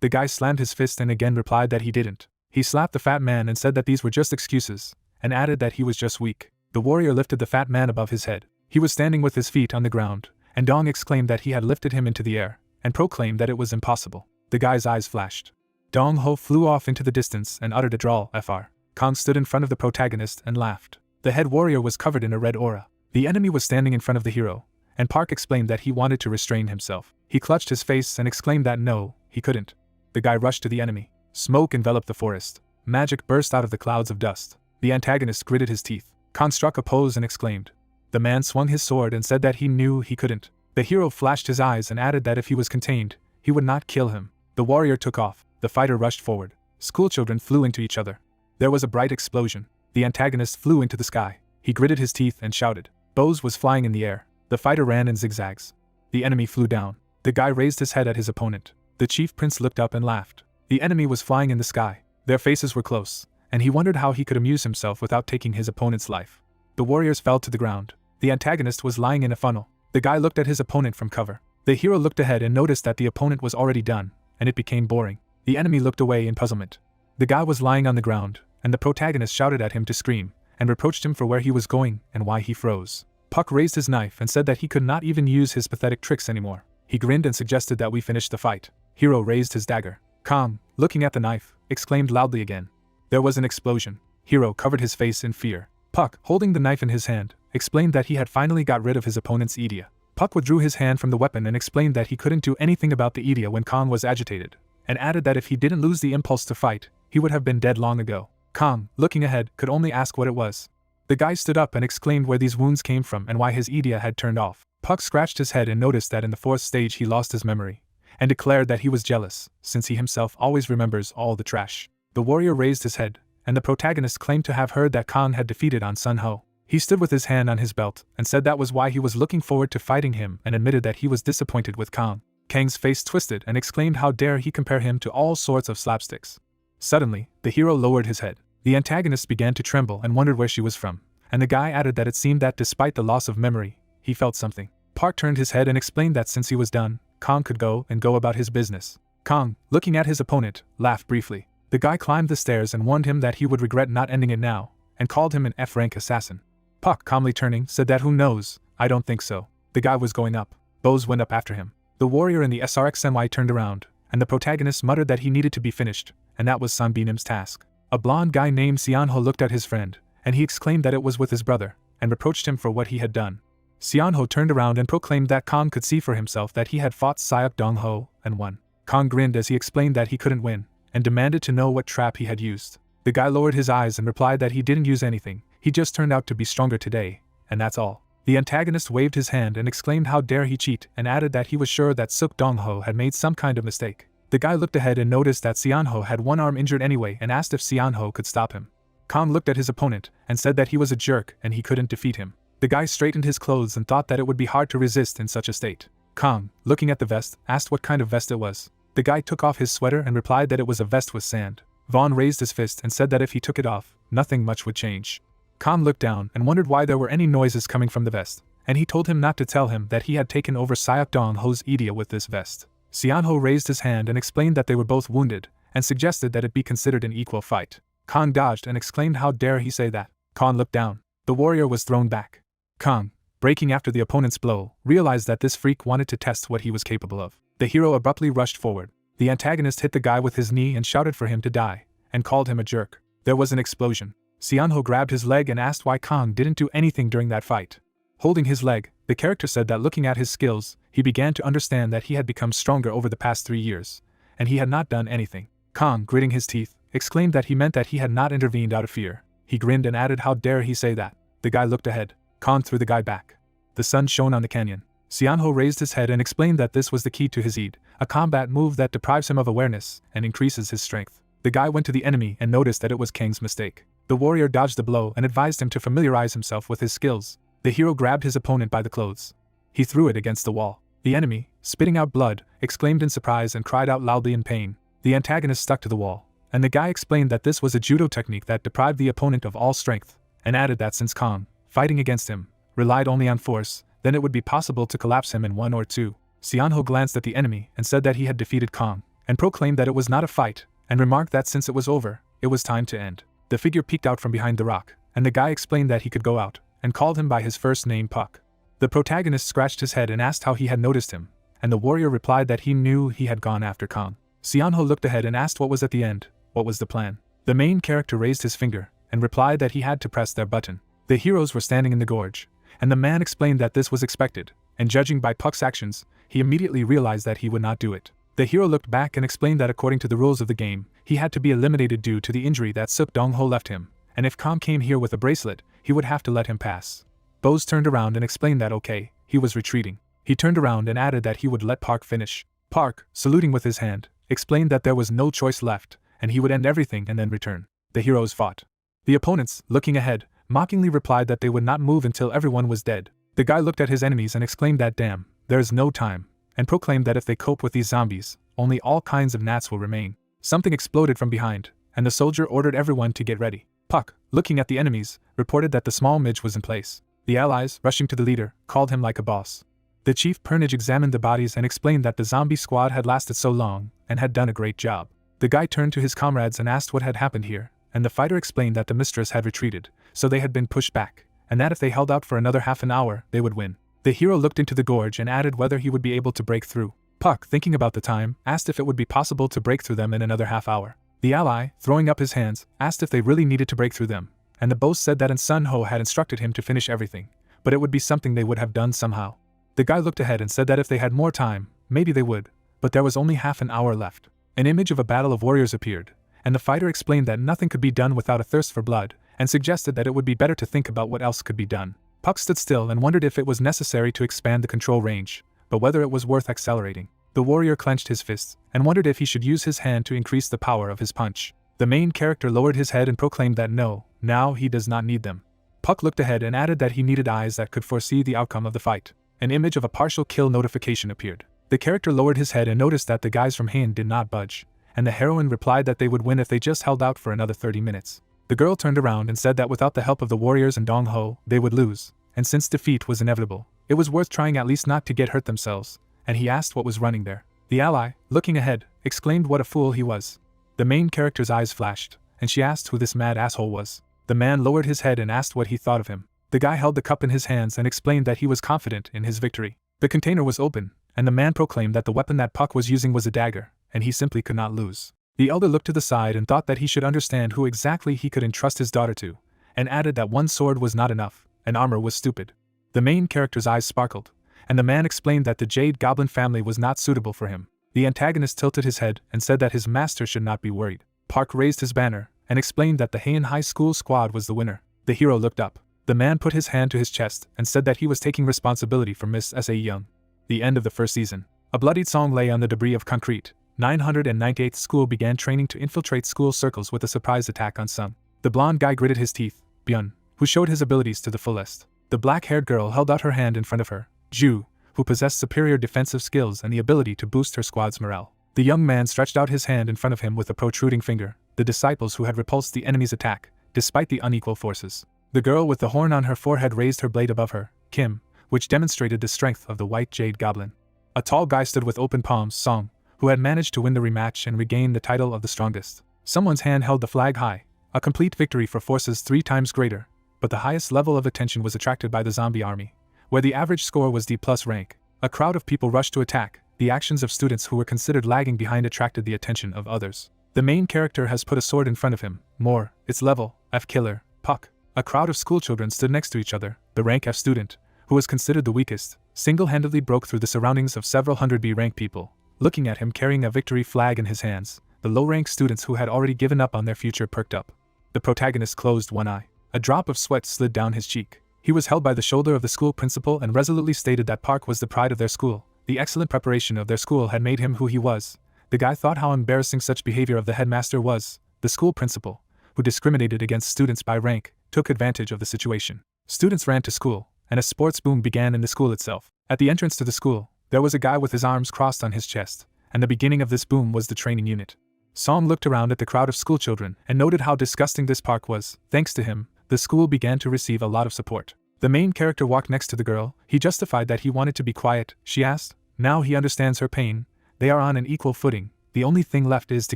The guy slammed his fist and again replied that he didn't. He slapped the fat man and said that these were just excuses, and added that he was just weak. The warrior lifted the fat man above his head. He was standing with his feet on the ground, and Dong exclaimed that he had lifted him into the air, and proclaimed that it was impossible. The guy's eyes flashed. Dong Ho flew off into the distance and uttered a drawl, Fr. Kong stood in front of the protagonist and laughed. The head warrior was covered in a red aura. The enemy was standing in front of the hero, and Park explained that he wanted to restrain himself. He clutched his face and exclaimed that no, he couldn't. The guy rushed to the enemy. Smoke enveloped the forest. Magic burst out of the clouds of dust. The antagonist gritted his teeth. Kong struck a pose and exclaimed. The man swung his sword and said that he knew he couldn't. The hero flashed his eyes and added that if he was contained, he would not kill him. The warrior took off. The fighter rushed forward. Schoolchildren flew into each other. There was a bright explosion. The antagonist flew into the sky. He gritted his teeth and shouted. Bose was flying in the air. The fighter ran in zigzags. The enemy flew down. The guy raised his head at his opponent. The chief prince looked up and laughed. The enemy was flying in the sky. Their faces were close, and he wondered how he could amuse himself without taking his opponent's life. The warriors fell to the ground. The antagonist was lying in a funnel. The guy looked at his opponent from cover. The hero looked ahead and noticed that the opponent was already done, and it became boring. The enemy looked away in puzzlement. The guy was lying on the ground, and the protagonist shouted at him to scream, and reproached him for where he was going and why he froze. Puck raised his knife and said that he could not even use his pathetic tricks anymore. He grinned and suggested that we finish the fight. Hero raised his dagger. Kong, looking at the knife, exclaimed loudly again. There was an explosion. Hero covered his face in fear. Puck, holding the knife in his hand, explained that he had finally got rid of his opponent's Idia. Puck withdrew his hand from the weapon and explained that he couldn't do anything about the Idia when Kong was agitated, and added that if he didn't lose the impulse to fight, he would have been dead long ago. Kong, looking ahead, could only ask what it was. The guy stood up and exclaimed where these wounds came from and why his Idia had turned off. Puck scratched his head and noticed that in the 4th stage he lost his memory, and declared that he was jealous, since he himself always remembers all the trash. The warrior raised his head, and the protagonist claimed to have heard that Kong had defeated An Sun Ho. He stood with his hand on his belt, and said that was why he was looking forward to fighting him, and admitted that he was disappointed with Kong. Kang's face twisted and exclaimed how dare he compare him to all sorts of slapsticks. Suddenly, the hero lowered his head. The antagonist began to tremble and wondered where she was from, and the guy added that it seemed that despite the loss of memory, he felt something. Park turned his head and explained that since he was done, Kong could go about his business. Kong, looking at his opponent, laughed briefly. The guy climbed the stairs and warned him that he would regret not ending it now, and called him an F-rank assassin. Puck, calmly turning, said that who knows, I don't think so. The guy was going up. Bows went up after him. The warrior in the SRXNY turned around, and the protagonist muttered that he needed to be finished, and that was Sanbinim's task. A blonde guy named Seonho looked at his friend, and he exclaimed that it was with his brother, and reproached him for what he had done. Seonho turned around and proclaimed that Kong could see for himself that he had fought Syuk Dong-ho and won. Kong grinned as he explained that he couldn't win, and demanded to know what trap he had used. The guy lowered his eyes and replied that he didn't use anything, he just turned out to be stronger today, and that's all. The antagonist waved his hand and exclaimed how dare he cheat, and added that he was sure that Syuk Dong-ho had made some kind of mistake. The guy looked ahead and noticed that Seonho had one arm injured anyway and asked if Seonho could stop him. Kong looked at his opponent and said that he was a jerk and he couldn't defeat him. The guy straightened his clothes and thought that it would be hard to resist in such a state. Kong, looking at the vest, asked what kind of vest it was. The guy took off his sweater and replied that it was a vest with sand. Vaughn raised his fist and said that if he took it off, nothing much would change. Kong looked down and wondered why there were any noises coming from the vest, and he told him not to tell him that he had taken over Syuk Dong-ho's Idia with this vest. Seonho raised his hand and explained that they were both wounded, and suggested that it be considered an equal fight. Kong dodged and exclaimed how dare he say that. Kong looked down. The warrior was thrown back. Kong, breaking after the opponent's blow, realized that this freak wanted to test what he was capable of. The hero abruptly rushed forward. The antagonist hit the guy with his knee and shouted for him to die, and called him a jerk. There was an explosion. Seonho grabbed his leg and asked why Kong didn't do anything during that fight. Holding his leg, the character said that looking at his skills, he began to understand that he had become stronger over the past 3 years, and he had not done anything. Kong, gritting his teeth, exclaimed that he meant that he had not intervened out of fear. He grinned and added how dare he say that. The guy looked ahead. Kong threw the guy back. The sun shone on the canyon. Seonho raised his head and explained that this was the key to his Eid, a combat move that deprives him of awareness and increases his strength. The guy went to the enemy and noticed that it was Kang's mistake. The warrior dodged the blow and advised him to familiarize himself with his skills. The hero grabbed his opponent by the clothes. He threw it against the wall. The enemy, spitting out blood, exclaimed in surprise and cried out loudly in pain. The antagonist stuck to the wall, and the guy explained that this was a judo technique that deprived the opponent of all strength, and added that since Kong, fighting against him, relied only on force, then it would be possible to collapse him in 1 or 2. Seonho glanced at the enemy and said that he had defeated Kong, and proclaimed that it was not a fight, and remarked that since it was over, it was time to end. The figure peeked out from behind the rock, and the guy explained that he could go out, and called him by his first name Puck. The protagonist scratched his head and asked how he had noticed him, and the warrior replied that he knew he had gone after Kong. Seonho looked ahead and asked what was at the end, what was the plan. The main character raised his finger, and replied that he had to press their button. The heroes were standing in the gorge, and the man explained that this was expected, and judging by Puck's actions, he immediately realized that he would not do it. The hero looked back and explained that according to the rules of the game, he had to be eliminated due to the injury that Syuk Dong-ho left him, and if Kong came here with a bracelet, he would have to let him pass. Bose turned around and explained that okay, he was retreating. He turned around and added that he would let Park finish. Park, saluting with his hand, explained that there was no choice left, and he would end everything and then return. The heroes fought. The opponents, looking ahead, mockingly replied that they would not move until everyone was dead. The guy looked at his enemies and exclaimed that damn, there is no time, and proclaimed that if they cope with these zombies, only all kinds of gnats will remain. Something exploded from behind, and the soldier ordered everyone to get ready. Puck, looking at the enemies, reported that the small midge was in place. The allies, rushing to the leader, called him like a boss. The chief Pernage examined the bodies and explained that the zombie squad had lasted so long, and had done a great job. The guy turned to his comrades and asked what had happened here, and the fighter explained that the mistress had retreated, so they had been pushed back, and that if they held out for another half an hour, they would win. The hero looked into the gorge and added whether he would be able to break through. Puck, thinking about the time, asked if it would be possible to break through them in another half hour. The ally, throwing up his hands, asked if they really needed to break through them, and the boss said that Sun Ho had instructed him to finish everything, but it would be something they would have done somehow. The guy looked ahead and said that if they had more time, maybe they would, but there was only half an hour left. An image of a battle of warriors appeared, and the fighter explained that nothing could be done without a thirst for blood, and suggested that it would be better to think about what else could be done. Puck stood still and wondered if it was necessary to expand the control range, but whether it was worth accelerating. The warrior clenched his fists, and wondered if he should use his hand to increase the power of his punch. The main character lowered his head and proclaimed that no, now he does not need them. Puck looked ahead and added that he needed eyes that could foresee the outcome of the fight. An image of a partial kill notification appeared. The character lowered his head and noticed that the guys from Han did not budge, and the heroine replied that they would win if they just held out for another 30 minutes. The girl turned around and said that without the help of the warriors and Dong Ho, they would lose, and since defeat was inevitable, it was worth trying at least not to get hurt themselves, and he asked what was running there. The ally, looking ahead, exclaimed what a fool he was. The main character's eyes flashed, and she asked who this mad asshole was. The man lowered his head and asked what he thought of him. The guy held the cup in his hands and explained that he was confident in his victory. The container was open, and the man proclaimed that the weapon that Puck was using was a dagger, and he simply could not lose. The elder looked to the side and thought that he should understand who exactly he could entrust his daughter to, and added that one sword was not enough, and armor was stupid. The main character's eyes sparkled, and the man explained that the Jade Goblin family was not suitable for him. The antagonist tilted his head and said that his master should not be worried. Park raised his banner and explained that the Heian High School squad was the winner. The hero looked up. The man put his hand to his chest and said that he was taking responsibility for Miss S.A. Young. The end of the first season. A bloodied song lay on the debris of concrete. 998th School began training to infiltrate school circles with a surprise attack on Sung. The blonde guy gritted his teeth, Byun, who showed his abilities to the fullest. The black-haired girl held out her hand in front of her, Ju, who possessed superior defensive skills and the ability to boost her squad's morale. The young man stretched out his hand in front of him with a protruding finger, the disciples who had repulsed the enemy's attack, despite the unequal forces. The girl with the horn on her forehead raised her blade above her, Kim, which demonstrated the strength of the white jade goblin. A tall guy stood with open palms, Song, who had managed to win the rematch and regain the title of the strongest. Someone's hand held the flag high, a complete victory for forces 3 times greater, but the highest level of attention was attracted by the zombie army, where the average score was D+ rank. A crowd of people rushed to attack. The actions of students who were considered lagging behind attracted the attention of others. The main character has put a sword in front of him, more, its level, F killer, Puck. A crowd of schoolchildren stood next to each other. The rank F student, who was considered the weakest, single-handedly broke through the surroundings of several hundred B rank people. Looking at him carrying a victory flag in his hands, the low-rank students who had already given up on their future perked up. The protagonist closed one eye. A drop of sweat slid down his cheek. He was held by the shoulder of the school principal and resolutely stated that Park was the pride of their school. The excellent preparation of their school had made him who he was. The guy thought how embarrassing such behavior of the headmaster was. The school principal, who discriminated against students by rank, took advantage of the situation. Students ran to school, and a sports boom began in the school itself. At the entrance to the school, there was a guy with his arms crossed on his chest, and the beginning of this boom was the training unit. Song looked around at the crowd of schoolchildren and noted how disgusting this park was. Thanks to him, the school began to receive a lot of support. The main character walked next to the girl. He justified that he wanted to be quiet, she asked. Now he understands her pain. They are on an equal footing. The only thing left is to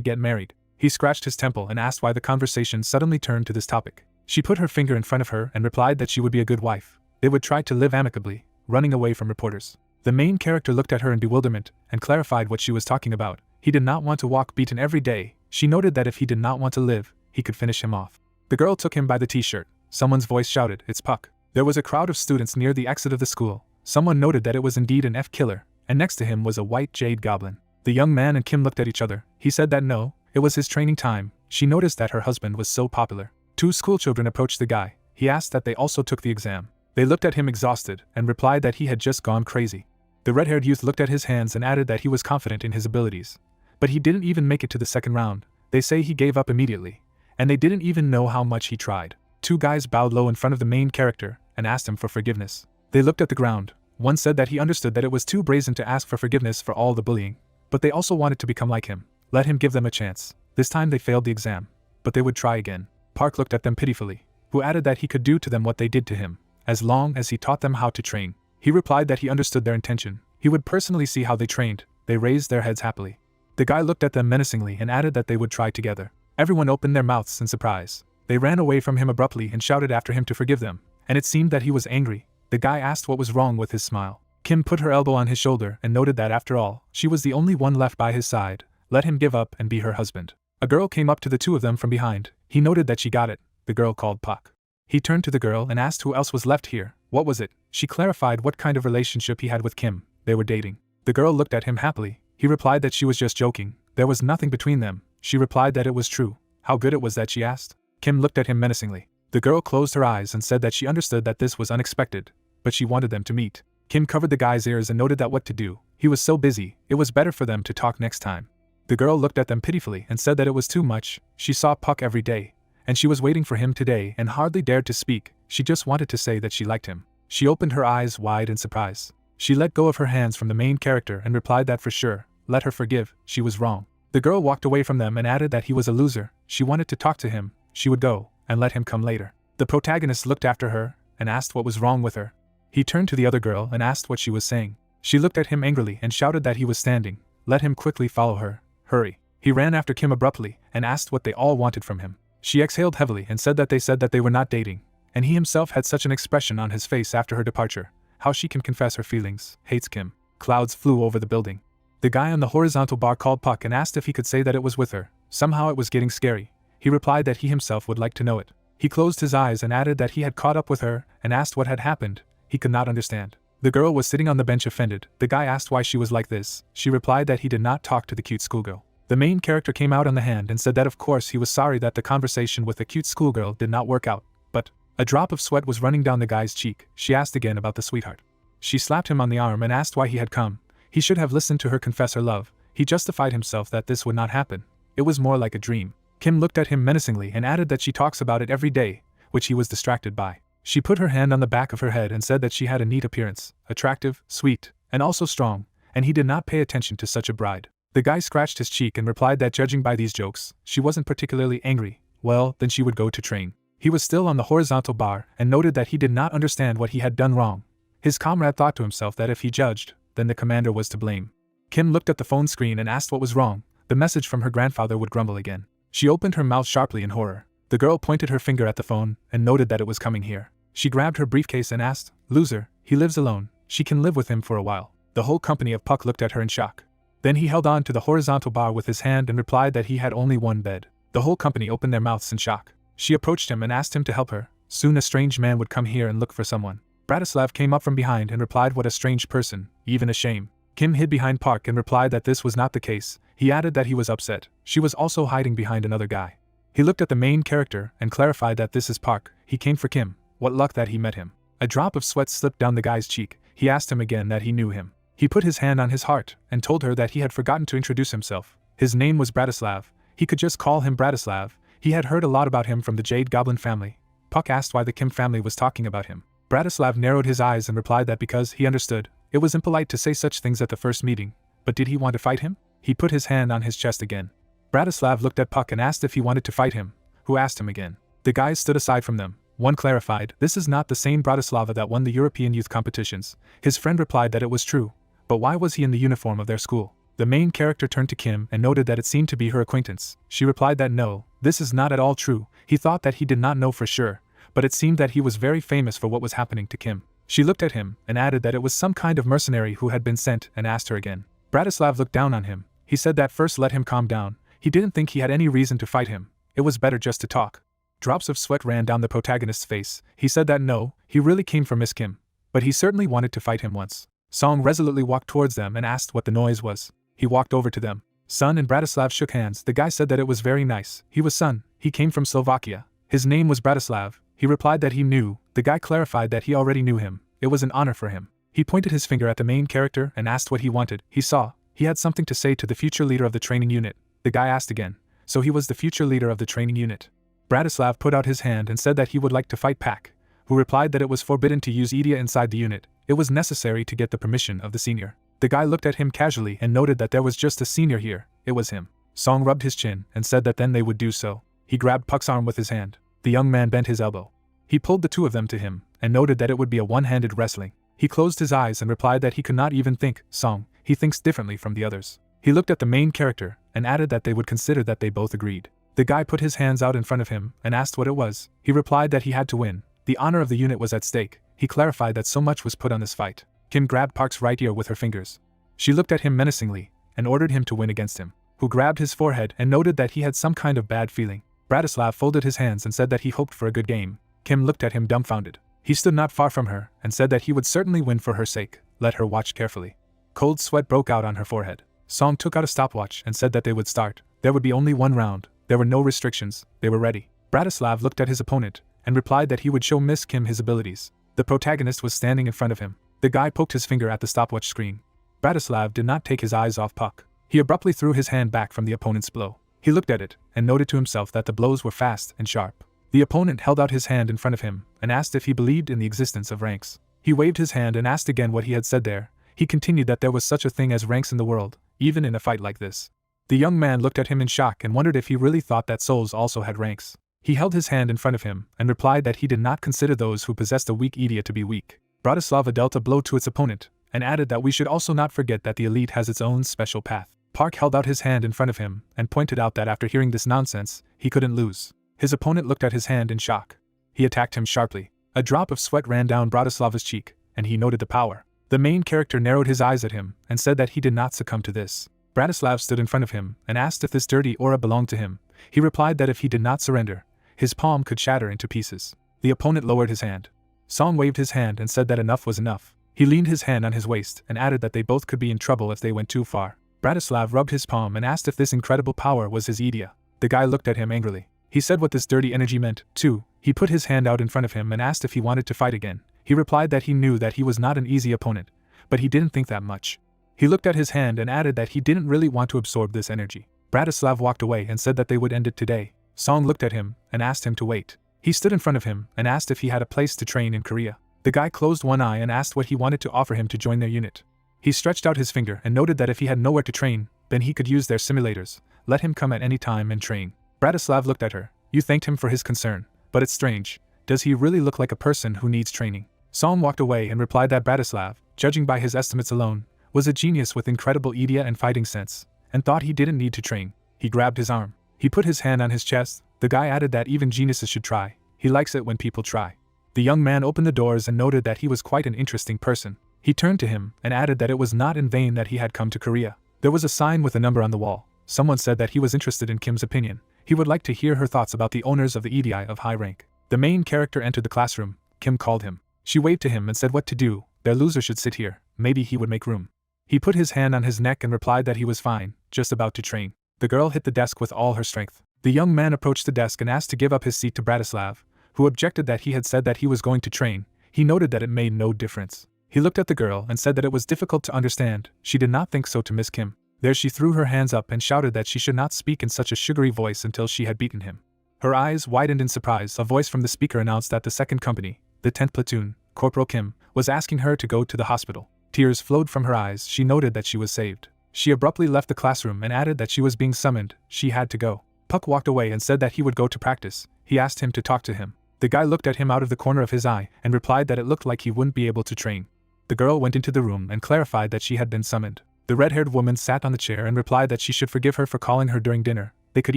get married. He scratched his temple and asked why the conversation suddenly turned to this topic. She put her finger in front of her and replied that she would be a good wife. They would try to live amicably, running away from reporters. The main character looked at her in bewilderment and clarified what she was talking about. He did not want to walk beaten every day. She noted that if he did not want to live, he could finish him off. The girl took him by the t-shirt. Someone's voice shouted, "It's Puck." There was a crowd of students near the exit of the school. Someone noted that it was indeed an F killer, and next to him was a white jade goblin. The young man and Kim looked at each other. He said that no, it was his training time. She noticed that her husband was so popular. 2 schoolchildren approached the guy. He asked that they also took the exam. They looked at him exhausted and replied that he had just gone crazy. The red-haired youth looked at his hands and added that he was confident in his abilities. But he didn't even make it to the second round. They say he gave up immediately, and they didn't even know how much he tried. 2 guys bowed low in front of the main character and asked him for forgiveness. They looked at the ground. One said that he understood that it was too brazen to ask for forgiveness for all the bullying, but they also wanted to become like him. Let him give them a chance. This time they failed the exam, but they would try again. Park looked at them pitifully, who added that he could do to them what they did to him, as long as he taught them how to train. He replied that he understood their intention. He would personally see how they trained. They raised their heads happily. The guy looked at them menacingly and added that they would try together. Everyone opened their mouths in surprise. They ran away from him abruptly and shouted after him to forgive them, and it seemed that he was angry. The guy asked what was wrong with his smile. Kim put her elbow on his shoulder and noted that after all, she was the only one left by his side. Let him give up and be her husband. A girl came up to the two of them from behind. He noted that she got it. The girl called Puck. He turned to the girl and asked who else was left here. What was it? She clarified what kind of relationship he had with Kim. They were dating. The girl looked at him happily. He replied that she was just joking. There was nothing between them. She replied that it was true. How good it was that she asked? Kim looked at him menacingly. The girl closed her eyes and said that she understood that this was unexpected, but she wanted them to meet. Kim covered the guy's ears and noted that what to do. He was so busy, it was better for them to talk next time. The girl looked at them pitifully and said that it was too much. She saw Puck every day, and she was waiting for him today and hardly dared to speak. She just wanted to say that she liked him. She opened her eyes wide in surprise. She let go of her hands from the main character and replied that for sure, let her forgive, she was wrong. The girl walked away from them and added that he was a loser. She wanted to talk to him. She would go, and let him come later. The protagonist looked after her and asked what was wrong with her. He turned to the other girl and asked what she was saying. She looked at him angrily and shouted that he was standing. Let him quickly follow her. Hurry. He ran after Kim abruptly and asked what they all wanted from him. She exhaled heavily and said that they were not dating, and he himself had such an expression on his face after her departure. How she can confess her feelings, hates Kim. Clouds flew over the building. The guy on the horizontal bar called Puck and asked if he could say that it was with her. Somehow it was getting scary. He replied that he himself would like to know it. He closed his eyes and added that he had caught up with her and asked what had happened. He could not understand. The girl was sitting on the bench offended. The guy asked why she was like this. She replied that he did not talk to the cute schoolgirl. The main character came out on the hand and said that of course he was sorry that the conversation with the cute schoolgirl did not work out, but a drop of sweat was running down the guy's cheek. She asked again about the sweetheart. She slapped him on the arm and asked why he had come. He should have listened to her confess her love. He justified himself that this would not happen. It was more like a dream. Kim looked at him menacingly and added that she talks about it every day, which he was distracted by. She put her hand on the back of her head and said that she had a neat appearance, attractive, sweet, and also strong, and he did not pay attention to such a bride. The guy scratched his cheek and replied that judging by these jokes, she wasn't particularly angry. Well, then she would go to train. He was still on the horizontal bar and noted that he did not understand what he had done wrong. His comrade thought to himself that if he judged, then the commander was to blame. Kim looked at the phone screen and asked what was wrong. The message from her grandfather would grumble again. She opened her mouth sharply in horror. The girl pointed her finger at the phone and noted that it was coming here. She grabbed her briefcase and asked, "Loser, he lives alone. She can live with him for a while." The whole company of Puck looked at her in shock. Then he held on to the horizontal bar with his hand and replied that he had only one bed. The whole company opened their mouths in shock. She approached him and asked him to help her. Soon a strange man would come here and look for someone. Bratislav came up from behind and replied, "What a strange person, even a shame." Kim hid behind Puck and replied that this was not the case. He added that he was upset. She was also hiding behind another guy. He looked at the main character and clarified that this is Puck. He came for Kim. What luck that he met him. A drop of sweat slipped down the guy's cheek. He asked him again that he knew him. He put his hand on his heart and told her that he had forgotten to introduce himself. His name was Bratislav. He could just call him Bratislav. He had heard a lot about him from the Jade Goblin family. Puck asked why the Kim family was talking about him. Bratislav narrowed his eyes and replied that because he understood, it was impolite to say such things at the first meeting. But did he want to fight him? He put his hand on his chest again. Bratislav looked at Puck and asked if he wanted to fight him. Who asked him again? The guys stood aside from them. One clarified, "This is not the same Bratislava that won the European youth competitions." His friend replied that it was true. But why was he in the uniform of their school? The main character turned to Kim and noted that it seemed to be her acquaintance. She replied that no, this is not at all true. He thought that he did not know for sure, but it seemed that he was very famous for what was happening to Kim. She looked at him and added that it was some kind of mercenary who had been sent and asked her again. Bratislav looked down on him. He said that first let him calm down. He didn't think he had any reason to fight him. It was better just to talk. Drops of sweat ran down the protagonist's face. He said that no, he really came for Miss Kim. But he certainly wanted to fight him once. Song resolutely walked towards them and asked what the noise was. He walked over to them. Sun and Bratislav shook hands. The guy said that it was very nice. He was Sun. He came from Slovakia. His name was Bratislav. He replied that he knew. The guy clarified that he already knew him. It was an honor for him. He pointed his finger at the main character and asked what he wanted. He saw. He had something to say to the future leader of the training unit. The guy asked again. So he was the future leader of the training unit. Bratislav put out his hand and said that he would like to fight Pak, who replied that it was forbidden to use Idia inside the unit. It was necessary to get the permission of the senior. The guy looked at him casually and noted that there was just a senior here. It was him. Song rubbed his chin and said that then they would do so. He grabbed Puck's arm with his hand. The young man bent his elbow. He pulled the two of them to him and noted that it would be a one-handed wrestling. He closed his eyes and replied that he could not even think. Song, he thinks differently from the others. He looked at the main character and added that they would consider that they both agreed. The guy put his hands out in front of him and asked what it was. He replied that he had to win. The honor of the unit was at stake. He clarified that so much was put on this fight. Kim grabbed Park's right ear with her fingers. She looked at him menacingly and ordered him to win against him, who grabbed his forehead and noted that he had some kind of bad feeling. Bratislav folded his hands and said that he hoped for a good game. Kim looked at him dumbfounded. He stood not far from her and said that he would certainly win for her sake. Let her watch carefully. Cold sweat broke out on her forehead. Song took out a stopwatch and said that they would start. There would be only one round. There were no restrictions. They were ready. Bratislav looked at his opponent and replied that he would show Miss Kim his abilities. The protagonist was standing in front of him. The guy poked his finger at the stopwatch screen. Bratislav did not take his eyes off Puck. He abruptly threw his hand back from the opponent's blow. He looked at it and noted to himself that the blows were fast and sharp. The opponent held out his hand in front of him and asked if he believed in the existence of ranks. He waved his hand and asked again what he had said there. He continued that there was such a thing as ranks in the world, even in a fight like this. The young man looked at him in shock and wondered if he really thought that souls also had ranks. He held his hand in front of him and replied that he did not consider those who possessed a weak Idia to be weak. Bratislava dealt a blow to its opponent and added that we should also not forget that the elite has its own special path. Park held out his hand in front of him and pointed out that after hearing this nonsense, he couldn't lose. His opponent looked at his hand in shock. He attacked him sharply. A drop of sweat ran down Bratislava's cheek, and he noted the power. The main character narrowed his eyes at him and said that he did not succumb to this. Bratislav stood in front of him and asked if this dirty aura belonged to him. He replied that if he did not surrender, his palm could shatter into pieces. The opponent lowered his hand. Song waved his hand and said that enough was enough. He leaned his hand on his waist and added that they both could be in trouble if they went too far. Bratislav rubbed his palm and asked if this incredible power was his Idia. The guy looked at him angrily. He said what this dirty energy meant, too. He put his hand out in front of him and asked if he wanted to fight again. He replied that he knew that he was not an easy opponent, but he didn't think that much. He looked at his hand and added that he didn't really want to absorb this energy. Bratislav walked away and said that they would end it today. Song looked at him and asked him to wait. He stood in front of him and asked if he had a place to train in Korea. The guy closed one eye and asked what he wanted to offer him to join their unit. He stretched out his finger and noted that if he had nowhere to train, then he could use their simulators. Let him come at any time and train. Bratislav looked at her. You thanked him for his concern, but it's strange. Does he really look like a person who needs training? Song walked away and replied that Bratislav, judging by his estimates alone, was a genius with incredible Idia and fighting sense, and thought he didn't need to train. He grabbed his arm. He put his hand on his chest. The guy added that even geniuses should try. He likes it when people try. The young man opened the doors and noted that he was quite an interesting person. He turned to him and added that it was not in vain that he had come to Korea. There was a sign with a number on the wall. Someone said that he was interested in Kim's opinion. He would like to hear her thoughts about the owners of the EDI of high rank. The main character entered the classroom. Kim called him. She waved to him and said what to do. Their loser should sit here. Maybe he would make room. He put his hand on his neck and replied that he was fine, just about to train. The girl hit the desk with all her strength. The young man approached the desk and asked to give up his seat to Bratislav, who objected that he had said that he was going to train. He noted that it made no difference. He looked at the girl and said that it was difficult to understand. She did not think so to Miss Kim. There she threw her hands up and shouted that she should not speak in such a sugary voice until she had beaten him. Her eyes widened in surprise. A voice from the speaker announced that the 2nd Company, the 10th Platoon, Corporal Kim, was asking her to go to the hospital. Tears flowed from her eyes. She noted that she was saved. She abruptly left the classroom and added that she was being summoned. She had to go. Puck walked away and said that he would go to practice. He asked him to talk to him. The guy looked at him out of the corner of his eye and replied that it looked like he wouldn't be able to train. The girl went into the room and clarified that she had been summoned. The red-haired woman sat on the chair and replied that she should forgive her for calling her during dinner. They could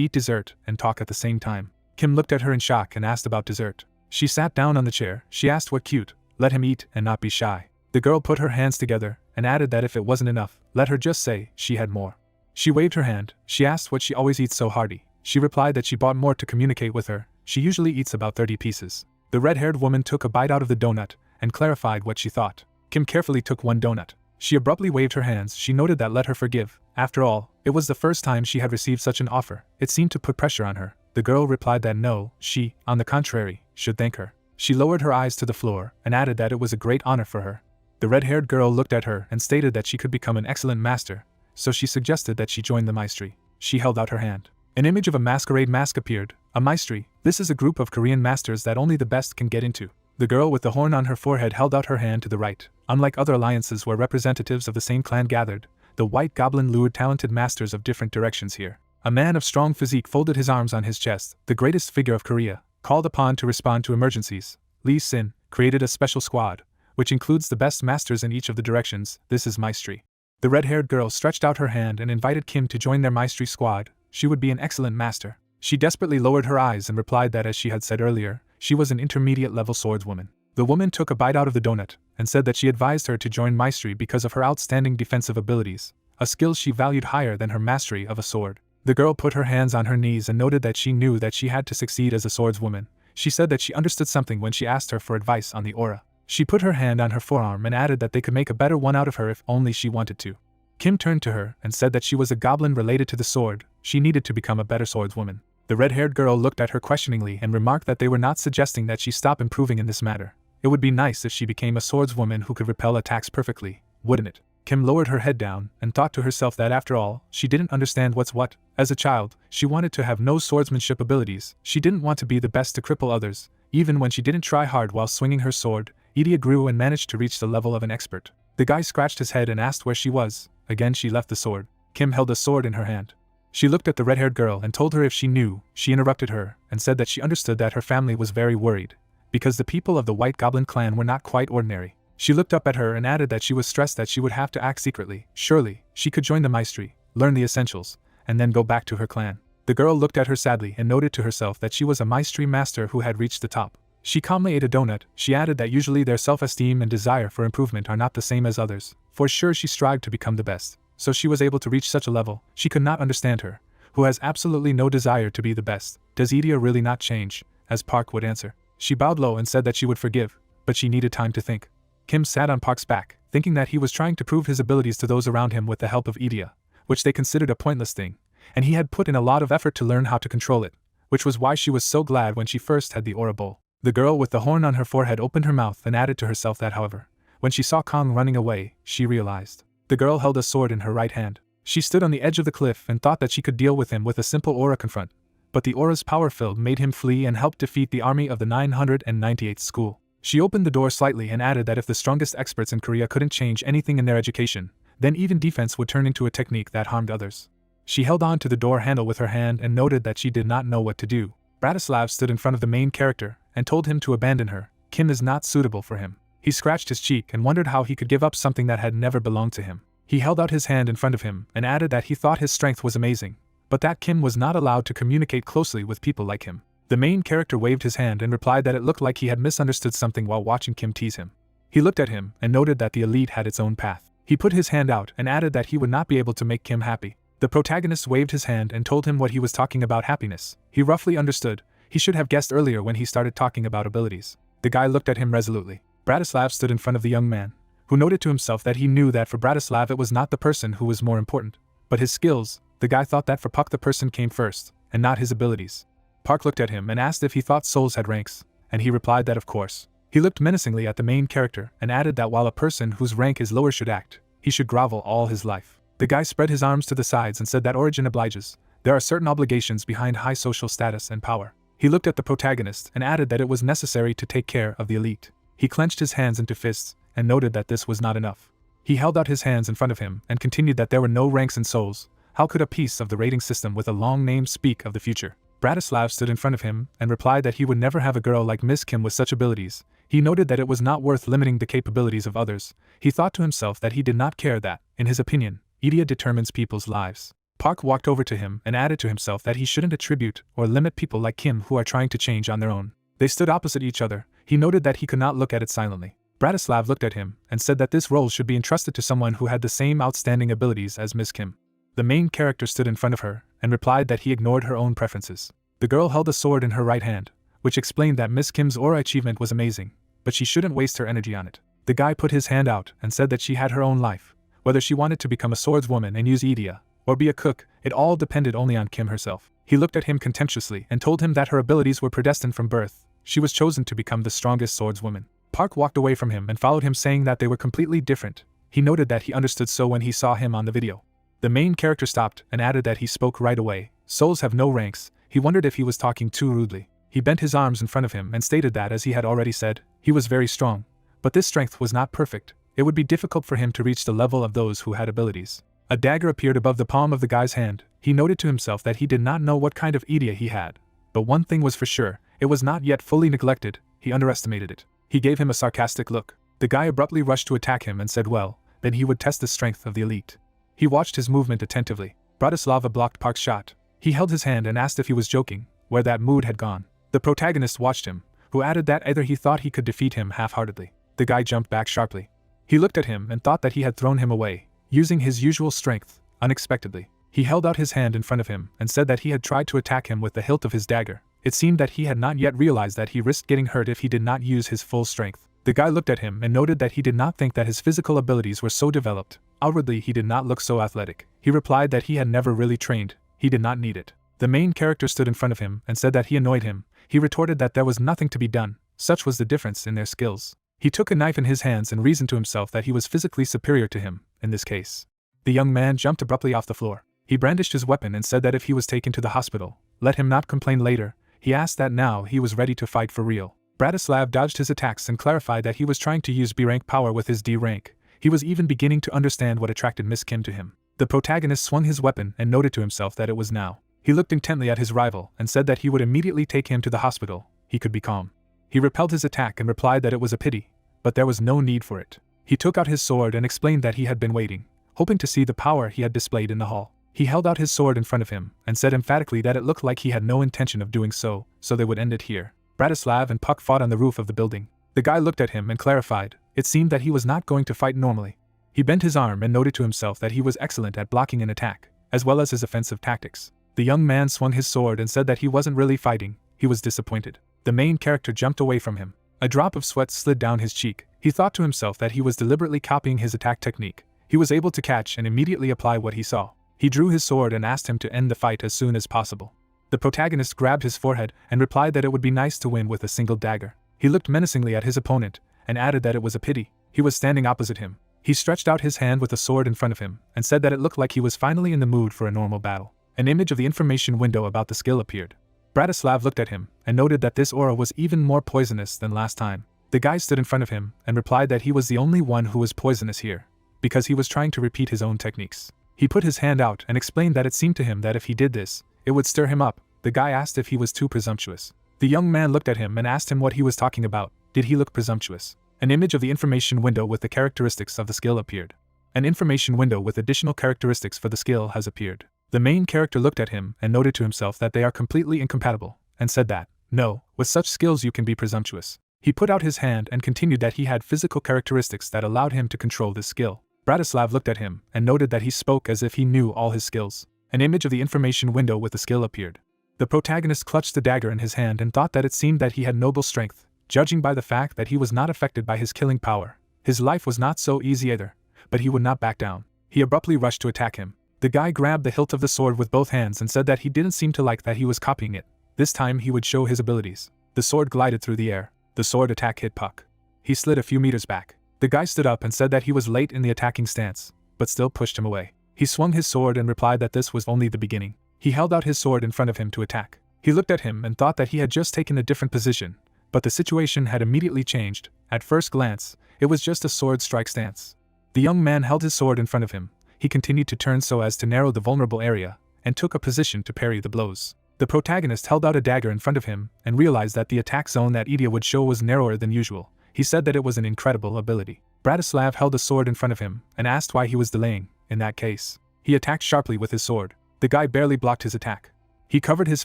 eat dessert and talk at the same time. Kim looked at her in shock and asked about dessert. She sat down on the chair. She asked what cute. Let him eat and not be shy. The girl put her hands together and added that if it wasn't enough, let her just say she had more. She waved her hand. She asked what she always eats so hearty. She replied that she bought more to communicate with her. She usually eats about 30 pieces. The red-haired woman took a bite out of the donut and clarified what she thought. Kim carefully took one donut. She abruptly waved her hands. She noted that let her forgive. After all, it was the first time she had received such an offer. It seemed to put pressure on her. The girl replied that no, she, on the contrary, should thank her. She lowered her eyes to the floor and added that it was a great honor for her. The red-haired girl looked at her and stated that she could become an excellent master, so she suggested that she join the maestry. She held out her hand. An image of a masquerade mask appeared. A maestry. This is a group of Korean masters that only the best can get into. The girl with the horn on her forehead held out her hand to the right. Unlike other alliances where representatives of the same clan gathered, the white goblin lured talented masters of different directions here. A man of strong physique folded his arms on his chest. The greatest figure of Korea, called upon to respond to emergencies. Lee Sin created a special squad, which includes the best masters in each of the directions. This is maestry. The red-haired girl stretched out her hand and invited Kim to join their maestry squad. She would be an excellent master. She desperately lowered her eyes and replied that, as she had said earlier, she was an intermediate-level swordswoman. The woman took a bite out of the donut and said that she advised her to join maestry because of her outstanding defensive abilities, a skill she valued higher than her mastery of a sword. The girl put her hands on her knees and noted that she knew that she had to succeed as a swordswoman. She said that she understood something when she asked her for advice on the aura. She put her hand on her forearm and added that they could make a better one out of her if only she wanted to. Kim turned to her and said that she was a goblin related to the sword. She needed to become a better swordswoman. The red-haired girl looked at her questioningly and remarked that they were not suggesting that she stop improving in this matter. It would be nice if she became a swordswoman who could repel attacks perfectly, wouldn't it? Kim lowered her head down and thought to herself that after all, she didn't understand what's what. As a child, she wanted to have no swordsmanship abilities. She didn't want to be the best to cripple others. Even when she didn't try hard while swinging her sword, Idia grew and managed to reach the level of an expert. The guy scratched his head and asked where she was. Again she left the sword. Kim held a sword in her hand. She looked at the red-haired girl and told her if she knew. She interrupted her and said that she understood that her family was very worried, because the people of the White Goblin clan were not quite ordinary. She looked up at her and added that she was stressed that she would have to act secretly. Surely, she could join the maestry, learn the essentials, and then go back to her clan. The girl looked at her sadly and noted to herself that she was a maestry master who had reached the top. She calmly ate a donut. She added that usually their self-esteem and desire for improvement are not the same as others. For sure she strived to become the best, so she was able to reach such a level. She could not understand her, who has absolutely no desire to be the best. Does Idia really not change? As Park would answer. She bowed low and said that she would forgive, but she needed time to think. Kim sat on Park's back, thinking that he was trying to prove his abilities to those around him with the help of Idia, which they considered a pointless thing, and he had put in a lot of effort to learn how to control it, which was why she was so glad when she first had the aura bowl. The girl with the horn on her forehead opened her mouth and added to herself that, however, when she saw Kong running away, she realized. The girl held a sword in her right hand. She stood on the edge of the cliff and thought that she could deal with him with a simple aura confront, but the aura's power field made him flee and helped defeat the army of the 998th school. She opened the door slightly and added that if the strongest experts in Korea couldn't change anything in their education, then even defense would turn into a technique that harmed others. She held on to the door handle with her hand and noted that she did not know what to do. Bratislav stood in front of the main character and told him to abandon her. Kim is not suitable for him. He scratched his cheek and wondered how he could give up something that had never belonged to him. He held out his hand in front of him and added that he thought his strength was amazing, but that Kim was not allowed to communicate closely with people like him. The main character waved his hand and replied that it looked like he had misunderstood something while watching Kim tease him. He looked at him and noted that the elite had its own path. He put his hand out and added that he would not be able to make Kim happy. The protagonist waved his hand and told him what he was talking about: happiness. He roughly understood. He should have guessed earlier when he started talking about abilities. The guy looked at him resolutely. Bratislav stood in front of the young man, who noted to himself that he knew that for Bratislav it was not the person who was more important, but his skills. The guy thought that for Puck the person came first, and not his abilities. Park looked at him and asked if he thought souls had ranks, and he replied that of course. He looked menacingly at the main character and added that while a person whose rank is lower should act, he should grovel all his life. The guy spread his arms to the sides and said that origin obliges. There are certain obligations behind high social status and power. He looked at the protagonist and added that it was necessary to take care of the elite. He clenched his hands into fists and noted that this was not enough. He held out his hands in front of him and continued that there were no ranks in souls. How could a piece of the rating system with a long name speak of the future? Bratislav stood in front of him and replied that he would never have a girl like Miss Kim with such abilities. He noted that it was not worth limiting the capabilities of others. He thought to himself that he did not care that, in his opinion, Idia determines people's lives. Park walked over to him and added to himself that he shouldn't attribute or limit people like Kim who are trying to change on their own. They stood opposite each other. He noted that he could not look at it silently. Bratislav looked at him and said that this role should be entrusted to someone who had the same outstanding abilities as Miss Kim. The main character stood in front of her and replied that he ignored her own preferences. The girl held a sword in her right hand, which explained that Miss Kim's aura achievement was amazing, but she shouldn't waste her energy on it. The guy put his hand out and said that she had her own life. Whether she wanted to become a swordswoman and use Idia, or be a cook, it all depended only on Kim herself. He looked at him contemptuously and told him that her abilities were predestined from birth. She was chosen to become the strongest swordswoman. Park walked away from him and followed him, saying that they were completely different. He noted that he understood so when he saw him on the video. The main character stopped and added that he spoke right away. Souls have no ranks. He wondered if he was talking too rudely. He bent his arms in front of him and stated that, as he had already said, he was very strong. But this strength was not perfect. It would be difficult for him to reach the level of those who had abilities. A dagger appeared above the palm of the guy's hand. He noted to himself that he did not know what kind of Idia he had. But one thing was for sure, it was not yet fully neglected. He underestimated it. He gave him a sarcastic look. The guy abruptly rushed to attack him and said, "Well, then he would test the strength of the elite. He watched his movement attentively. Bratislava blocked Park's shot. He held his hand and asked if he was joking, where that mood had gone. The protagonist watched him, who added that either he thought he could defeat him half-heartedly. The guy jumped back sharply. He looked at him and thought that he had thrown him away, using his usual strength, unexpectedly. He held out his hand in front of him and said that he had tried to attack him with the hilt of his dagger. It seemed that he had not yet realized that he risked getting hurt if he did not use his full strength. The guy looked at him and noted that he did not think that his physical abilities were so developed. Outwardly he did not look so athletic. He replied that he had never really trained. He did not need it. The main character stood in front of him and said that he annoyed him. He retorted that there was nothing to be done. Such was the difference in their skills. He took a knife in his hands and reasoned to himself that he was physically superior to him, in this case. The young man jumped abruptly off the floor. He brandished his weapon and said that if he was taken to the hospital, let him not complain later. He asked that now he was ready to fight for real. Bratislav dodged his attacks and clarified that he was trying to use B-rank power with his D rank. He was even beginning to understand what attracted Miss Kim to him. The protagonist swung his weapon and noted to himself that it was now. He looked intently at his rival and said that he would immediately take him to the hospital. He could be calm. He repelled his attack and replied that it was a pity, but there was no need for it. He took out his sword and explained that he had been waiting, hoping to see the power he had displayed in the hall. He held out his sword in front of him and said emphatically that it looked like he had no intention of doing so they would end it here. Bratislav and Puck fought on the roof of the building. The guy looked at him and clarified. It seemed that he was not going to fight normally. He bent his arm and noted to himself that he was excellent at blocking an attack, as well as his offensive tactics. The young man swung his sword and said that he wasn't really fighting. He was disappointed. The main character jumped away from him. A drop of sweat slid down his cheek. He thought to himself that he was deliberately copying his attack technique. He was able to catch and immediately apply what he saw. He drew his sword and asked him to end the fight as soon as possible. The protagonist grabbed his forehead and replied that it would be nice to win with a single dagger. He looked menacingly at his opponent and added that it was a pity. He was standing opposite him. He stretched out his hand with a sword in front of him and said that it looked like he was finally in the mood for a normal battle. An image of the information window about the skill appeared. Bratislav looked at him and noted that this aura was even more poisonous than last time. The guy stood in front of him and replied that he was the only one who was poisonous here, because he was trying to repeat his own techniques. He put his hand out and explained that it seemed to him that if he did this, it would stir him up. The guy asked if he was too presumptuous. The young man looked at him and asked him what he was talking about. Did he look presumptuous? An image of the information window with the characteristics of the skill appeared. An information window with additional characteristics for the skill has appeared. The main character looked at him and noted to himself that they are completely incompatible, and said that, no, with such skills you can be presumptuous. He put out his hand and continued that he had physical characteristics that allowed him to control this skill. Bratislav looked at him and noted that he spoke as if he knew all his skills. An image of the information window with the skill appeared. The protagonist clutched the dagger in his hand and thought that it seemed that he had noble strength, judging by the fact that he was not affected by his killing power. His life was not so easy either, but he would not back down. He abruptly rushed to attack him. The guy grabbed the hilt of the sword with both hands and said that he didn't seem to like that he was copying it. This time he would show his abilities. The sword glided through the air. The sword attack hit Puck. He slid a few meters back. The guy stood up and said that he was late in the attacking stance, but still pushed him away. He swung his sword and replied that this was only the beginning. He held out his sword in front of him to attack. He looked at him and thought that he had just taken a different position, but the situation had immediately changed. At first glance, it was just a sword strike stance. The young man held his sword in front of him. He continued to turn so as to narrow the vulnerable area, and took a position to parry the blows. The protagonist held out a dagger in front of him, and realized that the attack zone that Idia would show was narrower than usual. He said that it was an incredible ability. Bratislav held a sword in front of him, and asked why he was delaying. In that case, he attacked sharply with his sword. The guy barely blocked his attack. He covered his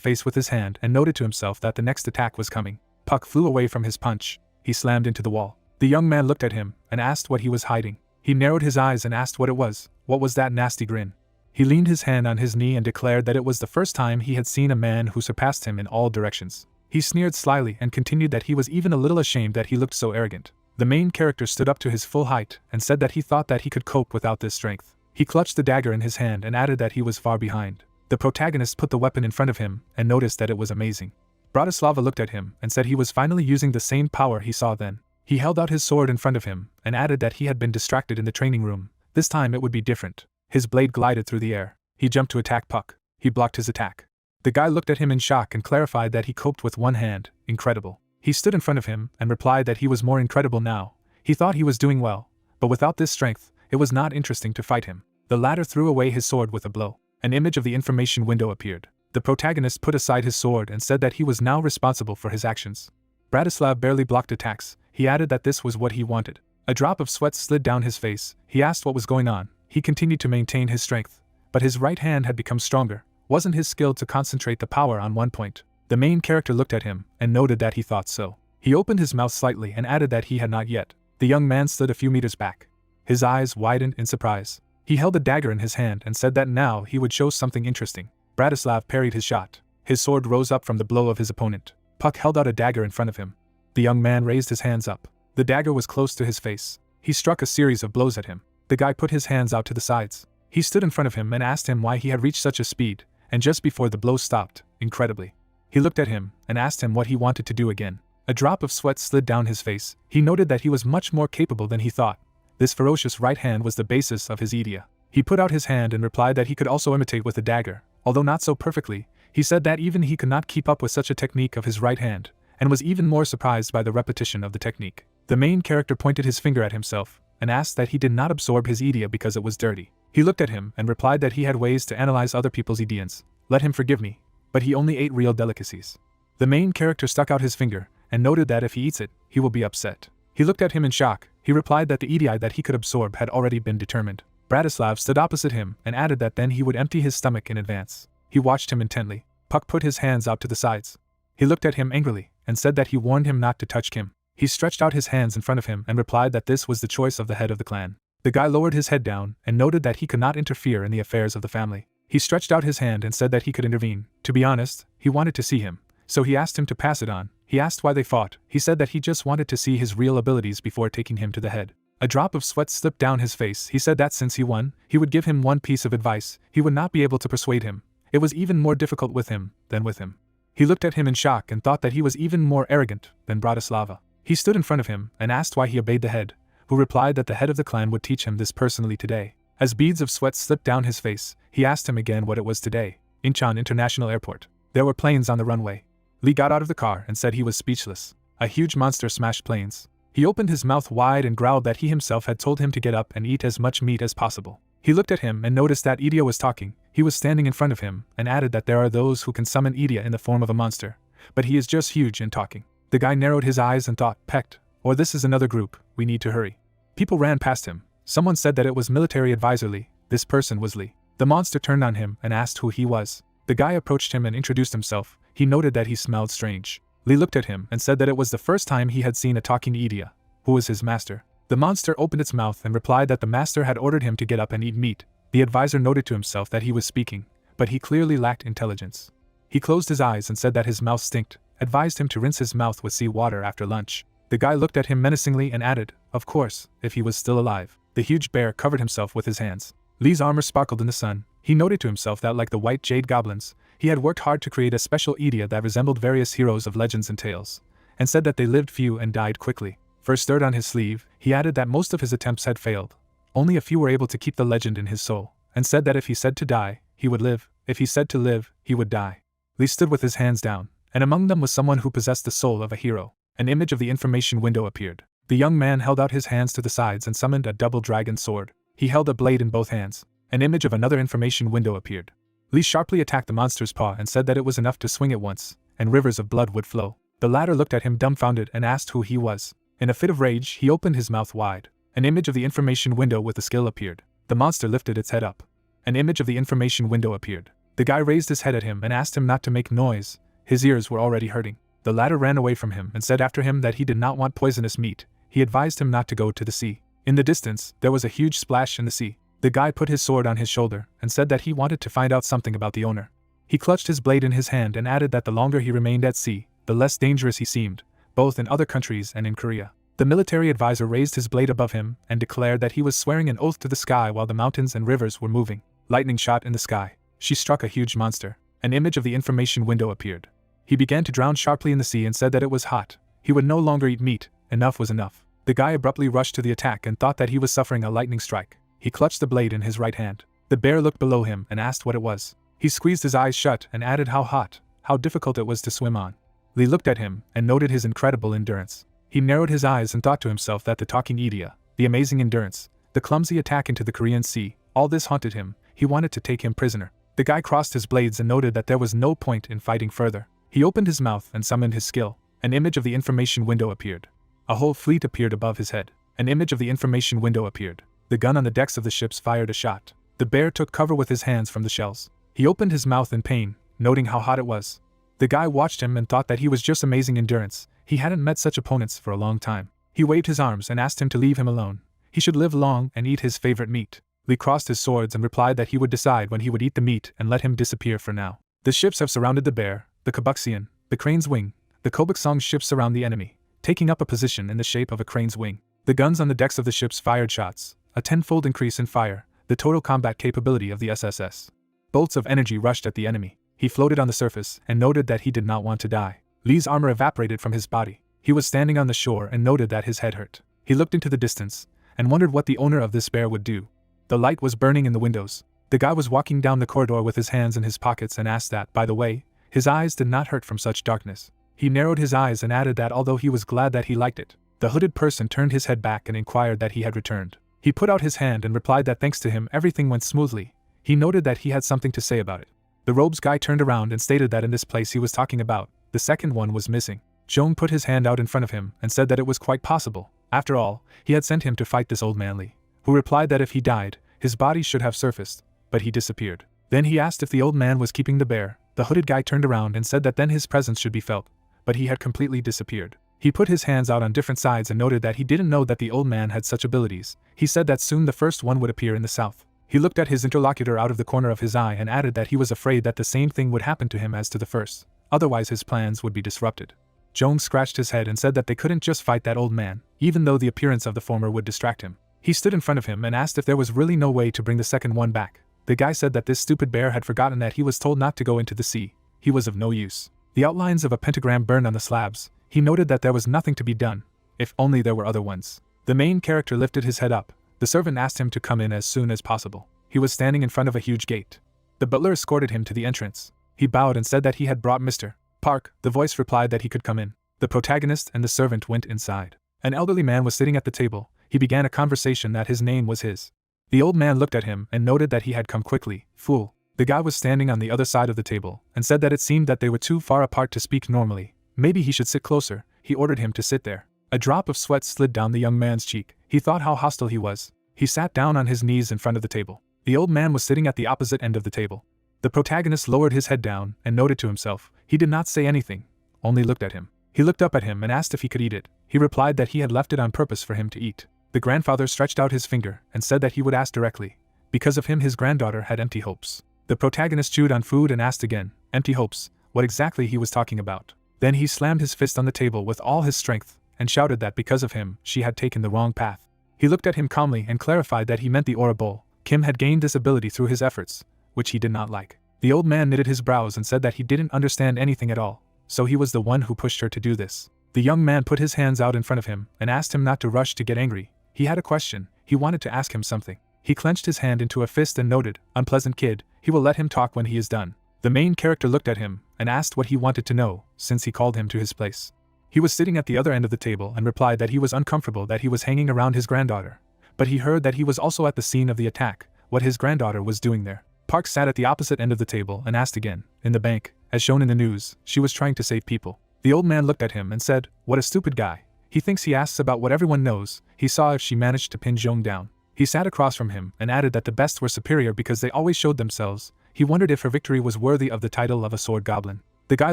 face with his hand and noted to himself that the next attack was coming. Puck flew away from his punch. He slammed into the wall. The young man looked at him and asked what he was hiding. He narrowed his eyes and asked what it was. What was that nasty grin? He leaned his hand on his knee and declared that it was the first time he had seen a man who surpassed him in all directions. He sneered slyly and continued that he was even a little ashamed that he looked so arrogant. The main character stood up to his full height and said that he thought that he could cope without this strength. He clutched the dagger in his hand and added that he was far behind. The protagonist put the weapon in front of him and noticed that it was amazing. Bratislava looked at him and said he was finally using the same power he saw then. He held out his sword in front of him and added that he had been distracted in the training room. This time it would be different. His blade glided through the air. He jumped to attack Puck. He blocked his attack. The guy looked at him in shock and clarified that he coped with one hand. Incredible. He stood in front of him and replied that he was more incredible now. He thought he was doing well, but without this strength, it was not interesting to fight him. The latter threw away his sword with a blow. An image of the information window appeared. The protagonist put aside his sword and said that he was now responsible for his actions. Bratislav barely blocked attacks. He added that this was what he wanted. A drop of sweat slid down his face. He asked what was going on. He continued to maintain his strength, but his right hand had become stronger. Wasn't his skill to concentrate the power on one point? The main character looked at him and noted that he thought so. He opened his mouth slightly and added that he had not yet. The young man slid a few meters back. His eyes widened in surprise. He held a dagger in his hand and said that now he would show something interesting. Bratislav parried his shot. His sword rose up from the blow of his opponent. Puck held out a dagger in front of him. The young man raised his hands up. The dagger was close to his face. He struck a series of blows at him. The guy put his hands out to the sides. He stood in front of him and asked him why he had reached such a speed, and just before the blow stopped, incredibly, he looked at him and asked him what he wanted to do again. A drop of sweat slid down his face. He noted that he was much more capable than he thought. This ferocious right hand was the basis of his Idia. He put out his hand and replied that he could also imitate with the dagger, although not so perfectly. He said that even he could not keep up with such a technique of his right hand, and was even more surprised by the repetition of the technique. The main character pointed his finger at himself, and asked that he did not absorb his Idia because it was dirty. He looked at him and replied that he had ways to analyze other people's Idians. Let him forgive me, but he only ate real delicacies. The main character stuck out his finger, and noted that if he eats it, he will be upset. He looked at him in shock. He replied that the Idia that he could absorb had already been determined. Bratislav stood opposite him and added that then he would empty his stomach in advance. He watched him intently. Puck put his hands out to the sides. He looked at him angrily, and said that he warned him not to touch Kim. He stretched out his hands in front of him and replied that this was the choice of the head of the clan. The guy lowered his head down and noted that he could not interfere in the affairs of the family. He stretched out his hand and said that he could intervene. To be honest, he wanted to see him, so he asked him to pass it on. He asked why they fought. He said that he just wanted to see his real abilities before taking him to the head. A drop of sweat slipped down his face. He said that since he won, he would give him one piece of advice. He would not be able to persuade him. It was even more difficult with him than with him. He looked at him in shock and thought that he was even more arrogant than Bratislava. He stood in front of him and asked why he obeyed the head, who replied that the head of the clan would teach him this personally today. As beads of sweat slipped down his face, he asked him again what it was today. Incheon International Airport. There were planes on the runway. Lee got out of the car and said he was speechless. A huge monster smashed planes. He opened his mouth wide and growled that he himself had told him to get up and eat as much meat as possible. He looked at him and noticed that Idia was talking. He was standing in front of him and added that there are those who can summon Idia in the form of a monster, but he is just huge and talking. The guy narrowed his eyes and thought, pecked, or this is another group, we need to hurry. People ran past him. Someone said that it was military advisor Lee. This person was Lee. The monster turned on him and asked who he was. The guy approached him and introduced himself. He noted that he smelled strange. Lee looked at him and said that it was the first time he had seen a talking Idia, who was his master. The monster opened its mouth and replied that the master had ordered him to get up and eat meat. The advisor noted to himself that he was speaking, but he clearly lacked intelligence. He closed his eyes and said that his mouth stinked, advised him to rinse his mouth with sea water after lunch. The guy looked at him menacingly and added, of course, if he was still alive. The huge bear covered himself with his hands. Lee's armor sparkled in the sun. He noted to himself that like the white jade goblins, he had worked hard to create a special Idia that resembled various heroes of legends and tales, and said that they lived few and died quickly. First stirred on his sleeve, he added that most of his attempts had failed. Only a few were able to keep the legend in his soul, and said that if he said to die, he would live. If he said to live, he would die. Lee stood with his hands down, and among them was someone who possessed the soul of a hero. An image of the information window appeared. The young man held out his hands to the sides and summoned a double dragon sword. He held a blade in both hands. An image of another information window appeared. Lee sharply attacked the monster's paw and said that it was enough to swing it once, and rivers of blood would flow. The latter looked at him dumbfounded and asked who he was. In a fit of rage, he opened his mouth wide. An image of the information window with the skill appeared. The monster lifted its head up. An image of the information window appeared. The guy raised his head at him and asked him not to make noise. His ears were already hurting. The latter ran away from him and said after him that he did not want poisonous meat. He advised him not to go to the sea. In the distance, there was a huge splash in the sea. The guy put his sword on his shoulder and said that he wanted to find out something about the owner. He clutched his blade in his hand and added that the longer he remained at sea, the less dangerous he seemed, both in other countries and in Korea. The military advisor raised his blade above him and declared that he was swearing an oath to the sky while the mountains and rivers were moving. Lightning shot in the sky. She struck a huge monster. An image of the information window appeared. He began to drown sharply in the sea and said that it was hot. He would no longer eat meat. Enough was enough. The guy abruptly rushed to the attack and thought that he was suffering a lightning strike. He clutched the blade in his right hand. The bear looked below him and asked what it was. He squeezed his eyes shut and added how hot, how difficult it was to swim on. Lee looked at him and noted his incredible endurance. He narrowed his eyes and thought to himself that the talking Idia, the amazing endurance, the clumsy attack into the Korean Sea, all this haunted him. He wanted to take him prisoner. The guy crossed his blades and noted that there was no point in fighting further. He opened his mouth and summoned his skill. An image of the information window appeared. A whole fleet appeared above his head. An image of the information window appeared. The gun on the decks of the ships fired a shot. The bear took cover with his hands from the shells. He opened his mouth in pain, noting how hot it was. The guy watched him and thought that he was just amazing endurance. He hadn't met such opponents for a long time. He waved his arms and asked him to leave him alone. He should live long and eat his favorite meat. Lee crossed his swords and replied that he would decide when he would eat the meat and let him disappear for now. The ships have surrounded the bear, the Kabuxian, the crane's wing. The Kobuksong's ships surround the enemy, taking up a position in the shape of a crane's wing. The guns on the decks of the ships fired shots, a tenfold increase in fire, the total combat capability of the SSS. Bolts of energy rushed at the enemy. He floated on the surface and noted that he did not want to die. Lee's armor evaporated from his body. He was standing on the shore and noted that his head hurt. He looked into the distance and wondered what the owner of this bear would do. The light was burning in the windows. The guy was walking down the corridor with his hands in his pockets and asked that, by the way, his eyes did not hurt from such darkness. He narrowed his eyes and added that although he was glad that he liked it, the hooded person turned his head back and inquired that he had returned. He put out his hand and replied that thanks to him everything went smoothly. He noted that he had something to say about it. The robes guy turned around and stated that in this place he was talking about, the second one was missing. Jong put his hand out in front of him and said that it was quite possible. After all, he had sent him to fight this old man Lee, who replied that if he died, his body should have surfaced, but he disappeared. Then he asked if the old man was keeping the bear. The hooded guy turned around and said that then his presence should be felt, but he had completely disappeared. He put his hands out on different sides and noted that he didn't know that the old man had such abilities. He said that soon the first one would appear in the south. He looked at his interlocutor out of the corner of his eye and added that he was afraid that the same thing would happen to him as to the first, otherwise his plans would be disrupted. Jones scratched his head and said that they couldn't just fight that old man, even though the appearance of the former would distract him. He stood in front of him and asked if there was really no way to bring the second one back. The guy said that this stupid bear had forgotten that he was told not to go into the sea. He was of no use. The outlines of a pentagram burned on the slabs. He noted that there was nothing to be done, if only there were other ones. The main character lifted his head up. The servant asked him to come in as soon as possible. He was standing in front of a huge gate. The butler escorted him to the entrance. He bowed and said that he had brought Mr. Park. The voice replied that he could come in. The protagonist and the servant went inside. An elderly man was sitting at the table. He began a conversation that his name was his. The old man looked at him and noted that he had come quickly. Fool. The guy was standing on the other side of the table and said that it seemed that they were too far apart to speak normally. Maybe he should sit closer. He ordered him to sit there. A drop of sweat slid down the young man's cheek. He thought how hostile he was. He sat down on his knees in front of the table. The old man was sitting at the opposite end of the table. The protagonist lowered his head down and noted to himself. He did not say anything, only looked at him. He looked up at him and asked if he could eat it. He replied that he had left it on purpose for him to eat. The grandfather stretched out his finger and said that he would ask directly. Because of him his granddaughter had empty hopes. The protagonist chewed on food and asked again, empty hopes, what exactly he was talking about. Then he slammed his fist on the table with all his strength and shouted that because of him she had taken the wrong path. He looked at him calmly and clarified that he meant the aura bowl. Kim had gained this ability through his efforts, which he did not like. The old man knitted his brows and said that he didn't understand anything at all, so he was the one who pushed her to do this. The young man put his hands out in front of him and asked him not to rush to get angry. He had a question. He wanted to ask him something. He clenched his hand into a fist and noted, unpleasant kid, he will let him talk when he is done. The main character looked at him and asked what he wanted to know, since he called him to his place. He was sitting at the other end of the table and replied that he was uncomfortable that he was hanging around his granddaughter. But he heard that he was also at the scene of the attack, what his granddaughter was doing there. Park sat at the opposite end of the table and asked again, in the bank, as shown in the news, she was trying to save people. The old man looked at him and said, what a stupid guy. He thinks he asks about what everyone knows. He saw if she managed to pin Jong down. He sat across from him and added that the best were superior because they always showed themselves. He wondered if her victory was worthy of the title of a sword goblin. The guy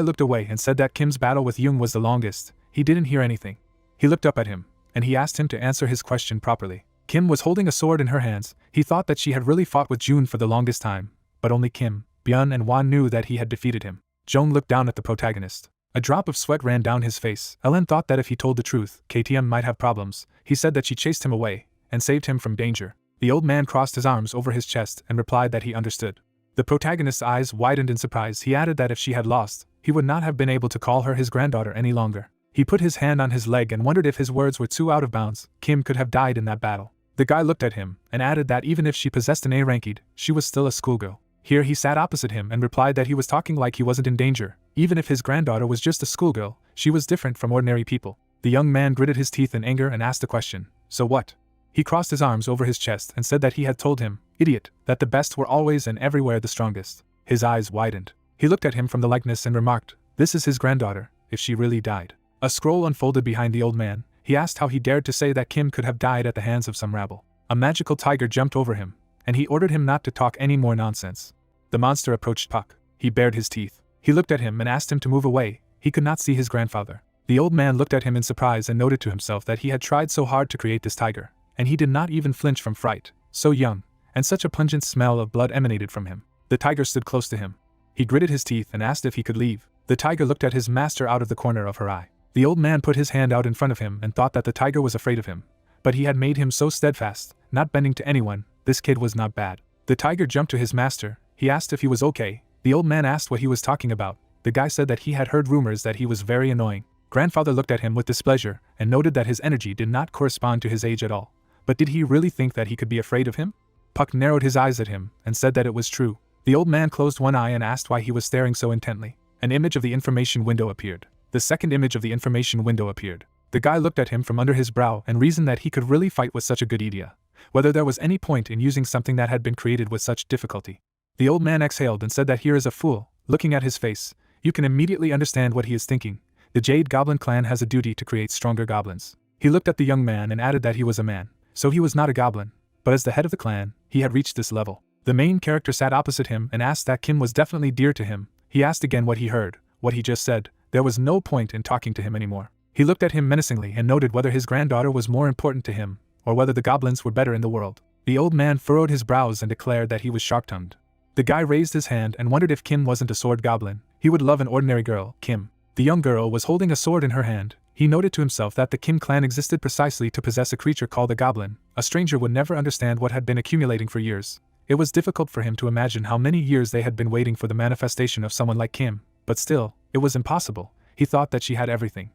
looked away and said that Kim's battle with Jung was the longest. He didn't hear anything. He looked up at him, and he asked him to answer his question properly. Kim was holding a sword in her hands. He thought that she had really fought with June for the longest time, but only Kim, Byun and Wan knew that he had defeated him. Jong looked down at the protagonist. A drop of sweat ran down his face. Ellen thought that if he told the truth, KTM might have problems. He said that she chased him away and saved him from danger. The old man crossed his arms over his chest and replied that he understood. The protagonist's eyes widened in surprise. He added that if she had lost, he would not have been able to call her his granddaughter any longer. He put his hand on his leg and wondered if his words were too out of bounds. Kim could have died in that battle. The guy looked at him and added that even if she possessed an A-ranked, she was still a schoolgirl. Here he sat opposite him and replied that he was talking like he wasn't in danger. Even if his granddaughter was just a schoolgirl, she was different from ordinary people. The young man gritted his teeth in anger and asked the question, so what? He crossed his arms over his chest and said that he had told him, idiot, that the best were always and everywhere the strongest. His eyes widened. He looked at him from the likeness and remarked, this is his granddaughter, if she really died. A scroll unfolded behind the old man. He asked how he dared to say that Kim could have died at the hands of some rabble. A magical tiger jumped over him, and he ordered him not to talk any more nonsense. The monster approached Puck. He bared his teeth. He looked at him and asked him to move away. He could not see his grandfather. The old man looked at him in surprise and noted to himself that he had tried so hard to create this tiger, and he did not even flinch from fright, so young, and such a pungent smell of blood emanated from him. The tiger stood close to him. He gritted his teeth and asked if he could leave. The tiger looked at his master out of the corner of her eye. The old man put his hand out in front of him and thought that the tiger was afraid of him, but he had made him so steadfast, not bending to anyone. This kid was not bad. The tiger jumped to his master. He asked if he was okay. The old man asked what he was talking about. The guy said that he had heard rumors that he was very annoying. Grandfather looked at him with displeasure and noted that his energy did not correspond to his age at all. But did he really think that he could be afraid of him? Puck narrowed his eyes at him and said that it was true. The old man closed one eye and asked why he was staring so intently. An image of the information window appeared. The second image of the information window appeared. The guy looked at him from under his brow and reasoned that he could really fight with such a good Idia. Whether there was any point in using something that had been created with such difficulty. The old man exhaled and said that here is a fool. Looking at his face, you can immediately understand what he is thinking. The Jade Goblin clan has a duty to create stronger goblins. He looked at the young man and added that he was a man, so he was not a goblin, but as the head of the clan, he had reached this level. The main character sat opposite him and asked that Kim was definitely dear to him. He asked again what he heard, what he just said. There was no point in talking to him anymore. He looked at him menacingly and noted whether his granddaughter was more important to him, or whether the goblins were better in the world. The old man furrowed his brows and declared that he was sharp-tongued. The guy raised his hand and wondered if Kim wasn't a sword goblin. He would love an ordinary girl, Kim. The young girl was holding a sword in her hand. He noted to himself that the Kim clan existed precisely to possess a creature called a goblin. A stranger would never understand what had been accumulating for years. It was difficult for him to imagine how many years they had been waiting for the manifestation of someone like Kim, but still, it was impossible. He thought that she had everything.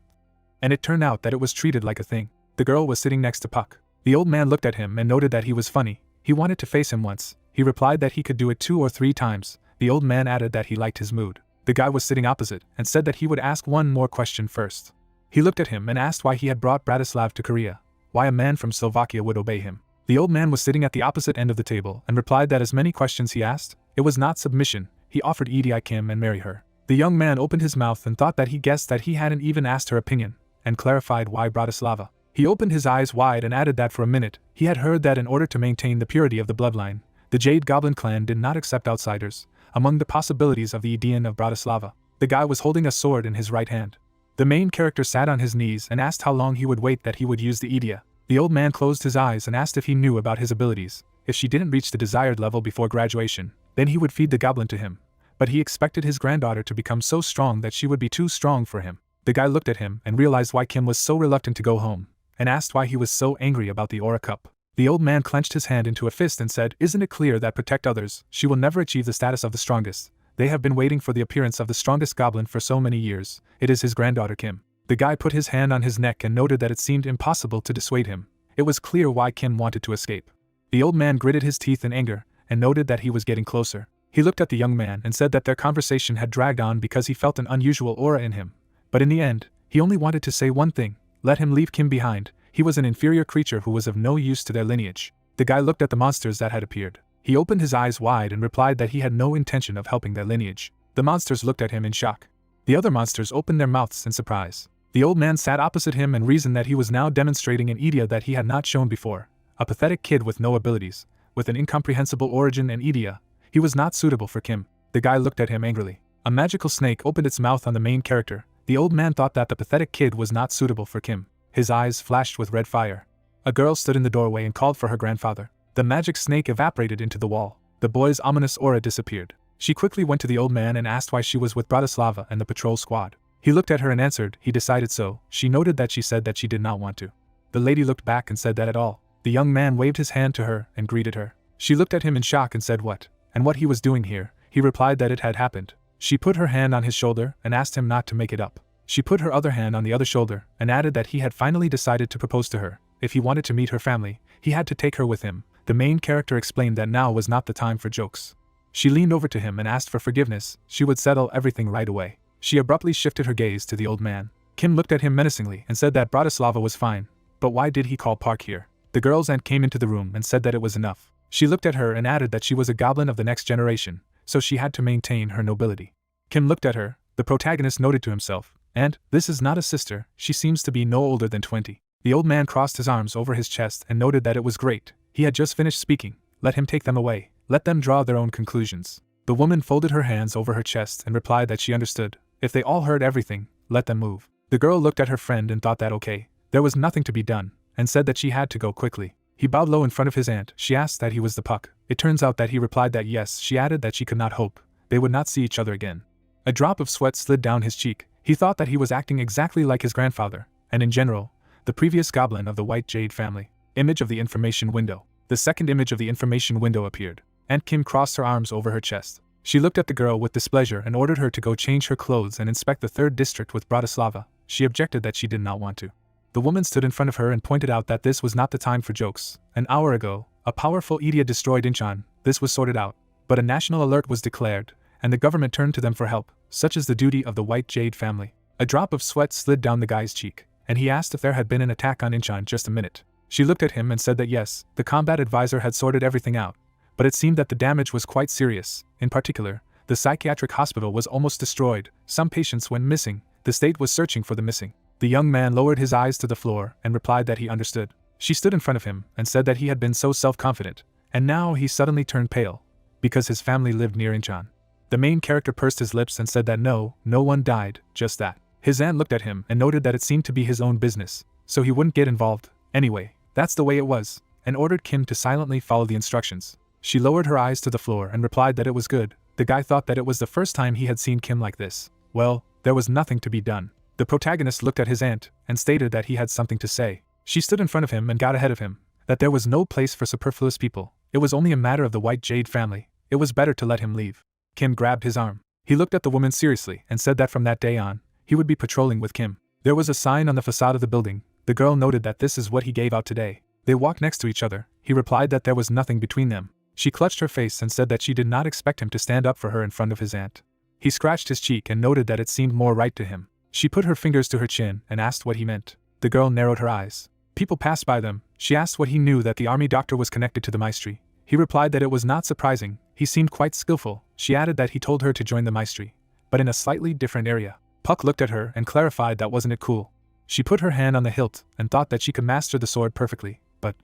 And it turned out that it was treated like a thing. The girl was sitting next to Puck. The old man looked at him and noted that he was funny. He wanted to face him once. He replied that he could do it 2 or 3 times. The old man added that he liked his mood. The guy was sitting opposite and said that he would ask one more question first. He looked at him and asked why he had brought Bratislav to Korea, why a man from Slovakia would obey him. The old man was sitting at the opposite end of the table and replied that as many questions he asked, it was not submission. He offered Idia Kim and marry her. The young man opened his mouth and thought that he guessed that he hadn't even asked her opinion, and clarified why Bratislava. He opened his eyes wide and added that for a minute, he had heard that in order to maintain the purity of the bloodline, the Jade Goblin clan did not accept outsiders. Among the possibilities of the Idian of Bratislava, the guy was holding a sword in his right hand. The main character sat on his knees and asked how long he would wait that he would use the Idia. The old man closed his eyes and asked if he knew about his abilities. If she didn't reach the desired level before graduation, then he would feed the goblin to him. But he expected his granddaughter to become so strong that she would be too strong for him. The guy looked at him and realized why Kim was so reluctant to go home, and asked why he was so angry about the Aura Cup. The old man clenched his hand into a fist and said, "Isn't it clear that protect others, she will never achieve the status of the strongest? They have been waiting for the appearance of the strongest goblin for so many years. It is his granddaughter Kim." The guy put his hand on his neck and noted that it seemed impossible to dissuade him. It was clear why Kim wanted to escape. The old man gritted his teeth in anger and noted that he was getting closer. He looked at the young man and said that their conversation had dragged on because he felt an unusual aura in him. But in the end, he only wanted to say one thing: let him leave Kim behind. He was an inferior creature who was of no use to their lineage. The guy looked at the monsters that had appeared. He opened his eyes wide and replied that he had no intention of helping their lineage. The monsters looked at him in shock. The other monsters opened their mouths in surprise. The old man sat opposite him and reasoned that he was now demonstrating an Idia that he had not shown before. A pathetic kid with no abilities, with an incomprehensible origin and Idia. He was not suitable for Kim. The guy looked at him angrily. A magical snake opened its mouth on the main character. The old man thought that the pathetic kid was not suitable for Kim. His eyes flashed with red fire. A girl stood in the doorway and called for her grandfather. The magic snake evaporated into the wall. The boy's ominous aura disappeared. She quickly went to the old man and asked why she was with Bratislava and the patrol squad. He looked at her and answered, he decided so. She noted that she said that she did not want to. The lady looked back and said that at all. The young man waved his hand to her and greeted her. She looked at him in shock and said what? And what he was doing here. He replied that it had happened. She put her hand on his shoulder and asked him not to make it up. She put her other hand on the other shoulder and added that he had finally decided to propose to her. If he wanted to meet her family, he had to take her with him. The main character explained that now was not the time for jokes. She leaned over to him and asked for forgiveness. She would settle everything right away. She abruptly shifted her gaze to the old man. Kim looked at him menacingly and said that Bratislava was fine. But why did he call Park here? The girl's aunt came into the room and said that it was enough. She looked at her and added that she was a goblin of the next generation, so she had to maintain her nobility. Kim looked at her. The protagonist noted to himself, "And, this is not a sister, she seems to be no older than 20. The old man crossed his arms over his chest and noted that it was great. He had just finished speaking. Let him take them away. Let them draw their own conclusions. The woman folded her hands over her chest and replied that she understood. If they all heard everything, let them move. The girl looked at her friend and thought that okay, there was nothing to be done, and said that she had to go quickly. He bowed low in front of his aunt. She asked that he was the Puck. It turns out that he replied that yes. She added that she could not hope they would not see each other again. A drop of sweat slid down his cheek. He thought that he was acting exactly like his grandfather, and in general, the previous goblin of the White Jade family. Image of the information window. The second image of the information window appeared. Aunt Kim crossed her arms over her chest. She looked at the girl with displeasure and ordered her to go change her clothes and inspect the 3rd district with Bratislava. She objected that she did not want to. The woman stood in front of her and pointed out that this was not the time for jokes. An hour ago, a powerful Idia destroyed Incheon. This was sorted out, but a national alert was declared, and the government turned to them for help. Such is the duty of the White Jade family. A drop of sweat slid down the guy's cheek, and he asked if there had been an attack on Incheon. Just a minute. She looked at him and said that yes, the combat advisor had sorted everything out, but it seemed that the damage was quite serious. In particular, the psychiatric hospital was almost destroyed. Some patients went missing. The state was searching for the missing. The young man lowered his eyes to the floor and replied that he understood. She stood in front of him and said that he had been so self-confident, and now he suddenly turned pale, because his family lived near Incheon. The main character pursed his lips and said that no one died, just that. His aunt looked at him and noted that it seemed to be his own business, so he wouldn't get involved. Anyway, that's the way it was, and ordered Kim to silently follow the instructions. She lowered her eyes to the floor and replied that it was good. The guy thought that it was the first time he had seen Kim like this. Well, there was nothing to be done. The protagonist looked at his aunt and stated that he had something to say. She stood in front of him and got ahead of him, that there was no place for superfluous people. It was only a matter of the White Jade family. It was better to let him leave. Kim grabbed his arm. He looked at the woman seriously and said that from that day on, he would be patrolling with Kim. There was a sign on the facade of the building. The girl noted that this is what he gave out today. They walked next to each other. He replied that there was nothing between them. She clutched her face and said that she did not expect him to stand up for her in front of his aunt. He scratched his cheek and noted that it seemed more right to him. She put her fingers to her chin and asked what he meant. The girl narrowed her eyes. People passed by them. She asked what he knew that the army doctor was connected to the Maestri. He replied that it was not surprising. He seemed quite skillful. She added that he told her to join the Maestri, but in a slightly different area. Puck looked at her and clarified that wasn't it cool. She put her hand on the hilt and thought that she could master the sword perfectly, but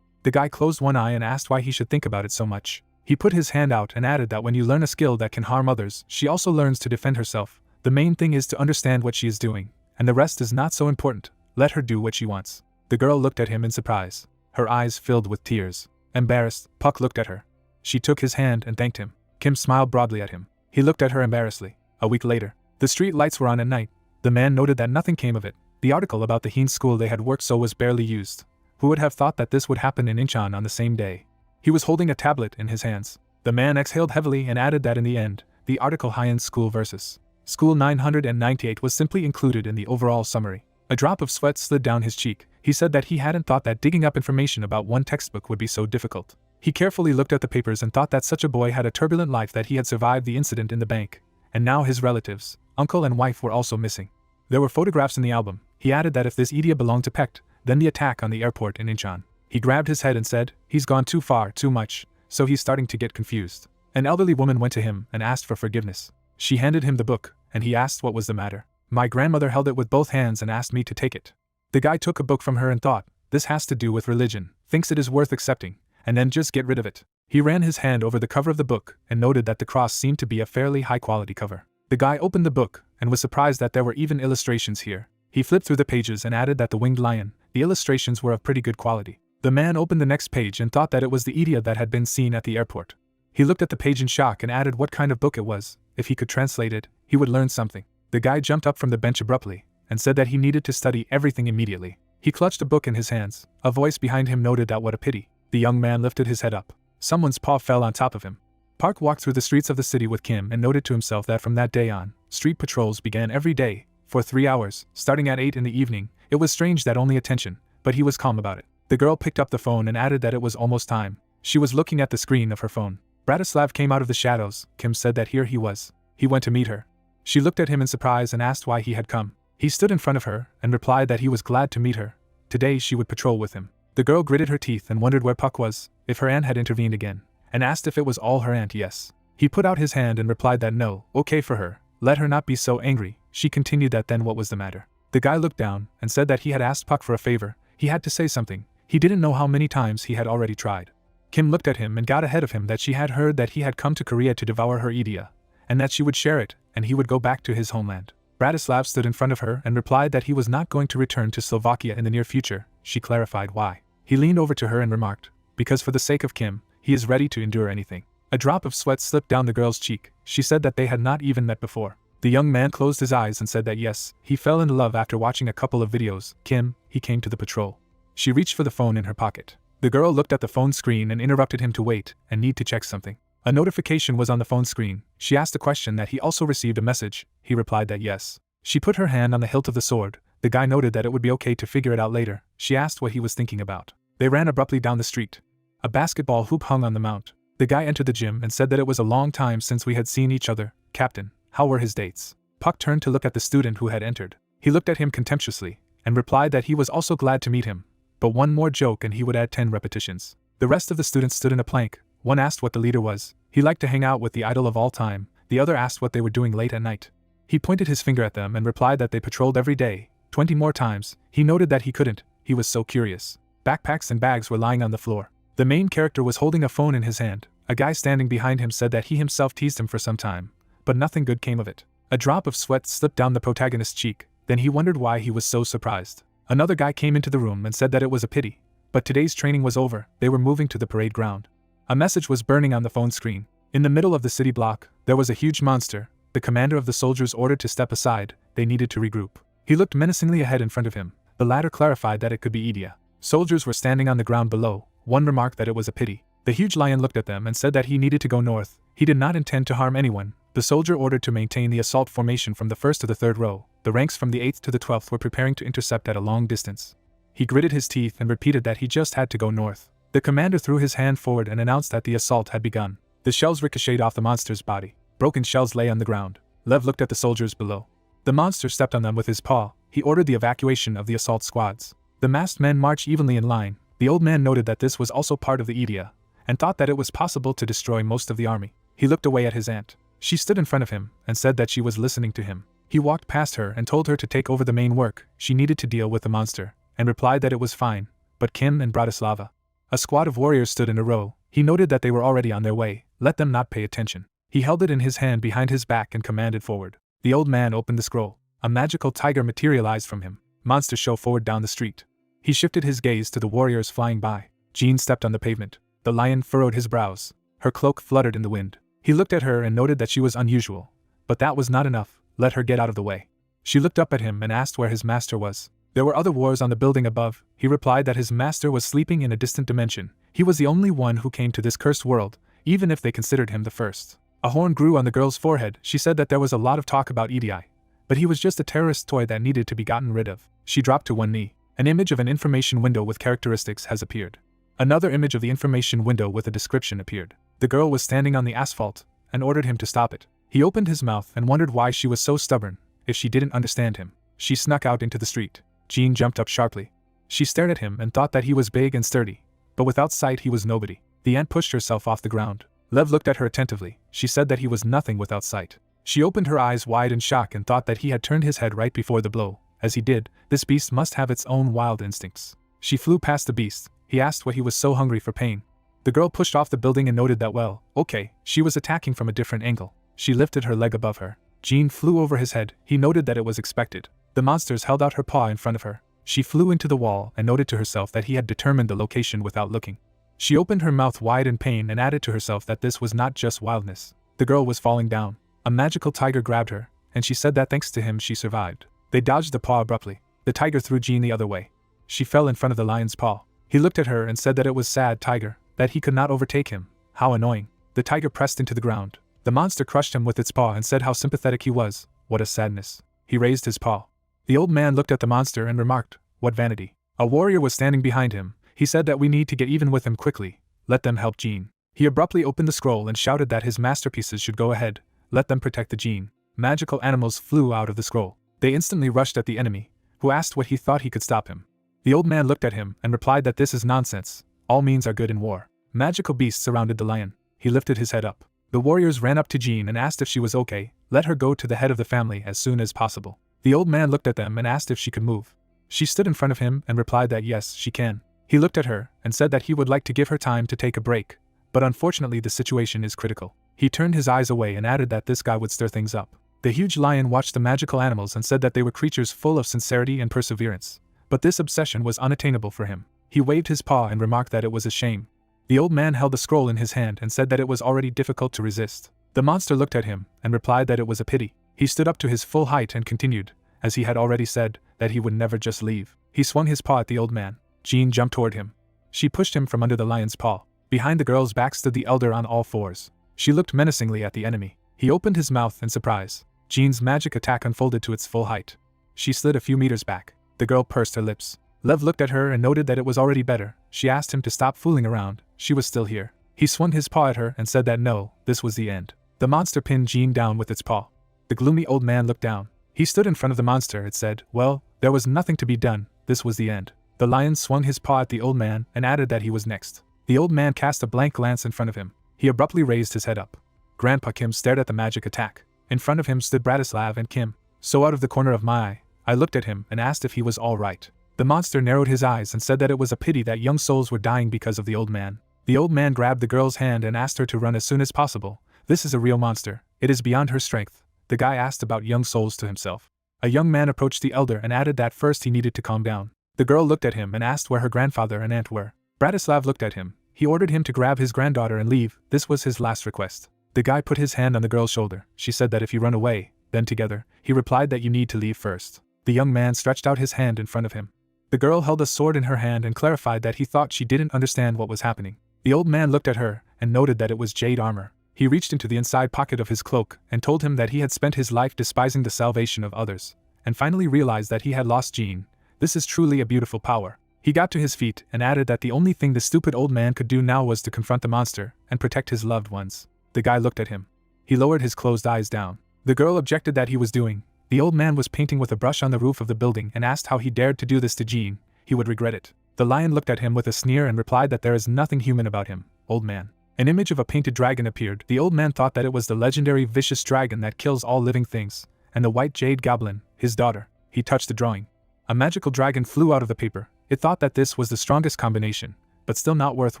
the guy closed one eye and asked why he should think about it so much. He put his hand out and added that when you learn a skill that can harm others, she also learns to defend herself. The main thing is to understand what she is doing, and the rest is not so important. Let her do what she wants. The girl looked at him in surprise. Her eyes filled with tears. Embarrassed, Puck looked at her. She took his hand and thanked him. Kim smiled broadly at him. He looked at her embarrassedly. A week later, the street lights were on at night. The man noted that nothing came of it. The article about the Heen school they had worked so was barely used. Who would have thought that this would happen in Incheon on the same day? He was holding a tablet in his hands. The man exhaled heavily and added that in the end, the article Hyen School vs. School 998 was simply included in the overall summary. A drop of sweat slid down his cheek. He said that he hadn't thought that digging up information about one textbook would be so difficult. He carefully looked at the papers and thought that such a boy had a turbulent life, that he had survived the incident in the bank, and now his relatives, uncle and wife, were also missing. There were photographs in the album. He added that if this Idia belonged to Pecht, then the attack on the airport in Incheon. He grabbed his head and said, he's gone too far, too much, so he's starting to get confused. An elderly woman went to him and asked for forgiveness. She handed him the book, and he asked what was the matter. My grandmother held it with both hands and asked me to take it. The guy took a book from her and thought, this has to do with religion, thinks it is worth accepting, and then just get rid of it. He ran his hand over the cover of the book and noted that the cross seemed to be a fairly high-quality cover. The guy opened the book and was surprised that there were even illustrations here. He flipped through the pages and added that the winged lion, the illustrations were of pretty good quality. The man opened the next page and thought that it was the Idia that had been seen at the airport. He looked at the page in shock and added what kind of book it was. If he could translate it, he would learn something. The guy jumped up from the bench abruptly and said that he needed to study everything immediately. He clutched a book in his hands. A voice behind him noted that what a pity. The young man lifted his head up. Someone's paw fell on top of him. Park walked through the streets of the city with Kim and noted to himself that from that day on, street patrols began every day, for 3 hours, starting at 8 in the evening. It was strange that only attention, but he was calm about it. The girl picked up the phone and added that it was almost time. She was looking at the screen of her phone. Bratislav came out of the shadows. Kim said that here he was. He went to meet her. She looked at him in surprise and asked why he had come. He stood in front of her and replied that he was glad to meet her. Today she would patrol with him. The girl gritted her teeth and wondered where Puck was, if her aunt had intervened again, and asked if it was all her aunt. Yes. He put out his hand and replied that no, okay for her, let her not be so angry. She continued that then what was the matter. The guy looked down and said that he had asked Puck for a favor. He had to say something. He didn't know how many times he had already tried. Kim looked at him and got ahead of him that she had heard that he had come to Korea to devour her Idia, and that she would share it, and he would go back to his homeland. Bratislav stood in front of her and replied that he was not going to return to Slovakia in the near future. She clarified why. He leaned over to her and remarked, because for the sake of Kim, he is ready to endure anything. A drop of sweat slipped down the girl's cheek. She said that they had not even met before. The young man closed his eyes and said that yes, he fell in love after watching a couple of videos. Kim, he came to the patrol. She reached for the phone in her pocket. The girl looked at the phone screen and interrupted him to wait and need to check something. A notification was on the phone screen. She asked a question that he also received a message. He replied that yes. She put her hand on the hilt of the sword. The guy noted that it would be okay to figure it out later. She asked what he was thinking about. They ran abruptly down the street. A basketball hoop hung on the mount. The guy entered the gym and said that it was a long time since we had seen each other. Captain, how were his dates? Puck turned to look at the student who had entered. He looked at him contemptuously and replied that he was also glad to meet him. But one more joke and he would add 10 repetitions. The rest of the students stood in a plank. One asked what the leader was. He liked to hang out with the idol of all time. The other asked what they were doing late at night. He pointed his finger at them and replied that they patrolled every day, 20 more times. He noted that he couldn't. He was so curious. Backpacks and bags were lying on the floor. The main character was holding a phone in his hand. A guy standing behind him said that he himself teased him for some time, but nothing good came of it. A drop of sweat slipped down the protagonist's cheek. Then he wondered why he was so surprised. Another guy came into the room and said that it was a pity, but today's training was over. They were moving to the parade ground. A message was burning on the phone screen. In the middle of the city block, there was a huge monster. The commander of the soldiers ordered to step aside. They needed to regroup. He looked menacingly ahead in front of him. The latter clarified that it could be Idia. Soldiers were standing on the ground below. One remarked that it was a pity. The huge lion looked at them and said that he needed to go north. He did not intend to harm anyone. The soldier ordered to maintain the assault formation from the 1st to the 3rd row. The ranks from the 8th to the 12th were preparing to intercept at a long distance. He gritted his teeth and repeated that he just had to go north. The commander threw his hand forward and announced that the assault had begun. The shells ricocheted off the monster's body. Broken shells lay on the ground. Lev looked at the soldiers below. The monster stepped on them with his paw. He ordered the evacuation of the assault squads. The masked men marched evenly in line. The old man noted that this was also part of the Idia, and thought that it was possible to destroy most of the army. He looked away at his aunt. She stood in front of him and said that she was listening to him. He walked past her and told her to take over the main work. She needed to deal with the monster, and replied that it was fine. But Kim and Bratislava. A squad of warriors stood in a row. He noted that they were already on their way. Let them not pay attention. He held it in his hand behind his back and commanded forward. The old man opened the scroll. A magical tiger materialized from him. Monster show forward down the street. He shifted his gaze to the warriors flying by. Jean stepped on the pavement. The lion furrowed his brows. Her cloak fluttered in the wind. He looked at her and noted that she was unusual. But that was not enough. Let her get out of the way. She looked up at him and asked where his master was. There were other wars on the building above. He replied that his master was sleeping in a distant dimension. He was the only one who came to this cursed world, even if they considered him the first. A horn grew on the girl's forehead. She said that there was a lot of talk about Idia, but he was just a terrorist toy that needed to be gotten rid of. She dropped to one knee. An image of an information window with characteristics has appeared. Another image of the information window with a description appeared. The girl was standing on the asphalt and ordered him to stop it. He opened his mouth and wondered why she was so stubborn, if she didn't understand him. She snuck out into the street. Jean jumped up sharply. She stared at him and thought that he was big and sturdy, but without sight he was nobody. The ant pushed herself off the ground. Lev looked at her attentively. She said that he was nothing without sight. She opened her eyes wide in shock and thought that he had turned his head right before the blow. As he did, this beast must have its own wild instincts. She flew past the beast. He asked why he was so hungry for pain. The girl pushed off the building and noted that okay, she was attacking from a different angle. She lifted her leg above her. Jean flew over his head. He noted that it was expected. The monsters held out her paw in front of her. She flew into the wall and noted to herself that he had determined the location without looking. She opened her mouth wide in pain and added to herself that this was not just wildness. The girl was falling down. A magical tiger grabbed her, and she said that thanks to him she survived. They dodged the paw abruptly. The tiger threw Jean the other way. She fell in front of the lion's paw. He looked at her and said that it was sad tiger, that he could not overtake him. How annoying. The tiger pressed into the ground. The monster crushed him with its paw and said how sympathetic he was. What a sadness. He raised his paw. The old man looked at the monster and remarked, what vanity. A warrior was standing behind him. He said that we need to get even with him quickly. Let them help Jean. He abruptly opened the scroll and shouted that his masterpieces should go ahead. Let them protect the Jean. Magical animals flew out of the scroll. They instantly rushed at the enemy, who asked what he thought he could stop him. The old man looked at him and replied that this is nonsense. All means are good in war. Magical beasts surrounded the lion. He lifted his head up. The warriors ran up to Jean and asked if she was okay. Let her go to the head of the family as soon as possible. The old man looked at them and asked if she could move. She stood in front of him and replied that yes, she can. He looked at her and said that he would like to give her time to take a break, but unfortunately the situation is critical. He turned his eyes away and added that this guy would stir things up. The huge lion watched the magical animals and said that they were creatures full of sincerity and perseverance, but this obsession was unattainable for him. He waved his paw and remarked that it was a shame. The old man held the scroll in his hand and said that it was already difficult to resist. The monster looked at him and replied that it was a pity. He stood up to his full height and continued, as he had already said, that he would never just leave. He swung his paw at the old man. Jean jumped toward him. She pushed him from under the lion's paw. Behind the girl's back stood the elder on all fours. She looked menacingly at the enemy. He opened his mouth in surprise. Jean's magic attack unfolded to its full height. She slid a few meters back. The girl pursed her lips. Lev looked at her and noted that it was already better. She asked him to stop fooling around. She was still here. He swung his paw at her and said that no, this was the end. The monster pinned Jean down with its paw. The gloomy old man looked down. He stood in front of the monster. It said, well, there was nothing to be done. This was the end. The lion swung his paw at the old man and added that he was next. The old man cast a blank glance in front of him. He abruptly raised his head up. Grandpa Kim stared at the magic attack. In front of him stood Bratislav and Kim. So out of the corner of my eye, I looked at him and asked if he was all right. The monster narrowed his eyes and said that it was a pity that young souls were dying because of the old man. The old man grabbed the girl's hand and asked her to run as soon as possible. This is a real monster. It is beyond her strength. The guy asked about young souls to himself. A young man approached the elder and added that first he needed to calm down. The girl looked at him and asked where her grandfather and aunt were. Bratislav looked at him. He ordered him to grab his granddaughter and leave. This was his last request. The guy put his hand on the girl's shoulder. She said that if you run away, then together. He replied that you need to leave first. The young man stretched out his hand in front of him. The girl held a sword in her hand and clarified that he thought she didn't understand what was happening. The old man looked at her and noted that it was jade armor. He reached into the inside pocket of his cloak and told him that he had spent his life despising the salvation of others, and finally realized that he had lost Jean. This is truly a beautiful power. He got to his feet and added that the only thing the stupid old man could do now was to confront the monster and protect his loved ones. The guy looked at him. He lowered his closed eyes down. The girl objected that he was doing. The old man was painting with a brush on the roof of the building and asked how he dared to do this to Jean. He would regret it. The lion looked at him with a sneer and replied that there is nothing human about him, old man. An image of a painted dragon appeared. The old man thought that it was the legendary vicious dragon that kills all living things, and the white jade goblin, his daughter. He touched the drawing. A magical dragon flew out of the paper. It thought that this was the strongest combination, but still not worth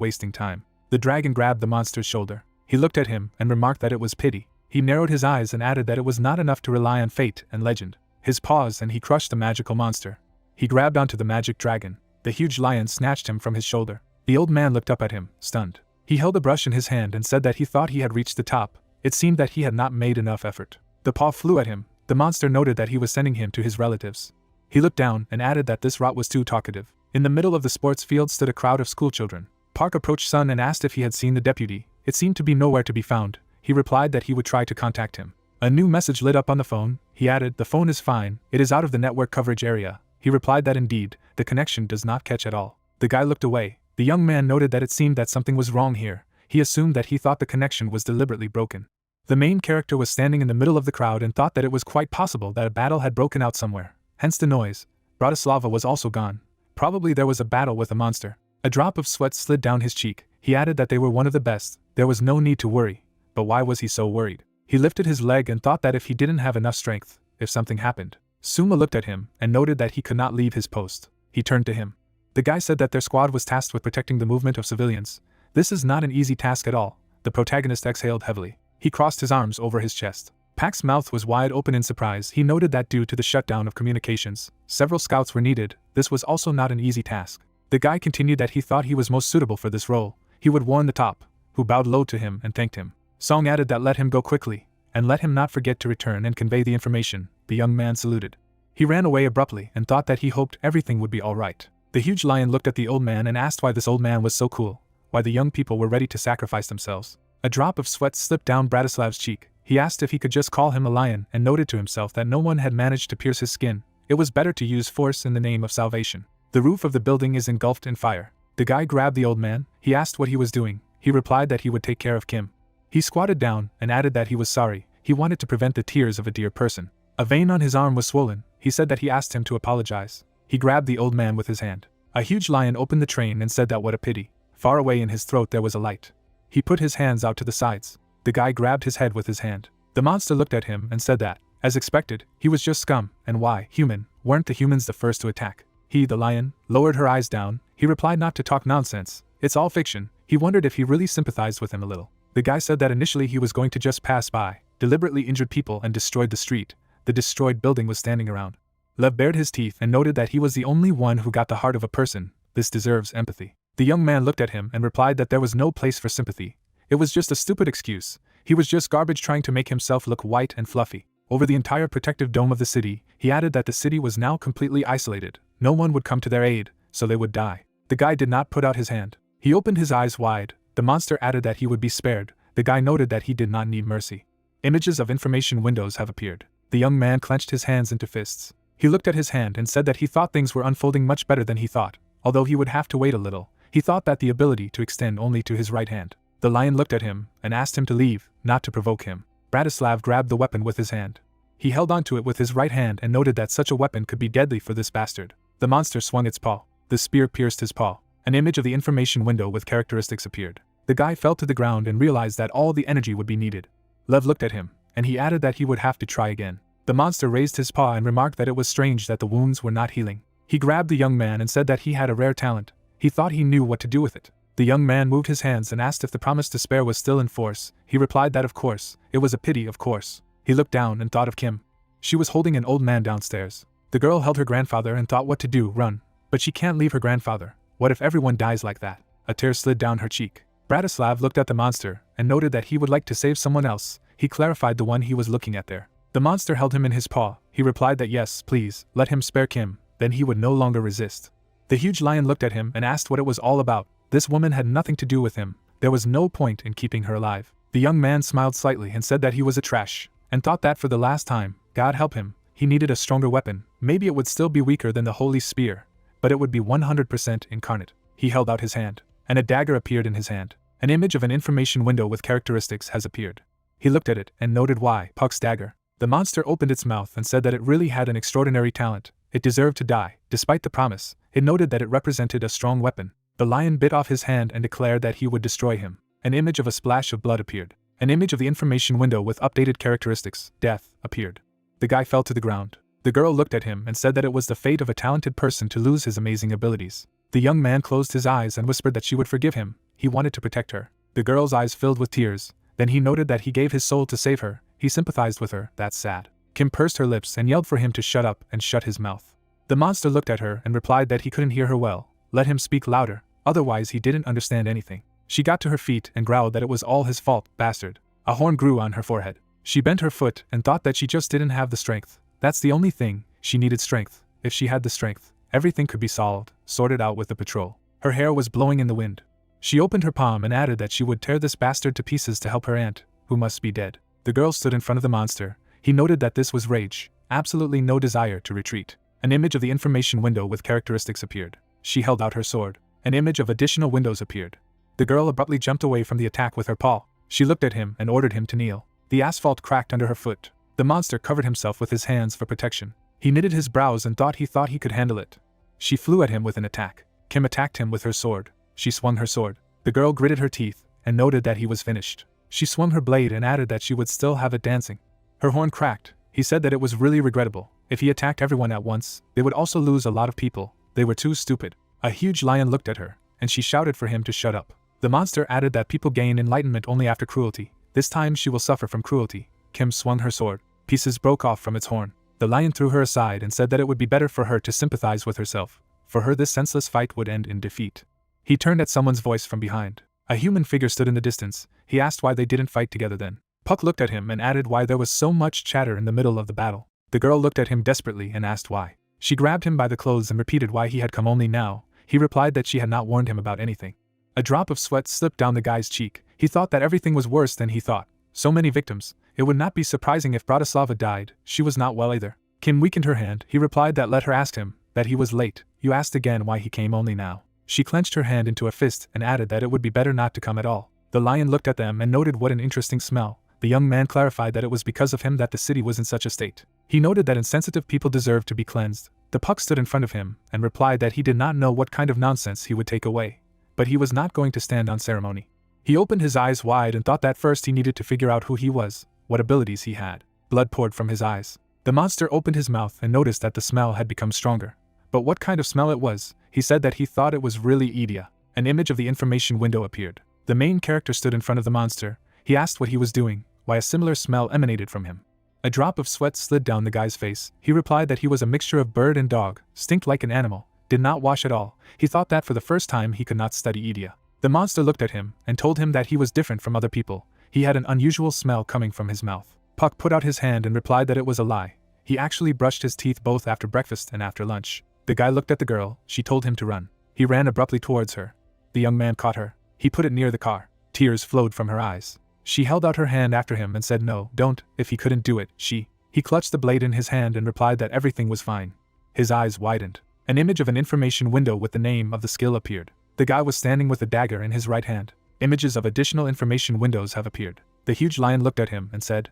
wasting time. The dragon grabbed the monster's shoulder. He looked at him and remarked that it was pity. He narrowed his eyes and added that it was not enough to rely on fate and legend. His paws and he crushed the magical monster. He grabbed onto the magic dragon. The huge lion snatched him from his shoulder. The old man looked up at him, stunned. He held a brush in his hand and said that he thought he had reached the top. It seemed that he had not made enough effort. The paw flew at him. The monster noted that he was sending him to his relatives. He looked down and added that this rot was too talkative. In the middle of the sports field stood a crowd of schoolchildren. Park approached Sun and asked if he had seen the deputy. It seemed to be nowhere to be found. He replied that he would try to contact him. A new message lit up on the phone. He added, "The phone is fine, it is out of the network coverage area." He replied that indeed, the connection does not catch at all. The guy looked away. The young man noted that it seemed that something was wrong here. He assumed that he thought the connection was deliberately broken. The main character was standing in the middle of the crowd and thought that it was quite possible that a battle had broken out somewhere. Hence the noise. Bratislava was also gone. Probably there was a battle with a monster. A drop of sweat slid down his cheek. He added that they were one of the best. There was no need to worry. But why was he so worried? He lifted his leg and thought that if he didn't have enough strength, if something happened. Suma looked at him and noted that he could not leave his post. He turned to him. The guy said that their squad was tasked with protecting the movement of civilians. This is not an easy task at all. The protagonist exhaled heavily. He crossed his arms over his chest. Pak's mouth was wide open in surprise. He noted that due to the shutdown of communications, several scouts were needed. This was also not an easy task. The guy continued that he thought he was most suitable for this role. He would warn the top, who bowed low to him and thanked him. Song added that let him go quickly, and let him not forget to return and convey the information. The young man saluted. He ran away abruptly and thought that he hoped everything would be all right. The huge lion looked at the old man and asked why this old man was so cool, why the young people were ready to sacrifice themselves. A drop of sweat slipped down Bratislav's cheek. He asked if he could just call him a lion and noted to himself that no one had managed to pierce his skin. It was better to use force in the name of salvation. The roof of the building is engulfed in fire. The guy grabbed the old man. He asked what he was doing. He replied that he would take care of Kim. He squatted down and added that he was sorry. He wanted to prevent the tears of a dear person. A vein on his arm was swollen. He said that he asked him to apologize. He grabbed the old man with his hand. A huge lion opened the train and said that what a pity. Far away in his throat there was a light. He put his hands out to the sides. The guy grabbed his head with his hand. The monster looked at him and said that, as expected, he was just scum, and why, human, weren't the humans the first to attack? The lion, lowered her eyes down. He replied not to talk nonsense. It's all fiction. He wondered if he really sympathized with him a little. The guy said that initially he was going to just pass by, deliberately injured people and destroyed the street. The destroyed building was standing around. Lev bared his teeth and noted that he was the only one who got the heart of a person. This deserves empathy. The young man looked at him and replied that there was no place for sympathy. It was just a stupid excuse. He was just garbage trying to make himself look white and fluffy. Over the entire protective dome of the city, he added that the city was now completely isolated. No one would come to their aid, so they would die. The guy did not put out his hand. He opened his eyes wide. The monster added that he would be spared. The guy noted that he did not need mercy. Images of information windows have appeared. The young man clenched his hands into fists. He looked at his hand and said that he thought things were unfolding much better than he thought. Although he would have to wait a little, he thought that the ability to extend only to his right hand. The lion looked at him and asked him to leave, not to provoke him. Bratislav grabbed the weapon with his hand. He held onto it with his right hand and noted that such a weapon could be deadly for this bastard. The monster swung its paw. The spear pierced his paw. An image of the information window with characteristics appeared. The guy fell to the ground and realized that all the energy would be needed. Lev looked at him, and he added that he would have to try again. The monster raised his paw and remarked that it was strange that the wounds were not healing. He grabbed the young man and said that he had a rare talent. He thought he knew what to do with it. The young man moved his hands and asked if the promise to spare was still in force. He replied that of course, it was a pity of course. He looked down and thought of Kim. She was holding an old man downstairs. The girl held her grandfather and thought what to do, run. But she can't leave her grandfather. What if everyone dies like that? A tear slid down her cheek. Bratislav looked at the monster and noted that he would like to save someone else. He clarified the one he was looking at there. The monster held him in his paw. He replied that yes, please, let him spare Kim, then he would no longer resist. The huge lion looked at him and asked what it was all about. This woman had nothing to do with him. There was no point in keeping her alive. The young man smiled slightly and said that he was a trash, and thought that for the last time, God help him, he needed a stronger weapon. Maybe it would still be weaker than the holy spear, but it would be 100% incarnate. He held out his hand, and a dagger appeared in his hand. An image of an information window with characteristics has appeared. He looked at it and noted why, Puck's dagger. The monster opened its mouth and said that it really had an extraordinary talent. It deserved to die, despite the promise. It noted that it represented a strong weapon. The lion bit off his hand and declared that he would destroy him. An image of a splash of blood appeared. An image of the information window with updated characteristics, death, appeared. The guy fell to the ground. The girl looked at him and said that it was the fate of a talented person to lose his amazing abilities. The young man closed his eyes and whispered that she would forgive him. He wanted to protect her. The girl's eyes filled with tears. Then he noted that he gave his soul to save her. He sympathized with her. That's sad. Kim pursed her lips and yelled for him to shut up and shut his mouth. The monster looked at her and replied that he couldn't hear her well. Let him speak louder, otherwise he didn't understand anything. She got to her feet and growled that it was all his fault, bastard. A horn grew on her forehead. She bent her foot and thought that she just didn't have the strength. That's the only thing, she needed strength. If she had the strength, everything could be solved, sorted out with the patrol. Her hair was blowing in the wind. She opened her palm and added that she would tear this bastard to pieces to help her aunt, who must be dead. The girl stood in front of the monster. He noted that this was rage, absolutely no desire to retreat. An image of the information window with characteristics appeared. She held out her sword. An image of additional windows appeared. The girl abruptly jumped away from the attack with her paw. She looked at him and ordered him to kneel. The asphalt cracked under her foot. The monster covered himself with his hands for protection. He knitted his brows and thought he could handle it. She flew at him with an attack. Kim attacked him with her sword. She swung her sword. The girl gritted her teeth and noted that he was finished. She swung her blade and added that she would still have it dancing. Her horn cracked. He said that it was really regrettable. If he attacked everyone at once, they would also lose a lot of people. They were too stupid. A huge lion looked at her, and she shouted for him to shut up. The monster added that people gain enlightenment only after cruelty. This time she will suffer from cruelty. Kim swung her sword. Pieces broke off from its horn. The lion threw her aside and said that it would be better for her to sympathize with herself. For her, this senseless fight would end in defeat. He turned at someone's voice from behind. A human figure stood in the distance. He asked why they didn't fight together then. Puck looked at him and added why there was so much chatter in the middle of the battle. The girl looked at him desperately and asked why. She grabbed him by the clothes and repeated why he had come only now. He replied that she had not warned him about anything. A drop of sweat slipped down the guy's cheek. He thought that everything was worse than he thought. So many victims. It would not be surprising if Bratislava died. She was not well either. Kim weakened her hand. He replied that let her ask him, that he was late. You asked again why he came only now. She clenched her hand into a fist and added that it would be better not to come at all. The lion looked at them and noted what an interesting smell. The young man clarified that it was because of him that the city was in such a state. He noted that insensitive people deserved to be cleansed. The Puck stood in front of him and replied that he did not know what kind of nonsense he would take away. But he was not going to stand on ceremony. He opened his eyes wide and thought that first he needed to figure out who he was, what abilities he had. Blood poured from his eyes. The monster opened his mouth and noticed that the smell had become stronger. But what kind of smell it was, he said that he thought it was really Idia. An image of the information window appeared. The main character stood in front of the monster. He asked what he was doing, why a similar smell emanated from him. A drop of sweat slid down the guy's face. He replied that he was a mixture of bird and dog, stinked like an animal, did not wash at all. He thought that for the first time he could not study Idia. The monster looked at him and told him that he was different from other people. He had an unusual smell coming from his mouth. Puck put out his hand and replied that it was a lie. He actually brushed his teeth both after breakfast and after lunch. The guy looked at the girl. She told him to run. He ran abruptly towards her. The young man caught her. He put it near the car. Tears flowed from her eyes. She held out her hand after him and said no, don't, if he couldn't do it, He clutched the blade in his hand and replied that everything was fine. His eyes widened. An image of an information window with the name of the skill appeared. The guy was standing with a dagger in his right hand. Images of additional information windows have appeared. The huge lion looked at him and said,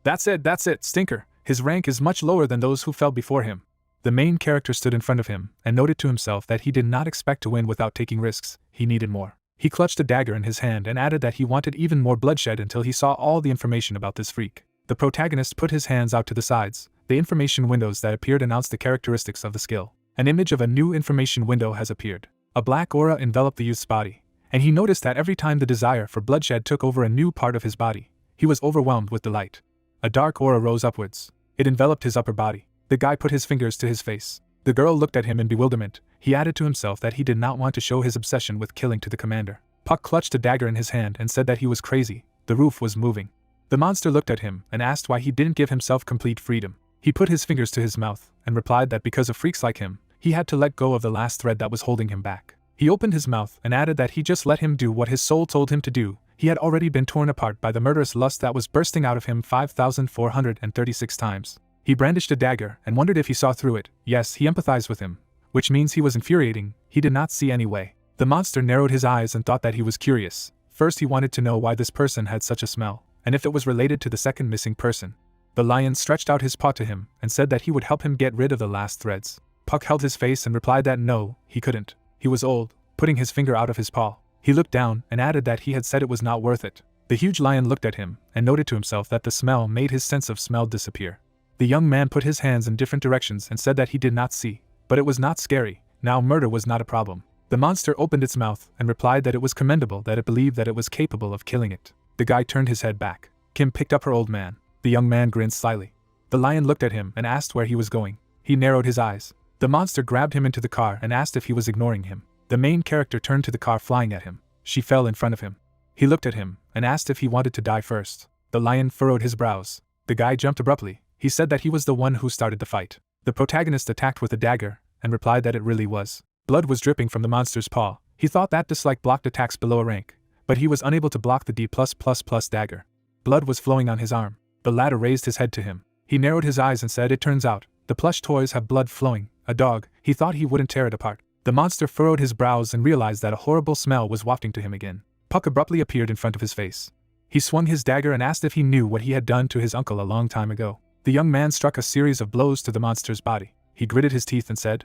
that's it, stinker. His rank is much lower than those who fell before him. The main character stood in front of him and noted to himself that he did not expect to win without taking risks. He needed more. He clutched a dagger in his hand and added that he wanted even more bloodshed until he saw all the information about this freak. The protagonist put his hands out to the sides. The information windows that appeared announced the characteristics of the skill. An image of a new information window has appeared. A black aura enveloped the youth's body, and he noticed that every time the desire for bloodshed took over a new part of his body, he was overwhelmed with delight. A dark aura rose upwards. It enveloped his upper body. The guy put his fingers to his face. The girl looked at him in bewilderment. He added to himself that he did not want to show his obsession with killing to the commander. Puck clutched a dagger in his hand and said that he was crazy. The roof was moving. The monster looked at him and asked why he didn't give himself complete freedom. He put his fingers to his mouth and replied that because of freaks like him, he had to let go of the last thread that was holding him back. He opened his mouth and added that he just let him do what his soul told him to do. He had already been torn apart by the murderous lust that was bursting out of him 5,436 times. He brandished a dagger and wondered if he saw through it. Yes, he empathized with him, which means he was infuriating. He did not see any way. The monster narrowed his eyes and thought that he was curious. First he wanted to know why this person had such a smell, and if it was related to the second missing person. The lion stretched out his paw to him and said that he would help him get rid of the last threads. Puck held his face and replied that no, he couldn't. He was old, putting his finger out of his paw. He looked down and added that he had said it was not worth it. The huge lion looked at him and noted to himself that the smell made his sense of smell disappear. The young man put his hands in different directions and said that he did not see, but it was not scary. Now murder was not a problem. The monster opened its mouth and replied that it was commendable that it believed that it was capable of killing it. The guy turned his head back. Kim picked up her old man. The young man grinned slyly. The lion looked at him and asked where he was going. He narrowed his eyes. The monster grabbed him into the car and asked if he was ignoring him. The main character turned to the car flying at him. She fell in front of him. He looked at him and asked if he wanted to die first. The lion furrowed his brows. The guy jumped abruptly. He said that he was the one who started the fight. The protagonist attacked with a dagger and replied that it really was. Blood was dripping from the monster's paw. He thought that dislike blocked attacks below a rank, but he was unable to block the D+++ dagger. Blood was flowing on his arm. The latter raised his head to him. He narrowed his eyes and said, it turns out, the plush toys have blood flowing. A dog. He thought he wouldn't tear it apart. The monster furrowed his brows and realized that a horrible smell was wafting to him again. Puck abruptly appeared in front of his face. He swung his dagger and asked if he knew what he had done to his uncle a long time ago. The young man struck a series of blows to the monster's body. He gritted his teeth and said,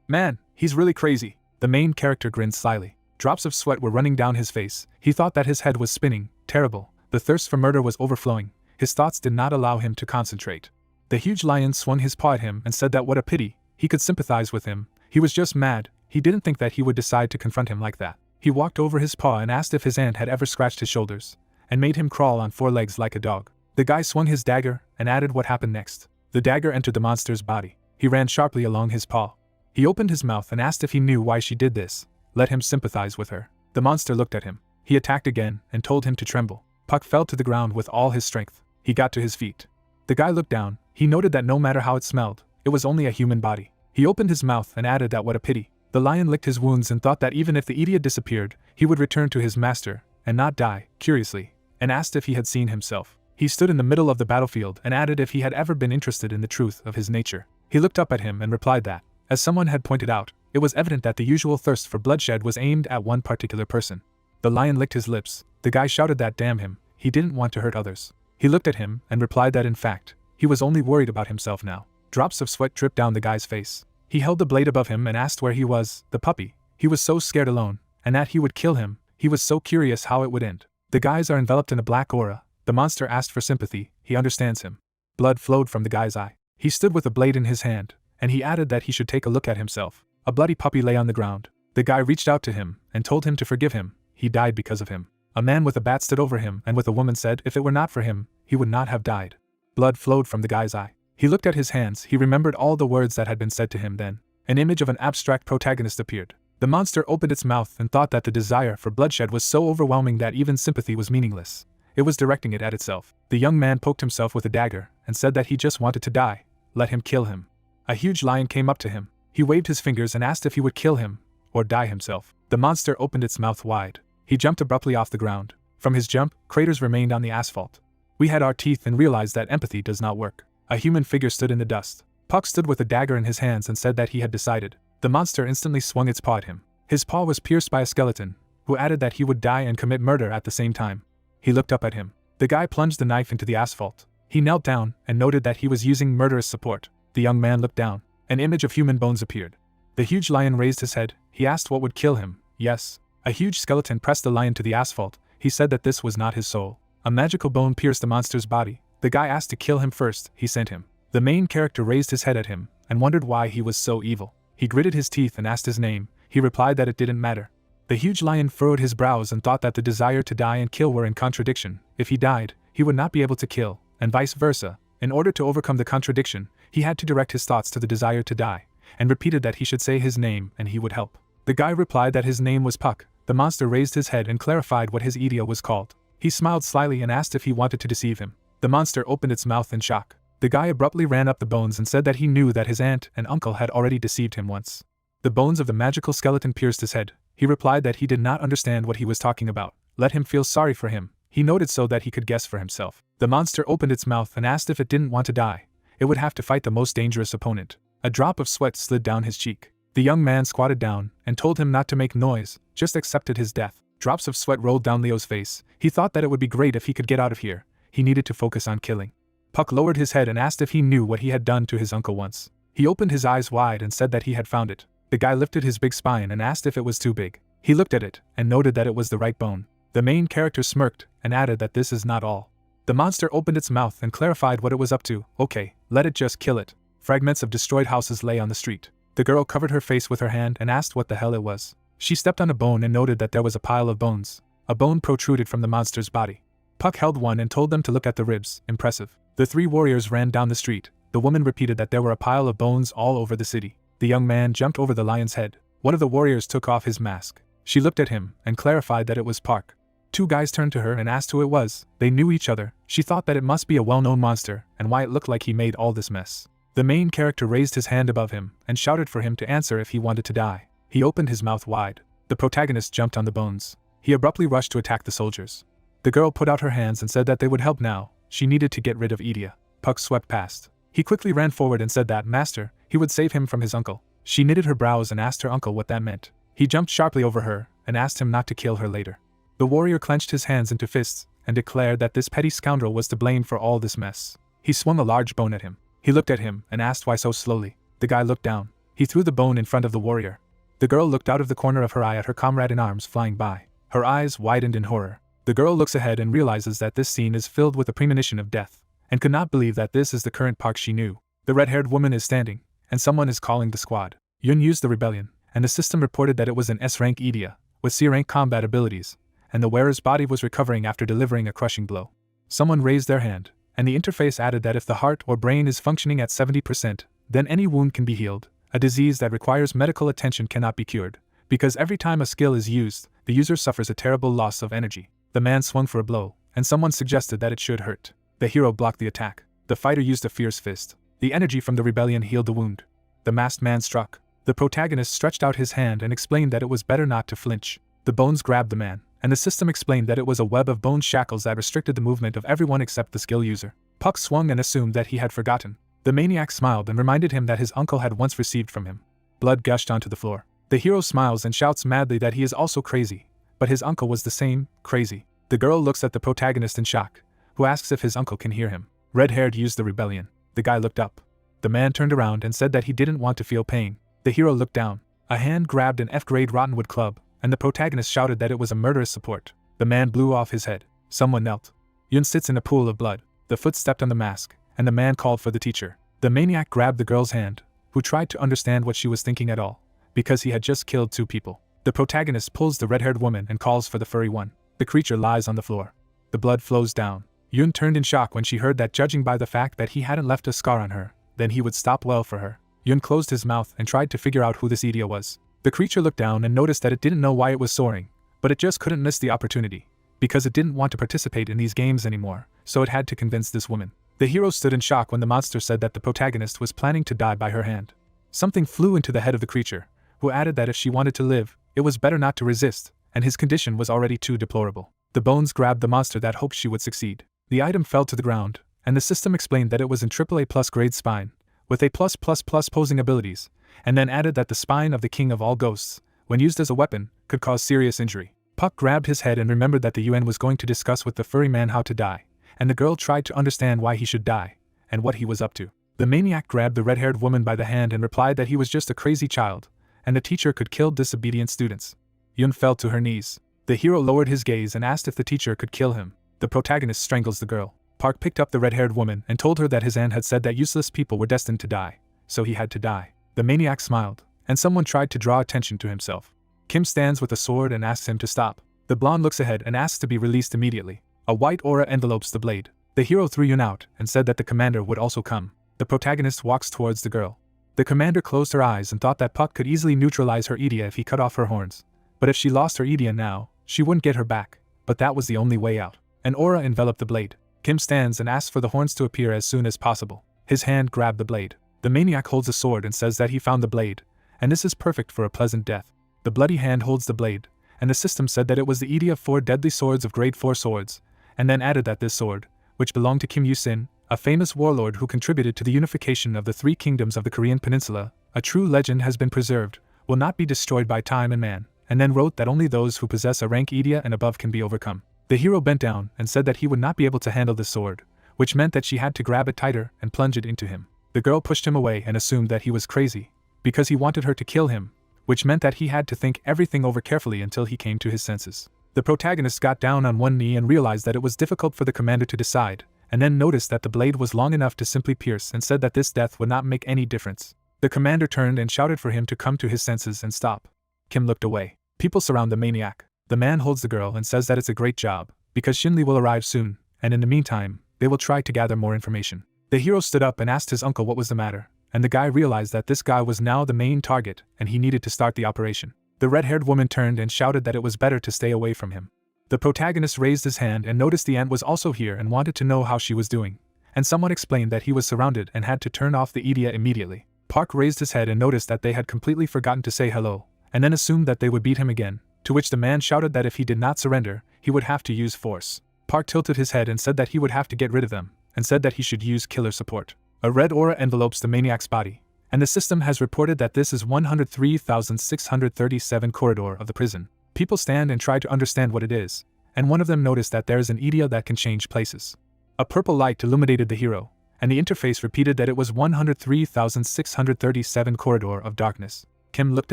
man, he's really crazy. The main character grinned slyly. Drops of sweat were running down his face. He thought that his head was spinning. Terrible. The thirst for murder was overflowing. His thoughts did not allow him to concentrate. The huge lion swung his paw at him and said that what a pity. He could sympathize with him. He was just mad. He didn't think that he would decide to confront him like that. He walked over his paw and asked if his aunt had ever scratched his shoulders and made him crawl on four legs like a dog. The guy swung his dagger and added what happened next. The dagger entered the monster's body. He ran sharply along his paw. He opened his mouth and asked if he knew why she did this. Let him sympathize with her. The monster looked at him. He attacked again and told him to tremble. Puck fell to the ground with all his strength. He got to his feet. The guy looked down. He noted that no matter how it smelled, it was only a human body. He opened his mouth and added that what a pity. The lion licked his wounds and thought that even if the Idia disappeared, he would return to his master and not die, curiously, and asked if he had seen himself. He stood in the middle of the battlefield and added if he had ever been interested in the truth of his nature. He looked up at him and replied that, as someone had pointed out, it was evident that the usual thirst for bloodshed was aimed at one particular person. The lion licked his lips. The guy shouted that damn him, he didn't want to hurt others. He looked at him and replied that in fact, he was only worried about himself now. Drops of sweat dripped down the guy's face. He held the blade above him and asked where he was, the puppy. He was so scared alone, and that he would kill him. He was so curious how it would end. The guys are enveloped in a black aura. The monster asked for sympathy. He understands him. Blood flowed from the guy's eye. He stood with a blade in his hand and he added that he should take a look at himself. A bloody puppy lay on the ground. The guy reached out to him and told him to forgive him. He died because of him. A man with a bat stood over him and with a woman said if it were not for him, he would not have died. Blood flowed from the guy's eye. He looked at his hands. He remembered all the words that had been said to him then. An image of an abstract protagonist appeared. The monster opened its mouth and thought that the desire for bloodshed was so overwhelming that even sympathy was meaningless. It was directing it at itself. The young man poked himself with a dagger and said that he just wanted to die. Let him kill him. A huge lion came up to him. He waved his fingers and asked if he would kill him or die himself. The monster opened its mouth wide. He jumped abruptly off the ground. From his jump, craters remained on the asphalt. We had our teeth and realized that empathy does not work. A human figure stood in the dust. Puck stood with a dagger in his hands and said that he had decided. The monster instantly swung its paw at him. His paw was pierced by a skeleton, who added that he would die and commit murder at the same time. He looked up at him. The guy plunged the knife into the asphalt. He knelt down and noted that he was using murderous support. The young man looked down. An image of human bones appeared. The huge lion raised his head. He asked what would kill him. Yes. A huge skeleton pressed the lion to the asphalt. He said that this was not his soul. A magical bone pierced the monster's body. The guy asked to kill him first. He sent him. The main character raised his head at him and wondered why he was so evil. He gritted his teeth and asked his name. He replied that it didn't matter. The huge lion furrowed his brows and thought that the desire to die and kill were in contradiction. If he died, he would not be able to kill, and vice versa. In order to overcome the contradiction, he had to direct his thoughts to the desire to die, and repeated that he should say his name and he would help. The guy replied that his name was Puck. The monster raised his head and clarified what his Idia was called. He smiled slyly and asked if he wanted to deceive him. The monster opened its mouth in shock. The guy abruptly ran up the bones and said that he knew that his aunt and uncle had already deceived him once. The bones of the magical skeleton pierced his head. He replied that he did not understand what he was talking about. Let him feel sorry for him. He noted so that he could guess for himself. The monster opened its mouth and asked if it didn't want to die. It would have to fight the most dangerous opponent. A drop of sweat slid down his cheek. The young man squatted down and told him not to make noise, just accepted his death. Drops of sweat rolled down Leo's face. He thought that it would be great if he could get out of here. He needed to focus on killing. Puck lowered his head and asked if he knew what he had done to his uncle once. He opened his eyes wide and said that he had found it. The guy lifted his big spine and asked if it was too big. He looked at it and noted that it was the right bone. The main character smirked and added that this is not all. The monster opened its mouth and clarified what it was up to. Okay, let it just kill it. Fragments of destroyed houses lay on the street. The girl covered her face with her hand and asked what the hell it was. She stepped on a bone and noted that there was a pile of bones. A bone protruded from the monster's body. Puck held one and told them to look at the ribs. Impressive. The three warriors ran down the street. The woman repeated that there were a pile of bones all over the city. The young man jumped over the lion's head. One of the warriors took off his mask. She looked at him and clarified that it was Park. Two guys turned to her and asked who it was. They knew each other. She thought that it must be a well-known monster and why it looked like he made all this mess. The main character raised his hand above him and shouted for him to answer if he wanted to die. He opened his mouth wide. The protagonist jumped on the bones. He abruptly rushed to attack the soldiers. The girl put out her hands and said that they would help now. She needed to get rid of Idia. Puck swept past. He quickly ran forward and said that, Master, he would save him from his uncle. She knitted her brows and asked her uncle what that meant. He jumped sharply over her and asked him not to kill her later. The warrior clenched his hands into fists and declared that this petty scoundrel was to blame for all this mess. He swung a large bone at him. He looked at him and asked why so slowly. The guy looked down. He threw the bone in front of the warrior. The girl looked out of the corner of her eye at her comrade in arms flying by. Her eyes widened in horror. The girl looks ahead and realizes that this scene is filled with a premonition of death, and could not believe that this is the current Park she knew. The red-haired woman is standing, and someone is calling the squad. Yun used the rebellion, and the system reported that it was an S-rank Idia, with C-rank combat abilities, and the wearer's body was recovering after delivering a crushing blow. Someone raised their hand, and the interface added that if the heart or brain is functioning at 70%, then any wound can be healed. A disease that requires medical attention cannot be cured, because every time a skill is used, the user suffers a terrible loss of energy. The man swung for a blow, and someone suggested that it should hurt. The hero blocked the attack. The fighter used a fierce fist. The energy from the rebellion healed the wound. The masked man struck. The protagonist stretched out his hand and explained that it was better not to flinch. The bones grabbed the man, and the system explained that it was a web of bone shackles that restricted the movement of everyone except the skill user. Puck swung and assumed that he had forgotten. The maniac smiled and reminded him that his uncle had once received from him. Blood gushed onto the floor. The hero smiles and shouts madly that he is also crazy, but his uncle was the same, crazy. The girl looks at the protagonist in shock, who asks if his uncle can hear him. Red-haired used the rebellion. The guy looked up. The man turned around and said that he didn't want to feel pain. The hero looked down. A hand grabbed an F-grade Rottenwood club, and the protagonist shouted that it was a murderous support. The man blew off his head. Someone knelt. Yun sits in a pool of blood. The foot stepped on the mask, and the man called for the teacher. The maniac grabbed the girl's hand, who tried to understand what she was thinking at all, because he had just killed 2 people. The protagonist pulls the red-haired woman and calls for the furry one. The creature lies on the floor. The blood flows down. Yun turned in shock when she heard that, judging by the fact that he hadn't left a scar on her, then he would stop well for her. Yun closed his mouth and tried to figure out who this Idia was. The creature looked down and noticed that it didn't know why it was soaring, but it just couldn't miss the opportunity, because it didn't want to participate in these games anymore, so it had to convince this woman. The hero stood in shock when the monster said that the protagonist was planning to die by her hand. Something flew into the head of the creature, who added that if she wanted to live, it was better not to resist, and his condition was already too deplorable. The bones grabbed the monster that hoped she would succeed. The item fell to the ground, and the system explained that it was in AAA+ grade spine, with A+++ posing abilities, and then added that the spine of the king of all ghosts, when used as a weapon, could cause serious injury. Puck grabbed his head and remembered that the UN was going to discuss with the furry man how to die, and the girl tried to understand why he should die, and what he was up to. The maniac grabbed the red-haired woman by the hand and replied that he was just a crazy child, and the teacher could kill disobedient students. Yun fell to her knees. The hero lowered his gaze and asked if the teacher could kill him. The protagonist strangles the girl. Park picked up the red-haired woman and told her that his aunt had said that useless people were destined to die, so he had to die. The maniac smiled, and someone tried to draw attention to himself. Kim stands with a sword and asks him to stop. The blonde looks ahead and asks to be released immediately. A white aura envelopes the blade. The hero threw Yun out and said that the commander would also come. The protagonist walks towards the girl. The commander closed her eyes and thought that Puck could easily neutralize her Idia if he cut off her horns. But if she lost her Idia now, she wouldn't get her back. But that was the only way out. An aura enveloped the blade. Kim stands and asks for the horns to appear as soon as possible. His hand grabbed the blade. The maniac holds a sword and says that he found the blade, and this is perfect for a pleasant death. The bloody hand holds the blade, and the system said that it was the Idia 4 deadly swords of grade 4 swords, and then added that this sword, which belonged to Kim Yu-sin, a famous warlord who contributed to the unification of the 3 kingdoms of the Korean peninsula, a true legend has been preserved, will not be destroyed by time and man, and then wrote that only those who possess a rank Idia and above can be overcome. The hero bent down and said that he would not be able to handle this sword, which meant that she had to grab it tighter and plunge it into him. The girl pushed him away and assumed that he was crazy, because he wanted her to kill him, which meant that he had to think everything over carefully until he came to his senses. The protagonist got down on one knee and realized that it was difficult for the commander to decide, and then noticed that the blade was long enough to simply pierce and said that this death would not make any difference. The commander turned and shouted for him to come to his senses and stop. Kim looked away. People surround the maniac. The man holds the girl and says that it's a great job, because Shinli will arrive soon, and in the meantime, they will try to gather more information. The hero stood up and asked his uncle what was the matter, and the guy realized that this guy was now the main target and he needed to start the operation. The red-haired woman turned and shouted that it was better to stay away from him. The protagonist raised his hand and noticed the aunt was also here and wanted to know how she was doing, and someone explained that he was surrounded and had to turn off the Idia immediately. Park raised his head and noticed that they had completely forgotten to say hello, and then assumed that they would beat him again, to which the man shouted that if he did not surrender, he would have to use force. Park tilted his head and said that he would have to get rid of them, and said that he should use killer support. A red aura envelopes the maniac's body, and the system has reported that this is 103,637 corridor of the prison. People stand and try to understand what it is, and one of them noticed that there is an Idia that can change places. A purple light illuminated the hero, and the interface repeated that it was 103,637 corridor of darkness. Kim looked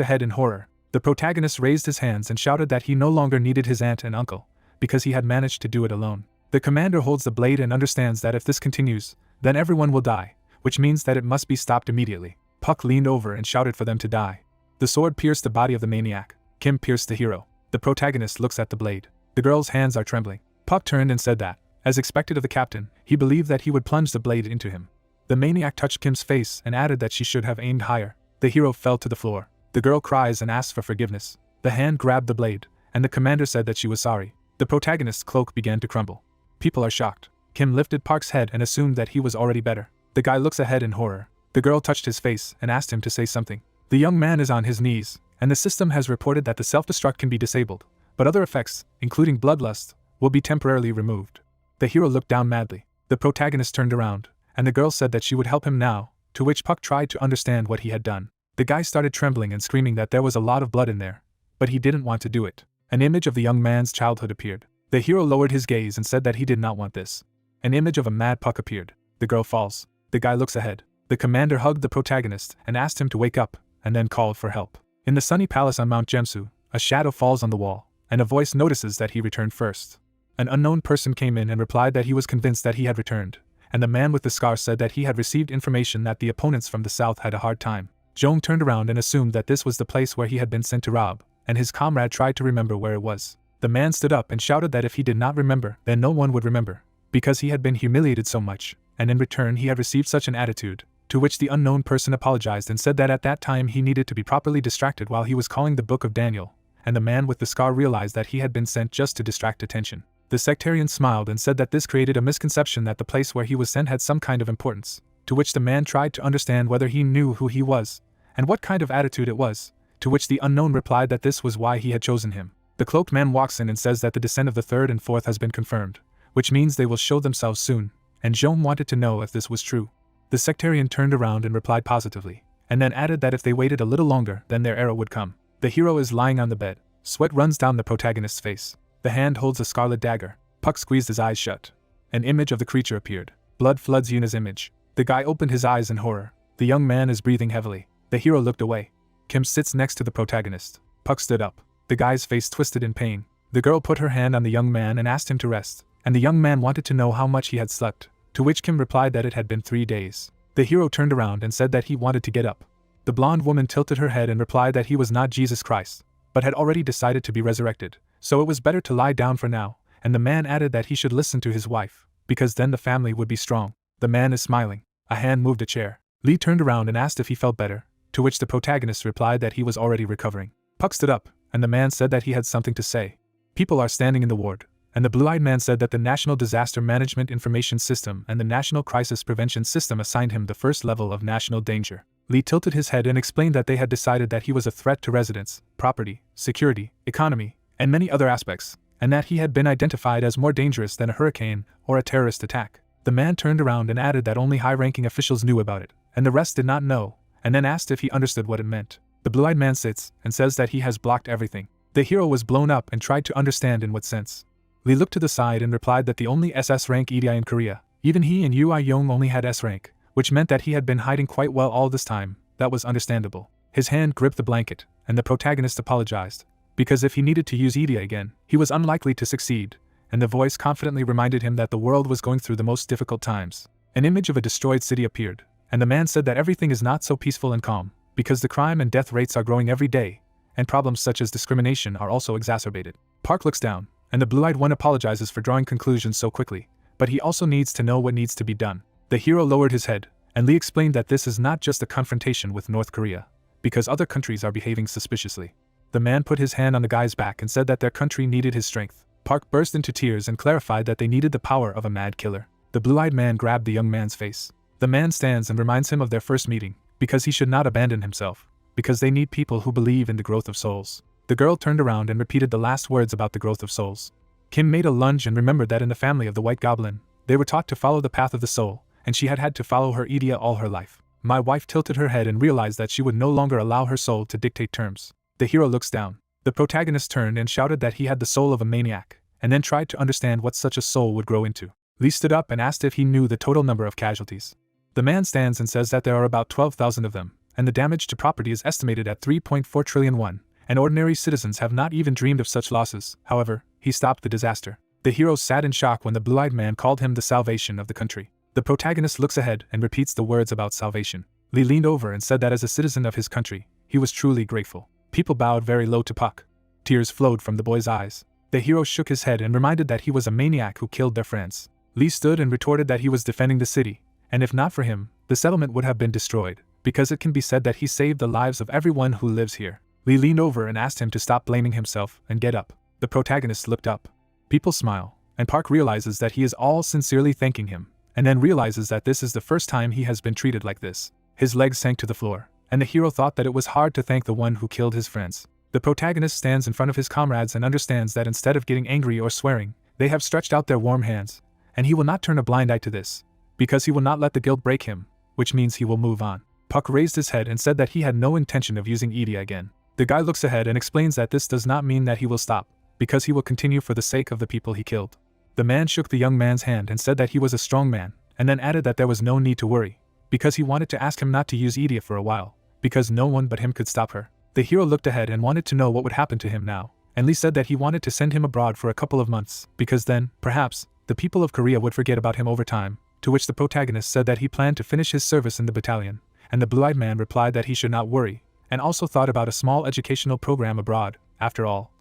ahead in horror. The protagonist raised his hands and shouted that he no longer needed his aunt and uncle, because he had managed to do it alone. The commander holds the blade and understands that if this continues, then everyone will die, which means that it must be stopped immediately. Puck leaned over and shouted for them to die. The sword pierced the body of the maniac. Kim pierced the hero. The protagonist looks at the blade. The girl's hands are trembling. Puck turned and said that, as expected of the captain, he believed that he would plunge the blade into him. The maniac touched Kim's face and added that she should have aimed higher. The hero fell to the floor. The girl cries and asks for forgiveness. The hand grabbed the blade, and the commander said that she was sorry. The protagonist's cloak began to crumble. People are shocked. Kim lifted Park's head and assumed that he was already better. The guy looks ahead in horror. The girl touched his face and asked him to say something. The young man is on his knees, and the system has reported that the self-destruct can be disabled, but other effects, including bloodlust, will be temporarily removed. The hero looked down madly. The protagonist turned around, and the girl said that she would help him now, to which Puck tried to understand what he had done. The guy started trembling and screaming that there was a lot of blood in there, but he didn't want to do it. An image of the young man's childhood appeared. The hero lowered his gaze and said that he did not want this. An image of a mad Puck appeared. The girl falls. The guy looks ahead. The commander hugged the protagonist and asked him to wake up, and then called for help. In the sunny palace on Mount Gemsu, a shadow falls on the wall, and a voice notices that he returned first. An unknown person came in and replied that he was convinced that he had returned, and the man with the scar said that he had received information that the opponents from the south had a hard time. Jong turned around and assumed that this was the place where he had been sent to rob, and his comrade tried to remember where it was. The man stood up and shouted that if he did not remember, then no one would remember, because he had been humiliated so much, and in return he had received such an attitude, to which the unknown person apologized and said that at that time he needed to be properly distracted while he was calling the Book of Daniel, and the man with the scar realized that he had been sent just to distract attention. The sectarian smiled and said that this created a misconception that the place where he was sent had some kind of importance, to which the man tried to understand whether he knew who he was, and what kind of attitude it was, to which the unknown replied that this was why he had chosen him. The cloaked man walks in and says that the descent of the third and fourth has been confirmed, which means they will show themselves soon, and Jong wanted to know if this was true. The sectarian turned around and replied positively, and then added that if they waited a little longer, then their era would come. The hero is lying on the bed. Sweat runs down the protagonist's face. The hand holds a scarlet dagger. Puck squeezed his eyes shut. An image of the creature appeared. Blood floods Yuna's image. The guy opened his eyes in horror. The young man is breathing heavily. The hero looked away. Kim sits next to the protagonist. Puck stood up. The guy's face twisted in pain. The girl put her hand on the young man and asked him to rest, and the young man wanted to know how much he had slept, to which Kim replied that it had been 3 days. The hero turned around and said that he wanted to get up. The blonde woman tilted her head and replied that he was not Jesus Christ, but had already decided to be resurrected, so it was better to lie down for now, and the man added that he should listen to his wife, because then the family would be strong. The man is smiling. A hand moved a chair. Lee turned around and asked if he felt better, to which the protagonist replied that he was already recovering. Puck stood up, and the man said that he had something to say. People are standing in the ward, and the blue-eyed man said that the National Disaster Management Information System and the National Crisis Prevention System assigned him the first level of national danger. Lee tilted his head and explained that they had decided that he was a threat to residents, property, security, economy, and many other aspects, and that he had been identified as more dangerous than a hurricane or a terrorist attack. The man turned around and added that only high-ranking officials knew about it, and the rest did not know, and then asked if he understood what it meant. The blue-eyed man sits and says that he has blocked everything. The hero was blown up and tried to understand in what sense. Lee looked to the side and replied that the only SS rank Idia in Korea, even he and Ui Yong only had S rank, which meant that he had been hiding quite well all this time. That was understandable. His hand gripped the blanket, and the protagonist apologized, because if he needed to use Idia again, he was unlikely to succeed, and the voice confidently reminded him that the world was going through the most difficult times. An image of a destroyed city appeared, and the man said that everything is not so peaceful and calm, because the crime and death rates are growing every day, and problems such as discrimination are also exacerbated. Park looks down, and the blue-eyed one apologizes for drawing conclusions so quickly, but he also needs to know what needs to be done. The hero lowered his head, and Lee explained that this is not just a confrontation with North Korea, because other countries are behaving suspiciously. The man put his hand on the guy's back and said that their country needed his strength. Park burst into tears and clarified that they needed the power of a mad killer. The blue-eyed man grabbed the young man's face. The man stands and reminds him of their first meeting, because he should not abandon himself, because they need people who believe in the growth of souls. The girl turned around and repeated the last words about the growth of souls. Kim made a lunge and remembered that in the family of the white goblin, they were taught to follow the path of the soul, and she had had to follow her Idia all her life. My wife tilted her head and realized that she would no longer allow her soul to dictate terms. The hero looks down. The protagonist turned and shouted that he had the soul of a maniac, and then tried to understand what such a soul would grow into. Lee stood up and asked if he knew the total number of casualties. The man stands and says that there are about 12,000 of them, and the damage to property is estimated at 3.4 trillion won, and ordinary citizens have not even dreamed of such losses. However, he stopped the disaster. The hero sat in shock when the blue-eyed man called him the salvation of the country. The protagonist looks ahead and repeats the words about salvation. Lee leaned over and said that as a citizen of his country, he was truly grateful. People bowed very low to Puck. Tears flowed from the boy's eyes. The hero shook his head and reminded that he was a maniac who killed their friends. Lee stood and retorted that he was defending the city, and if not for him, the settlement would have been destroyed, because it can be said that he saved the lives of everyone who lives here. Lee leaned over and asked him to stop blaming himself and get up. The protagonist looked up. People smile, and Park realizes that he is all sincerely thanking him, and then realizes that this is the first time he has been treated like this. His legs sank to the floor, and the hero thought that it was hard to thank the one who killed his friends. The protagonist stands in front of his comrades and understands that instead of getting angry or swearing, they have stretched out their warm hands, and he will not turn a blind eye to this, because he will not let the guilt break him, which means he will move on. Puck raised his head and said that he had no intention of using Idia again. The guy looks ahead and explains that this does not mean that he will stop, because he will continue for the sake of the people he killed. The man shook the young man's hand and said that he was a strong man, and then added that there was no need to worry, because he wanted to ask him not to use Idia for a while, because no one but him could stop her. The hero looked ahead and wanted to know what would happen to him now, and Lee said that he wanted to send him abroad for a couple of months, because then, perhaps, the people of Korea would forget about him over time, to which the protagonist said that he planned to finish his service in the battalion, and the blue-eyed man replied that he should not worry, and also thought about a small educational program abroad. After all,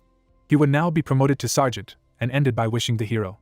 he would now be promoted to sergeant, and ended by wishing the hero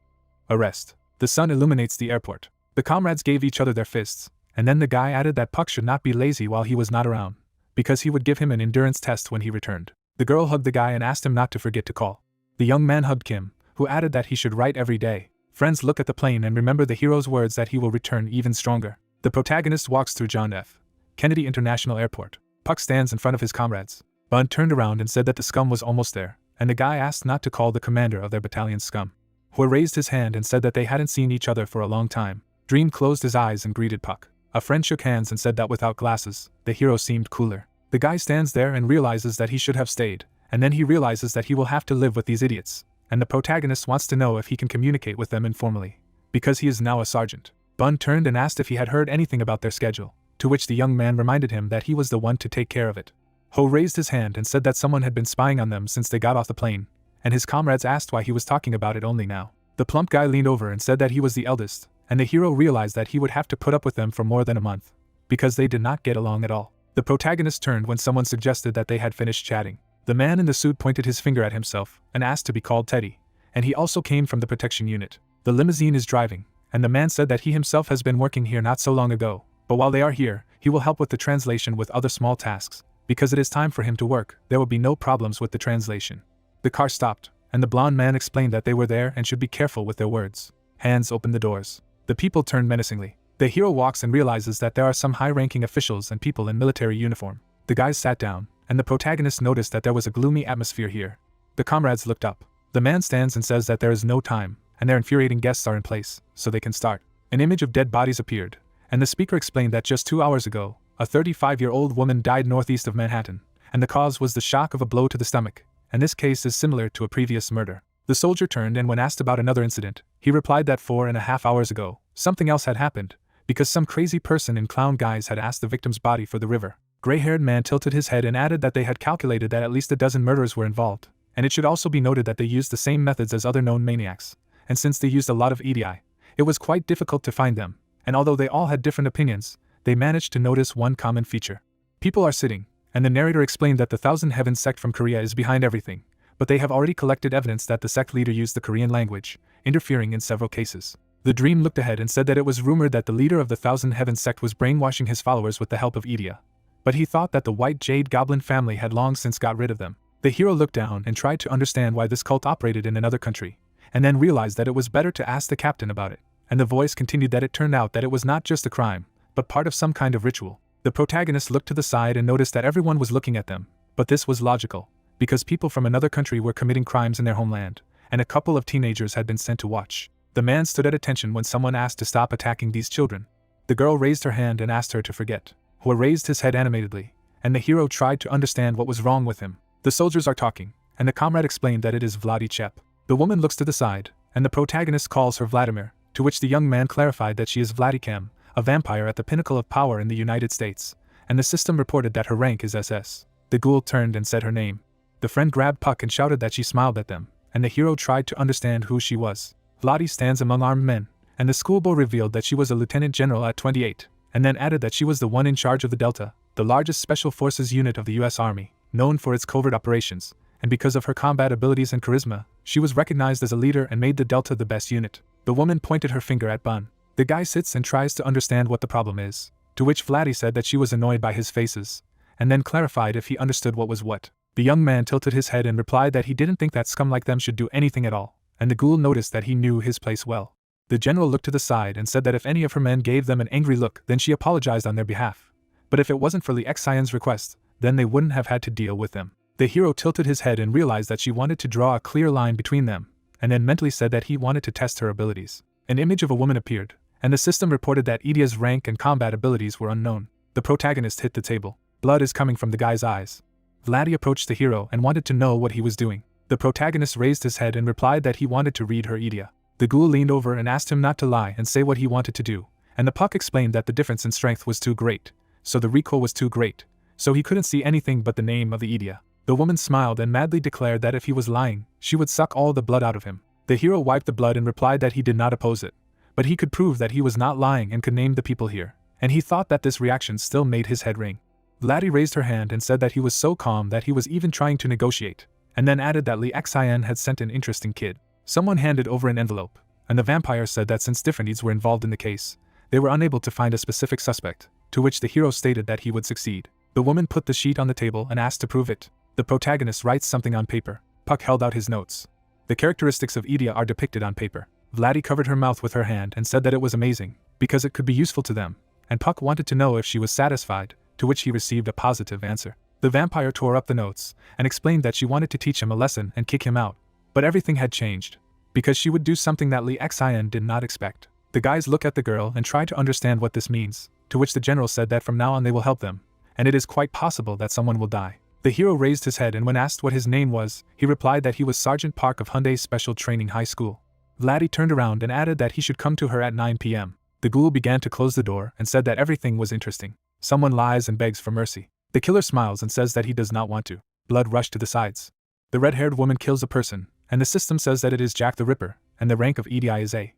arrest. The sun illuminates the airport. The comrades gave each other their fists, and then the guy added that Puck should not be lazy while he was not around, because he would give him an endurance test when he returned. The girl hugged the guy and asked him not to forget to call. The young man hugged Kim, who added that he should write every day. Friends, look at the plane and remember the hero's words that he will return even stronger. The protagonist walks through John F. Kennedy International Airport. Puck stands in front of his comrades. Bun turned around and said that the scum was almost there, and the guy asked not to call the commander of their battalion's scum. Hua raised his hand and said that they hadn't seen each other for a long time. Dream closed his eyes and greeted Puck. A friend shook hands and said that without glasses, the hero seemed cooler. The guy stands there and realizes that he should have stayed, and then he realizes that he will have to live with these idiots, and the protagonist wants to know if he can communicate with them informally, because he is now a sergeant. Bun turned and asked if he had heard anything about their schedule, to which the young man reminded him that he was the one to take care of it. Ho raised his hand and said that someone had been spying on them since they got off the plane, and his comrades asked why he was talking about it only now. The plump guy leaned over and said that he was the eldest, and the hero realized that he would have to put up with them for more than a month, because they did not get along at all. The protagonist turned when someone suggested that they had finished chatting. The man in the suit pointed his finger at himself and asked to be called Teddy, and he also came from the protection unit. The limousine is driving, and the man said that he himself has been working here not so long ago, but while they are here, he will help with the translation with other small tasks. Because it is time for him to work, there will be no problems with the translation. The car stopped, and the blonde man explained that they were there and should be careful with their words. Hands opened the doors. The people turned menacingly. The hero walks and realizes that there are some high-ranking officials and people in military uniform. The guys sat down, and the protagonist noticed that there was a gloomy atmosphere here. The comrades looked up. The man stands and says that there is no time, and their infuriating guests are in place, so they can start. An image of dead bodies appeared, and the speaker explained that just 2 hours ago, a 35-year-old woman died northeast of Manhattan, and the cause was the shock of a blow to the stomach, and this case is similar to a previous murder. The soldier turned and when asked about another incident, he replied that 4.5 hours ago, something else had happened, because some crazy person in clown guise had asked the victim's body for the river. Gray-haired man tilted his head and added that they had calculated that at least a dozen murderers were involved, and it should also be noted that they used the same methods as other known maniacs, and since they used a lot of Idia, it was quite difficult to find them, and although they all had different opinions, they managed to notice one common feature. People are sitting, and the narrator explained that the Thousand Heavens sect from Korea is behind everything, but they have already collected evidence that the sect leader used the Korean language, interfering in several cases. The dream looked ahead and said that it was rumored that the leader of the Thousand Heavens sect was brainwashing his followers with the help of Idia, but he thought that the White Jade Goblin family had long since got rid of them. The hero looked down and tried to understand why this cult operated in another country, and then realized that it was better to ask the captain about it, and the voice continued that it turned out that it was not just a crime, but part of some kind of ritual. The protagonist looked to the side and noticed that everyone was looking at them, but this was logical, because people from another country were committing crimes in their homeland, and a couple of teenagers had been sent to watch. The man stood at attention when someone asked to stop attacking these children. The girl raised her hand and asked her to forget. Hua raised his head animatedly, and the hero tried to understand what was wrong with him. The soldiers are talking, and the comrade explained that it is Vladi Chep. The woman looks to the side, and the protagonist calls her Vladimir, to which the young man clarified that she is Vladicam, a vampire at the pinnacle of power in the United States, and the system reported that her rank is SS. The ghoul turned and said her name. The friend grabbed Puck and shouted that she smiled at them, and the hero tried to understand who she was. Vladi stands among armed men, and the schoolboy revealed that she was a lieutenant general at 28, and then added that she was the one in charge of the Delta, the largest special forces unit of the US Army, known for its covert operations, and because of her combat abilities and charisma, she was recognized as a leader and made the Delta the best unit. The woman pointed her finger at Bun. The guy sits and tries to understand what the problem is, to which Vladi said that she was annoyed by his faces, and then clarified if he understood what was what. The young man tilted his head and replied that he didn't think that scum like them should do anything at all, and the ghoul noticed that he knew his place well. The general looked to the side and said that if any of her men gave them an angry look, then she apologized on their behalf. But if it wasn't for Li Xian's request, then they wouldn't have had to deal with them. The hero tilted his head and realized that she wanted to draw a clear line between them, and then mentally said that he wanted to test her abilities. An image of a woman appeared, and the system reported that Idia's rank and combat abilities were unknown. The protagonist hit the table. Blood is coming from the guy's eyes. Vladi approached the hero and wanted to know what he was doing. The protagonist raised his head and replied that he wanted to read her Idia. The ghoul leaned over and asked him not to lie and say what he wanted to do, and the Puck explained that the difference in strength was too great, so the recoil was too great, so he couldn't see anything but the name of the Idia. The woman smiled and madly declared that if he was lying, she would suck all the blood out of him. The hero wiped the blood and replied that he did not oppose it, But he could prove that he was not lying and could name the people here, and he thought that this reaction still made his head ring. Vladdy raised her hand and said that he was so calm that he was even trying to negotiate, and then added that Lee Xin had sent an interesting kid. Someone handed over an envelope, and the vampire said that since different Ids were involved in the case, they were unable to find a specific suspect, to which the hero stated that he would succeed. The woman put the sheet on the table and asked to prove it. The protagonist writes something on paper. Puck held out his notes. The characteristics of Idia are depicted on paper. Vladdy covered her mouth with her hand and said that it was amazing, because it could be useful to them, and Puck wanted to know if she was satisfied, to which he received a positive answer. The vampire tore up the notes, and explained that she wanted to teach him a lesson and kick him out, but everything had changed, because she would do something that Lee Xin did not expect. The guys look at the girl and try to understand what this means, to which the general said that from now on they will help them, and it is quite possible that someone will die. The hero raised his head and when asked what his name was, he replied that he was Sergeant Park of Hyundai Special Training High School. Vladdy turned around and added that he should come to her at 9 p.m. The ghoul began to close the door and said that everything was interesting. Someone lies and begs for mercy. The killer smiles and says that he does not want to. Blood rushed to the sides. The red-haired woman kills a person, and the system says that it is Jack the Ripper, and the rank of Idia is A.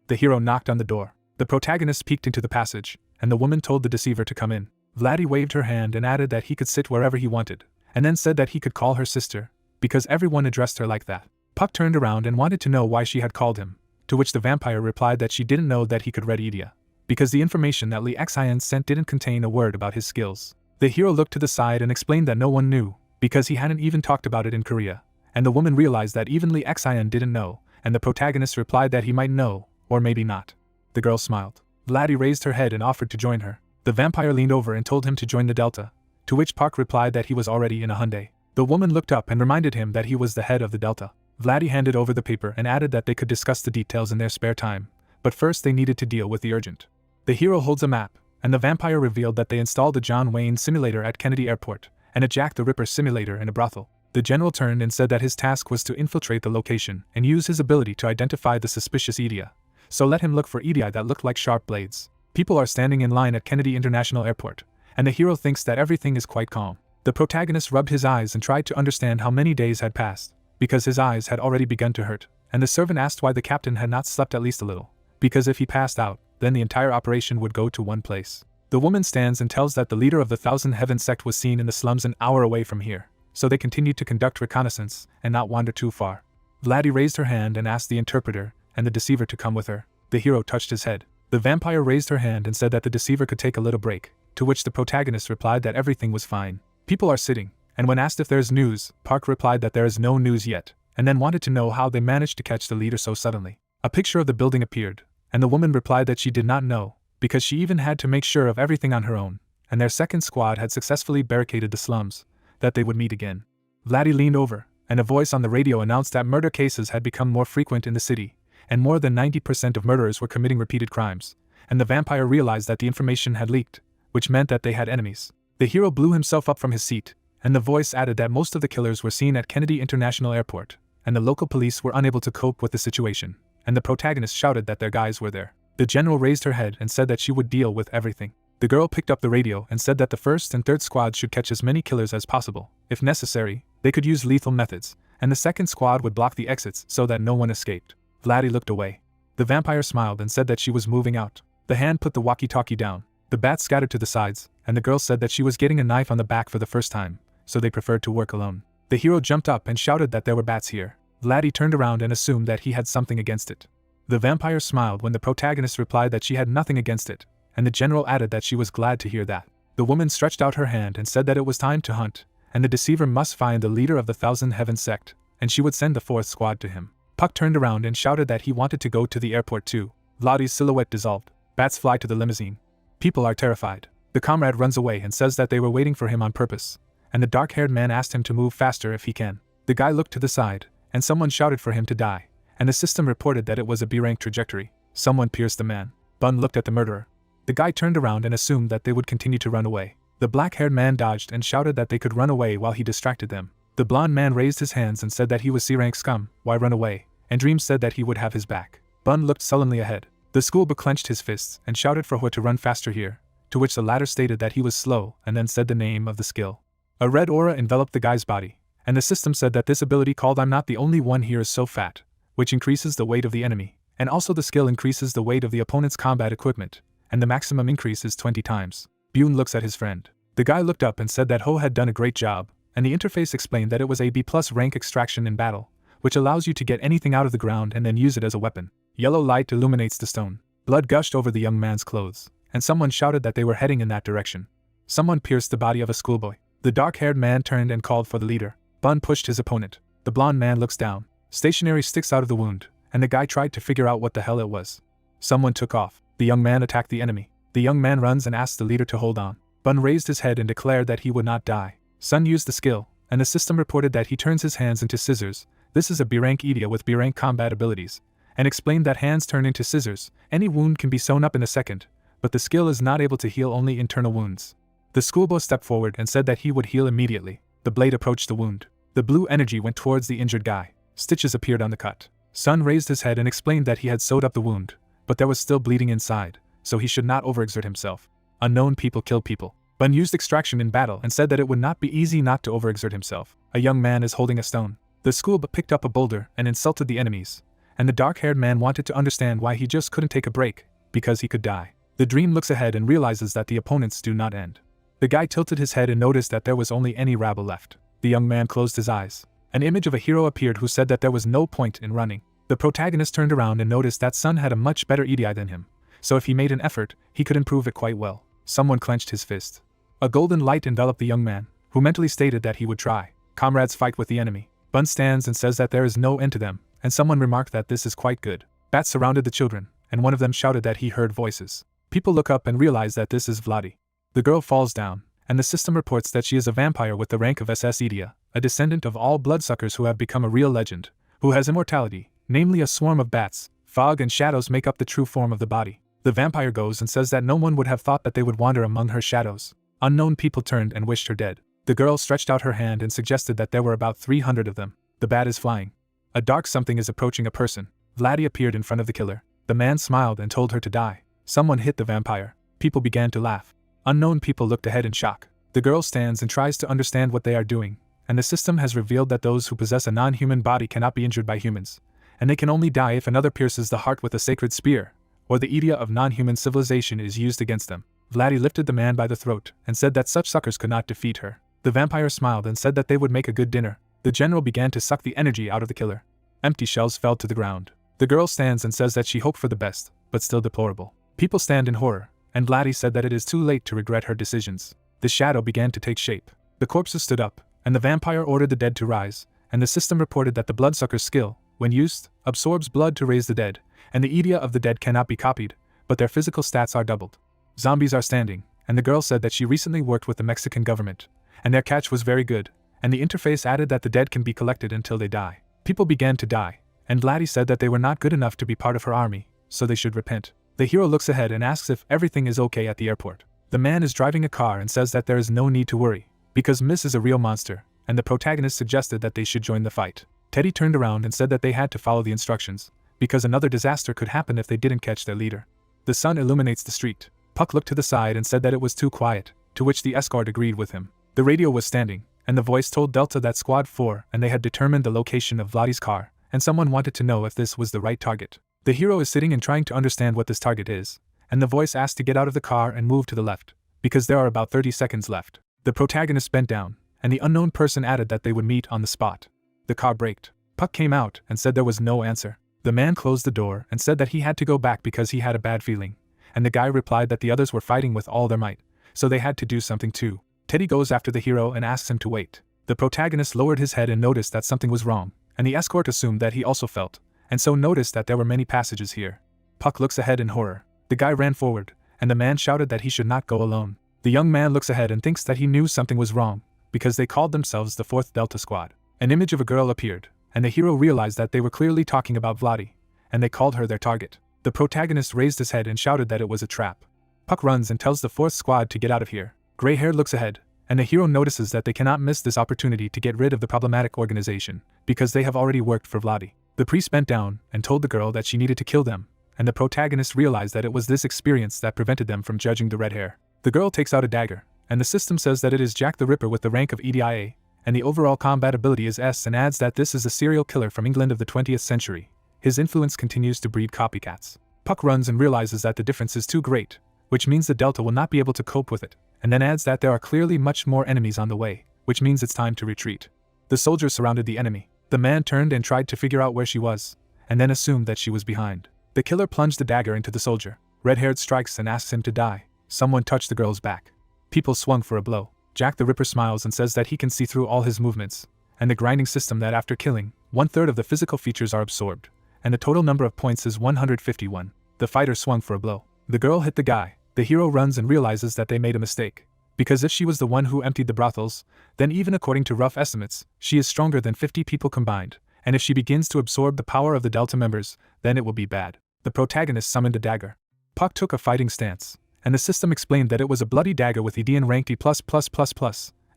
The hero knocked on the door. The protagonist peeked into the passage, and the woman told the deceiver to come in. Vladdy waved her hand and added that he could sit wherever he wanted, and then said that he could call her sister, because everyone addressed her like that. Puck turned around and wanted to know why she had called him, to which the vampire replied that she didn't know that he could read Idia, because the information that Lee Xin sent didn't contain a word about his skills. The hero looked to the side and explained that no one knew, because he hadn't even talked about it in Korea, and the woman realized that even Lee Xin didn't know, and the protagonist replied that he might know, or maybe not. The girl smiled. Vladdy raised her head and offered to join her. The vampire leaned over and told him to join the Delta, to which Park replied that he was already in a Hyundai. The woman looked up and reminded him that he was the head of the Delta. Vladdy handed over the paper and added that they could discuss the details in their spare time, but first they needed to deal with the urgent. The hero holds a map, and the vampire revealed that they installed a John Wayne simulator at Kennedy Airport, and a Jack the Ripper simulator in a brothel. The general turned and said that his task was to infiltrate the location and use his ability to identify the suspicious Idia, so let him look for Idia that looked like sharp blades. People are standing in line at Kennedy International Airport, and the hero thinks that everything is quite calm. The protagonist rubbed his eyes and tried to understand how many days had passed, because his eyes had already begun to hurt, and the servant asked why the captain had not slept at least a little, because if he passed out, then the entire operation would go to one place. The woman stands and tells that the leader of the Thousand Heaven sect was seen in the slums an hour away from here, so they continued to conduct reconnaissance and not wander too far. Vladdy raised her hand and asked the interpreter and the deceiver to come with her. The hero touched his head. The vampire raised her hand and said that the deceiver could take a little break, to which the protagonist replied that everything was fine. People are sitting, and when asked if there's news, Park replied that there is no news yet, and then wanted to know how they managed to catch the leader so suddenly. A picture of the building appeared, and the woman replied that she did not know, because she even had to make sure of everything on her own, and their second squad had successfully barricaded the slums, that they would meet again. Vladdy leaned over, and a voice on the radio announced that murder cases had become more frequent in the city, and more than 90% of murderers were committing repeated crimes, and the vampire realized that the information had leaked, which meant that they had enemies. The hero blew himself up from his seat, and the voice added that most of the killers were seen at Kennedy International Airport, and the local police were unable to cope with the situation, and the protagonist shouted that their guys were there. The general raised her head and said that she would deal with everything. The girl picked up the radio and said that the first and third squads should catch as many killers as possible. If necessary, they could use lethal methods, and the second squad would block the exits so that no one escaped. Vladdy looked away. The vampire smiled and said that she was moving out. The hand put the walkie-talkie down. The bats scattered to the sides, and the girl said that she was getting a knife on the back for the first time, so they preferred to work alone. The hero jumped up and shouted that there were bats here. Vladdy turned around and assumed that he had something against it. The vampire smiled when the protagonist replied that she had nothing against it, and the general added that she was glad to hear that. The woman stretched out her hand and said that it was time to hunt, and the deceiver must find the leader of the Thousand Heaven sect, and she would send the fourth squad to him. Puck turned around and shouted that he wanted to go to the airport too. Vladdy's silhouette dissolved. Bats fly to the limousine. People are terrified. The comrade runs away and says that they were waiting for him on purpose, and the dark-haired man asked him to move faster if he can. The guy looked to the side, and someone shouted for him to die, and the system reported that it was a B-rank trajectory. Someone pierced the man. Bun looked at the murderer. The guy turned around and assumed that they would continue to run away. The black-haired man dodged and shouted that they could run away while he distracted them. The blonde man raised his hands and said that he was C-rank scum, why run away, and Dream said that he would have his back. Bun looked sullenly ahead. The schoolboy clenched his fists and shouted for Hua to run faster here, to which the latter stated that he was slow and then said the name of the skill. A red aura enveloped the guy's body, and the system said that this ability called I'm not the only one here is so fat, which increases the weight of the enemy, And also the skill increases the weight of the opponent's combat equipment, and the maximum increase is 20 times. Byun looks at his friend. The guy looked up and said that Ho had done a great job, and the interface explained that it was a B+ rank extraction in battle, which allows you to get anything out of the ground and then use it as a weapon. Yellow light illuminates the stone. Blood gushed over the young man's clothes, and someone shouted that they were heading in that direction. Someone pierced the body of a schoolboy. The dark-haired man turned and called for the leader. Bun pushed his opponent. The blonde man looks down. Stationary sticks out of the wound, and the guy tried to figure out what the hell it was. Someone took off. The young man attacked the enemy. The young man runs and asks the leader to hold on. Bun raised his head and declared that he would not die. Sun used the skill, and the system reported that he turns his hands into scissors. This is a B-rank Idia with B-rank combat abilities, and explained that hands turn into scissors. Any wound can be sewn up in a second, but the skill is not able to heal only internal wounds. The schoolboy stepped forward and said that he would heal immediately. The blade approached the wound. The blue energy went towards the injured guy. Stitches appeared on the cut. Sun raised his head and explained that he had sewed up the wound, but there was still bleeding inside, so he should not overexert himself. Unknown people kill people. Bun used extraction in battle and said that it would not be easy not to overexert himself. A young man is holding a stone. The schoolboy picked up a boulder and insulted the enemies, and the dark-haired man wanted to understand why he just couldn't take a break, because he could die. The dream looks ahead and realizes that the opponents do not end. The guy tilted his head and noticed that there was only any rabble left. The young man closed his eyes. An image of a hero appeared who said that there was no point in running. The protagonist turned around and noticed that Sun had a much better EDI than him, so if he made an effort, he could improve it quite well. Someone clenched his fist. A golden light enveloped the young man, who mentally stated that he would try. Comrades fight with the enemy. Bun stands and says that there is no end to them, and someone remarked that this is quite good. Bats surrounded the children, and one of them shouted that he heard voices. People look up and realize that this is Vladi. The girl falls down, and the system reports that she is a vampire with the rank of SS Idia, a descendant of all bloodsuckers who have become a real legend, who has immortality, namely a swarm of bats. Fog and shadows make up the true form of the body. The vampire goes and says that no one would have thought that they would wander among her shadows. Unknown people turned and wished her dead. The girl stretched out her hand and suggested that there were about 300 of them. The bat is flying. A dark something is approaching a person. Vladi appeared in front of the killer. The man smiled and told her to die. Someone hit the vampire. People began to laugh. Unknown people looked ahead in shock. The girl stands and tries to understand what they are doing, and the system has revealed that those who possess a non-human body cannot be injured by humans, and they can only die if another pierces the heart with a sacred spear, or the Idia of non-human civilization is used against them. Vladi lifted the man by the throat and said that such suckers could not defeat her. The vampire smiled and said that they would make a good dinner. The general began to suck the energy out of the killer. Empty shells fell to the ground. The girl stands and says that she hoped for the best, but still deplorable. People stand in horror, and Vladi said that it is too late to regret her decisions. The shadow began to take shape. The corpses stood up, and the vampire ordered the dead to rise, and the system reported that the bloodsucker's skill, when used, absorbs blood to raise the dead, and the Idia of the dead cannot be copied, but their physical stats are doubled. Zombies are standing, and the girl said that she recently worked with the Mexican government, and their catch was very good, and the interface added that the dead can be collected until they die. People began to die, and Vladi said that they were not good enough to be part of her army, so they should repent. The hero looks ahead and asks if everything is okay at the airport. The man is driving a car and says that there is no need to worry, because Miss is a real monster, and the protagonist suggested that they should join the fight. Teddy turned around and said that they had to follow the instructions, because another disaster could happen if they didn't catch their leader. The sun illuminates the street. Puck looked to the side and said that it was too quiet, to which the escort agreed with him. The radio was standing, and the voice told Delta that Squad 4 and they had determined the location of Vladi's car, and someone wanted to know if this was the right target. The hero is sitting and trying to understand what this target is, and the voice asked to get out of the car and move to the left, because there are about 30 seconds left. The protagonist bent down, and the unknown person added that they would meet on the spot. The car braked. Puck came out and said there was no answer. The man closed the door and said that he had to go back because he had a bad feeling, and the guy replied that the others were fighting with all their might, so they had to do something too. Teddy goes after the hero and asks him to wait. The protagonist lowered his head and noticed that something was wrong, and the escort assumed that he also felt, and so noticed that there were many passages here. Puck looks ahead in horror. The guy ran forward, and the man shouted that he should not go alone. The young man looks ahead and thinks that he knew something was wrong, because they called themselves the 4th Delta Squad. An image of a girl appeared, and the hero realized that they were clearly talking about Vladi, and they called her their target. The protagonist raised his head and shouted that it was a trap. Puck runs and tells the 4th Squad to get out of here. Gray hair looks ahead, and the hero notices that they cannot miss this opportunity to get rid of the problematic organization, because they have already worked for Vladi. The priest bent down and told the girl that she needed to kill them, and the protagonist realized that it was this experience that prevented them from judging the red hair. The girl takes out a dagger, and the system says that it is Jack the Ripper with the rank of Edia, and the overall combat ability is S, and adds that this is a serial killer from England of the 20th century, his influence continues to breed copycats. Puck runs and realizes that the difference is too great, which means the Delta will not be able to cope with it, and then adds that there are clearly much more enemies on the way, which means it's time to retreat. The soldiers surrounded the enemy. The man turned and tried to figure out where she was, and then assumed that she was behind. The killer plunged the dagger into the soldier. Red-haired strikes and asks him to die. Someone touched the girl's back. People swung for a blow. Jack the Ripper smiles and says that he can see through all his movements, and the grinding system that after killing, 1/3 of the physical features are absorbed, and the total number of points is 151. The fighter swung for a blow. The girl hit the guy. The hero runs and realizes that they made a mistake. Because if she was the one who emptied the brothels, then even according to rough estimates, she is stronger than 50 people combined, and if she begins to absorb the power of the Delta members, then it will be bad. The protagonist summoned a dagger. Puck took a fighting stance, and the system explained that it was a bloody dagger with Idian ranked E++++,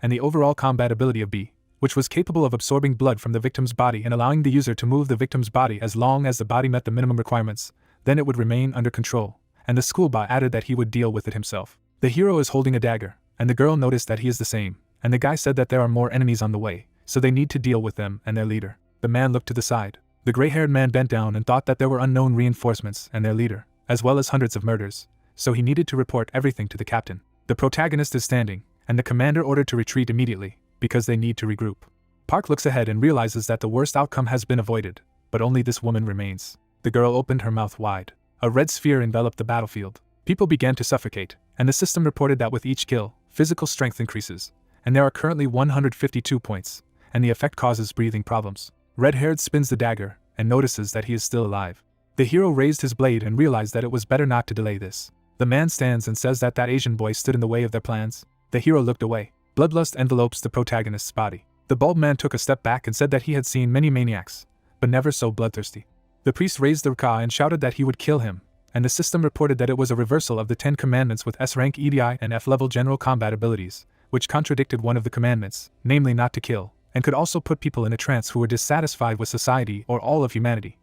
and the overall combat ability of B, which was capable of absorbing blood from the victim's body and allowing the user to move the victim's body as long as the body met the minimum requirements, then it would remain under control, and the schoolboy added that he would deal with it himself. The hero is holding a dagger, and the girl noticed that he is the same, and the guy said that there are more enemies on the way, so they need to deal with them and their leader. The man looked to the side. The gray-haired man bent down and thought that there were unknown reinforcements and their leader, as well as hundreds of murders, so he needed to report everything to the captain. The protagonist is standing, and the commander ordered to retreat immediately, because they need to regroup. Park looks ahead and realizes that the worst outcome has been avoided, but only this woman remains. The girl opened her mouth wide. A red sphere enveloped the battlefield. People began to suffocate, and the system reported that with each kill, physical strength increases, and there are currently 152 points, and the effect causes breathing problems. Red-haired spins the dagger, and notices that he is still alive. The hero raised his blade and realized that it was better not to delay this. The man stands and says that Asian boy stood in the way of their plans. The hero looked away. Bloodlust envelopes the protagonist's body. The bald man took a step back and said that he had seen many maniacs, but never so bloodthirsty. The priest raised the raka and shouted that he would kill him, and the system reported that it was a reversal of the 10 commandments with S-rank Idia and F-level general combat abilities, which contradicted one of the commandments, namely not to kill, and could also put people in a trance who were dissatisfied with society or all of humanity.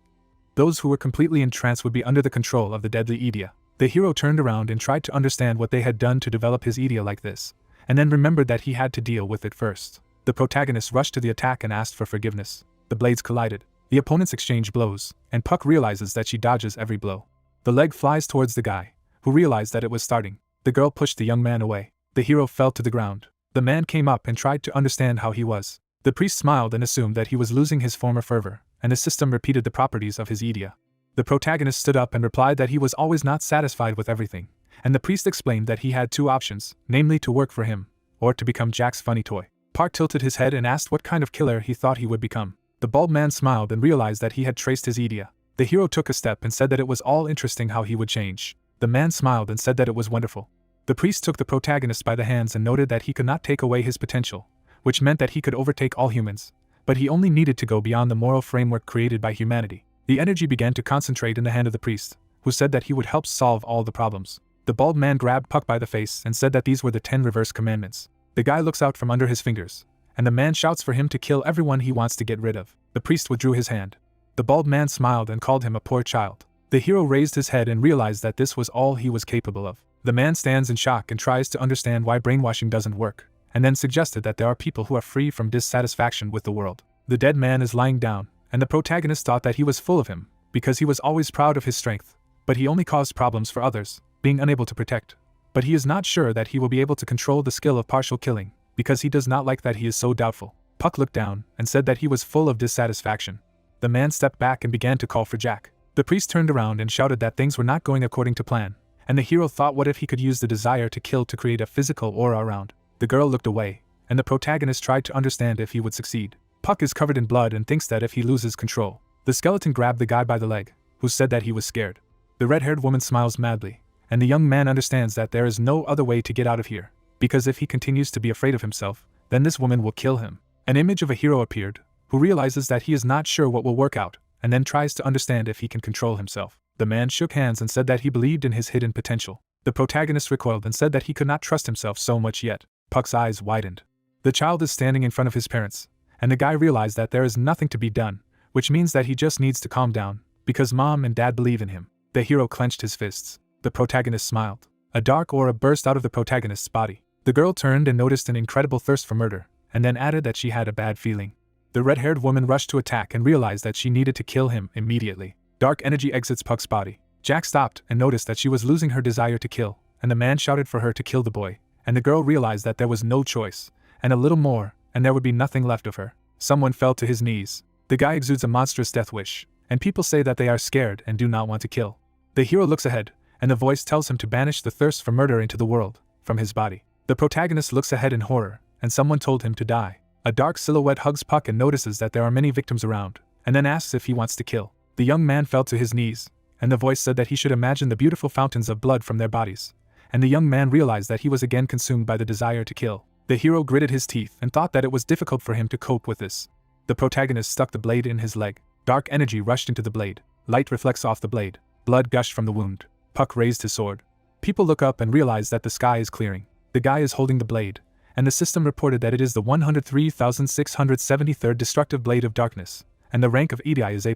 Those who were completely in trance would be under the control of the deadly Idia. The hero turned around and tried to understand what they had done to develop his Idia like this, and then remembered that he had to deal with it first. The protagonist rushed to the attack and asked for forgiveness. The blades collided. The opponents exchange blows, and Puck realizes that she dodges every blow. The leg flies towards the guy, who realized that it was starting. The girl pushed the young man away. The hero fell to the ground. The man came up and tried to understand how he was. The priest smiled and assumed that he was losing his former fervor, and the system repeated the properties of his Idia. The protagonist stood up and replied that he was always not satisfied with everything, and the priest explained that he had two options, namely to work for him, or to become Jack's funny toy. Park tilted his head and asked what kind of killer he thought he would become. The bald man smiled and realized that he had traced his Idia. The hero took a step and said that it was all interesting how he would change. The man smiled and said that it was wonderful. The priest took the protagonist by the hands and noted that he could not take away his potential, which meant that he could overtake all humans, but he only needed to go beyond the moral framework created by humanity. The energy began to concentrate in the hand of the priest, who said that he would help solve all the problems. The bald man grabbed Puck by the face and said that these were the 10 reverse commandments. The guy looks out from under his fingers, and the man shouts for him to kill everyone he wants to get rid of. The priest withdrew his hand. The bald man smiled and called him a poor child. The hero raised his head and realized that this was all he was capable of. The man stands in shock and tries to understand why brainwashing doesn't work, and then suggested that there are people who are free from dissatisfaction with the world. The dead man is lying down, and the protagonist thought that he was full of him, because he was always proud of his strength, but he only caused problems for others, being unable to protect. But he is not sure that he will be able to control the skill of partial killing, because he does not like that he is so doubtful. Puck looked down and said that he was full of dissatisfaction. The man stepped back and began to call for Jack. The priest turned around and shouted that things were not going according to plan, and the hero thought what if he could use the desire to kill to create a physical aura around. The girl looked away, and the protagonist tried to understand if he would succeed. Puck is covered in blood and thinks that if he loses control. The skeleton grabbed the guy by the leg, who said that he was scared. The red-haired woman smiles madly, and the young man understands that there is no other way to get out of here, because if he continues to be afraid of himself, then this woman will kill him. An image of a hero appeared, who realizes that he is not sure what will work out, and then tries to understand if he can control himself. The man shook hands and said that he believed in his hidden potential. The protagonist recoiled and said that he could not trust himself so much yet. Puck's eyes widened. The child is standing in front of his parents, and the guy realized that there is nothing to be done, which means that he just needs to calm down, because mom and dad believe in him. The hero clenched his fists. The protagonist smiled. A dark aura burst out of the protagonist's body. The girl turned and noticed an incredible thirst for murder, and then added that she had a bad feeling. The red-haired woman rushed to attack and realized that she needed to kill him immediately. Dark energy exits Puck's body. Jack stopped and noticed that she was losing her desire to kill, and the man shouted for her to kill the boy, and the girl realized that there was no choice, and a little more, and there would be nothing left of her. Someone fell to his knees. The guy exudes a monstrous death wish, and people say that they are scared and do not want to kill. The hero looks ahead, and the voice tells him to banish the thirst for murder into the world, from his body. The protagonist looks ahead in horror, and someone told him to die. A dark silhouette hugs Puck and notices that there are many victims around, and then asks if he wants to kill. The young man fell to his knees, and the voice said that he should imagine the beautiful fountains of blood from their bodies, and the young man realized that he was again consumed by the desire to kill. The hero gritted his teeth and thought that it was difficult for him to cope with this. The protagonist stuck the blade in his leg. Dark energy rushed into the blade. Light reflects off the blade. Blood gushed from the wound. Puck raised his sword. People look up and realize that the sky is clearing. The guy is holding the blade, and the system reported that it is the 103,673rd destructive blade of darkness, and the rank of Idia is A+++,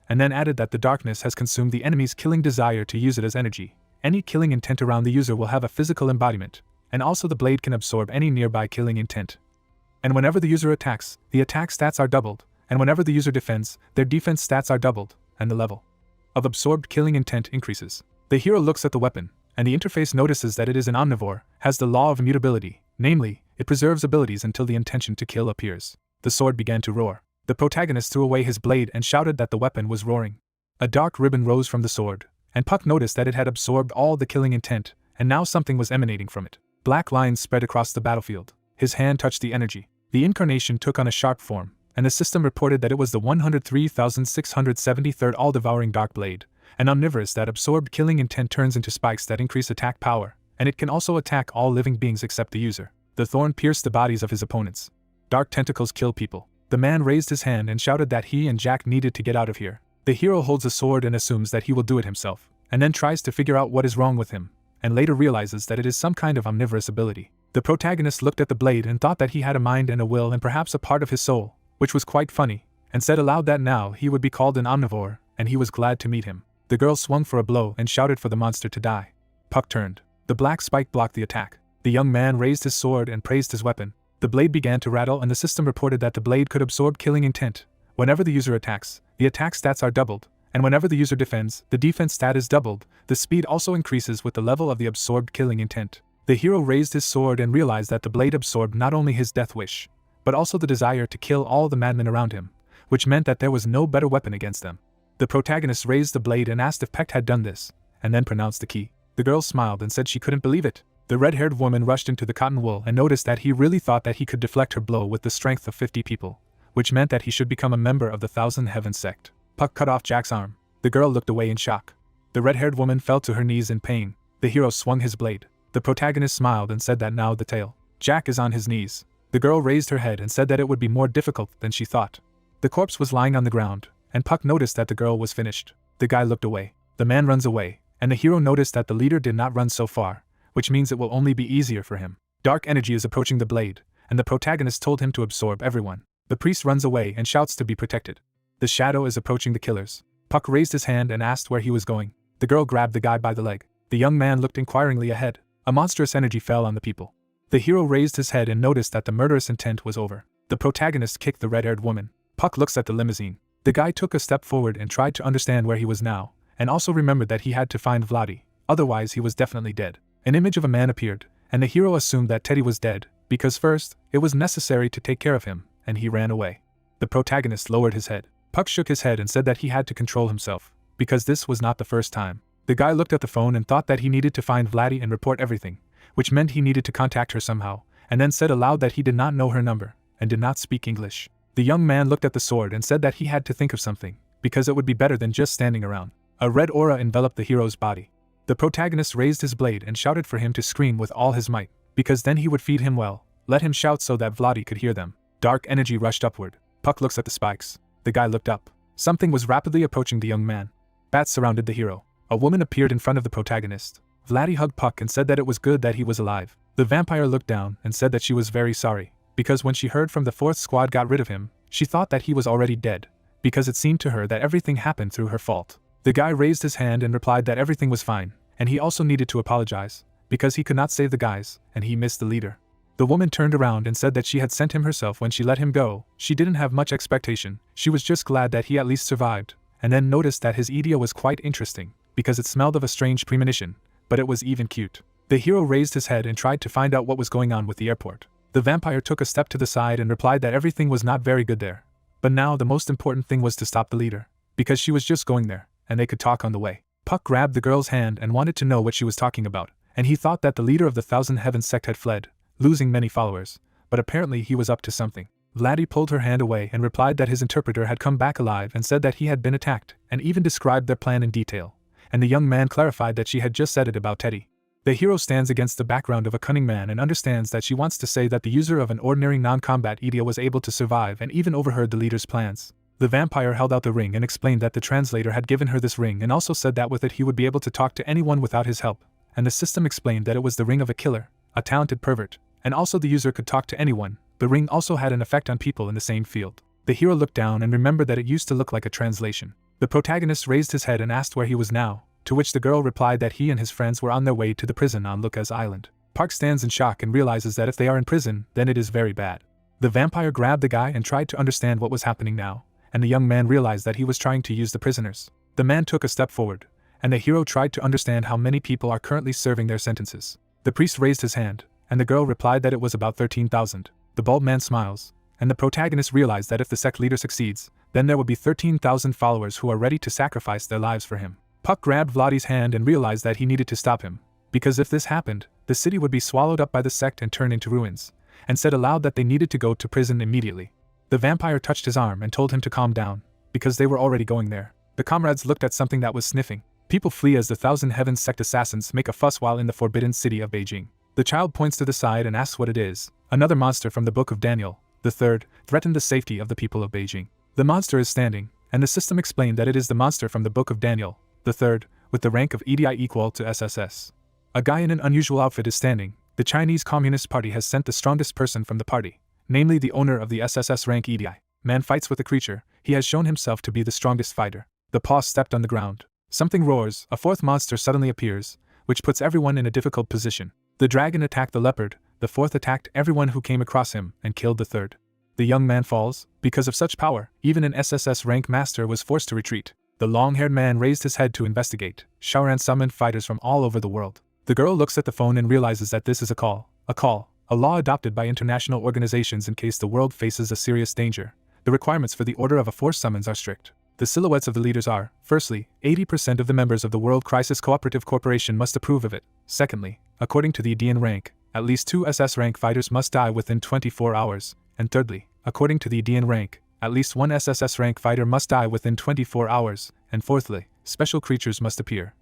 and then added that the darkness has consumed the enemy's killing desire to use it as energy. Any killing intent around the user will have a physical embodiment, and also the blade can absorb any nearby killing intent. And whenever the user attacks, the attack stats are doubled, and whenever the user defends, their defense stats are doubled, and the level of absorbed killing intent increases. The hero looks at the weapon, and the interface notices that it is an omnivore, has the law of immutability, namely, it preserves abilities until the intention to kill appears. The sword began to roar. The protagonist threw away his blade and shouted that the weapon was roaring. A dark ribbon rose from the sword, and Puck noticed that it had absorbed all the killing intent, and now something was emanating from it. Black lines spread across the battlefield. His hand touched the energy. The incarnation took on a sharp form, and the system reported that it was the 103,673rd all-devouring dark blade, an omnivorous that absorbed killing intent turns into spikes that increase attack power, and it can also attack all living beings except the user. The thorn pierced the bodies of his opponents. Dark tentacles kill people. The man raised his hand and shouted that he and Jack needed to get out of here. The hero holds a sword and assumes that he will do it himself, and then tries to figure out what is wrong with him, and later realizes that it is some kind of omnivorous ability. The protagonist looked at the blade and thought that he had a mind and a will and perhaps a part of his soul, which was quite funny, and said aloud that now he would be called an omnivore, and he was glad to meet him. The girl swung for a blow and shouted for the monster to die. Puck turned. The black spike blocked the attack. The young man raised his sword and praised his weapon. The blade began to rattle and the system reported that the blade could absorb killing intent. Whenever the user attacks, the attack stats are doubled, and whenever the user defends, the defense stat is doubled. The speed also increases with the level of the absorbed killing intent. The hero raised his sword and realized that the blade absorbed not only his death wish, but also the desire to kill all the madmen around him, which meant that there was no better weapon against them. The protagonist raised the blade and asked if Pecht had done this, and then pronounced the key. The girl smiled and said she couldn't believe it. The red-haired woman rushed into the cotton wool and noticed that he really thought that he could deflect her blow with the strength of 50 people, which meant that he should become a member of the Thousand Heavens sect. Puck cut off Jack's arm. The girl looked away in shock. The red-haired woman fell to her knees in pain. The hero swung his blade. The protagonist smiled and said that now the tale. Jack is on his knees. The girl raised her head and said that it would be more difficult than she thought. The corpse was lying on the ground, and Puck noticed that the girl was finished. The guy looked away. The man runs away, and the hero noticed that the leader did not run so far, which means it will only be easier for him. Dark energy is approaching the blade, and the protagonist told him to absorb everyone. The priest runs away and shouts to be protected. The shadow is approaching the killers. Puck raised his hand and asked where he was going. The girl grabbed the guy by the leg. The young man looked inquiringly ahead. A monstrous energy fell on the people. The hero raised his head and noticed that the murderous intent was over. The protagonist kicked the red-haired woman. Puck looks at the limousine. The guy took a step forward and tried to understand where he was now, and also remembered that he had to find Vladi, otherwise he was definitely dead. An image of a man appeared, and the hero assumed that Teddy was dead, because first, it was necessary to take care of him, and he ran away. The protagonist lowered his head. Puck shook his head and said that he had to control himself, because this was not the first time. The guy looked at the phone and thought that he needed to find Vladi and report everything, which meant he needed to contact her somehow, and then said aloud that he did not know her number, and did not speak English. The young man looked at the sword and said that he had to think of something, because it would be better than just standing around. A red aura enveloped the hero's body. The protagonist raised his blade and shouted for him to scream with all his might, because then he would feed him well. Let him shout so that Vladi could hear them. Dark energy rushed upward. Puck looks at the spikes. The guy looked up. Something was rapidly approaching the young man. Bats surrounded the hero. A woman appeared in front of the protagonist. Vladi hugged Puck and said that it was good that he was alive. The vampire looked down and said that she was very sorry, because when she heard from the fourth squad got rid of him, she thought that he was already dead, because it seemed to her that everything happened through her fault. The guy raised his hand and replied that everything was fine, and he also needed to apologize, because he could not save the guys, and he missed the leader. The woman turned around and said that she had sent him herself when she let him go. She didn't have much expectation, she was just glad that he at least survived, and then noticed that his Idia was quite interesting, because it smelled of a strange premonition, but it was even cute. The hero raised his head and tried to find out what was going on with the airport. The vampire took a step to the side and replied that everything was not very good there. But now the most important thing was to stop the leader, because she was just going there, and they could talk on the way. Puck grabbed the girl's hand and wanted to know what she was talking about, and he thought that the leader of the Thousand Heavens sect had fled, losing many followers, but apparently he was up to something. Vladdy pulled her hand away and replied that his interpreter had come back alive and said that he had been attacked, and even described their plan in detail, and the young man clarified that she had just said it about Teddy. The hero stands against the background of a cunning man and understands that she wants to say that the user of an ordinary non-combat Idia was able to survive and even overheard the leader's plans. The vampire held out the ring and explained that the translator had given her this ring and also said that with it he would be able to talk to anyone without his help, and the system explained that it was the ring of a killer, a talented pervert, and also the user could talk to anyone. The ring also had an effect on people in the same field. The hero looked down and remembered that it used to look like a translation. The protagonist raised his head and asked where he was now, to which the girl replied that he and his friends were on their way to the prison on Lucas Island. Park stands in shock and realizes that if they are in prison, then it is very bad. The vampire grabbed the guy and tried to understand what was happening now, and the young man realized that he was trying to use the prisoners. The man took a step forward, and the hero tried to understand how many people are currently serving their sentences. The priest raised his hand, and the girl replied that it was about 13,000. The bald man smiles, and the protagonist realized that if the sect leader succeeds, then there will be 13,000 followers who are ready to sacrifice their lives for him. Puck grabbed Vladdy's hand and realized that he needed to stop him, because if this happened, the city would be swallowed up by the sect and turned into ruins, and said aloud that they needed to go to prison immediately. The vampire touched his arm and told him to calm down, because they were already going there. The comrades looked at something that was sniffing. People flee as the Thousand Heavens sect assassins make a fuss while in the forbidden city of Beijing. The child points to the side and asks what it is. Another monster from the Book of Daniel, the third, threatened the safety of the people of Beijing. The monster is standing, and the system explained that it is the monster from the Book of Daniel, the third, with the rank of Idia equal to SSS. A guy in an unusual outfit is standing. The Chinese Communist Party has sent the strongest person from the party, namely the owner of the SSS rank Idia. Man fights with a creature. He has shown himself to be the strongest fighter. The paw stepped on the ground. Something roars. A fourth monster suddenly appears, which puts everyone in a difficult position. The dragon attacked the leopard. The fourth attacked everyone who came across him and killed the third. The young man falls. Because of such power, even an SSS rank master was forced to retreat. The long-haired man raised his head to investigate. Shaoran summoned fighters from all over the world. The girl looks at the phone and realizes that this is a law adopted by international organizations in case the world faces a serious danger. The requirements for the order of a force summons are strict. The silhouettes of the leaders are, firstly, 80% of the members of the World Crisis Cooperative Corporation must approve of it. Secondly, according to the Idian rank, at least 2 SS rank fighters must die within 24 hours. And thirdly, according to the Idian rank, at least 1 SSS rank fighter must die within 24 hours. And fourthly, special creatures must appear,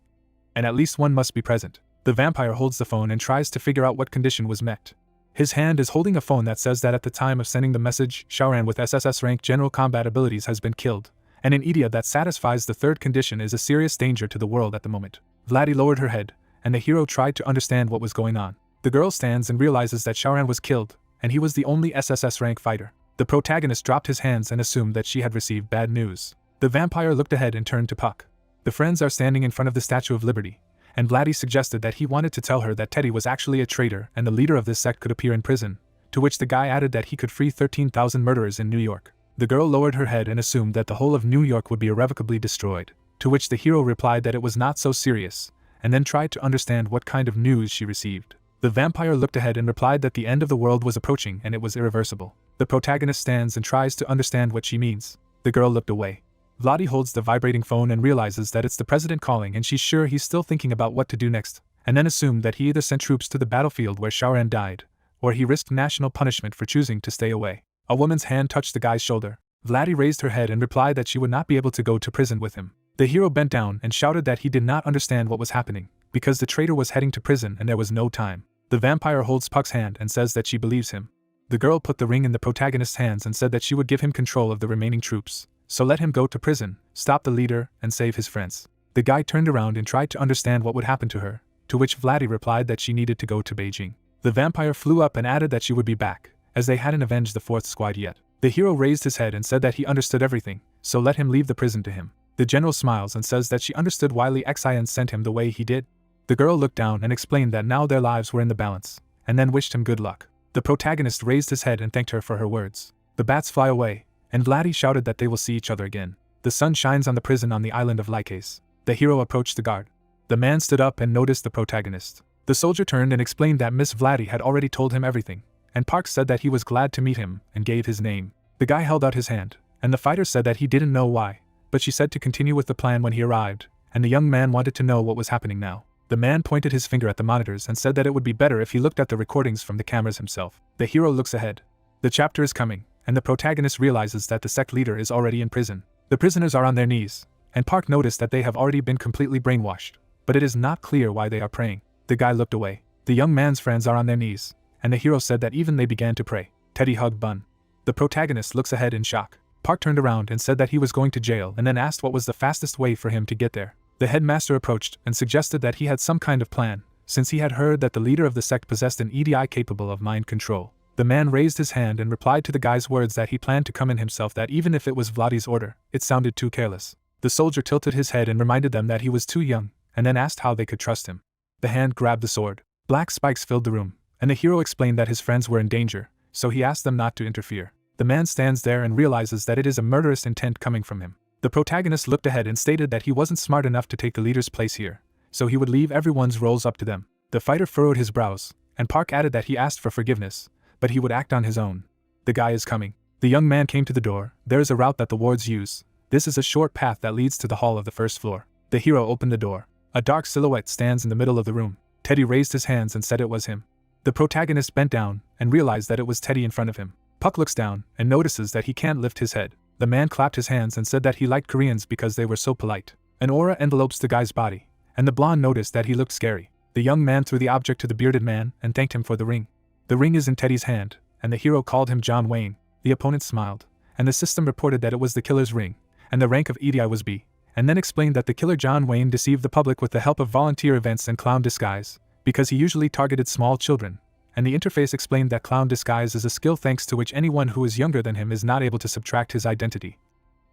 and at least one must be present. The vampire holds the phone and tries to figure out what condition was met. His hand is holding a phone that says that at the time of sending the message, Shaoran with SSS rank general combat abilities has been killed, and an Idia that satisfies the third condition is a serious danger to the world at the moment. Vladdy lowered her head, and the hero tried to understand what was going on. The girl stands and realizes that Shaoran was killed, and he was the only SSS rank fighter. The protagonist dropped his hands and assumed that she had received bad news. The vampire looked ahead and turned to Puck. The friends are standing in front of the Statue of Liberty, and Vladdy suggested that he wanted to tell her that Teddy was actually a traitor and the leader of this sect could appear in prison, to which the guy added that he could free 13,000 murderers in New York. The girl lowered her head and assumed that the whole of New York would be irrevocably destroyed, to which the hero replied that it was not so serious, and then tried to understand what kind of news she received. The vampire looked ahead and replied that the end of the world was approaching and it was irreversible. The protagonist stands and tries to understand what she means. The girl looked away. Vladdy holds the vibrating phone and realizes that it's the president calling and she's sure he's still thinking about what to do next, and then assumed that he either sent troops to the battlefield where Shaoran died, or he risked national punishment for choosing to stay away. A woman's hand touched the guy's shoulder. Vladdy raised her head and replied that she would not be able to go to prison with him. The hero bent down and shouted that he did not understand what was happening, because the traitor was heading to prison and there was no time. The vampire holds Puck's hand and says that she believes him. The girl put the ring in the protagonist's hands and said that she would give him control of the remaining troops, so let him go to prison, stop the leader, and save his friends. The guy turned around and tried to understand what would happen to her, to which Vladdy replied that she needed to go to Beijing. The vampire flew up and added that she would be back, as they hadn't avenged the fourth squad yet. The hero raised his head and said that he understood everything, so let him leave the prison to him. The general smiles and says that she understood why Li Xian sent him the way he did. The girl looked down and explained that now their lives were in the balance, and then wished him good luck. The protagonist raised his head and thanked her for her words. The bats fly away, and Vladdy shouted that they will see each other again. The sun shines on the prison on the island of Lycase. The hero approached the guard. The man stood up and noticed the protagonist. The soldier turned and explained that Miss Vladdy had already told him everything, and Park said that he was glad to meet him and gave his name. The guy held out his hand, and the fighter said that he didn't know why, but she said to continue with the plan when he arrived, and the young man wanted to know what was happening now. The man pointed his finger at the monitors and said that it would be better if he looked at the recordings from the cameras himself. The hero looks ahead. The chapter is coming, and the protagonist realizes that the sect leader is already in prison. The prisoners are on their knees, and Park noticed that they have already been completely brainwashed, but it is not clear why they are praying. The guy looked away. The young man's friends are on their knees, and the hero said that even they began to pray. Teddy hugged Bun. The protagonist looks ahead in shock. Park turned around and said that he was going to jail and then asked what was the fastest way for him to get there. The headmaster approached and suggested that he had some kind of plan, since he had heard that the leader of the sect possessed an Idia capable of mind control. The man raised his hand and replied to the guy's words that he planned to come in himself, that even if it was Vladdy's order, it sounded too careless. The soldier tilted his head and reminded them that he was too young, and then asked how they could trust him. The hand grabbed the sword. Black spikes filled the room, and the hero explained that his friends were in danger, so he asked them not to interfere. The man stands there and realizes that it is a murderous intent coming from him. The protagonist looked ahead and stated that he wasn't smart enough to take the leader's place here, so he would leave everyone's roles up to them. The fighter furrowed his brows, and Park added that he asked for forgiveness, but he would act on his own. The guy is coming. The young man came to the door. There is a route that the wards use. This is a short path that leads to the hall of the first floor. The hero opened the door. A dark silhouette stands in the middle of the room. Teddy raised his hands and said it was him. The protagonist bent down and realized that it was Teddy in front of him. Puck looks down and notices that he can't lift his head. The man clapped his hands and said that he liked Koreans because they were so polite. An aura envelopes the guy's body, and the blonde noticed that he looked scary. The young man threw the object to the bearded man and thanked him for the ring. The ring is in Teddy's hand, and the hero called him John Wayne. The opponent smiled, and the system reported that it was the killer's ring, and the rank of Idia was B, and then explained that the killer John Wayne deceived the public with the help of volunteer events and clown disguise, because he usually targeted small children, and the interface explained that clown disguise is a skill thanks to which anyone who is younger than him is not able to subtract his identity.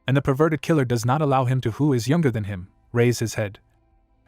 And the perverted killer does not allow him to who is younger than him raise his head.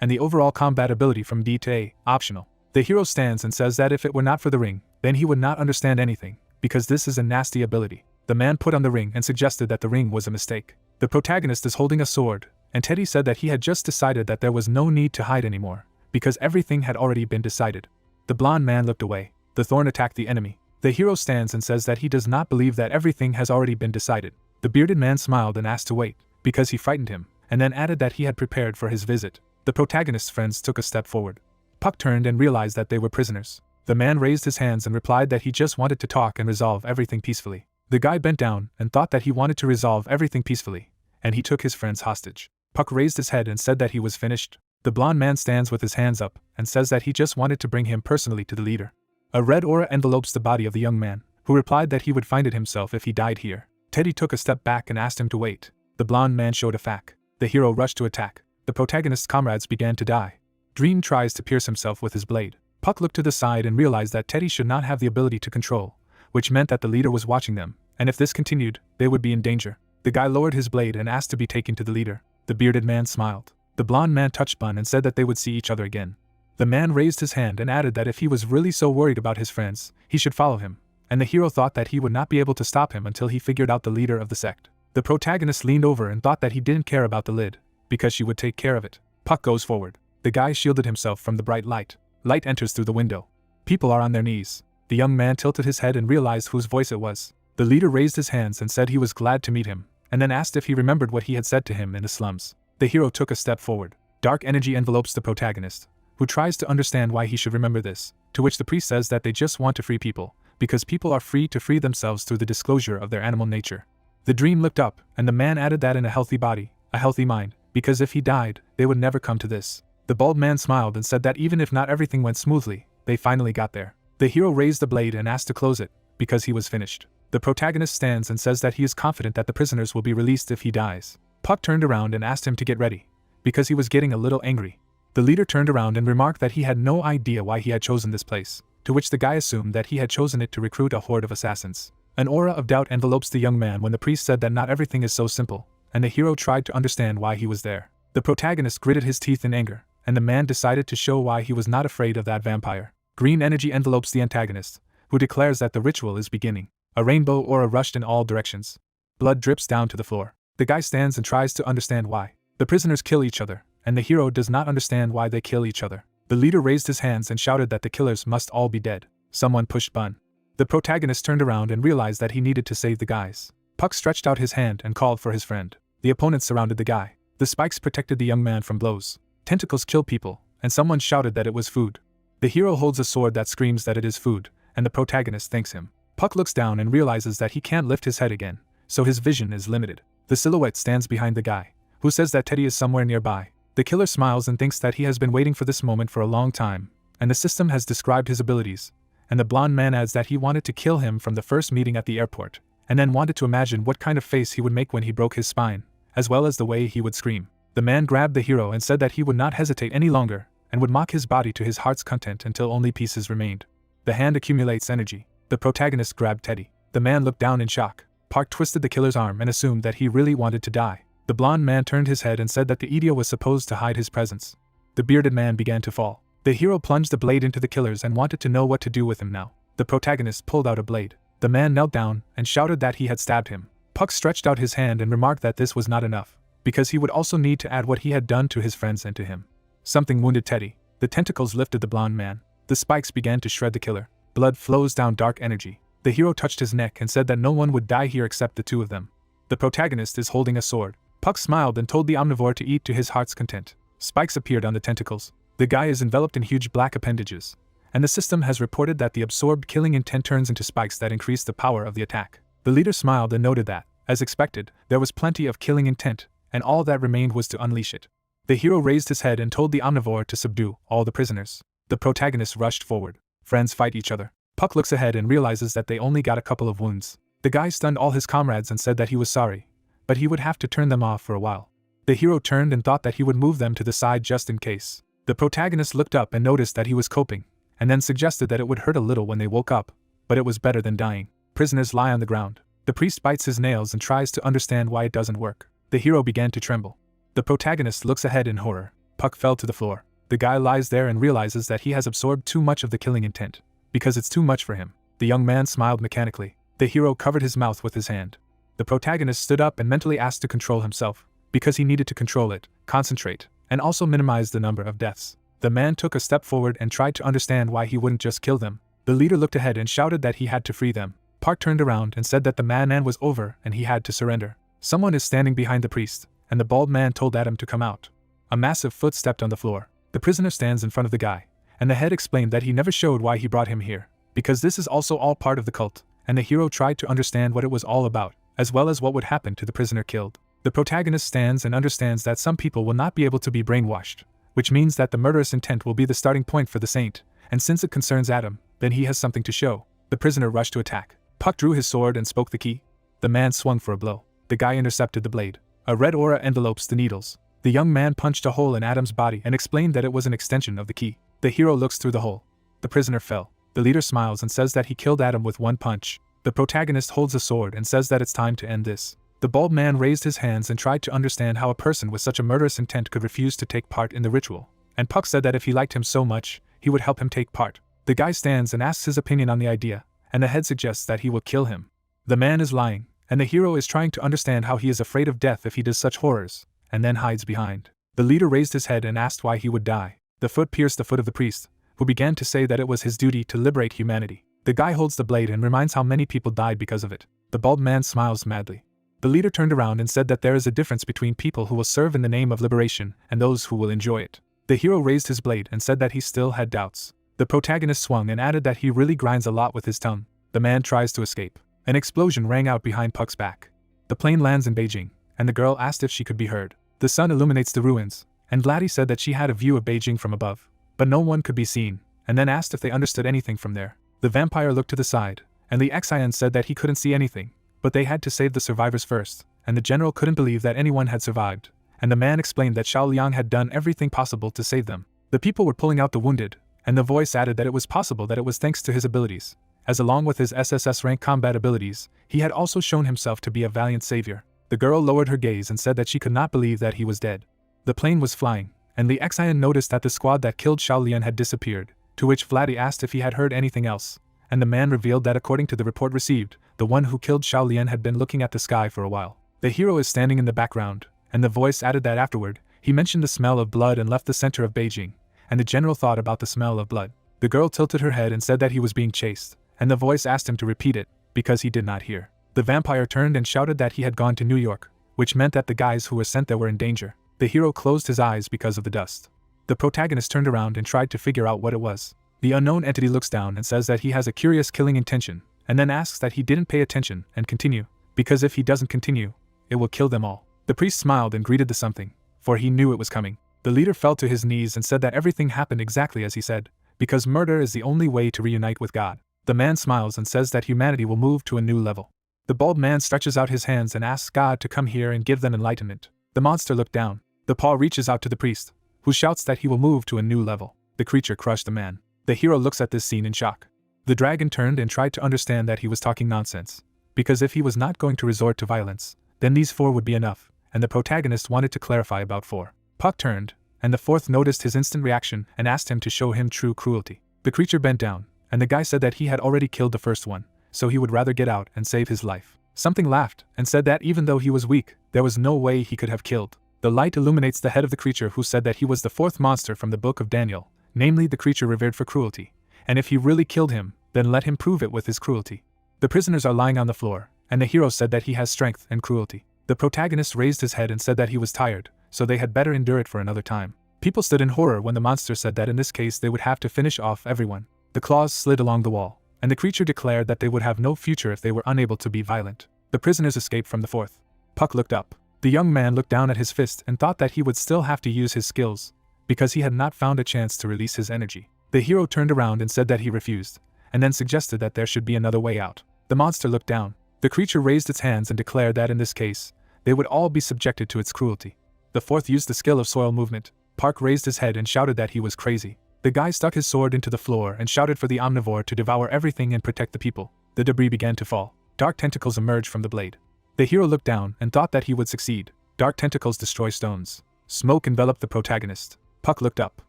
And the overall combat ability from D to A, optional. The hero stands and says that if it were not for the ring, then he would not understand anything, because this is a nasty ability. The man put on the ring and suggested that the ring was a mistake. The protagonist is holding a sword, and Teddy said that he had just decided that there was no need to hide anymore, because everything had already been decided. The blonde man looked away. The thorn attacked the enemy. The hero stands and says that he does not believe that everything has already been decided. The bearded man smiled and asked to wait, because he frightened him, and then added that he had prepared for his visit. The protagonist's friends took a step forward. Puck turned and realized that they were prisoners. The man raised his hands and replied that he just wanted to talk and resolve everything peacefully. The guy bent down and thought that he wanted to resolve everything peacefully, and he took his friends hostage. Puck raised his head and said that he was finished. The blonde man stands with his hands up and says that he just wanted to bring him personally to the leader. A red aura envelopes the body of the young man, who replied that he would find it himself if he died here. Teddy took a step back and asked him to wait. The blonde man showed a fac. The hero rushed to attack. The protagonist's comrades began to die. Dream tries to pierce himself with his blade. Puck looked to the side and realized that Teddy should not have the ability to control, which meant that the leader was watching them, and if this continued, they would be in danger. The guy lowered his blade and asked to be taken to the leader. The bearded man smiled. The blonde man touched Bun and said that they would see each other again. The man raised his hand and added that if he was really so worried about his friends, he should follow him, and the hero thought that he would not be able to stop him until he figured out the leader of the sect. The protagonist leaned over and thought that he didn't care about the lid, because she would take care of it. Puck goes forward. The guy shielded himself from the bright light. Light enters through the window. People are on their knees. The young man tilted his head and realized whose voice it was. The leader raised his hands and said he was glad to meet him, and then asked if he remembered what he had said to him in the slums. The hero took a step forward. Dark energy envelopes the protagonist, who tries to understand why he should remember this, to which the priest says that they just want to free people, because people are free to free themselves through the disclosure of their animal nature. The dream looked up, and the man added that in a healthy body, a healthy mind, because if he died, they would never come to this. The bald man smiled and said that even if not everything went smoothly, they finally got there. The hero raised the blade and asked to close it, because he was finished. The protagonist stands and says that he is confident that the prisoners will be released if he dies. Puck turned around and asked him to get ready, because he was getting a little angry. The leader turned around and remarked that he had no idea why he had chosen this place, to which the guy assumed that he had chosen it to recruit a horde of assassins. An aura of doubt envelopes the young man when the priest said that not everything is so simple, and the hero tried to understand why he was there. The protagonist gritted his teeth in anger, and the man decided to show why he was not afraid of that vampire. Green energy envelopes the antagonist, who declares that the ritual is beginning. A rainbow aura rushed in all directions. Blood drips down to the floor. The guy stands and tries to understand why. The prisoners kill each other, and the hero does not understand why they kill each other. The leader raised his hands and shouted that the killers must all be dead. Someone pushed Bun. The protagonist turned around and realized that he needed to save the guys. Puck stretched out his hand and called for his friend. The opponents surrounded the guy. The spikes protected the young man from blows. Tentacles kill people, and someone shouted that it was food. The hero holds a sword that screams that it is food, and the protagonist thanks him. Puck looks down and realizes that he can't lift his head again, so his vision is limited. The silhouette stands behind the guy, who says that Teddy is somewhere nearby. The killer smiles and thinks that he has been waiting for this moment for a long time, and the system has described his abilities, and the blonde man adds that he wanted to kill him from the first meeting at the airport, and then wanted to imagine what kind of face he would make when he broke his spine, as well as the way he would scream. The man grabbed the hero and said that he would not hesitate any longer, and would mock his body to his heart's content until only pieces remained. The hand accumulates energy. The protagonist grabbed Teddy. The man looked down in shock. Park twisted the killer's arm and assumed that he really wanted to die. The blonde man turned his head and said that the Idia was supposed to hide his presence. The bearded man began to fall. The hero plunged the blade into the killers and wanted to know what to do with him now. The protagonist pulled out a blade. The man knelt down and shouted that he had stabbed him. Puck stretched out his hand and remarked that this was not enough, because he would also need to add what he had done to his friends and to him. Something wounded Teddy. The tentacles lifted the blonde man. The spikes began to shred the killer. Blood flows down dark energy. The hero touched his neck and said that no one would die here except the two of them. The protagonist is holding a sword. Puck smiled and told the omnivore to eat to his heart's content. Spikes appeared on the tentacles. The guy is enveloped in huge black appendages, and the system has reported that the absorbed killing intent turns into spikes that increase the power of the attack. The leader smiled and noted that, as expected, there was plenty of killing intent, and all that remained was to unleash it. The hero raised his head and told the omnivore to subdue all the prisoners. The protagonist rushed forward. Friends fight each other. Puck looks ahead and realizes that they only got a couple of wounds. The guy stunned all his comrades and said that he was sorry, but he would have to turn them off for a while. The hero turned and thought that he would move them to the side just in case. The protagonist looked up and noticed that he was coping, and then suggested that it would hurt a little when they woke up, but it was better than dying. Prisoners lie on the ground. The priest bites his nails and tries to understand why it doesn't work. The hero began to tremble. The protagonist looks ahead in horror. Puck fell to the floor. The guy lies there and realizes that he has absorbed too much of the killing intent, because it's too much for him. The young man smiled mechanically. The hero covered his mouth with his hand. The protagonist stood up and mentally asked to control himself, because he needed to control it, concentrate, and also minimize the number of deaths. The man took a step forward and tried to understand why he wouldn't just kill them. The leader looked ahead and shouted that he had to free them. Park turned around and said that the madman was over and he had to surrender. Someone is standing behind the priest, and the bald man told Adam to come out. A massive foot stepped on the floor. The prisoner stands in front of the guy, and the head explained that he never showed why he brought him here, because this is also all part of the cult, and the hero tried to understand what it was all about, as well as what would happen to the prisoner killed. The protagonist stands and understands that some people will not be able to be brainwashed, which means that the murderous intent will be the starting point for the saint, and since it concerns Adam, then he has something to show. The prisoner rushed to attack. Puck drew his sword and spoke the key. The man swung for a blow. The guy intercepted the blade. A red aura envelopes the needles. The young man punched a hole in Adam's body and explained that it was an extension of the key. The hero looks through the hole. The prisoner fell. The leader smiles and says that he killed Adam with one punch. The protagonist holds a sword and says that it's time to end this. The bald man raised his hands and tried to understand how a person with such a murderous intent could refuse to take part in the ritual, and Puck said that if he liked him so much, he would help him take part. The guy stands and asks his opinion on the idea, and the head suggests that he will kill him. The man is lying, and the hero is trying to understand how he is afraid of death if he does such horrors, and then hides behind. The leader raised his head and asked why he would die. The foot pierced the foot of the priest, who began to say that it was his duty to liberate humanity. The guy holds the blade and reminds how many people died because of it. The bald man smiles madly. The leader turned around and said that there is a difference between people who will serve in the name of liberation and those who will enjoy it. The hero raised his blade and said that he still had doubts. The protagonist swung and added that he really grinds a lot with his tongue. The man tries to escape. An explosion rang out behind Puck's back. The plane lands in Beijing, and the girl asked if she could be heard. The sun illuminates the ruins, and Vladdy said that she had a view of Beijing from above, but no one could be seen, and then asked if they understood anything from there. The vampire looked to the side, and the Xian said that he couldn't see anything, but they had to save the survivors first, and the general couldn't believe that anyone had survived, and the man explained that Xiao Liang had done everything possible to save them. The people were pulling out the wounded, and the voice added that it was possible that it was thanks to his abilities, as along with his SSS rank combat abilities, he had also shown himself to be a valiant savior. The girl lowered her gaze and said that she could not believe that he was dead. The plane was flying, and Li Xian noticed that the squad that killed Xiao Lian had disappeared, to which Vladdy asked if he had heard anything else, and the man revealed that according to the report received, the one who killed Xiao Lian had been looking at the sky for a while. The hero is standing in the background, and the voice added that afterward, he mentioned the smell of blood and left the center of Beijing, and the general thought about the smell of blood. The girl tilted her head and said that he was being chased, and the voice asked him to repeat it, because he did not hear. The vampire turned and shouted that he had gone to New York, which meant that the guys who were sent there were in danger. The hero closed his eyes because of the dust. The protagonist turned around and tried to figure out what it was. The unknown entity looks down and says that he has a curious killing intention, and then asks that he didn't pay attention and continue, because if he doesn't continue, it will kill them all. The priest smiled and greeted the something, for he knew it was coming. The leader fell to his knees and said that everything happened exactly as he said, because murder is the only way to reunite with God. The man smiles and says that humanity will move to a new level. The bald man stretches out his hands and asks God to come here and give them enlightenment. The monster looked down. The paw reaches out to the priest, who shouts that he will move to a new level. The creature crushed the man. The hero looks at this scene in shock. The dragon turned and tried to understand that he was talking nonsense, because if he was not going to resort to violence, then these 4 would be enough, and the protagonist wanted to clarify about 4. Puck turned, and the 4th noticed his instant reaction and asked him to show him true cruelty. The creature bent down, and the guy said that he had already killed the first one, so he would rather get out and save his life. Something laughed and said that even though he was weak, there was no way he could have killed. The light illuminates the head of the creature who said that he was the 4th monster from the book of Daniel, namely the creature revered for cruelty, and if he really killed him, then let him prove it with his cruelty. The prisoners are lying on the floor, and the hero said that he has strength and cruelty. The protagonist raised his head and said that he was tired, so they had better endure it for another time. People stood in horror when the monster said that in this case they would have to finish off everyone. The claws slid along the wall, and the creature declared that they would have no future if they were unable to be violent. The prisoners escaped from the 4th. Puck looked up. The young man looked down at his fist and thought that he would still have to use his skills, because he had not found a chance to release his energy. The hero turned around and said that he refused, and then suggested that there should be another way out. The monster looked down. The creature raised its hands and declared that in this case, they would all be subjected to its cruelty. The 4th used the skill of soil movement. Park raised his head and shouted that he was crazy. The guy stuck his sword into the floor and shouted for the omnivore to devour everything and protect the people. The debris began to fall. Dark tentacles emerged from the blade. The hero looked down and thought that he would succeed. Dark tentacles destroy stones. Smoke enveloped the protagonist. Puck looked up.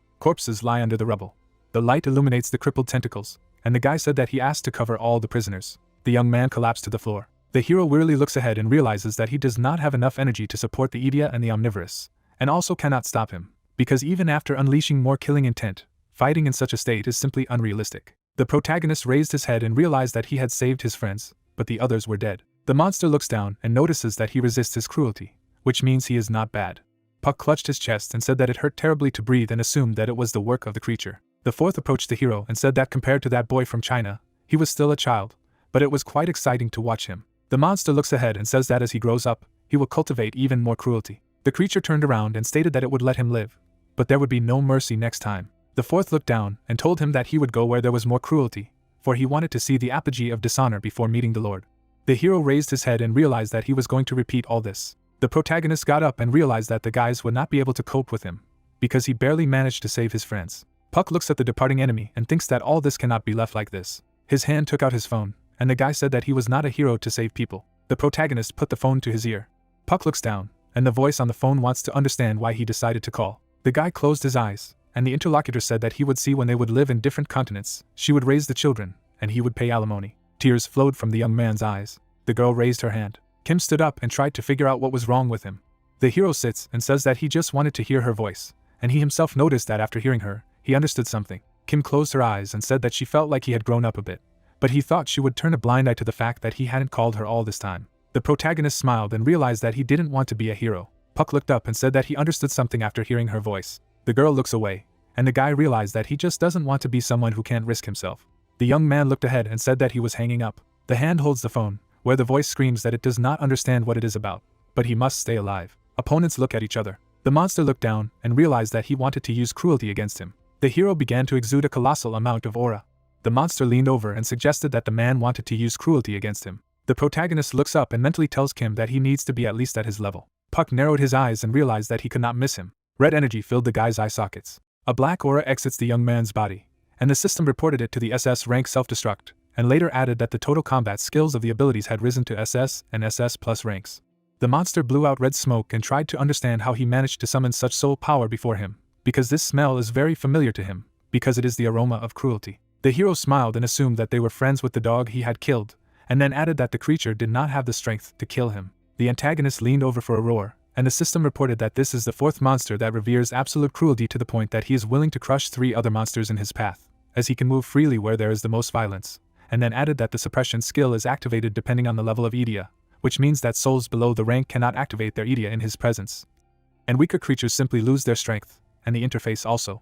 Corpses lie under the rubble. The light illuminates the crippled tentacles, and the guy said that he asked to cover all the prisoners. The young man collapsed to the floor. The hero wearily looks ahead and realizes that he does not have enough energy to support the Idia and the omnivorous, and also cannot stop him, because even after unleashing more killing intent, fighting in such a state is simply unrealistic. The protagonist raised his head and realized that he had saved his friends, but the others were dead. The monster looks down and notices that he resists his cruelty, which means he is not bad. Puck clutched his chest and said that it hurt terribly to breathe and assumed that it was the work of the creature. The 4th approached the hero and said that compared to that boy from China, he was still a child, but it was quite exciting to watch him. The monster looks ahead and says that as he grows up, he will cultivate even more cruelty. The creature turned around and stated that it would let him live, but there would be no mercy next time. The 4th looked down and told him that he would go where there was more cruelty, for he wanted to see the apogee of dishonor before meeting the Lord. The hero raised his head and realized that he was going to repeat all this. The protagonist got up and realized that the guys would not be able to cope with him, because he barely managed to save his friends. Puck looks at the departing enemy and thinks that all this cannot be left like this. His hand took out his phone, and the guy said that he was not a hero to save people. The protagonist put the phone to his ear. Puck looks down, and the voice on the phone wants to understand why he decided to call. The guy closed his eyes, and the interlocutor said that he would see when they would live in different continents, she would raise the children, and he would pay alimony. Tears flowed from the young man's eyes. The girl raised her hand. Kim stood up and tried to figure out what was wrong with him. The hero sits and says that he just wanted to hear her voice, and he himself noticed that after hearing her, he understood something. Kim closed her eyes and said that she felt like he had grown up a bit, but he thought she would turn a blind eye to the fact that he hadn't called her all this time. The protagonist smiled and realized that he didn't want to be a hero. Puck looked up and said that he understood something after hearing her voice. The girl looks away, and the guy realized that he just doesn't want to be someone who can't risk himself. The young man looked ahead and said that he was hanging up. The hand holds the phone, where the voice screams that it does not understand what it is about, but he must stay alive. Opponents look at each other. The monster looked down and realized that he wanted to use cruelty against him. The hero began to exude a colossal amount of aura. The monster leaned over and suggested that the man wanted to use cruelty against him. The protagonist looks up and mentally tells Kim that he needs to be at least at his level. Puck narrowed his eyes and realized that he could not miss him. Red energy filled the guy's eye sockets. A black aura exits the young man's body, and the system reported it to the SS rank self-destruct, and later added that the total combat skills of the abilities had risen to SS and SS plus ranks. The monster blew out red smoke and tried to understand how he managed to summon such soul power before him, because this smell is very familiar to him, because it is the aroma of cruelty. The hero smiled and assumed that they were friends with the dog he had killed, and then added that the creature did not have the strength to kill him. The antagonist leaned over for a roar, and the system reported that this is the fourth monster that reveres absolute cruelty to the point that he is willing to crush 3 other monsters in his path, as he can move freely where there is the most violence, and then added that the suppression skill is activated depending on the level of Idia, which means that souls below the rank cannot activate their Idia in his presence. And weaker creatures simply lose their strength, and the interface also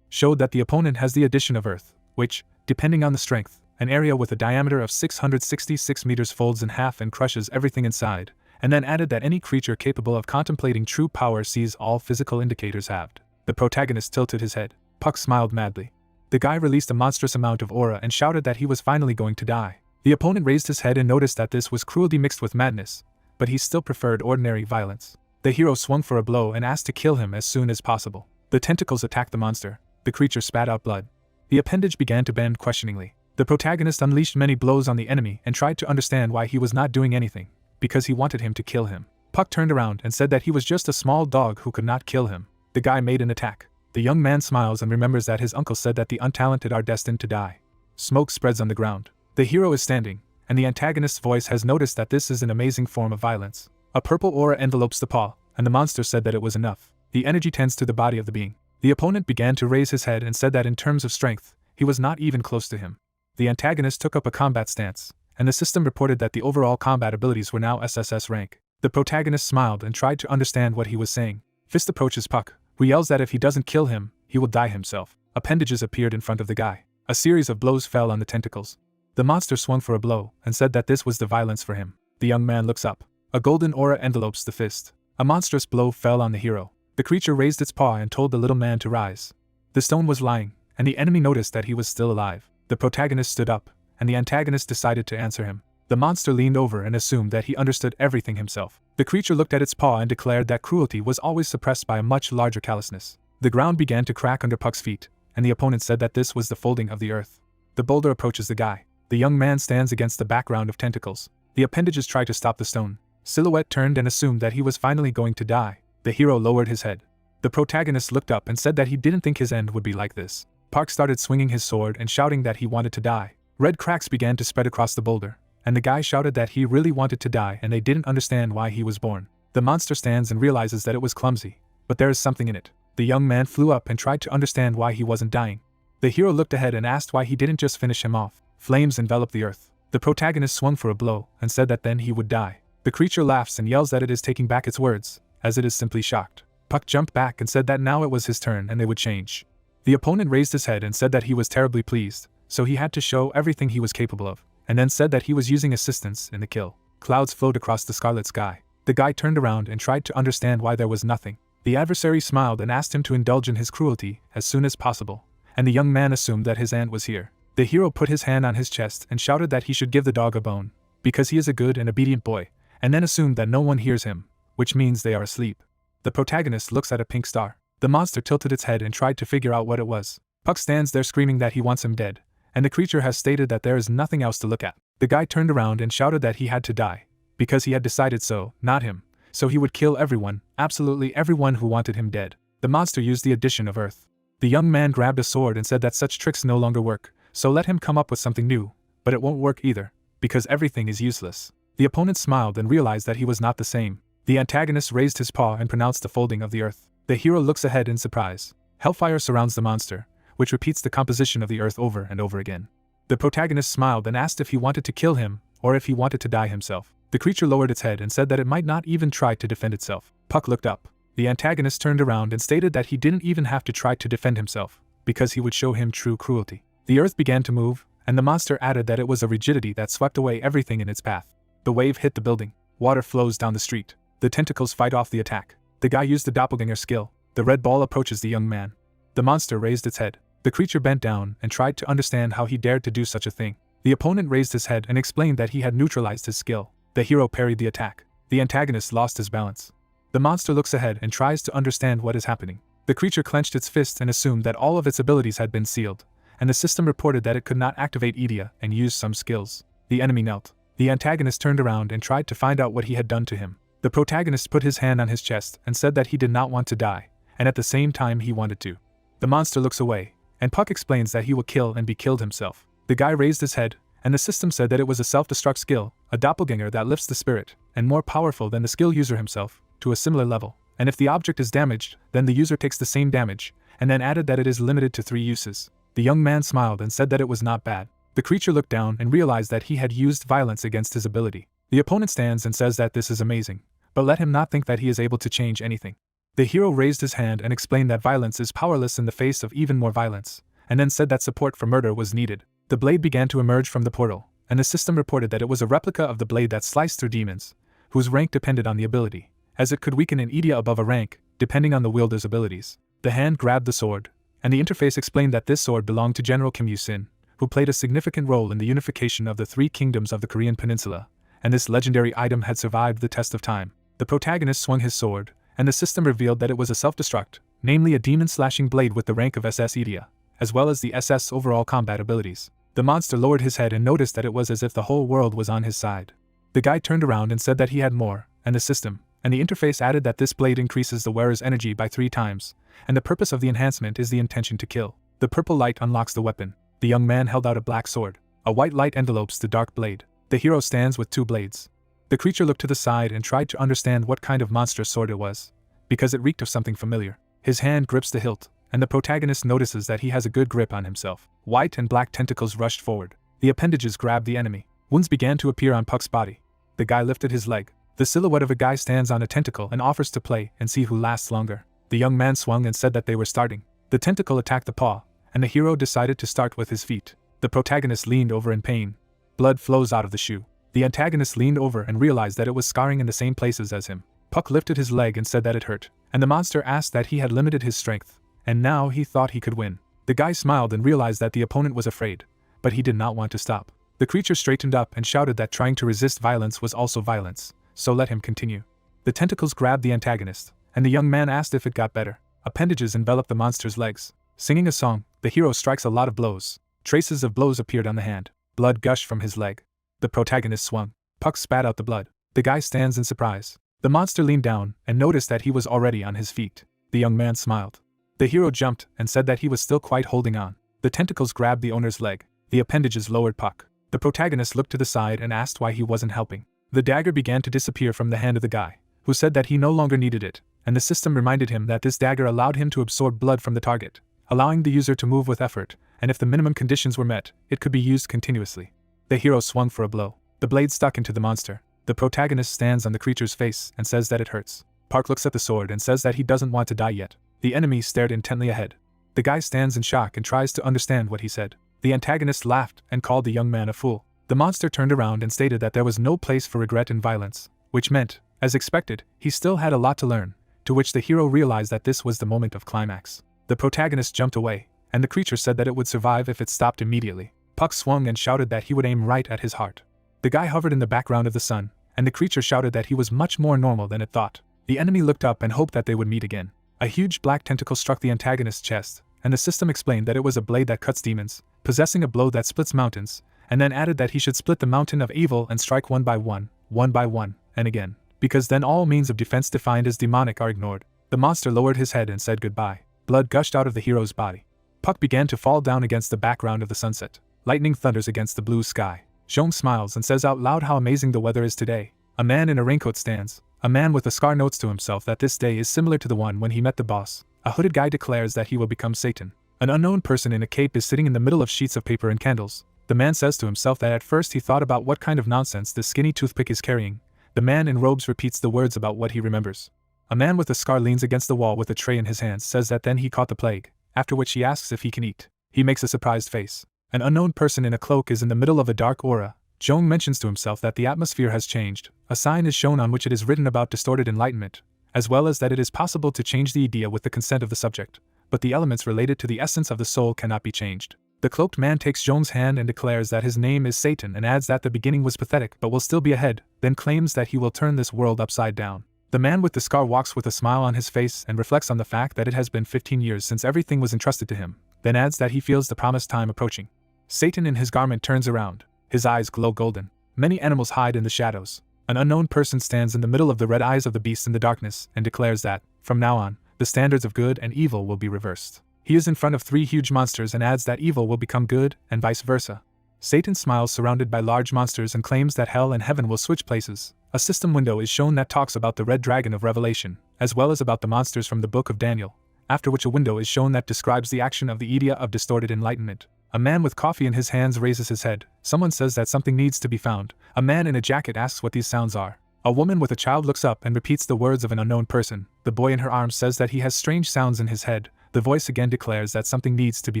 showed that the opponent has the addition of Earth, which, depending on the strength, an area with a diameter of 666 meters folds in half and crushes everything inside, and then added that any creature capable of contemplating true power sees all physical indicators halved. The protagonist tilted his head. Puck smiled madly. The guy released a monstrous amount of aura and shouted that he was finally going to die. The opponent raised his head and noticed that this was cruelty mixed with madness, but he still preferred ordinary violence. The hero swung for a blow and asked to kill him as soon as possible. The tentacles attacked the monster. The creature spat out blood. The appendage began to bend questioningly. The protagonist unleashed many blows on the enemy and tried to understand why he was not doing anything, because he wanted him to kill him. Puck turned around and said that he was just a small dog who could not kill him. The guy made an attack. The young man smiles and remembers that his uncle said that the untalented are destined to die. Smoke spreads on the ground. The hero is standing, and the antagonist's voice has noticed that this is an amazing form of violence. A purple aura envelopes the paw, and the monster said that it was enough. The energy tends to the body of the being. The opponent began to raise his head and said that in terms of strength, he was not even close to him. The antagonist took up a combat stance, and the system reported that the overall combat abilities were now SSS rank. The protagonist smiled and tried to understand what he was saying. Fist approaches Puck, who yells that if he doesn't kill him, he will die himself. Appendages appeared in front of the guy. A series of blows fell on the tentacles. The monster swung for a blow and said that this was the violence for him. The young man looks up. A golden aura envelopes the fist. A monstrous blow fell on the hero. The creature raised its paw and told the little man to rise. The stone was lying, and the enemy noticed that he was still alive. The protagonist stood up, and the antagonist decided to answer him. The monster leaned over and assumed that he understood everything himself. The creature looked at its paw and declared that cruelty was always suppressed by a much larger callousness. The ground began to crack under Puck's feet, and the opponent said that this was the folding of the earth. The boulder approaches the guy. The young man stands against the background of tentacles. The appendages try to stop the stone. Silhouette turned and assumed that he was finally going to die. The hero lowered his head. The protagonist looked up and said that he didn't think his end would be like this. Park started swinging his sword and shouting that he wanted to die. Red cracks began to spread across the boulder, and the guy shouted that he really wanted to die and they didn't understand why he was born. The monster stands and realizes that it was clumsy, but there is something in it. The young man flew up and tried to understand why he wasn't dying. The hero looked ahead and asked why he didn't just finish him off. Flames enveloped the earth. The protagonist swung for a blow and said that then he would die. The creature laughs and yells that it is taking back its words, as it is simply shocked. Puck jumped back and said that now it was his turn and they would change. The opponent raised his head and said that he was terribly pleased, so he had to show everything he was capable of, and then said that he was using assistance in the kill. Clouds flowed across the scarlet sky. The guy turned around and tried to understand why there was nothing. The adversary smiled and asked him to indulge in his cruelty as soon as possible, and the young man assumed that his end was here. The hero put his hand on his chest and shouted that he should give the dog a bone, because he is a good and obedient boy, and then assumed that no one hears him, which means they are asleep. The protagonist looks at a pink star. The monster tilted its head and tried to figure out what it was. Puck stands there screaming that he wants him dead, and the creature has stated that there is nothing else to look at. The guy turned around and shouted that he had to die, because he had decided so, not him, so he would kill everyone, absolutely everyone who wanted him dead. The monster used the addition of earth. The young man grabbed a sword and said that such tricks no longer work, so let him come up with something new, but it won't work either, because everything is useless. The opponent smiled and realized that he was not the same. The antagonist raised his paw and pronounced the folding of the earth. The hero looks ahead in surprise. Hellfire surrounds the monster, which repeats the composition of the earth over and over again. The protagonist smiled and asked if he wanted to kill him, or if he wanted to die himself. The creature lowered its head and said that it might not even try to defend itself. Puck looked up. The antagonist turned around and stated that he didn't even have to try to defend himself, because he would show him true cruelty. The earth began to move, and the monster added that it was a rigidity that swept away everything in its path. The wave hit the building. Water flows down the street. The tentacles fight off the attack. The guy used the doppelganger skill. The red ball approaches the young man. The monster raised its head. The creature bent down and tried to understand how he dared to do such a thing. The opponent raised his head and explained that he had neutralized his skill. The hero parried the attack. The antagonist lost his balance. The monster looks ahead and tries to understand what is happening. The creature clenched its fist and assumed that all of its abilities had been sealed, and the system reported that it could not activate Idia and use some skills. The enemy knelt. The antagonist turned around and tried to find out what he had done to him. The protagonist put his hand on his chest and said that he did not want to die, and at the same time he wanted to. The monster looks away, And Puck explains that he will kill and be killed himself. The guy raised his head, and the system said that it was a self-destruct skill, a doppelganger that lifts the spirit, and more powerful than the skill user himself, to a similar level. And if the object is damaged, then the user takes the same damage, and then added that it is limited to 3 uses. The young man smiled and said that it was not bad. The creature looked down and realized that he had used violence against his ability. The opponent stands and says that this is amazing, but let him not think that he is able to change anything. The hero raised his hand and explained that violence is powerless in the face of even more violence, and then said that support for murder was needed. The blade began to emerge from the portal, and the system reported that it was a replica of the blade that sliced through demons, whose rank depended on the ability, as it could weaken an Idia above a rank, depending on the wielder's abilities. The hand grabbed the sword, and the interface explained that this sword belonged to General Kim Yu-sin, who played a significant role in the unification of the 3 kingdoms of the Korean peninsula, and this legendary item had survived the test of time. The protagonist swung his sword, and the system revealed that it was a self-destruct, namely a demon-slashing blade with the rank of SS Idia, as well as the SS overall combat abilities. The monster lowered his head and noticed that it was as if the whole world was on his side. The guy turned around and said that he had more, and the system, and the interface added that this blade increases the wearer's energy by 3 times, and the purpose of the enhancement is the intention to kill. The purple light unlocks the weapon. The young man held out a black sword. A white light envelopes the dark blade. The hero stands with 2 blades. The creature looked to the side and tried to understand what kind of monstrous sword it was, because it reeked of something familiar. His hand grips the hilt, and the protagonist notices that he has a good grip on himself. White and black tentacles rushed forward. The appendages grabbed the enemy. Wounds began to appear on Puck's body. The guy lifted his leg. The silhouette of a guy stands on a tentacle and offers to play and see who lasts longer. The young man swung and said that they were starting. The tentacle attacked the paw, and the hero decided to start with his feet. The protagonist leaned over in pain. Blood flows out of the shoe. The antagonist leaned over and realized that it was scarring in the same places as him. Puck lifted his leg and said that it hurt, and the monster asked that he had limited his strength, and now he thought he could win. The guy smiled and realized that the opponent was afraid, but he did not want to stop. The creature straightened up and shouted that trying to resist violence was also violence, so let him continue. The tentacles grabbed the antagonist, and the young man asked if it got better. Appendages enveloped the monster's legs. Singing a song, the hero strikes a lot of blows. Traces of blows appeared on the hand. Blood gushed from his leg. The protagonist swung. Puck spat out the blood. The guy stands in surprise. The monster leaned down and noticed that he was already on his feet. The young man smiled. The hero jumped and said that he was still quite holding on. The tentacles grabbed the owner's leg. The appendages lowered Puck. The protagonist looked to the side and asked why he wasn't helping. The dagger began to disappear from the hand of the guy, who said that he no longer needed it, and the system reminded him that this dagger allowed him to absorb blood from the target, allowing the user to move with effort, and if the minimum conditions were met, it could be used continuously. The hero swung for a blow. The blade stuck into the monster. The protagonist stands on the creature's face and says that it hurts. Park looks at the sword and says that he doesn't want to die yet. The enemy stared intently ahead. The guy stands in shock and tries to understand what he said. The antagonist laughed and called the young man a fool. The monster turned around and stated that there was no place for regret in violence, which meant, as expected, he still had a lot to learn, to which the hero realized that this was the moment of climax. The protagonist jumped away, and the creature said that it would survive if it stopped immediately. Puck swung and shouted that he would aim right at his heart. The guy hovered in the background of the sun, and the creature shouted that he was much more normal than it thought. The enemy looked up and hoped that they would meet again. A huge black tentacle struck the antagonist's chest, and the system explained that it was a blade that cuts demons, possessing a blow that splits mountains, and then added that he should split the mountain of evil and strike one by one, and again, because then all means of defense defined as demonic are ignored. The monster lowered his head and said goodbye. Blood gushed out of the hero's body. Puck began to fall down against the background of the sunset. Lightning thunders against the blue sky. Jeong smiles and says out loud how amazing the weather is today. A man in a raincoat stands. A man with a scar notes to himself that this day is similar to the one when he met the boss. A hooded guy declares that he will become Satan. An unknown person in a cape is sitting in the middle of sheets of paper and candles. The man says to himself that at first he thought about what kind of nonsense this skinny toothpick is carrying. The man in robes repeats the words about what he remembers. A man with a scar leans against the wall with a tray in his hands, says that then he caught the plague, after which he asks if he can eat. He makes a surprised face. An unknown person in a cloak is in the middle of a dark aura. Jeong mentions to himself that the atmosphere has changed. A sign is shown on which it is written about distorted enlightenment, as well as that it is possible to change the idea with the consent of the subject, but the elements related to the essence of the soul cannot be changed. The cloaked man takes Jeong's hand and declares that his name is Satan and adds that the beginning was pathetic but will still be ahead, then claims that he will turn this world upside down. The man with the scar walks with a smile on his face and reflects on the fact that it has been 15 years since everything was entrusted to him, then adds that he feels the promised time approaching. Satan in his garment turns around. His eyes glow golden. Many animals hide in the shadows. An unknown person stands in the middle of the red eyes of the beast in the darkness and declares that, from now on, the standards of good and evil will be reversed. He is in front of 3 huge monsters and adds that evil will become good, and vice versa. Satan smiles surrounded by large monsters and claims that hell and heaven will switch places. A system window is shown that talks about the red dragon of Revelation, as well as about the monsters from the book of Daniel, after which a window is shown that describes the action of the Idia of distorted enlightenment. A man with coffee in his hands raises his head. Someone says that something needs to be found. A man in a jacket asks what these sounds are. A woman with a child looks up and repeats the words of an unknown person. The boy in her arms says that he has strange sounds in his head. The voice again declares that something needs to be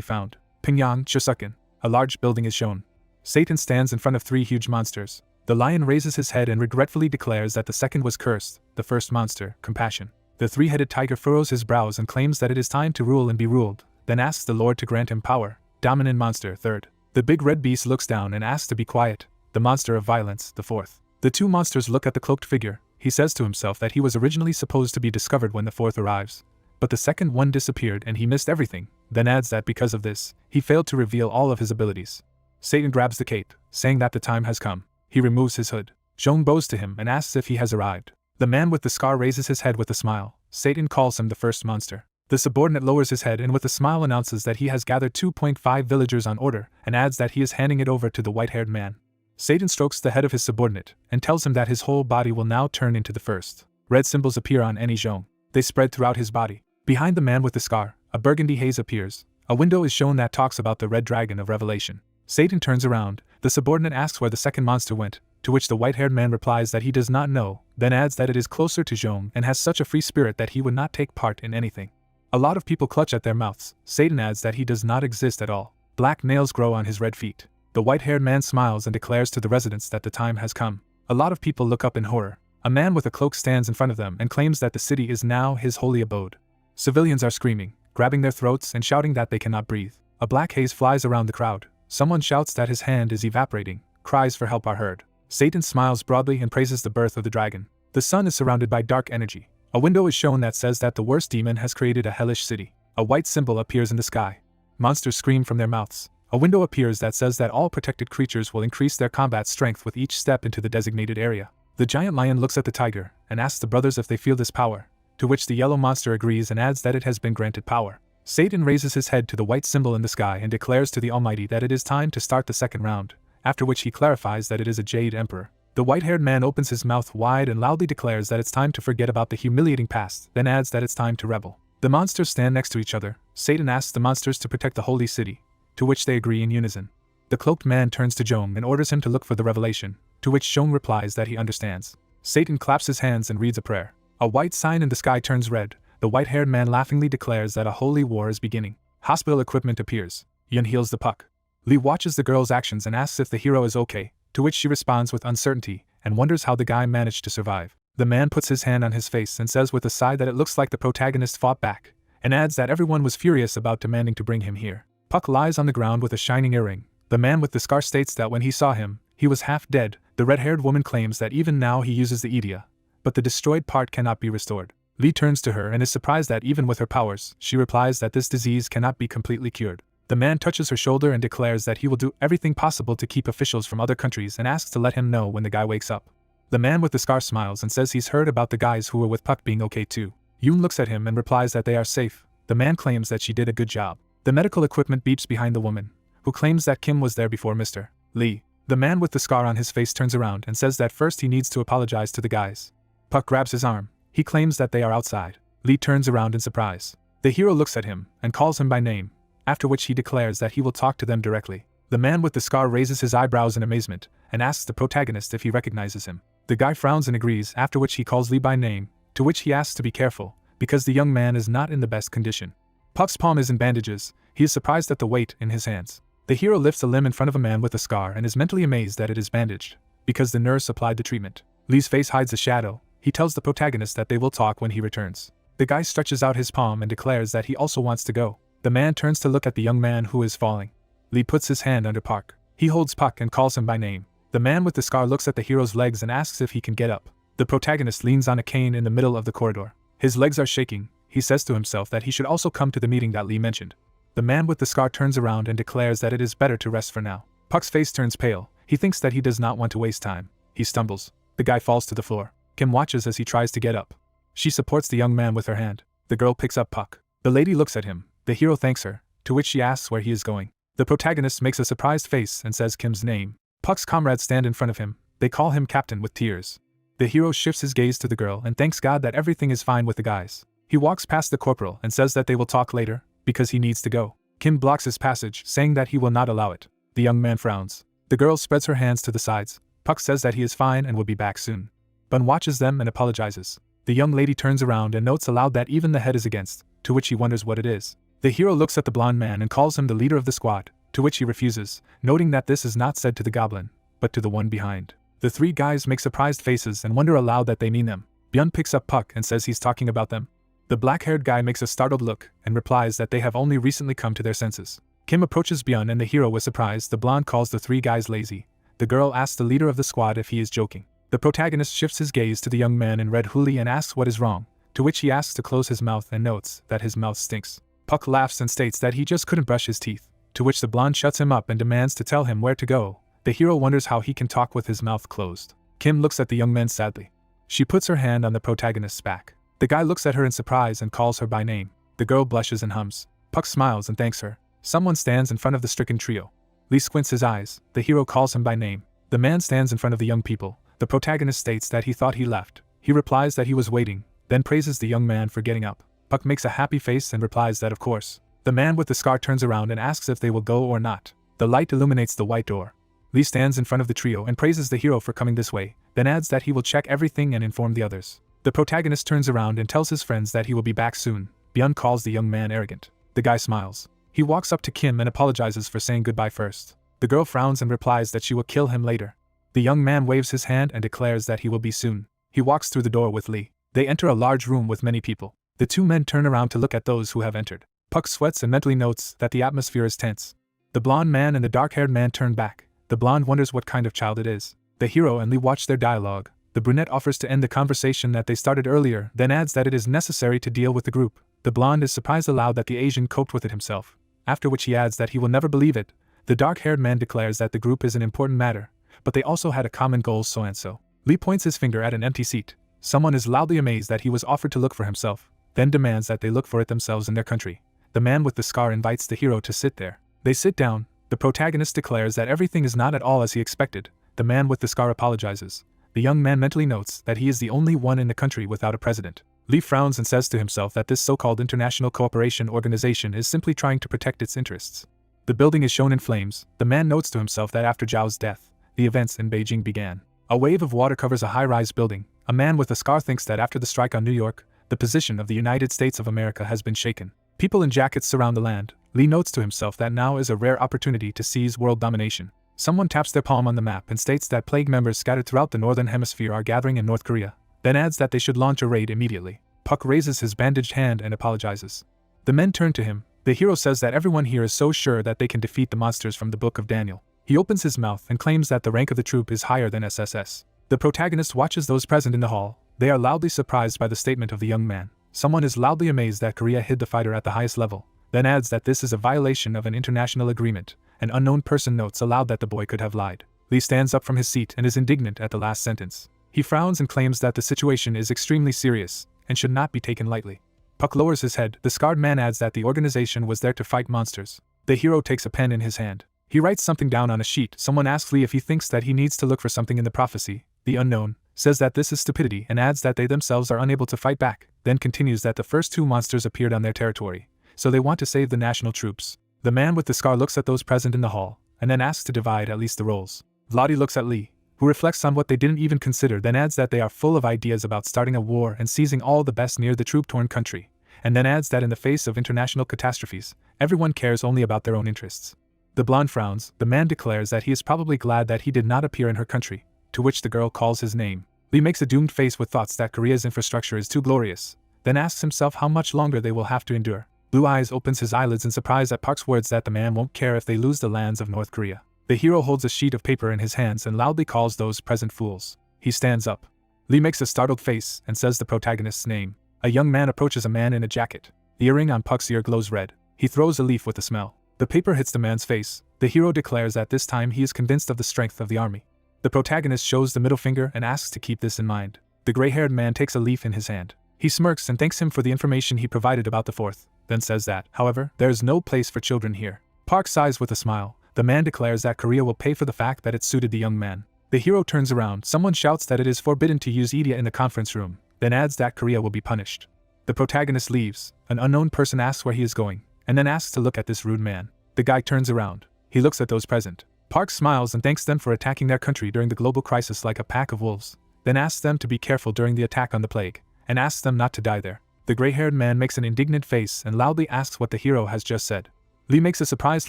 found. Pyongyang, Chosukin. A large building is shown. Satan stands in front of 3 huge monsters. The lion raises his head and regretfully declares that the second was cursed, the first monster, compassion. The 3-headed tiger furrows his brows and claims that it is time to rule and be ruled, then asks the Lord to grant him power. Dominant monster, 3rd. The big red beast looks down and asks to be quiet. The monster of violence, the 4th. The 2 monsters look at the cloaked figure. He says to himself that he was originally supposed to be discovered when the 4th arrives. But the second one disappeared and he missed everything, then adds that because of this, he failed to reveal all of his abilities. Satan grabs the cape, saying that the time has come. He removes his hood. Zhong bows to him and asks if he has arrived. The man with the scar raises his head with a smile. Satan calls him the first monster. The subordinate lowers his head and with a smile announces that he has gathered 2.5 villagers on order and adds that he is handing it over to the white-haired man. Satan strokes the head of his subordinate and tells him that his whole body will now turn into the first. Red symbols appear on any Zhong. They spread throughout his body. Behind the man with the scar, a burgundy haze appears. A window is shown that talks about the red dragon of Revelation. Satan turns around. The subordinate asks where the second monster went, to which the white-haired man replies that he does not know, then adds that it is closer to Zhong and has such a free spirit that he would not take part in anything. A lot of people clutch at their mouths. Satan adds that he does not exist at all. Black nails grow on his red feet. The white-haired man smiles and declares to the residents that the time has come. A lot of people look up in horror. A man with a cloak stands in front of them and claims that the city is now his holy abode. Civilians are screaming, grabbing their throats and shouting that they cannot breathe. A black haze flies around the crowd. Someone shouts that his hand is evaporating. Cries for help are heard. Satan smiles broadly and praises the birth of the dragon. The sun is surrounded by dark energy. A window is shown that says that the worst demon has created a hellish city. A white symbol appears in the sky. Monsters scream from their mouths. A window appears that says that all protected creatures will increase their combat strength with each step into the designated area. The giant lion looks at the tiger and asks the brothers if they feel this power, to which the yellow monster agrees and adds that it has been granted power. Satan raises his head to the white symbol in the sky and declares to the Almighty that it is time to start the second round, after which he clarifies that it is a Jade Emperor. The white-haired man opens his mouth wide and loudly declares that it's time to forget about the humiliating past, then adds that it's time to rebel. The monsters stand next to each other. Satan asks the monsters to protect the holy city, to which they agree in unison. The cloaked man turns to Zhong and orders him to look for the revelation, to which Zhong replies that he understands. Satan claps his hands and reads a prayer. A white sign in the sky turns red. The white-haired man laughingly declares that a holy war is beginning. Hospital equipment appears. Yun heals the puck. Li watches the girl's actions and asks if the hero is okay, to which she responds with uncertainty and wonders how the guy managed to survive. The man puts his hand on his face and says with a sigh that it looks like the protagonist fought back, and adds that everyone was furious about demanding to bring him here. Puck lies on the ground with a shining earring. The man with the scar states that when he saw him, he was half dead. The red-haired woman claims that even now he uses the Idia, but the destroyed part cannot be restored. Li turns to her and is surprised that even with her powers, she replies that this disease cannot be completely cured. The man touches her shoulder and declares that he will do everything possible to keep officials from other countries and asks to let him know when the guy wakes up. The man with the scar smiles and says he's heard about the guys who were with Puck being okay too. Yoon looks at him and replies that they are safe. The man claims that she did a good job. The medical equipment beeps behind the woman, who claims that Kim was there before Mr. Lee. The man with the scar on his face turns around and says that first he needs to apologize to the guys. Puck grabs his arm. He claims that they are outside. Lee turns around in surprise. The hero looks at him and calls him by name, after which he declares that he will talk to them directly. The man with the scar raises his eyebrows in amazement and asks the protagonist if he recognizes him. The guy frowns and agrees, after which he calls Lee by name, to which he asks to be careful, because the young man is not in the best condition. Puck's palm is in bandages. He is surprised at the weight in his hands. The hero lifts a limb in front of a man with a scar and is mentally amazed that it is bandaged, because the nurse applied the treatment. Lee's face hides a shadow. He tells the protagonist that they will talk when he returns. The guy stretches out his palm and declares that he also wants to go. The man turns to look at the young man who is falling. Lee puts his hand under Puck. He holds Puck and calls him by name. The man with the scar looks at the hero's legs and asks if he can get up. The protagonist leans on a cane in the middle of the corridor. His legs are shaking. He says to himself that he should also come to the meeting that Lee mentioned. The man with the scar turns around and declares that it is better to rest for now. Puck's face turns pale. He thinks that he does not want to waste time. He stumbles. The guy falls to the floor. Kim watches as he tries to get up. She supports the young man with her hand. The girl picks up Puck. The lady looks at him, The hero thanks her, to which she asks where he is going. The protagonist makes a surprised face and says Kim's name. Puck's comrades stand in front of him. They call him Captain with tears. The hero shifts his gaze to the girl and thanks God that everything is fine with the guys. He walks past the corporal and says that they will talk later, because he needs to go. Kim blocks his passage, saying that he will not allow it. The young man frowns. The girl spreads her hands to the sides. Puck says that he is fine and will be back soon. Bun watches them and apologizes. The young lady turns around and notes aloud that even the head is against, to which he wonders what it is. The hero looks at the blonde man and calls him the leader of the squad, to which he refuses, noting that this is not said to the goblin, but to the one behind. The three guys make surprised faces and wonder aloud that they mean them. Byun picks up Puck and says he's talking about them. The black-haired guy makes a startled look and replies that they have only recently come to their senses. Kim approaches Byun and the hero is surprised. The blonde calls the three guys lazy. The girl asks the leader of the squad if he is joking. The protagonist shifts his gaze to the young man in red hoodie and asks what is wrong, to which he asks to close his mouth and notes that his mouth stinks. Puck laughs and states that he just couldn't brush his teeth, to which the blonde shuts him up and demands to tell him where to go. The hero wonders how he can talk with his mouth closed. Kim looks at the young man sadly. She puts her hand on the protagonist's back. The guy looks at her in surprise and calls her by name. The girl blushes and hums. Puck smiles and thanks her. Someone stands in front of the stricken trio. Lee squints his eyes. The hero calls him by name. The man stands in front of the young people. The protagonist states that he thought he left. He replies that he was waiting, then praises the young man for getting up. Puck makes a happy face and replies that of course. The man with the scar turns around and asks if they will go or not. The light illuminates the white door. Lee stands in front of the trio and praises the hero for coming this way, then adds that he will check everything and inform the others. The protagonist turns around and tells his friends that he will be back soon. Byun calls the young man arrogant. The guy smiles. He walks up to Kim and apologizes for saying goodbye first. The girl frowns and replies that she will kill him later. The young man waves his hand and declares that he will be soon. He walks through the door with Lee. They enter a large room with many people. The two men turn around to look at those who have entered. Puck sweats and mentally notes that the atmosphere is tense. The blonde man and the dark-haired man turn back. The blonde wonders what kind of child it is. The hero and Lee watch their dialogue. The brunette offers to end the conversation that they started earlier, then adds that it is necessary to deal with the group. The blonde is surprised aloud that the Asian coped with it himself, after which he adds that he will never believe it. The dark-haired man declares that the group is an important matter, but they also had a common goal so and so. Lee points his finger at an empty seat. Someone is loudly amazed that he was offered to look for himself, then demands that they look for it themselves in their country. The man with the scar invites the hero to sit there. They sit down. The protagonist declares that everything is not at all as he expected. The man with the scar apologizes. The young man mentally notes that he is the only one in the country without a president. Lee frowns and says to himself that this so-called international cooperation organization is simply trying to protect its interests. The building is shown in flames. The man notes to himself that after Zhao's death, the events in Beijing began. A wave of water covers a high-rise building. A man with a scar thinks that after the strike on New York, the position of the United States of America has been shaken. People in jackets surround the land. Lee notes to himself that now is a rare opportunity to seize world domination. Someone taps their palm on the map and states that plague members scattered throughout the northern hemisphere are gathering in North Korea, then adds that they should launch a raid immediately. Puck raises his bandaged hand and apologizes. The men turn to him. The hero says that everyone here is so sure that they can defeat the monsters from the Book of Daniel. He opens his mouth and claims that the rank of the troop is higher than SSS. The protagonist watches those present in the hall. They are loudly surprised by the statement of the young man. Someone is loudly amazed that Korea hid the fighter at the highest level, then adds that this is a violation of an international agreement. An unknown person notes aloud that the boy could have lied. Lee stands up from his seat and is indignant at the last sentence. He frowns and claims that the situation is extremely serious and should not be taken lightly. Puck lowers his head. The scarred man adds that the organization was there to fight monsters. The hero takes a pen in his hand. He writes something down on a sheet. Someone asks Lee if he thinks that he needs to look for something in the prophecy. The unknown says that this is stupidity and adds that they themselves are unable to fight back, then continues that the first two monsters appeared on their territory, so they want to save the national troops. The man with the scar looks at those present in the hall, and then asks to divide at least the roles. Vladi looks at Lee, who reflects on what they didn't even consider, then adds that they are full of ideas about starting a war and seizing all the best near the troop-torn country, and then adds that in the face of international catastrophes, everyone cares only about their own interests. The blonde frowns. The man declares that he is probably glad that he did not appear in her country, to which the girl calls his name. Lee makes a doomed face with thoughts that Korea's infrastructure is too glorious, then asks himself how much longer they will have to endure. Blue Eyes opens his eyelids in surprise at Park's words that the man won't care if they lose the lands of North Korea. The hero holds a sheet of paper in his hands and loudly calls those present fools. He stands up. Lee makes a startled face and says the protagonist's name. A young man approaches a man in a jacket. The earring on Puck's ear glows red. He throws a leaf with a smell. The paper hits the man's face. The hero declares that this time he is convinced of the strength of the army. The protagonist shows the middle finger and asks to keep this in mind. The gray-haired man takes a leaf in his hand. He smirks and thanks him for the information he provided about the 4th. then says that, however, there is no place for children here. Park sighs with a smile. The man declares that Korea will pay for the fact that it suited the young man. The hero turns around, someone shouts that it is forbidden to use Idia in the conference room, then adds that Korea will be punished. The protagonist leaves, an unknown person asks where he is going, and then asks to look at this rude man. The guy turns around. He looks at those present. Park smiles and thanks them for attacking their country during the global crisis like a pack of wolves, then asks them to be careful during the attack on the plague, and asks them not to die there. The gray-haired man makes an indignant face and loudly asks what the hero has just said. Lee makes a surprised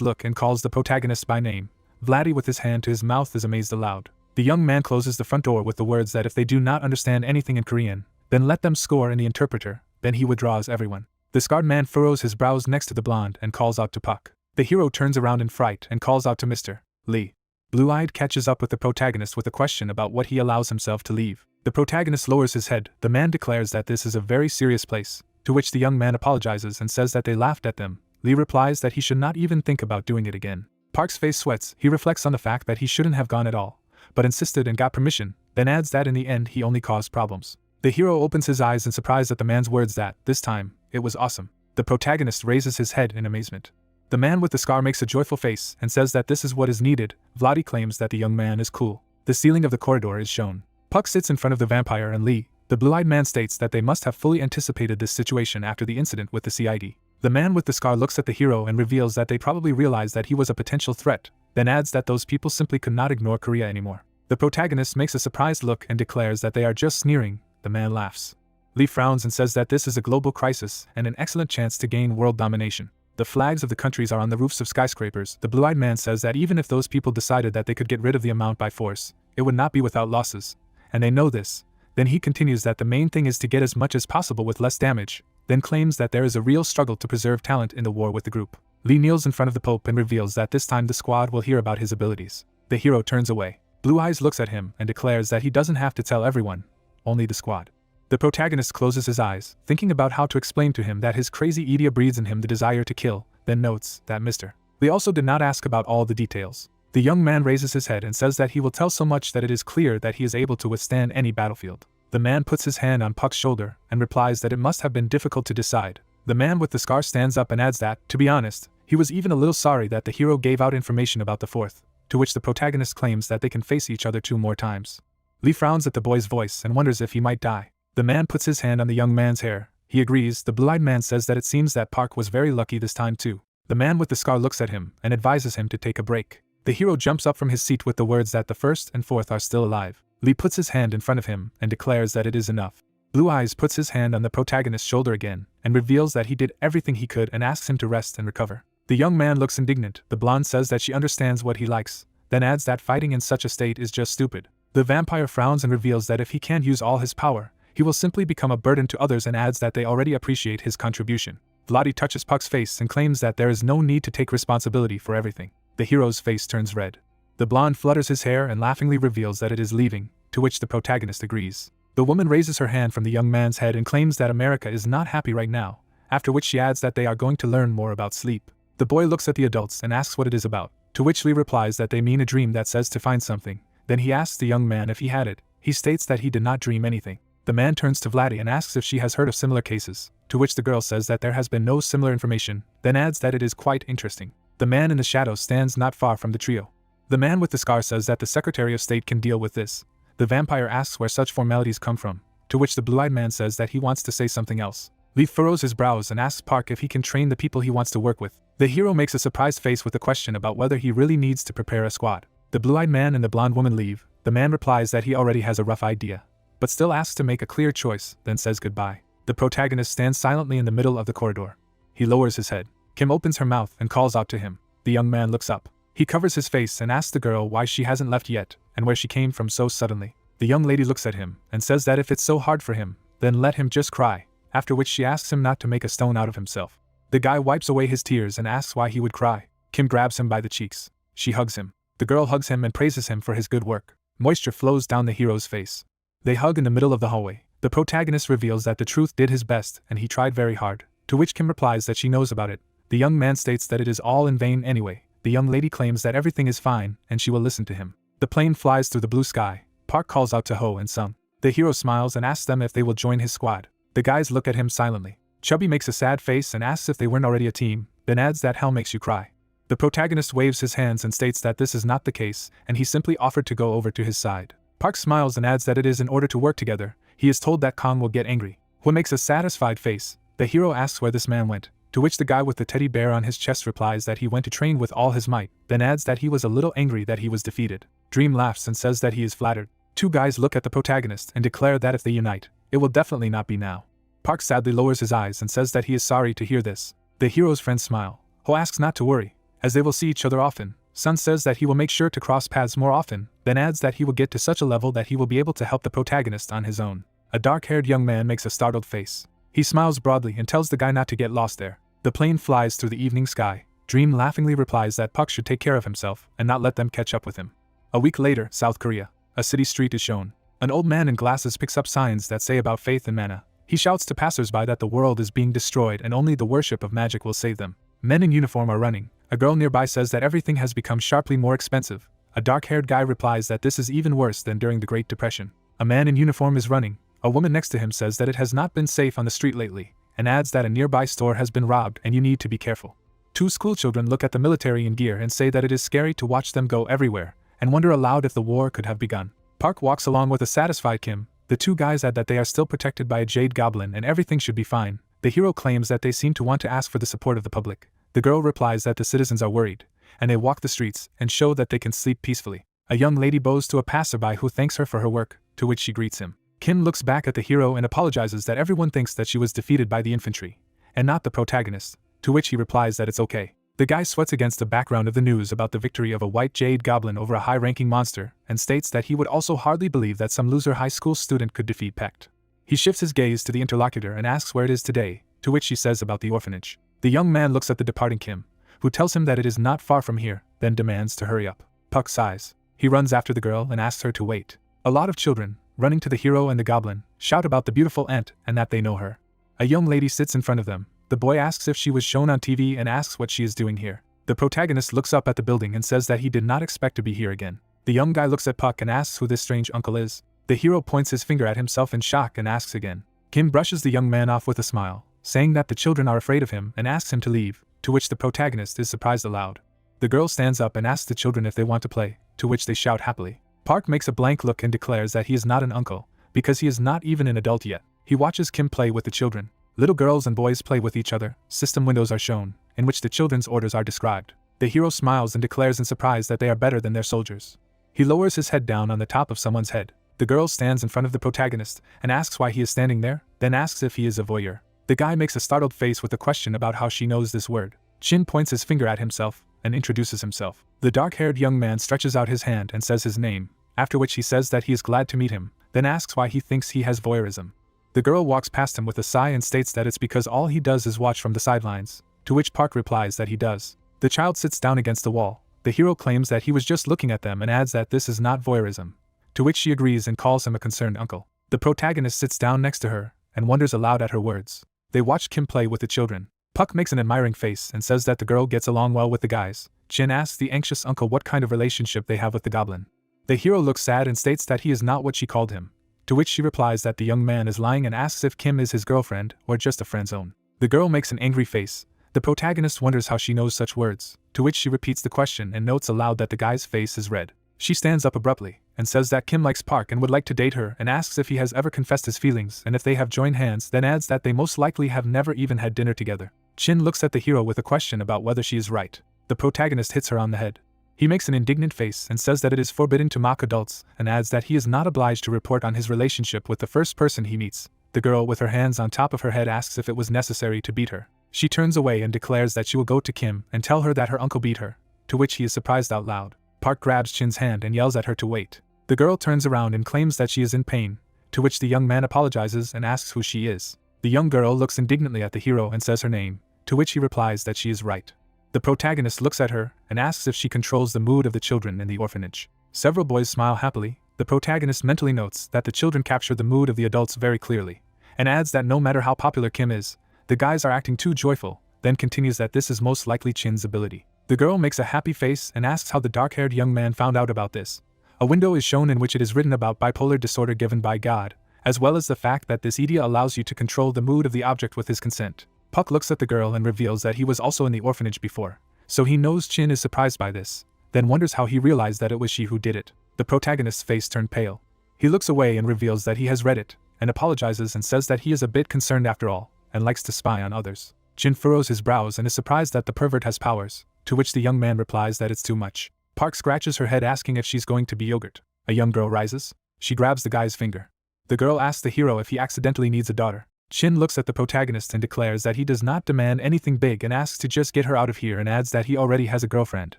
look and calls the protagonist by name. Vladdy with his hand to his mouth is amazed aloud. The young man closes the front door with the words that if they do not understand anything in Korean, then let them score in the interpreter, then he withdraws everyone. The scarred man furrows his brows next to the blonde and calls out to Puck. The hero turns around in fright and calls out to Mr. Lee. Blue-eyed catches up with the protagonist with a question about what he allows himself to leave. The protagonist lowers his head. The man declares that this is a very serious place, to which the young man apologizes and says that they laughed at them. Lee replies that he should not even think about doing it again. Park's face sweats. He reflects on the fact that he shouldn't have gone at all, but insisted and got permission, then adds that in the end he only caused problems. The hero opens his eyes in surprise at the man's words that, this time, it was awesome. The protagonist raises his head in amazement. The man with the scar makes a joyful face and says that this is what is needed. Vladdy claims that the young man is cool. The ceiling of the corridor is shown. Puck sits in front of the vampire and Lee, the blue-eyed man, states that they must have fully anticipated this situation after the incident with the CID. The man with the scar looks at the hero and reveals that they probably realized that he was a potential threat, then adds that those people simply could not ignore Korea anymore. The protagonist makes a surprised look and declares that they are just sneering. The man laughs. Lee frowns and says that this is a global crisis and an excellent chance to gain world domination. The flags of the countries are on the roofs of skyscrapers. The blue-eyed man says that even if those people decided that they could get rid of the amount by force, it would not be without losses, and they know this. Then he continues that the main thing is to get as much as possible with less damage, then claims that there is a real struggle to preserve talent in the war with the group. Lee kneels in front of the Pope and reveals that this time the squad will hear about his abilities. The hero turns away. Blue Eyes looks at him and declares that he doesn't have to tell everyone, only the squad. The protagonist closes his eyes, thinking about how to explain to him that his crazy Idia breeds in him the desire to kill, then notes that Mr. Lee also did not ask about all the details. The young man raises his head and says that he will tell so much that it is clear that he is able to withstand any battlefield. The man puts his hand on Puck's shoulder and replies that it must have been difficult to decide. The man with the scar stands up and adds that, to be honest, he was even a little sorry that the hero gave out information about the fourth, to which the protagonist claims that they can face each other 2 more times. Lee frowns at the boy's voice and wonders if he might die. The man puts his hand on the young man's hair. He agrees. The blue-eyed man says that it seems that Park was very lucky this time too. The man with the scar looks at him and advises him to take a break. The hero jumps up from his seat with the words that the first and fourth are still alive. Lee puts his hand in front of him and declares that it is enough. Blue Eyes puts his hand on the protagonist's shoulder again and reveals that he did everything he could and asks him to rest and recover. The young man looks indignant. The blonde says that she understands what he likes, then adds that fighting in such a state is just stupid. The vampire frowns and reveals that if he can't use all his power, he will simply become a burden to others and adds that they already appreciate his contribution. Vladdy touches Puck's face and claims that there is no need to take responsibility for everything. The hero's face turns red. The blonde flutters his hair and laughingly reveals that it is leaving, to which the protagonist agrees. The woman raises her hand from the young man's head and claims that America is not happy right now, after which she adds that they are going to learn more about sleep. The boy looks at the adults and asks what it is about, to which Lee replies that they mean a dream that says to find something. Then he asks the young man if he had it. He states that he did not dream anything. The man turns to Vladdy and asks if she has heard of similar cases, to which the girl says that there has been no similar information, then adds that it is quite interesting. The man in the shadows stands not far from the trio. The man with the scar says that the Secretary of State can deal with this. The vampire asks where such formalities come from, to which the blue-eyed man says that he wants to say something else. Lee furrows his brows and asks Park if he can train the people he wants to work with. The hero makes a surprised face with a question about whether he really needs to prepare a squad. The blue-eyed man and the blonde woman leave. The man replies that he already has a rough idea, but still asks to make a clear choice, then says goodbye. The protagonist stands silently in the middle of the corridor. He lowers his head. Kim opens her mouth and calls out to him. The young man looks up. He covers his face and asks the girl why she hasn't left yet, and where she came from so suddenly. The young lady looks at him and says that if it's so hard for him, then let him just cry, after which she asks him not to make a stone out of himself. The guy wipes away his tears and asks why he would cry. Kim grabs him by the cheeks. She hugs him. The girl hugs him and praises him for his good work. Moisture flows down the hero's face. They hug in the middle of the hallway. The protagonist reveals that the truth did his best and he tried very hard, to which Kim replies that she knows about it. The young man states that it is all in vain anyway. The young lady claims that everything is fine and she will listen to him. The plane flies through the blue sky. Park calls out to Ho and Sung. The hero smiles and asks them if they will join his squad. The guys look at him silently. Chubby makes a sad face and asks if they weren't already a team, then adds that hell makes you cry. The protagonist waves his hands and states that this is not the case, and he simply offered to go over to his side. Park smiles and adds that it is in order to work together. He is told that Kong will get angry. Hwa makes a satisfied face. The hero asks where this man went, to which the guy with the teddy bear on his chest replies that he went to train with all his might, then adds that he was a little angry that he was defeated. Dream laughs and says that he is flattered. Two guys look at the protagonist and declare that if they unite, it will definitely not be now. Park sadly lowers his eyes and says that he is sorry to hear this. The hero's friends smile. Hwa asks not to worry, as they will see each other often. Sun says that he will make sure to cross paths more often, then adds that he will get to such a level that he will be able to help the protagonist on his own. A dark-haired young man makes a startled face. He smiles broadly and tells the guy not to get lost there. The plane flies through the evening sky. Dream laughingly replies that Puck should take care of himself and not let them catch up with him. A week later, South Korea. A city street is shown. An old man in glasses picks up signs that say about faith and mana. He shouts to passersby that the world is being destroyed and only the worship of magic will save them. Men in uniform are running. A girl nearby says that everything has become sharply more expensive. A dark-haired guy replies that this is even worse than during the Great Depression. A man in uniform is running. A woman next to him says that it has not been safe on the street lately, and adds that a nearby store has been robbed and you need to be careful. Two schoolchildren look at the military in gear and say that it is scary to watch them go everywhere, and wonder aloud if the war could have begun. Park walks along with a satisfied Kim. The two guys add that they are still protected by a jade goblin and everything should be fine. The hero claims that they seem to want to ask for the support of the public. The girl replies that the citizens are worried, and they walk the streets and show that they can sleep peacefully. A young lady bows to a passerby who thanks her for her work, to which she greets him. Kim looks back at the hero and apologizes that everyone thinks that she was defeated by the infantry, and not the protagonist, to which he replies that it's okay. The guy sweats against the background of the news about the victory of a white jade goblin over a high-ranking monster, and states that he would also hardly believe that some loser high school student could defeat Pecht. He shifts his gaze to the interlocutor and asks where it is today, to which she says about the orphanage. The young man looks at the departing Kim, who tells him that it is not far from here, then demands to hurry up. Puck sighs. He runs after the girl and asks her to wait. A lot of children, running to the hero and the goblin, shout about the beautiful aunt and that they know her. A young lady sits in front of them. The boy asks if she was shown on TV and asks what she is doing here. The protagonist looks up at the building and says that he did not expect to be here again. The young guy looks at Puck and asks who this strange uncle is. The hero points his finger at himself in shock and asks again. Kim brushes the young man off with a smile, saying that the children are afraid of him and asks him to leave, to which the protagonist is surprised aloud. The girl stands up and asks the children if they want to play, to which they shout happily. Park makes a blank look and declares that he is not an uncle, because he is not even an adult yet. He watches Kim play with the children. Little girls and boys play with each other. System windows are shown, in which the children's orders are described. The hero smiles and declares in surprise that they are better than their soldiers. He lowers his head down on the top of someone's head. The girl stands in front of the protagonist and asks why he is standing there, then asks if he is a voyeur. The guy makes a startled face with a question about how she knows this word. Chin points his finger at himself and introduces himself. The dark-haired young man stretches out his hand and says his name, after which he says that he is glad to meet him, then asks why he thinks he has voyeurism. The girl walks past him with a sigh and states that it's because all he does is watch from the sidelines, to which Park replies that he does. The child sits down against the wall. The hero claims that he was just looking at them and adds that this is not voyeurism, to which she agrees and calls him a concerned uncle. The protagonist sits down next to her and wonders aloud at her words. They watch Kim play with the children. Puck makes an admiring face and says that the girl gets along well with the guys. Chin asks the anxious uncle what kind of relationship they have with the goblin. The hero looks sad and states that he is not what she called him, to which she replies that the young man is lying and asks if Kim is his girlfriend or just a friend zone. The girl makes an angry face. The protagonist wonders how she knows such words, to which she repeats the question and notes aloud that the guy's face is red. She stands up abruptly and says that Kim likes Park and would like to date her and asks if he has ever confessed his feelings and if they have joined hands, then adds that they most likely have never even had dinner together. Chin looks at the hero with a question about whether she is right. The protagonist hits her on the head. He makes an indignant face and says that it is forbidden to mock adults and adds that he is not obliged to report on his relationship with the first person he meets. The girl with her hands on top of her head asks if it was necessary to beat her. She turns away and declares that she will go to Kim and tell her that her uncle beat her, to which he is surprised out loud. Park grabs Chin's hand and yells at her to wait. The girl turns around and claims that she is in pain, to which the young man apologizes and asks who she is. The young girl looks indignantly at the hero and says her name, to which he replies that she is right. The protagonist looks at her and asks if she controls the mood of the children in the orphanage. Several boys smile happily. The protagonist mentally notes that the children capture the mood of the adults very clearly, and adds that no matter how popular Kim is, the guys are acting too joyful, then continues that this is most likely Chin's ability. The girl makes a happy face and asks how the dark-haired young man found out about this. A window is shown in which it is written about bipolar disorder given by God, as well as the fact that this Idia allows you to control the mood of the object with his consent. Puck looks at the girl and reveals that he was also in the orphanage before, so he knows Chin is surprised by this, then wonders how he realized that it was she who did it. The protagonist's face turned pale. He looks away and reveals that he has read it, and apologizes and says that he is a bit concerned after all, and likes to spy on others. Chin furrows his brows and is surprised that the pervert has powers, to which the young man replies that it's too much. Park scratches her head asking if she's going to be yogurt. A young girl rises. She grabs the guy's finger. The girl asks the hero if he accidentally needs a daughter. Chin looks at the protagonist and declares that he does not demand anything big and asks to just get her out of here and adds that he already has a girlfriend,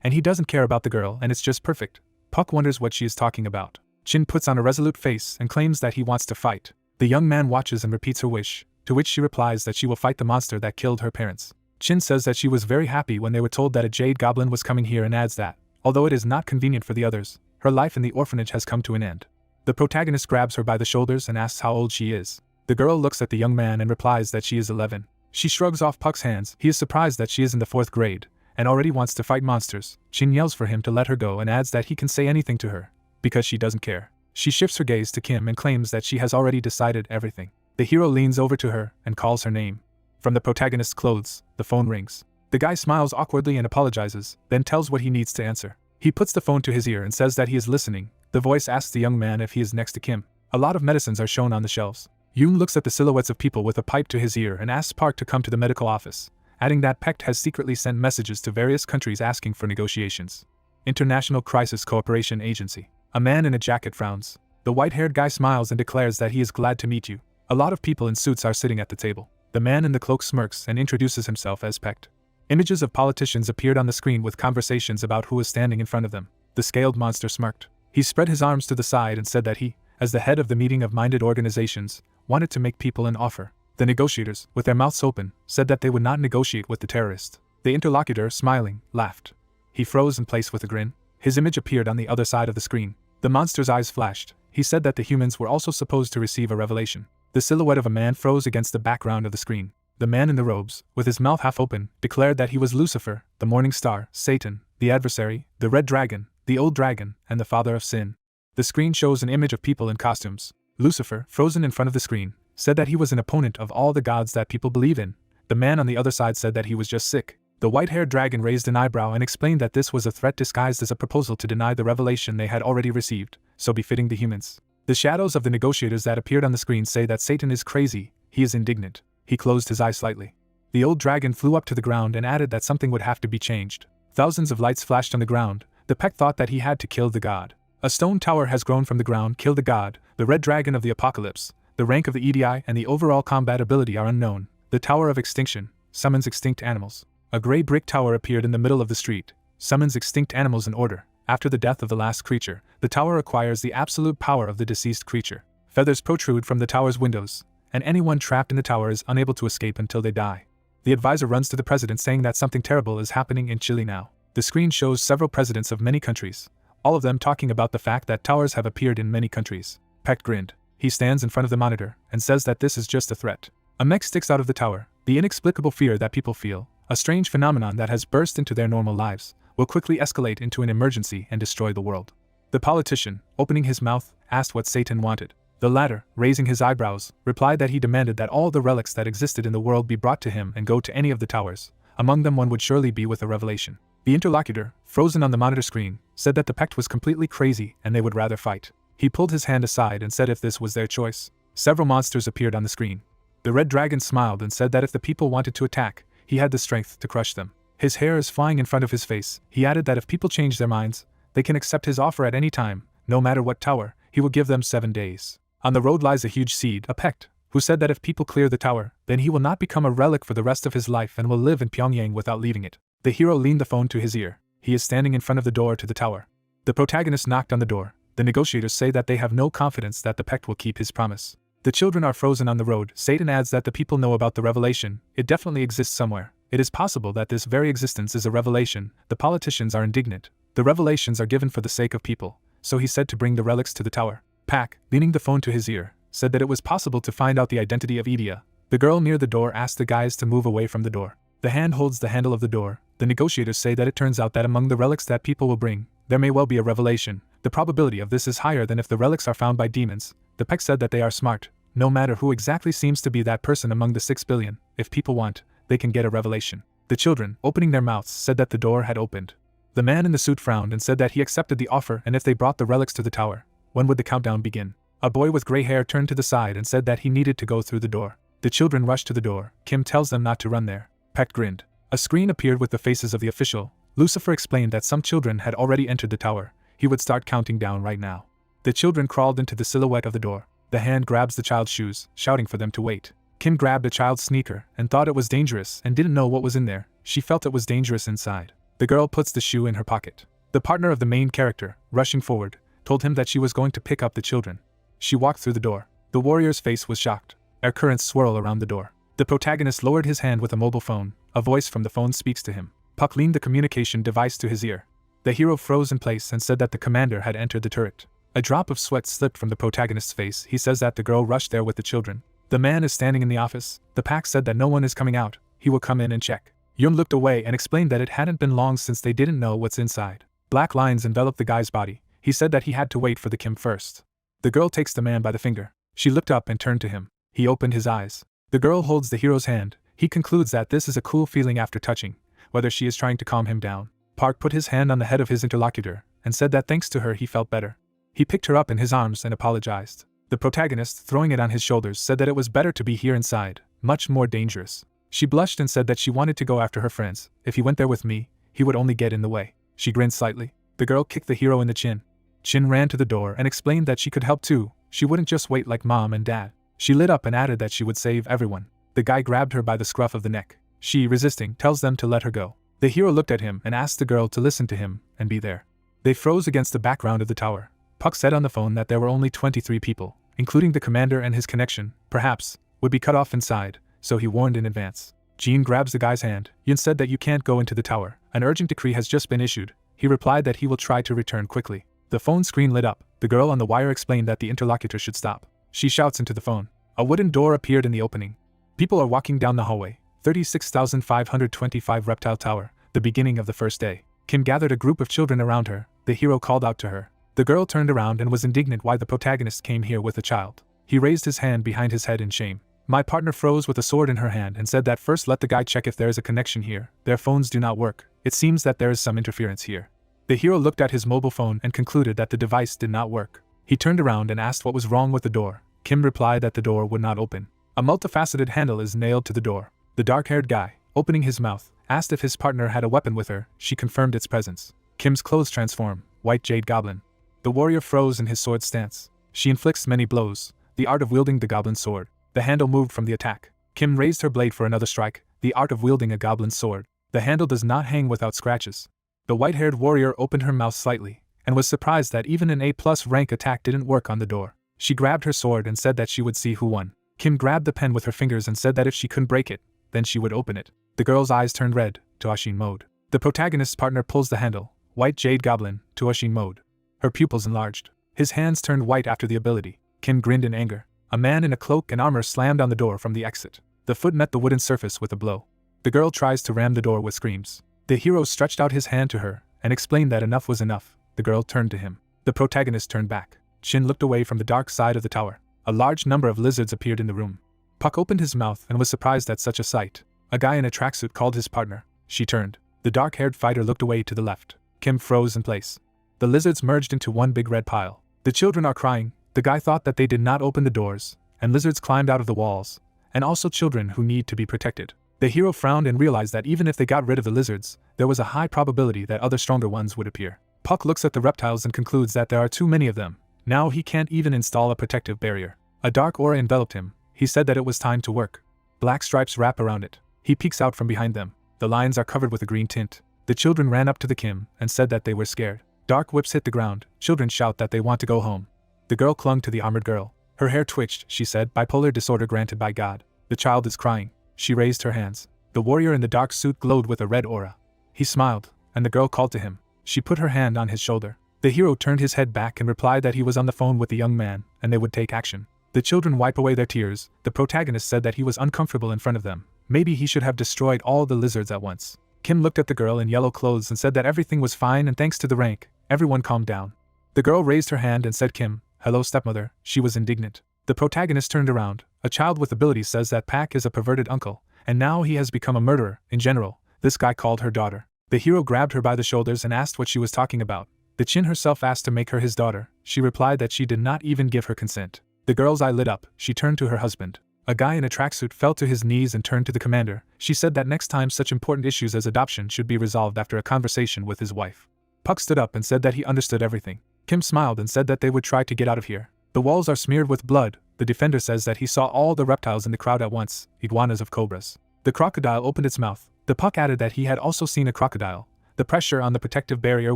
and he doesn't care about the girl and it's just perfect. Puck wonders what she is talking about. Chin puts on a resolute face and claims that he wants to fight. The young man watches and repeats her wish, to which she replies that she will fight the monster that killed her parents. Chin says that she was very happy when they were told that a jade goblin was coming here and adds that, although it is not convenient for the others, her life in the orphanage has come to an end. The protagonist grabs her by the shoulders and asks how old she is. The girl looks at the young man and replies that she is 11. She shrugs off Puck's hands. He is surprised that she is in the 4th grade, and already wants to fight monsters. Chin yells for him to let her go and adds that he can say anything to her, because she doesn't care. She shifts her gaze to Kim and claims that she has already decided everything. The hero leans over to her and calls her name. From the protagonist's clothes, the phone rings. The guy smiles awkwardly and apologizes, then tells what he needs to answer. He puts the phone to his ear and says that he is listening. The voice asks the young man if he is next to Kim. A lot of medicines are shown on the shelves. Yoon looks at the silhouettes of people with a pipe to his ear and asks Park to come to the medical office, adding that Pecht has secretly sent messages to various countries asking for negotiations. International Crisis Cooperation Agency. A man in a jacket frowns. The white-haired guy smiles and declares that he is glad to meet you. A lot of people in suits are sitting at the table. The man in the cloak smirks and introduces himself as Pecht. Images of politicians appeared on the screen with conversations about who was standing in front of them. The scaled monster smirked. He spread his arms to the side and said that he, as the head of the meeting of minded organizations, wanted to make people an offer. The negotiators, with their mouths open, said that they would not negotiate with the terrorist. The interlocutor, smiling, laughed. He froze in place with a grin. His image appeared on the other side of the screen. The monster's eyes flashed. He said that the humans were also supposed to receive a revelation. The silhouette of a man froze against the background of the screen. The man in the robes, with his mouth half open, declared that he was Lucifer, the morning star, Satan, the adversary, the red dragon, the old dragon, and the father of sin. The screen shows an image of people in costumes. Lucifer, frozen in front of the screen, said that he was an opponent of all the gods that people believe in. The man on the other side said that he was just sick. The white-haired dragon raised an eyebrow and explained that this was a threat disguised as a proposal to deny the revelation they had already received, so befitting the humans. The shadows of the negotiators that appeared on the screen say that Satan is crazy. He is indignant. He closed his eyes slightly. The old dragon flew up to the ground and added that something would have to be changed. Thousands of lights flashed on the ground. The Peck thought that he had to kill the god. A stone tower has grown from the ground. Kill the god, the red dragon of the apocalypse. The rank of the Idia and the overall combat ability are unknown. The Tower of Extinction summons extinct animals. A gray brick tower appeared in the middle of the street, summons extinct animals in order. After the death of the last creature, the tower acquires the absolute power of the deceased creature. Feathers protrude from the tower's windows, and anyone trapped in the tower is unable to escape until they die. The advisor runs to the president saying that something terrible is happening in Chile now. The screen shows several presidents of many countries, all of them talking about the fact that towers have appeared in many countries. Peck grinned. He stands in front of the monitor and says that this is just a threat. A mech sticks out of the tower. The inexplicable fear that people feel, a strange phenomenon that has burst into their normal lives, will quickly escalate into an emergency and destroy the world. The politician, opening his mouth, asked what Satan wanted. The latter, raising his eyebrows, replied that he demanded that all the relics that existed in the world be brought to him and go to any of the towers. Among them one would surely be with a revelation. The interlocutor, frozen on the monitor screen, said that the Pecht was completely crazy and they would rather fight. He pulled his hand aside and said if this was their choice. Several monsters appeared on the screen. The red dragon smiled and said that if the people wanted to attack, he had the strength to crush them. His hair is flying in front of his face. He added that if people change their minds, they can accept his offer at any time, no matter what tower. He will give them 7 days. On the road lies a huge seed, a Pecht, who said that if people clear the tower, then he will not become a relic for the rest of his life and will live in Pyongyang without leaving it. The hero leaned the phone to his ear. He is standing in front of the door to the tower. The protagonist knocked on the door. The negotiators say that they have no confidence that the Pecht will keep his promise. The children are frozen on the road. Satan adds that the people know about the revelation. It definitely exists somewhere. It is possible that this very existence is a revelation. The politicians are indignant. The revelations are given for the sake of people, so he said to bring the relics to the tower. Pack, leaning the phone to his ear, said that it was possible to find out the identity of Idia. The girl near the door asked the guys to move away from the door. The hand holds the handle of the door. The negotiators say that it turns out that among the relics that people will bring, there may well be a revelation. The probability of this is higher than if the relics are found by demons. The Peck said that they are smart, no matter who exactly seems to be that person among the 6 billion. If people want, they can get a revelation. The children, opening their mouths, said that the door had opened. The man in the suit frowned and said that he accepted the offer, and if they brought the relics to the tower, when would the countdown begin? A boy with gray hair turned to the side and said that he needed to go through the door. The children rushed to the door. Kim tells them not to run there. Peck grinned. A screen appeared with the faces of the official. Lucifer explained that some children had already entered the tower. He would start counting down right now. The children crawled into the silhouette of the door. The hand grabs the child's shoes, shouting for them to wait. Kim grabbed a child's sneaker and thought it was dangerous and didn't know what was in there. She felt it was dangerous inside. The girl puts the shoe in her pocket. The partner of the main character, rushing forward, told him that she was going to pick up the children. She walked through the door. The warrior's face was shocked. Air currents swirl around the door. The protagonist lowered his hand with a mobile phone. A voice from the phone speaks to him. Puck leaned the communication device to his ear. The hero froze in place and said that the commander had entered the turret. A drop of sweat slipped from the protagonist's face. He says that the girl rushed there with the children. The man is standing in the office. The pack said that no one is coming out. He will come in and check. Yun looked away and explained that it hadn't been long since they didn't know what's inside. Black lines enveloped the guy's body. He said that he had to wait for the Kim first. The girl takes the man by the finger. She looked up and turned to him. He opened his eyes. The girl holds the hero's hand. He concludes that this is a cool feeling after touching, whether she is trying to calm him down. Park put his hand on the head of his interlocutor and said that thanks to her he felt better. He picked her up in his arms and apologized. The protagonist, throwing it on his shoulders, said that it was better to be here inside, much more dangerous. She blushed and said that she wanted to go after her friends. If he went there with me, he would only get in the way. She grinned slightly. The girl kicked the hero in the chin. Chin ran to the door and explained that she could help too. She wouldn't just wait like mom and dad. She lit up and added that she would save everyone. The guy grabbed her by the scruff of the neck. She, resisting, tells them to let her go. The hero looked at him and asked the girl to listen to him and be there. They froze against the background of the tower. Puck said on the phone that there were only 23 people, including the commander and his connection, perhaps, would be cut off inside, so he warned in advance. Jean grabs the guy's hand. Yun said that you can't go into the tower. An urgent decree has just been issued. He replied that he will try to return quickly. The phone screen lit up. The girl on the wire explained that the interlocutor should stop. She shouts into the phone. A wooden door appeared in the opening. People are walking down the hallway. 36,525 Reptile Tower, the beginning of the first day. Kim gathered a group of children around her. The hero called out to her. The girl turned around and was indignant why the protagonist came here with a child. He raised his hand behind his head in shame. My partner froze with a sword in her hand and said that first let the guy check if there is a connection here. Their phones do not work. It seems that there is some interference here. The hero looked at his mobile phone and concluded that the device did not work. He turned around and asked what was wrong with the door. Kim replied that the door would not open. A multifaceted handle is nailed to the door. The dark-haired guy, opening his mouth, asked if his partner had a weapon with her. She confirmed its presence. Kim's clothes transform. White Jade Goblin. The warrior froze in his sword stance. She inflicts many blows. The art of wielding the goblin sword. The handle moved from the attack. Kim raised her blade for another strike. The art of wielding a goblin sword. The handle does not hang without scratches. The white-haired warrior opened her mouth slightly, and was surprised that even an A+ rank attack didn't work on the door. She grabbed her sword and said that she would see who won. Kim grabbed the pen with her fingers and said that if she couldn't break it, then she would open it. The girl's eyes turned red, to Ashin mode. The protagonist's partner pulls the handle, White Jade Goblin, to Ashin mode. Her pupils enlarged. His hands turned white after the ability. Kim grinned in anger. A man in a cloak and armor slammed on the door from the exit. The foot met the wooden surface with a blow. The girl tries to ram the door with screams. The hero stretched out his hand to her, and explained that enough was enough. The girl turned to him. The protagonist turned back. Shin looked away from the dark side of the tower. A large number of lizards appeared in the room. Puck opened his mouth and was surprised at such a sight. A guy in a tracksuit called his partner. She turned. The dark-haired fighter looked away to the left. Kim froze in place. The lizards merged into one big red pile. The children are crying. The guy thought that they did not open the doors, and lizards climbed out of the walls, and also children who need to be protected. The hero frowned and realized that even if they got rid of the lizards, there was a high probability that other stronger ones would appear. Puck looks at the reptiles and concludes that there are too many of them. Now he can't even install a protective barrier. A dark aura enveloped him. He said that it was time to work. Black stripes wrap around it. He peeks out from behind them. The lines are covered with a green tint. The children ran up to the Kim and said that they were scared. Dark whips hit the ground. Children shout that they want to go home. The girl clung to the armored girl. Her hair twitched. She said, bipolar disorder granted by God. The child is crying. She raised her hands. The warrior in the dark suit glowed with a red aura. He smiled, and the girl called to him. She put her hand on his shoulder. The hero turned his head back and replied that he was on the phone with the young man, and they would take action. The children wipe away their tears. The protagonist said that he was uncomfortable in front of them. Maybe he should have destroyed all the lizards at once. Kim looked at the girl in yellow clothes and said that everything was fine and thanks to the rank, everyone calmed down. The girl raised her hand and said, Kim, "Hello, stepmother," she was indignant. The protagonist turned around. A child with abilities says that Pak is a perverted uncle, and now he has become a murderer. In general, this guy called her daughter. The hero grabbed her by the shoulders and asked what she was talking about. The Chin herself asked to make her his daughter. She replied that she did not even give her consent. The girl's eye lit up. She turned to her husband. A guy in a tracksuit fell to his knees and turned to the commander. She said that next time such important issues as adoption should be resolved after a conversation with his wife. Puck stood up and said that he understood everything. Kim smiled and said that they would try to get out of here. The walls are smeared with blood. The defender says that he saw all the reptiles in the crowd at once, iguanas of cobras. The crocodile opened its mouth. The Puck added that he had also seen a crocodile. The pressure on the protective barrier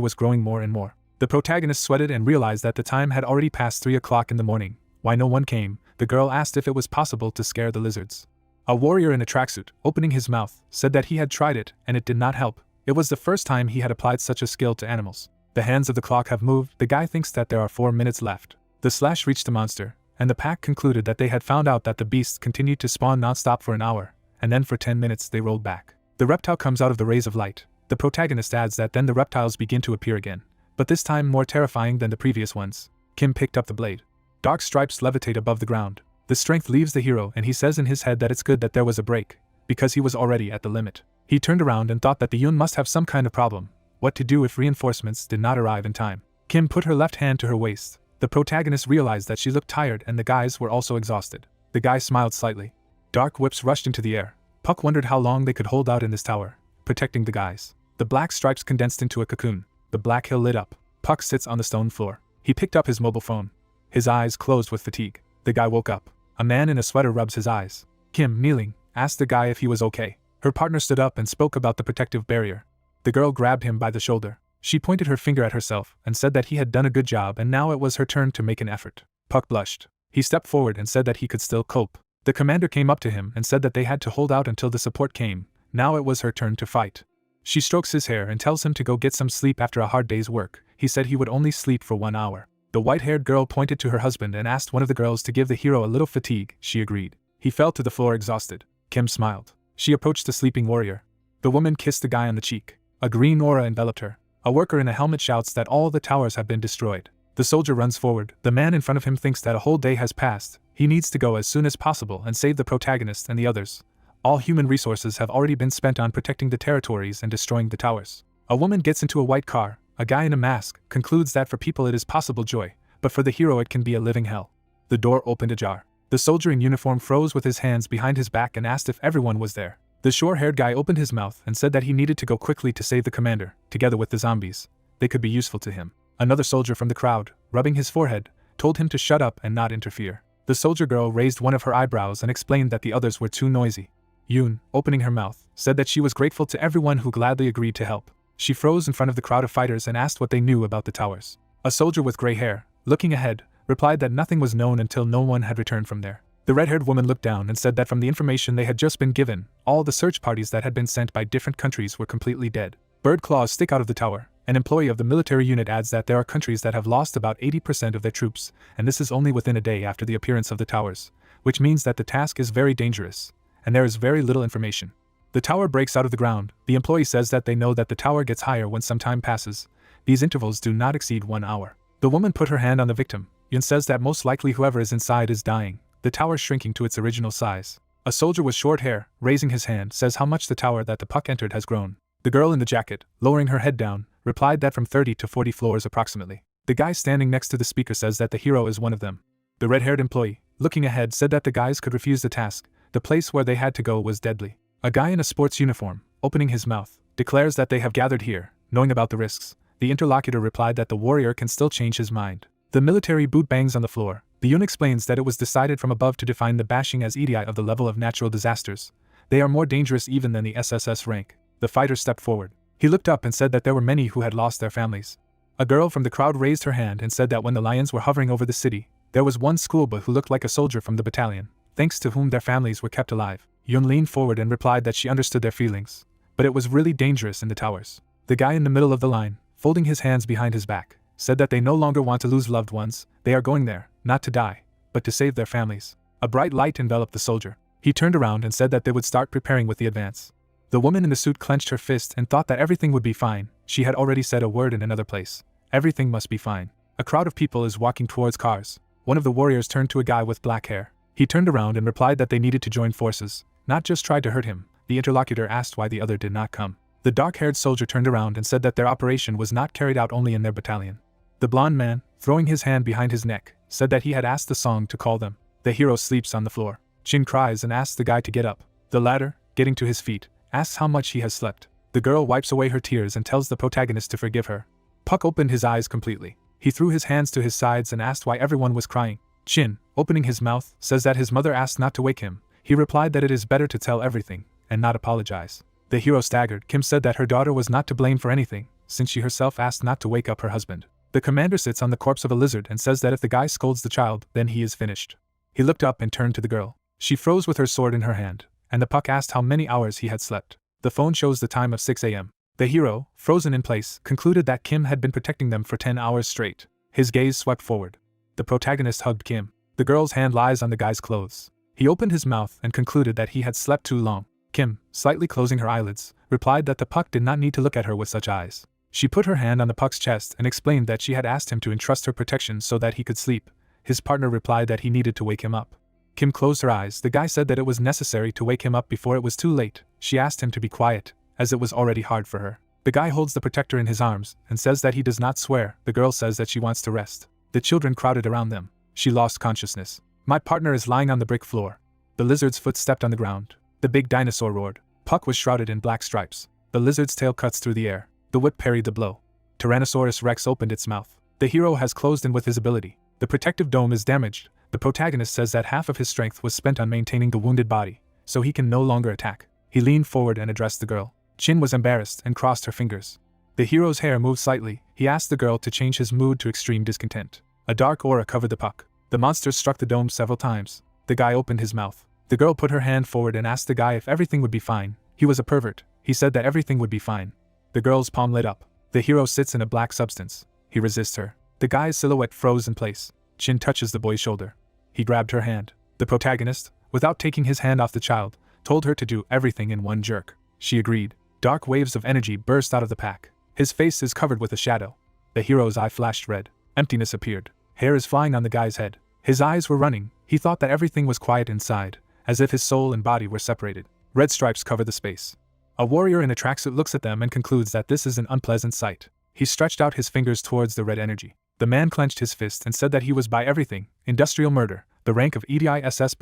was growing more and more. The protagonist sweated and realized that the time had already passed 3 o'clock in the morning. Why no one came? The girl asked if it was possible to scare the lizards. A warrior in a tracksuit, opening his mouth, said that he had tried it, and it did not help. It was the first time he had applied such a skill to animals. The hands of the clock have moved. The guy thinks that there are 4 minutes left. The slash reached the monster, and the pack concluded that they had found out that the beasts continued to spawn non-stop for an hour, and then for 10 minutes they rolled back. The reptile comes out of the rays of light. The protagonist adds that then the reptiles begin to appear again, but this time more terrifying than the previous ones. Kim picked up the blade. Dark stripes levitate above the ground. The strength leaves the hero and he says in his head that it's good that there was a break, because he was already at the limit. He turned around and thought that the Yun must have some kind of problem. What to do if reinforcements did not arrive in time? Kim put her left hand to her waist. The protagonist realized that she looked tired and the guys were also exhausted. The guy smiled slightly. Dark whips rushed into the air. Puck wondered how long they could hold out in this tower, protecting the guys. The black stripes condensed into a cocoon. The black hill lit up. Puck sits on the stone floor. He picked up his mobile phone. His eyes closed with fatigue. The guy woke up. A man in a sweater rubs his eyes. Kim, kneeling, asked the guy if he was okay. Her partner stood up and spoke about the protective barrier. The girl grabbed him by the shoulder. She pointed her finger at herself and said that he had done a good job and now it was her turn to make an effort. Puck blushed. He stepped forward and said that he could still cope. The commander came up to him and said that they had to hold out until the support came. Now it was her turn to fight. She strokes his hair and tells him to go get some sleep after a hard day's work. He said he would only sleep for 1 hour. The white-haired girl pointed to her husband and asked one of the girls to give the hero a little fatigue. She agreed. He fell to the floor exhausted. Kim smiled. She approached the sleeping warrior. The woman kissed the guy on the cheek. A green aura enveloped her. A worker in a helmet shouts that all the towers have been destroyed. The soldier runs forward. The man in front of him thinks that a whole day has passed. He needs to go as soon as possible and save the protagonist and the others. All human resources have already been spent on protecting the territories and destroying the towers. A woman gets into a white car. A guy in a mask concludes that for people it is possible joy, but for the hero it can be a living hell. The door opened ajar. The soldier in uniform froze with his hands behind his back and asked if everyone was there. The short-haired guy opened his mouth and said that he needed to go quickly to save the commander, together with the zombies. They could be useful to him. Another soldier from the crowd, rubbing his forehead, told him to shut up and not interfere. The soldier girl raised one of her eyebrows and explained that the others were too noisy. Yoon, opening her mouth, said that she was grateful to everyone who gladly agreed to help. She froze in front of the crowd of fighters and asked what they knew about the towers. A soldier with gray hair, looking ahead, replied that nothing was known until no one had returned from there. The red-haired woman looked down and said that from the information they had just been given, all the search parties that had been sent by different countries were completely dead. Bird claws stick out of the tower. An employee of the military unit adds that there are countries that have lost about 80% of their troops, and this is only within a day after the appearance of the towers, which means that the task is very dangerous, and there is very little information. The tower breaks out of the ground. The employee says that they know that the tower gets higher when some time passes. These intervals do not exceed 1 hour. The woman put her hand on the victim. Yun says that most likely whoever is inside is dying. The tower shrinking to its original size. A soldier with short hair, raising his hand, says how much the tower that the Puck entered has grown. The girl in the jacket, lowering her head down, replied that from 30 to 40 floors approximately. The guy standing next to the speaker says that the hero is one of them. The red-haired employee, looking ahead, said that the guys could refuse the task. The place where they had to go was deadly. A guy in a sports uniform, opening his mouth, declares that they have gathered here, knowing about the risks. The interlocutor replied that the warrior can still change his mind. The military boot bangs on the floor. The Yun explains that it was decided from above to define the bashing as Idia of the level of natural disasters. They are more dangerous even than the SSS rank. The fighter stepped forward. He looked up and said that there were many who had lost their families. A girl from the crowd raised her hand and said that when the lions were hovering over the city, there was one schoolboy who looked like a soldier from the battalion, thanks to whom their families were kept alive. Yun leaned forward and replied that she understood their feelings, but it was really dangerous in the towers. The guy in the middle of the line, folding his hands behind his back, said that they no longer want to lose loved ones. They are going there, not to die, but to save their families. A bright light enveloped the soldier. He turned around and said that they would start preparing with the advance. The woman in the suit clenched her fist and thought that everything would be fine. She had already said a word in another place. Everything must be fine. A crowd of people is walking towards cars. One of the warriors turned to a guy with black hair. He turned around and replied that they needed to join forces, not just tried to hurt him. The interlocutor asked why the other did not come. The dark-haired soldier turned around and said that their operation was not carried out only in their battalion. The blonde man, throwing his hand behind his neck, said that he had asked the song to call them. The hero sleeps on the floor. Chin cries and asks the guy to get up. The latter, getting to his feet, asks how much he has slept. The girl wipes away her tears and tells the protagonist to forgive her. Puck opened his eyes completely. He threw his hands to his sides and asked why everyone was crying. Chin, opening his mouth, says that his mother asked not to wake him. He replied that it is better to tell everything, and not apologize. The hero staggered. Kim said that her daughter was not to blame for anything, since she herself asked not to wake up her husband. The commander sits on the corpse of a lizard and says that if the guy scolds the child, then he is finished. He looked up and turned to the girl. She froze with her sword in her hand, and the Puck asked how many hours he had slept. The phone shows the time of 6 a.m. The hero, frozen in place, concluded that Kim had been protecting them for 10 hours straight. His gaze swept forward. The protagonist hugged Kim. The girl's hand lies on the guy's clothes. He opened his mouth and concluded that he had slept too long. Kim, slightly closing her eyelids, replied that the Puck did not need to look at her with such eyes. She put her hand on the Puck's chest and explained that she had asked him to entrust her protection so that he could sleep. His partner replied that he needed to wake him up. Kim closed her eyes. The guy said that it was necessary to wake him up before it was too late. She asked him to be quiet, as it was already hard for her. The guy holds the protector in his arms and says that he does not swear. The girl says that she wants to rest. The children crowded around them. She lost consciousness. My partner is lying on the brick floor. The lizard's foot stepped on the ground. The big dinosaur roared. Puck was shrouded in black stripes. The lizard's tail cuts through the air. The whip parried the blow. Tyrannosaurus Rex opened its mouth. The hero has closed in with his ability. The protective dome is damaged. The protagonist says that half of his strength was spent on maintaining the wounded body, so he can no longer attack. He leaned forward and addressed the girl. Chin was embarrassed and crossed her fingers. The hero's hair moved slightly. He asked the girl to change his mood to extreme discontent. A dark aura covered the Puck. The monster struck the dome several times. The guy opened his mouth. The girl put her hand forward and asked the guy if everything would be fine. He was a pervert. He said that everything would be fine. The girl's palm lit up. The hero sits in a black substance. He resists her. The guy's silhouette froze in place. Chin touches the boy's shoulder. He grabbed her hand. The protagonist, without taking his hand off the child, told her to do everything in one jerk. She agreed. Dark waves of energy burst out of the pack. His face is covered with a shadow. The hero's eye flashed red. Emptiness appeared. Hair is flying on the guy's head. His eyes were running. He thought that everything was quiet inside, as if his soul and body were separated. Red stripes cover the space. A warrior in a tracksuit looks at them and concludes that this is an unpleasant sight. He stretched out his fingers towards the red energy. The man clenched his fist and said that he was by everything. Industrial murder, the rank of Idia SS+++.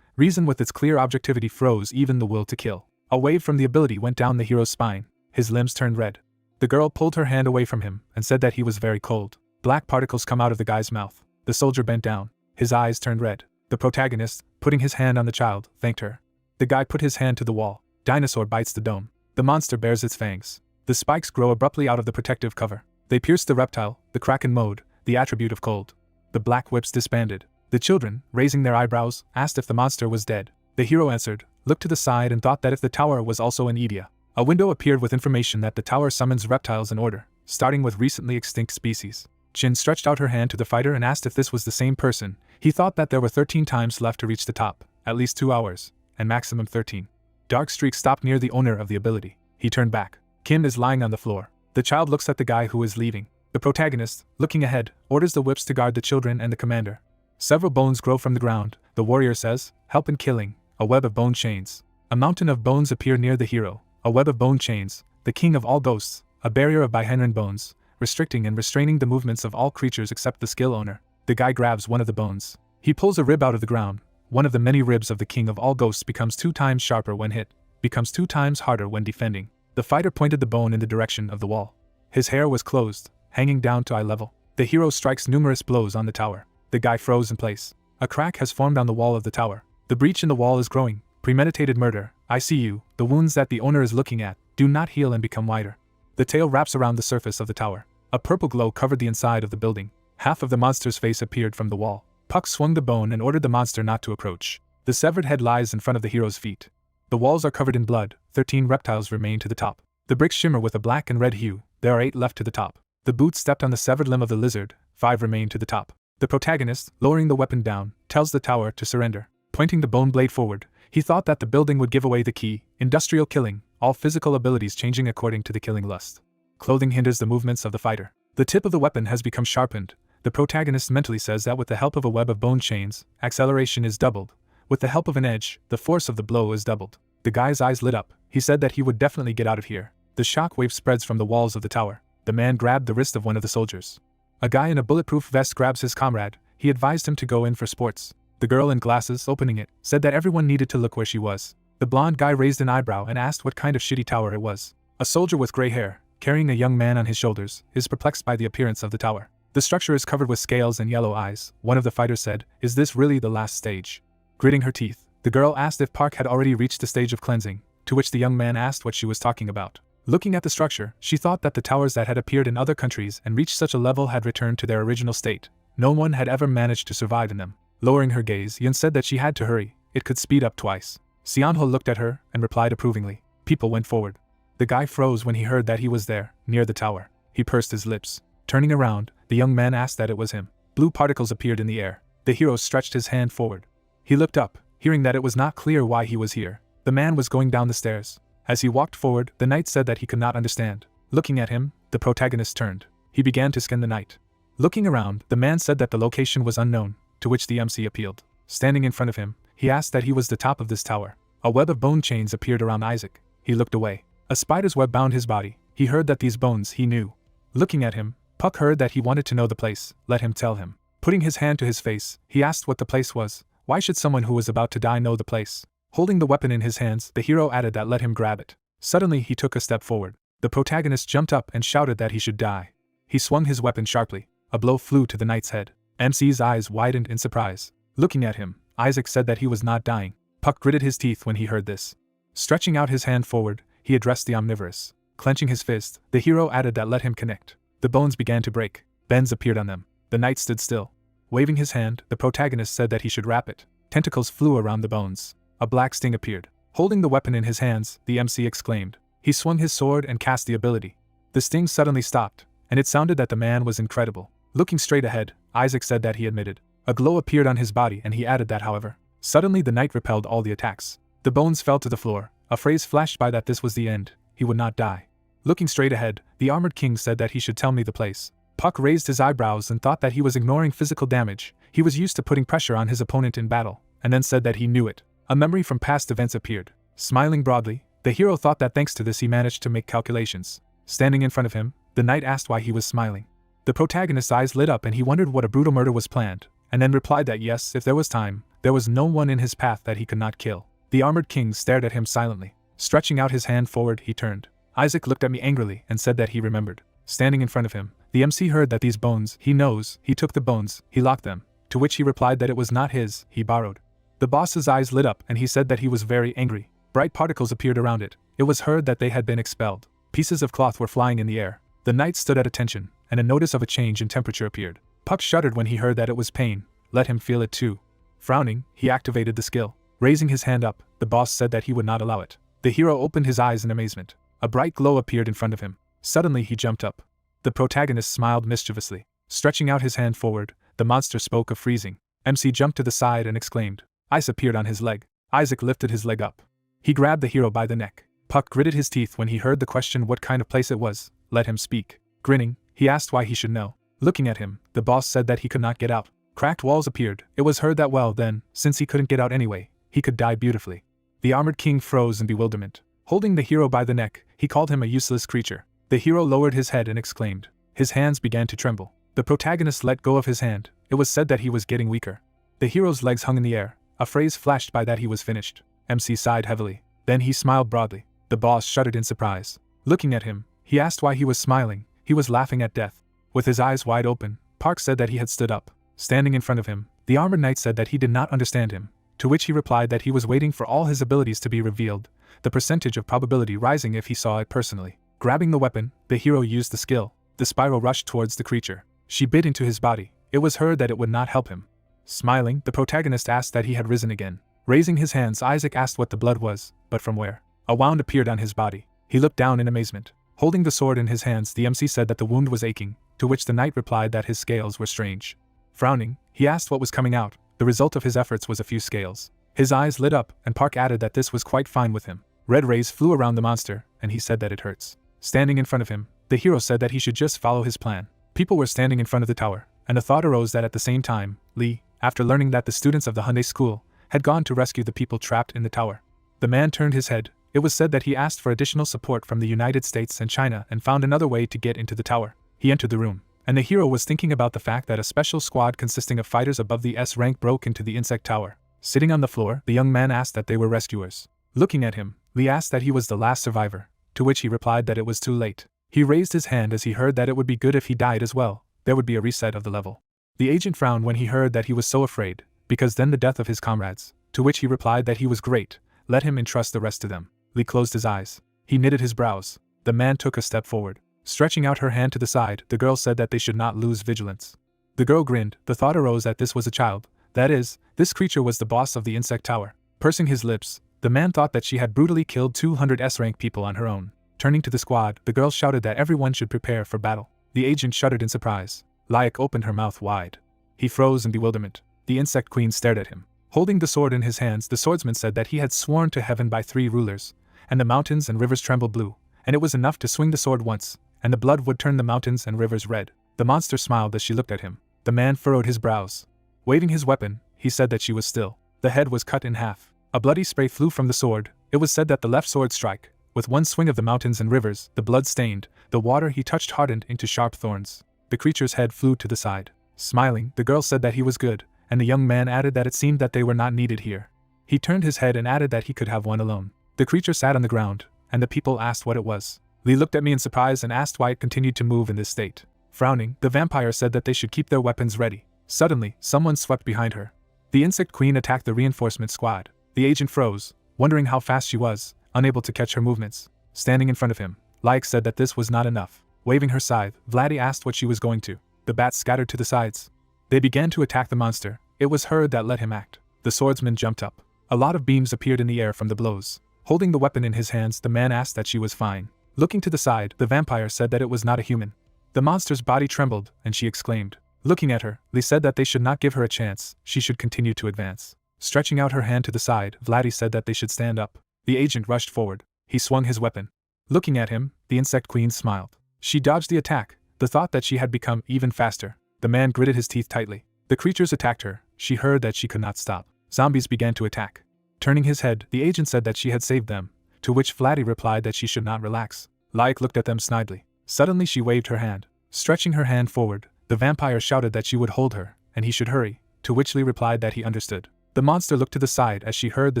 Reason with its clear objectivity froze even the will to kill. A wave from the ability went down the hero's spine. His limbs turned red. The girl pulled her hand away from him and said that he was very cold. Black particles come out of the guy's mouth. The soldier bent down. His eyes turned red. The protagonist, putting his hand on the child, thanked her. The guy put his hand to the wall. Dinosaur bites the dome. The monster bares its fangs. The spikes grow abruptly out of the protective cover. They pierce the reptile, the kraken mode, the attribute of cold. The black whips disbanded. The children, raising their eyebrows, asked if the monster was dead. The hero answered, looked to the side and thought that if the tower was also an Idia. A window appeared with information that the tower summons reptiles in order, starting with recently extinct species. Chin stretched out her hand to the fighter and asked if this was the same person. He thought that there were 13 times left to reach the top, at least 2 hours, and maximum 13. Dark streak stopped near the owner of the ability. He turned back. Kim is lying on the floor. The child looks at the guy who is leaving. The protagonist, looking ahead, orders the whips to guard the children and the commander. Several bones grow from the ground. The warrior says, help in killing. A web of bone chains. A mountain of bones appear near the hero. A web of bone chains, the king of all ghosts, a barrier of Bihenran bones, restricting and restraining the movements of all creatures except the skill owner. The guy grabs one of the bones. He pulls a rib out of the ground. One of the many ribs of the king of all ghosts becomes 2 times sharper when hit, becomes 2 times harder when defending. The fighter pointed the bone in the direction of the wall. His hair was closed, hanging down to eye level. The hero strikes numerous blows on the tower. The guy froze in place. A crack has formed on the wall of the tower. The breach in the wall is growing. Premeditated murder. I see you. The wounds that the owner is looking at do not heal and become wider. The tail wraps around the surface of the tower. A purple glow covered the inside of the building. Half of the monster's face appeared from the wall. Puck swung the bone and ordered the monster not to approach. The severed head lies in front of the hero's feet. The walls are covered in blood. 13 reptiles remain to the top. The bricks shimmer with a black and red hue. There are 8 left to the top. The boots stepped on the severed limb of the lizard. 5 remain to the top. The protagonist, lowering the weapon down, tells the tower to surrender. Pointing the bone blade forward, he thought that the building would give away the key. Industrial killing, all physical abilities changing according to the killing lust. Clothing hinders the movements of the fighter. The tip of the weapon has become sharpened. The protagonist mentally says that with the help of a web of bone chains, acceleration is doubled. With the help of an edge, the force of the blow is doubled. The guy's eyes lit up. He said that he would definitely get out of here. The shockwave spreads from the walls of the tower. The man grabbed the wrist of one of the soldiers. A guy in a bulletproof vest grabs his comrade. He advised him to go in for sports. The girl in glasses, opening it, said that everyone needed to look where she was. The blonde guy raised an eyebrow and asked what kind of shitty tower it was. A soldier with gray hair, carrying a young man on his shoulders, is perplexed by the appearance of the tower. The structure is covered with scales and yellow eyes. One of the fighters said, "Is this really the last stage?" Gritting her teeth, the girl asked if Park had already reached the stage of cleansing, to which the young man asked what she was talking about. Looking at the structure, she thought that the towers that had appeared in other countries and reached such a level had returned to their original state. No one had ever managed to survive in them. Lowering her gaze, Yun said that she had to hurry. It could speed up twice. Seonho looked at her and replied approvingly. People went forward. The guy froze when he heard that he was there, near the tower. He pursed his lips. Turning around, the young man asked that it was him. Blue particles appeared in the air. The hero stretched his hand forward. He looked up, hearing that it was not clear why he was here. The man was going down the stairs. As he walked forward, the knight said that he could not understand. Looking at him, the protagonist turned. He began to scan the knight. Looking around, the man said that the location was unknown, to which the MC appealed. Standing in front of him, he asked that he was the top of this tower. A web of bone chains appeared around Isaac. He looked away. A spider's web bound his body. He heard that these bones he knew. Looking at him, Puck heard that he wanted to know the place. Let him tell him. Putting his hand to his face, he asked what the place was. Why should someone who was about to die know the place? Holding the weapon in his hands, the hero added that let him grab it. Suddenly he took a step forward. The protagonist jumped up and shouted that he should die. He swung his weapon sharply. A blow flew to the knight's head. MC's eyes widened in surprise. Looking at him, Isaac said that he was not dying. Puck gritted his teeth when he heard this. Stretching out his hand forward, he addressed the omnivorous. Clenching his fist, the hero added that let him connect. The bones began to break. Bends appeared on them. The knight stood still. Waving his hand, the protagonist said that he should wrap it. Tentacles flew around the bones. A black sting appeared. Holding the weapon in his hands, the MC exclaimed. He swung his sword and cast the ability. The sting suddenly stopped, and it sounded that the man was incredible. Looking straight ahead, Isaac said that he admitted. A glow appeared on his body and he added that however. Suddenly the knight repelled all the attacks. The bones fell to the floor. A phrase flashed by that this was the end. He would not die. Looking straight ahead, the armored king said that he should tell me the place. Puck raised his eyebrows and thought that he was ignoring physical damage. He was used to putting pressure on his opponent in battle, and then said that he knew it. A memory from past events appeared. Smiling broadly, the hero thought that thanks to this he managed to make calculations. Standing in front of him, the knight asked why he was smiling. The protagonist's eyes lit up and he wondered what a brutal murder was planned, and then replied that yes, if there was time, there was no one in his path that he could not kill. The armored king stared at him silently. Stretching out his hand forward, he turned. Isaac looked at me angrily and said that he remembered. Standing in front of him, the MC heard that these bones, he knows, he took the bones, he locked them, to which he replied that it was not his, he borrowed. The boss's eyes lit up and he said that he was very angry. Bright particles appeared around it. It was heard that they had been expelled. Pieces of cloth were flying in the air. The knight stood at attention, and a notice of a change in temperature appeared. Puck shuddered when he heard that it was pain. Let him feel it too. Frowning, he activated the skill. Raising his hand up, the boss said that he would not allow it. The hero opened his eyes in amazement. A bright glow appeared in front of him. Suddenly he jumped up. The protagonist smiled mischievously. Stretching out his hand forward, the monster spoke of freezing. MC jumped to the side and exclaimed. Ice appeared on his leg. Isaac lifted his leg up. He grabbed the hero by the neck. Puck gritted his teeth when he heard the question what kind of place it was. Let him speak. Grinning, he asked why he should know. Looking at him, the boss said that he could not get out. Cracked walls appeared. It was heard that well then, since he couldn't get out anyway, he could die beautifully. The armored king froze in bewilderment. Holding the hero by the neck, he called him a useless creature. The hero lowered his head and exclaimed. His hands began to tremble. The protagonist let go of his hand. It was said that he was getting weaker. The hero's legs hung in the air. A phrase flashed by that he was finished. MC sighed heavily. Then he smiled broadly. The boss shuddered in surprise. Looking at him, he asked why he was smiling. He was laughing at death. With his eyes wide open, Park said that he had stood up. Standing in front of him, the armored knight said that he did not understand him, to which he replied that he was waiting for all his abilities to be revealed, the percentage of probability rising if he saw it personally. Grabbing the weapon, the hero used the skill. The spiral rushed towards the creature. She bit into his body. It was heard that it would not help him. Smiling, the protagonist asked that he had risen again. Raising his hands, Isaac asked what the blood was, but from where? A wound appeared on his body. He looked down in amazement. Holding the sword in his hands, the MC said that the wound was aching, to which the knight replied that his scales were strange. Frowning, he asked what was coming out. The result of his efforts was a few scales. His eyes lit up, and Park added that this was quite fine with him. Red rays flew around the monster, and he said that it hurts. Standing in front of him, the hero said that he should just follow his plan. People were standing in front of the tower, and the thought arose that at the same time, Li, after learning that the students of the Hyundai school had gone to rescue the people trapped in the tower. The man turned his head. It was said that he asked for additional support from the United States and China and found another way to get into the tower. He entered the room, and the hero was thinking about the fact that a special squad consisting of fighters above the S rank broke into the insect tower. Sitting on the floor, the young man asked that they were rescuers. Looking at him, Li asked that he was the last survivor, to which he replied that it was too late. He raised his hand as he heard that it would be good if he died as well. There would be a reset of the level. The agent frowned when he heard that he was so afraid, because then the death of his comrades, to which he replied that he was great, let him entrust the rest to them. Li closed his eyes. He knitted his brows. The man took a step forward. Stretching out her hand to the side, the girl said that they should not lose vigilance. The girl grinned. The thought arose that this was a child. That is, this creature was the boss of the insect tower. Pursing his lips, the man thought that she had brutally killed 200 S-rank people on her own. Turning to the squad, the girl shouted that everyone should prepare for battle. The agent shuddered in surprise. Layak opened her mouth wide. He froze in bewilderment. The insect queen stared at him. Holding the sword in his hands, the swordsman said that he had sworn to heaven by 3 rulers, and the mountains and rivers trembled blue, and it was enough to swing the sword once, and the blood would turn the mountains and rivers red. The monster smiled as she looked at him. The man furrowed his brows. Waving his weapon, he said that she was still. The head was cut in half. A bloody spray flew from the sword. It was said that the left sword strike, with one swing of the mountains and rivers, the blood stained, the water he touched hardened into sharp thorns. The creature's head flew to the side. Smiling, the girl said that he was good, and the young man added that it seemed that they were not needed here. He turned his head and added that he could have one alone. The creature sat on the ground, and the people asked what it was. Li looked at me in surprise and asked why it continued to move in this state. Frowning, the vampire said that they should keep their weapons ready. Suddenly, someone swept behind her. The insect queen attacked the reinforcement squad. The agent froze, wondering how fast she was, unable to catch her movements. Standing in front of him, Layak said that this was not enough. Waving her scythe, Vladdy asked what she was going to. The bats scattered to the sides. They began to attack the monster. It was her that let him act. The swordsman jumped up. A lot of beams appeared in the air from the blows. Holding the weapon in his hands, the man asked that she was fine. Looking to the side, the vampire said that it was not a human. The monster's body trembled, and she exclaimed. Looking at her, Li said that they should not give her a chance, she should continue to advance. Stretching out her hand to the side, Vladdy said that they should stand up. The agent rushed forward. He swung his weapon. Looking at him, the insect queen smiled. She dodged the attack, the thought that she had become even faster. The man gritted his teeth tightly. The creatures attacked her. She heard that she could not stop. Zombies began to attack. Turning his head, the agent said that she had saved them, to which Vladdy replied that she should not relax. Layak looked at them snidely. Suddenly she waved her hand. Stretching her hand forward, the vampire shouted that she would hold her, and he should hurry, to which Li replied that he understood. The monster looked to the side as she heard the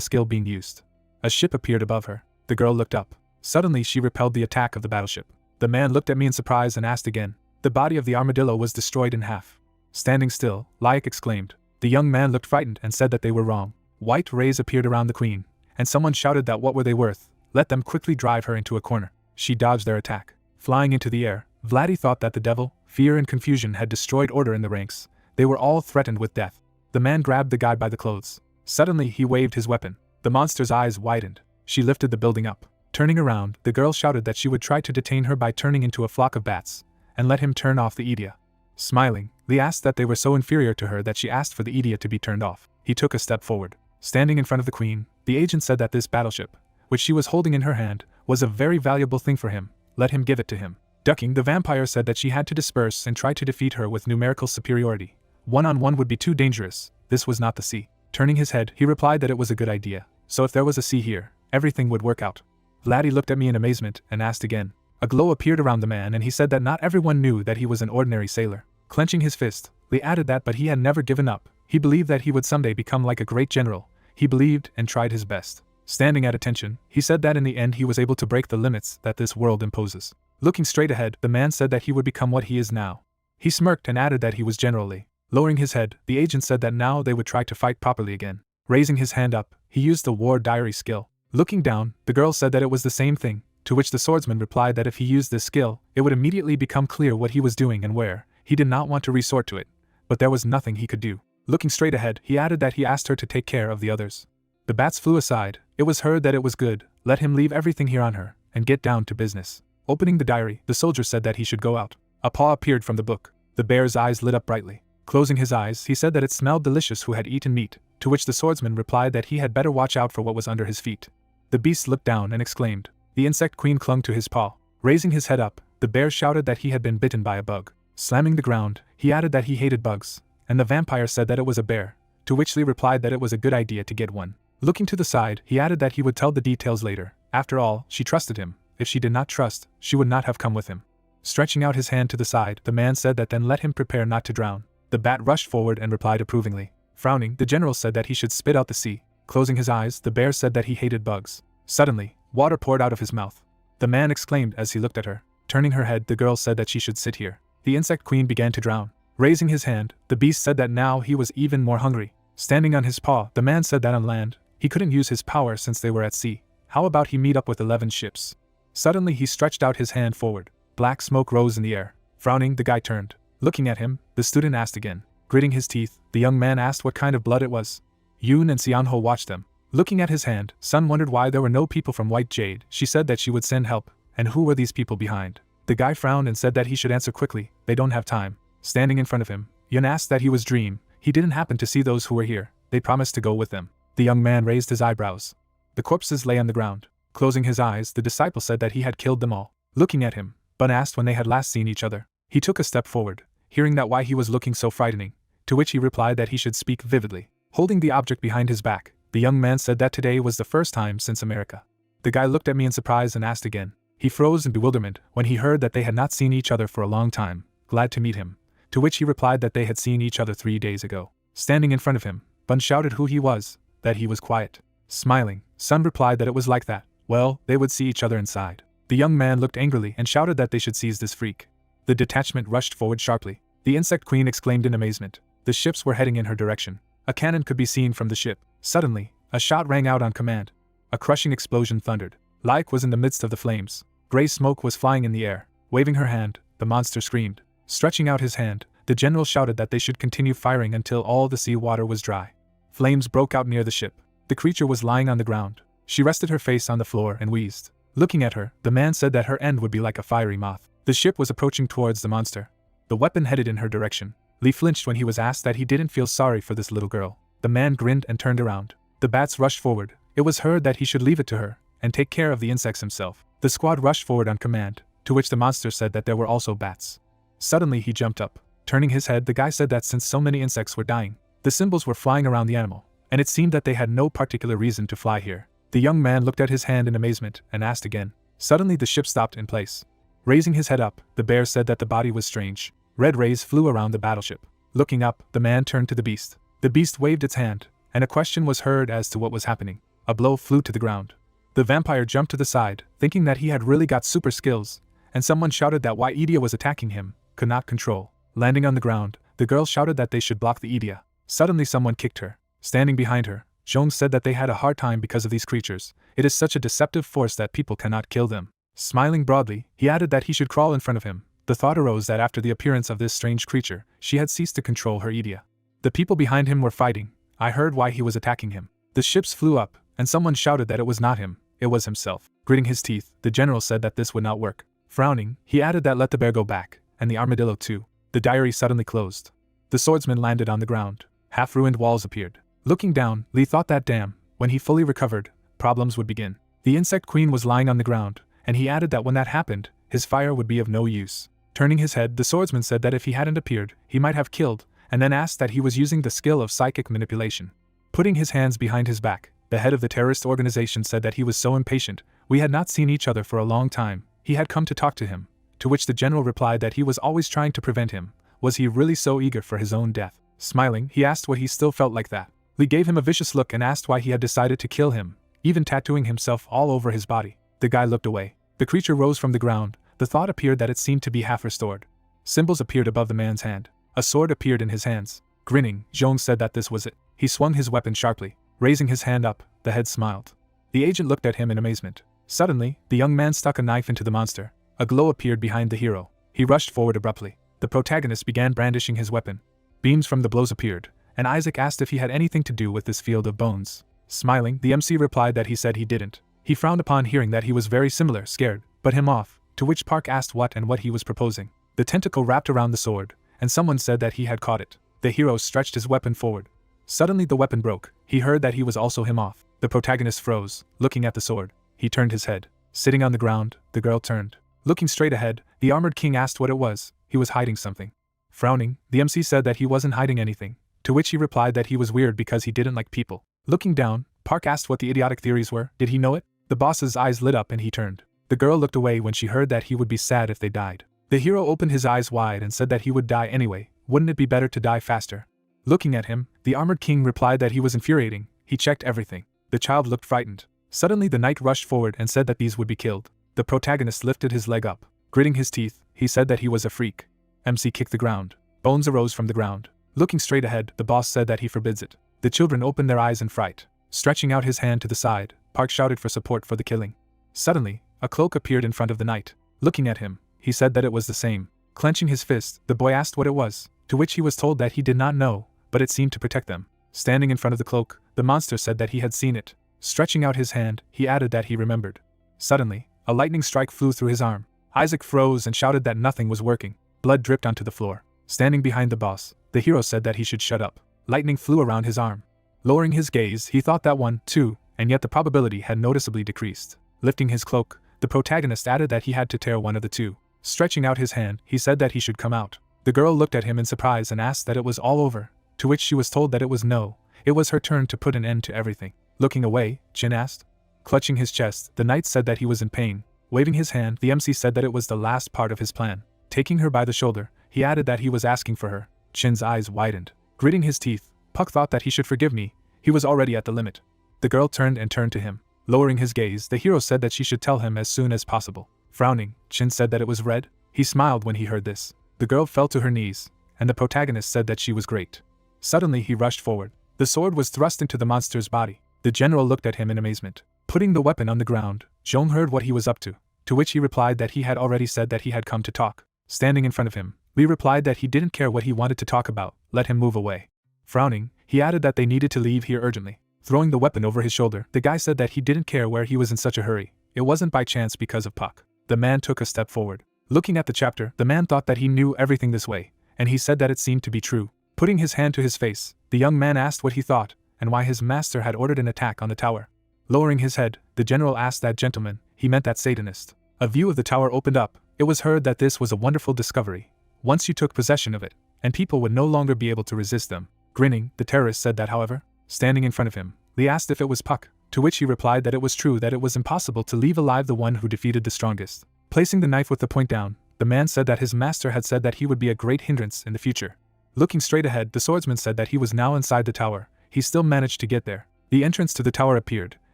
skill being used. A ship appeared above her. The girl looked up. Suddenly she repelled the attack of the battleship. The man looked at me in surprise and asked again. The body of the armadillo was destroyed in half. Standing still, Layak exclaimed. The young man looked frightened and said that they were wrong. White rays appeared around the queen, and someone shouted that what were they worth? Let them quickly drive her into a corner. She dodged their attack. Flying into the air, Vladdy thought that the devil, fear and confusion had destroyed order in the ranks. They were all threatened with death. The man grabbed the guy by the clothes. Suddenly he waved his weapon. The monster's eyes widened. She lifted the building up. Turning around, the girl shouted that she would try to detain her by turning into a flock of bats, and let him turn off the Idia. Smiling, Li asked that they were so inferior to her that she asked for the Idia to be turned off. He took a step forward. Standing in front of the queen, the agent said that this battleship, which she was holding in her hand, was a very valuable thing for him. Let him give it to him. Ducking, the vampire said that she had to disperse and try to defeat her with numerical superiority. One-on-one would be too dangerous. This was not the sea. Turning his head, he replied that it was a good idea. So if there was a sea here, everything would work out. Vladdy looked at me in amazement and asked again. A glow appeared around the man and he said that not everyone knew that he was an ordinary sailor. Clenching his fist, Li added that but he had never given up. He believed that he would someday become like a great general. He believed and tried his best. Standing at attention, he said that in the end he was able to break the limits that this world imposes. Looking straight ahead, the man said that he would become what he is now. He smirked and added that he was General Li. Lowering his head, the agent said that now they would try to fight properly again. Raising his hand up, he used the war diary skill. Looking down, the girl said that it was the same thing, to which the swordsman replied that if he used this skill, it would immediately become clear what he was doing and where. He did not want to resort to it, but there was nothing he could do. Looking straight ahead, he added that he asked her to take care of the others. The bats flew aside. It was heard that it was good. Let him leave everything here on her, and get down to business. Opening the diary, the soldier said that he should go out. A paw appeared from the book. The bear's eyes lit up brightly. Closing his eyes, he said that it smelled delicious who had eaten meat, to which the swordsman replied that he had better watch out for what was under his feet. The beast looked down and exclaimed. The insect queen clung to his paw. Raising his head up, the bear shouted that he had been bitten by a bug. Slamming the ground, he added that he hated bugs, and the vampire said that it was a bear, to which Lee replied that it was a good idea to get one. Looking to the side, he added that he would tell the details later. After all, she trusted him. If she did not trust, she would not have come with him. Stretching out his hand to the side, the man said that then let him prepare not to drown. The bat rushed forward and replied approvingly. Frowning, the general said that he should spit out the sea. Closing his eyes, the bear said that he hated bugs. Suddenly, water poured out of his mouth. The man exclaimed as he looked at her. Turning her head, the girl said that she should sit here. The insect queen began to drown. Raising his hand, the beast said that now he was even more hungry. Standing on his paw, the man said that on land, he couldn't use his power since they were at sea. How about he meet up with 11 ships? Suddenly he stretched out his hand forward. Black smoke rose in the air. Frowning, the guy turned. Looking at him, the student asked again. Gritting his teeth, the young man asked what kind of blood it was. Yoon and Seonho watched them. Looking at his hand, Sun wondered why there were no people from White Jade. She said that she would send help. And who were these people behind? The guy frowned and said that he should answer quickly. They don't have time. Standing in front of him, Yoon asked that he was Dream. He didn't happen to see those who were here. They promised to go with them. The young man raised his eyebrows. The corpses lay on the ground. Closing his eyes, the disciple said that he had killed them all. Looking at him, Bun asked when they had last seen each other. He took a step forward, hearing that why he was looking so frightening, to which he replied that he should speak vividly. Holding the object behind his back, the young man said that today was the first time since America. The guy looked at me in surprise and asked again. He froze in bewilderment when he heard that they had not seen each other for a long time. Glad to meet him. To which he replied that they had seen each other 3 days ago. Standing in front of him, Bun shouted who he was, that he was quiet. Smiling, Sun replied that it was like that. Well, they would see each other inside. The young man looked angrily and shouted that they should seize this freak. The detachment rushed forward sharply. The insect queen exclaimed in amazement. The ships were heading in her direction. A cannon could be seen from the ship. Suddenly, a shot rang out on command. A crushing explosion thundered. Like was in the midst of the flames. Gray smoke was flying in the air. Waving her hand, the monster screamed. Stretching out his hand, the general shouted that they should continue firing until all the sea water was dry. Flames broke out near the ship. The creature was lying on the ground. She rested her face on the floor and wheezed. Looking at her, the man said that her end would be like a fiery moth. The ship was approaching towards the monster. The weapon headed in her direction. Lee flinched when he was asked that he didn't feel sorry for this little girl. The man grinned and turned around. The bats rushed forward. It was heard that he should leave it to her, and take care of the insects himself. The squad rushed forward on command, to which the monster said that there were also bats. Suddenly he jumped up. Turning his head, the guy said that since so many insects were dying, the symbols were flying around the animal, and it seemed that they had no particular reason to fly here. The young man looked at his hand in amazement, and asked again. Suddenly the ship stopped in place. Raising his head up, the bear said that the body was strange. Red rays flew around the battleship. Looking up, the man turned to the beast. The beast waved its hand, and a question was heard as to what was happening. A blow flew to the ground. The vampire jumped to the side, thinking that he had really got super skills, and someone shouted that why Idia was attacking him, could not control. Landing on the ground, the girl shouted that they should block the Idia. Suddenly someone kicked her. Standing behind her, Jong said that they had a hard time because of these creatures. It is such a deceptive force that people cannot kill them. Smiling broadly, he added that he should crawl in front of him. The thought arose that after the appearance of this strange creature, she had ceased to control her Idia. The people behind him were fighting. I heard why he was attacking him. The ships flew up, and someone shouted that it was not him, it was himself. Gritting his teeth, the general said that this would not work. Frowning, he added that let the bear go back, and the armadillo too. The diary suddenly closed. The swordsman landed on the ground. Half-ruined walls appeared. Looking down, Lee thought that damn, when he fully recovered, problems would begin. The insect queen was lying on the ground, and he added that when that happened, his fire would be of no use. Turning his head, the swordsman said that if he hadn't appeared, he might have killed, and then asked that he was using the skill of psychic manipulation. Putting his hands behind his back, the head of the terrorist organization said that he was so impatient, we had not seen each other for a long time, he had come to talk to him, to which the general replied that he was always trying to prevent him. Was he really so eager for his own death? Smiling, he asked what he still felt like that. Lee gave him a vicious look and asked why he had decided to kill him, even tattooing himself all over his body. The guy looked away. The creature rose from the ground. The thought appeared that it seemed to be half restored. Symbols appeared above the man's hand. A sword appeared in his hands. Grinning, Jones said that this was it. He swung his weapon sharply. Raising his hand up, the head smiled. The agent looked at him in amazement. Suddenly, the young man stuck a knife into the monster. A glow appeared behind the hero. He rushed forward abruptly. The protagonist began brandishing his weapon. Beams from the blows appeared, and Isaac asked if he had anything to do with this field of bones. Smiling, the MC replied that he said he didn't. He frowned upon hearing that he was very similar, scared, but him off, to which Park asked what and what he was proposing. The tentacle wrapped around the sword, and someone said that he had caught it. The hero stretched his weapon forward. Suddenly the weapon broke. He heard that he was also him off. The protagonist froze, looking at the sword. He turned his head. Sitting on the ground, the girl turned. Looking straight ahead, the armored king asked what it was. He was hiding something. Frowning, the MC said that he wasn't hiding anything, to which he replied that he was weird because he didn't like people. Looking down, Park asked what the idiotic theories were. Did he know it? The boss's eyes lit up and he turned. The girl looked away when she heard that he would be sad if they died. The hero opened his eyes wide and said that he would die anyway. Wouldn't it be better to die faster? Looking at him, the armored king replied that he was infuriating. He checked everything. The child looked frightened. Suddenly the knight rushed forward and said that these would be killed. The protagonist lifted his leg up. Gritting his teeth, he said that he was a freak. MC kicked the ground. Bones arose from the ground. Looking straight ahead, the boss said that he forbids it. The children opened their eyes in fright. Stretching out his hand to the side, Park shouted for support for the killing. Suddenly, a cloak appeared in front of the knight. Looking at him, he said that it was the same. Clenching his fist, the boy asked what it was, to which he was told that he did not know, but it seemed to protect them. Standing in front of the cloak, the monster said that he had seen it. Stretching out his hand, he added that he remembered. Suddenly, a lightning strike flew through his arm. Isaac froze and shouted that nothing was working. Blood dripped onto the floor. Standing behind the boss, the hero said that he should shut up. Lightning flew around his arm. Lowering his gaze, he thought that 1, 2, and yet the probability had noticeably decreased. Lifting his cloak, the protagonist added that he had to tear one of the two. Stretching out his hand, he said that he should come out. The girl looked at him in surprise and asked that it was all over, to which she was told that it was no. It was her turn to put an end to everything. Looking away, Jin asked. Clutching his chest, the knight said that he was in pain. Waving his hand, the MC said that it was the last part of his plan. Taking her by the shoulder, he added that he was asking for her. Jin's eyes widened. Gritting his teeth, Puck thought that he should forgive me. He was already at the limit. The girl turned to him. Lowering his gaze, the hero said that she should tell him as soon as possible. Frowning, Jin said that it was red. He smiled when he heard this. The girl fell to her knees, and the protagonist said that she was great. Suddenly he rushed forward. The sword was thrust into the monster's body. The general looked at him in amazement. Putting the weapon on the ground, Jong heard what he was up to which he replied that he had already said that he had come to talk. Standing in front of him, Lee replied that he didn't care what he wanted to talk about, let him move away. Frowning, he added that they needed to leave here urgently. Throwing the weapon over his shoulder, the guy said that he didn't care where he was in such a hurry. It wasn't by chance because of Puck. The man took a step forward. Looking at the chapter, the man thought that he knew everything this way, and he said that it seemed to be true. Putting his hand to his face, the young man asked what he thought, and why his master had ordered an attack on the tower. Lowering his head, the general asked that gentleman, he meant that Satanist. A view of the tower opened up. It was heard that this was a wonderful discovery. Once you took possession of it, and people would no longer be able to resist them. Grinning, the terrorist said that however, standing in front of him, Lee asked if it was Puck, to which he replied that it was true that it was impossible to leave alive the one who defeated the strongest. Placing the knife with the point down, the man said that his master had said that he would be a great hindrance in the future. Looking straight ahead, the swordsman said that he was now inside the tower. He still managed to get there. The entrance to the tower appeared,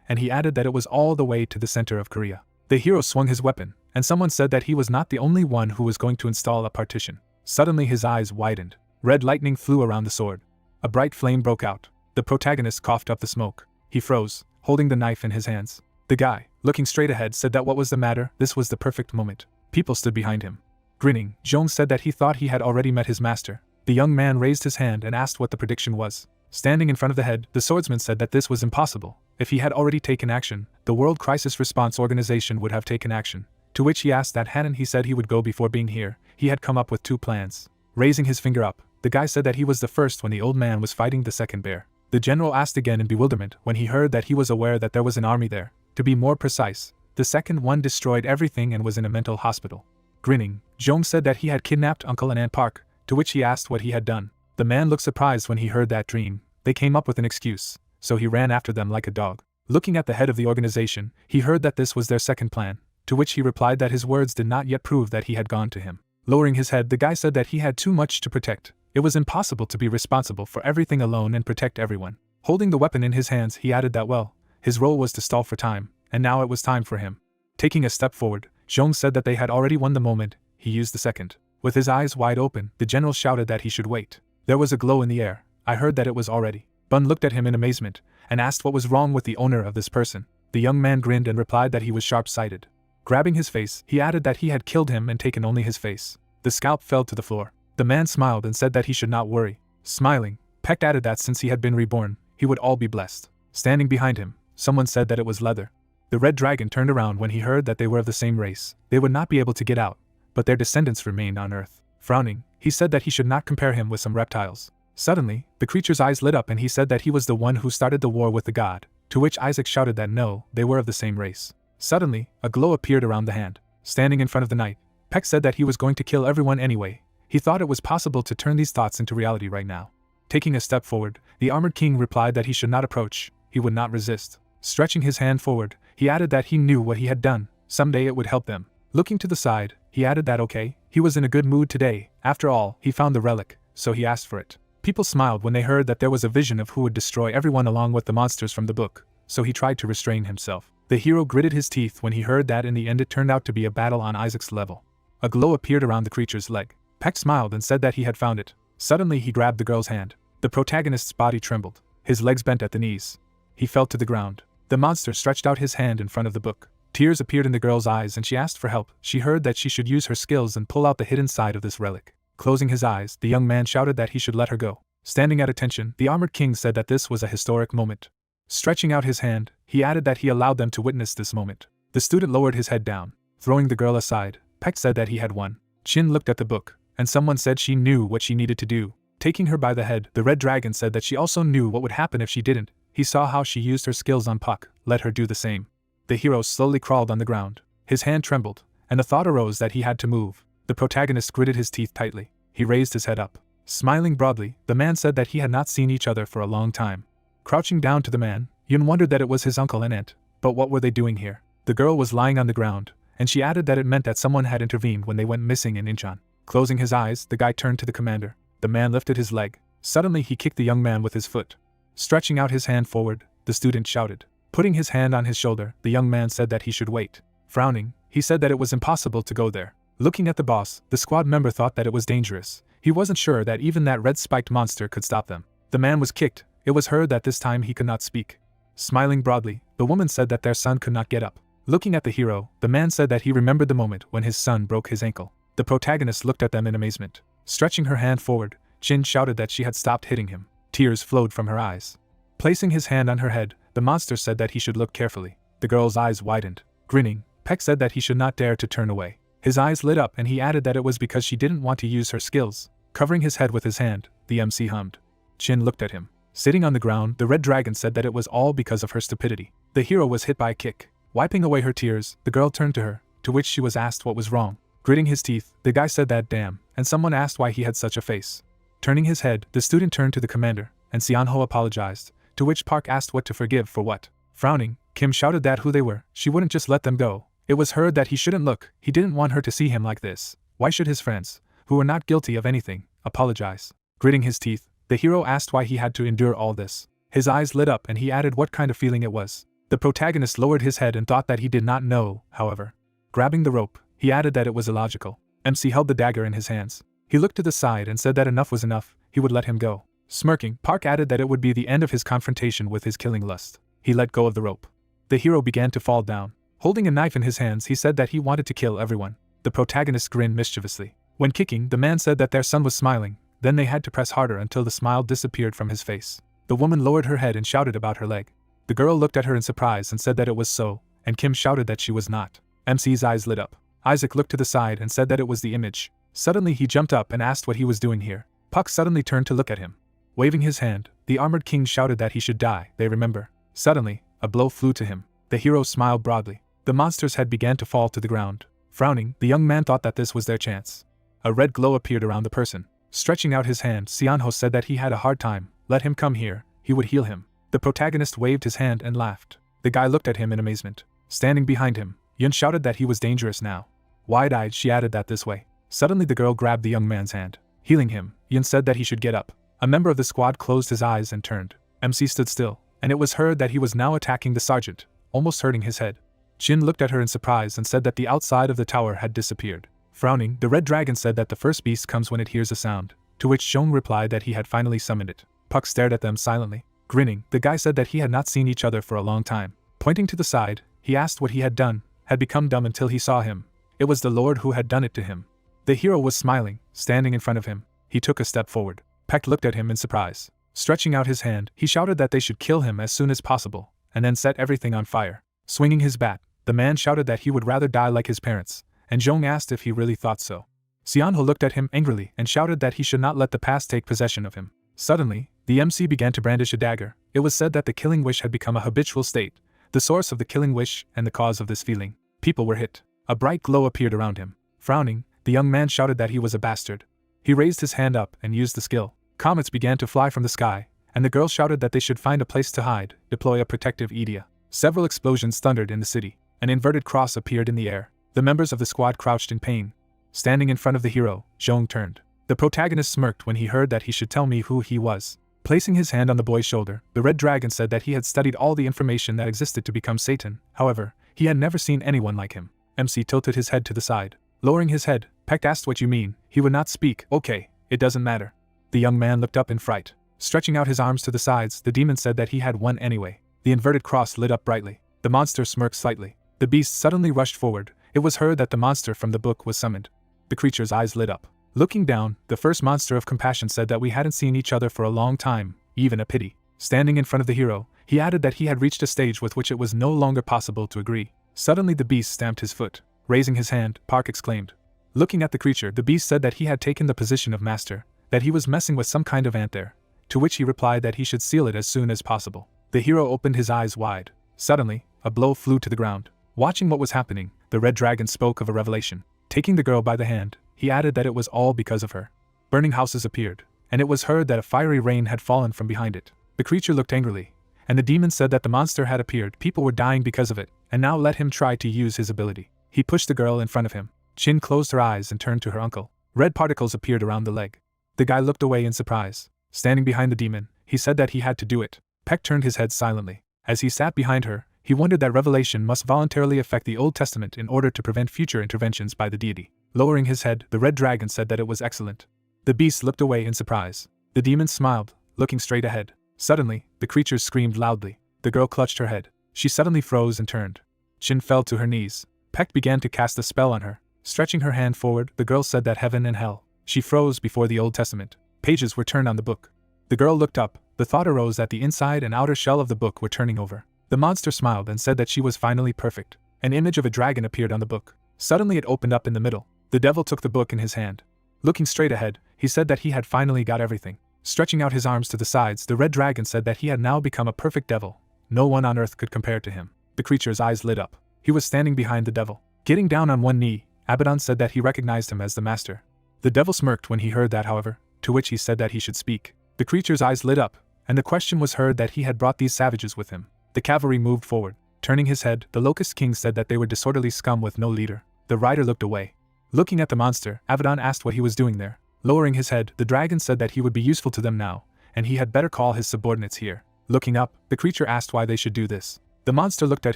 and he added that it was all the way to the center of Korea. The hero swung his weapon, and someone said that he was not the only one who was going to install a partition. Suddenly his eyes widened. Red lightning flew around the sword. A bright flame broke out. The protagonist coughed up the smoke. He froze, holding the knife in his hands. The guy, looking straight ahead, said that what was the matter. This was the perfect moment. People stood behind him. Grinning, Jones said that he thought he had already met his master. The young man raised his hand and asked what the prediction was. Standing in front of the head, the swordsman said that this was impossible. If he had already taken action, the World Crisis Response Organization would have taken action. To which he asked that Hannon he said he would go before being here. He had come up with 2 plans. Raising his finger up, the guy said that he was the first when the old man was fighting the second bear. The general asked again in bewilderment when he heard that he was aware that there was an army there. To be more precise, the second one destroyed everything and was in a mental hospital. Grinning, Jones said that he had kidnapped Uncle and Aunt Park, to which he asked what he had done. The man looked surprised when he heard that dream. They came up with an excuse, so he ran after them like a dog. Looking at the head of the organization, he heard that this was their second plan, to which he replied that his words did not yet prove that he had gone to him. Lowering his head, the guy said that he had too much to protect. It was impossible to be responsible for everything alone and protect everyone. Holding the weapon in his hands, he added that his role was to stall for time, and now it was time for him. Taking a step forward, Jones said that they had already won the moment. He used the second. With his eyes wide open, the general shouted that he should wait. There was a glow in the air. I heard that it was already. Bun looked at him in amazement, and asked what was wrong with the owner of this person. The young man grinned and replied that he was sharp-sighted. Grabbing his face, he added that he had killed him and taken only his face. The scalp fell to the floor. The man smiled and said that he should not worry. Smiling, Peck added that since he had been reborn, he would all be blessed. Standing behind him, someone said that it was Leather. The red dragon turned around when he heard that they were of the same race. They would not be able to get out, but their descendants remained on Earth. Frowning, he said that he should not compare him with some reptiles. Suddenly, the creature's eyes lit up and he said that he was the one who started the war with the god, to which Isaac shouted that no, they were of the same race. Suddenly, a glow appeared around the hand. Standing in front of the knight, Peck said that he was going to kill everyone anyway. He thought it was possible to turn these thoughts into reality right now. Taking a step forward, the armored king replied that he should not approach, he would not resist. Stretching his hand forward, he added that he knew what he had done, someday it would help them. Looking to the side, he added that okay, he was in a good mood today, after all, he found the relic, so he asked for it. People smiled when they heard that there was a vision of who would destroy everyone along with the monsters from the book, so he tried to restrain himself. The hero gritted his teeth when he heard that in the end it turned out to be a battle on Isaac's level. A glow appeared around the creature's leg. Peck smiled and said that he had found it. Suddenly he grabbed the girl's hand. The protagonist's body trembled. His legs bent at the knees. He fell to the ground. The monster stretched out his hand in front of the book. Tears appeared in the girl's eyes and she asked for help. She heard that she should use her skills and pull out the hidden side of this relic. Closing his eyes, the young man shouted that he should let her go. Standing at attention, the armored king said that this was a historic moment. Stretching out his hand, he added that he allowed them to witness this moment. The student lowered his head down. Throwing the girl aside, Peck said that he had won. Chin looked at the book, and someone said she knew what she needed to do. Taking her by the head, the red dragon said that she also knew what would happen if she didn't. He saw how she used her skills on Puck, let her do the same. The hero slowly crawled on the ground. His hand trembled, and the thought arose that he had to move. The protagonist gritted his teeth tightly. He raised his head up. Smiling broadly, the man said that he had not seen each other for a long time. Crouching down to the man, Yun wondered that it was his uncle and aunt, but what were they doing here? The girl was lying on the ground, and she added that it meant that someone had intervened when they went missing in Incheon. Closing his eyes, the guy turned to the commander. The man lifted his leg. Suddenly he kicked the young man with his foot. Stretching out his hand forward, the student shouted. Putting his hand on his shoulder, the young man said that he should wait. Frowning, he said that it was impossible to go there. Looking at the boss, the squad member thought that it was dangerous. He wasn't sure that even that red-spiked monster could stop them. The man was kicked. It was heard that this time he could not speak. Smiling broadly, the woman said that their son could not get up. Looking at the hero, the man said that he remembered the moment when his son broke his ankle. The protagonist looked at them in amazement. Stretching her hand forward, Chin shouted that she had stopped hitting him. Tears flowed from her eyes. Placing his hand on her head, the monster said that he should look carefully. The girl's eyes widened. Grinning, Peck said that he should not dare to turn away. His eyes lit up and he added that it was because she didn't want to use her skills. Covering his head with his hand, the MC hummed. Chin looked at him. Sitting on the ground, the red dragon said that it was all because of her stupidity. The hero was hit by a kick. Wiping away her tears, the girl turned to her, to which she was asked what was wrong. Gritting his teeth, the guy said that damn, and someone asked why he had such a face. Turning his head, the student turned to the commander, and Seonho apologized, to which Park asked what to forgive for what. Frowning, Kim shouted that who they were, she wouldn't just let them go. It was heard that he shouldn't look, he didn't want her to see him like this. Why should his friends, who were not guilty of anything, apologize? Gritting his teeth, the hero asked why he had to endure all this. His eyes lit up and he added what kind of feeling it was. The protagonist lowered his head and thought that he did not know, however. Grabbing the rope, he added that it was illogical. MC held the dagger in his hands. He looked to the side and said that enough was enough, he would let him go. Smirking, Park added that it would be the end of his confrontation with his killing lust. He let go of the rope. The hero began to fall down. Holding a knife in his hands, he said that he wanted to kill everyone. The protagonist grinned mischievously. When kicking, the man said that their son was smiling, then they had to press harder until the smile disappeared from his face. The woman lowered her head and shouted about her leg. The girl looked at her in surprise and said that it was so, and Kim shouted that she was not. MC's eyes lit up. Isaac looked to the side and said that it was the image. Suddenly he jumped up and asked what he was doing here. Puck suddenly turned to look at him. Waving his hand, the armored king shouted that he should die, they remember. Suddenly, a blow flew to him. The hero smiled broadly. The monster's head began to fall to the ground. Frowning, the young man thought that this was their chance. A red glow appeared around the person. Stretching out his hand, Seonho said that he had a hard time. Let him come here, he would heal him. The protagonist waved his hand and laughed. The guy looked at him in amazement. Standing behind him, Yun shouted that he was dangerous now. Wide-eyed, she added that this way. Suddenly the girl grabbed the young man's hand. Healing him, Yun said that he should get up. A member of the squad closed his eyes and turned. MC stood still, and it was heard that he was now attacking the sergeant, almost hurting his head. Jin looked at her in surprise and said that the outside of the tower had disappeared. Frowning, the red dragon said that the first beast comes when it hears a sound, to which Shong replied that he had finally summoned it. Puck stared at them silently. Grinning, the guy said that he had not seen each other for a long time. Pointing to the side, he asked what he had done, had become dumb until he saw him. It was the Lord who had done it to him. The hero was smiling, standing in front of him. He took a step forward. Peck looked at him in surprise. Stretching out his hand, he shouted that they should kill him as soon as possible, and then set everything on fire. Swinging his bat, the man shouted that he would rather die like his parents, and Zhong asked if he really thought so. Xianho looked at him angrily and shouted that he should not let the past take possession of him. Suddenly, the MC began to brandish a dagger. It was said that the killing wish had become a habitual state, the source of the killing wish and the cause of this feeling. People were hit. A bright glow appeared around him. Frowning, the young man shouted that he was a bastard. He raised his hand up and used the skill. Comets began to fly from the sky, and the girl shouted that they should find a place to hide, deploy a protective Idia. Several explosions thundered in the city. An inverted cross appeared in the air. The members of the squad crouched in pain. Standing in front of the hero, Zhong turned. The protagonist smirked when he heard that he should tell me who he was. Placing his hand on the boy's shoulder, the red dragon said that he had studied all the information that existed to become Satan. However, he had never seen anyone like him. MC tilted his head to the side. Lowering his head, Peck asked what you mean. He would not speak. Okay, it doesn't matter. The young man looked up in fright. Stretching out his arms to the sides, the demon said that he had won anyway. The inverted cross lit up brightly. The monster smirked slightly. The beast suddenly rushed forward. It was heard that the monster from the book was summoned. The creature's eyes lit up. Looking down, the first monster of compassion said that we hadn't seen each other for a long time, even a pity. Standing in front of the hero, he added that he had reached a stage with which it was no longer possible to agree. Suddenly the beast stamped his foot. Raising his hand, Park exclaimed. Looking at the creature, the beast said that he had taken the position of master, that he was messing with some kind of ant there, to which he replied that he should seal it as soon as possible. The hero opened his eyes wide. Suddenly, a blow flew to the ground. Watching what was happening, the red dragon spoke of a revelation. Taking the girl by the hand, he added that it was all because of her. Burning houses appeared, and it was heard that a fiery rain had fallen from behind it. The creature looked angrily, and the demon said that the monster had appeared, people were dying because of it, and now let him try to use his ability. He pushed the girl in front of him. Chin closed her eyes and turned to her uncle. Red particles appeared around the leg. The guy looked away in surprise. Standing behind the demon, he said that he had to do it. Peck turned his head silently. As he sat behind her, he wondered that revelation must voluntarily affect the Old Testament in order to prevent future interventions by the deity. Lowering his head, the red dragon said that it was excellent. The beast looked away in surprise. The demon smiled, looking straight ahead. Suddenly, the creature screamed loudly. The girl clutched her head. She suddenly froze and turned. Chin fell to her knees. Peck began to cast a spell on her. Stretching her hand forward, the girl said that heaven and hell. She froze before the Old Testament. Pages were turned on the book. The girl looked up. The thought arose that the inside and outer shell of the book were turning over. The monster smiled and said that she was finally perfect. An image of a dragon appeared on the book. Suddenly it opened up in the middle. The devil took the book in his hand. Looking straight ahead, he said that he had finally got everything. Stretching out his arms to the sides, the red dragon said that he had now become a perfect devil. No one on earth could compare to him. The creature's eyes lit up. He was standing behind the devil. Getting down on one knee, Abaddon said that he recognized him as the master. The devil smirked when he heard that, however, to which he said that he should speak. The creature's eyes lit up, and the question was heard that he had brought these savages with him. The cavalry moved forward. Turning his head, the Locust King said that they were disorderly scum with no leader. The rider looked away. Looking at the monster, Abaddon asked what he was doing there. Lowering his head, the dragon said that he would be useful to them now, and he had better call his subordinates here. Looking up, the creature asked why they should do this. The monster looked at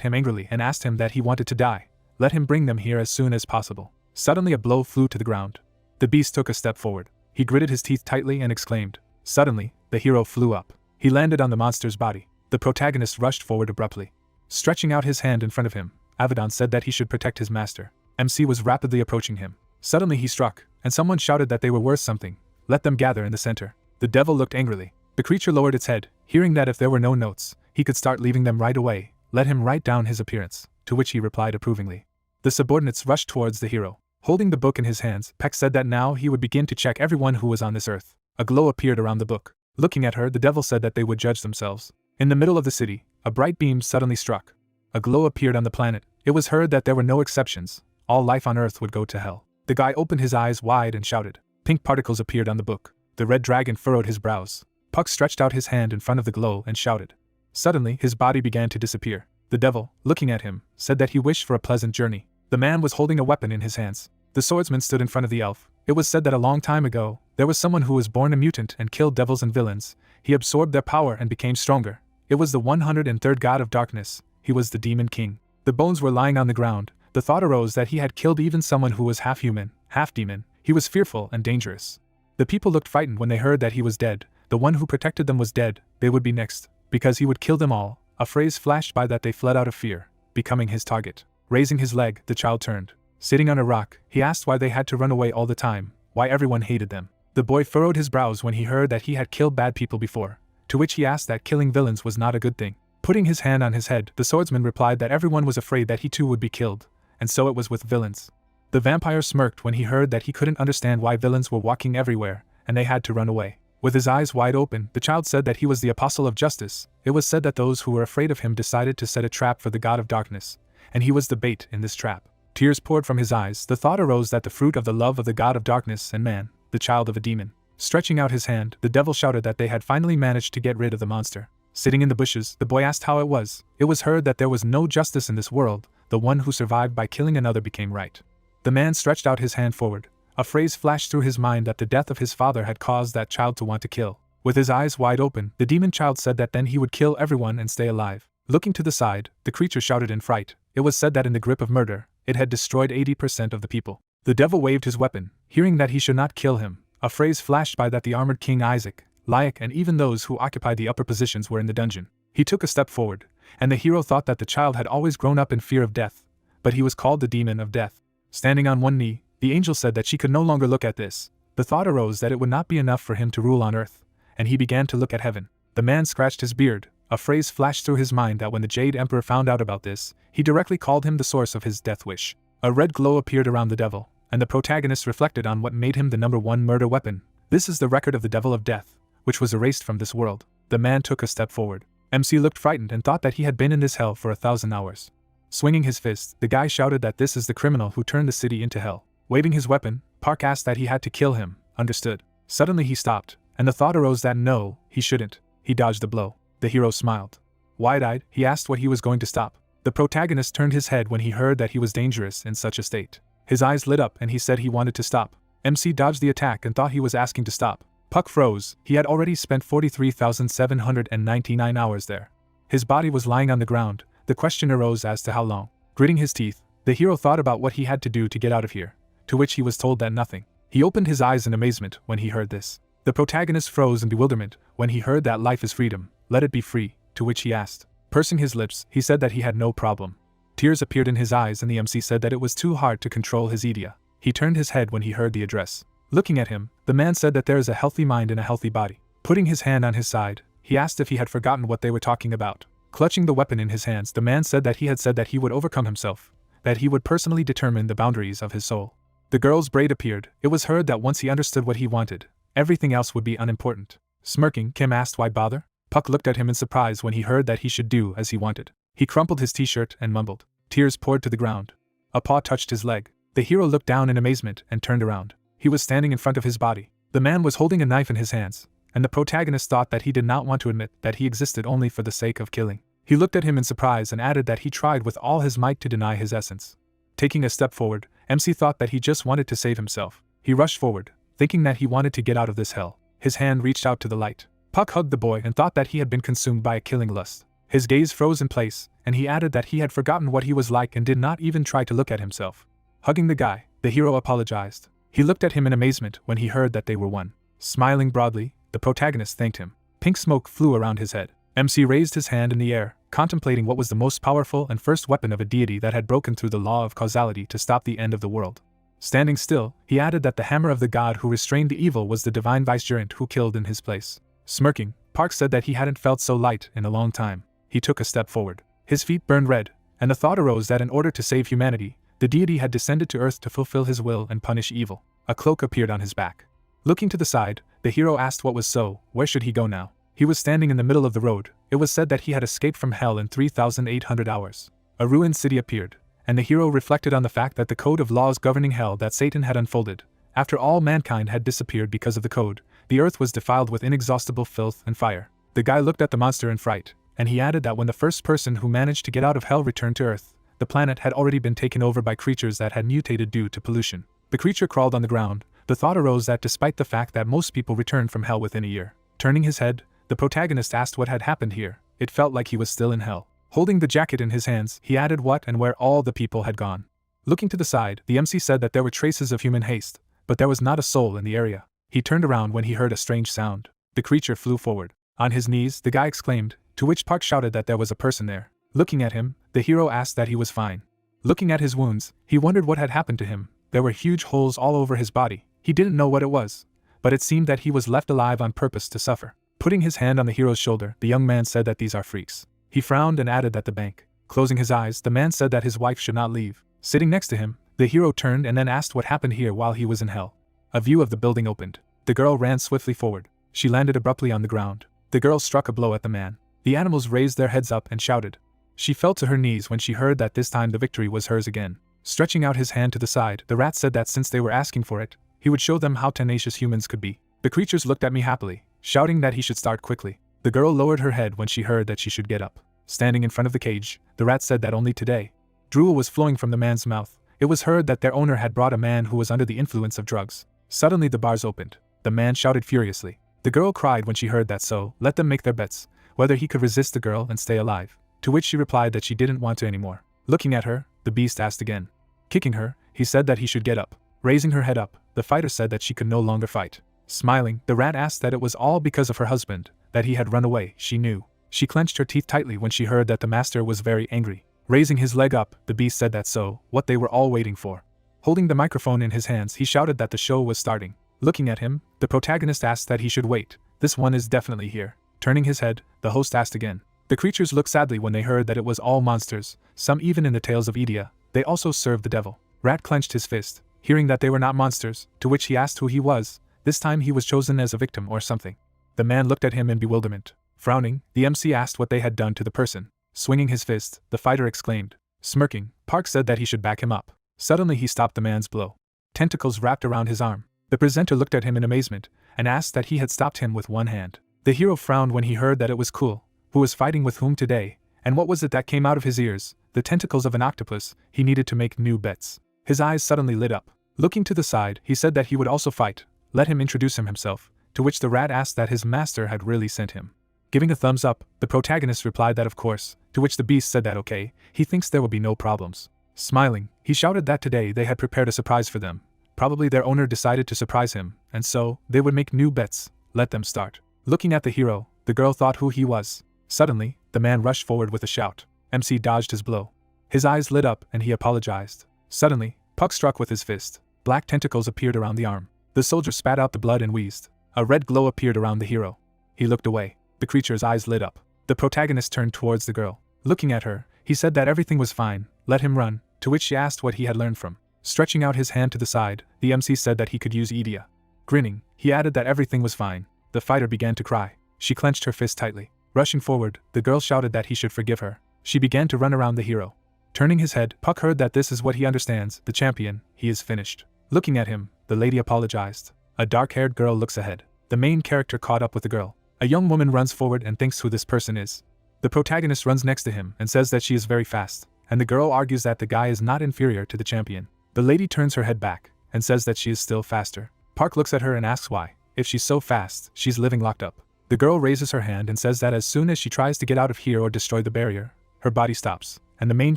him angrily and asked him that he wanted to die. Let him bring them here as soon as possible. Suddenly a blow flew to the ground. The beast took a step forward. He gritted his teeth tightly and exclaimed. Suddenly, the hero flew up. He landed on the monster's body. The protagonist rushed forward abruptly. Stretching out his hand in front of him, Abaddon said that he should protect his master. MC was rapidly approaching him. Suddenly he struck, and someone shouted that they were worth something. Let them gather in the center. The devil looked angrily. The creature lowered its head, hearing that if there were no notes, he could start leaving them right away. Let him write down his appearance, to which he replied approvingly. The subordinates rushed towards the hero. Holding the book in his hands, Peck said that now he would begin to check everyone who was on this earth. A glow appeared around the book. Looking at her, the devil said that they would judge themselves. In the middle of the city, a bright beam suddenly struck. A glow appeared on the planet. It was heard that there were no exceptions. All life on Earth would go to hell. The guy opened his eyes wide and shouted. Pink particles appeared on the book. The red dragon furrowed his brows. Puck stretched out his hand in front of the glow and shouted. Suddenly, his body began to disappear. The devil, looking at him, said that he wished for a pleasant journey. The man was holding a weapon in his hands. The swordsman stood in front of the elf. It was said that a long time ago, there was someone who was born a mutant and killed devils and villains. He absorbed their power and became stronger. It was the 103rd god of darkness. He was the demon king. The bones were lying on the ground. The thought arose that he had killed even someone who was half human, half demon. He was fearful and dangerous. The people looked frightened when they heard that he was dead. The one who protected them was dead. They would be next, because he would kill them all. A phrase flashed by that they fled out of fear, becoming his target. Raising his leg, the child turned. Sitting on a rock, he asked why they had to run away all the time, why everyone hated them. The boy furrowed his brows when he heard that he had killed bad people before, to which he asked that killing villains was not a good thing. Putting his hand on his head, the swordsman replied that everyone was afraid that he too would be killed, and so it was with villains. The vampire smirked when he heard that he couldn't understand why villains were walking everywhere, and they had to run away. With his eyes wide open, the child said that he was the apostle of justice. It was said that those who were afraid of him decided to set a trap for the god of darkness, and he was the bait in this trap. Tears poured from his eyes. The thought arose that the fruit of the love of the god of darkness and man, the child of a demon. Stretching out his hand, the devil shouted that they had finally managed to get rid of the monster. Sitting in the bushes, the boy asked how it was. It was heard that there was no justice in this world. The one who survived by killing another became right. The man stretched out his hand forward. A phrase flashed through his mind that the death of his father had caused that child to want to kill. With his eyes wide open, the demon child said that then he would kill everyone and stay alive. Looking to the side, the creature shouted in fright. It was said that in the grip of murder, it had destroyed 80% of the people. The devil waved his weapon, hearing that he should not kill him. A phrase flashed by that the armored king Isaac, Lyak and even those who occupied the upper positions were in the dungeon. He took a step forward, and the hero thought that the child had always grown up in fear of death, but he was called the demon of death. Standing on one knee, the angel said that she could no longer look at this. The thought arose that it would not be enough for him to rule on earth, and he began to look at heaven. The man scratched his beard. A phrase flashed through his mind that when the Jade Emperor found out about this, he directly called him the source of his death wish. A red glow appeared around the devil, and the protagonist reflected on what made him the #1 murder weapon. This is the record of the devil of death, which was erased from this world. The man took a step forward. MC looked frightened and thought that he had been in this hell for 1,000 hours. Swinging his fist, the guy shouted that this is the criminal who turned the city into hell. Waving his weapon, Park asked that he had to kill him. Understood. Suddenly he stopped, and the thought arose that no, he shouldn't. He dodged the blow. The hero smiled. Wide-eyed, he asked what he was going to stop. The protagonist turned his head when he heard that he was dangerous in such a state. His eyes lit up and he said he wanted to stop. MC dodged the attack and thought he was asking to stop. Puck froze. He had already spent 43,799 hours there. His body was lying on the ground. The question arose as to how long. Gritting his teeth, the hero thought about what he had to do to get out of here, to which he was told that nothing. He opened his eyes in amazement when he heard this. The protagonist froze in bewilderment when he heard that life is freedom, let it be free, to which he asked. Pursing his lips, he said that he had no problem. Tears appeared in his eyes and the MC said that it was too hard to control his Idia. He turned his head when he heard the address. Looking at him, the man said that there is a healthy mind in a healthy body. Putting his hand on his side, he asked if he had forgotten what they were talking about. Clutching the weapon in his hands, the man said that he had said that he would overcome himself, that he would personally determine the boundaries of his soul. The girl's braid appeared. It was heard that once he understood what he wanted, everything else would be unimportant. Smirking, Kim asked why bother? Puck looked at him in surprise when he heard that he should do as he wanted. He crumpled his t-shirt and mumbled. Tears poured to the ground. A paw touched his leg. The hero looked down in amazement and turned around. He was standing in front of his body. The man was holding a knife in his hands, and the protagonist thought that he did not want to admit that he existed only for the sake of killing. He looked at him in surprise and added that he tried with all his might to deny his essence. Taking a step forward, MC thought that he just wanted to save himself. He rushed forward, thinking that he wanted to get out of this hell. His hand reached out to the light. Puck hugged the boy and thought that he had been consumed by a killing lust. His gaze froze in place, and he added that he had forgotten what he was like and did not even try to look at himself. Hugging the guy, the hero apologized. He looked at him in amazement when he heard that they were one. Smiling broadly, the protagonist thanked him. Pink smoke flew around his head. MC raised his hand in the air, contemplating what was the most powerful and first weapon of a deity that had broken through the law of causality to stop the end of the world. Standing still, he added that the hammer of the god who restrained the evil was the divine vicegerent who killed in his place. Smirking, Park said that he hadn't felt so light in a long time. He took a step forward. His feet burned red, and the thought arose that in order to save humanity, the deity had descended to earth to fulfill his will and punish evil. A cloak appeared on his back. Looking to the side, the hero asked what was so, where should he go now? He was standing in the middle of the road. It was said that he had escaped from hell in 3,800 hours. A ruined city appeared, and the hero reflected on the fact that the code of laws governing hell that Satan had unfolded. After all mankind had disappeared because of the code, the earth was defiled with inexhaustible filth and fire. The guy looked at the monster in fright, and he added that when the first person who managed to get out of hell returned to earth, the planet had already been taken over by creatures that had mutated due to pollution. The creature crawled on the ground. The thought arose that despite the fact that most people returned from hell within a year. Turning his head, the protagonist asked what had happened here. It felt like he was still in hell. Holding the jacket in his hands, he added what and where all the people had gone. Looking to the side, the MC said that there were traces of human haste, but there was not a soul in the area. He turned around when he heard a strange sound. The creature flew forward. On his knees, the guy exclaimed, to which Park shouted that there was a person there. Looking at him, the hero asked that he was fine. Looking at his wounds, he wondered what had happened to him. There were huge holes all over his body. He didn't know what it was, but it seemed that he was left alive on purpose to suffer. Putting his hand on the hero's shoulder, the young man said that these are freaks. He frowned and added that the bank. Closing his eyes, the man said that his wife should not leave. Sitting next to him, the hero turned and then asked what happened here while he was in hell. A view of the building opened. The girl ran swiftly forward. She landed abruptly on the ground. The girl struck a blow at the man. The animals raised their heads up and shouted. She fell to her knees when she heard that this time the victory was hers again. Stretching out his hand to the side, the rat said that since they were asking for it, he would show them how tenacious humans could be. The creatures looked at me happily, shouting that he should start quickly. The girl lowered her head when she heard that she should get up. Standing in front of the cage, the rat said that only today. Drool was flowing from the man's mouth. It was heard that their owner had brought a man who was under the influence of drugs. Suddenly the bars opened. The man shouted furiously. The girl cried when she heard that, so let them make their bets, whether he could resist the girl and stay alive. To which she replied that she didn't want to anymore. Looking at her, the beast asked again. Kicking her, he said that he should get up. Raising her head up, the fighter said that she could no longer fight. Smiling, the rat asked that it was all because of her husband, that he had run away. She knew. She clenched her teeth tightly when she heard that the master was very angry. Raising his leg up, the beast said that so, what they were all waiting for. Holding the microphone in his hands, he shouted that the show was starting. Looking at him, the protagonist asked that he should wait. This one is definitely here. Turning his head, the host asked again. The creatures looked sadly when they heard that it was all monsters, some even in the tales of Idia. They also served the devil. Rat clenched his fist, hearing that they were not monsters, to which he asked who he was. This time he was chosen as a victim or something. The man looked at him in bewilderment. Frowning, the MC asked what they had done to the person. Swinging his fist, the fighter exclaimed. Smirking, Park said that he should back him up. Suddenly he stopped the man's blow. Tentacles wrapped around his arm. The presenter looked at him in amazement, and asked that he had stopped him with one hand. The hero frowned when he heard that it was Cool, who was fighting with whom today, and what was it that came out of his ears? The tentacles of an octopus. He needed to make new bets. His eyes suddenly lit up. Looking to the side, he said that he would also fight. Let him introduce himself, to which the rat asked that his master had really sent him. Giving a thumbs up, the protagonist replied that of course, to which the beast said that okay, he thinks there will be no problems. Smiling, he shouted that today they had prepared a surprise for them. Probably their owner decided to surprise him, and so, they would make new bets. Let them start. Looking at the hero, the girl thought who he was. Suddenly, the man rushed forward with a shout. MC dodged his blow. His eyes lit up and he apologized. Suddenly, Puck struck with his fist. Black tentacles appeared around the arm. The soldier spat out the blood and wheezed. A red glow appeared around the hero. He looked away. The creature's eyes lit up. The protagonist turned towards the girl. Looking at her, he said that everything was fine, let him run, to which she asked what he had learned from. Stretching out his hand to the side, the MC said that he could use Idia. Grinning, he added that everything was fine. The fighter began to cry. She clenched her fist tightly. Rushing forward, the girl shouted that he should forgive her. She began to run around the hero. Turning his head, Puck heard that this is what he understands, the champion, he is finished. Looking at him, the lady apologized. A dark-haired girl looks ahead. The main character caught up with the girl. A young woman runs forward and thinks who this person is. The protagonist runs next to him and says that she is very fast, and the girl argues that the guy is not inferior to the champion. The lady turns her head back and says that she is still faster. Park looks at her and asks why. If she's so fast, she's living locked up. The girl raises her hand and says that as soon as she tries to get out of here or destroy the barrier, her body stops, and the main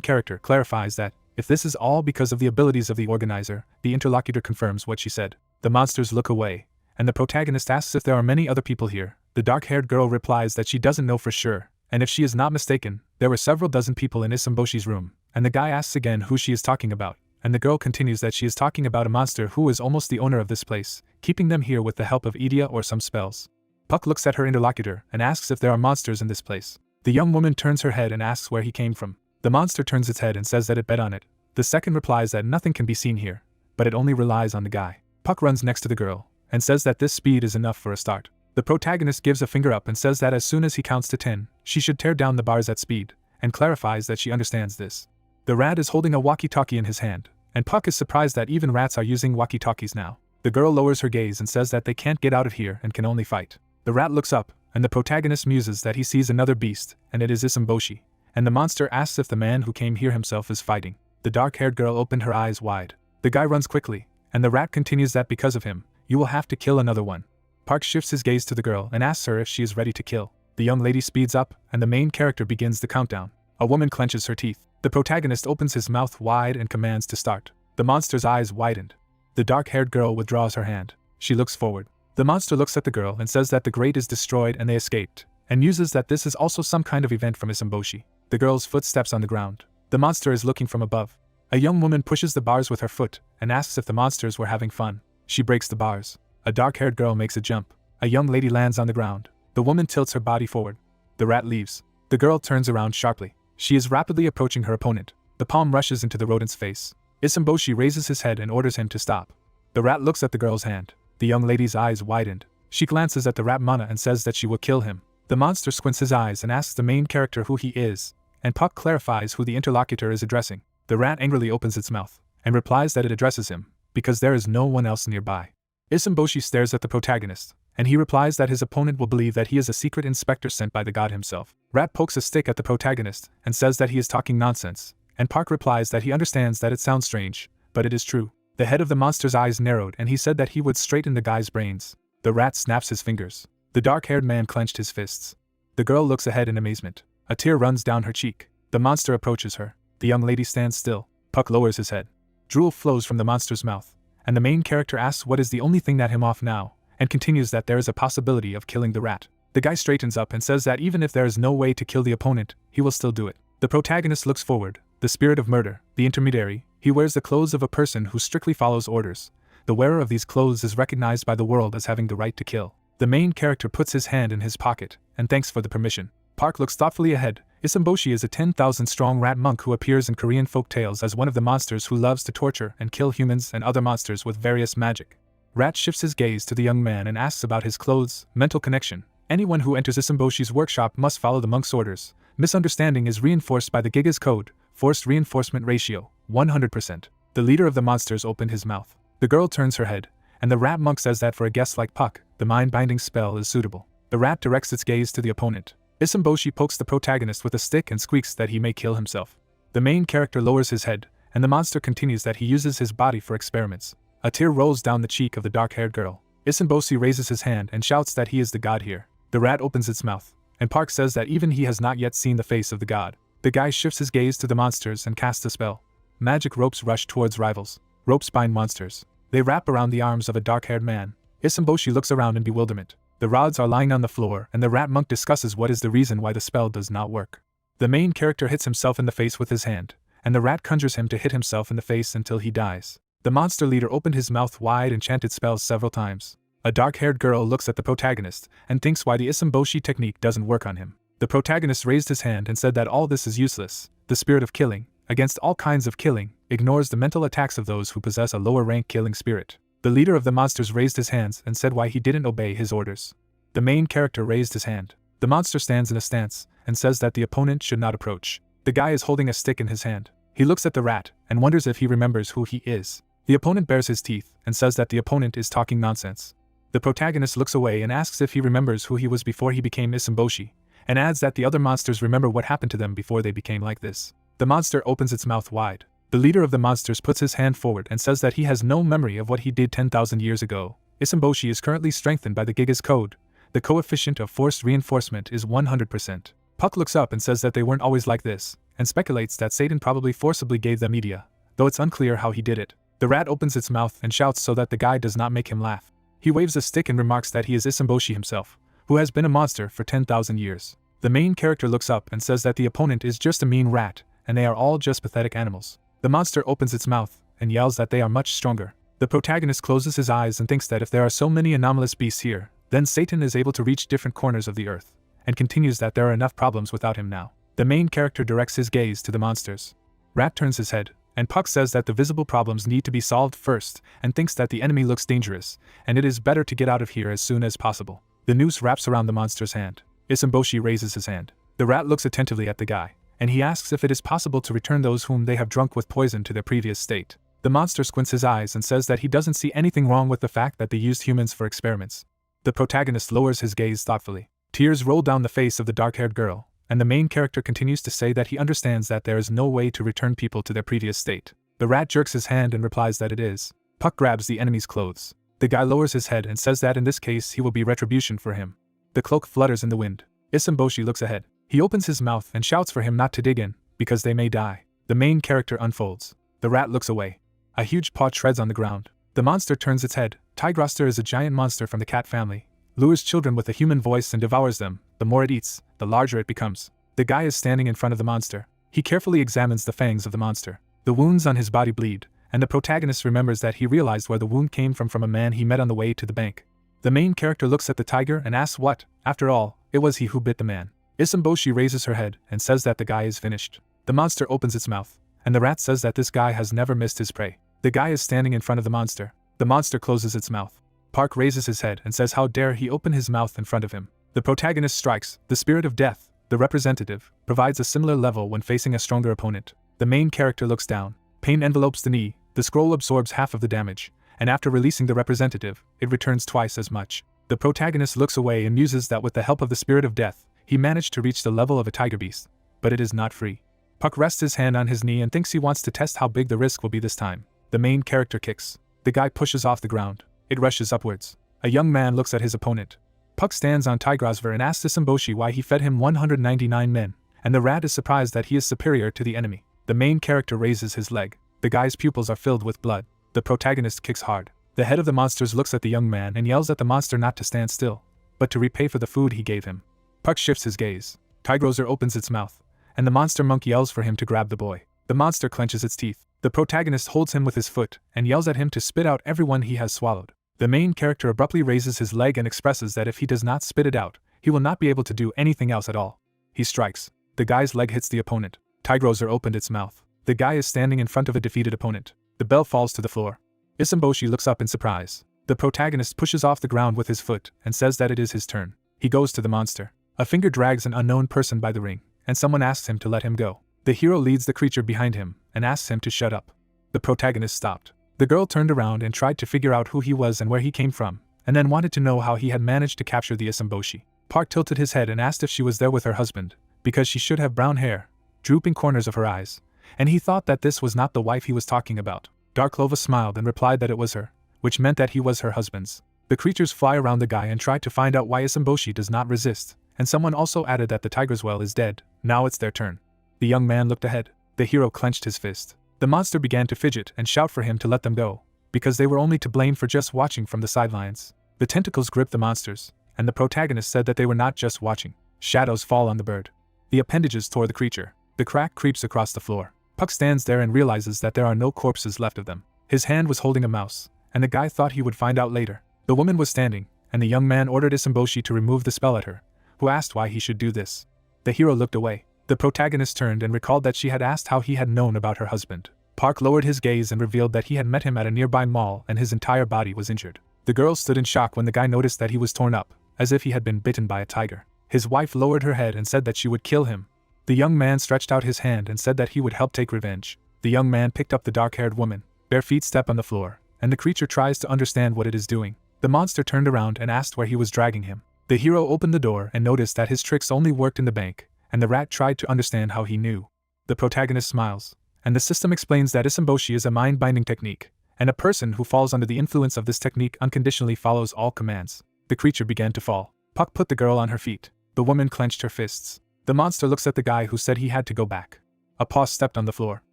character clarifies that, if this is all because of the abilities of the organizer, the interlocutor confirms what she said. The monsters look away, and the protagonist asks if there are many other people here. The dark-haired girl replies that she doesn't know for sure, and if she is not mistaken, there were several dozen people in Isamboshi's room, and the guy asks again who she is talking about, and the girl continues that she is talking about a monster who is almost the owner of this place, keeping them here with the help of Idia or some spells. Puck looks at her interlocutor and asks if there are monsters in this place. The young woman turns her head and asks where he came from. The monster turns its head and says that it bet on it. The second replies that nothing can be seen here, but it only relies on the guy. Puck runs next to the girl and says that this speed is enough for a start. The protagonist gives a finger up and says that as soon as he counts to 10, she should tear down the bars at speed, and clarifies that she understands this. The rat is holding a walkie-talkie in his hand, and Puck is surprised that even rats are using walkie-talkies now. The girl lowers her gaze and says that they can't get out of here and can only fight. The rat looks up, and the protagonist muses that he sees another beast, and it is Isamboshi, and the monster asks if the man who came here himself is fighting. The dark-haired girl opened her eyes wide. The guy runs quickly, and the rat continues that because of him, you will have to kill another one. Park shifts his gaze to the girl and asks her if she is ready to kill. The young lady speeds up, and the main character begins the countdown. A woman clenches her teeth. The protagonist opens his mouth wide and commands to start. The monster's eyes widened. The dark-haired girl withdraws her hand. She looks forward. The monster looks at the girl and says that the grate is destroyed and they escaped, and muses that this is also some kind of event from Isamboshi. The girl's footsteps on the ground. The monster is looking from above. A young woman pushes the bars with her foot and asks if the monsters were having fun. She breaks the bars. A dark-haired girl makes a jump. A young lady lands on the ground. The woman tilts her body forward. The rat leaves. The girl turns around sharply. She is rapidly approaching her opponent. The palm rushes into the rodent's face. Isamboshi raises his head and orders him to stop. The rat looks at the girl's hand. The young lady's eyes widened. She glances at the rat mana and says that she will kill him. The monster squints his eyes and asks the main character who he is, and Puck clarifies who the interlocutor is addressing. The rat angrily opens its mouth, and replies that it addresses him, because there is no one else nearby. Isomboshi stares at the protagonist, and he replies that his opponent will believe that he is a secret inspector sent by the god himself. Rat pokes a stick at the protagonist, and says that he is talking nonsense, and Park replies that he understands that it sounds strange, but it is true. The head of the monster's eyes narrowed and he said that he would straighten the guy's brains. The rat snaps his fingers. The dark-haired man clenched his fists. The girl looks ahead in amazement. A tear runs down her cheek. The monster approaches her. The young lady stands still. Puck lowers his head. Drool flows from the monster's mouth, and the main character asks what is the only thing that him off now, and continues that there is a possibility of killing the rat. The guy straightens up and says that even if there is no way to kill the opponent, he will still do it. The protagonist looks forward, the spirit of murder, the intermediary. He wears the clothes of a person who strictly follows orders. The wearer of these clothes is recognized by the world as having the right to kill. The main character puts his hand in his pocket, and thanks for the permission. Park looks thoughtfully ahead. Isomboshi is a 10,000-strong rat monk who appears in Korean folk tales as one of the monsters who loves to torture and kill humans and other monsters with various magic. Rat shifts his gaze to the young man and asks about his clothes. Mental connection. Anyone who enters Isomboshi's workshop must follow the monk's orders. Misunderstanding is reinforced by the Giga's code. Forced reinforcement ratio, 100%. The leader of the monsters opened his mouth. The girl turns her head, and the rat monk says that for a guest like Puck, the mind-binding spell is suitable. The rat directs its gaze to the opponent. Isomboshi pokes the protagonist with a stick and squeaks that he may kill himself. The main character lowers his head, and the monster continues that he uses his body for experiments. A tear rolls down the cheek of the dark-haired girl. Isomboshi raises his hand and shouts that he is the god here. The rat opens its mouth, and Park says that even he has not yet seen the face of the god. The guy shifts his gaze to the monsters and casts a spell. Magic ropes rush towards rivals. Ropes bind monsters. They wrap around the arms of a dark-haired man. Isomboshi looks around in bewilderment. The rods are lying on the floor, and the rat monk discusses what is the reason why the spell does not work. The main character hits himself in the face with his hand, and the rat conjures him to hit himself in the face until he dies. The monster leader opened his mouth wide and chanted spells several times. A dark-haired girl looks at the protagonist and thinks why the Isomboshi technique doesn't work on him. The protagonist raised his hand and said that all this is useless. The spirit of killing, against all kinds of killing, ignores the mental attacks of those who possess a lower-rank killing spirit. The leader of the monsters raised his hands and said why he didn't obey his orders. The main character raised his hand. The monster stands in a stance and says that the opponent should not approach. The guy is holding a stick in his hand. He looks at the rat and wonders if he remembers who he is. The opponent bares his teeth and says that the opponent is talking nonsense. The protagonist looks away and asks if he remembers who he was before he became Isomboshi, and adds that the other monsters remember what happened to them before they became like this. The monster opens its mouth wide. The leader of the monsters puts his hand forward and says that he has no memory of what he did 10,000 years ago. Isomboshi is currently strengthened by the Giga's code. The coefficient of forced reinforcement is 100%. Puck looks up and says that they weren't always like this, and speculates that Satan probably forcibly gave them Idia, though it's unclear how he did it. The rat opens its mouth and shouts so that the guy does not make him laugh. He waves a stick and remarks that he is Isomboshi himself, who has been a monster for 10,000 years. The main character looks up and says that the opponent is just a mean rat, and they are all just pathetic animals. The monster opens its mouth and yells that they are much stronger. The protagonist closes his eyes and thinks that if there are so many anomalous beasts here, then Satan is able to reach different corners of the earth, and continues that there are enough problems without him now. The main character directs his gaze to the monsters. Rat turns his head, and Puck says that the visible problems need to be solved first, and thinks that the enemy looks dangerous, and it is better to get out of here as soon as possible. The noose wraps around the monster's hand. Isomboshi raises his hand. The rat looks attentively at the guy, and he asks if it is possible to return those whom they have drunk with poison to their previous state. The monster squints his eyes and says that he doesn't see anything wrong with the fact that they used humans for experiments. The protagonist lowers his gaze thoughtfully. Tears roll down the face of the dark-haired girl, and the main character continues to say that he understands that there is no way to return people to their previous state. The rat jerks his hand and replies that it is. Puck grabs the enemy's clothes. The guy lowers his head and says that in this case he will be retribution for him. The cloak flutters in the wind. Isomboshi looks ahead. He opens his mouth and shouts for him not to dig in, because they may die. The main character unfolds. The rat looks away. A huge paw treads on the ground. The monster turns its head. Tigroster is a giant monster from the cat family. Lures children with a human voice and devours them. The more it eats, the larger it becomes. The guy is standing in front of the monster. He carefully examines the fangs of the monster. The wounds on his body bleed, and the protagonist remembers that he realized where the wound came from a man he met on the way to the bank. The main character looks at the tiger and asks what, after all, it was he who bit the man. Isomboshi raises her head and says that the guy is finished. The monster opens its mouth, and the rat says that this guy has never missed his prey. The guy is standing in front of the monster. The monster closes its mouth. Park raises his head and says how dare he open his mouth in front of him. The protagonist strikes. The spirit of death, the representative, provides a similar level when facing a stronger opponent. The main character looks down. Pain envelopes the knee, the scroll absorbs half of the damage, and after releasing the representative, it returns twice as much. The protagonist looks away and muses that with the help of the spirit of death, he managed to reach the level of a tiger beast, but it is not free. Puck rests his hand on his knee and thinks he wants to test how big the risk will be this time. The main character kicks. The guy pushes off the ground. It rushes upwards. A young man looks at his opponent. Puck stands on Tigrosver and asks Isamboshi why he fed him 199 men, and the rat is surprised that he is superior to the enemy. The main character raises his leg. The guy's pupils are filled with blood. The protagonist kicks hard. The head of the monsters looks at the young man and yells at the monster not to stand still, but to repay for the food he gave him. Puck shifts his gaze. Tigrosver opens its mouth, and the monster monk yells for him to grab the boy. The monster clenches its teeth. The protagonist holds him with his foot and yells at him to spit out everyone he has swallowed. The main character abruptly raises his leg and expresses that if he does not spit it out, he will not be able to do anything else at all. He strikes. The guy's leg hits the opponent. Tigrosver opened its mouth. The guy is standing in front of a defeated opponent. The bell falls to the floor. Isamboshi looks up in surprise. The protagonist pushes off the ground with his foot and says that it is his turn. He goes to the monster. A finger drags an unknown person by the ring, and someone asks him to let him go. The hero leads the creature behind him and asks him to shut up. The protagonist stopped. The girl turned around and tried to figure out who he was and where he came from, and then wanted to know how he had managed to capture the Isamboshi. Park tilted his head and asked if she was there with her husband, because she should have brown hair, drooping corners of her eyes, and he thought that this was not the wife he was talking about. Darklova smiled and replied that it was her, which meant that he was her husband's. The creatures fly around the guy and try to find out why Isamboshi does not resist, and someone also added that the Tigerswell is dead. Now it's their turn. The young man looked ahead. The hero clenched his fist. The monster began to fidget and shout for him to let them go, because they were only to blame for just watching from the sidelines. The tentacles gripped the monsters, and the protagonist said that they were not just watching. Shadows fall on the bird. The appendages tore the creature. The crack creeps across the floor. Puck stands there and realizes that there are no corpses left of them. His hand was holding a mouse, and the guy thought he would find out later. The woman was standing, and the young man ordered Isamboshi to remove the spell at her, who asked why he should do this. The hero looked away. The protagonist turned and recalled that she had asked how he had known about her husband. Park lowered his gaze and revealed that he had met him at a nearby mall and his entire body was injured. The girl stood in shock when the guy noticed that he was torn up, as if he had been bitten by a tiger. His wife lowered her head and said that she would kill him. The young man stretched out his hand and said that he would help take revenge. The young man picked up the dark-haired woman. Bare feet step on the floor, and the creature tries to understand what it is doing. The monster turned around and asked where he was dragging him. The hero opened the door and noticed that his tricks only worked in the bank, and the rat tried to understand how he knew. The protagonist smiles, and the system explains that Isamboshi is a mind-binding technique, and a person who falls under the influence of this technique unconditionally follows all commands. The creature began to fall. Puck put the girl on her feet. The woman clenched her fists. The monster looks at the guy who said he had to go back. A paw stepped on the floor.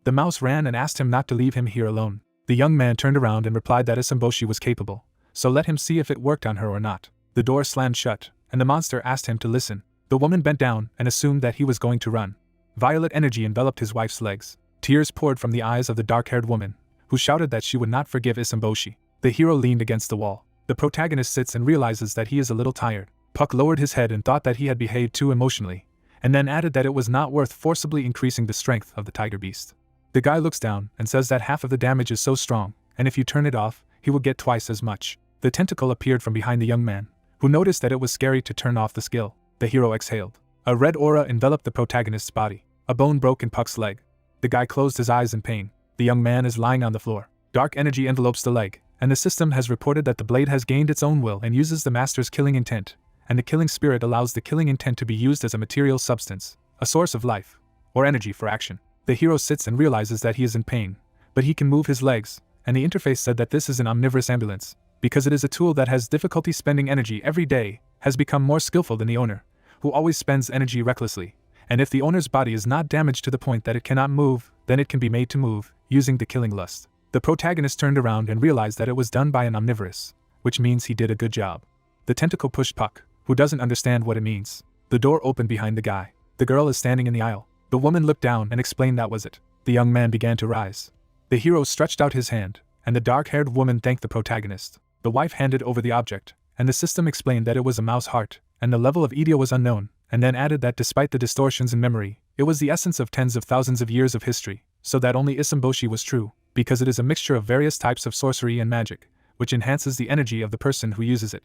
The mouse ran and asked him not to leave him here alone. The young man turned around and replied that Isamboshi was capable, so let him see if it worked on her or not. The door slammed shut, and the monster asked him to listen. The woman bent down and assumed that he was going to run. Violet energy enveloped his wife's legs. Tears poured from the eyes of the dark-haired woman, who shouted that she would not forgive Isamboshi. The hero leaned against the wall. The protagonist sits and realizes that he is a little tired. Puck lowered his head and thought that he had behaved too emotionally, and then added that it was not worth forcibly increasing the strength of the tiger beast. The guy looks down and says that half of the damage is so strong, and if you turn it off, he will get twice as much. The tentacle appeared from behind the young man, who noticed that it was scary to turn off the skill. The hero exhaled. A red aura enveloped the protagonist's body. A bone broke in Puck's leg. The guy closed his eyes in pain. The young man is lying on the floor. Dark energy envelopes the leg, and the system has reported that the blade has gained its own will and uses the master's killing intent, and the killing spirit allows the killing intent to be used as a material substance, a source of life, or energy for action. The hero sits and realizes that he is in pain, but he can move his legs, and the interface said that this is an omnivorous ambulance, because it is a tool that has difficulty spending energy every day, has become more skillful than the owner, who always spends energy recklessly, and if the owner's body is not damaged to the point that it cannot move, then it can be made to move, using the killing lust. The protagonist turned around and realized that it was done by an omnivorous, which means he did a good job. The tentacle pushed Puck, who doesn't understand what it means. The door opened behind the guy. The girl is standing in the aisle. The woman looked down and explained that was it. The young man began to rise. The hero stretched out his hand, and the dark-haired woman thanked the protagonist. The wife handed over the object, and the system explained that it was a mouse heart, and the level of Idia was unknown, and then added that despite the distortions in memory, it was the essence of tens of thousands of years of history, so that only Isamboshi was true, because it is a mixture of various types of sorcery and magic, which enhances the energy of the person who uses it.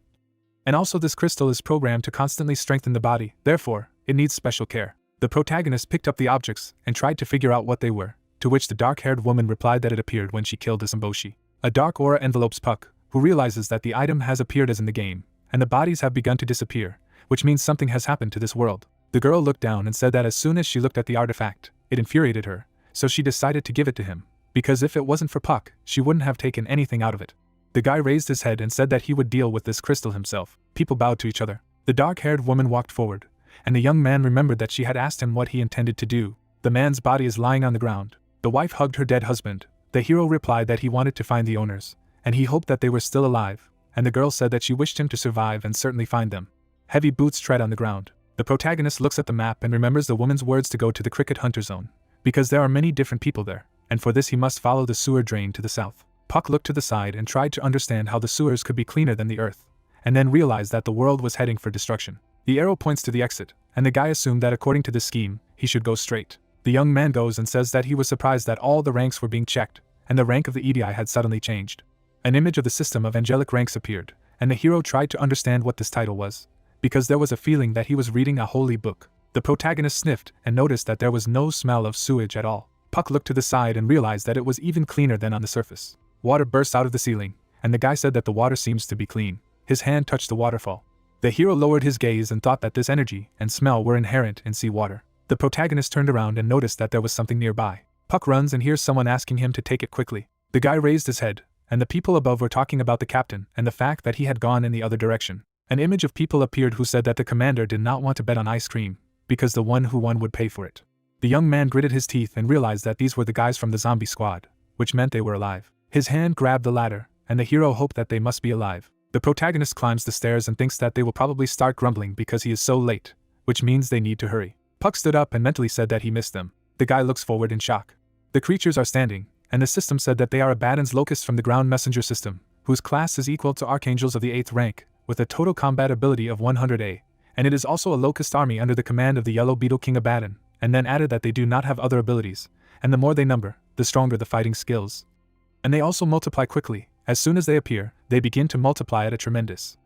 And also this crystal is programmed to constantly strengthen the body, therefore, it needs special care. The protagonist picked up the objects and tried to figure out what they were, to which the dark-haired woman replied that it appeared when she killed Isamboshi. A dark aura envelopes Puck, who realizes that the item has appeared as in the game, and the bodies have begun to disappear, which means something has happened to this world. The girl looked down and said that as soon as she looked at the artifact, it infuriated her, so she decided to give it to him, because if it wasn't for Puck, she wouldn't have taken anything out of it. The guy raised his head and said that he would deal with this crystal himself. People bowed to each other. The dark-haired woman walked forward, and the young man remembered that she had asked him what he intended to do. The man's body is lying on the ground. The wife hugged her dead husband. The hero replied that he wanted to find the owners, and he hoped that they were still alive, and the girl said that she wished him to survive and certainly find them. Heavy boots tread on the ground. The protagonist looks at the map and remembers the woman's words to go to the cricket hunter zone, because there are many different people there, and for this he must follow the sewer drain to the south. Puck looked to the side and tried to understand how the sewers could be cleaner than the earth, and then realized that the world was heading for destruction. The arrow points to the exit, and the guy assumed that according to this scheme, he should go straight. The young man goes and says that he was surprised that all the ranks were being checked, and the rank of the Idia had suddenly changed. An image of the system of angelic ranks appeared, and the hero tried to understand what this title was, because there was a feeling that he was reading a holy book. The protagonist sniffed and noticed that there was no smell of sewage at all. Puck looked to the side and realized that it was even cleaner than on the surface. Water burst out of the ceiling, and the guy said that the water seems to be clean. His hand touched the waterfall. The hero lowered his gaze and thought that this energy and smell were inherent in seawater. The protagonist turned around and noticed that there was something nearby. Puck runs and hears someone asking him to take it quickly. The guy raised his head, and the people above were talking about the captain and the fact that he had gone in the other direction. An image of people appeared who said that the commander did not want to bet on ice cream, because the one who won would pay for it. The young man gritted his teeth and realized that these were the guys from the zombie squad, which meant they were alive. His hand grabbed the ladder, and the hero hoped that they must be alive. The protagonist climbs the stairs and thinks that they will probably start grumbling because he is so late, which means they need to hurry. Puck stood up and mentally said that he missed them. The guy looks forward in shock. The creatures are standing, and the system said that they are Abaddon's locusts from the ground messenger system, whose class is equal to archangels of the 8th rank, with a total combat ability of 100A, and it is also a locust army under the command of the Yellow Beetle King Abaddon, and then added that they do not have other abilities, and the more they number, the stronger the fighting skills. And they also multiply quickly. As soon as they appear, they begin to multiply at a tremendous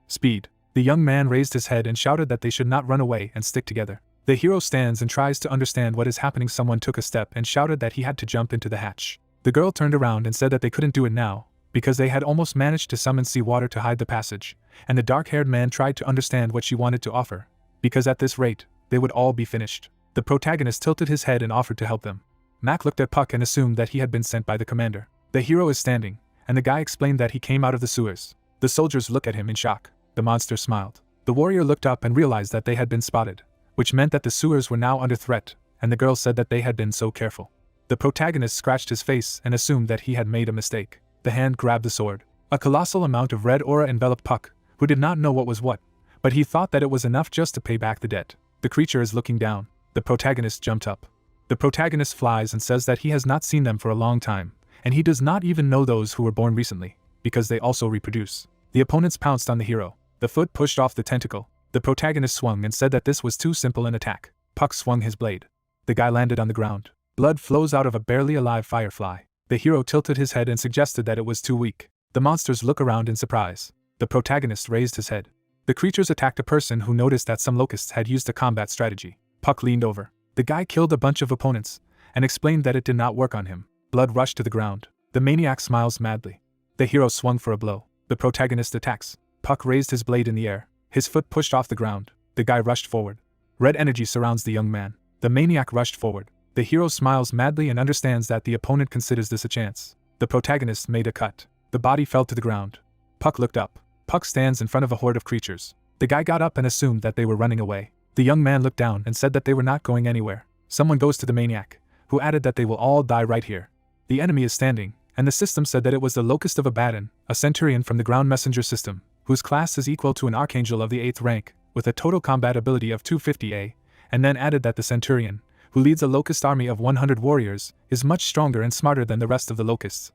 speed. The young man raised his head and shouted that they should not run away and stick together. The hero stands and tries to understand what is happening. Someone took a step and shouted that he had to jump into the hatch. The girl turned around and said that they couldn't do it now, because they had almost managed to summon seawater to hide the passage, and the dark-haired man tried to understand what she wanted to offer, because at this rate, they would all be finished. The protagonist tilted his head and offered to help them. Mac looked at Puck and assumed that he had been sent by the commander. The hero is standing, and the guy explained that he came out of the sewers. The soldiers looked at him in shock. The monster smiled. The warrior looked up and realized that they had been spotted, which meant that the sewers were now under threat, and the girl said that they had been so careful. The protagonist scratched his face and assumed that he had made a mistake. The hand grabbed the sword. A colossal amount of red aura enveloped Puck, who did not know what was what, but he thought that it was enough just to pay back the debt. The creature is looking down. The protagonist jumped up. The protagonist flies and says that he has not seen them for a long time, and he does not even know those who were born recently, because they also reproduce. The opponents pounced on the hero. The foot pushed off the tentacle. The protagonist swung and said that this was too simple an attack. Puck swung his blade. The guy landed on the ground. Blood flows out of a barely alive firefly. The hero tilted his head and suggested that it was too weak. The monsters look around in surprise. The protagonist raised his head. The creatures attacked a person who noticed that some locusts had used a combat strategy. Puck leaned over. The guy killed a bunch of opponents, and explained that it did not work on him. Blood rushed to the ground. The maniac smiles madly. The hero swung for a blow. The protagonist attacks. Puck raised his blade in the air. His foot pushed off the ground. The guy rushed forward. Red energy surrounds the young man. The maniac rushed forward. The hero smiles madly and understands that the opponent considers this a chance. The protagonist made a cut. The body fell to the ground. Puck looked up. Puck stands in front of a horde of creatures. The guy got up and assumed that they were running away. The young man looked down and said that they were not going anywhere. Someone goes to the maniac, who added that they will all die right here. The enemy is standing, and the system said that it was the Locust of Abaddon, a centurion from the ground messenger system, whose class is equal to an archangel of the 8th rank, with a total combat ability of 250A, and then added that the centurion, who leads a locust army of 100 warriors, is much stronger and smarter than the rest of the locusts.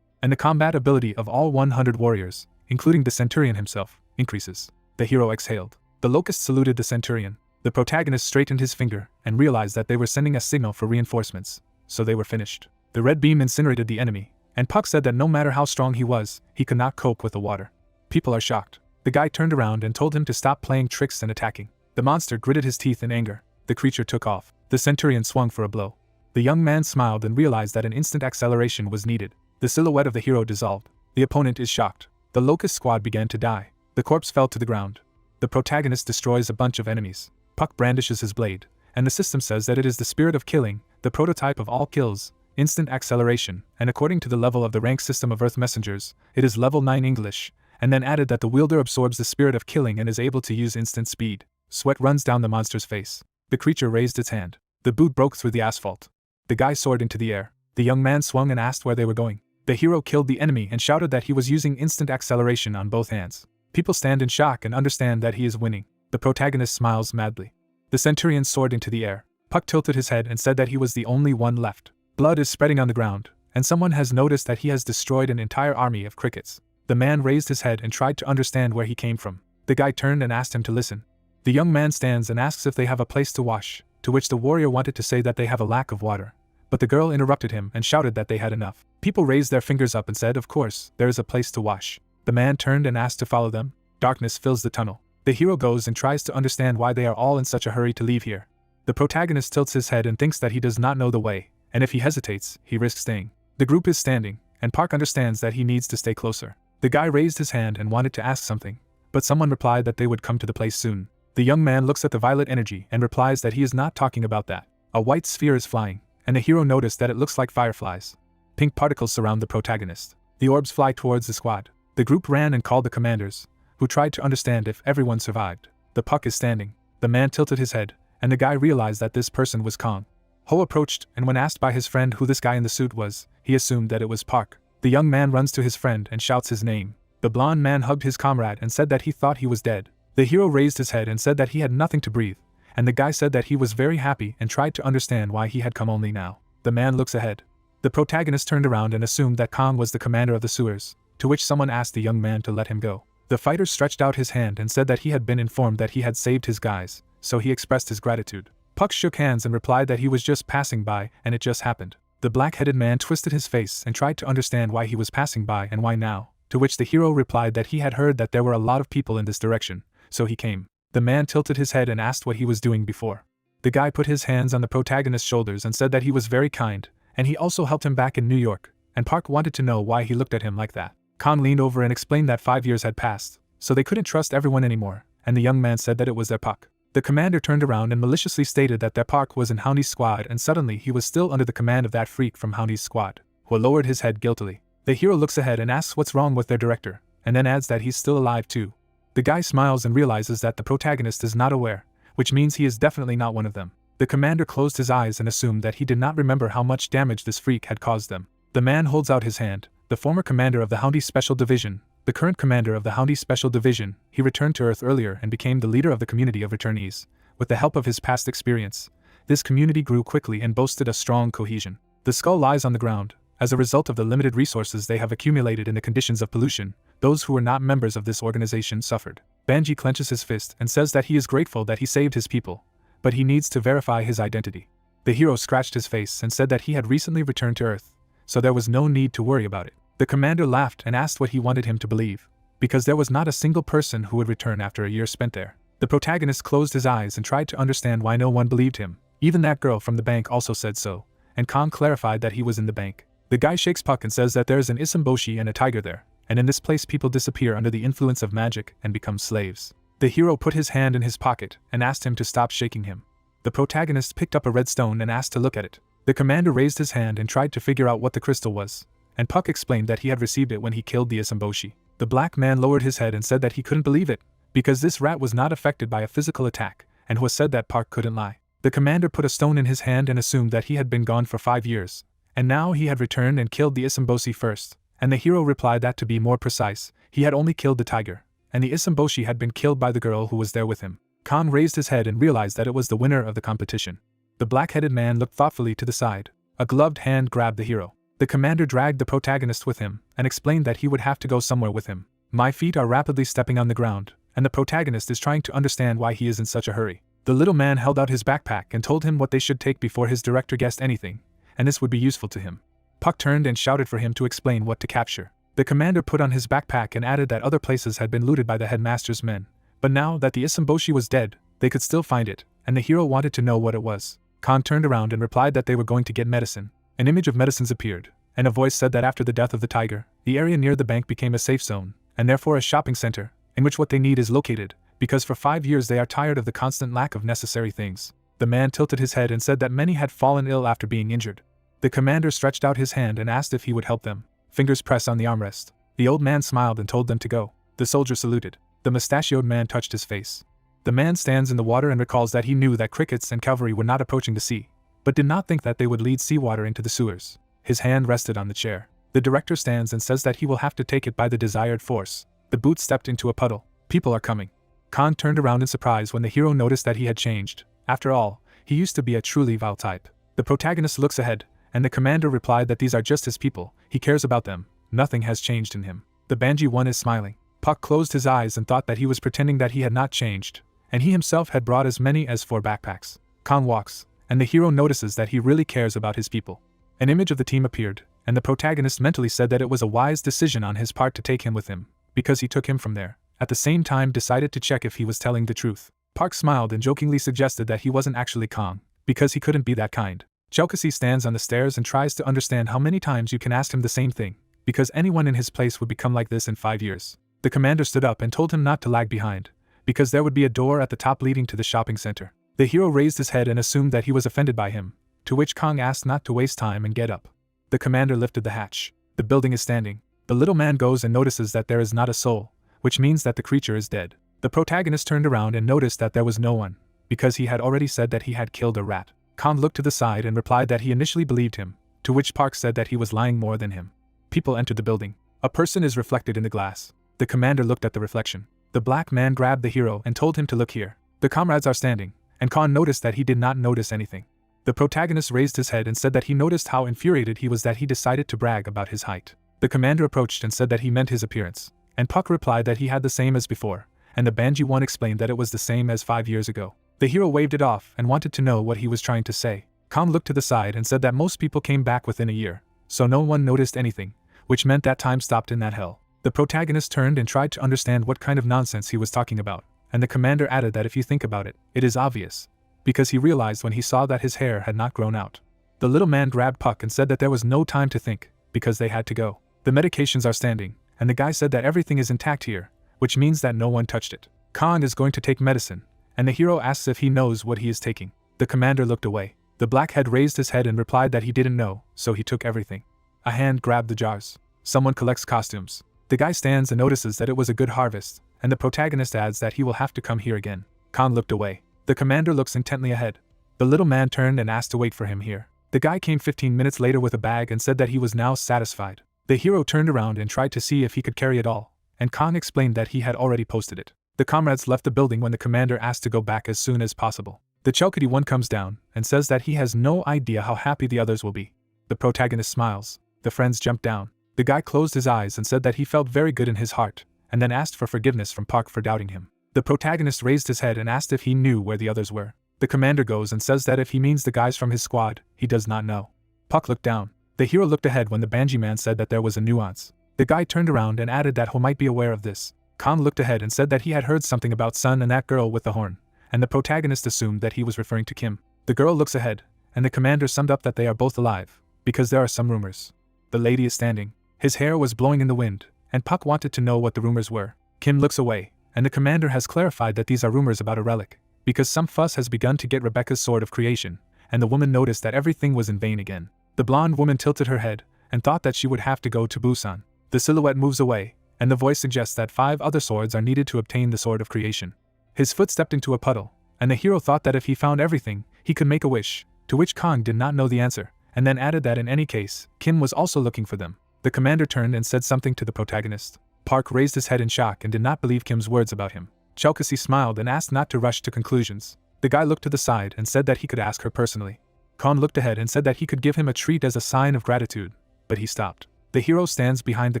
And the combat ability of all 100 warriors, including the centurion himself, increases. The hero exhaled. The locust saluted the centurion. The protagonist straightened his finger and realized that they were sending a signal for reinforcements, so they were finished. The red beam incinerated the enemy, and Puck said that no matter how strong he was, he could not cope with the water. People are shocked. The guy turned around and told him to stop playing tricks and attacking. The monster gritted his teeth in anger. the creature took off. The centurion swung for a blow. The young man smiled and realized that an instant acceleration was needed. The silhouette of the hero dissolved. The opponent is shocked. The locust squad began to die. The corpse fell to the ground. The protagonist destroys a bunch of enemies. Puck brandishes his blade, and the system says that it is the spirit of killing, the prototype of all kills, instant acceleration, and according to the level of the rank system of Earth messengers, it is level 9 English, and then added that the wielder absorbs the spirit of killing and is able to use instant speed. Sweat runs down the monster's face. The creature raised its hand. The boot broke through the asphalt. The guy soared into the air. The young man swung and asked where they were going. The hero killed the enemy and shouted that he was using instant acceleration on both hands. People stand in shock and understand that he is winning. The protagonist smiles madly. The centurion soared into the air. Puck tilted his head and said that he was the only one left. Blood is spreading on the ground, and someone has noticed that he has destroyed an entire army of crickets. The man raised his head and tried to understand where he came from. The guy turned and asked him to listen. The young man stands and asks if they have a place to wash, to which the warrior wanted to say that they have a lack of water. But the girl interrupted him and shouted that they had enough. People raised their fingers up and said, "Of course, there is a place to wash." The man turned and asked to follow them. Darkness fills the tunnel. The hero goes and tries to understand why they are all in such a hurry to leave here. The protagonist tilts his head and thinks that he does not know the way, and if he hesitates, he risks staying. The group is standing, and Park understands that he needs to stay closer. The guy raised his hand and wanted to ask something, but someone replied that they would come to the place soon. The young man looks at the violet energy and replies that he is not talking about that. A white sphere is flying, and the hero noticed that it looks like fireflies. Pink particles surround the protagonist. The orbs fly towards the squad. The group ran and called the commanders, who tried to understand if everyone survived. The Puck is standing. The man tilted his head, and the guy realized that this person was Kong. Ho approached, and when asked by his friend who this guy in the suit was, he assumed that it was Park. The young man runs to his friend and shouts his name. The blonde man hugged his comrade and said that he thought he was dead. The hero raised his head and said that he had nothing to breathe, and the guy said that he was very happy and tried to understand why he had come only now. The man looks ahead. The protagonist turned around and assumed that Kong was the commander of the sewers, to which someone asked the young man to let him go. The fighter stretched out his hand and said that he had been informed that he had saved his guys, so he expressed his gratitude. Puck shook hands and replied that he was just passing by and it just happened. The black-headed man twisted his face and tried to understand why he was passing by and why now, to which the hero replied that he had heard that there were a lot of people in this direction, so he came. The man tilted his head and asked what he was doing before. The guy put his hands on the protagonist's shoulders and said that he was very kind, and he also helped him back in New York, and Park wanted to know why he looked at him like that. Kong leaned over and explained that 5 years had passed, so they couldn't trust everyone anymore, and the young man said that it was their Puck. The commander turned around and maliciously stated that their Park was in Houndy's squad, and suddenly he was still under the command of that freak from Houndy's squad, who lowered his head guiltily. The hero looks ahead and asks what's wrong with their director, and then adds that he's still alive too. The guy smiles and realizes that the protagonist is not aware, which means he is definitely not one of them. The commander closed his eyes and assumed that he did not remember how much damage this freak had caused them. The man holds out his hand. The former commander of the Houndy Special Division, the current commander of the Houndy Special Division, he returned to Earth earlier and became the leader of the community of returnees. With the help of his past experience, this community grew quickly and boasted a strong cohesion. The skull lies on the ground. As a result of the limited resources they have accumulated in the conditions of pollution, those who were not members of this organization suffered. Banji clenches his fist and says that he is grateful that he saved his people, but he needs to verify his identity. The hero scratched his face and said that he had recently returned to Earth, so there was no need to worry about it. The commander laughed and asked what he wanted him to believe, because there was not a single person who would return after a year spent there. The protagonist closed his eyes and tried to understand why no one believed him. Even that girl from the bank also said so, and Kong clarified that he was in the bank. The guy shakes Puck and says that there is an Isamboshi and a tiger there, and in this place people disappear under the influence of magic and become slaves. The hero put his hand in his pocket and asked him to stop shaking him. The protagonist picked up a red stone and asked to look at it. The commander raised his hand and tried to figure out what the crystal was, and Puck explained that he had received it when he killed the Isamboshi. The black man lowered his head and said that he couldn't believe it, because this rat was not affected by a physical attack, and was said that Park couldn't lie. The commander put a stone in his hand and assumed that he had been gone for 5 years, and now he had returned and killed the Isamboshi first, and the hero replied that to be more precise, he had only killed the tiger, and the Isamboshi had been killed by the girl who was there with him. Khan raised his head and realized that it was the winner of the competition. The black-headed man looked thoughtfully to the side. A gloved hand grabbed the hero. The commander dragged the protagonist with him, and explained that he would have to go somewhere with him. My feet are rapidly stepping on the ground, and the protagonist is trying to understand why he is in such a hurry. The little man held out his backpack and told him what they should take before his director guessed anything, and this would be useful to him. Puck turned and shouted for him to explain what to capture. The commander put on his backpack and added that other places had been looted by the headmaster's men, but now that the Isamboshi was dead, they could still find it, and the hero wanted to know what it was. Khan turned around and replied that they were going to get medicine. An image of medicines appeared, and a voice said that after the death of the tiger, the area near the bank became a safe zone, and therefore a shopping center, in which what they need is located, because for 5 years they are tired of the constant lack of necessary things. The man tilted his head and said that many had fallen ill after being injured. The commander stretched out his hand and asked if he would help them. Fingers pressed on the armrest. The old man smiled and told them to go. The soldier saluted. The mustachioed man touched his face. The man stands in the water and recalls that he knew that crickets and cavalry were not approaching the sea, but did not think that they would lead seawater into the sewers. His hand rested on the chair. The director stands and says that he will have to take it by the desired force. The boot stepped into a puddle. People are coming. Khan turned around in surprise when the hero noticed that he had changed. After all, he used to be a truly vile type. The protagonist looks ahead, and the commander replied that these are just his people, he cares about them, nothing has changed in him. The Banji one is smiling. Puck closed his eyes and thought that he was pretending that he had not changed, and he himself had brought as many as 4 backpacks. Khan walks, and the hero notices that he really cares about his people. An image of the team appeared, and the protagonist mentally said that it was a wise decision on his part to take him with him, because he took him from there. At the same time decided to check if he was telling the truth. Park smiled and jokingly suggested that he wasn't actually Kong, because he couldn't be that kind. Chelkasi stands on the stairs and tries to understand how many times you can ask him the same thing, because anyone in his place would become like this in 5 years. The commander stood up and told him not to lag behind, because there would be a door at the top leading to the shopping center. The hero raised his head and assumed that he was offended by him, to which Kong asked not to waste time and get up. The commander lifted the hatch. The building is standing. The little man goes and notices that there is not a soul, which means that the creature is dead. The protagonist turned around and noticed that there was no one, because he had already said that he had killed a rat. Khan looked to the side and replied that he initially believed him, to which Park said that he was lying more than him. People entered the building. A person is reflected in the glass. The commander looked at the reflection. The black man grabbed the hero and told him to look here. The comrades are standing, and Khan noticed that he did not notice anything. The protagonist raised his head and said that he noticed how infuriated he was that he decided to brag about his height. The commander approached and said that he meant his appearance, and Puck replied that he had the same as before, and the Banji one explained that it was the same as 5 years ago. The hero waved it off and wanted to know what he was trying to say. Khan looked to the side and said that most people came back within a year, so no one noticed anything, which meant that time stopped in that hell. The protagonist turned and tried to understand what kind of nonsense he was talking about, and the commander added that if you think about it, it is obvious, because he realized when he saw that his hair had not grown out. The little man grabbed Puck and said that there was no time to think, because they had to go. The medications are standing, and the guy said that everything is intact here, which means that no one touched it. Khan is going to take medicine, and the hero asks if he knows what he is taking. The commander looked away. The blackhead raised his head and replied that he didn't know, so he took everything. A hand grabbed the jars. Someone collects costumes. The guy stands and notices that it was a good harvest, and the protagonist adds that he will have to come here again. Khan looked away. The commander looks intently ahead. The little man turned and asked to wait for him here. The guy came 15 minutes later with a bag and said that he was now satisfied. The hero turned around and tried to see if he could carry it all, and Khan explained that he had already posted it. The comrades left the building when the commander asked to go back as soon as possible. The Chelkati one comes down and says that he has no idea how happy the others will be. The protagonist smiles. The friends jump down. The guy closed his eyes and said that he felt very good in his heart, and then asked for forgiveness from Park for doubting him. The protagonist raised his head and asked if he knew where the others were. The commander goes and says that if he means the guys from his squad, he does not know. Puck looked down. The hero looked ahead when the Banji man said that there was a nuance. The guy turned around and added that he might be aware of this. Khan looked ahead and said that he had heard something about Sun and that girl with the horn, and the protagonist assumed that he was referring to Kim. The girl looks ahead, and the commander summed up that they are both alive, because there are some rumors. The lady is standing. His hair was blowing in the wind, and Puck wanted to know what the rumors were. Kim looks away, and the commander has clarified that these are rumors about a relic, because some fuss has begun to get Rebecca's sword of creation, and the woman noticed that everything was in vain again. The blonde woman tilted her head, and thought that she would have to go to Busan. The silhouette moves away, and the voice suggests that 5 other swords are needed to obtain the sword of creation. His foot stepped into a puddle, and the hero thought that if he found everything, he could make a wish, to which Kong did not know the answer, and then added that in any case, Kim was also looking for them. The commander turned and said something to the protagonist. Park raised his head in shock and did not believe Kim's words about him. Chelkasi smiled and asked not to rush to conclusions. The guy looked to the side and said that he could ask her personally. Khan looked ahead and said that he could give him a treat as a sign of gratitude, but he stopped. The hero stands behind the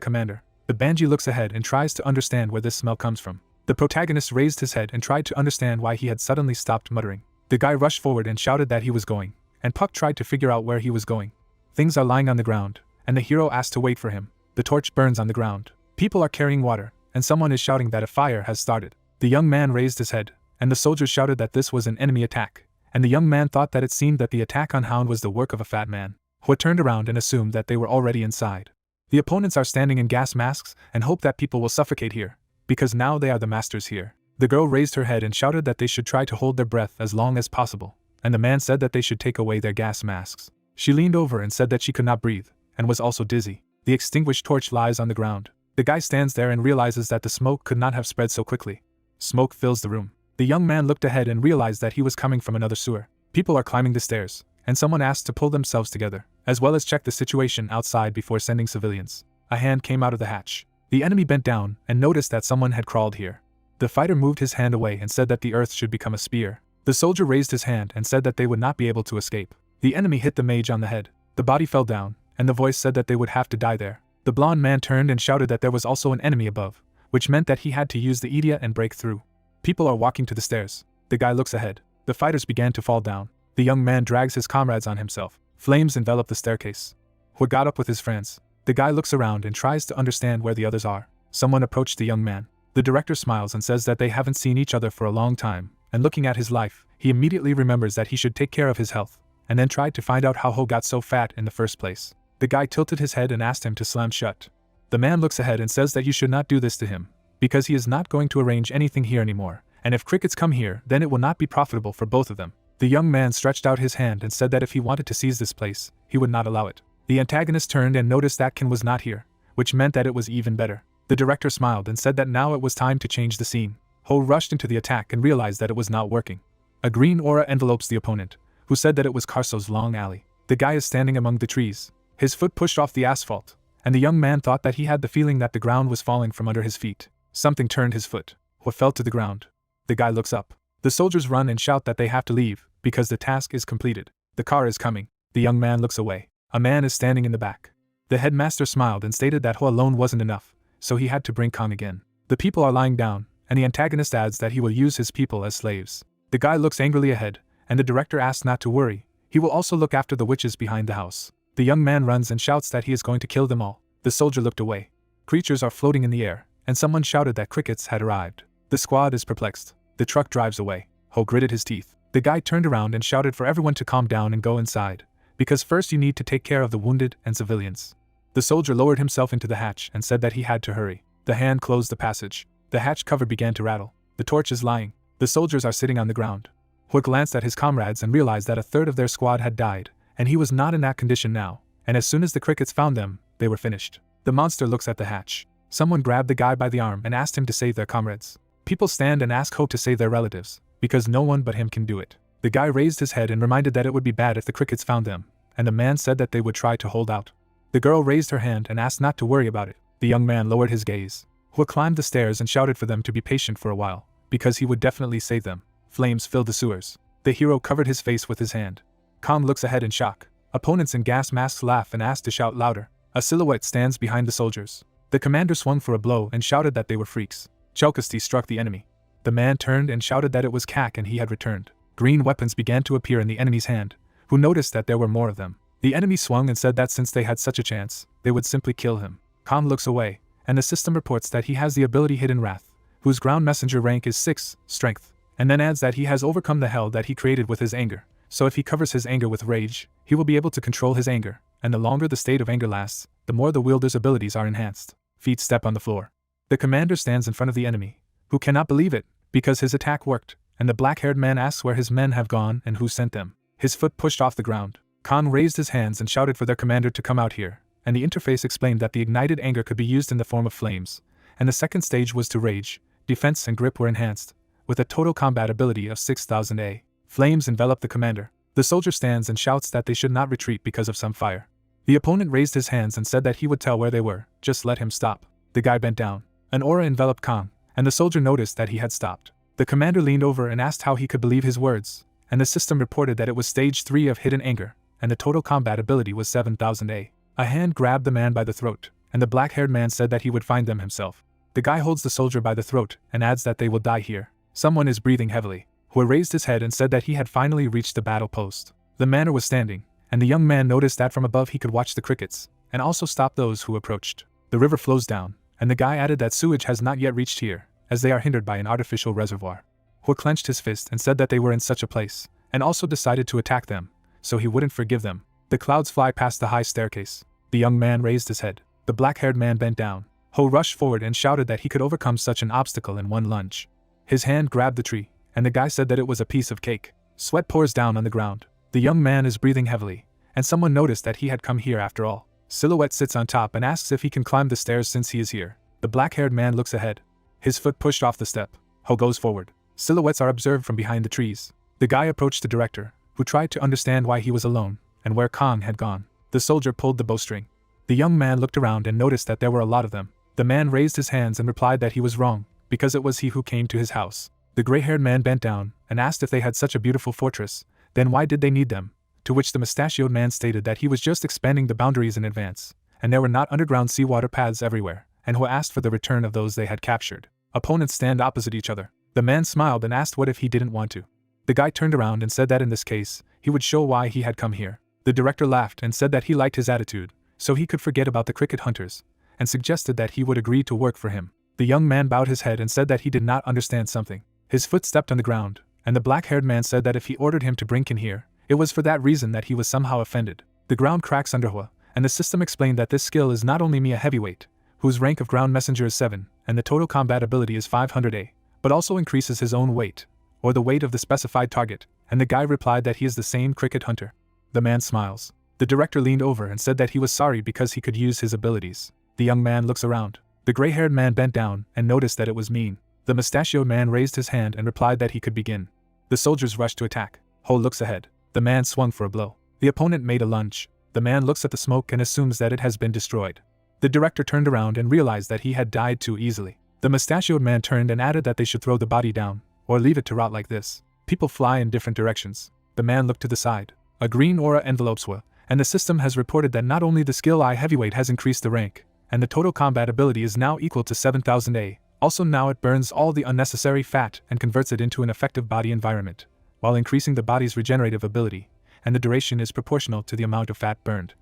commander. The Banji looks ahead and tries to understand where this smell comes from. The protagonist raised his head and tried to understand why he had suddenly stopped muttering. The guy rushed forward and shouted that he was going, and Puck tried to figure out where he was going. Things are lying on the ground, and the hero asked to wait for him. The torch burns on the ground. People are carrying water, and someone is shouting that a fire has started. The young man raised his head, and the soldiers shouted that this was an enemy attack, and the young man thought that it seemed that the attack on Hound was the work of a fat man, who turned around and assumed that they were already inside. The opponents are standing in gas masks and hope that people will suffocate here, because now they are the masters here. The girl raised her head and shouted that they should try to hold their breath as long as possible, and the man said that they should take away their gas masks. She leaned over and said that she could not breathe, and was also dizzy. The extinguished torch lies on the ground. The guy stands there and realizes that the smoke could not have spread so quickly. Smoke fills the room. The young man looked ahead and realized that he was coming from another sewer. People are climbing the stairs, and someone asked to pull themselves together, as well as check the situation outside before sending civilians. A hand came out of the hatch. The enemy bent down and noticed that someone had crawled here. The fighter moved his hand away and said that the earth should become a spear. The soldier raised his hand and said that they would not be able to escape. The enemy hit the mage on the head. The body fell down, and the voice said that they would have to die there. The blonde man turned and shouted that there was also an enemy above, which meant that he had to use the Idia and break through. People are walking to the stairs. The guy looks ahead. The fighters began to fall down. The young man drags his comrades on himself. Flames envelop the staircase. Hua got up with his friends. The guy looks around and tries to understand where the others are. Someone approached the young man. The director smiles and says that they haven't seen each other for a long time, and looking at his life, he immediately remembers that he should take care of his health, and then tried to find out how Ho got so fat in the first place. The guy tilted his head and asked him to slam shut. The man looks ahead and says that you should not do this to him, because he is not going to arrange anything here anymore, and if crickets come here, then it will not be profitable for both of them. The young man stretched out his hand and said that if he wanted to seize this place, he would not allow it. The antagonist turned and noticed that Ken was not here, which meant that it was even better. The director smiled and said that now it was time to change the scene. Ho rushed into the attack and realized that it was not working. A green aura envelopes the opponent, who said that it was Carso's long alley. The guy is standing among the trees. His foot pushed off the asphalt, and the young man thought that he had the feeling that the ground was falling from under his feet. Something turned his foot. Ho fell to the ground. The guy looks up. The soldiers run and shout that they have to leave, because the task is completed. The car is coming. The young man looks away. A man is standing in the back. The headmaster smiled and stated that Ho alone wasn't enough, so he had to bring Kong again. The people are lying down, and the antagonist adds that he will use his people as slaves. The guy looks angrily ahead, and the director asks not to worry, he will also look after the witches behind the house. The young man runs and shouts that he is going to kill them all. The soldier looked away. Creatures are floating in the air, and someone shouted that crickets had arrived. The squad is perplexed. The truck drives away. Ho gritted his teeth. The guy turned around and shouted for everyone to calm down and go inside, because first you need to take care of the wounded and civilians. The soldier lowered himself into the hatch and said that he had to hurry. The hand closed the passage. The hatch cover began to rattle. The torch is lying. The soldiers are sitting on the ground. Ho glanced at his comrades and realized that a third of their squad had died, and he was not in that condition now, and as soon as the crickets found them, they were finished. The monster looks at the hatch. Someone grabbed the guy by the arm and asked him to save their comrades. People stand and ask Ho to save their relatives, because no one but him can do it. The guy raised his head and reminded that it would be bad if the crickets found them, and the man said that they would try to hold out. The girl raised her hand and asked not to worry about it. The young man lowered his gaze. Hua climbed the stairs and shouted for them to be patient for a while, because he would definitely save them. Flames filled the sewers. The hero covered his face with his hand. Kong looks ahead in shock. Opponents in gas masks laugh and ask to shout louder. A silhouette stands behind the soldiers. The commander swung for a blow and shouted that they were freaks. Chelkasty struck the enemy. The man turned and shouted that it was Kak and he had returned. Green weapons began to appear in the enemy's hand, who noticed that there were more of them. The enemy swung and said that since they had such a chance, they would simply kill him. Kong looks away, and the system reports that he has the ability Hidden Wrath, whose ground messenger rank is 6, strength, and then adds that he has overcome the hell that he created with his anger, so if he covers his anger with rage, he will be able to control his anger, and the longer the state of anger lasts, the more the wielder's abilities are enhanced. Feet step on the floor. The commander stands in front of the enemy, who cannot believe it, because his attack worked, and the black-haired man asks where his men have gone and who sent them. His foot pushed off the ground. Khan raised his hands and shouted for their commander to come out here, and the interface explained that the ignited anger could be used in the form of flames, and the second stage was to rage. Defense and grip were enhanced, with a total combat ability of 6000 A. Flames envelop the commander. The soldier stands and shouts that they should not retreat because of some fire. The opponent raised his hands and said that he would tell where they were, just let him stop. The guy bent down. An aura enveloped Kong, and the soldier noticed that he had stopped. The commander leaned over and asked how he could believe his words, and the system reported that it was stage 3 of hidden anger, and the total combat ability was 7000 A. A hand grabbed the man by the throat, and the black-haired man said that he would find them himself. The guy holds the soldier by the throat and adds that they will die here. Someone is breathing heavily. Hua raised his head and said that he had finally reached the battle post. The manor was standing, and the young man noticed that from above he could watch the crickets, and also stop those who approached. The river flows down, and the guy added that sewage has not yet reached here, as they are hindered by an artificial reservoir. Hua clenched his fist and said that they were in such a place, and also decided to attack them, so he wouldn't forgive them. The clouds fly past the high staircase. The young man raised his head. The black-haired man bent down. Hua rushed forward and shouted that he could overcome such an obstacle in one lunge. His hand grabbed the tree, and the guy said that it was a piece of cake. Sweat pours down on the ground. The young man is breathing heavily, and someone noticed that he had come here after all. Silhouette sits on top and asks if he can climb the stairs since he is here. The black-haired man looks ahead. His foot pushed off the step. Hua goes forward. Silhouettes are observed from behind the trees. The guy approached the director, who tried to understand why he was alone, and where Kong had gone. The soldier pulled the bowstring. The young man looked around and noticed that there were a lot of them. The man raised his hands and replied that he was wrong, because it was he who came to his house. The gray-haired man bent down and asked if they had such a beautiful fortress, then why did they need them? To which the mustachioed man stated that he was just expanding the boundaries in advance, and there were not underground seawater paths everywhere, and who asked for the return of those they had captured. Opponents stand opposite each other. The man smiled and asked what if he didn't want to. The guy turned around and said that in this case, he would show why he had come here. The director laughed and said that he liked his attitude, so he could forget about the cricket hunters, and suggested that he would agree to work for him. The young man bowed his head and said that he did not understand something. His foot stepped on the ground, and the black-haired man said that if he ordered him to bring Kin here, it was for that reason that he was somehow offended. The ground cracks under Hua, and the system explained that this skill is not only me a heavyweight, whose rank of ground messenger is 7, and the total combat ability is 500A, but also increases his own weight, or the weight of the specified target, and the guy replied that he is the same cricket hunter. The man smiles. The director leaned over and said that he was sorry because he could use his abilities. The young man looks around. The gray-haired man bent down and noticed that it was mean. The mustachioed man raised his hand and replied that he could begin. The soldiers rushed to attack. Ho looks ahead. The man swung for a blow. The opponent made a lunge. The man looks at the smoke and assumes that it has been destroyed. The director turned around and realized that he had died too easily. The mustachioed man turned and added that they should throw the body down, or leave it to rot like this. People fly in different directions. The man looked to the side. A green aura envelopes Hua, and the system has reported that not only the skill I heavyweight has increased the rank, and the total combat ability is now equal to 7000A, also now it burns all the unnecessary fat and converts it into an effective body environment, while increasing the body's regenerative ability, and the duration is proportional to the amount of fat burned.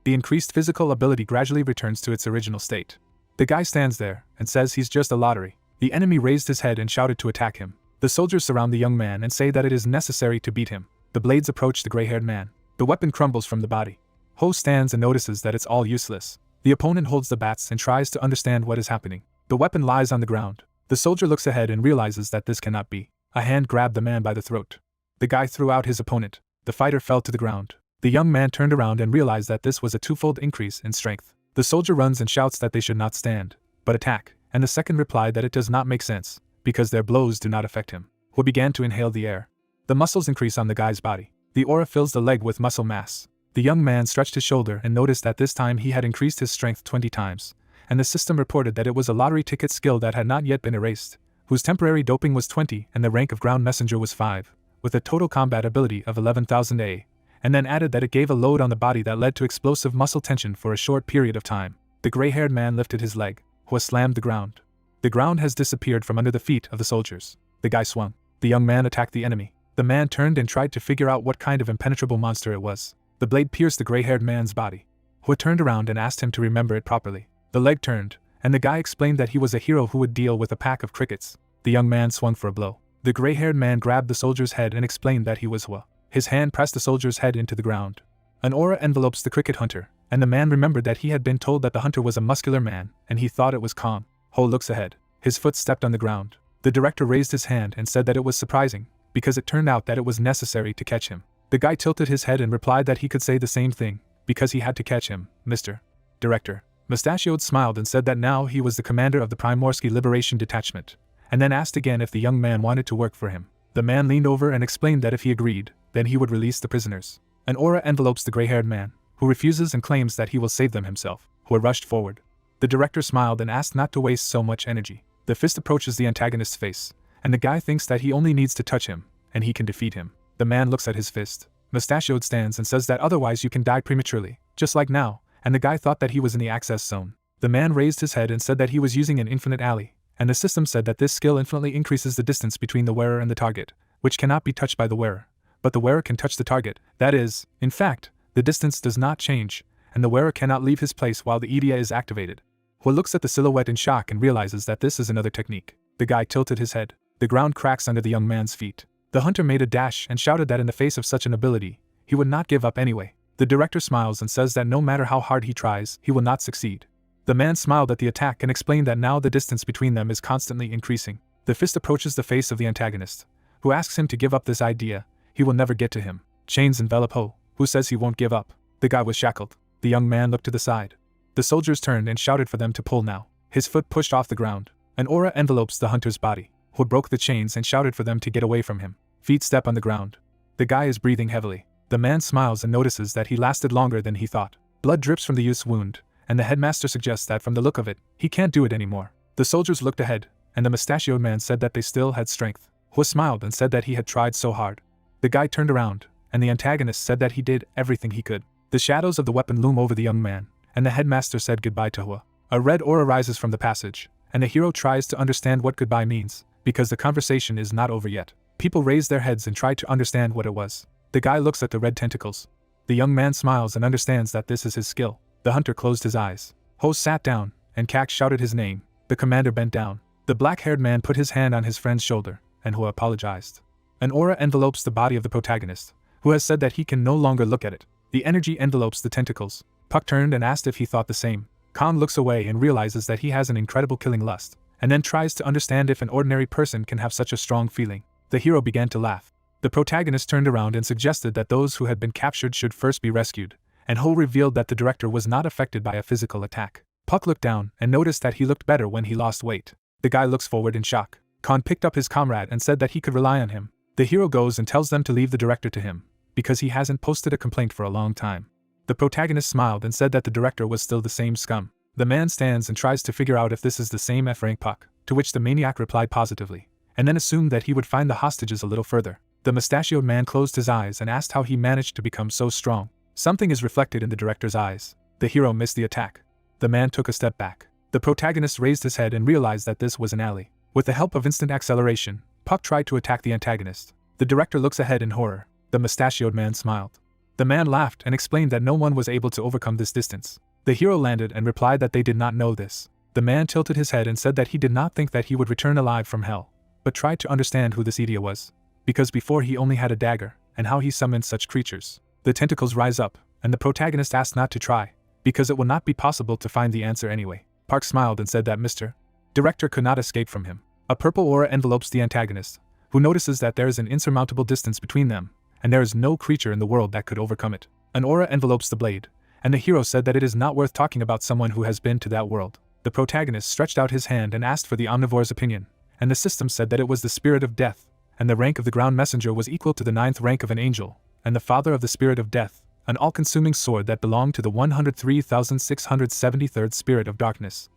The increased physical ability gradually returns to its original state. The guy stands there and says he's just a lottery. The enemy raised his head and shouted to attack him. The soldiers surround the young man and say that it is necessary to beat him. The blades approach the gray-haired man. The weapon crumbles from the body. Ho stands and notices that it's all useless. The opponent holds the bats and tries to understand what is happening. The weapon lies on the ground. The soldier looks ahead and realizes that this cannot be. A hand grabbed the man by the throat. The guy threw out his opponent. The fighter fell to the ground. The young man turned around and realized that this was a twofold increase in strength. The soldier runs and shouts that they should not stand, but attack, and the second replied that it does not make sense, because their blows do not affect him. Hua began to inhale the air. The muscles increase on the guy's body. The aura fills the leg with muscle mass. The young man stretched his shoulder and noticed that this time he had increased his strength 20 times, and the system reported that it was a lottery ticket skill that had not yet been erased, whose temporary doping was 20 and the rank of ground messenger was 5, with a total combat ability of 11,000A, and then added that it gave a load on the body that led to explosive muscle tension for a short period of time. The gray-haired man lifted his leg. Hua slammed the ground. The ground has disappeared from under the feet of the soldiers. The guy swung. The young man attacked the enemy. The man turned and tried to figure out what kind of impenetrable monster it was. The blade pierced the gray-haired man's body. Hua turned around and asked him to remember it properly. The leg turned, and the guy explained that he was a hero who would deal with a pack of crickets. The young man swung for a blow. The gray-haired man grabbed the soldier's head and explained that he was Hua. His hand pressed the soldier's head into the ground. An aura envelopes the cricket hunter, and the man remembered that he had been told that the hunter was a muscular man, and he thought it was Kong. Ho looks ahead. His foot stepped on the ground. The director raised his hand and said that it was surprising, because it turned out that it was necessary to catch him. The guy tilted his head and replied that he could say the same thing, because he had to catch him, Mr. Director. Mustachioed smiled and said that now he was the commander of the Primorsky Liberation Detachment, and then asked again if the young man wanted to work for him. The man leaned over and explained that if he agreed, then he would release the prisoners. An aura envelopes the gray-haired man, who refuses and claims that he will save them himself. Hua rushed forward. The director smiled and asked not to waste so much energy. The fist approaches the antagonist's face, and the guy thinks that he only needs to touch him, and he can defeat him. The man looks at his fist. Mustachioed stands and says that otherwise you can die prematurely, just like now, and the guy thought that he was in the access zone. The man raised his head and said that he was using an infinite alley, and the system said that this skill infinitely increases the distance between the wearer and the target, which cannot be touched by the wearer. But the wearer can touch the target. That is, in fact, the distance does not change, and the wearer cannot leave his place while the Idia is activated. Hua looks at the silhouette in shock and realizes that this is another technique. The guy tilted his head. The ground cracks under the young man's feet. The hunter made a dash and shouted that in the face of such an ability, he would not give up anyway. The director smiles and says that no matter how hard he tries, he will not succeed. The man smiled at the attack and explained that now the distance between them is constantly increasing. The fist approaches the face of the antagonist, who asks him to give up this idea. He will never get to him. Chains envelop Ho, who says he won't give up. The guy was shackled. The young man looked to the side. The soldiers turned and shouted for them to pull now. His foot pushed off the ground. An aura envelopes the hunter's body. Ho broke the chains and shouted for them to get away from him. Feet step on the ground. The guy is breathing heavily. The man smiles and notices that he lasted longer than he thought. Blood drips from the youth's wound, and the headmaster suggests that from the look of it, he can't do it anymore. The soldiers looked ahead, and the mustachioed man said that they still had strength. Ho smiled and said that he had tried so hard. The guy turned around, and the antagonist said that he did everything he could. The shadows of the weapon loom over the young man, and the headmaster said goodbye to Ho. A red aura rises from the passage, and the hero tries to understand what goodbye means, because the conversation is not over yet. People raise their heads and try to understand what it was. The guy looks at the red tentacles. The young man smiles and understands that this is his skill. The hunter closed his eyes. Ho sat down, and Kak shouted his name. The commander bent down. The black-haired man put his hand on his friend's shoulder, and Ho apologized. An aura envelopes the body of the protagonist, who has said that he can no longer look at it. The energy envelopes the tentacles. Puck turned and asked if he thought the same. Khan looks away and realizes that he has an incredible killing lust, and then tries to understand if an ordinary person can have such a strong feeling. The hero began to laugh. The protagonist turned around and suggested that those who had been captured should first be rescued, and Ho revealed that the director was not affected by a physical attack. Puck looked down and noticed that he looked better when he lost weight. The guy looks forward in shock. Khan picked up his comrade and said that he could rely on him. The hero goes and tells them to leave the director to him, because he hasn't posted a complaint for a long time. The protagonist smiled and said that the director was still the same scum. The man stands and tries to figure out if this is the same F-rank Puck, to which the maniac replied positively, and then assumed that he would find the hostages a little further. The mustachioed man closed his eyes and asked how he managed to become so strong. Something is reflected in the director's eyes. The hero missed the attack. The man took a step back. The protagonist raised his head and realized that this was an alley. With the help of instant acceleration, Puck tried to attack the antagonist. The director looks ahead in horror. The mustachioed man smiled. The man laughed and explained that no one was able to overcome this distance. The hero landed and replied that they did not know this. The man tilted his head and said that he did not think that he would return alive from hell, but tried to understand who this Idia was, because before he only had a dagger, and how he summoned such creatures. The tentacles rise up, and the protagonist asked not to try, because it will not be possible to find the answer anyway. Park smiled and said that Mr. Director could not escape from him. A purple aura envelopes the antagonist, who notices that there is an insurmountable distance between them, and there is no creature in the world that could overcome it. An aura envelopes the blade, and the hero said that it is not worth talking about someone who has been to that world. The protagonist stretched out his hand and asked for the omnivore's opinion, and the system said that it was the spirit of death, and the rank of the ground messenger was equal to the 9th rank of an angel, and the father of the spirit of death, an all-consuming sword that belonged to the 103,673rd spirit of darkness,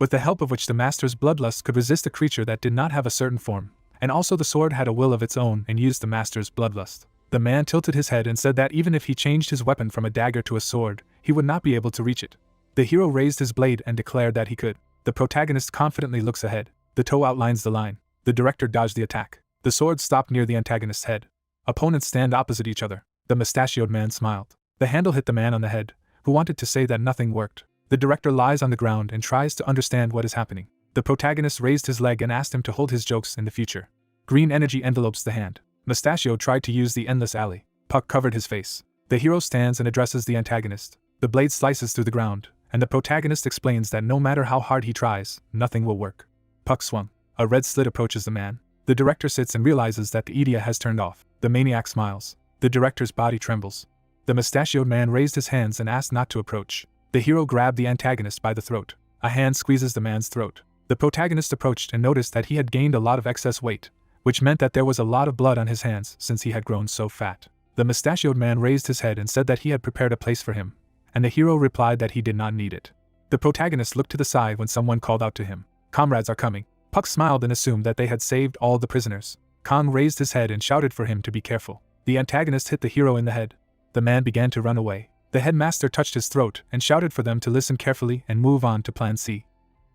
with the help of which the master's bloodlust could resist a creature that did not have a certain form, and also the sword had a will of its own and used the master's bloodlust. The man tilted his head and said that even if he changed his weapon from a dagger to a sword, he would not be able to reach it. The hero raised his blade and declared that he could. The protagonist confidently looks ahead. The toe outlines the line. The director dodged the attack. The sword stopped near the antagonist's head. Opponents stand opposite each other. The mustachioed man smiled. The handle hit the man on the head, who wanted to say that nothing worked. The director lies on the ground and tries to understand what is happening. The protagonist raised his leg and asked him to hold his jokes in the future. Green energy envelopes the hand. Mustachio tried to use the endless alley. Puck covered his face. The hero stands and addresses the antagonist. The blade slices through the ground, and the protagonist explains that no matter how hard he tries, nothing will work. Puck swung. A red slit approaches the man. The director sits and realizes that the Idia has turned off. The maniac smiles. The director's body trembles. The mustachioed man raised his hands and asked not to approach. The hero grabbed the antagonist by the throat. A hand squeezes the man's throat. The protagonist approached and noticed that he had gained a lot of excess weight, which meant that there was a lot of blood on his hands since he had grown so fat. The mustachioed man raised his head and said that he had prepared a place for him, and the hero replied that he did not need it. The protagonist looked to the side when someone called out to him. Comrades are coming. Puck smiled and assumed that they had saved all the prisoners. Kong raised his head and shouted for him to be careful. The antagonist hit the hero in the head. The man began to run away. The headmaster touched his throat and shouted for them to listen carefully and move on to Plan C.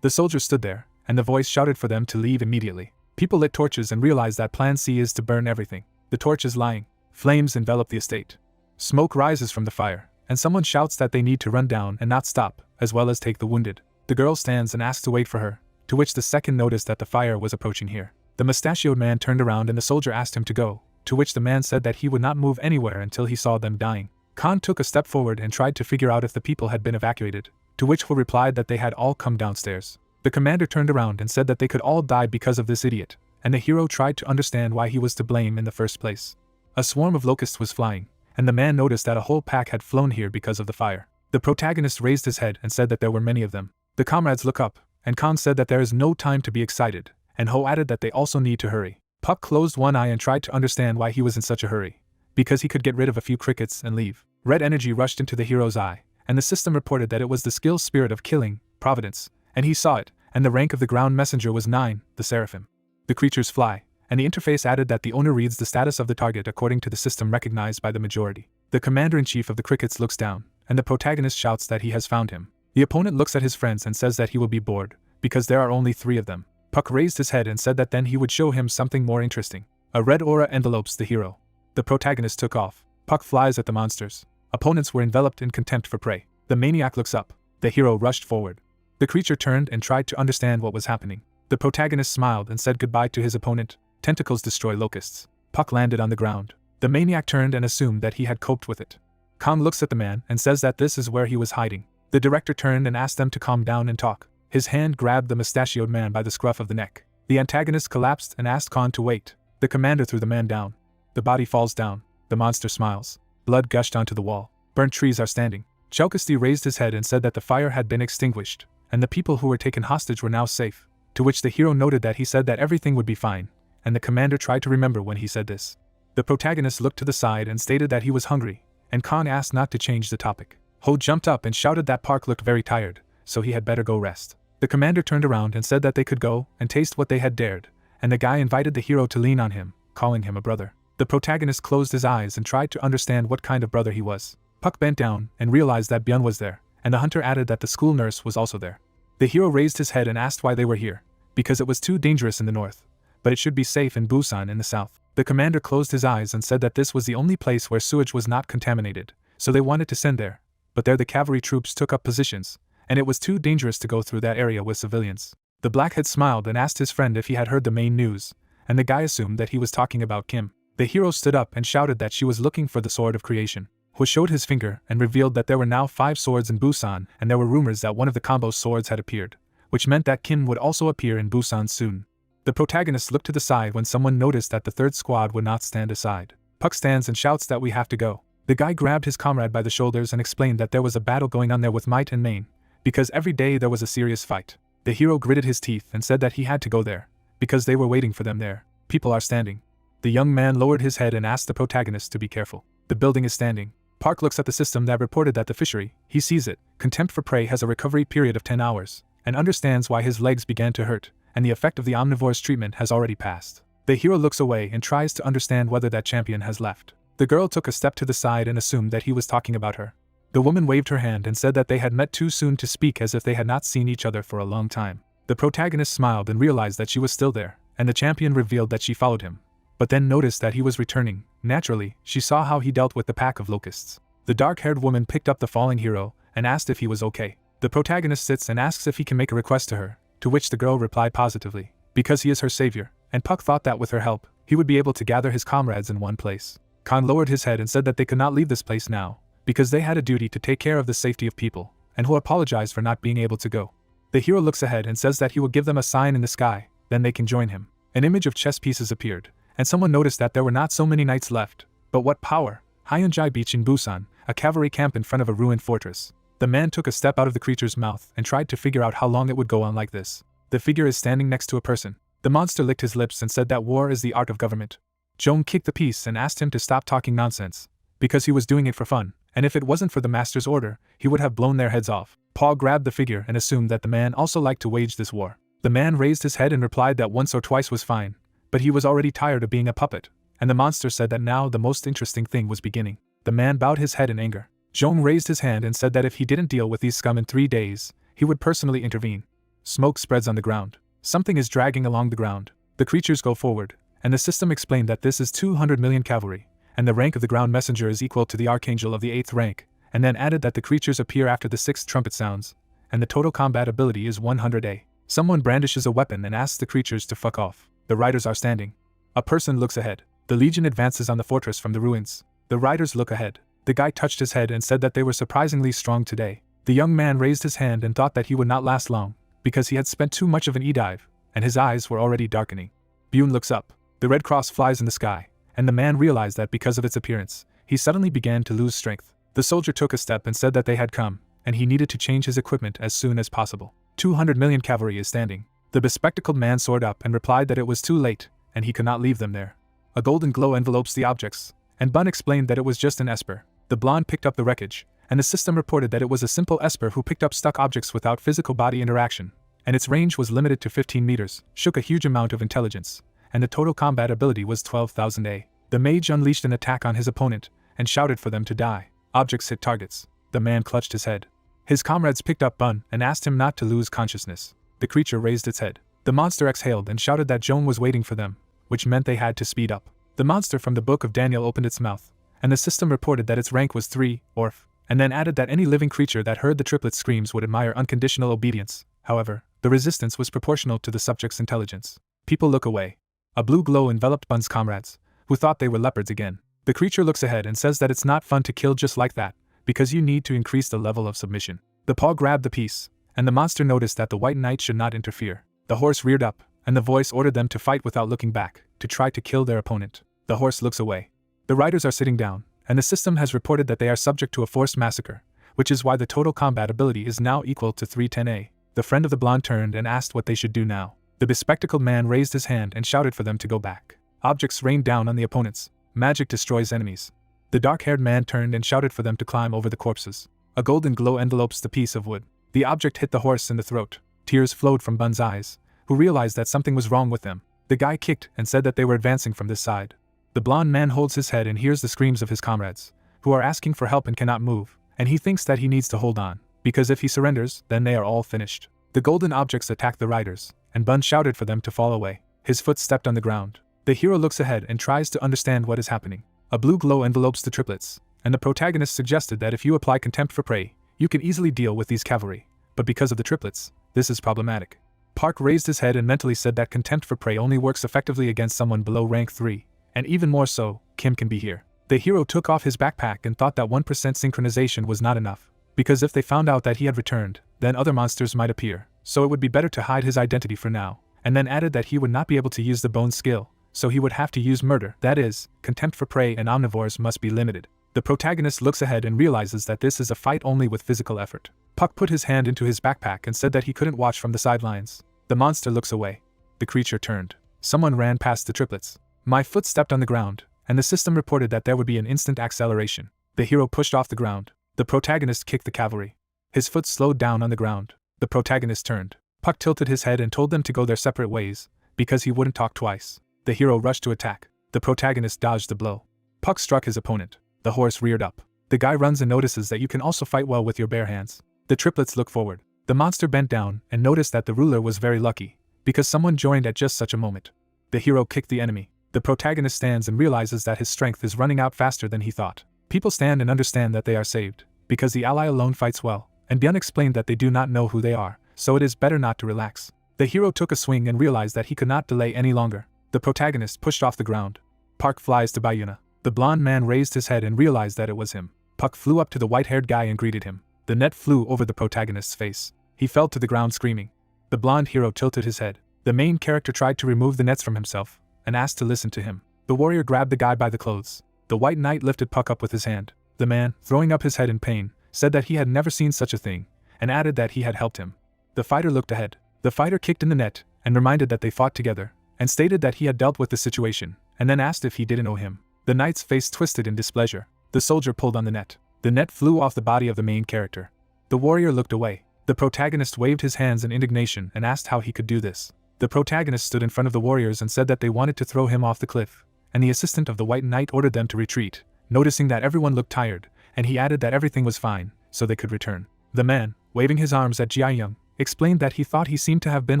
The soldiers stood there, and the voice shouted for them to leave immediately. People lit torches and realized that Plan C is to burn everything. The torch is lying. Flames envelop the estate. Smoke rises from the fire, and someone shouts that they need to run down and not stop, as well as take the wounded. The girl stands and asks to wait for her, to which the second noticed that the fire was approaching here. The mustachioed man turned around and the soldier asked him to go, to which the man said that he would not move anywhere until he saw them dying. Khan took a step forward and tried to figure out if the people had been evacuated, to which Hua replied that they had all come downstairs. The commander turned around and said that they could all die because of this idiot, and the hero tried to understand why he was to blame in the first place. A swarm of locusts was flying, and the man noticed that a whole pack had flown here because of the fire. The protagonist raised his head and said that there were many of them. The comrades look up, and Khan said that there is no time to be excited, and Ho added that they also need to hurry. Puck closed one eye and tried to understand why he was in such a hurry. Because he could get rid of a few crickets and leave. Red energy rushed into the hero's eye, and the system reported that it was the skill spirit of killing, Providence, and he saw it, and the rank of the ground messenger was 9, the Seraphim. The creatures fly, and the interface added that the owner reads the status of the target according to the system recognized by the majority. The commander-in-chief of the crickets looks down, and the protagonist shouts that he has found him. The opponent looks at his friends and says that he will be bored, because there are only 3 of them. Puck raised his head and said that then he would show him something more interesting. A red aura envelopes the hero. The protagonist took off. Puck flies at the monsters. Opponents were enveloped in contempt for prey. The maniac looks up. The hero rushed forward. The creature turned and tried to understand what was happening. The protagonist smiled and said goodbye to his opponent. Tentacles destroy locusts. Puck landed on the ground. The maniac turned and assumed that he had coped with it. Khan looks at the man and says that this is where he was hiding. The director turned and asked them to calm down and talk. His hand grabbed the mustachioed man by the scruff of the neck. The antagonist collapsed and asked Khan to wait. The commander threw the man down. The body falls down. The monster smiles. Blood gushed onto the wall. Burnt trees are standing. Chalkesty raised his head and said that the fire had been extinguished, and the people who were taken hostage were now safe, to which the hero noted that he said that everything would be fine, and the commander tried to remember when he said this. The protagonist looked to the side and stated that he was hungry, and Khan asked not to change the topic. Ho jumped up and shouted that Park looked very tired, so he had better go rest. The commander turned around and said that they could go and taste what they had dared, and the guy invited the hero to lean on him, calling him a brother. The protagonist closed his eyes and tried to understand what kind of brother he was. Puck bent down and realized that Byun was there, and the hunter added that the school nurse was also there. The hero raised his head and asked why they were here. Because it was too dangerous in the north, but it should be safe in Busan in the south. The commander closed his eyes and said that this was the only place where sewage was not contaminated, so they wanted to send there, but there the cavalry troops took up positions, and it was too dangerous to go through that area with civilians. The blackhead smiled and asked his friend if he had heard the main news, and the guy assumed that he was talking about Kim. The hero stood up and shouted that she was looking for the Sword of Creation. Hu showed his finger and revealed that there were now 5 swords in Busan, and there were rumors that one of the combo swords had appeared, which meant that Kim would also appear in Busan soon. The protagonist looked to the side when someone noticed that the 3rd squad would not stand aside. Puck stands and shouts that we have to go. The guy grabbed his comrade by the shoulders and explained that there was a battle going on there with might and main, because every day there was a serious fight. The hero gritted his teeth and said that he had to go there, because they were waiting for them there. People are standing. The young man lowered his head and asked the protagonist to be careful. The building is standing. Park looks at the system that reported that the fishery, he sees it, contempt for prey has a recovery period of 10 hours, and understands why his legs began to hurt, and the effect of the omnivore's treatment has already passed. The hero looks away and tries to understand whether that champion has left. The girl took a step to the side and assumed that he was talking about her. The woman waved her hand and said that they had met too soon to speak, as if they had not seen each other for a long time. The protagonist smiled and realized that she was still there, and the champion revealed that she followed him, but then noticed that he was returning. Naturally, she saw how he dealt with the pack of locusts. The dark-haired woman picked up the falling hero and asked if he was okay. The protagonist sits and asks if he can make a request to her, to which the girl replied positively, because he is her savior, and Puck thought that with her help, he would be able to gather his comrades in one place. Khan lowered his head and said that they could not leave this place now, because they had a duty to take care of the safety of people, and Hu apologized for not being able to go. The hero looks ahead and says that he will give them a sign in the sky, then they can join him. An image of chess pieces appeared, and someone noticed that there were not so many knights left. But what power! Hyunjai Beach in Busan, a cavalry camp in front of a ruined fortress. The man took a step out of the creature's mouth and tried to figure out how long it would go on like this. The figure is standing next to a person. The monster licked his lips and said that war is the art of government. Jong kicked the piece and asked him to stop talking nonsense, because he was doing it for fun, and if it wasn't for the master's order, he would have blown their heads off. Paul grabbed the figure and assumed that the man also liked to wage this war. The man raised his head and replied that once or twice was fine, but he was already tired of being a puppet, and the monster said that now the most interesting thing was beginning. The man bowed his head in anger. Jong raised his hand and said that if he didn't deal with these scum in 3 days, he would personally intervene. Smoke spreads on the ground. Something is dragging along the ground. The creatures go forward, and the system explained that this is 200 million cavalry, and the rank of the ground messenger is equal to the archangel of the 8th rank, and then added that the creatures appear after the 6th trumpet sounds, and the total combat ability is 100A. Someone brandishes a weapon and asks the creatures to fuck off. The riders are standing. A person looks ahead. The legion advances on the fortress from the ruins. The riders look ahead. The guy touched his head and said that they were surprisingly strong today. The young man raised his hand and thought that he would not last long, because he had spent too much of an e-dive, and his eyes were already darkening. Byun looks up. The red cross flies in the sky, and the man realized that because of its appearance, he suddenly began to lose strength. The soldier took a step and said that they had come, and he needed to change his equipment as soon as possible. 200 million cavalry is standing. The bespectacled man soared up and replied that it was too late, and he could not leave them there. A golden glow envelopes the objects, and Bun explained that it was just an esper. The blonde picked up the wreckage, and the system reported that it was a simple esper who picked up stuck objects without physical body interaction, and its range was limited to 15 meters, shook a huge amount of intelligence, and the total combat ability was 12,000 A. The mage unleashed an attack on his opponent, and shouted for them to die. Objects hit targets. The man clutched his head. His comrades picked up Bun and asked him not to lose consciousness. The creature raised its head. The monster exhaled and shouted that Joan was waiting for them, which meant they had to speed up. The monster from the Book of Daniel opened its mouth, and the system reported that its rank was 3, Orf, and then added that any living creature that heard the triplet's screams would admire unconditional obedience. However, the resistance was proportional to the subject's intelligence. People look away. A blue glow enveloped Bun's comrades, who thought they were leopards again. The creature looks ahead and says that it's not fun to kill just like that, because you need to increase the level of submission. The paw grabbed the piece, and the monster noticed that the white knight should not interfere. The horse reared up, and the voice ordered them to fight without looking back, to try to kill their opponent. The horse looks away. The riders are sitting down, and the system has reported that they are subject to a forced massacre, which is why the total combat ability is now equal to 310A. The friend of the blonde turned and asked what they should do now. The bespectacled man raised his hand and shouted for them to go back. Objects rained down on the opponents. Magic destroys enemies. The dark-haired man turned and shouted for them to climb over the corpses. A golden glow envelopes the piece of wood. The object hit the horse in the throat. Tears flowed from Bun's eyes, who realized that something was wrong with them. The guy kicked and said that they were advancing from this side. The blonde man holds his head and hears the screams of his comrades, who are asking for help and cannot move, and he thinks that he needs to hold on, because if he surrenders, then they are all finished. The golden objects attack the riders, and Bun shouted for them to fall away. His foot stepped on the ground. The hero looks ahead and tries to understand what is happening. A blue glow envelopes the triplets, and the protagonist suggested that if you apply contempt for prey, you can easily deal with these cavalry, but because of the triplets, this is problematic. Park raised his head and mentally said that contempt for prey only works effectively against someone below rank 3, and even more so, Kim can be here. The hero took off his backpack and thought that 1% synchronization was not enough, because if they found out that he had returned, then other monsters might appear, so it would be better to hide his identity for now, and then added that he would not be able to use the bone skill, so he would have to use murder, that is, contempt for prey and omnivores must be limited. The protagonist looks ahead and realizes that this is a fight only with physical effort. Puck put his hand into his backpack and said that he couldn't watch from the sidelines. The monster looks away. The creature turned. Someone ran past the triplets. My foot stepped on the ground, and the system reported that there would be an instant acceleration. The hero pushed off the ground. The protagonist kicked the cavalry. His foot slowed down on the ground. The protagonist turned. Puck tilted his head and told them to go their separate ways, because he wouldn't talk twice. The hero rushed to attack. The protagonist dodged the blow. Puck struck his opponent. The horse reared up. The guy runs and notices that you can also fight well with your bare hands. The triplets look forward. The monster bent down and noticed that the ruler was very lucky, because someone joined at just such a moment. The hero kicked the enemy. The protagonist stands and realizes that his strength is running out faster than he thought. People stand and understand that they are saved, because the ally alone fights well, and Byun explained that they do not know who they are, so it is better not to relax. The hero took a swing and realized that he could not delay any longer. The protagonist pushed off the ground. Park flies to Bayuna. The blonde man raised his head and realized that it was him. Puck flew up to the white-haired guy and greeted him. The net flew over the protagonist's face. He fell to the ground screaming. The blonde hero tilted his head. The main character tried to remove the nets from himself, and asked to listen to him. The warrior grabbed the guy by the clothes. The white knight lifted Puck up with his hand. The man, throwing up his head in pain, said that he had never seen such a thing, and added that he had helped him. The fighter looked ahead. The fighter kicked in the net, and reminded that they fought together, and stated that he had dealt with the situation, and then asked if he didn't know him. The knight's face twisted in displeasure. The soldier pulled on the net. The net flew off the body of the main character. The warrior looked away. The protagonist waved his hands in indignation and asked how he could do this. The protagonist stood in front of the warriors and said that they wanted to throw him off the cliff, and the assistant of the white knight ordered them to retreat, noticing that everyone looked tired, and he added that everything was fine, so they could return. The man, waving his arms at Jiayang, explained that he thought he seemed to have been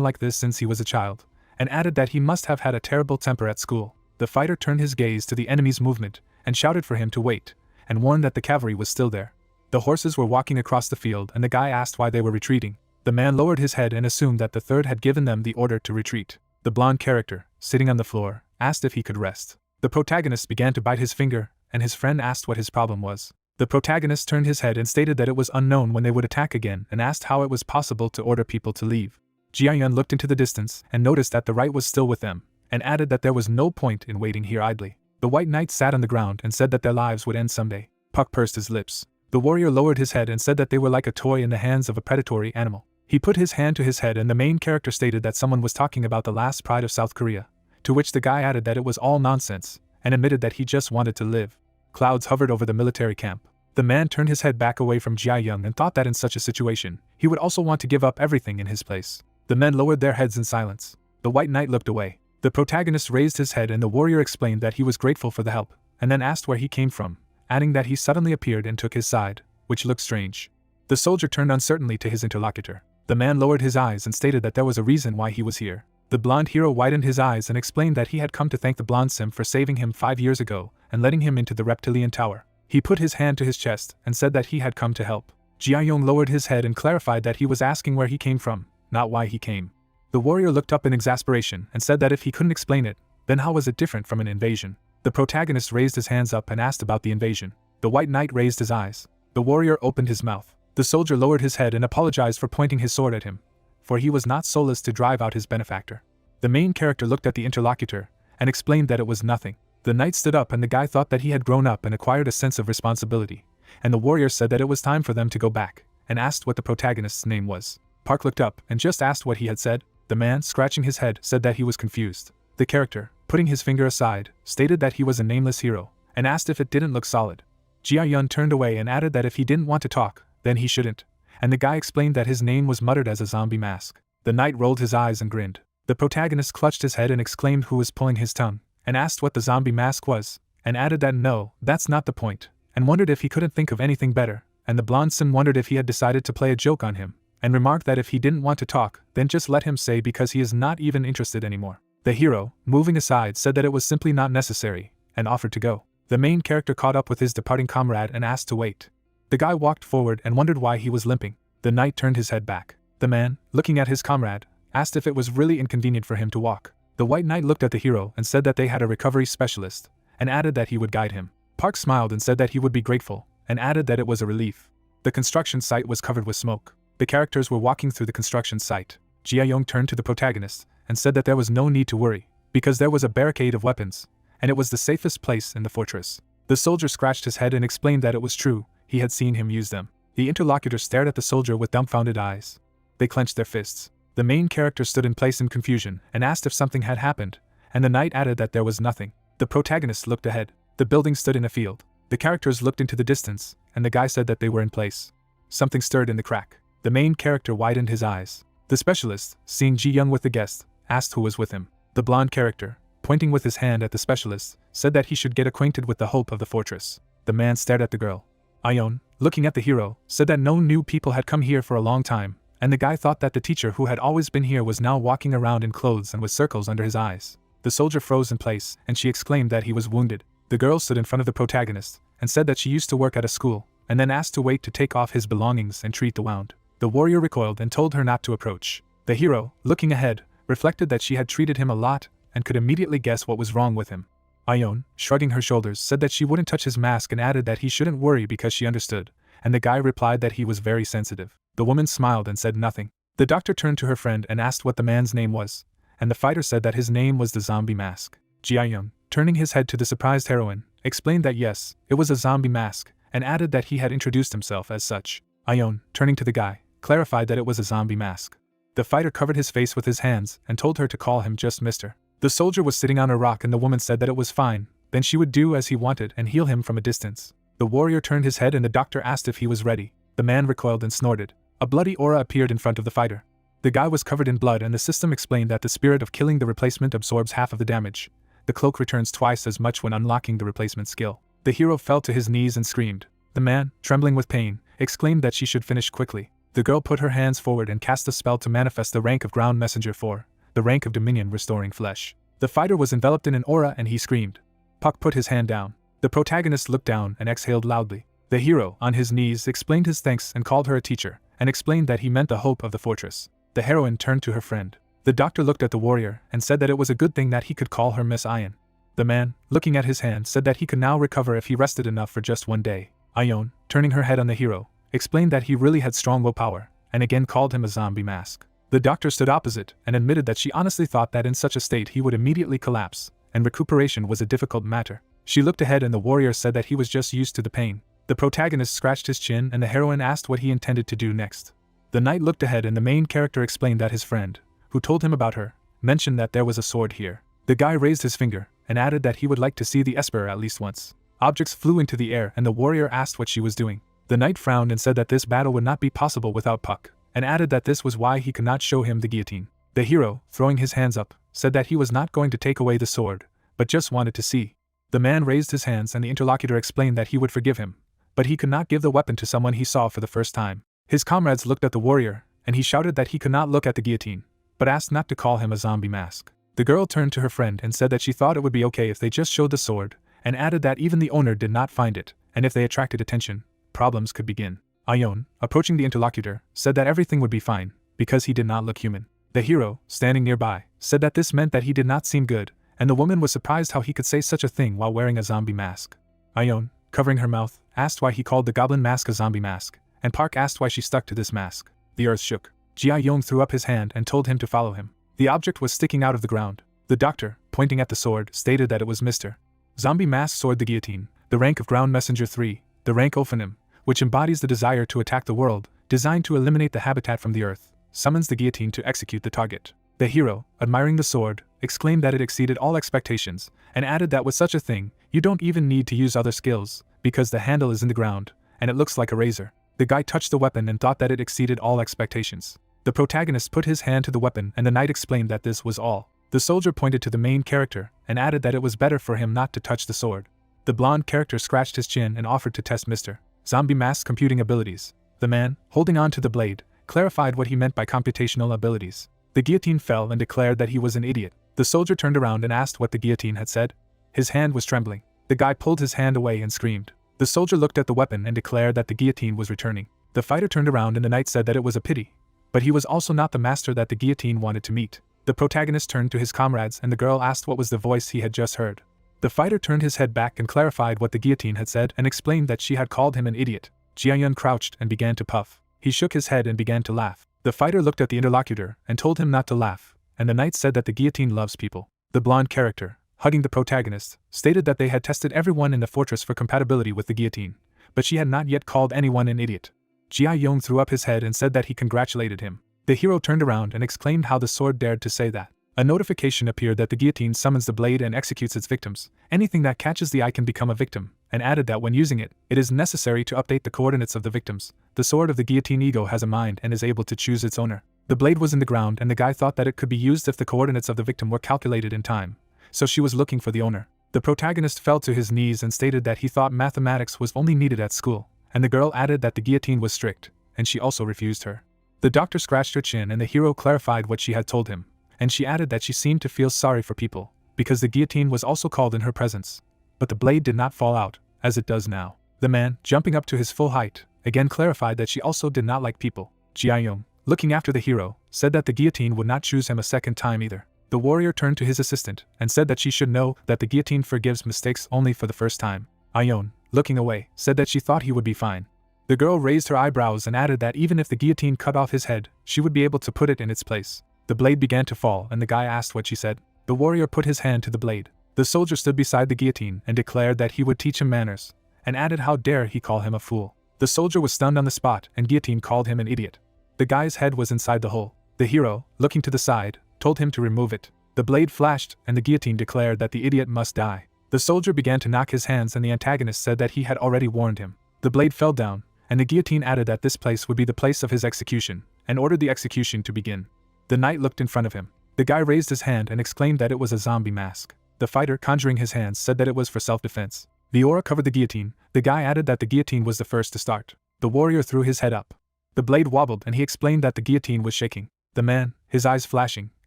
like this since he was a child, and added that he must have had a terrible temper at school. The fighter turned his gaze to the enemy's movement, and shouted for him to wait, and warned that the cavalry was still there. The horses were walking across the field and the guy asked why they were retreating. The man lowered his head and assumed that the third had given them the order to retreat. The blonde character, sitting on the floor, asked if he could rest. The protagonist began to bite his finger, and his friend asked what his problem was. The protagonist turned his head and stated that it was unknown when they would attack again and asked how it was possible to order people to leave. Jiayun looked into the distance and noticed that the right was still with them, and added that there was no point in waiting here idly. The white knight sat on the ground and said that their lives would end someday. Puck pursed his lips. The warrior lowered his head and said that they were like a toy in the hands of a predatory animal. He put his hand to his head and the main character stated that someone was talking about the last pride of South Korea, to which the guy added that it was all nonsense, and admitted that he just wanted to live. Clouds hovered over the military camp. The man turned his head back away from Jiayun and thought that in such a situation, he would also want to give up everything in his place. The men lowered their heads in silence. The white knight looked away. The protagonist raised his head and the warrior explained that he was grateful for the help, and then asked where he came from, adding that he suddenly appeared and took his side, which looked strange. The soldier turned uncertainly to his interlocutor. The man lowered his eyes and stated that there was a reason why he was here. The blonde hero widened his eyes and explained that he had come to thank the blonde sim for saving him 5 years ago and letting him into the reptilian tower. He put his hand to his chest and said that he had come to help. Jiayong lowered his head and clarified that he was asking where he came from, not why he came. The warrior looked up in exasperation and said that if he couldn't explain it, then how was it different from an invasion? The protagonist raised his hands up and asked about the invasion. The white knight raised his eyes. The warrior opened his mouth. The soldier lowered his head and apologized for pointing his sword at him, for he was not soulless to drive out his benefactor. The main character looked at the interlocutor and explained that it was nothing. The knight stood up and the guy thought that he had grown up and acquired a sense of responsibility, and the warrior said that it was time for them to go back, and asked what the protagonist's name was. Park looked up and just asked what he had said. The man, scratching his head, said that he was confused. The character, putting his finger aside, stated that he was a nameless hero, and asked if it didn't look solid. Jia-yun turned away and added that if he didn't want to talk, then he shouldn't, and the guy explained that his name was muttered as a zombie mask. The knight rolled his eyes and grinned. The protagonist clutched his head and exclaimed who was pulling his tongue, and asked what the zombie mask was, and added that no, that's not the point, and wondered if he couldn't think of anything better, and the blonde sim wondered if he had decided to play a joke on him, and remarked that if he didn't want to talk, then just let him say because he is not even interested anymore. The hero, moving aside, said that it was simply not necessary, and offered to go. The main character caught up with his departing comrade and asked to wait. The guy walked forward and wondered why he was limping. The knight turned his head back. The man, looking at his comrade, asked if it was really inconvenient for him to walk. The white knight looked at the hero and said that they had a recovery specialist, and added that he would guide him. Park smiled and said that he would be grateful, and added that it was a relief. The construction site was covered with smoke. The characters were walking through the construction site. Jia-yong turned to the protagonist and said that there was no need to worry, because there was a barricade of weapons, and it was the safest place in the fortress. The soldier scratched his head and explained that it was true, he had seen him use them. The interlocutor stared at the soldier with dumbfounded eyes. They clenched their fists. The main character stood in place in confusion and asked if something had happened, and the knight added that there was nothing. The protagonist looked ahead. The building stood in a field. The characters looked into the distance, and the guy said that they were in place. Something stirred in the crack. The main character widened his eyes. The specialist, seeing Ji-young with the guest, asked who was with him. The blonde character, pointing with his hand at the specialist, said that he should get acquainted with the hope of the fortress. The man stared at the girl. Ion, looking at the hero, said that no new people had come here for a long time, and the guy thought that the teacher who had always been here was now walking around in clothes and with circles under his eyes. The soldier froze in place, and she exclaimed that he was wounded. The girl stood in front of the protagonist, and said that she used to work at a school, and then asked to wait to take off his belongings and treat the wound. The warrior recoiled and told her not to approach. The hero, looking ahead, reflected that she had treated him a lot, and could immediately guess what was wrong with him. Ione, shrugging her shoulders, said that she wouldn't touch his mask and added that he shouldn't worry because she understood, and the guy replied that he was very sensitive. The woman smiled and said nothing. The doctor turned to her friend and asked what the man's name was, and the fighter said that his name was the zombie mask. Jiayung, turning his head to the surprised heroine, explained that yes, it was a zombie mask, and added that he had introduced himself as such. Ione, turning to the guy, clarified that it was a zombie mask. The fighter covered his face with his hands and told her to call him just Mr. The soldier was sitting on a rock and the woman said that it was fine, then she would do as he wanted and heal him from a distance. The warrior turned his head and the doctor asked if he was ready. The man recoiled and snorted. A bloody aura appeared in front of the fighter. The guy was covered in blood and the system explained that the spirit of killing the replacement absorbs half of the damage. The cloak returns twice as much when unlocking the replacement skill. The hero fell to his knees and screamed. The man, trembling with pain, exclaimed that she should finish quickly. The girl put her hands forward and cast a spell to manifest the rank of Ground Messenger 4, the rank of Dominion Restoring Flesh. The fighter was enveloped in an aura and he screamed. Puck put his hand down. The protagonist looked down and exhaled loudly. The hero, on his knees, explained his thanks and called her a teacher, and explained that he meant the hope of the fortress. The heroine turned to her friend. The doctor looked at the warrior and said that it was a good thing that he could call her Miss Ion. The man, looking at his hand, said that he could now recover if he rested enough for just one day. Ion, turning her head on the hero, explained that he really had strong willpower, and again called him a zombie mask. The doctor stood opposite and admitted that she honestly thought that in such a state he would immediately collapse, and recuperation was a difficult matter. She looked ahead and the warrior said that he was just used to the pain. The protagonist scratched his chin and the heroine asked what he intended to do next. The knight looked ahead and the main character explained that his friend, who told him about her, mentioned that there was a sword here. The guy raised his finger and added that he would like to see the Esper at least once. Objects flew into the air and the warrior asked what she was doing. The knight frowned and said that this battle would not be possible without Puck, and added that this was why he could not show him the guillotine. The hero, throwing his hands up, said that he was not going to take away the sword, but just wanted to see. The man raised his hands and the interlocutor explained that he would forgive him, but he could not give the weapon to someone he saw for the first time. His comrades looked at the warrior, and he shouted that he could not look at the guillotine, but asked not to call him a zombie mask. The girl turned to her friend and said that she thought it would be okay if they just showed the sword, and added that even the owner did not find it, and if they attracted attention, problems could begin. Ion, approaching the interlocutor, said that everything would be fine, because he did not look human. The hero, standing nearby, said that this meant that he did not seem good, and the woman was surprised how he could say such a thing while wearing a zombie mask. Ion, covering her mouth, asked why he called the goblin mask a zombie mask, and Park asked why she stuck to this mask. The earth shook. Ji-Yong threw up his hand and told him to follow him. The object was sticking out of the ground. The doctor, pointing at the sword, stated that it was Mr. Zombie Mask Sword the Guillotine, the rank of Ground Messenger 3, the rank Ophanim, which embodies the desire to attack the world, designed to eliminate the habitat from the earth, summons the guillotine to execute the target. The hero, admiring the sword, exclaimed that it exceeded all expectations, and added that with such a thing, you don't even need to use other skills, because the handle is in the ground, and it looks like a razor. The guy touched the weapon and thought that it exceeded all expectations. The protagonist put his hand to the weapon and the knight explained that this was all. The soldier pointed to the main character and added that it was better for him not to touch the sword. The blonde character scratched his chin and offered to test Mr. Zombie Mask's computing abilities. The man, holding on to the blade, clarified what he meant by computational abilities. The guillotine fell and declared that he was an idiot. The soldier turned around and asked what the guillotine had said. His hand was trembling. The guy pulled his hand away and screamed. The soldier looked at the weapon and declared that the guillotine was returning. The fighter turned around and the knight said that it was a pity, but he was also not the master that the guillotine wanted to meet. The protagonist turned to his comrades and the girl asked what was the voice he had just heard. The fighter turned his head back and clarified what the guillotine had said and explained that she had called him an idiot. Jiayun crouched and began to puff. He shook his head and began to laugh. The fighter looked at the interlocutor and told him not to laugh, and the knight said that the guillotine loves people. The blonde character, hugging the protagonist, stated that they had tested everyone in the fortress for compatibility with the guillotine, but she had not yet called anyone an idiot. Ji-Yong threw up his head and said that he congratulated him. The hero turned around and exclaimed how the sword dared to say that. A notification appeared that the guillotine summons the blade and executes its victims. Anything that catches the eye can become a victim, and added that when using it, it is necessary to update the coordinates of the victims. The sword of the guillotine ego has a mind and is able to choose its owner. The blade was in the ground and the guy thought that it could be used if the coordinates of the victim were calculated in time, so she was looking for the owner. The protagonist fell to his knees and stated that he thought mathematics was only needed at school, and the girl added that the guillotine was strict, and she also refused her. The doctor scratched her chin and the hero clarified what she had told him, and she added that she seemed to feel sorry for people, because the guillotine was also called in her presence. But the blade did not fall out, as it does now. The man, jumping up to his full height, again clarified that she also did not like people. Ji-Yong, looking after the hero, said that the guillotine would not choose him a second time either. The warrior turned to his assistant and said that she should know that the guillotine forgives mistakes only for the first time. Ion, looking away, said that she thought he would be fine. The girl raised her eyebrows and added that even if the guillotine cut off his head, she would be able to put it in its place. The blade began to fall and the guy asked what she said. The warrior put his hand to the blade. The soldier stood beside the guillotine and declared that he would teach him manners, and added how dare he call him a fool. The soldier was stunned on the spot and guillotine called him an idiot. The guy's head was inside the hole. The hero, looking to the side, told him to remove it. The blade flashed and the guillotine declared that the idiot must die. The soldier began to knock his hands and the antagonist said that he had already warned him. The blade fell down, and the guillotine added that this place would be the place of his execution, and ordered the execution to begin. The knight looked in front of him. The guy raised his hand and exclaimed that it was a zombie mask. The fighter, conjuring his hands, said that it was for self-defense. The aura covered the guillotine. The guy added that the guillotine was the first to start. The warrior threw his head up. The blade wobbled and he explained that the guillotine was shaking. The man, his eyes flashing,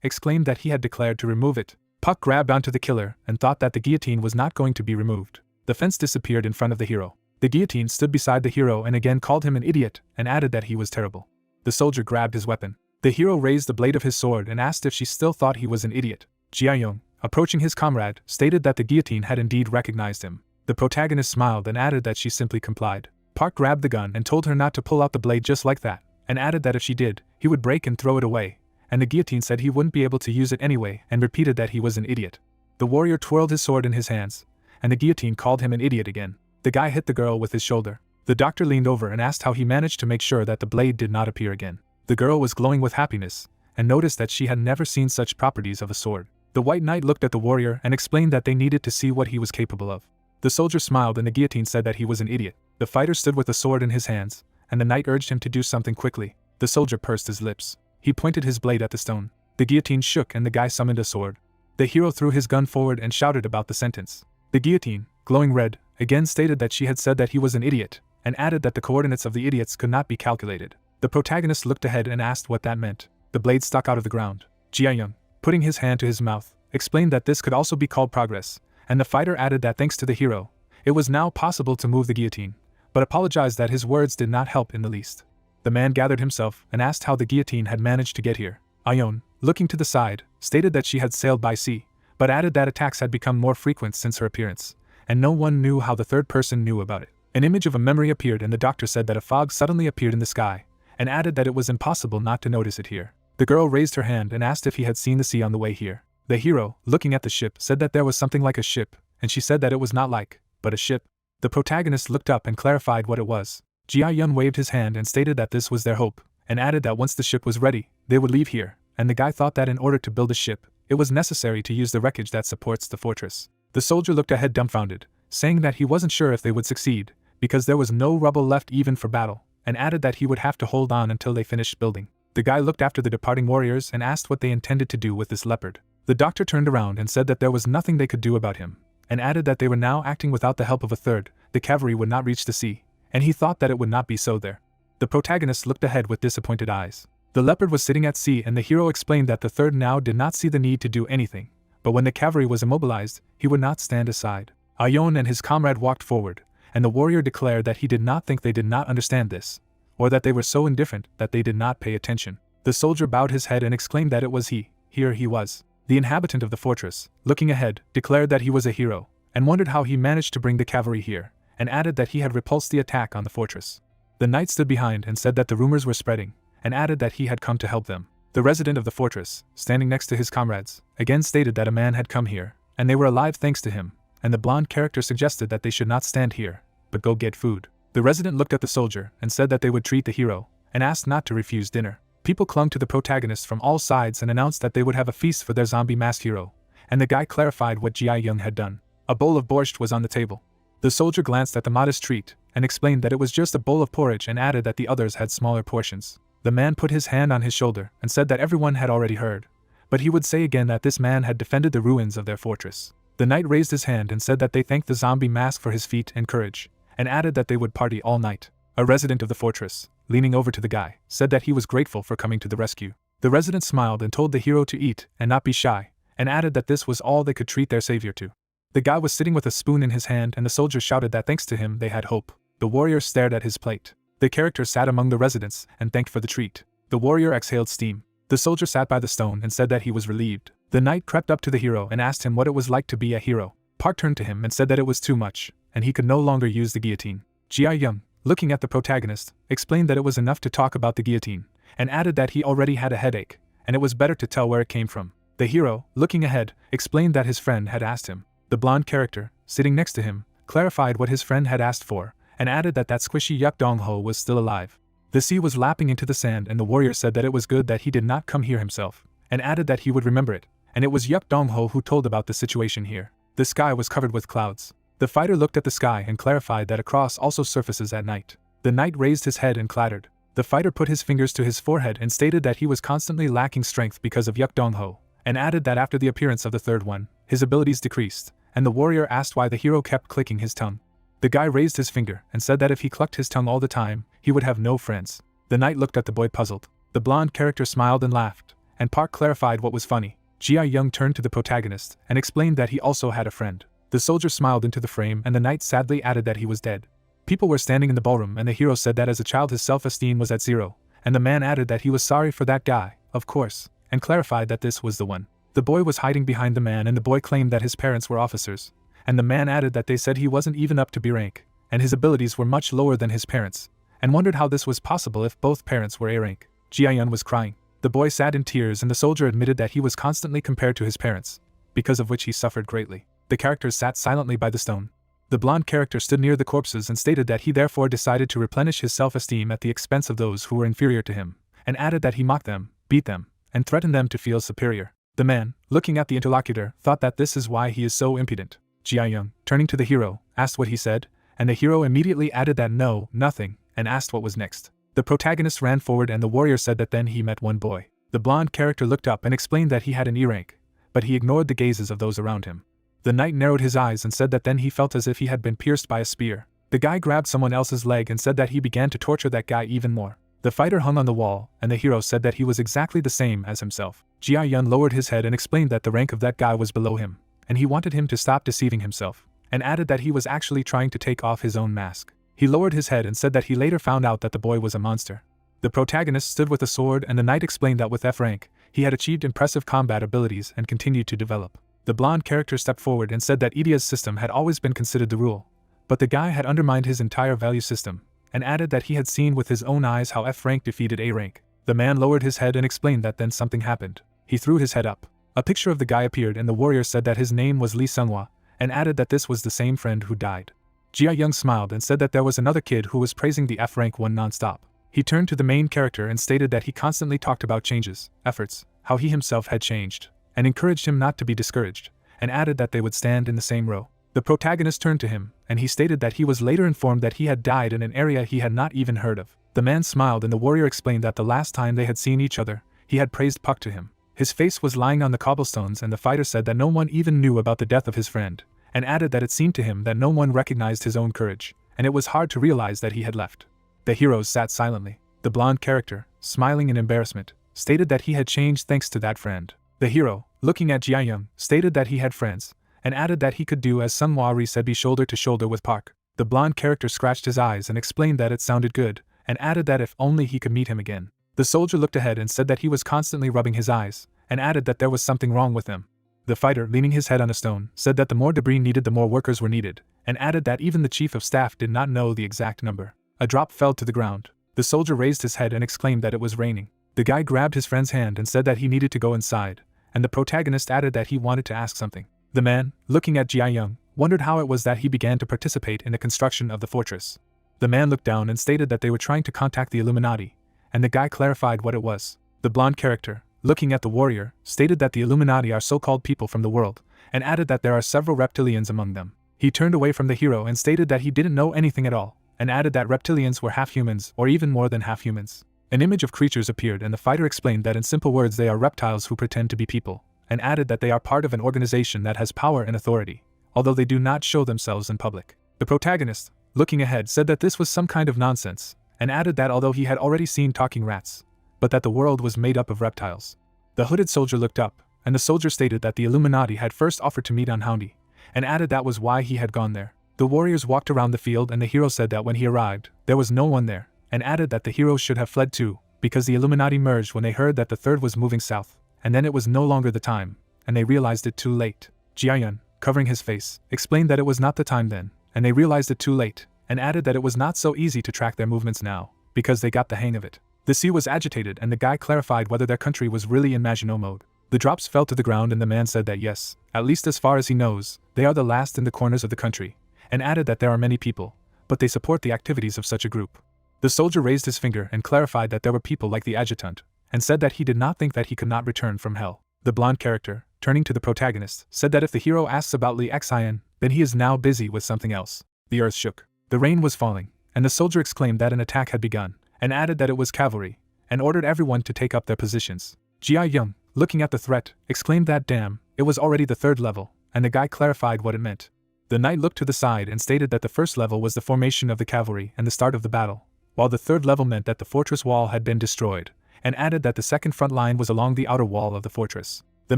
exclaimed that he had declared to remove it. Puck grabbed onto the killer and thought that the guillotine was not going to be removed. The fence disappeared in front of the hero. The guillotine stood beside the hero and again called him an idiot and added that he was terrible. The soldier grabbed his weapon. The hero raised the blade of his sword and asked if she still thought he was an idiot. Jia-young, approaching his comrade, stated that the guillotine had indeed recognized him. The protagonist smiled and added that she simply complied. Park grabbed the gun and told her not to pull out the blade just like that, and added that if she did, he would break and throw it away, and the guillotine said he wouldn't be able to use it anyway and repeated that he was an idiot. The warrior twirled his sword in his hands, and the guillotine called him an idiot again. The guy hit the girl with his shoulder. The doctor leaned over and asked how he managed to make sure that the blade did not appear again. The girl was glowing with happiness, and noticed that she had never seen such properties of a sword. The white knight looked at the warrior and explained that they needed to see what he was capable of. The soldier smiled and the guillotine said that he was an idiot. The fighter stood with a sword in his hands, and the knight urged him to do something quickly. The soldier pursed his lips. He pointed his blade at the stone. The guillotine shook and the guy summoned a sword. The hero threw his gun forward and shouted about the sentence. The guillotine, glowing red, again stated that she had said that he was an idiot, and added that the coordinates of the idiots could not be calculated. The protagonist looked ahead and asked what that meant. The blade stuck out of the ground. Jia-young, putting his hand to his mouth, explained that this could also be called progress, and the fighter added that thanks to the hero, it was now possible to move the guillotine, but apologized that his words did not help in the least. The man gathered himself and asked how the guillotine had managed to get here. Ayon, looking to the side, stated that she had sailed by sea, but added that attacks had become more frequent since her appearance, and no one knew how the third person knew about it. An image of a memory appeared and the doctor said that a fog suddenly appeared in the sky, and added that it was impossible not to notice it here. The girl raised her hand and asked if he had seen the sea on the way here. The hero, looking at the ship, said that there was something like a ship, and she said that it was not like, but a ship. The protagonist looked up and clarified what it was. Jia-yun waved his hand and stated that this was their hope, and added that once the ship was ready, they would leave here, and the guy thought that in order to build a ship, it was necessary to use the wreckage that supports the fortress. The soldier looked ahead dumbfounded, saying that he wasn't sure if they would succeed, because there was no rubble left even for battle, and added that he would have to hold on until they finished building. The guy looked after the departing warriors and asked what they intended to do with this leopard. The doctor turned around and said that there was nothing they could do about him, and added that they were now acting without the help of a third. The cavalry would not reach the sea, and he thought that it would not be so there. The protagonist looked ahead with disappointed eyes. The leopard was sitting at sea and the hero explained that the third now did not see the need to do anything, but when the cavalry was immobilized, he would not stand aside. Ayon and his comrade walked forward, and the warrior declared that he did not think they did not understand this, or that they were so indifferent that they did not pay attention. The soldier bowed his head and exclaimed that it was he. Here he was. The inhabitant of the fortress, looking ahead, declared that he was a hero, and wondered how he managed to bring the cavalry here, and added that he had repulsed the attack on the fortress. The knight stood behind and said that the rumors were spreading, and added that he had come to help them. The resident of the fortress, standing next to his comrades, again stated that a man had come here, and they were alive thanks to him, and the blonde character suggested that they should not stand here, but go get food. The resident looked at the soldier and said that they would treat the hero, and asked not to refuse dinner. People clung to the protagonist from all sides and announced that they would have a feast for their zombie masked hero, and the guy clarified what Jia-young had done. A bowl of borscht was on the table. The soldier glanced at the modest treat, and explained that it was just a bowl of porridge and added that the others had smaller portions. The man put his hand on his shoulder and said that everyone had already heard, but he would say again that this man had defended the ruins of their fortress. The knight raised his hand and said that they thanked the zombie mask for his feat and courage, and added that they would party all night. A resident of the fortress, leaning over to the guy, said that he was grateful for coming to the rescue. The resident smiled and told the hero to eat and not be shy, and added that this was all they could treat their savior to. The guy was sitting with a spoon in his hand and the soldier shouted that thanks to him they had hope. The warrior stared at his plate. The character sat among the residents and thanked for the treat. The warrior exhaled steam. The soldier sat by the stone and said that he was relieved. The knight crept up to the hero and asked him what it was like to be a hero. Park turned to him and said that it was too much, and he could no longer use the guillotine. Jia-young, looking at the protagonist, explained that it was enough to talk about the guillotine, and added that he already had a headache, and it was better to tell where it came from. The hero, looking ahead, explained that his friend had asked him. The blonde character, sitting next to him, clarified what his friend had asked for, and added that squishy Yuk Dong-ho was still alive. The sea was lapping into the sand and the warrior said that it was good that he did not come here himself, and added that he would remember it, and it was Yuk Dong-ho who told about the situation here. The sky was covered with clouds. The fighter looked at the sky and clarified that a cross also surfaces at night. The knight raised his head and clattered. The fighter put his fingers to his forehead and stated that he was constantly lacking strength because of Yuk Dong-ho, and added that after the appearance of the third one, his abilities decreased, and the warrior asked why the hero kept clicking his tongue. The guy raised his finger and said that if he clucked his tongue all the time, he would have no friends. The knight looked at the boy puzzled. The blonde character smiled and laughed, and Park clarified what was funny. Jia-young turned to the protagonist and explained that he also had a friend. The soldier smiled into the frame and the knight sadly added that he was dead. People were standing in the ballroom and the hero said that as a child his self-esteem was at zero, and the man added that he was sorry for that guy, of course, and clarified that this was the one. The boy was hiding behind the man, and the boy claimed that his parents were officers, and the man added that they said he wasn't even up to B rank, and his abilities were much lower than his parents, and wondered how this was possible if both parents were A rank. Jiayun was crying. The boy sat in tears, and the soldier admitted that he was constantly compared to his parents, because of which he suffered greatly. The characters sat silently by the stone. The blonde character stood near the corpses and stated that he therefore decided to replenish his self-esteem at the expense of those who were inferior to him, and added that he mocked them, beat them, and threatened them to feel superior. The man, looking at the interlocutor, thought that this is why he is so impudent. Jiayun, turning to the hero, asked what he said, and the hero immediately added that no, nothing, and asked what was next. The protagonist ran forward, and the warrior said that then he met one boy. The blonde character looked up and explained that he had an E rank, but he ignored the gazes of those around him. The knight narrowed his eyes and said that then he felt as if he had been pierced by a spear. The guy grabbed someone else's leg and said that he began to torture that guy even more. The fighter hung on the wall, and the hero said that he was exactly the same as himself. Jiayun lowered his head and explained that the rank of that guy was below him, and he wanted him to stop deceiving himself, and added that he was actually trying to take off his own mask. He lowered his head and said that he later found out that the boy was a monster. The protagonist stood with a sword, and the knight explained that with F rank, he had achieved impressive combat abilities and continued to develop. The blonde character stepped forward and said that Idia's system had always been considered the rule, but the guy had undermined his entire value system, and added that he had seen with his own eyes how F rank defeated A rank. The man lowered his head and explained that then something happened. He threw his head up. A picture of the guy appeared, and the warrior said that his name was Lee Sunghwa, and added that this was the same friend who died. Jiayun smiled and said that there was another kid who was praising the F rank one non-stop. He turned to the main character and stated that he constantly talked about changes, efforts, how he himself had changed, and encouraged him not to be discouraged, and added that they would stand in the same row. The protagonist turned to him, and he stated that he was later informed that he had died in an area he had not even heard of. The man smiled, and the warrior explained that the last time they had seen each other, he had praised Puck to him. His face was lying on the cobblestones, and the fighter said that no one even knew about the death of his friend, and added that it seemed to him that no one recognized his own courage, and it was hard to realize that he had left. The heroes sat silently. The blonde character, smiling in embarrassment, stated that he had changed thanks to that friend. The hero, looking at Jiayun, stated that he had friends, and added that he could do as Sunghwa said, be shoulder to shoulder with Park. The blonde character scratched his eyes and explained that it sounded good, and added that if only he could meet him again. The soldier looked ahead and said that he was constantly rubbing his eyes, and added that there was something wrong with him. The fighter, leaning his head on a stone, said that the more debris needed, the more workers were needed, and added that even the chief of staff did not know the exact number. A drop fell to the ground. The soldier raised his head and exclaimed that it was raining. The guy grabbed his friend's hand and said that he needed to go inside, and the protagonist added that he wanted to ask something. The man, looking at Jiayun, wondered how it was that he began to participate in the construction of the fortress. The man looked down and stated that they were trying to contact the Illuminati, and the guy clarified what it was. The blonde character, looking at the warrior, stated that the Illuminati are so-called people from the world, and added that there are several reptilians among them. He turned away from the hero and stated that he didn't know anything at all, and added that reptilians were half humans or even more than half humans. An image of creatures appeared, and the fighter explained that in simple words they are reptiles who pretend to be people, and added that they are part of an organization that has power and authority, although they do not show themselves in public. The protagonist, looking ahead, said that this was some kind of nonsense, and added that although he had already seen talking rats, but that the world was made up of reptiles. The hooded soldier looked up, and the soldier stated that the Illuminati had first offered to meet on Houndy, and added that was why he had gone there. The warriors walked around the field, and the hero said that when he arrived, there was no one there, and added that the hero should have fled too, because the Illuminati merged when they heard that the third was moving south, and then it was no longer the time, and they realized it too late. Jiayun, covering his face, explained that it was not the time then, and they realized it too late, and added that it was not so easy to track their movements now, because they got the hang of it. The sea was agitated, and the guy clarified whether their country was really in Maginot mode. The drops fell to the ground, and the man said that yes, at least as far as he knows, they are the last in the corners of the country, and added that there are many people, but they support the activities of such a group. The soldier raised his finger and clarified that there were people like the adjutant, and said that he did not think that he could not return from hell. The blonde character, turning to the protagonist, said that if the hero asks about Lee Xian, then he is now busy with something else. The earth shook. The rain was falling, and the soldier exclaimed that an attack had begun, and added that it was cavalry, and ordered everyone to take up their positions. Jiayun, looking at the threat, exclaimed that damn, it was already the third level, and the guy clarified what it meant. The knight looked to the side and stated that the first level was the formation of the cavalry and the start of the battle, while the third level meant that the fortress wall had been destroyed, and added that the second front line was along the outer wall of the fortress. The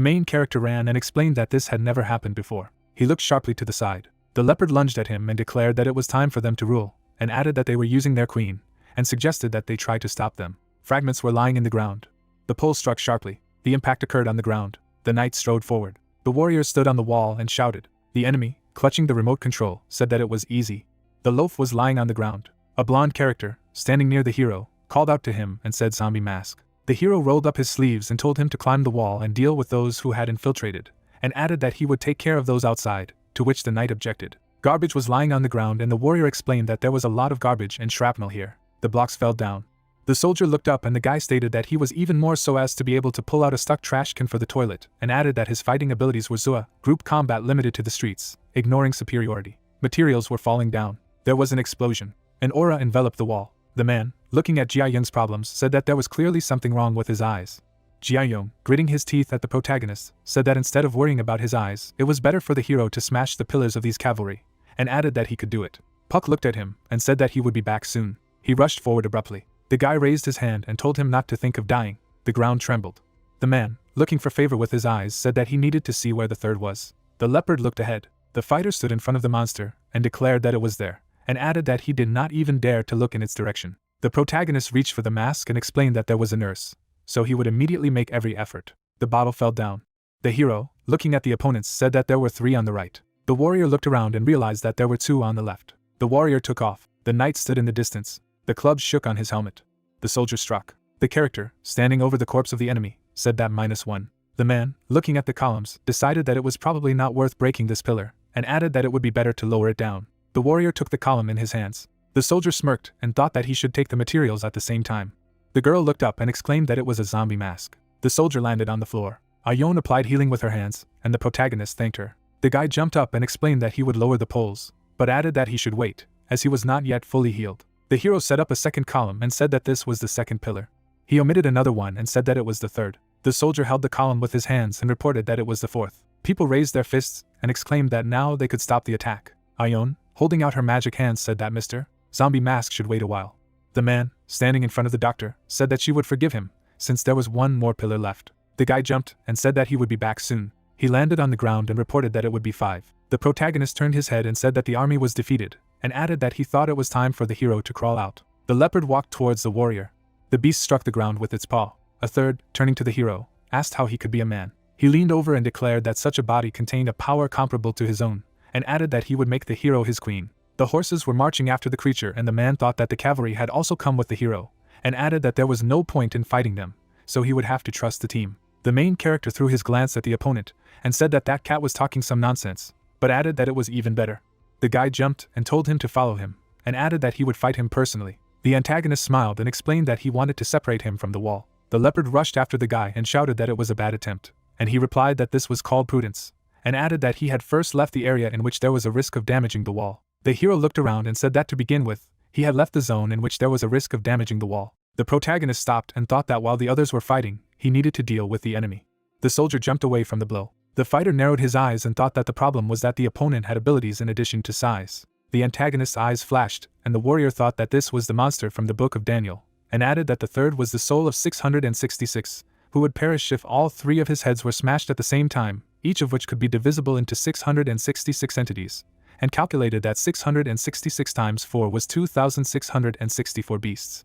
main character ran and explained that this had never happened before. He looked sharply to the side. The leopard lunged at him and declared that it was time for them to rule, and added that they were using their queen, and suggested that they try to stop them. Fragments were lying in the ground. The pole struck sharply. The impact occurred on the ground. The knight strode forward. The warrior stood on the wall and shouted. The enemy, clutching the remote control, said that it was easy. The loaf was lying on the ground. A blonde character, standing near the hero, called out to him and said zombie mask. The hero rolled up his sleeves and told him to climb the wall and deal with those who had infiltrated, and added that he would take care of those outside, to which the knight objected. Garbage was lying on the ground and the warrior explained that there was a lot of garbage and shrapnel here. The blocks fell down. The soldier looked up and the guy stated that he was even more so as to be able to pull out a stuck trash can for the toilet, and added that his fighting abilities were Zua, group combat limited to the streets, ignoring superiority. Materials were falling down. There was an explosion. An aura enveloped the wall. The man, looking at Jia Yung's problems, said that there was clearly something wrong with his eyes. Jia Yung, gritting his teeth at the protagonist, said that instead of worrying about his eyes, it was better for the hero to smash the pillars of these cavalry, and added that he could do it. Puck looked at him and said that he would be back soon. He rushed forward abruptly. The guy raised his hand and told him not to think of dying. The ground trembled. The man, looking for favor with his eyes, said that he needed to see where the third was. The leopard looked ahead. The fighter stood in front of the monster and declared that it was there, and added that he did not even dare to look in its direction. The protagonist reached for the mask and explained that there was a nurse, so he would immediately make every effort. The bottle fell down. The hero, looking at the opponents, said that there were 3 on the right. The warrior looked around and realized that there were 2 on the left. The warrior took off. The knight stood in the distance. The club shook on his helmet. The soldier struck. The character, standing over the corpse of the enemy, said that -1. The man, looking at the columns, decided that it was probably not worth breaking this pillar, and added that it would be better to lower it down. The warrior took the column in his hands. The soldier smirked and thought that he should take the materials at the same time. The girl looked up and exclaimed that it was a zombie mask. The soldier landed on the floor. Ayon applied healing with her hands, and the protagonist thanked her. The guy jumped up and explained that he would lower the poles, but added that he should wait, as he was not yet fully healed. The hero set up a second column and said that this was the second pillar. He omitted another one and said that it was the third. The soldier held the column with his hands and reported that it was the fourth. People raised their fists and exclaimed that now they could stop the attack. Ayon, holding out her magic hands, said that Mr. Zombie Mask should wait a while. The man, standing in front of the doctor, said that she would forgive him, since there was one more pillar left. The guy jumped and said that he would be back soon. He landed on the ground and reported that it would be 5. The protagonist turned his head and said that the army was defeated, and added that he thought it was time for the hero to crawl out. The leopard walked towards the warrior. The beast struck the ground with its paw. A third, turning to the hero, asked how he could be a man. He leaned over and declared that such a body contained a power comparable to his own, and added that he would make the hero his queen. The horses were marching after the creature, and the man thought that the cavalry had also come with the hero, and added that there was no point in fighting them, so he would have to trust the team. The main character threw his glance at the opponent, and said that that cat was talking some nonsense, but added that it was even better. The guy jumped and told him to follow him, and added that he would fight him personally. The antagonist smiled and explained that he wanted to separate him from the wall. The leopard rushed after the guy and shouted that it was a bad attempt, and he replied that this was called prudence, and added that he had first left the area in which there was a risk of damaging the wall. The hero looked around and said that to begin with, he had left the zone in which there was a risk of damaging the wall. The protagonist stopped and thought that while the others were fighting, he needed to deal with the enemy. The soldier jumped away from the blow. The fighter narrowed his eyes and thought that the problem was that the opponent had abilities in addition to size. The antagonist's eyes flashed, and the warrior thought that this was the monster from the Book of Daniel, and added that the third was the soul of 666, who would perish if all 3 of his heads were smashed at the same time, each of which could be divisible into 666 entities, and calculated that 666 times 4 was 2,664 beasts.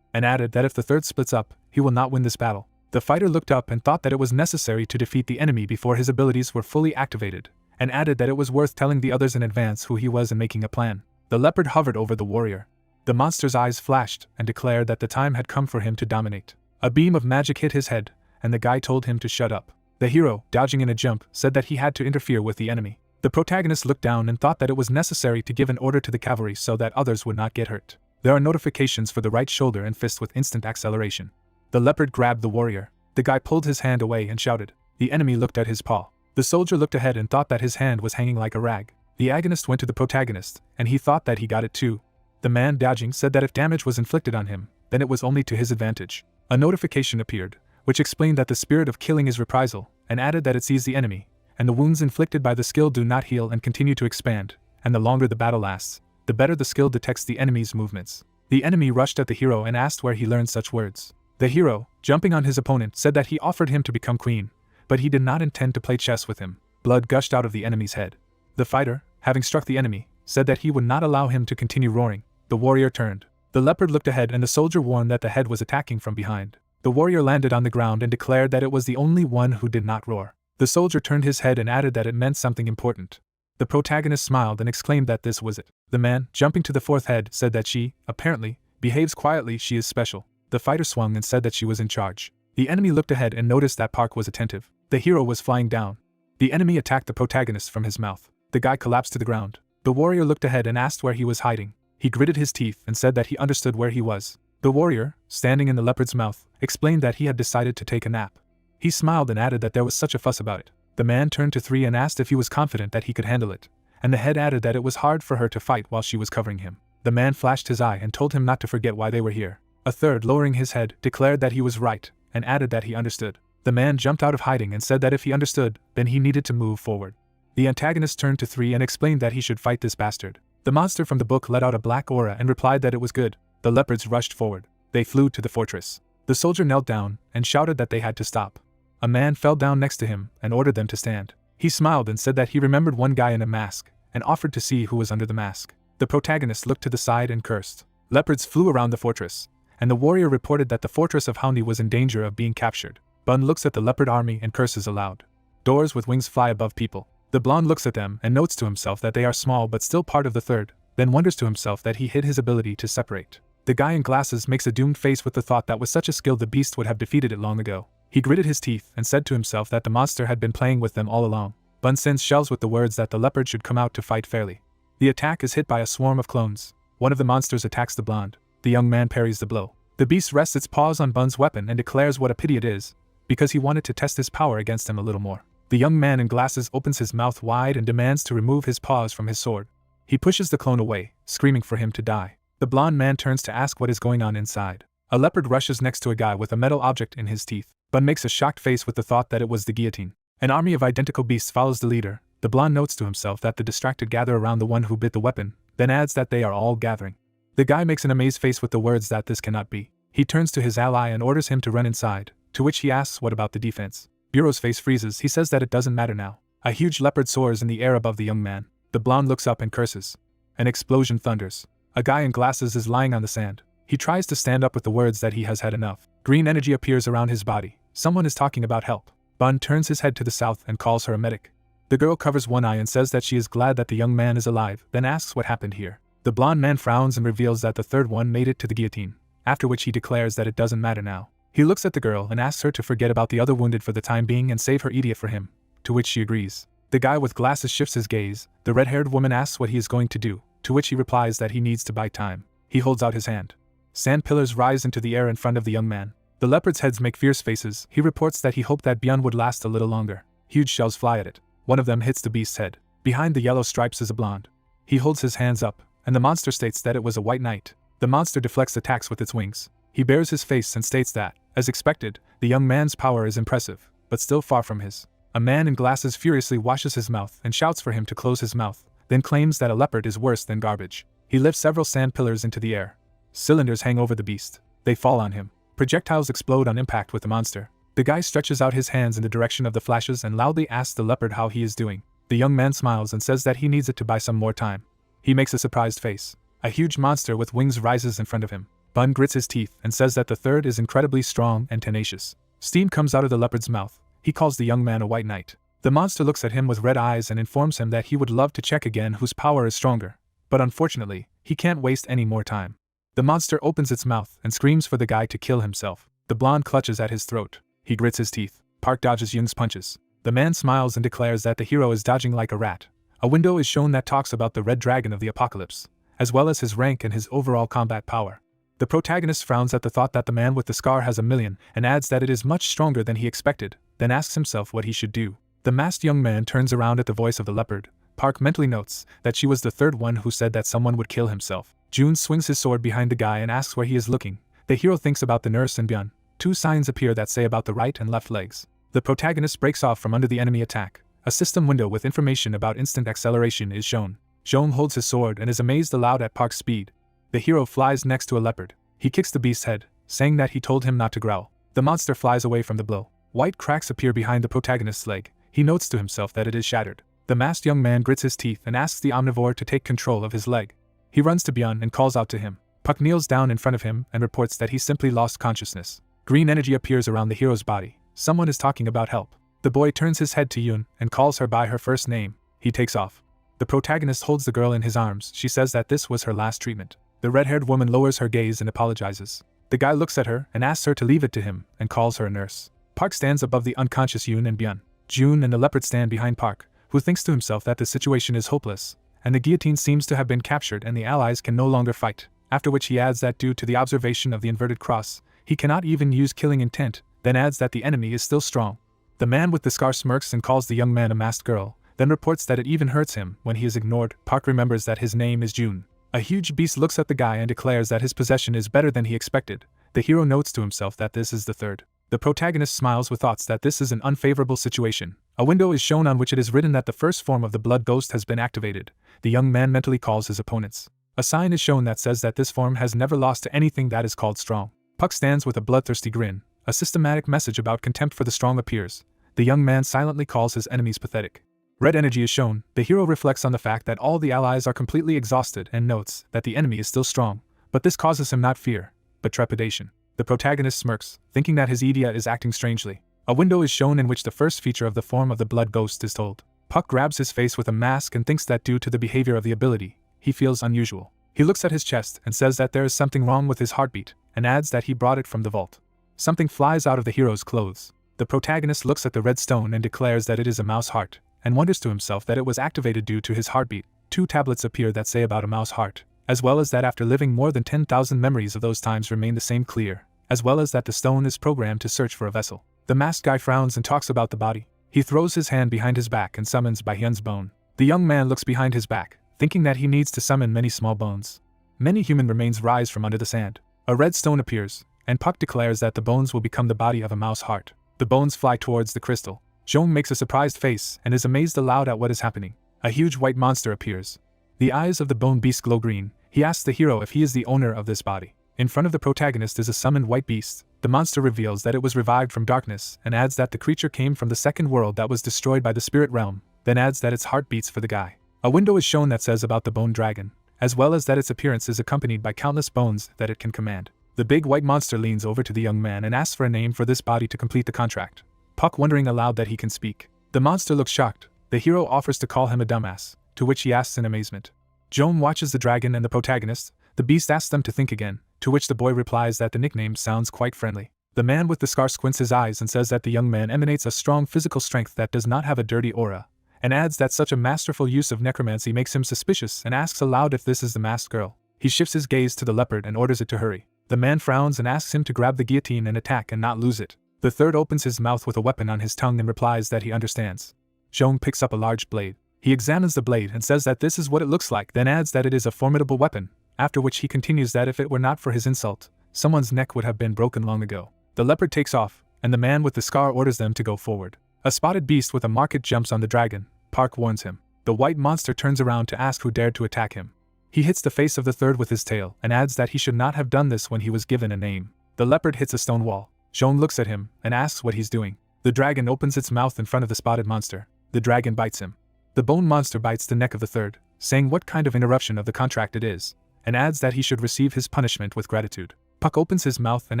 And added that if the third splits up, he will not win this battle. The fighter looked up and thought that it was necessary to defeat the enemy before his abilities were fully activated, and added that it was worth telling the others in advance who he was and making a plan. The leopard hovered over the warrior. The monster's eyes flashed and declared that the time had come for him to dominate. A beam of magic hit his head, and the guy told him to shut up. The hero, dodging in a jump, said that he had to interfere with the enemy. The protagonist looked down and thought that it was necessary to give an order to the cavalry so that others would not get hurt. There are notifications for the right shoulder and fist with instant acceleration. The leopard grabbed the warrior. The guy pulled his hand away and shouted. The enemy looked at his paw. The soldier looked ahead and thought that his hand was hanging like a rag. The agonist went to the protagonist, and he thought that he got it too. The man dodging said that if damage was inflicted on him, then it was only to his advantage. A notification appeared, which explained that the spirit of killing is reprisal, and added that it sees the enemy, and the wounds inflicted by the skill do not heal and continue to expand, and the longer the battle lasts, the better the skill detects the enemy's movements. The enemy rushed at the hero and asked where he learned such words. The hero, jumping on his opponent, said that he offered him to become queen, but he did not intend to play chess with him. Blood gushed out of the enemy's head. The fighter, having struck the enemy, said that he would not allow him to continue roaring. The warrior turned. The leopard looked ahead and the soldier warned that the head was attacking from behind. The warrior landed on the ground and declared that it was the only one who did not roar. The soldier turned his head and added that it meant something important. The protagonist smiled and exclaimed that this was it. The man, jumping to the fourth head, said that she, apparently, behaves quietly, she is special. The fighter swung and said that she was in charge. The enemy looked ahead and noticed that Park was attentive. The hero was flying down. The enemy attacked the protagonist from his mouth. The guy collapsed to the ground. The warrior looked ahead and asked where he was hiding. He gritted his teeth and said that he understood where he was. The warrior, standing in the leopard's mouth, explained that he had decided to take a nap. He smiled and added that there was such a fuss about it. The man turned to 3 and asked if he was confident that he could handle it, and the head added that it was hard for her to fight while she was covering him. The man flashed his eye and told him not to forget why they were here. A third, lowering his head, declared that he was right, and added that he understood. The man jumped out of hiding and said that if he understood, then he needed to move forward. The antagonist turned to 3 and explained that he should fight this bastard. The monster from the book let out a black aura and replied that it was good. The leopards rushed forward. They flew to the fortress. The soldier knelt down and shouted that they had to stop. A man fell down next to him and ordered them to stand. He smiled and said that he remembered one guy in a mask, and offered to see who was under the mask. The protagonist looked to the side and cursed. Leopards flew around the fortress, and the warrior reported that the fortress of Houndy was in danger of being captured. Bun looks at the leopard army and curses aloud. Doors with wings fly above people. The blonde looks at them and notes to himself that they are small but still part of the third, then wonders to himself that he hid his ability to separate. The guy in glasses makes a doomed face with the thought that with such a skill the beast would have defeated it long ago. He gritted his teeth and said to himself that the monster had been playing with them all along. Bun sends shells with the words that the leopard should come out to fight fairly. The attack is hit by a swarm of clones. One of the monsters attacks the blonde. The young man parries the blow. The beast rests its paws on Bun's weapon and declares what a pity it is, because he wanted to test his power against him a little more. The young man in glasses opens his mouth wide and demands to remove his paws from his sword. He pushes the clone away, screaming for him to die. The blonde man turns to ask what is going on inside. A leopard rushes next to a guy with a metal object in his teeth. Bun makes a shocked face with the thought that it was the guillotine. An army of identical beasts follows the leader. The blonde notes to himself that the distracted gather around the one who bit the weapon, then adds that they are all gathering. The guy makes an amazed face with the words that this cannot be. He turns to his ally and orders him to run inside, to which he asks what about the defense. Bureau's face freezes. He says that it doesn't matter now. A huge leopard soars in the air above the young man. The blonde looks up and curses. An explosion thunders. A guy in glasses is lying on the sand. He tries to stand up with the words that he has had enough. Green energy appears around his body. Someone is talking about help. Bun turns his head to the south and calls her a medic. The girl covers one eye and says that she is glad that the young man is alive, then asks what happened here. The blonde man frowns and reveals that the third one made it to the guillotine, after which he declares that it doesn't matter now. He looks at the girl and asks her to forget about the other wounded for the time being and save her Idia for him, to which she agrees. The guy with glasses shifts his gaze. The red-haired woman asks what he is going to do, to which he replies that he needs to buy time. He holds out his hand. Sand pillars rise into the air in front of the young man. The leopards' heads make fierce faces. He reports that he hoped that Byun would last a little longer. Huge shells fly at it. One of them hits the beast's head. Behind the yellow stripes is a blonde. He holds his hands up, and the monster states that it was a white knight. The monster deflects attacks with its wings. He bares his face and states that, as expected, the young man's power is impressive, but still far from his. A man in glasses furiously washes his mouth and shouts for him to close his mouth, then claims that a leopard is worse than garbage. He lifts several sand pillars into the air. Cylinders hang over the beast. They fall on him. Projectiles explode on impact with the monster. The guy stretches out his hands in the direction of the flashes and loudly asks the leopard how he is doing. The young man smiles and says that he needs it to buy some more time. He makes a surprised face. A huge monster with wings rises in front of him. Bun grits his teeth and says that the third is incredibly strong and tenacious. Steam comes out of the leopard's mouth. He calls the young man a white knight. The monster looks at him with red eyes and informs him that he would love to check again whose power is stronger, but unfortunately, he can't waste any more time. The monster opens its mouth and screams for the guy to kill himself. The blonde clutches at his throat. He grits his teeth. Park dodges Young's punches. The man smiles and declares that the hero is dodging like a rat. A window is shown that talks about the red dragon of the apocalypse, as well as his rank and his overall combat power. The protagonist frowns at the thought that the man with the scar has 1,000,000 and adds that it is much stronger than he expected, then asks himself what he should do. The masked young man turns around at the voice of the leopard. Park mentally notes that she was the third one who said that someone would kill himself. Jun swings his sword behind the guy and asks where he is looking. The hero thinks about the nurse and Byun. Two signs appear that say about the right and left legs. The protagonist breaks off from under the enemy attack. A system window with information about instant acceleration is shown. Jong holds his sword and is amazed aloud at Park's speed. The hero flies next to a leopard. He kicks the beast's head, saying that he told him not to growl. The monster flies away from the blow. White cracks appear behind the protagonist's leg. He notes to himself that it is shattered. The masked young man grits his teeth and asks the omnivore to take control of his leg. He runs to Byun and calls out to him. Puck kneels down in front of him and reports that he simply lost consciousness. Green energy appears around the hero's body. Someone is talking about help. The boy turns his head to Yoon and calls her by her first name. He takes off. The protagonist holds the girl in his arms. She says that this was her last treatment. The red-haired woman lowers her gaze and apologizes. The guy looks at her and asks her to leave it to him and calls her a nurse. Park stands above the unconscious Yoon and Byun. June and the leopard stand behind Park, who thinks to himself that the situation is hopeless, and the guillotine seems to have been captured and the allies can no longer fight, after which he adds that due to the observation of the inverted cross, he cannot even use killing intent, then adds that the enemy is still strong. The man with the scar smirks and calls the young man a masked girl, then reports that it even hurts him when he is ignored. Park remembers that his name is June. A huge beast looks at the guy and declares that his possession is better than he expected. The hero notes to himself that this is the third. The protagonist smiles with thoughts that this is an unfavorable situation. A window is shown on which it is written that the first form of the blood ghost has been activated. The young man mentally calls his opponents. A sign is shown that says that this form has never lost to anything that is called strong. Puck stands with a bloodthirsty grin. A systematic message about contempt for the strong appears. The young man silently calls his enemies pathetic. Red energy is shown. The hero reflects on the fact that all the allies are completely exhausted and notes that the enemy is still strong, but this causes him not fear, but trepidation. The protagonist smirks, thinking that his Idia is acting strangely. A window is shown in which the first feature of the form of the blood ghost is told. Puck grabs his face with a mask and thinks that due to the behavior of the ability, he feels unusual. He looks at his chest and says that there is something wrong with his heartbeat, and adds that he brought it from the vault. Something flies out of the hero's clothes. The protagonist looks at the red stone and declares that it is a mouse heart, and wonders to himself that it was activated due to his heartbeat. 2 tablets appear that say about a mouse heart, as well as that after living more than 10,000 memories of those times remain the same clear, as well as that the stone is programmed to search for a vessel. The masked guy frowns and talks about the body. He throws his hand behind his back and summons Hyun's bone. The young man looks behind his back, thinking that he needs to summon many small bones. Many human remains rise from under the sand. A red stone appears, and Puck declares that the bones will become the body of a mouse heart. The bones fly towards the crystal. Jong makes a surprised face and is amazed aloud at what is happening. A huge white monster appears. The eyes of the bone beast glow green. He asks the hero if he is the owner of this body. In front of the protagonist is a summoned white beast. The monster reveals that it was revived from darkness and adds that the creature came from the second world that was destroyed by the spirit realm, then adds that its heart beats for the guy. A window is shown that says about the bone dragon, as well as that its appearance is accompanied by countless bones that it can command. The big white monster leans over to the young man and asks for a name for this body to complete the contract. Puck wondering aloud that he can speak. The monster looks shocked. The hero offers to call him a dumbass, to which he asks in amazement. Joan watches the dragon and the protagonist. The beast asks them to think again, to which the boy replies that the nickname sounds quite friendly. The man with the scar squints his eyes and says that the young man emanates a strong physical strength that does not have a dirty aura, and adds that such a masterful use of necromancy makes him suspicious and asks aloud if this is the masked girl. He shifts his gaze to the leopard and orders it to hurry. The man frowns and asks him to grab the guillotine and attack and not lose it. The third opens his mouth with a weapon on his tongue and replies that he understands. Zhong picks up a large blade. He examines the blade and says that this is what it looks like, then adds that it is a formidable weapon, after which he continues that if it were not for his insult, someone's neck would have been broken long ago. The leopard takes off, and the man with the scar orders them to go forward. A spotted beast with a market jumps on the dragon. Park warns him. The white monster turns around to ask who dared to attack him. He hits the face of the third with his tail and adds that he should not have done this when he was given a name. The leopard hits a stone wall. Zhong looks at him and asks what he's doing. The dragon opens its mouth in front of the spotted monster. The dragon bites him. The bone monster bites the neck of the third, saying what kind of interruption of the contract it is, and adds that he should receive his punishment with gratitude. Puck opens his mouth and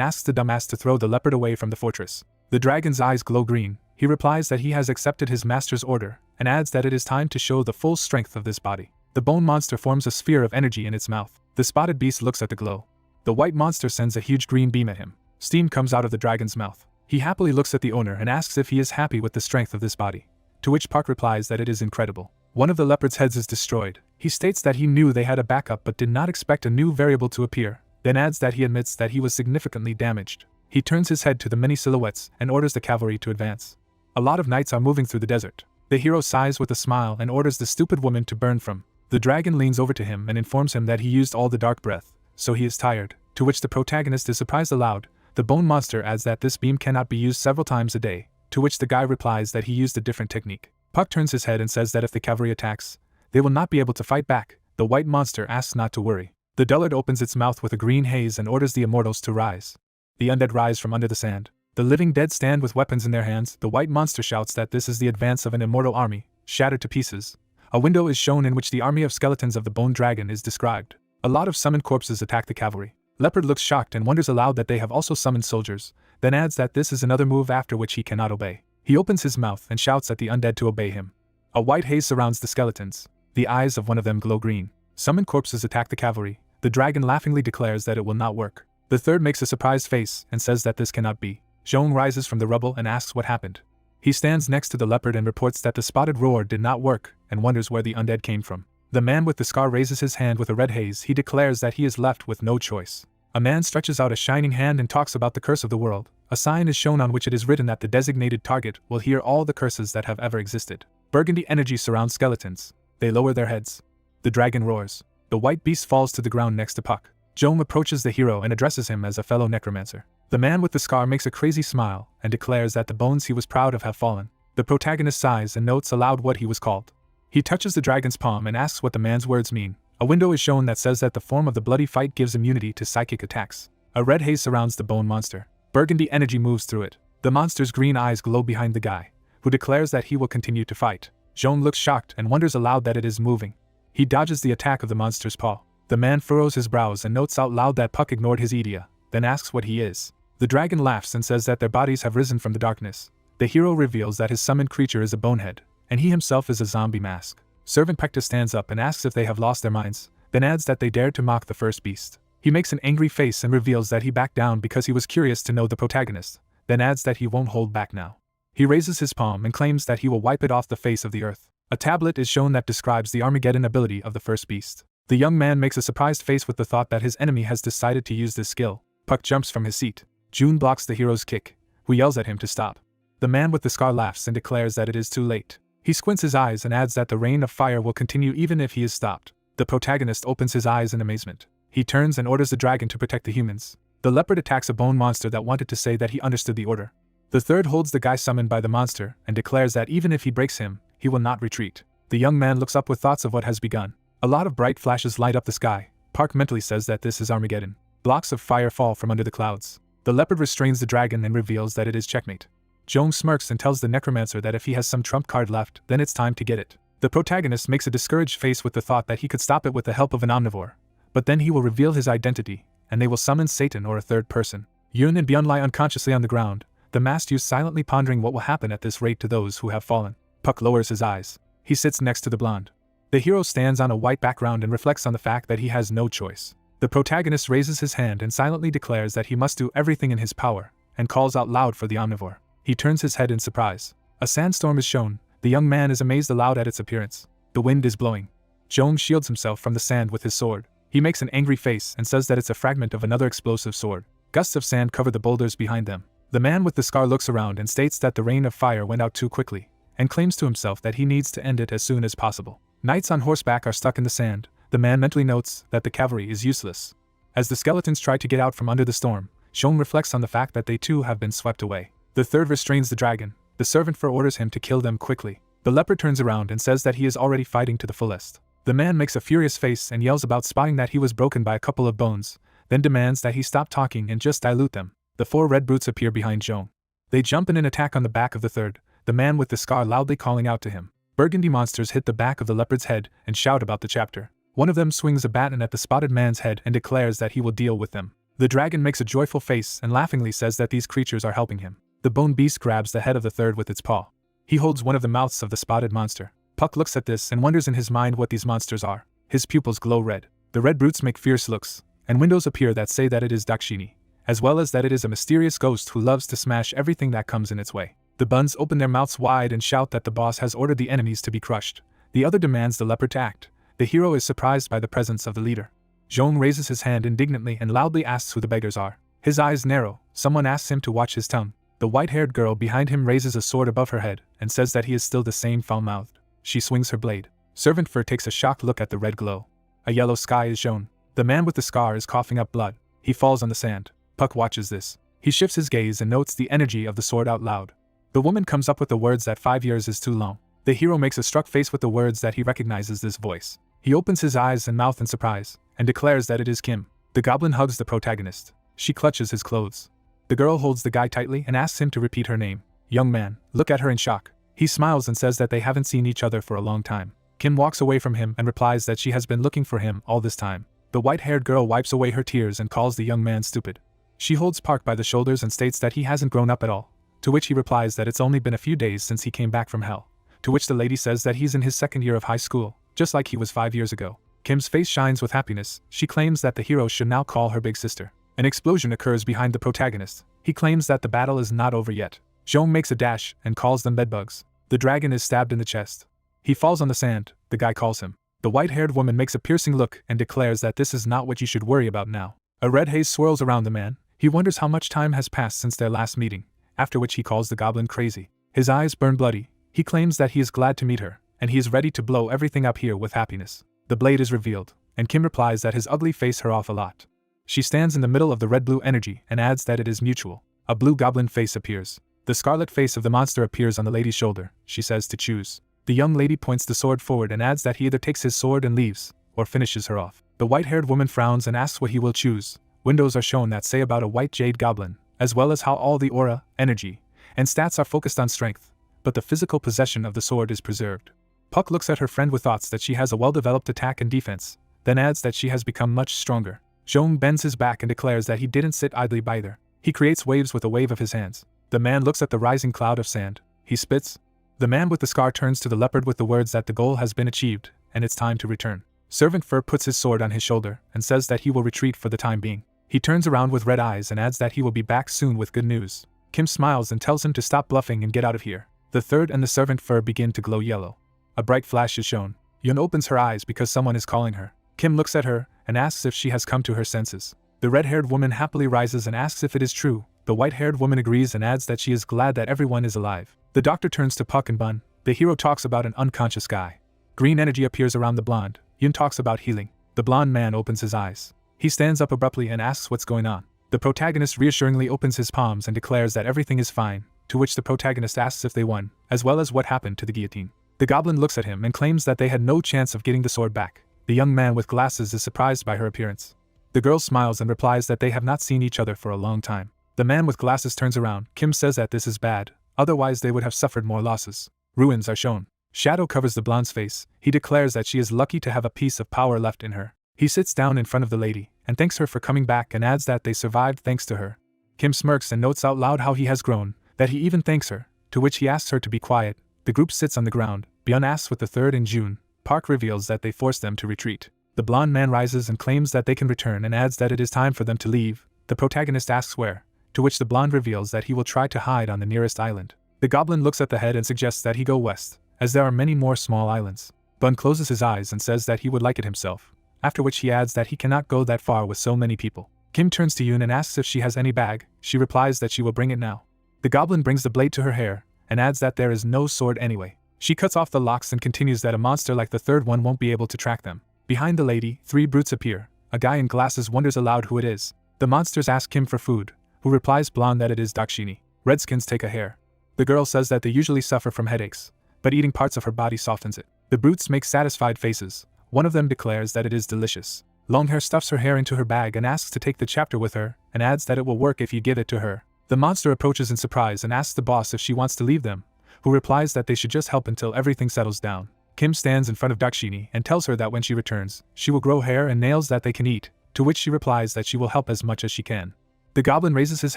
asks the dumbass to throw the leopard away from the fortress. The dragon's eyes glow green. He replies that he has accepted his master's order, and adds that it is time to show the full strength of this body. The bone monster forms a sphere of energy in its mouth. The spotted beast looks at the glow. The white monster sends a huge green beam at him. Steam comes out of the dragon's mouth. He happily looks at the owner and asks if he is happy with the strength of this body, to which Park replies that it is incredible. One of the leopard's heads is destroyed. He states that he knew they had a backup but did not expect a new variable to appear, then adds that he admits that he was significantly damaged. He turns his head to the many silhouettes and orders the cavalry to advance. A lot of knights are moving through the desert. The hero sighs with a smile and orders the stupid woman to burn from. The dragon leans over to him and informs him that he used all the dark breath, so he is tired, to which the protagonist is surprised aloud. The bone monster adds that this beam cannot be used several times a day, to which the guy replies that he used a different technique. Puck turns his head and says that if the cavalry attacks, they will not be able to fight back. The white monster asks not to worry. The dullard opens its mouth with a green haze and orders the immortals to rise. The undead rise from under the sand. The living dead stand with weapons in their hands. The white monster shouts that this is the advance of an immortal army, shattered to pieces. A window is shown in which the army of skeletons of the bone dragon is described. A lot of summoned corpses attack the cavalry. Leopard looks shocked and wonders aloud that they have also summoned soldiers, then adds that this is another move after which he cannot obey. He opens his mouth and shouts at the undead to obey him. A white haze surrounds the skeletons. The eyes of one of them glow green. Summoned corpses attack the cavalry. The dragon laughingly declares that it will not work. The third makes a surprised face and says that this cannot be. Zhong rises from the rubble and asks what happened. He stands next to the leopard and reports that the spotted roar did not work and wonders where the undead came from. The man with the scar raises his hand with a red haze. He declares that he is left with no choice. A man stretches out a shining hand and talks about the curse of the world. A sign is shown on which it is written that the designated target will hear all the curses that have ever existed. Burgundy energy surrounds skeletons. They lower their heads. The dragon roars. The white beast falls to the ground next to Puck. Zhong approaches the hero and addresses him as a fellow necromancer. The man with the scar makes a crazy smile and declares that the bones he was proud of have fallen. The protagonist sighs and notes aloud what he was called. He touches the dragon's palm and asks what the man's words mean. A window is shown that says that the form of the bloody fight gives immunity to psychic attacks. A red haze surrounds the bone monster. Burgundy energy moves through it. The monster's green eyes glow behind the guy, who declares that he will continue to fight. Zhong looks shocked and wonders aloud that it is moving. He dodges the attack of the monster's paw. The man furrows his brows and notes out loud that Puck ignored his Idia, then asks what he is. The dragon laughs and says that their bodies have risen from the darkness. The hero reveals that his summoned creature is a bonehead, and he himself is a zombie mask. Servant Pecta stands up and asks if they have lost their minds, then adds that they dared to mock the first beast. He makes an angry face and reveals that he backed down because he was curious to know the protagonist, then adds that he won't hold back now. He raises his palm and claims that he will wipe it off the face of the earth. A tablet is shown that describes the Armageddon ability of the first beast. The young man makes a surprised face with the thought that his enemy has decided to use this skill. Puck jumps from his seat. June blocks the hero's kick, who yells at him to stop. The man with the scar laughs and declares that it is too late. He squints his eyes and adds that the rain of fire will continue even if he is stopped. The protagonist opens his eyes in amazement. He turns and orders the dragon to protect the humans. The leopard attacks a bone monster that wanted to say that he understood the order. The third holds the guy summoned by the monster and declares that even if he breaks him, he will not retreat. The young man looks up with thoughts of what has begun. A lot of bright flashes light up the sky. Park mentally says that this is Armageddon. Blocks of fire fall from under the clouds. The leopard restrains the dragon and reveals that it is checkmate. Zhong smirks and tells the necromancer that if he has some trump card left, then it's time to get it. The protagonist makes a discouraged face with the thought that he could stop it with the help of an omnivore, but then he will reveal his identity, and they will summon Satan or a third person. Yun and Byun lie unconsciously on the ground, the masked youth silently pondering what will happen at this rate to those who have fallen. Puck lowers his eyes. He sits next to the blonde. The hero stands on a white background and reflects on the fact that he has no choice. The protagonist raises his hand and silently declares that he must do everything in his power, and calls out loud for the omnivore. He turns his head in surprise. A sandstorm is shown. The young man is amazed aloud at its appearance. The wind is blowing. Zhong shields himself from the sand with his sword. He makes an angry face and says that it's a fragment of another explosive sword. Gusts of sand cover the boulders behind them. The man with the scar looks around and states that the rain of fire went out too quickly, and claims to himself that he needs to end it as soon as possible. Knights on horseback are stuck in the sand. The man mentally notes that the cavalry is useless. As the skeletons try to get out from under the storm, Zhong reflects on the fact that they too have been swept away. The third restrains the dragon. The servant orders him to kill them quickly. The leopard turns around and says that he is already fighting to the fullest. The man makes a furious face and yells about spotting that he was broken by a couple of bones, then demands that he stop talking and just dilute them. The four red brutes appear behind Zhong. They jump in an attack on the back of the third, the man with the scar loudly calling out to him. Burgundy monsters hit the back of the leopard's head and shout about the chapter. One of them swings a baton at the spotted man's head and declares that he will deal with them. The dragon makes a joyful face and laughingly says that these creatures are helping him. The bone beast grabs the head of the third with its paw. He holds one of the mouths of the spotted monster. Puck looks at this and wonders in his mind what these monsters are. His pupils glow red. The red brutes make fierce looks, and windows appear that say that it is Dakshini, as well as that it is a mysterious ghost who loves to smash everything that comes in its way. The buns open their mouths wide and shout that the boss has ordered the enemies to be crushed. The other demands the leopard to act. The hero is surprised by the presence of the leader. Zhong raises his hand indignantly and loudly asks who the beggars are. His eyes narrow. Someone asks him to watch his tongue. The white-haired girl behind him raises a sword above her head and says that he is still the same foul-mouthed. She swings her blade. Servant Fur takes a shocked look at the red glow. A yellow sky is shown. The man with the scar is coughing up blood. He falls on the sand. Puck watches this. He shifts his gaze and notes the energy of the sword out loud. The woman comes up with the words that 5 years is too long. The hero makes a struck face with the words that he recognizes this voice. He opens his eyes and mouth in surprise, and declares that it is Kim. The goblin hugs the protagonist. She clutches his clothes. The girl holds the guy tightly and asks him to repeat her name. Young man, look at her in shock. He smiles and says that they haven't seen each other for a long time. Kim walks away from him and replies that she has been looking for him all this time. The white-haired girl wipes away her tears and calls the young man stupid. She holds Park by the shoulders and states that he hasn't grown up at all, to which he replies that it's only been a few days since he came back from hell, to which the lady says that he's in his second year of high school, just like he was 5 years ago. Kim's face shines with happiness. She claims that the hero should now call her big sister. An explosion occurs behind the protagonist. He claims that the battle is not over yet. Zhong makes a dash and calls them bedbugs. The dragon is stabbed in the chest. He falls on the sand, the guy calls him. The white-haired woman makes a piercing look and declares that this is not what you should worry about now. A red haze swirls around the man. He wonders how much time has passed since their last meeting, after which he calls the goblin crazy. His eyes burn bloody. He claims that he is glad to meet her, and he is ready to blow everything up here with happiness. The blade is revealed, and Kim replies that his ugly face her off a lot. She stands in the middle of the red-blue energy and adds that it is mutual. A blue goblin face appears. The scarlet face of the monster appears on the lady's shoulder. She says to choose. The young lady points the sword forward and adds that he either takes his sword and leaves, or finishes her off. The white-haired woman frowns and asks what he will choose. Windows are shown that say about a white jade goblin, as well as how all the aura, energy, and stats are focused on strength, but the physical possession of the sword is preserved. Puck looks at her friend with thoughts that she has a well-developed attack and defense, then adds that she has become much stronger. Zhong bends his back and declares that he didn't sit idly by either. He creates waves with a wave of his hands. The man looks at the rising cloud of sand. He spits. The man with the scar turns to the leopard with the words that the goal has been achieved, and it's time to return. Servant Fur puts his sword on his shoulder and says that he will retreat for the time being. He turns around with red eyes and adds that he will be back soon with good news. Kim smiles and tells him to stop bluffing and get out of here. The third and the Servant Fur begin to glow yellow. A bright flash is shown. Yun opens her eyes because someone is calling her. Kim looks at her and asks if she has come to her senses. The red-haired woman happily rises and asks if it is true. The white-haired woman agrees and adds that she is glad that everyone is alive. The doctor turns to Puck and Bun. The hero talks about an unconscious guy. Green energy appears around the blonde. Yun talks about healing. The blonde man opens his eyes. He stands up abruptly and asks what's going on. The protagonist reassuringly opens his palms and declares that everything is fine, to which the protagonist asks if they won, as well as what happened to the guillotine. The goblin looks at him and claims that they had no chance of getting the sword back. The young man with glasses is surprised by her appearance. The girl smiles and replies that they have not seen each other for a long time. The man with glasses turns around. Kim says that this is bad, otherwise they would have suffered more losses. Ruins are shown. Shadow covers the blonde's face. He declares that she is lucky to have a piece of power left in her. He sits down in front of the lady and thanks her for coming back and adds that they survived thanks to her. Kim smirks and notes out loud how he has grown, that he even thanks her, to which he asks her to be quiet. The group sits on the ground. Byun asks with the third in June. Park reveals that they forced them to retreat. The blonde man rises and claims that they can return and adds that it is time for them to leave. The protagonist asks where, to which the blonde reveals that he will try to hide on the nearest island. The goblin looks at the head and suggests that he go west, as there are many more small islands. Bun closes his eyes and says that he would like it himself, after which he adds that he cannot go that far with so many people. Kim turns to Yoon and asks if she has any bag. She replies that she will bring it now. The goblin brings the blade to her hair, and adds that there is no sword anyway. She cuts off the locks and continues that a monster like the third one won't be able to track them. Behind the lady, 3 brutes appear. A guy in glasses wonders aloud who it is. The monsters ask him for food, who replies blonde that it is Dakshini. Redskins take a hair. The girl says that they usually suffer from headaches, but eating parts of her body softens it. The brutes make satisfied faces. One of them declares that it is delicious. Longhair stuffs her hair into her bag and asks to take the chapter with her, and adds that it will work if you give it to her. The monster approaches in surprise and asks the boss if she wants to leave them, who replies that they should just help until everything settles down. Kim stands in front of Dakshini and tells her that when she returns, she will grow hair and nails that they can eat, to which she replies that she will help as much as she can. The goblin raises his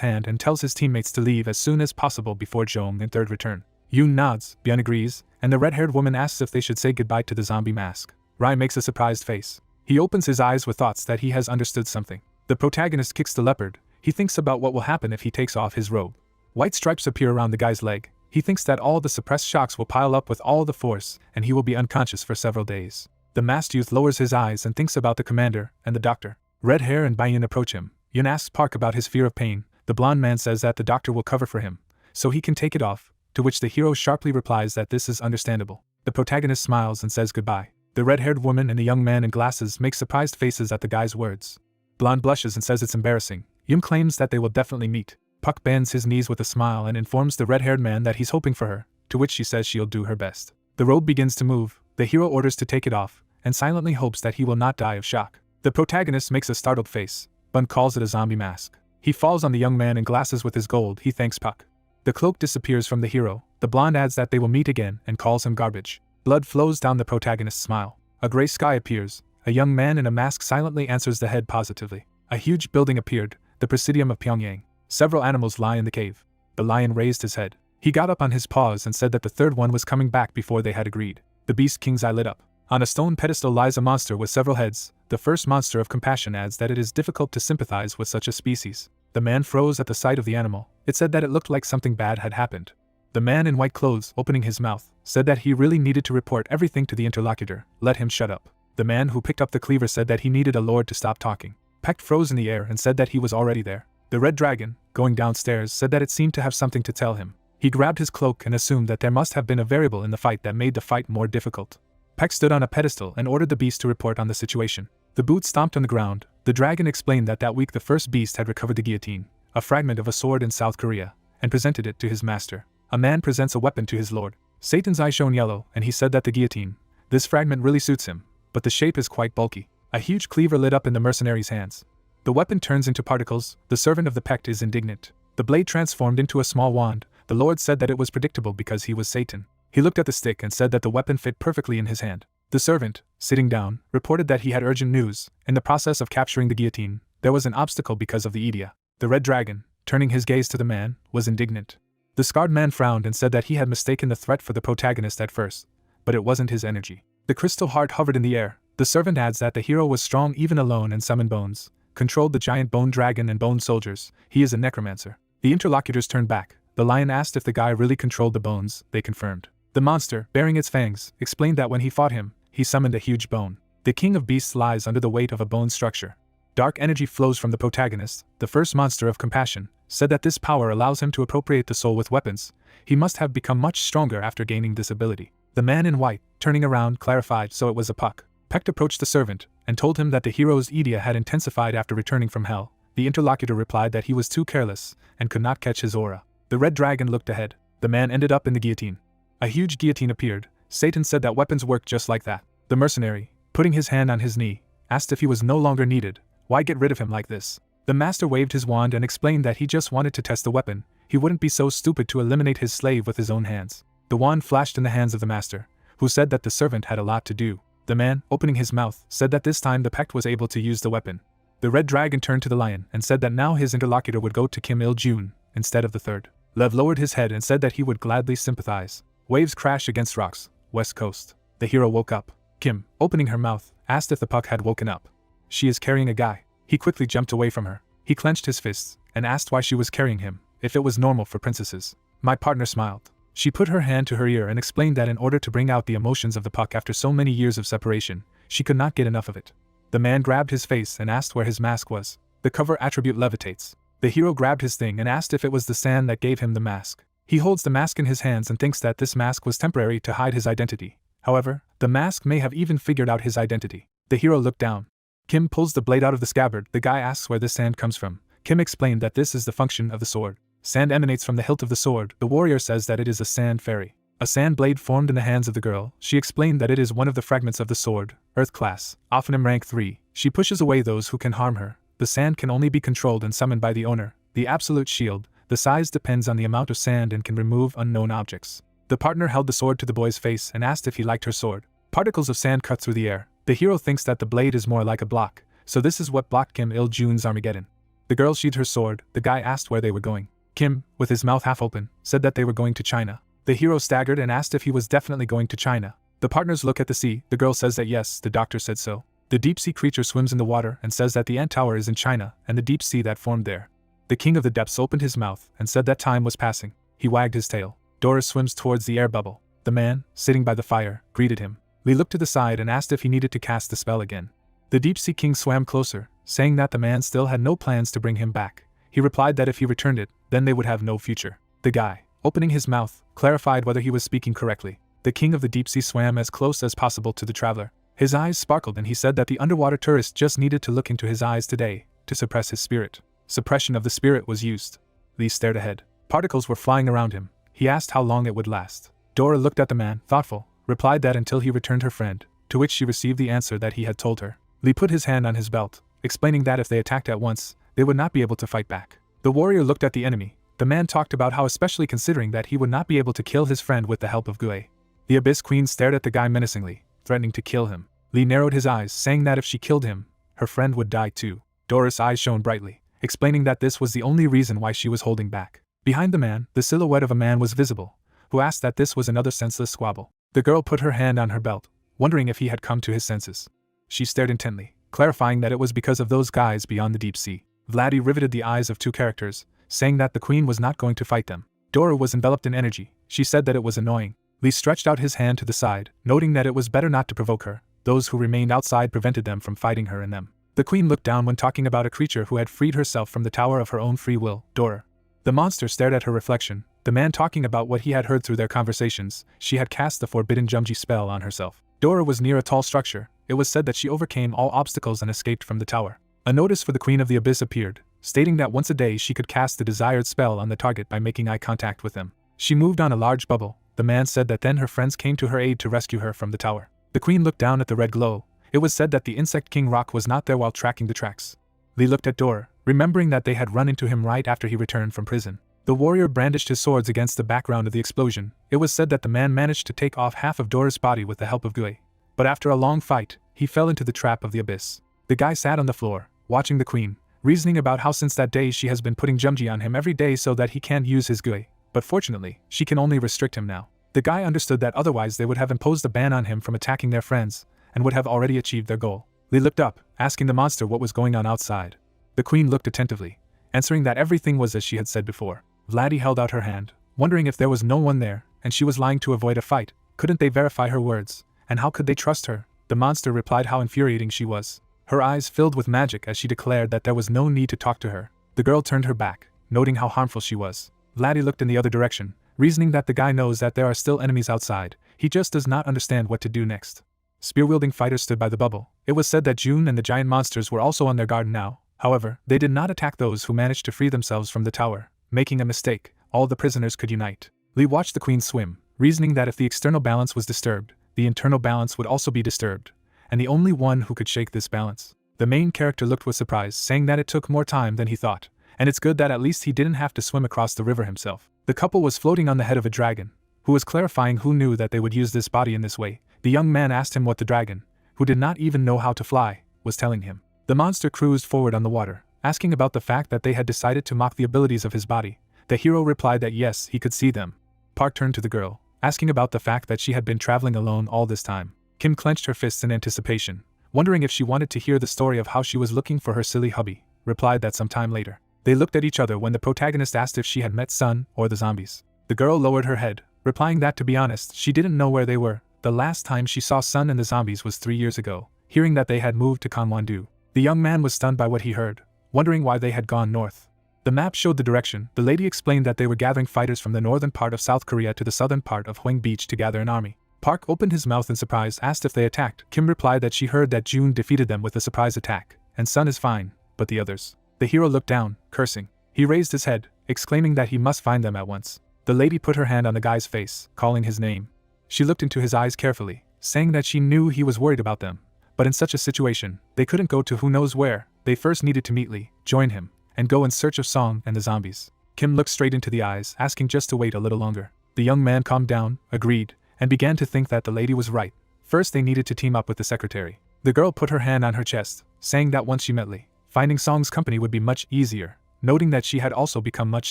hand and tells his teammates to leave as soon as possible before Jong and third return. Yoon nods, Byun agrees, and the red-haired woman asks if they should say goodbye to the zombie mask. Rai makes a surprised face. He opens his eyes with thoughts that he has understood something. The protagonist kicks the leopard. He thinks about what will happen if he takes off his robe. White stripes appear around the guy's leg. He thinks that all the suppressed shocks will pile up with all the force, and he will be unconscious for several days. The masked youth lowers his eyes and thinks about the commander and the doctor. Red Hair and Bayun approach him. Yun asks Park about his fear of pain. The blonde man says that the doctor will cover for him, so he can take it off, to which the hero sharply replies that this is understandable. The protagonist smiles and says goodbye. The red-haired woman and the young man in glasses make surprised faces at the guy's words. Blonde blushes and says it's embarrassing. Yum claims that they will definitely meet. Puck bends his knees with a smile and informs the red-haired man that he's hoping for her, to which she says she'll do her best. The robe begins to move. The hero orders to take it off, and silently hopes that he will not die of shock. The protagonist makes a startled face. Bun calls it a zombie mask. He falls on the young man in glasses with his gold. He thanks Puck. The cloak disappears from the hero. The blonde adds that they will meet again and calls him garbage. Blood flows down the protagonist's smile. A gray sky appears, a young man in a mask silently answers the head positively. A huge building appeared, the Presidium of Pyongyang. Several animals lie in the cave. The lion raised his head. He got up on his paws and said that the third one was coming back before they had agreed. The Beast King's eye lit up. On a stone pedestal lies a monster with several heads. The first monster of compassion adds that it is difficult to sympathize with such a species. The man froze at the sight of the animal. It said that it looked like something bad had happened. The man in white clothes, opening his mouth, said that he really needed to report everything to the interlocutor. Let him shut up. The man who picked up the cleaver said that he needed a lord to stop talking. Peck froze in the air and said that he was already there. The red dragon, going downstairs, said that it seemed to have something to tell him. He grabbed his cloak and assumed that there must have been a variable in the fight that made the fight more difficult. Peck stood on a pedestal and ordered the beast to report on the situation. The boots stomped on the ground. The dragon explained that week the first beast had recovered the guillotine, a fragment of a sword in South Korea, and presented it to his master. A man presents a weapon to his lord. Satan's eye shone yellow, and he said that the guillotine, this fragment really suits him, but the shape is quite bulky. A huge cleaver lit up in the mercenary's hands. The weapon turns into particles. The servant of the Peck is indignant. The blade transformed into a small wand. The lord said that it was predictable because he was Satan. He looked at the stick and said that the weapon fit perfectly in his hand. The servant, sitting down, reported that he had urgent news. In the process of capturing the guillotine, there was an obstacle because of the Idia. The red dragon, turning his gaze to the man, was indignant. The scarred man frowned and said that he had mistaken the threat for the protagonist at first, but it wasn't his energy. The crystal heart hovered in the air. The servant adds that the hero was strong even alone and summoned bones, controlled the giant bone dragon and bone soldiers. He is a necromancer. The interlocutors turned back. The lion asked if the guy really controlled the bones. They confirmed. The monster, bearing its fangs, explained that when he fought him, he summoned a huge bone. The king of beasts lies under the weight of a bone structure. Dark energy flows from the protagonist. The first monster of compassion said that this power allows him to appropriate the soul with weapons. He must have become much stronger after gaining this ability. The man in white, turning around, clarified so it was a puck. Peck approached the servant and told him that the hero's Idia had intensified after returning from hell. The interlocutor replied that he was too careless and could not catch his aura. The red dragon looked ahead. The man ended up in the guillotine. A huge guillotine appeared. Satan said that weapons work just like that. The mercenary, putting his hand on his knee, asked if he was no longer needed. Why get rid of him like this? The master waved his wand and explained that he just wanted to test the weapon. He wouldn't be so stupid to eliminate his slave with his own hands. The wand flashed in the hands of the master, who said that the servant had a lot to do. The man, opening his mouth, said that this time the Peck was able to use the weapon. The red dragon turned to the lion and said that now his interlocutor would go to Kim Il-jun instead of the third. Lev lowered his head and said that he would gladly sympathize. Waves crash against rocks, west coast. The hero woke up. Kim, opening her mouth, asked if the puck had woken up. She is carrying a guy. He quickly jumped away from her. He clenched his fists and asked why she was carrying him, if it was normal for princesses. My partner smiled. She put her hand to her ear and explained that in order to bring out the emotions of the puck after so many years of separation, she could not get enough of it. The man grabbed his face and asked where his mask was. The cover attribute levitates. The hero grabbed his thing and asked if it was the sand that gave him the mask. He holds the mask in his hands and thinks that this mask was temporary to hide his identity. However, the mask may have even figured out his identity. The hero looked down. Kim pulls the blade out of the scabbard. The guy asks where this sand comes from. Kim explained that this is the function of the sword. Sand emanates from the hilt of the sword. The warrior says that it is a sand fairy. A sand blade formed in the hands of the girl. She explained that it is one of the fragments of the sword, Earth class, often rank 3. She pushes away those who can harm her. The sand can only be controlled and summoned by the owner. The absolute shield. The size depends on the amount of sand and can remove unknown objects. The partner held the sword to the boy's face and asked if he liked her sword. Particles of sand cut through the air. The hero thinks that the blade is more like a block, so this is what blocked Kim Il-jun's Armageddon. The girl sheathed her sword. The guy asked where they were going. Kim, with his mouth half open, said that they were going to China. The hero staggered and asked if he was definitely going to China. The partners look at the sea. The girl says that yes, the doctor said so. The deep-sea creature swims in the water and says that the ant tower is in China and the deep sea that formed there. The king of the depths opened his mouth and said that time was passing. He wagged his tail. Doris swims towards the air bubble. The man, sitting by the fire, greeted him. Lee looked to the side and asked if he needed to cast the spell again. The deep-sea king swam closer, saying that the man still had no plans to bring him back. He replied that if he returned it, then they would have no future. The guy, opening his mouth, clarified whether he was speaking correctly. The king of the deep sea swam as close as possible to the traveler. His eyes sparkled and he said that the underwater tourist just needed to look into his eyes today to suppress his spirit. Suppression of the spirit was used. Lee stared ahead. Particles were flying around him. He asked how long it would last. Dora looked at the man, thoughtful, replied that until he returned her friend, to which she received the answer that he had told her. Lee put his hand on his belt, explaining that if they attacked at once, they would not be able to fight back. The warrior looked at the enemy. The man talked about how, especially considering that he would not be able to kill his friend with the help of Gue. The Abyss Queen stared at the guy menacingly, threatening to kill him. Lee narrowed his eyes, saying that if she killed him, her friend would die too. Dora's eyes shone brightly, explaining that this was the only reason why she was holding back. Behind the man, the silhouette of a man was visible, who asked that this was another senseless squabble. The girl put her hand on her belt, wondering if he had come to his senses. She stared intently, clarifying that it was because of those guys beyond the deep sea. Vladdy riveted the eyes of two characters, saying that the queen was not going to fight them. Dora was enveloped in energy. She said that it was annoying. Lee stretched out his hand to the side, noting that it was better not to provoke her. Those who remained outside prevented them from fighting her and them. The queen looked down when talking about a creature who had freed herself from the tower of her own free will, Dora. The monster stared at her reflection, the man talking about what he had heard through their conversations. She had cast the forbidden Jumji spell on herself. Dora was near a tall structure. It was said that she overcame all obstacles and escaped from the tower. A notice for the Queen of the Abyss appeared, stating that once a day she could cast the desired spell on the target by making eye contact with them. She moved on a large bubble. The man said that then her friends came to her aid to rescue her from the tower. The queen looked down at the red glow. It was said that the Insect King Rock was not there while tracking the tracks. Lee looked at Dora, remembering that they had run into him right after he returned from prison. The warrior brandished his swords against the background of the explosion. It was said that the man managed to take off half of Dora's body with the help of Gui. But after a long fight, he fell into the trap of the abyss. The guy sat on the floor, watching the queen, reasoning about how since that day she has been putting Jumji on him every day so that he can't use his Gui. But fortunately, she can only restrict him now. The guy understood that otherwise they would have imposed a ban on him from attacking their friends, and would have already achieved their goal. Lee looked up, asking the monster what was going on outside. The queen looked attentively, answering that everything was as she had said before. Vladdy held out her hand, wondering if there was no one there, and she was lying to avoid a fight. Couldn't they verify her words? And how could they trust her? The monster replied how infuriating she was. Her eyes filled with magic as she declared that there was no need to talk to her. The girl turned her back, noting how harmful she was. Vladdy looked in the other direction, reasoning that the guy knows that there are still enemies outside. He just does not understand what to do next. Spear-wielding fighters stood by the bubble. It was said that June and the giant monsters were also on their guard now. However, they did not attack those who managed to free themselves from the tower. Making a mistake, all the prisoners could unite. Lee watched the queen swim, reasoning that if the external balance was disturbed, the internal balance would also be disturbed, and the only one who could shake this balance. The main character looked with surprise, saying that it took more time than he thought, and it's good that at least he didn't have to swim across the river himself. The couple was floating on the head of a dragon, who was clarifying who knew that they would use this body in this way. The young man asked him what the dragon, who did not even know how to fly, was telling him. The monster cruised forward on the water, asking about the fact that they had decided to mock the abilities of his body. The hero replied that yes, he could see them. Park turned to the girl, asking about the fact that she had been traveling alone all this time. Kim clenched her fists in anticipation, wondering if she wanted to hear the story of how she was looking for her silly hubby. Replied that sometime later. They looked at each other when the protagonist asked if she had met Sun or the zombies. The girl lowered her head, replying that to be honest, she didn't know where they were. The last time she saw Sun and the zombies was 3 years ago, hearing that they had moved to Kanwon-do. The young man was stunned by what he heard, wondering why they had gone north. The map showed the direction. The lady explained that they were gathering fighters from the northern part of South Korea to the southern part of Hwang Beach to gather an army. Park opened his mouth in surprise, asked if they attacked. Kim replied that she heard that June defeated them with a surprise attack, and Sun is fine, but the others. The hero looked down, cursing. He raised his head, exclaiming that he must find them at once. The lady put her hand on the guy's face, calling his name. She looked into his eyes carefully, saying that she knew he was worried about them. But in such a situation, they couldn't go to who knows where. They first needed to meet Lee, join him, and go in search of Song and the zombies. Kim looked straight into the eyes, asking just to wait a little longer. The young man calmed down, agreed, and began to think that the lady was right. First they needed to team up with the secretary. The girl put her hand on her chest, saying that once she met Lee, finding Song's company would be much easier, noting that she had also become much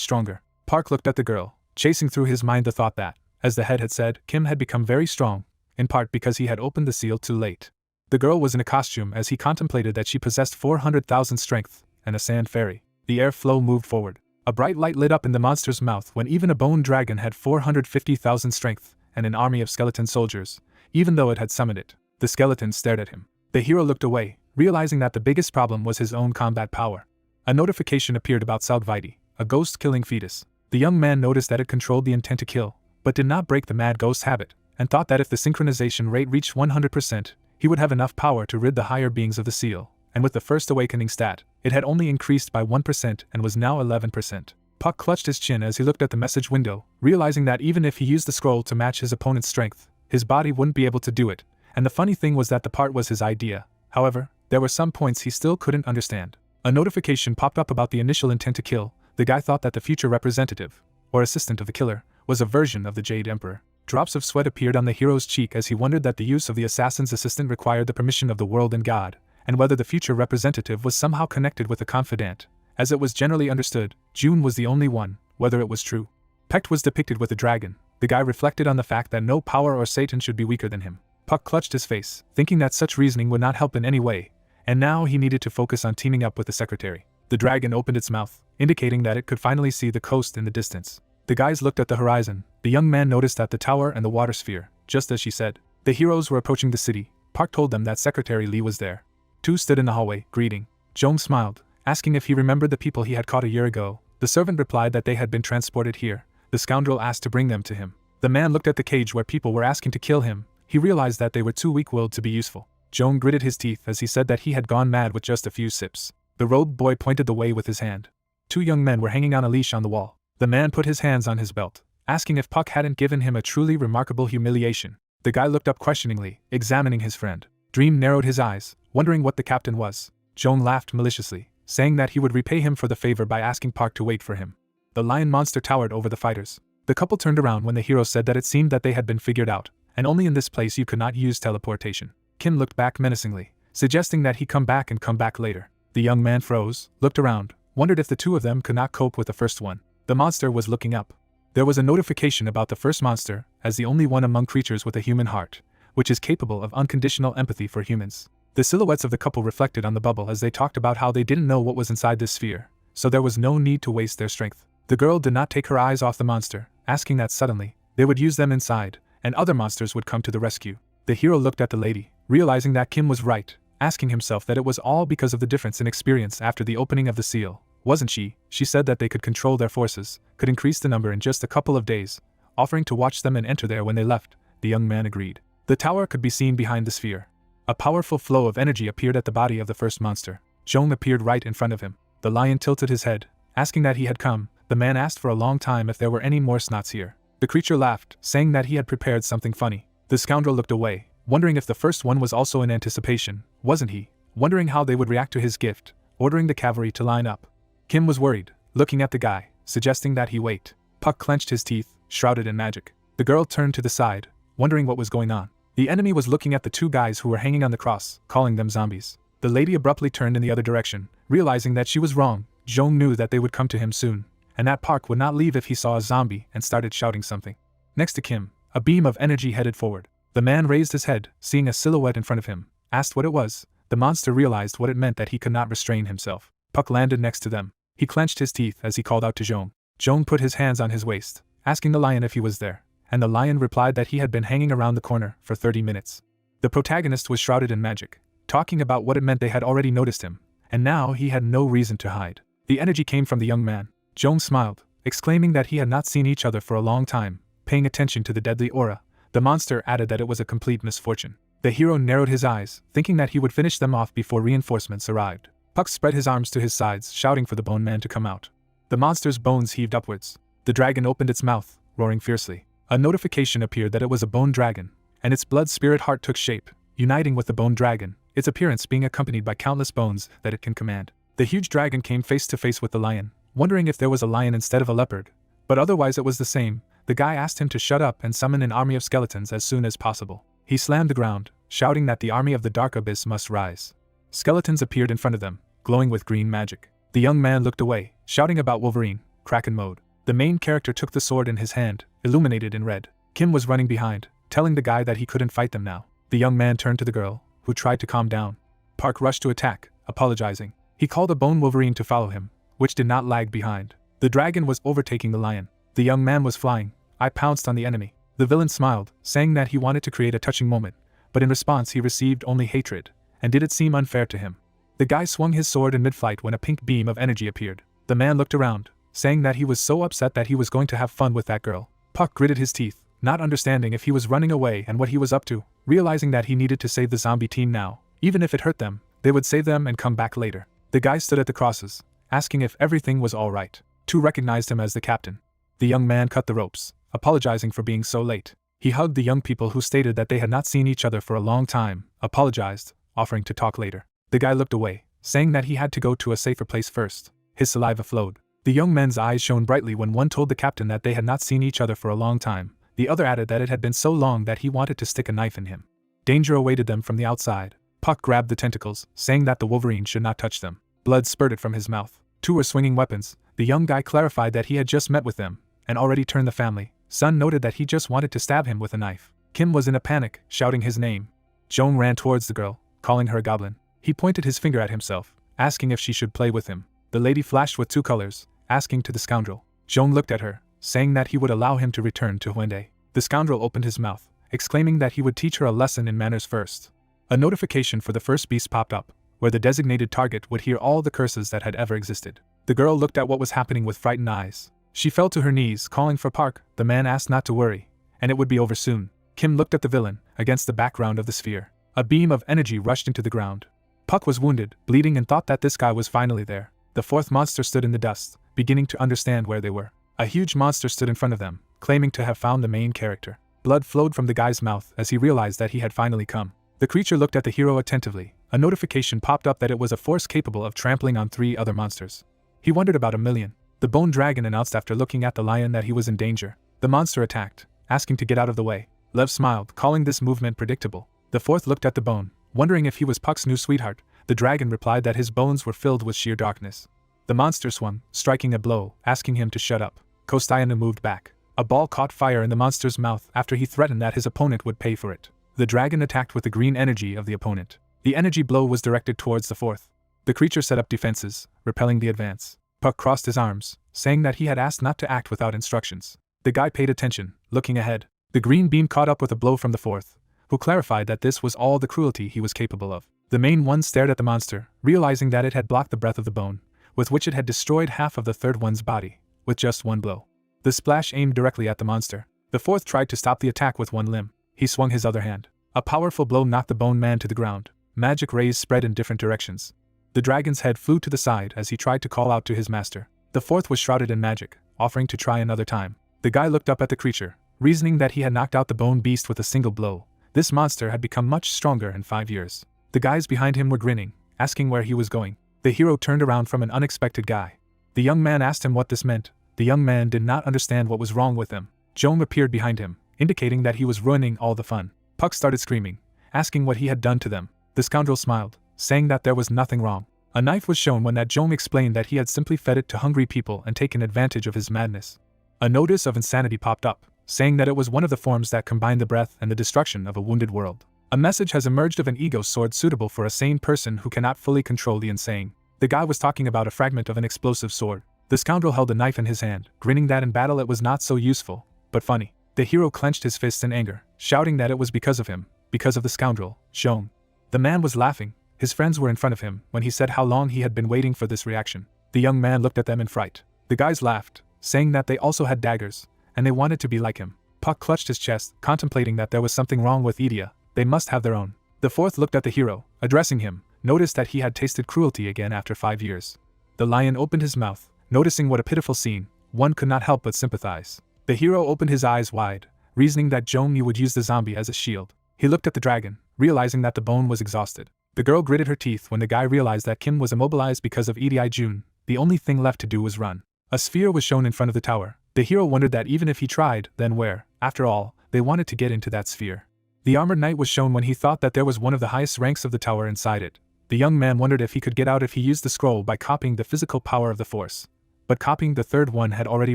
stronger. Park looked at the girl, chasing through his mind the thought that, as the head had said, Kim had become very strong, in part because he had opened the seal too late. The girl was in a costume as he contemplated that she possessed 400,000 strength, and a sand fairy. The air flow moved forward. A bright light lit up in the monster's mouth when even a bone dragon had 450,000 strength, and an army of skeleton soldiers, even though it had summoned it. The skeletons stared at him. The hero looked away, realizing that the biggest problem was his own combat power. A notification appeared about Salgviti, a ghost-killing fetus. The young man noticed that it controlled the intent to kill, but did not break the mad ghost habit, and thought that if the synchronization rate reached 100%, he would have enough power to rid the higher beings of the seal, and with the first awakening stat, it had only increased by 1% and was now 11%. Puck clutched his chin as he looked at the message window, realizing that even if he used the scroll to match his opponent's strength, his body wouldn't be able to do it, and the funny thing was that the part was his idea. However, there were some points he still couldn't understand. A notification popped up about the initial intent to kill. The guy thought that the future representative, or assistant of the killer, was a version of the Jade Emperor. Drops of sweat appeared on the hero's cheek as he wondered that the use of the assassin's assistant required the permission of the world and God, and whether the future representative was somehow connected with the confidant. As it was generally understood, June was the only one, whether it was true. Pecht was depicted with a dragon. The guy reflected on the fact that no power or Satan should be weaker than him. Puck clutched his face, thinking that such reasoning would not help in any way, and now he needed to focus on teaming up with the secretary. The dragon opened its mouth, indicating that it could finally see the coast in the distance. The guys looked at the horizon. The young man noticed that the tower and the water sphere, just as she said. The heroes were approaching the city. Park told them that Secretary Lee was there. Two stood in the hallway, greeting. Jong smiled, asking if he remembered the people he had caught a year ago. The servant replied that they had been transported here. The scoundrel asked to bring them to him. The man looked at the cage where people were asking to kill him. He realized that they were too weak-willed to be useful. Jong gritted his teeth as he said that he had gone mad with just a few sips. The robed boy pointed the way with his hand. Two young men were hanging on a leash on the wall. The man put his hands on his belt, asking if Puck hadn't given him a truly remarkable humiliation. The guy looked up questioningly, examining his friend. Dream narrowed his eyes, wondering what the captain was. Jong laughed maliciously, saying that he would repay him for the favor by asking Park to wait for him. The lion monster towered over the fighters. The couple turned around when the hero said that it seemed that they had been figured out, and only in this place you could not use teleportation. Kim looked back menacingly, suggesting that he come back later. The young man froze, looked around, wondered if the two of them could not cope with the first one. The monster was looking up. There was a notification about the first monster, as the only one among creatures with a human heart, which is capable of unconditional empathy for humans. The silhouettes of the couple reflected on the bubble as they talked about how they didn't know what was inside this sphere, so there was no need to waste their strength. The girl did not take her eyes off the monster, asking that suddenly, they would use them inside, and other monsters would come to the rescue. The hero looked at the lady, realizing that Kim was right, asking himself that it was all because of the difference in experience after the opening of the seal. Wasn't she? She said that they could control their forces, could increase the number in just a couple of days, offering to watch them and enter there when they left. The young man agreed. The tower could be seen behind the sphere. A powerful flow of energy appeared at the body of the first monster. Jong appeared right in front of him. The lion tilted his head, asking that he had come. The man asked for a long time if there were any more snots here. The creature laughed, saying that he had prepared something funny. The scoundrel looked away, wondering if the first one was also in anticipation, wasn't he? Wondering how they would react to his gift, ordering the cavalry to line up. Kim was worried, looking at the guy, suggesting that he wait. Puck clenched his teeth, shrouded in magic. The girl turned to the side, wondering what was going on. The enemy was looking at the two guys who were hanging on the cross, calling them zombies. The lady abruptly turned in the other direction, realizing that she was wrong. Jong knew that they would come to him soon, and that Park would not leave if he saw a zombie, and started shouting something. Next to Kim, a beam of energy headed forward. The man raised his head, seeing a silhouette in front of him, asked what it was. The monster realized what it meant that he could not restrain himself. Puck landed next to them. He clenched his teeth as he called out to Jong. Jong put his hands on his waist, asking the lion if he was there, and the lion replied that he had been hanging around the corner for 30 minutes. The protagonist was shrouded in magic, talking about what it meant they had already noticed him, and now he had no reason to hide. The energy came from the young man. Jong smiled, exclaiming that he had not seen each other for a long time, paying attention to the deadly aura. The monster added that it was a complete misfortune. The hero narrowed his eyes, thinking that he would finish them off before reinforcements arrived. Puck spread his arms to his sides, shouting for the bone man to come out. The monster's bones heaved upwards. The dragon opened its mouth, roaring fiercely. A notification appeared that it was a bone dragon, and its blood spirit heart took shape, uniting with the bone dragon, its appearance being accompanied by countless bones that it can command. The huge dragon came face to face with the lion, wondering if there was a lion instead of a leopard, but otherwise it was the same. The guy asked him to shut up and summon an army of skeletons as soon as possible. He slammed the ground, shouting that the army of the dark abyss must rise. Skeletons appeared in front of them, glowing with green magic. The young man looked away, shouting about Wolverine, Kraken mode. The main character took the sword in his hand, illuminated in red. Kim was running behind, telling the guy that he couldn't fight them now. The young man turned to the girl, who tried to calm down. Park rushed to attack, apologizing. He called a bone Wolverine to follow him, which did not lag behind. The dragon was overtaking the lion. The young man was flying. I pounced on the enemy. The villain smiled, saying that he wanted to create a touching moment, but in response he received only hatred, and did it seem unfair to him. The guy swung his sword in mid-flight when a pink beam of energy appeared. The man looked around, saying that he was so upset that he was going to have fun with that girl. Puck gritted his teeth, not understanding if he was running away and what he was up to, realizing that he needed to save the zombie team now. Even if it hurt them, they would save them and come back later. The guy stood at the crosses, asking if everything was all right. Two recognized him as the captain. The young man cut the ropes, apologizing for being so late. He hugged the young people who stated that they had not seen each other for a long time, apologized, offering to talk later. The guy looked away, saying that he had to go to a safer place first. His saliva flowed. The young men's eyes shone brightly when one told the captain that they had not seen each other for a long time. The other added that it had been so long that he wanted to stick a knife in him. Danger awaited them from the outside. Puck grabbed the tentacles, saying that the Wolverine should not touch them. Blood spurted from his mouth. Two were swinging weapons. The young guy clarified that he had just met with them, and already turned the family. Sun noted that he just wanted to stab him with a knife. Kim was in a panic, shouting his name. Jong ran towards the girl, calling her a goblin. He pointed his finger at himself, asking if she should play with him. The lady flashed with two colors, asking to the scoundrel. Jong looked at her, saying that he would allow him to return to Huende. The scoundrel opened his mouth, exclaiming that he would teach her a lesson in manners first. A notification for the first beast popped up, where the designated target would hear all the curses that had ever existed. The girl looked at what was happening with frightened eyes. She fell to her knees, calling for Park. The man asked not to worry, and it would be over soon. Kim looked at the villain, against the background of the sphere. A beam of energy rushed into the ground. Puck was wounded, bleeding, and thought that this guy was finally there. The fourth monster stood in the dust, beginning to understand where they were. A huge monster stood in front of them, claiming to have found the main character. Blood flowed from the guy's mouth as he realized that he had finally come. The creature looked at the hero attentively. A notification popped up that it was a force capable of trampling on 3 other monsters. He wondered about a million. The bone dragon announced after looking at the lion that he was in danger. The monster attacked, asking to get out of the way. Lev smiled, calling this movement predictable. The fourth looked at the bone, wondering if he was Puck's new sweetheart. The dragon replied that his bones were filled with sheer darkness. The monster swung, striking a blow, asking him to shut up. Kostiana moved back. A ball caught fire in the monster's mouth after he threatened that his opponent would pay for it. The dragon attacked with the green energy of the opponent. The energy blow was directed towards the fourth. The creature set up defenses, repelling the advance. Puck crossed his arms, saying that he had asked not to act without instructions. The guy paid attention, looking ahead. The green beam caught up with a blow from the fourth, who clarified that this was all the cruelty he was capable of. The main one stared at the monster, realizing that it had blocked the breath of the bone, with which it had destroyed half of the third one's body, with just one blow. The splash aimed directly at the monster. The fourth tried to stop the attack with one limb. He swung his other hand. A powerful blow knocked the bone man to the ground. Magic rays spread in different directions. The dragon's head flew to the side as he tried to call out to his master. The fourth was shrouded in magic, offering to try another time. The guy looked up at the creature, reasoning that he had knocked out the bone beast with a single blow. This monster had become much stronger in 5 years. The guys behind him were grinning, asking where he was going. The hero turned around from an unexpected guy. The young man asked him what this meant. The young man did not understand what was wrong with him. Jong appeared behind him, indicating that he was ruining all the fun. Puck started screaming, asking what he had done to them. The scoundrel smiled, saying that there was nothing wrong. A knife was shown when that Jong explained that he had simply fed it to hungry people and taken advantage of his madness. A notice of insanity popped up, saying that it was one of the forms that combined the breath and the destruction of a wounded world. A message has emerged of an ego sword suitable for a sane person who cannot fully control the insane. The guy was talking about a fragment of an explosive sword. The scoundrel held a knife in his hand, grinning that in battle it was not so useful, but funny. The hero clenched his fists in anger, shouting that it was because of him, because of the scoundrel, Jong. The man was laughing. His friends were in front of him when he said how long he had been waiting for this reaction. The young man looked at them in fright. The guys laughed, saying that they also had daggers, and they wanted to be like him. Puck clutched his chest, contemplating that there was something wrong with Idia. They must have their own. The fourth looked at the hero, addressing him, noticed that he had tasted cruelty again after 5 years. The lion opened his mouth, noticing what a pitiful scene. One could not help but sympathize. The hero opened his eyes wide, reasoning that Jong would use the zombie as a shield. He looked at the dragon, realizing that the bone was exhausted. The girl gritted her teeth when the guy realized that Kim was immobilized because of Idia Jun. The only thing left to do was run. A sphere was shown in front of the tower. The hero wondered that even if he tried, then where? After all, they wanted to get into that sphere. The armored knight was shown when he thought that there was one of the highest ranks of the tower inside it. The young man wondered if he could get out if he used the scroll by copying the physical power of the force. But copying the third one had already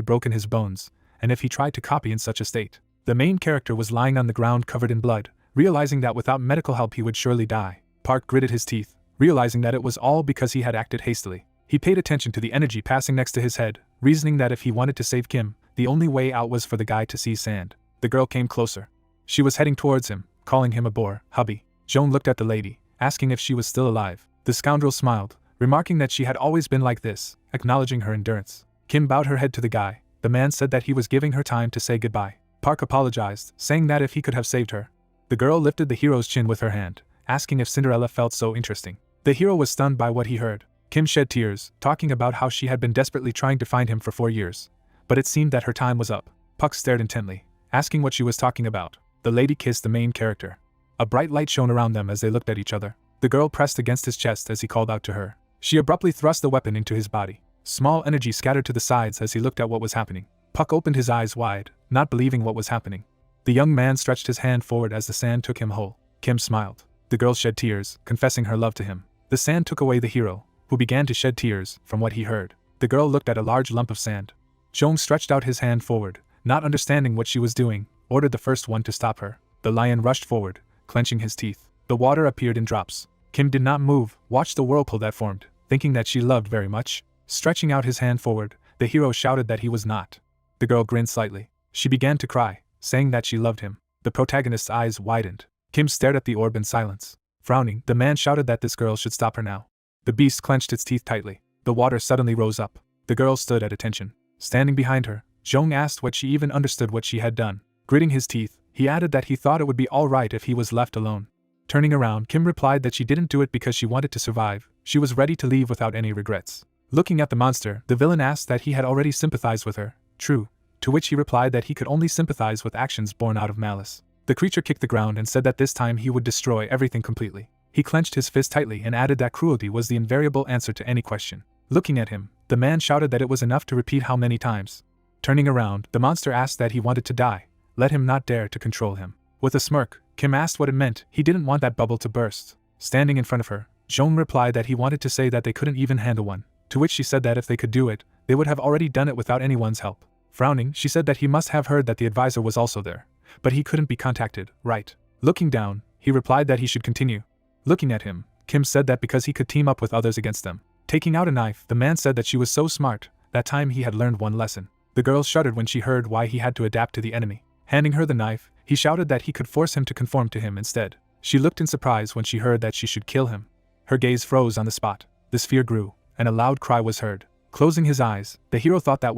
broken his bones, and if he tried to copy in such a state. The main character was lying on the ground covered in blood, realizing that without medical help he would surely die. Park gritted his teeth, realizing that it was all because he had acted hastily. He paid attention to the energy passing next to his head, reasoning that if he wanted to save Kim, the only way out was for the guy to see sand. The girl came closer. She was heading towards him, calling him a bore, hubby. Joan looked at the lady, asking if she was still alive. The scoundrel smiled, remarking that she had always been like this, acknowledging her endurance. Kim bowed her head to the guy. The man said that he was giving her time to say goodbye. Park apologized, saying that if he could have saved her. The girl lifted the hero's chin with her hand, asking if Cinderella felt so interesting. The hero was stunned by what he heard. Kim shed tears, talking about how she had been desperately trying to find him for 4 years. But it seemed that her time was up. Puck stared intently, asking what she was talking about. The lady kissed the main character. A bright light shone around them as they looked at each other. The girl pressed against his chest as he called out to her. She abruptly thrust the weapon into his body. Small energy scattered to the sides as he looked at what was happening. Puck opened his eyes wide, not believing what was happening. The young man stretched his hand forward as the sand took him whole. Kim smiled. The girl shed tears, confessing her love to him. The sand took away the hero, who began to shed tears from what he heard. The girl looked at a large lump of sand. Jong stretched out his hand forward, not understanding what she was doing, ordered the first one to stop her. The lion rushed forward, clenching his teeth. The water appeared in drops. Kim did not move, watched the whirlpool that formed, thinking that she loved very much. Stretching out his hand forward, the hero shouted that he was not. The girl grinned slightly. She began to cry, saying that she loved him. The protagonist's eyes widened. Kim stared at the orb in silence. Frowning, the man shouted that this girl should stop her now. The beast clenched its teeth tightly. The water suddenly rose up. The girl stood at attention. Standing behind her, Jong asked what she even understood what she had done. Gritting his teeth, he added that he thought it would be all right if he was left alone. Turning around, Kim replied that she didn't do it because she wanted to survive. She was ready to leave without any regrets. Looking at the monster, the villain asked that he had already sympathized with her. True. To which he replied that he could only sympathize with actions born out of malice. The creature kicked the ground and said that this time he would destroy everything completely. He clenched his fist tightly and added that cruelty was the invariable answer to any question. Looking at him, the man shouted that it was enough to repeat how many times. Turning around, the monster asked that he wanted to die. Let him not dare to control him. With a smirk, Kim asked what it meant. He didn't want that bubble to burst. Standing in front of her, Jong replied that he wanted to say that they couldn't even handle one. To which she said that if they could do it, they would have already done it without anyone's help. Frowning, she said that he must have heard that the advisor was also there. But he couldn't be contacted, right? Looking down, he replied that he should continue. Looking at him, Kim said that because he could team up with others against them. Taking out a knife, the man said that she was so smart, that time he had learned one lesson. The girl shuddered when she heard why he had to adapt to the enemy. Handing her the knife, he shouted that he could force him to conform to him instead. She looked in surprise when she heard that she should kill him. Her gaze froze on the spot. The sphere grew, and a loud cry was heard. Closing his eyes, the hero thought that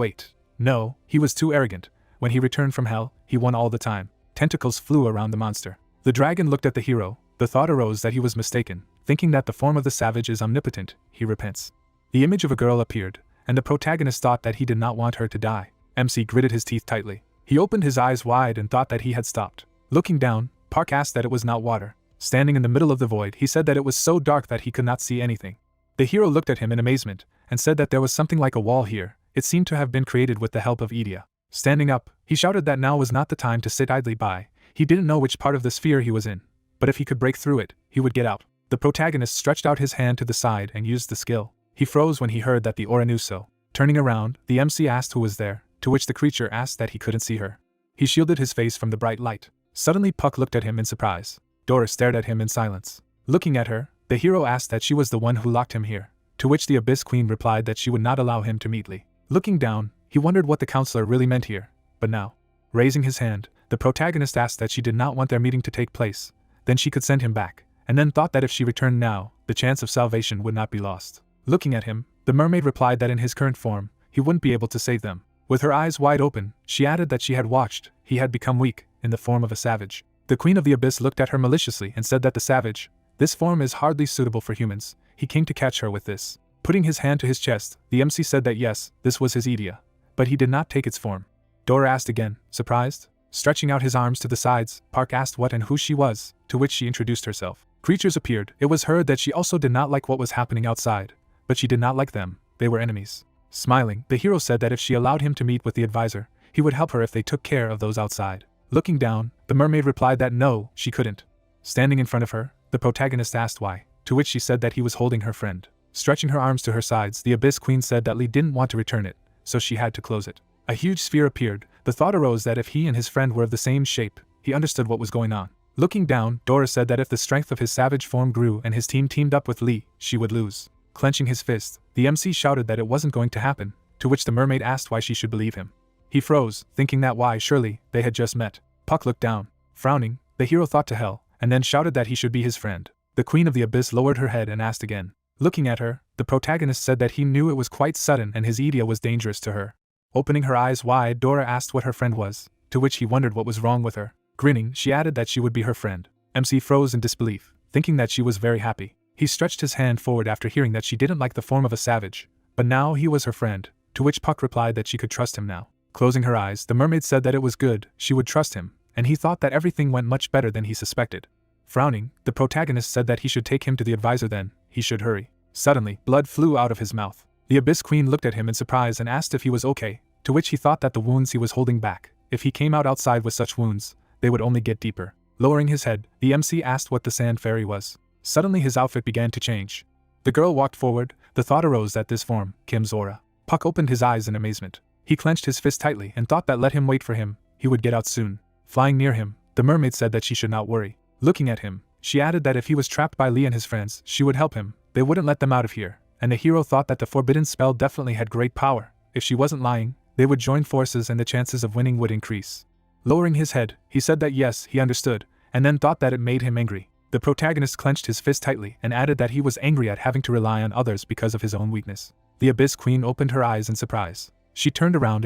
no, he was too arrogant. When he returned from hell, he won all the time. Tentacles flew around the monster. The dragon looked at the hero. The thought arose that he was mistaken. Thinking that the form of the savage is omnipotent, he repents. The image of a girl appeared, and the protagonist thought that he did not want her to die. MC gritted his teeth tightly. He opened his eyes wide and thought that he had stopped. Looking down, Park asked that it was not water. Standing in the middle of the void, he said that it was so dark that he could not see anything. The hero looked at him in amazement, and said that there was something like a wall here. It seemed to have been created with the help of Idia. Standing up, he shouted that now was not the time to sit idly by. He didn't know which part of the sphere he was in, but if he could break through it, he would get out. The protagonist stretched out his hand to the side and used the skill. He froze when he heard that the aura knew so. Turning around, the MC asked who was there, to which the creature asked that he couldn't see her. He shielded his face from the bright light. Suddenly Puck looked at him in surprise. Dora stared at him in silence. Looking at her, the hero asked that she was the one who locked him here, to which the Abyss Queen replied that she would not allow him to meet Lee. Looking down, he wondered what the counselor really meant here, but now, raising his hand, the protagonist asked that she did not want their meeting to take place, then she could send him back, and then thought that if she returned now, the chance of salvation would not be lost. Looking at him, the mermaid replied that in his current form, he wouldn't be able to save them. With her eyes wide open, she added that she had watched, he had become weak, in the form of a savage. The Queen of the Abyss looked at her maliciously and said that the savage, this form is hardly suitable for humans. He came to catch her with this. Putting his hand to his chest, the MC said that yes, this was his Idia, but he did not take its form. Dora asked again, surprised. Stretching out his arms to the sides, Park asked what and who she was, to which she introduced herself. Creatures appeared. It was heard that she also did not like what was happening outside, but she did not like them. They were enemies. Smiling, the hero said that if she allowed him to meet with the advisor, he would help her if they took care of those outside. Looking down, the mermaid replied that no, she couldn't. Standing in front of her, the protagonist asked why, to which she said that he was holding her friend. Stretching her arms to her sides, the Abyss Queen said that Lee didn't want to return it, so she had to close it. A huge sphere appeared. The thought arose that if he and his friend were of the same shape, he understood what was going on. Looking down, Dora said that if the strength of his savage form grew and his team teamed up with Lee, she would lose. Clenching his fist, the MC shouted that it wasn't going to happen, to which the mermaid asked why she should believe him. He froze, thinking that why surely, they had just met. Puck looked down. Frowning, the hero thought to hell, and then shouted that he should be his friend. The Queen of the Abyss lowered her head and asked again. Looking at her, the protagonist said that he knew it was quite sudden and his Idia was dangerous to her. Opening her eyes wide, Dora asked what her friend was, to which he wondered what was wrong with her. Grinning, she added that she would be her friend. MC froze in disbelief, thinking that she was very happy. He stretched his hand forward after hearing that she didn't like the form of a savage, but now he was her friend, to which Puck replied that she could trust him now. Closing her eyes, the mermaid said that it was good, she would trust him, and he thought that everything went much better than he suspected. Frowning, the protagonist said that he should take him to the advisor then, he should hurry. Suddenly, blood flew out of his mouth. The Abyss Queen looked at him in surprise and asked if he was okay, to which he thought that the wounds he was holding back, if he came out outside with such wounds, they would only get deeper. Lowering his head, the MC asked what the sand fairy was. Suddenly his outfit began to change. The girl walked forward, the thought arose that this form, Kim's aura. Puck opened his eyes in amazement. He clenched his fist tightly and thought that let him wait for him, he would get out soon. Flying near him, the mermaid said that she should not worry. Looking at him, she added that if he was trapped by Lee and his friends, she would help him, they wouldn't let them out of here, and the hero thought that the forbidden spell definitely had great power. If she wasn't lying, they would join forces and the chances of winning would increase. Lowering his head, he said that yes, he understood, and then thought that it made him angry. The protagonist clenched his fist tightly and added that he was angry at having to rely on others because of his own weakness. The Abyss Queen opened her eyes in surprise. She turned around,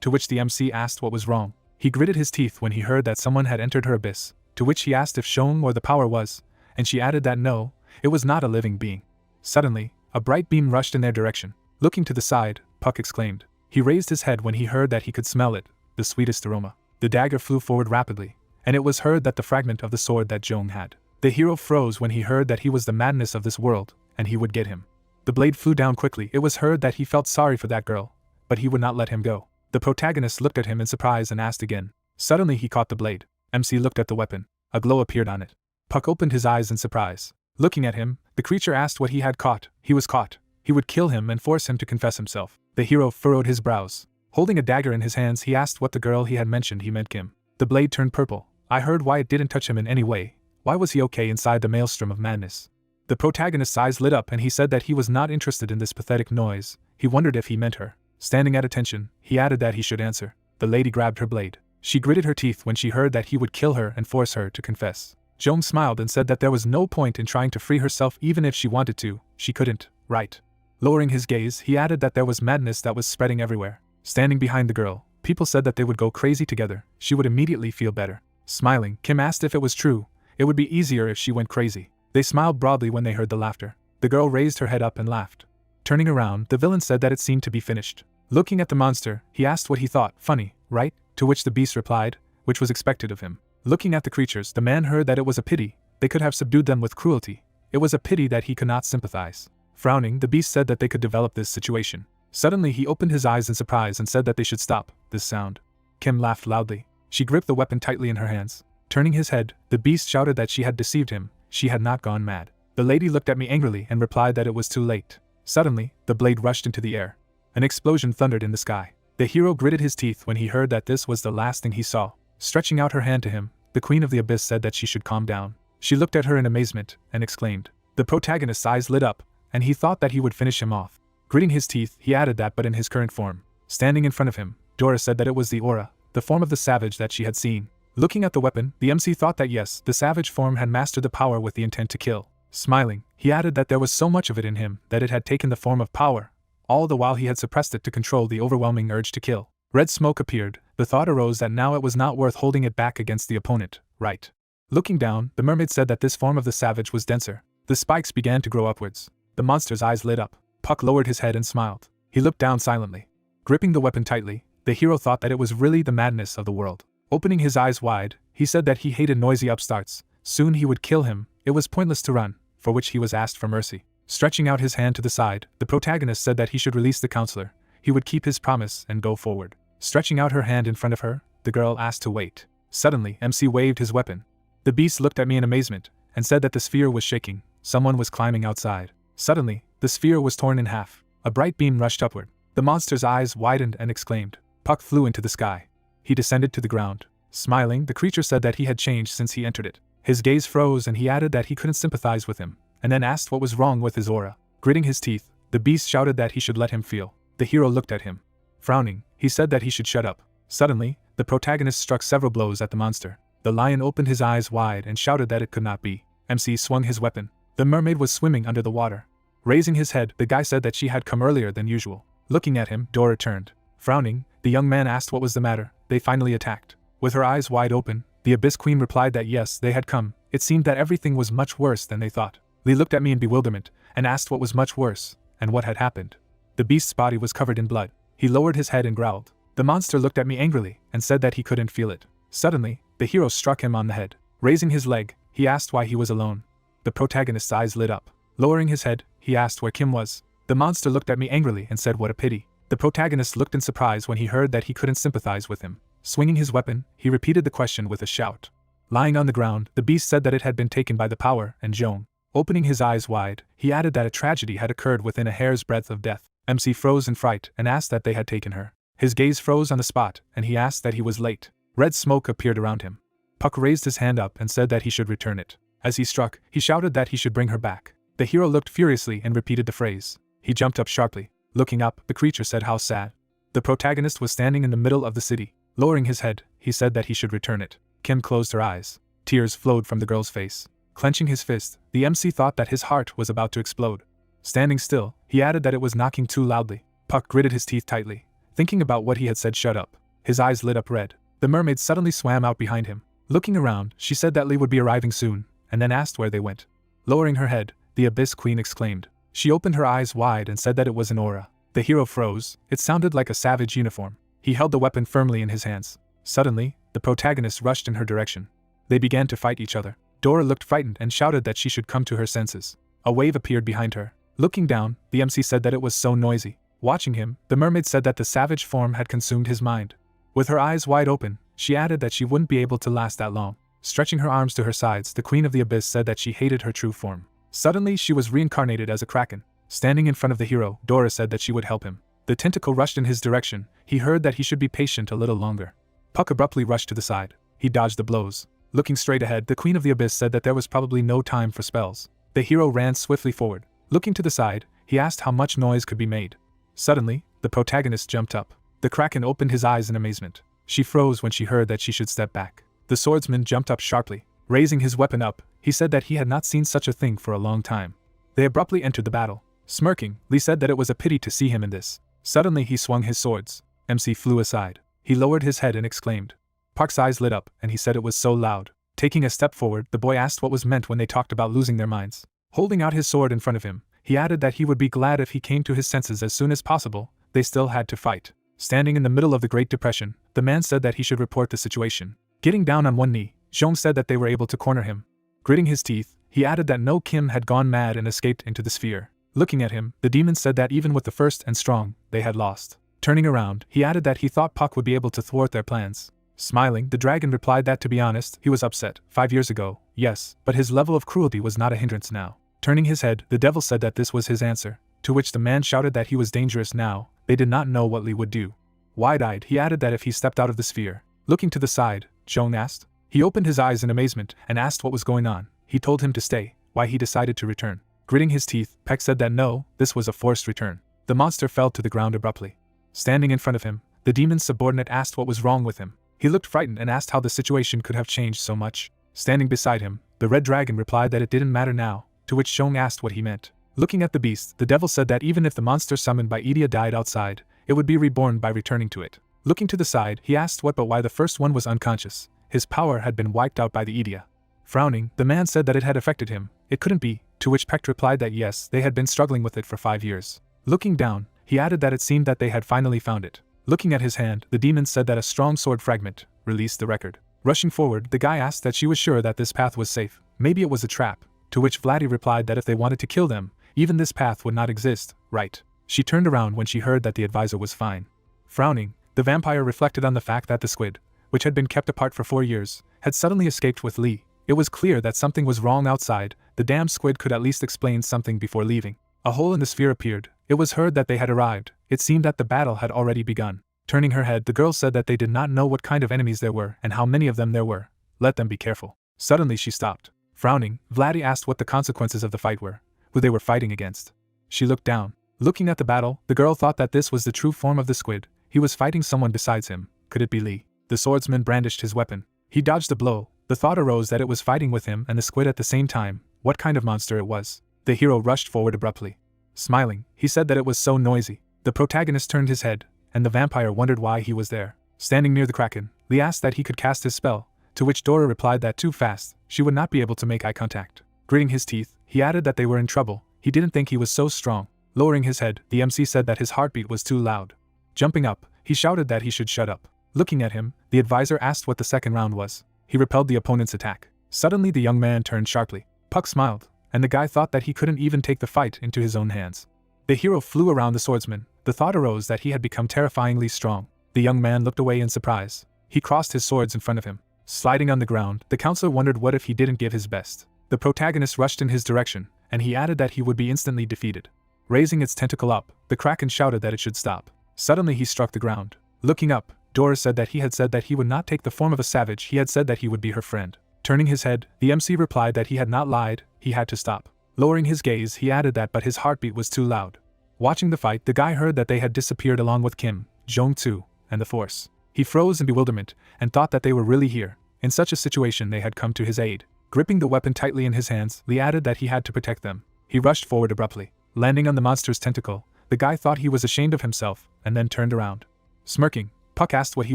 to which the MC asked what was wrong. He gritted his teeth when he heard that someone had entered her abyss, to which he asked if shown where the power was, and she added that no, it was not a living being. Suddenly, a bright beam rushed in their direction. Looking to the side, Puck exclaimed. He raised his head when he heard that he could smell it, the sweetest aroma. The dagger flew forward rapidly, and it was heard that the fragment of the sword that Jong had. The hero froze when he heard that he was the madness of this world, and he would get him. The blade flew down quickly. It was heard that he felt sorry for that girl, but he would not let him go. The protagonist looked at him in surprise and asked again. Suddenly he caught the blade. MC looked at the weapon. A glow appeared on it. Puck opened his eyes in surprise. Looking at him, the creature asked what he had caught. He was caught. He would kill him and force him to confess himself. The hero furrowed his brows. Holding a dagger in his hands, he asked what the girl he had mentioned he meant Kim. The blade turned purple. I heard why it didn't touch him in any way. Why was he okay inside the maelstrom of madness? The protagonist's eyes lit up and he said that he was not interested in this pathetic noise. He wondered if he meant her. Standing at attention, he added that he should answer. The lady grabbed her blade. She gritted her teeth when she heard that he would kill her and force her to confess. Jong smiled and said that there was no point in trying to free herself even if she wanted to, she couldn't, right? Lowering his gaze, he added that there was madness that was spreading everywhere. Standing behind the girl, people said that they would go crazy together, she would immediately feel better. Smiling, Kim asked if it was true. It would be easier if she went crazy. They smiled broadly when they heard the laughter. The girl raised her head up and laughed. Turning around, the villain said that it seemed to be finished. Looking at the monster, he asked what he thought. Funny, right? To which the beast replied, which was expected of him. Looking at the creatures, the man heard that it was a pity. They could have subdued them with cruelty. It was a pity that he could not sympathize. Frowning, the beast said that they could develop this situation. Suddenly he opened his eyes in surprise and said that they should stop this sound. Kim laughed loudly. She gripped the weapon tightly in her hands. Turning his head, the beast shouted that she had deceived him. She had not gone mad. The lady looked at me angrily and replied that it was too late. Suddenly, the blade rushed into the air. An explosion thundered in the sky. The hero gritted his teeth when he heard that this was the last thing he saw. Stretching out her hand to him, the Queen of the Abyss said that she should calm down. She looked at her in amazement and exclaimed. The protagonist's eyes lit up, and he thought that he would finish him off. Gritting his teeth, he added that but in his current form. Standing in front of him, Dora said that it was the aura, the form of the savage that she had seen. Looking at the weapon, the MC thought that yes, the savage form had mastered the power with the intent to kill. Smiling, he added that there was so much of it in him that it had taken the form of power, all the while he had suppressed it to control the overwhelming urge to kill. Red smoke appeared. The thought arose that now it was not worth holding it back against the opponent, right? Looking down, the mermaid said that this form of the savage was denser. The spikes began to grow upwards. The monster's eyes lit up. Puck lowered his head and smiled. He looked down silently. Gripping the weapon tightly, the hero thought that it was really the madness of the world. Opening his eyes wide, he said that he hated noisy upstarts. Soon he would kill him. It was pointless to run, for which he was asked for mercy. Stretching out his hand to the side, the protagonist said that he should release the counselor. He would keep his promise and go forward. Stretching out her hand in front of her, the girl asked to wait. Suddenly, MC waved his weapon. The beast looked at me in amazement and said that the sphere was shaking. Someone was climbing outside. Suddenly, the sphere was torn in half. A bright beam rushed upward. The monster's eyes widened and exclaimed. Puck flew into the sky. He descended to the ground. Smiling, the creature said that he had changed since he entered it. His gaze froze and he added that he couldn't sympathize with him, and then asked what was wrong with his aura. Gritting his teeth, the beast shouted that he should let him feel. The hero looked at him. Frowning, he said that he should shut up. Suddenly, the protagonist struck several blows at the monster. The lion opened his eyes wide and shouted that it could not be. MC swung his weapon. The mermaid was swimming under the water. Raising his head, the guy said that she had come earlier than usual. Looking at him, Dora turned. Frowning, the young man asked what was the matter. They finally attacked. With her eyes wide open, the Abyss Queen replied that yes, they had come. It seemed that everything was much worse than they thought. Lee looked at me in bewilderment and asked what was much worse and what had happened. The beast's body was covered in blood. He lowered his head and growled. The monster looked at me angrily and said that he couldn't feel it. Suddenly, the hero struck him on the head. Raising his leg, he asked why he was alone. The protagonist's eyes lit up. Lowering his head, he asked where Kim was. The monster looked at me angrily and said what a pity. The protagonist looked in surprise when he heard that he couldn't sympathize with him. Swinging his weapon, he repeated the question with a shout. Lying on the ground, the beast said that it had been taken by the power, and Zhong. Opening his eyes wide, he added that a tragedy had occurred within a hair's breadth of death. MC froze in fright and asked that they had taken her. His gaze froze on the spot, and he asked that he was late. Red smoke appeared around him. Puck raised his hand up and said that he should return it. As he struck, he shouted that he should bring her back. The hero looked furiously and repeated the phrase. He jumped up sharply. Looking up, the creature said how sad. The protagonist was standing in the middle of the city. Lowering his head, he said that he should return it. Kim closed her eyes. Tears flowed from the girl's face. Clenching his fist, the MC thought that his heart was about to explode. Standing still, he added that it was knocking too loudly. Puck gritted his teeth tightly, thinking about what he had said. Shut up. His eyes lit up red. The mermaid suddenly swam out behind him. Looking around, she said that Lee would be arriving soon, and then asked where they went. Lowering her head, the Abyss Queen exclaimed. She opened her eyes wide and said that it was an aura. The hero froze. It sounded like a savage uniform. He held the weapon firmly in his hands. Suddenly, the protagonist rushed in her direction. They began to fight each other. Dora looked frightened and shouted that she should come to her senses. A wave appeared behind her. Looking down, the MC said that it was so noisy. Watching him, the mermaid said that the savage form had consumed his mind. With her eyes wide open, she added that she wouldn't be able to last that long. Stretching her arms to her sides, the Queen of the Abyss said that she hated her true form. Suddenly, she was reincarnated as a kraken. Standing in front of the hero, Dora said that she would help him. The tentacle rushed in his direction. He heard that he should be patient a little longer. Puck abruptly rushed to the side. He dodged the blows. Looking straight ahead, the Queen of the Abyss said that there was probably no time for spells. The hero ran swiftly forward. Looking to the side, he asked how much noise could be made. Suddenly, the protagonist jumped up. The kraken opened his eyes in amazement. She froze when she heard that she should step back. The swordsman jumped up sharply. Raising his weapon up, he said that he had not seen such a thing for a long time. They abruptly entered the battle. Smirking, Lee said that it was a pity to see him in this. Suddenly he swung his swords. MC flew aside. He lowered his head and exclaimed. Park's eyes lit up, and he said it was so loud. Taking a step forward, the boy asked what was meant when they talked about losing their minds. Holding out his sword in front of him, he added that he would be glad if he came to his senses as soon as possible. They still had to fight. Standing in the middle of the Great Depression, the man said that he should report the situation. Getting down on one knee, Zhong said that they were able to corner him. Gritting his teeth, he added that no Kim had gone mad and escaped into the sphere. Looking at him, the demon said that even with the first and strong, they had lost. Turning around, he added that he thought Puck would be able to thwart their plans. Smiling, the dragon replied that to be honest, he was upset. 5 years ago, yes, but his level of cruelty was not a hindrance now. Turning his head, the devil said that this was his answer, to which the man shouted that he was dangerous now. They did not know what Lee would do. Wide-eyed, he added that if he stepped out of the sphere. Looking to the side, Zhong asked. He opened his eyes in amazement and asked what was going on. He told him to stay, why he decided to return. Gritting his teeth, Peck said that no, this was a forced return. The monster fell to the ground abruptly. Standing in front of him, the demon's subordinate asked what was wrong with him. He looked frightened and asked how the situation could have changed so much. Standing beside him, the red dragon replied that it didn't matter now, to which Zhong asked what he meant. Looking at the beast, the devil said that even if the monster summoned by Idia died outside, it would be reborn by returning to it. Looking to the side, he asked what but why the first one was unconscious. His power had been wiped out by the Idia. Frowning, the man said that it had affected him. It couldn't be, to which Peck replied that yes, they had been struggling with it for 5 years. Looking down, he added that it seemed that they had finally found it. Looking at his hand, the demon said that a strong sword fragment released the record. Rushing forward, the guy asked that she was sure that this path was safe. Maybe it was a trap, to which Vladdy replied that if they wanted to kill them, even this path would not exist, right? She turned around when she heard that the advisor was fine. Frowning, the vampire reflected on the fact that the squid, which had been kept apart for 4 years, had suddenly escaped with Lee. It was clear that something was wrong outside. The damn squid could at least explain something before leaving. A hole in the sphere appeared. It was heard that they had arrived. It seemed that the battle had already begun. Turning her head, the girl said that they did not know what kind of enemies there were and how many of them there were. Let them be careful. Suddenly she stopped. Frowning, Vladdy asked what the consequences of the fight were, who they were fighting against. She looked down. Looking at the battle, the girl thought that this was the true form of the squid. He was fighting someone besides him. Could it be Lee? The swordsman brandished his weapon. He dodged the blow. The thought arose that it was fighting with him and the squid at the same time. What kind of monster it was? The hero rushed forward abruptly. Smiling, he said that it was so noisy. The protagonist turned his head, and the vampire wondered why he was there. Standing near the kraken, Lee asked that he could cast his spell, to which Dora replied that too fast, she would not be able to make eye contact. Gritting his teeth, he added that they were in trouble. He didn't think he was so strong. Lowering his head, the MC said that his heartbeat was too loud. Jumping up, he shouted that he should shut up. Looking at him, the advisor asked what the second round was. He repelled the opponent's attack. Suddenly the young man turned sharply. Puck smiled, and the guy thought that he couldn't even take the fight into his own hands. The hero flew around the swordsman. The thought arose that he had become terrifyingly strong. The young man looked away in surprise. He crossed his swords in front of him. Sliding on the ground, the counselor wondered what if he didn't give his best. The protagonist rushed in his direction, and he added that he would be instantly defeated. Raising its tentacle up, the kraken shouted that it should stop. Suddenly he struck the ground. Looking up, Dora said that he would not take the form of a savage, he had said that he would be her friend. Turning his head, the MC replied that he had not lied, he had to stop. Lowering his gaze, he added that but his heartbeat was too loud. Watching the fight, the guy heard that they had disappeared along with Kim, Jong-tu, and the Force. He froze in bewilderment, and thought that they were really here. In such a situation they had come to his aid. Gripping the weapon tightly in his hands, Lee added that he had to protect them. He rushed forward abruptly. Landing on the monster's tentacle, the guy thought he was ashamed of himself, and then turned around. Smirking, Puck asked what he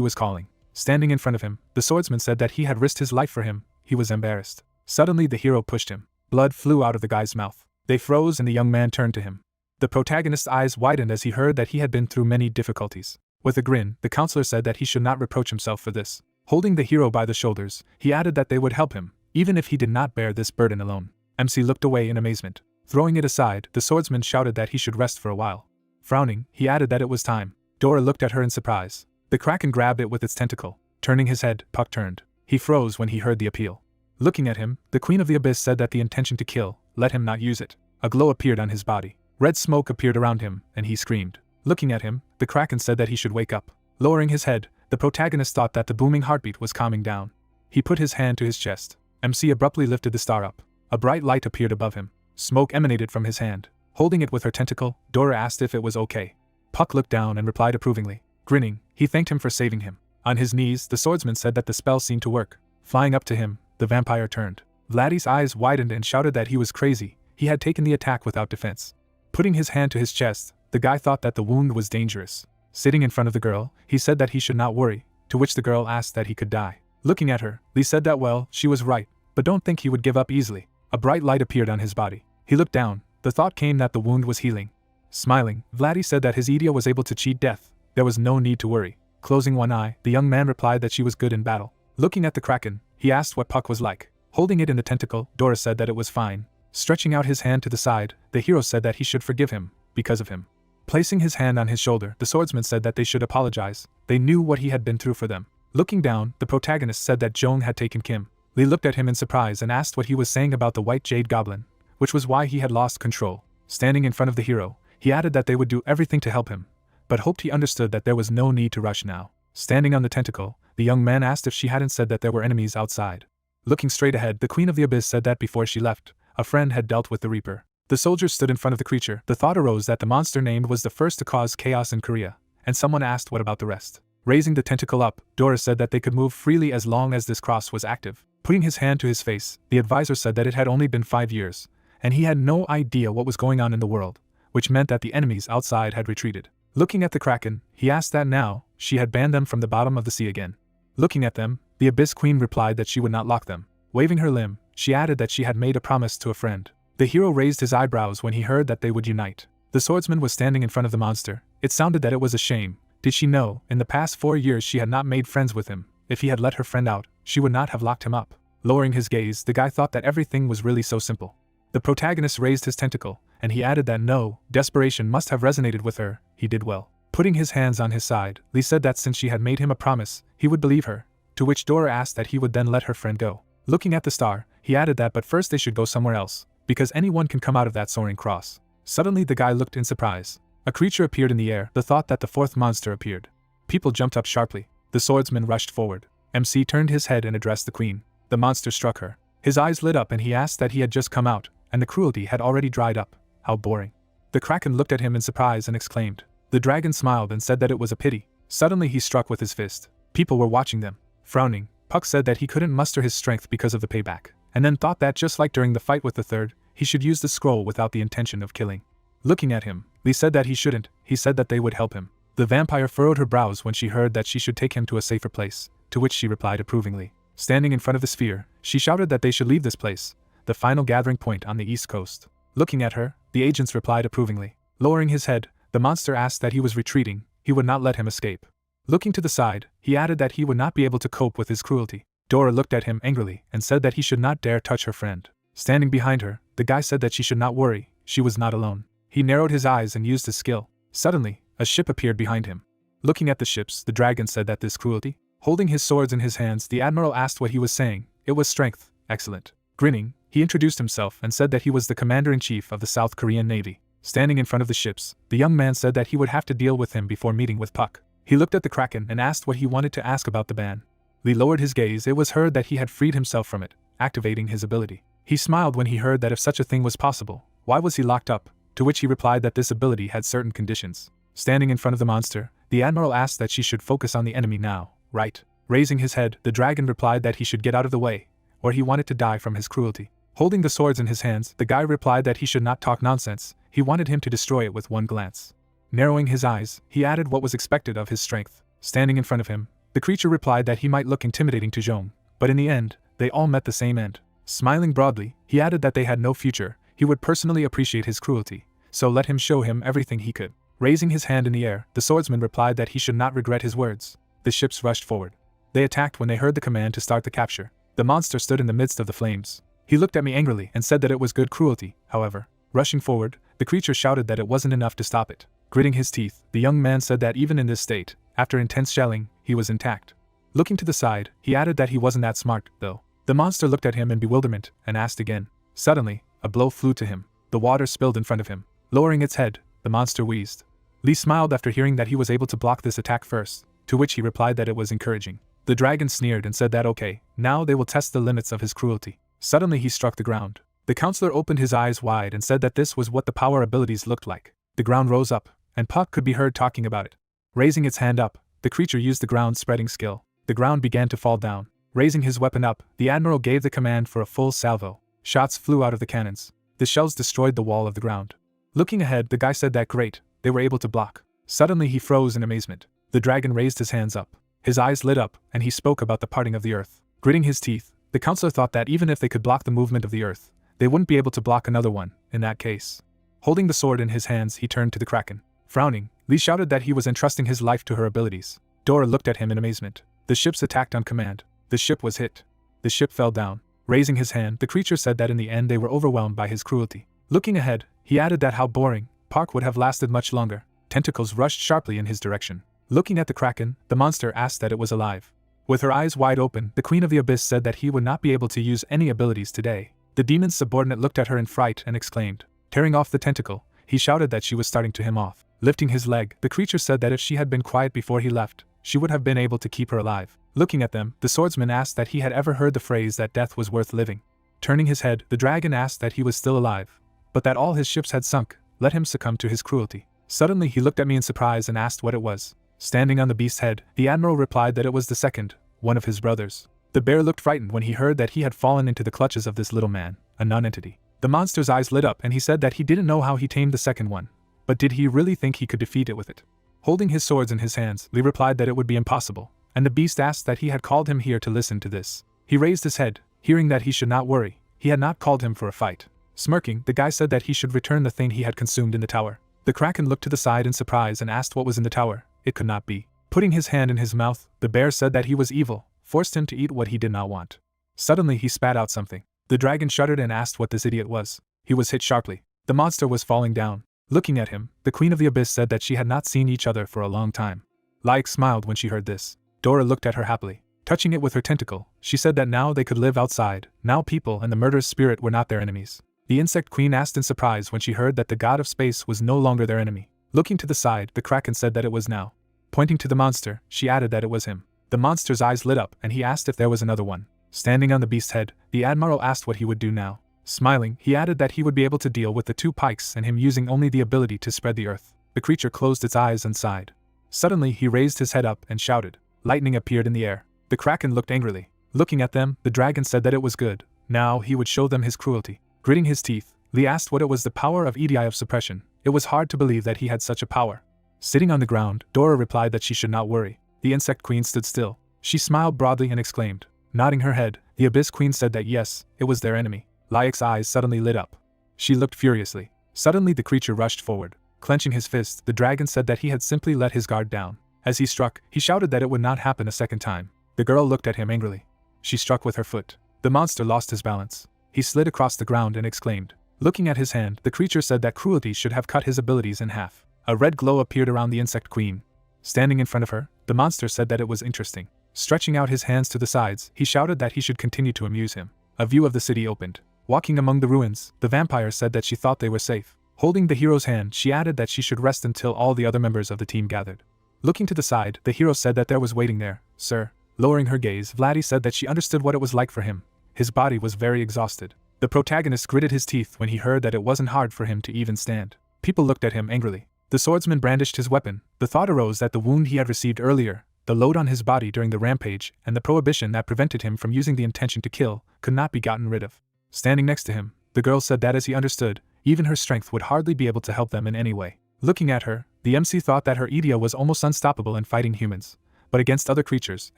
was calling. Standing in front of him, the swordsman said that he had risked his life for him. He was embarrassed. Suddenly the hero pushed him. Blood flew out of the guy's mouth. They froze and the young man turned to him. The protagonist's eyes widened as he heard that he had been through many difficulties. With a grin, the counselor said that he should not reproach himself for this. Holding the hero by the shoulders, he added that they would help him, even if he did not bear this burden alone. MC looked away in amazement. Throwing it aside, the swordsman shouted that he should rest for a while. Frowning, he added that it was time. Dora looked at her in surprise. The kraken grabbed it with its tentacle. Turning his head, Puck turned. He froze when he heard the appeal. Looking at him, the Queen of the Abyss said that the intention to kill, let him not use it. A glow appeared on his body. Red smoke appeared around him, and he screamed. Looking at him, the kraken said that he should wake up. Lowering his head, the protagonist thought that the booming heartbeat was calming down. He put his hand to his chest. MC abruptly lifted the star up. A bright light appeared above him. Smoke emanated from his hand. Holding it with her tentacle, Dora asked if it was okay. Puck looked down and replied approvingly. Grinning, he thanked him for saving him. On his knees, the swordsman said that the spell seemed to work. Flying up to him, the vampire turned. Vladdy's eyes widened and shouted that he was crazy. He had taken the attack without defense. Putting his hand to his chest, the guy thought that the wound was dangerous. Sitting in front of the girl, he said that he should not worry, to which the girl asked that he could die. Looking at her, Lee said that well, she was right, but don't think he would give up easily. A bright light appeared on his body. He looked down. The thought came that the wound was healing. Smiling, Vladdy said that his Idia was able to cheat death. There was no need to worry. Closing one eye, the young man replied that she was good in battle. Looking at the kraken, he asked what Puck was like. Holding it in the tentacle, Dora said that it was fine. Stretching out his hand to the side, the hero said that he should forgive him, because of him. Placing his hand on his shoulder, the swordsman said that they should apologize. They knew what he had been through for them. Looking down, the protagonist said that Jong had taken Kim. Lee looked at him in surprise and asked what he was saying about the white jade goblin, which was why he had lost control. Standing in front of the hero, he added that they would do everything to help him, but hoped he understood that there was no need to rush now. Standing on the tentacle, the young man asked if she hadn't said that there were enemies outside. Looking straight ahead, the Queen of the Abyss said that before she left, a friend had dealt with the Reaper. The soldiers stood in front of the creature. The thought arose that the monster named was the first to cause chaos in Korea, and someone asked what about the rest. Raising the tentacle up, Dora said that they could move freely as long as this cross was active. Putting his hand to his face, the advisor said that it had only been 5 years, and he had no idea what was going on in the world, which meant that the enemies outside had retreated. Looking at the kraken, he asked that now, she had banned them from the bottom of the sea again. Looking at them, the Abyss Queen replied that she would not lock them. Waving her limb, she added that she had made a promise to a friend. The hero raised his eyebrows when he heard that they would unite. The swordsman was standing in front of the monster. It sounded that it was a shame. Did she know, in the past 4 years she had not made friends with him. If he had let her friend out, she would not have locked him up. Lowering his gaze, the guy thought that everything was really so simple. The protagonist raised his tentacle, and he added that no, desperation must have resonated with her. He did well. Putting his hands on his side, Lee said that since she had made him a promise, he would believe her, to which Dora asked that he would then let her friend go. Looking at the star, he added that but first they should go somewhere else, because anyone can come out of that soaring cross. Suddenly the guy looked in surprise. A creature appeared in the air. The thought that the fourth monster appeared. People jumped up sharply. The swordsman rushed forward. MC turned his head and addressed the queen. The monster struck her. His eyes lit up and he asked that he had just come out, and the cruelty had already dried up. How boring. The kraken looked at him in surprise and exclaimed. The dragon smiled and said that it was a pity. Suddenly he struck with his fist. People were watching them. Frowning, Puck said that he couldn't muster his strength because of the payback, and then thought that just like during the fight with the third, he should use the scroll without the intention of killing. Looking at him, Lee said that he shouldn't. He said that they would help him. The vampire furrowed her brows when she heard that she should take him to a safer place, to which she replied approvingly. Standing in front of the sphere, she shouted that they should leave this place, the final gathering point on the east coast. Looking at her, the agents replied approvingly. Lowering his head, the monster asked that he was retreating. He would not let him escape. Looking to the side, he added that he would not be able to cope with his cruelty. Dora looked at him angrily and said that he should not dare touch her friend. Standing behind her, the guy said that she should not worry, she was not alone. He narrowed his eyes and used his skill. Suddenly, a ship appeared behind him. Looking at the ships, the dragon said that this cruelty, Holding his swords in his hands, the admiral asked what he was saying. It was strength. Excellent. Grinning, he introduced himself and said that he was the commander-in-chief of the South Korean Navy. Standing in front of the ships, the young man said that he would have to deal with him before meeting with Puck. He looked at the Kraken and asked what he wanted to ask about the ban. Lee lowered his gaze. It was heard that he had freed himself from it, activating his ability. He smiled when he heard that if such a thing was possible, why was he locked up? To which he replied that this ability had certain conditions. Standing in front of the monster, the admiral asked that she should focus on the enemy now, right? Raising his head, the dragon replied that he should get out of the way, or he wanted to die from his cruelty. Holding the swords in his hands, the guy replied that he should not talk nonsense. He wanted him to destroy it with one glance. Narrowing his eyes, he added what was expected of his strength. Standing in front of him, the creature replied that he might look intimidating to Zhong, but in the end, they all met the same end. Smiling broadly, he added that they had no future. He would personally appreciate his cruelty, so let him show him everything he could. Raising his hand in the air, the swordsman replied that he should not regret his words. The ships rushed forward. They attacked when they heard the command to start the capture. The monster stood in the midst of the flames. He looked at me angrily and said that it was good cruelty. However, rushing forward, the creature shouted that it wasn't enough to stop it. Gritting his teeth, the young man said that even in this state, after intense shelling, he was intact. Looking to the side, he added that he wasn't that smart, though. The monster looked at him in bewilderment and asked again. Suddenly, a blow flew to him. The water spilled in front of him. Lowering its head, the monster wheezed. Lee smiled after hearing that he was able to block this attack first, to which he replied that it was encouraging. The dragon sneered and said that okay, now they will test the limits of his cruelty. Suddenly he struck the ground. The counselor opened his eyes wide and said that this was what the power abilities looked like. The ground rose up, and Puck could be heard talking about it. Raising its hand up, the creature used the ground-spreading skill. The ground began to fall down. Raising his weapon up, the admiral gave the command for a full salvo. Shots flew out of the cannons. The shells destroyed the wall of the ground. Looking ahead, the guy said that great, they were able to block. Suddenly he froze in amazement. The dragon raised his hands up. His eyes lit up, and he spoke about the parting of the earth. Gritting his teeth, the counselor thought that even if they could block the movement of the earth, they wouldn't be able to block another one, in that case. Holding the sword in his hands, he turned to the Kraken. Frowning, Lee shouted that he was entrusting his life to her abilities. Dora looked at him in amazement. The ships attacked on command. The ship was hit. The ship fell down. Raising his hand, the creature said that in the end they were overwhelmed by his cruelty. Looking ahead, he added that how boring, Park would have lasted much longer. Tentacles rushed sharply in his direction. Looking at the Kraken, the monster asked that it was alive. With her eyes wide open, the Queen of the Abyss said that he would not be able to use any abilities today. The demon's subordinate looked at her in fright and exclaimed. Tearing off the tentacle, he shouted that she was starting to him off. Lifting his leg, the creature said that if she had been quiet before he left, she would have been able to keep her alive. Looking at them, the swordsman asked that he had ever heard the phrase that death was worth living. Turning his head, the dragon asked that he was still alive, but that all his ships had sunk. Let him succumb to his cruelty. Suddenly he looked at me in surprise and asked what it was. Standing on the beast's head, the admiral replied that it was the second, one of his brothers. The bear looked frightened when he heard that he had fallen into the clutches of this little man, a non-entity. The monster's eyes lit up and he said that he didn't know how he tamed the second one, but did he really think he could defeat it with it? Holding his swords in his hands, Lee replied that it would be impossible, and the beast asked that he had called him here to listen to this. He raised his head, hearing that he should not worry. He had not called him for a fight. Smirking, the guy said that he should return the thing he had consumed in the tower. The Kraken looked to the side in surprise and asked what was in the tower. It could not be. Putting his hand in his mouth, the bear said that he was evil, forced him to eat what he did not want. Suddenly he spat out something. The dragon shuddered and asked what this idiot was. He was hit sharply. The monster was falling down. Looking at him, the Queen of the Abyss said that she had not seen each other for a long time. Laik smiled when she heard this. Dora looked at her happily. Touching it with her tentacle, she said that now they could live outside, now people and the murderous spirit were not their enemies. The insect queen asked in surprise when she heard that the god of space was no longer their enemy. Looking to the side, the Kraken said that it was now. Pointing to the monster, she added that it was him. The monster's eyes lit up and he asked if there was another one. Standing on the beast's head, the admiral asked what he would do now. Smiling, he added that he would be able to deal with the two pikes and him using only the ability to spread the earth. The creature closed its eyes and sighed. Suddenly he raised his head up and shouted. Lightning appeared in the air. The Kraken looked angrily. Looking at them, the dragon said that it was good. Now he would show them his cruelty. Gritting his teeth, Lee asked what it was the power of Idia of suppression. It was hard to believe that he had such a power. Sitting on the ground, Dora replied that she should not worry. The insect queen stood still. She smiled broadly and exclaimed. Nodding her head, the abyss queen said that yes, it was their enemy. Laik's eyes suddenly lit up. She looked furiously. Suddenly the creature rushed forward. Clenching his fist, the dragon said that he had simply let his guard down. As he struck, he shouted that it would not happen a second time. The girl looked at him angrily. She struck with her foot. The monster lost his balance. He slid across the ground and exclaimed. Looking at his hand, the creature said that cruelty should have cut his abilities in half. A red glow appeared around the insect queen. Standing in front of her, the monster said that it was interesting. Stretching out his hands to the sides, he shouted that he should continue to amuse him. A view of the city opened. Walking among the ruins, the vampire said that she thought they were safe. Holding the hero's hand, she added that she should rest until all the other members of the team gathered. Looking to the side, the hero said that there was waiting there, sir. Lowering her gaze, Vladdy said that she understood what it was like for him. His body was very exhausted. The protagonist gritted his teeth when he heard that it wasn't hard for him to even stand. People looked at him angrily. The swordsman brandished his weapon. The thought arose that the wound he had received earlier, the load on his body during the rampage, and the prohibition that prevented him from using the intention to kill, could not be gotten rid of. Standing next to him, the girl said that as he understood, even her strength would hardly be able to help them in any way. Looking at her, the MC thought that her Idia was almost unstoppable in fighting humans. But against other creatures,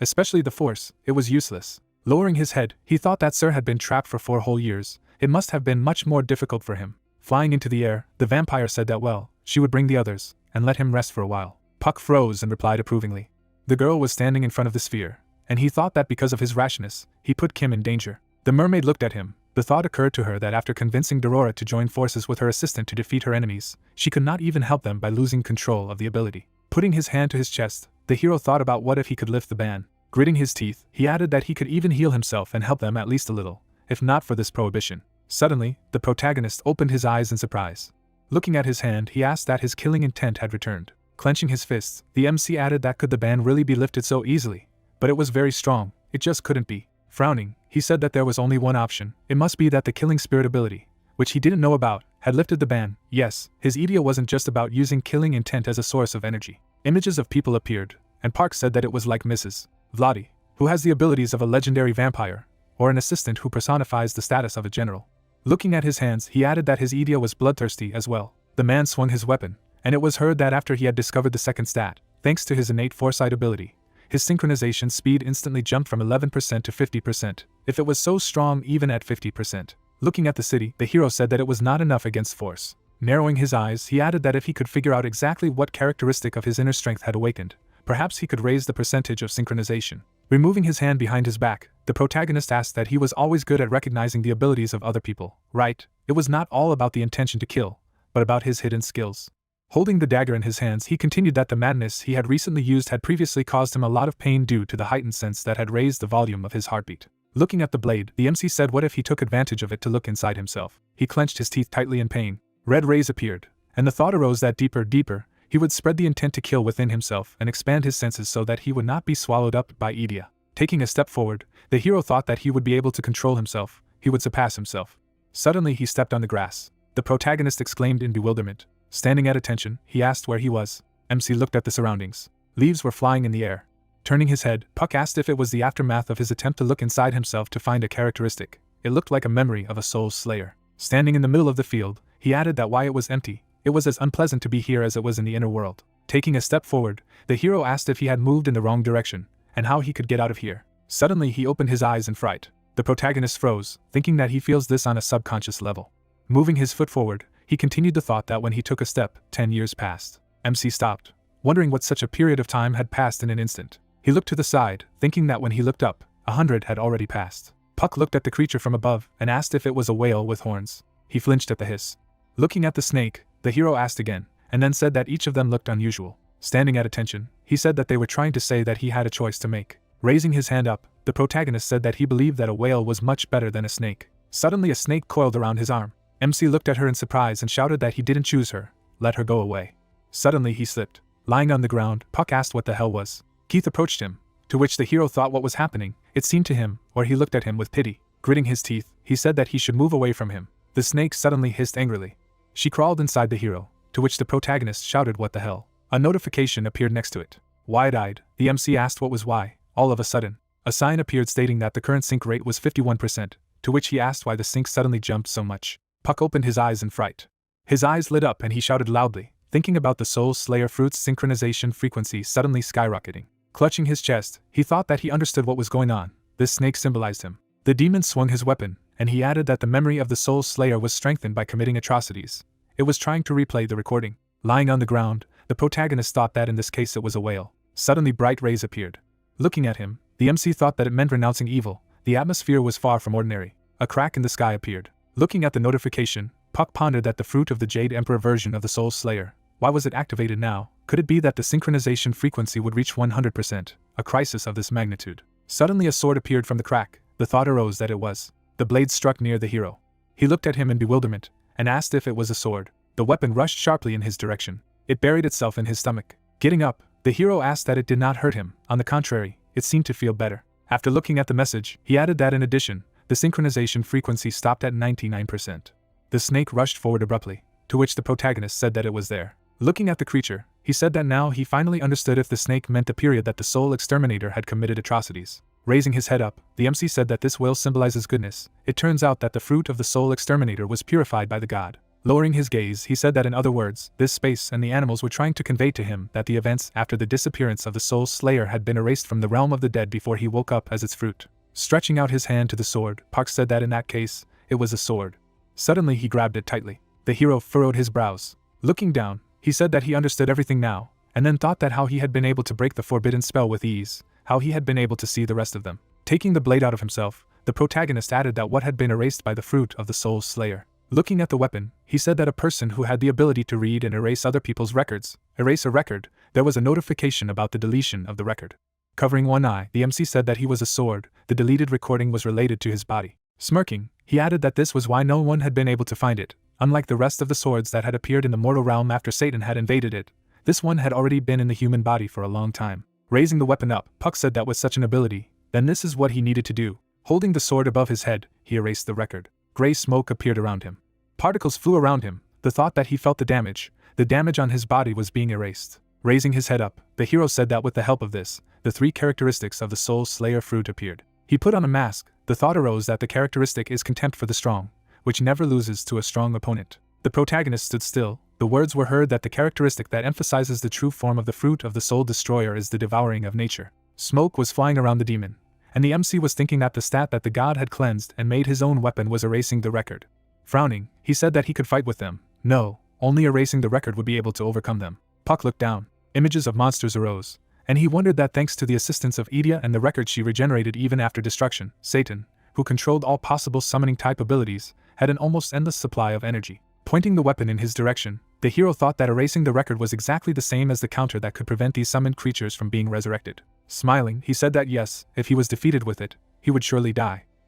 especially the Force, it was useless. Lowering his head, he thought that Sir had been trapped for 4 whole years. It must have been much more difficult for him. Flying into the air, the vampire said that she would bring the others, and let him rest for a while. Puck froze and replied approvingly. The girl was standing in front of the sphere, and he thought that because of his rashness, he put Kim in danger. The mermaid looked at him. The thought occurred to her that after convincing Dorora to join forces with her assistant to defeat her enemies, she could not even help them by losing control of the ability. Putting his hand to his chest, the hero thought about what if he could lift the ban. Gritting his teeth, he added that he could even heal himself and help them at least a little, if not for this prohibition. Suddenly, the protagonist opened his eyes in surprise. Looking at his hand, he asked that his killing intent had returned. Clenching his fists, the MC added that could the ban really be lifted so easily? But it was very strong, it just couldn't be. Frowning, he said that there was only one option. It must be that the killing spirit ability, which he didn't know about, had lifted the ban. Yes, his Idia wasn't just about using killing intent as a source of energy. Images of people appeared, and Park said that it was like Mrs. Vladdy, who has the abilities of a legendary vampire, or an assistant who personifies the status of a general. Looking at his hands, he added that his Idia was bloodthirsty as well. The man swung his weapon, and it was heard that after he had discovered the second stat, thanks to his innate foresight ability, his synchronization speed instantly jumped from 11% to 50%, if it was so strong even at 50%. Looking at the city, the hero said that it was not enough against force. Narrowing his eyes, he added that if he could figure out exactly what characteristic of his inner strength had awakened, perhaps he could raise the percentage of synchronization. Removing his hand behind his back, the protagonist asked that he was always good at recognizing the abilities of other people, right? It was not all about the intention to kill, but about his hidden skills. Holding the dagger in his hands, he continued that the madness he had recently used had previously caused him a lot of pain due to the heightened sense that had raised the volume of his heartbeat. Looking at the blade, the MC said what if he took advantage of it to look inside himself. He clenched his teeth tightly in pain. Red rays appeared, and the thought arose that deeper, he would spread the intent to kill within himself and expand his senses so that he would not be swallowed up by Idia. Taking a step forward, the hero thought that he would be able to control himself, he would surpass himself. Suddenly he stepped on the grass. The protagonist exclaimed in bewilderment. Standing at attention, he asked where he was. MC looked at the surroundings. Leaves were flying in the air. Turning his head, Puck asked if it was the aftermath of his attempt to look inside himself to find a characteristic. It looked like a memory of a soul slayer. Standing in the middle of the field, he added that why it was empty. It was as unpleasant to be here as it was in the inner world. Taking a step forward, the hero asked if he had moved in the wrong direction, and how he could get out of here. Suddenly he opened his eyes in fright. The protagonist froze, thinking that he feels this on a subconscious level. Moving his foot forward, he continued the thought that when he took a step, 10 years passed. MC stopped, wondering what such a period of time had passed in an instant. He looked to the side, thinking that when he looked up, 100 had already passed. Puck looked at the creature from above and asked if it was a whale with horns. He flinched at the hiss. Looking at the snake, the hero asked again, and then said that each of them looked unusual. Standing at attention, he said that they were trying to say that he had a choice to make. Raising his hand up, the protagonist said that he believed that a whale was much better than a snake. Suddenly a snake coiled around his arm. MC looked at her in surprise and shouted that he didn't choose her. Let her go away. Suddenly he slipped. Lying on the ground, Puck asked what the hell was. Keith approached him, to which the hero thought what was happening. It seemed to him, or he looked at him with pity. Gritting his teeth, he said that he should move away from him. The snake suddenly hissed angrily. She crawled inside the hero, to which the protagonist shouted what the hell. A notification appeared next to it. Wide-eyed, the MC asked what was why. All of a sudden, a sign appeared stating that the current sync rate was 51%, to which he asked why the sync suddenly jumped so much. Puck opened his eyes in fright. His eyes lit up and he shouted loudly, thinking about the Soul Slayer fruit's synchronization frequency suddenly skyrocketing. Clutching his chest, he thought that he understood what was going on. This snake symbolized him. The demon swung his weapon, and he added that the memory of the Soul Slayer was strengthened by committing atrocities. It was trying to replay the recording. Lying on the ground, the protagonist thought that in this case it was a whale. Suddenly bright rays appeared. Looking at him, the MC thought that it meant renouncing evil. The atmosphere was far from ordinary. A crack in the sky appeared. Looking at the notification, Puck pondered that the fruit of the Jade Emperor version of the Soul Slayer. Why was it activated now? Could it be that the synchronization frequency would reach 100%? a crisis of this magnitude. Suddenly a sword appeared from the crack. The thought arose that it was. The blade struck near the hero. He looked at him in bewilderment, and asked if it was a sword. The weapon rushed sharply in his direction. It buried itself in his stomach. Getting up, the hero asked that it did not hurt him. On the contrary, it seemed to feel better. After looking at the message, he added that in addition, the synchronization frequency stopped at 99%. The snake rushed forward abruptly, to which the protagonist said that it was there. Looking at the creature, he said that now he finally understood if the snake meant the period that the soul exterminator had committed atrocities. Raising his head up, the MC said that this whale symbolizes goodness. It turns out that the fruit of the soul exterminator was purified by the god. Lowering his gaze, he said that in other words, this space and the animals were trying to convey to him that the events after the disappearance of the soul slayer had been erased from the realm of the dead before he woke up as its fruit. Stretching out his hand to the sword, Park said that in that case, it was a sword. Suddenly he grabbed it tightly. The hero furrowed his brows. Looking down, he said that he understood everything now, and then thought that how he had been able to break the forbidden spell with ease, how he had been able to see the rest of them. Taking the blade out of himself, the protagonist added that what had been erased by the fruit of the soul slayer. Looking at the weapon, he said that a person who had the ability to read and erase other people's records, erase a record, there was a notification about the deletion of the record. Covering one eye, the MC said that he was a sword, the deleted recording was related to his body. Smirking, he added that this was why no one had been able to find it. Unlike the rest of the swords that had appeared in the mortal realm after Satan had invaded it, this one had already been in the human body for a long time. Raising the weapon up, Puck said that with such an ability, then this is what he needed to do. Holding the sword above his head, he erased the record. Gray smoke appeared around him. Particles flew around him. The thought that he felt the damage on his body was being erased. Raising his head up, the hero said that with the help of this, the three characteristics of the soul slayer fruit appeared. He put on a mask. The thought arose that the characteristic is contempt for the strong, which never loses to a strong opponent. The protagonist stood still. The words were heard that the characteristic that emphasizes the true form of the fruit of the soul destroyer is the devouring of nature. Smoke was flying around the demon, and the MC was thinking that the stat that the god had cleansed and made his own weapon was erasing the record. Frowning, he said that he could fight with them. No, only erasing the record would be able to overcome them. Puck looked down. Images of monsters arose, and he wondered that thanks to the assistance of Idia and the record she regenerated even after destruction, Satan, who controlled all possible summoning type abilities, had an almost endless supply of energy. Pointing the weapon in his direction, the hero thought that erasing the record was exactly the same as the counter that could prevent these summoned creatures from being resurrected. Smiling, he said that yes, if he was defeated with it, he would surely die.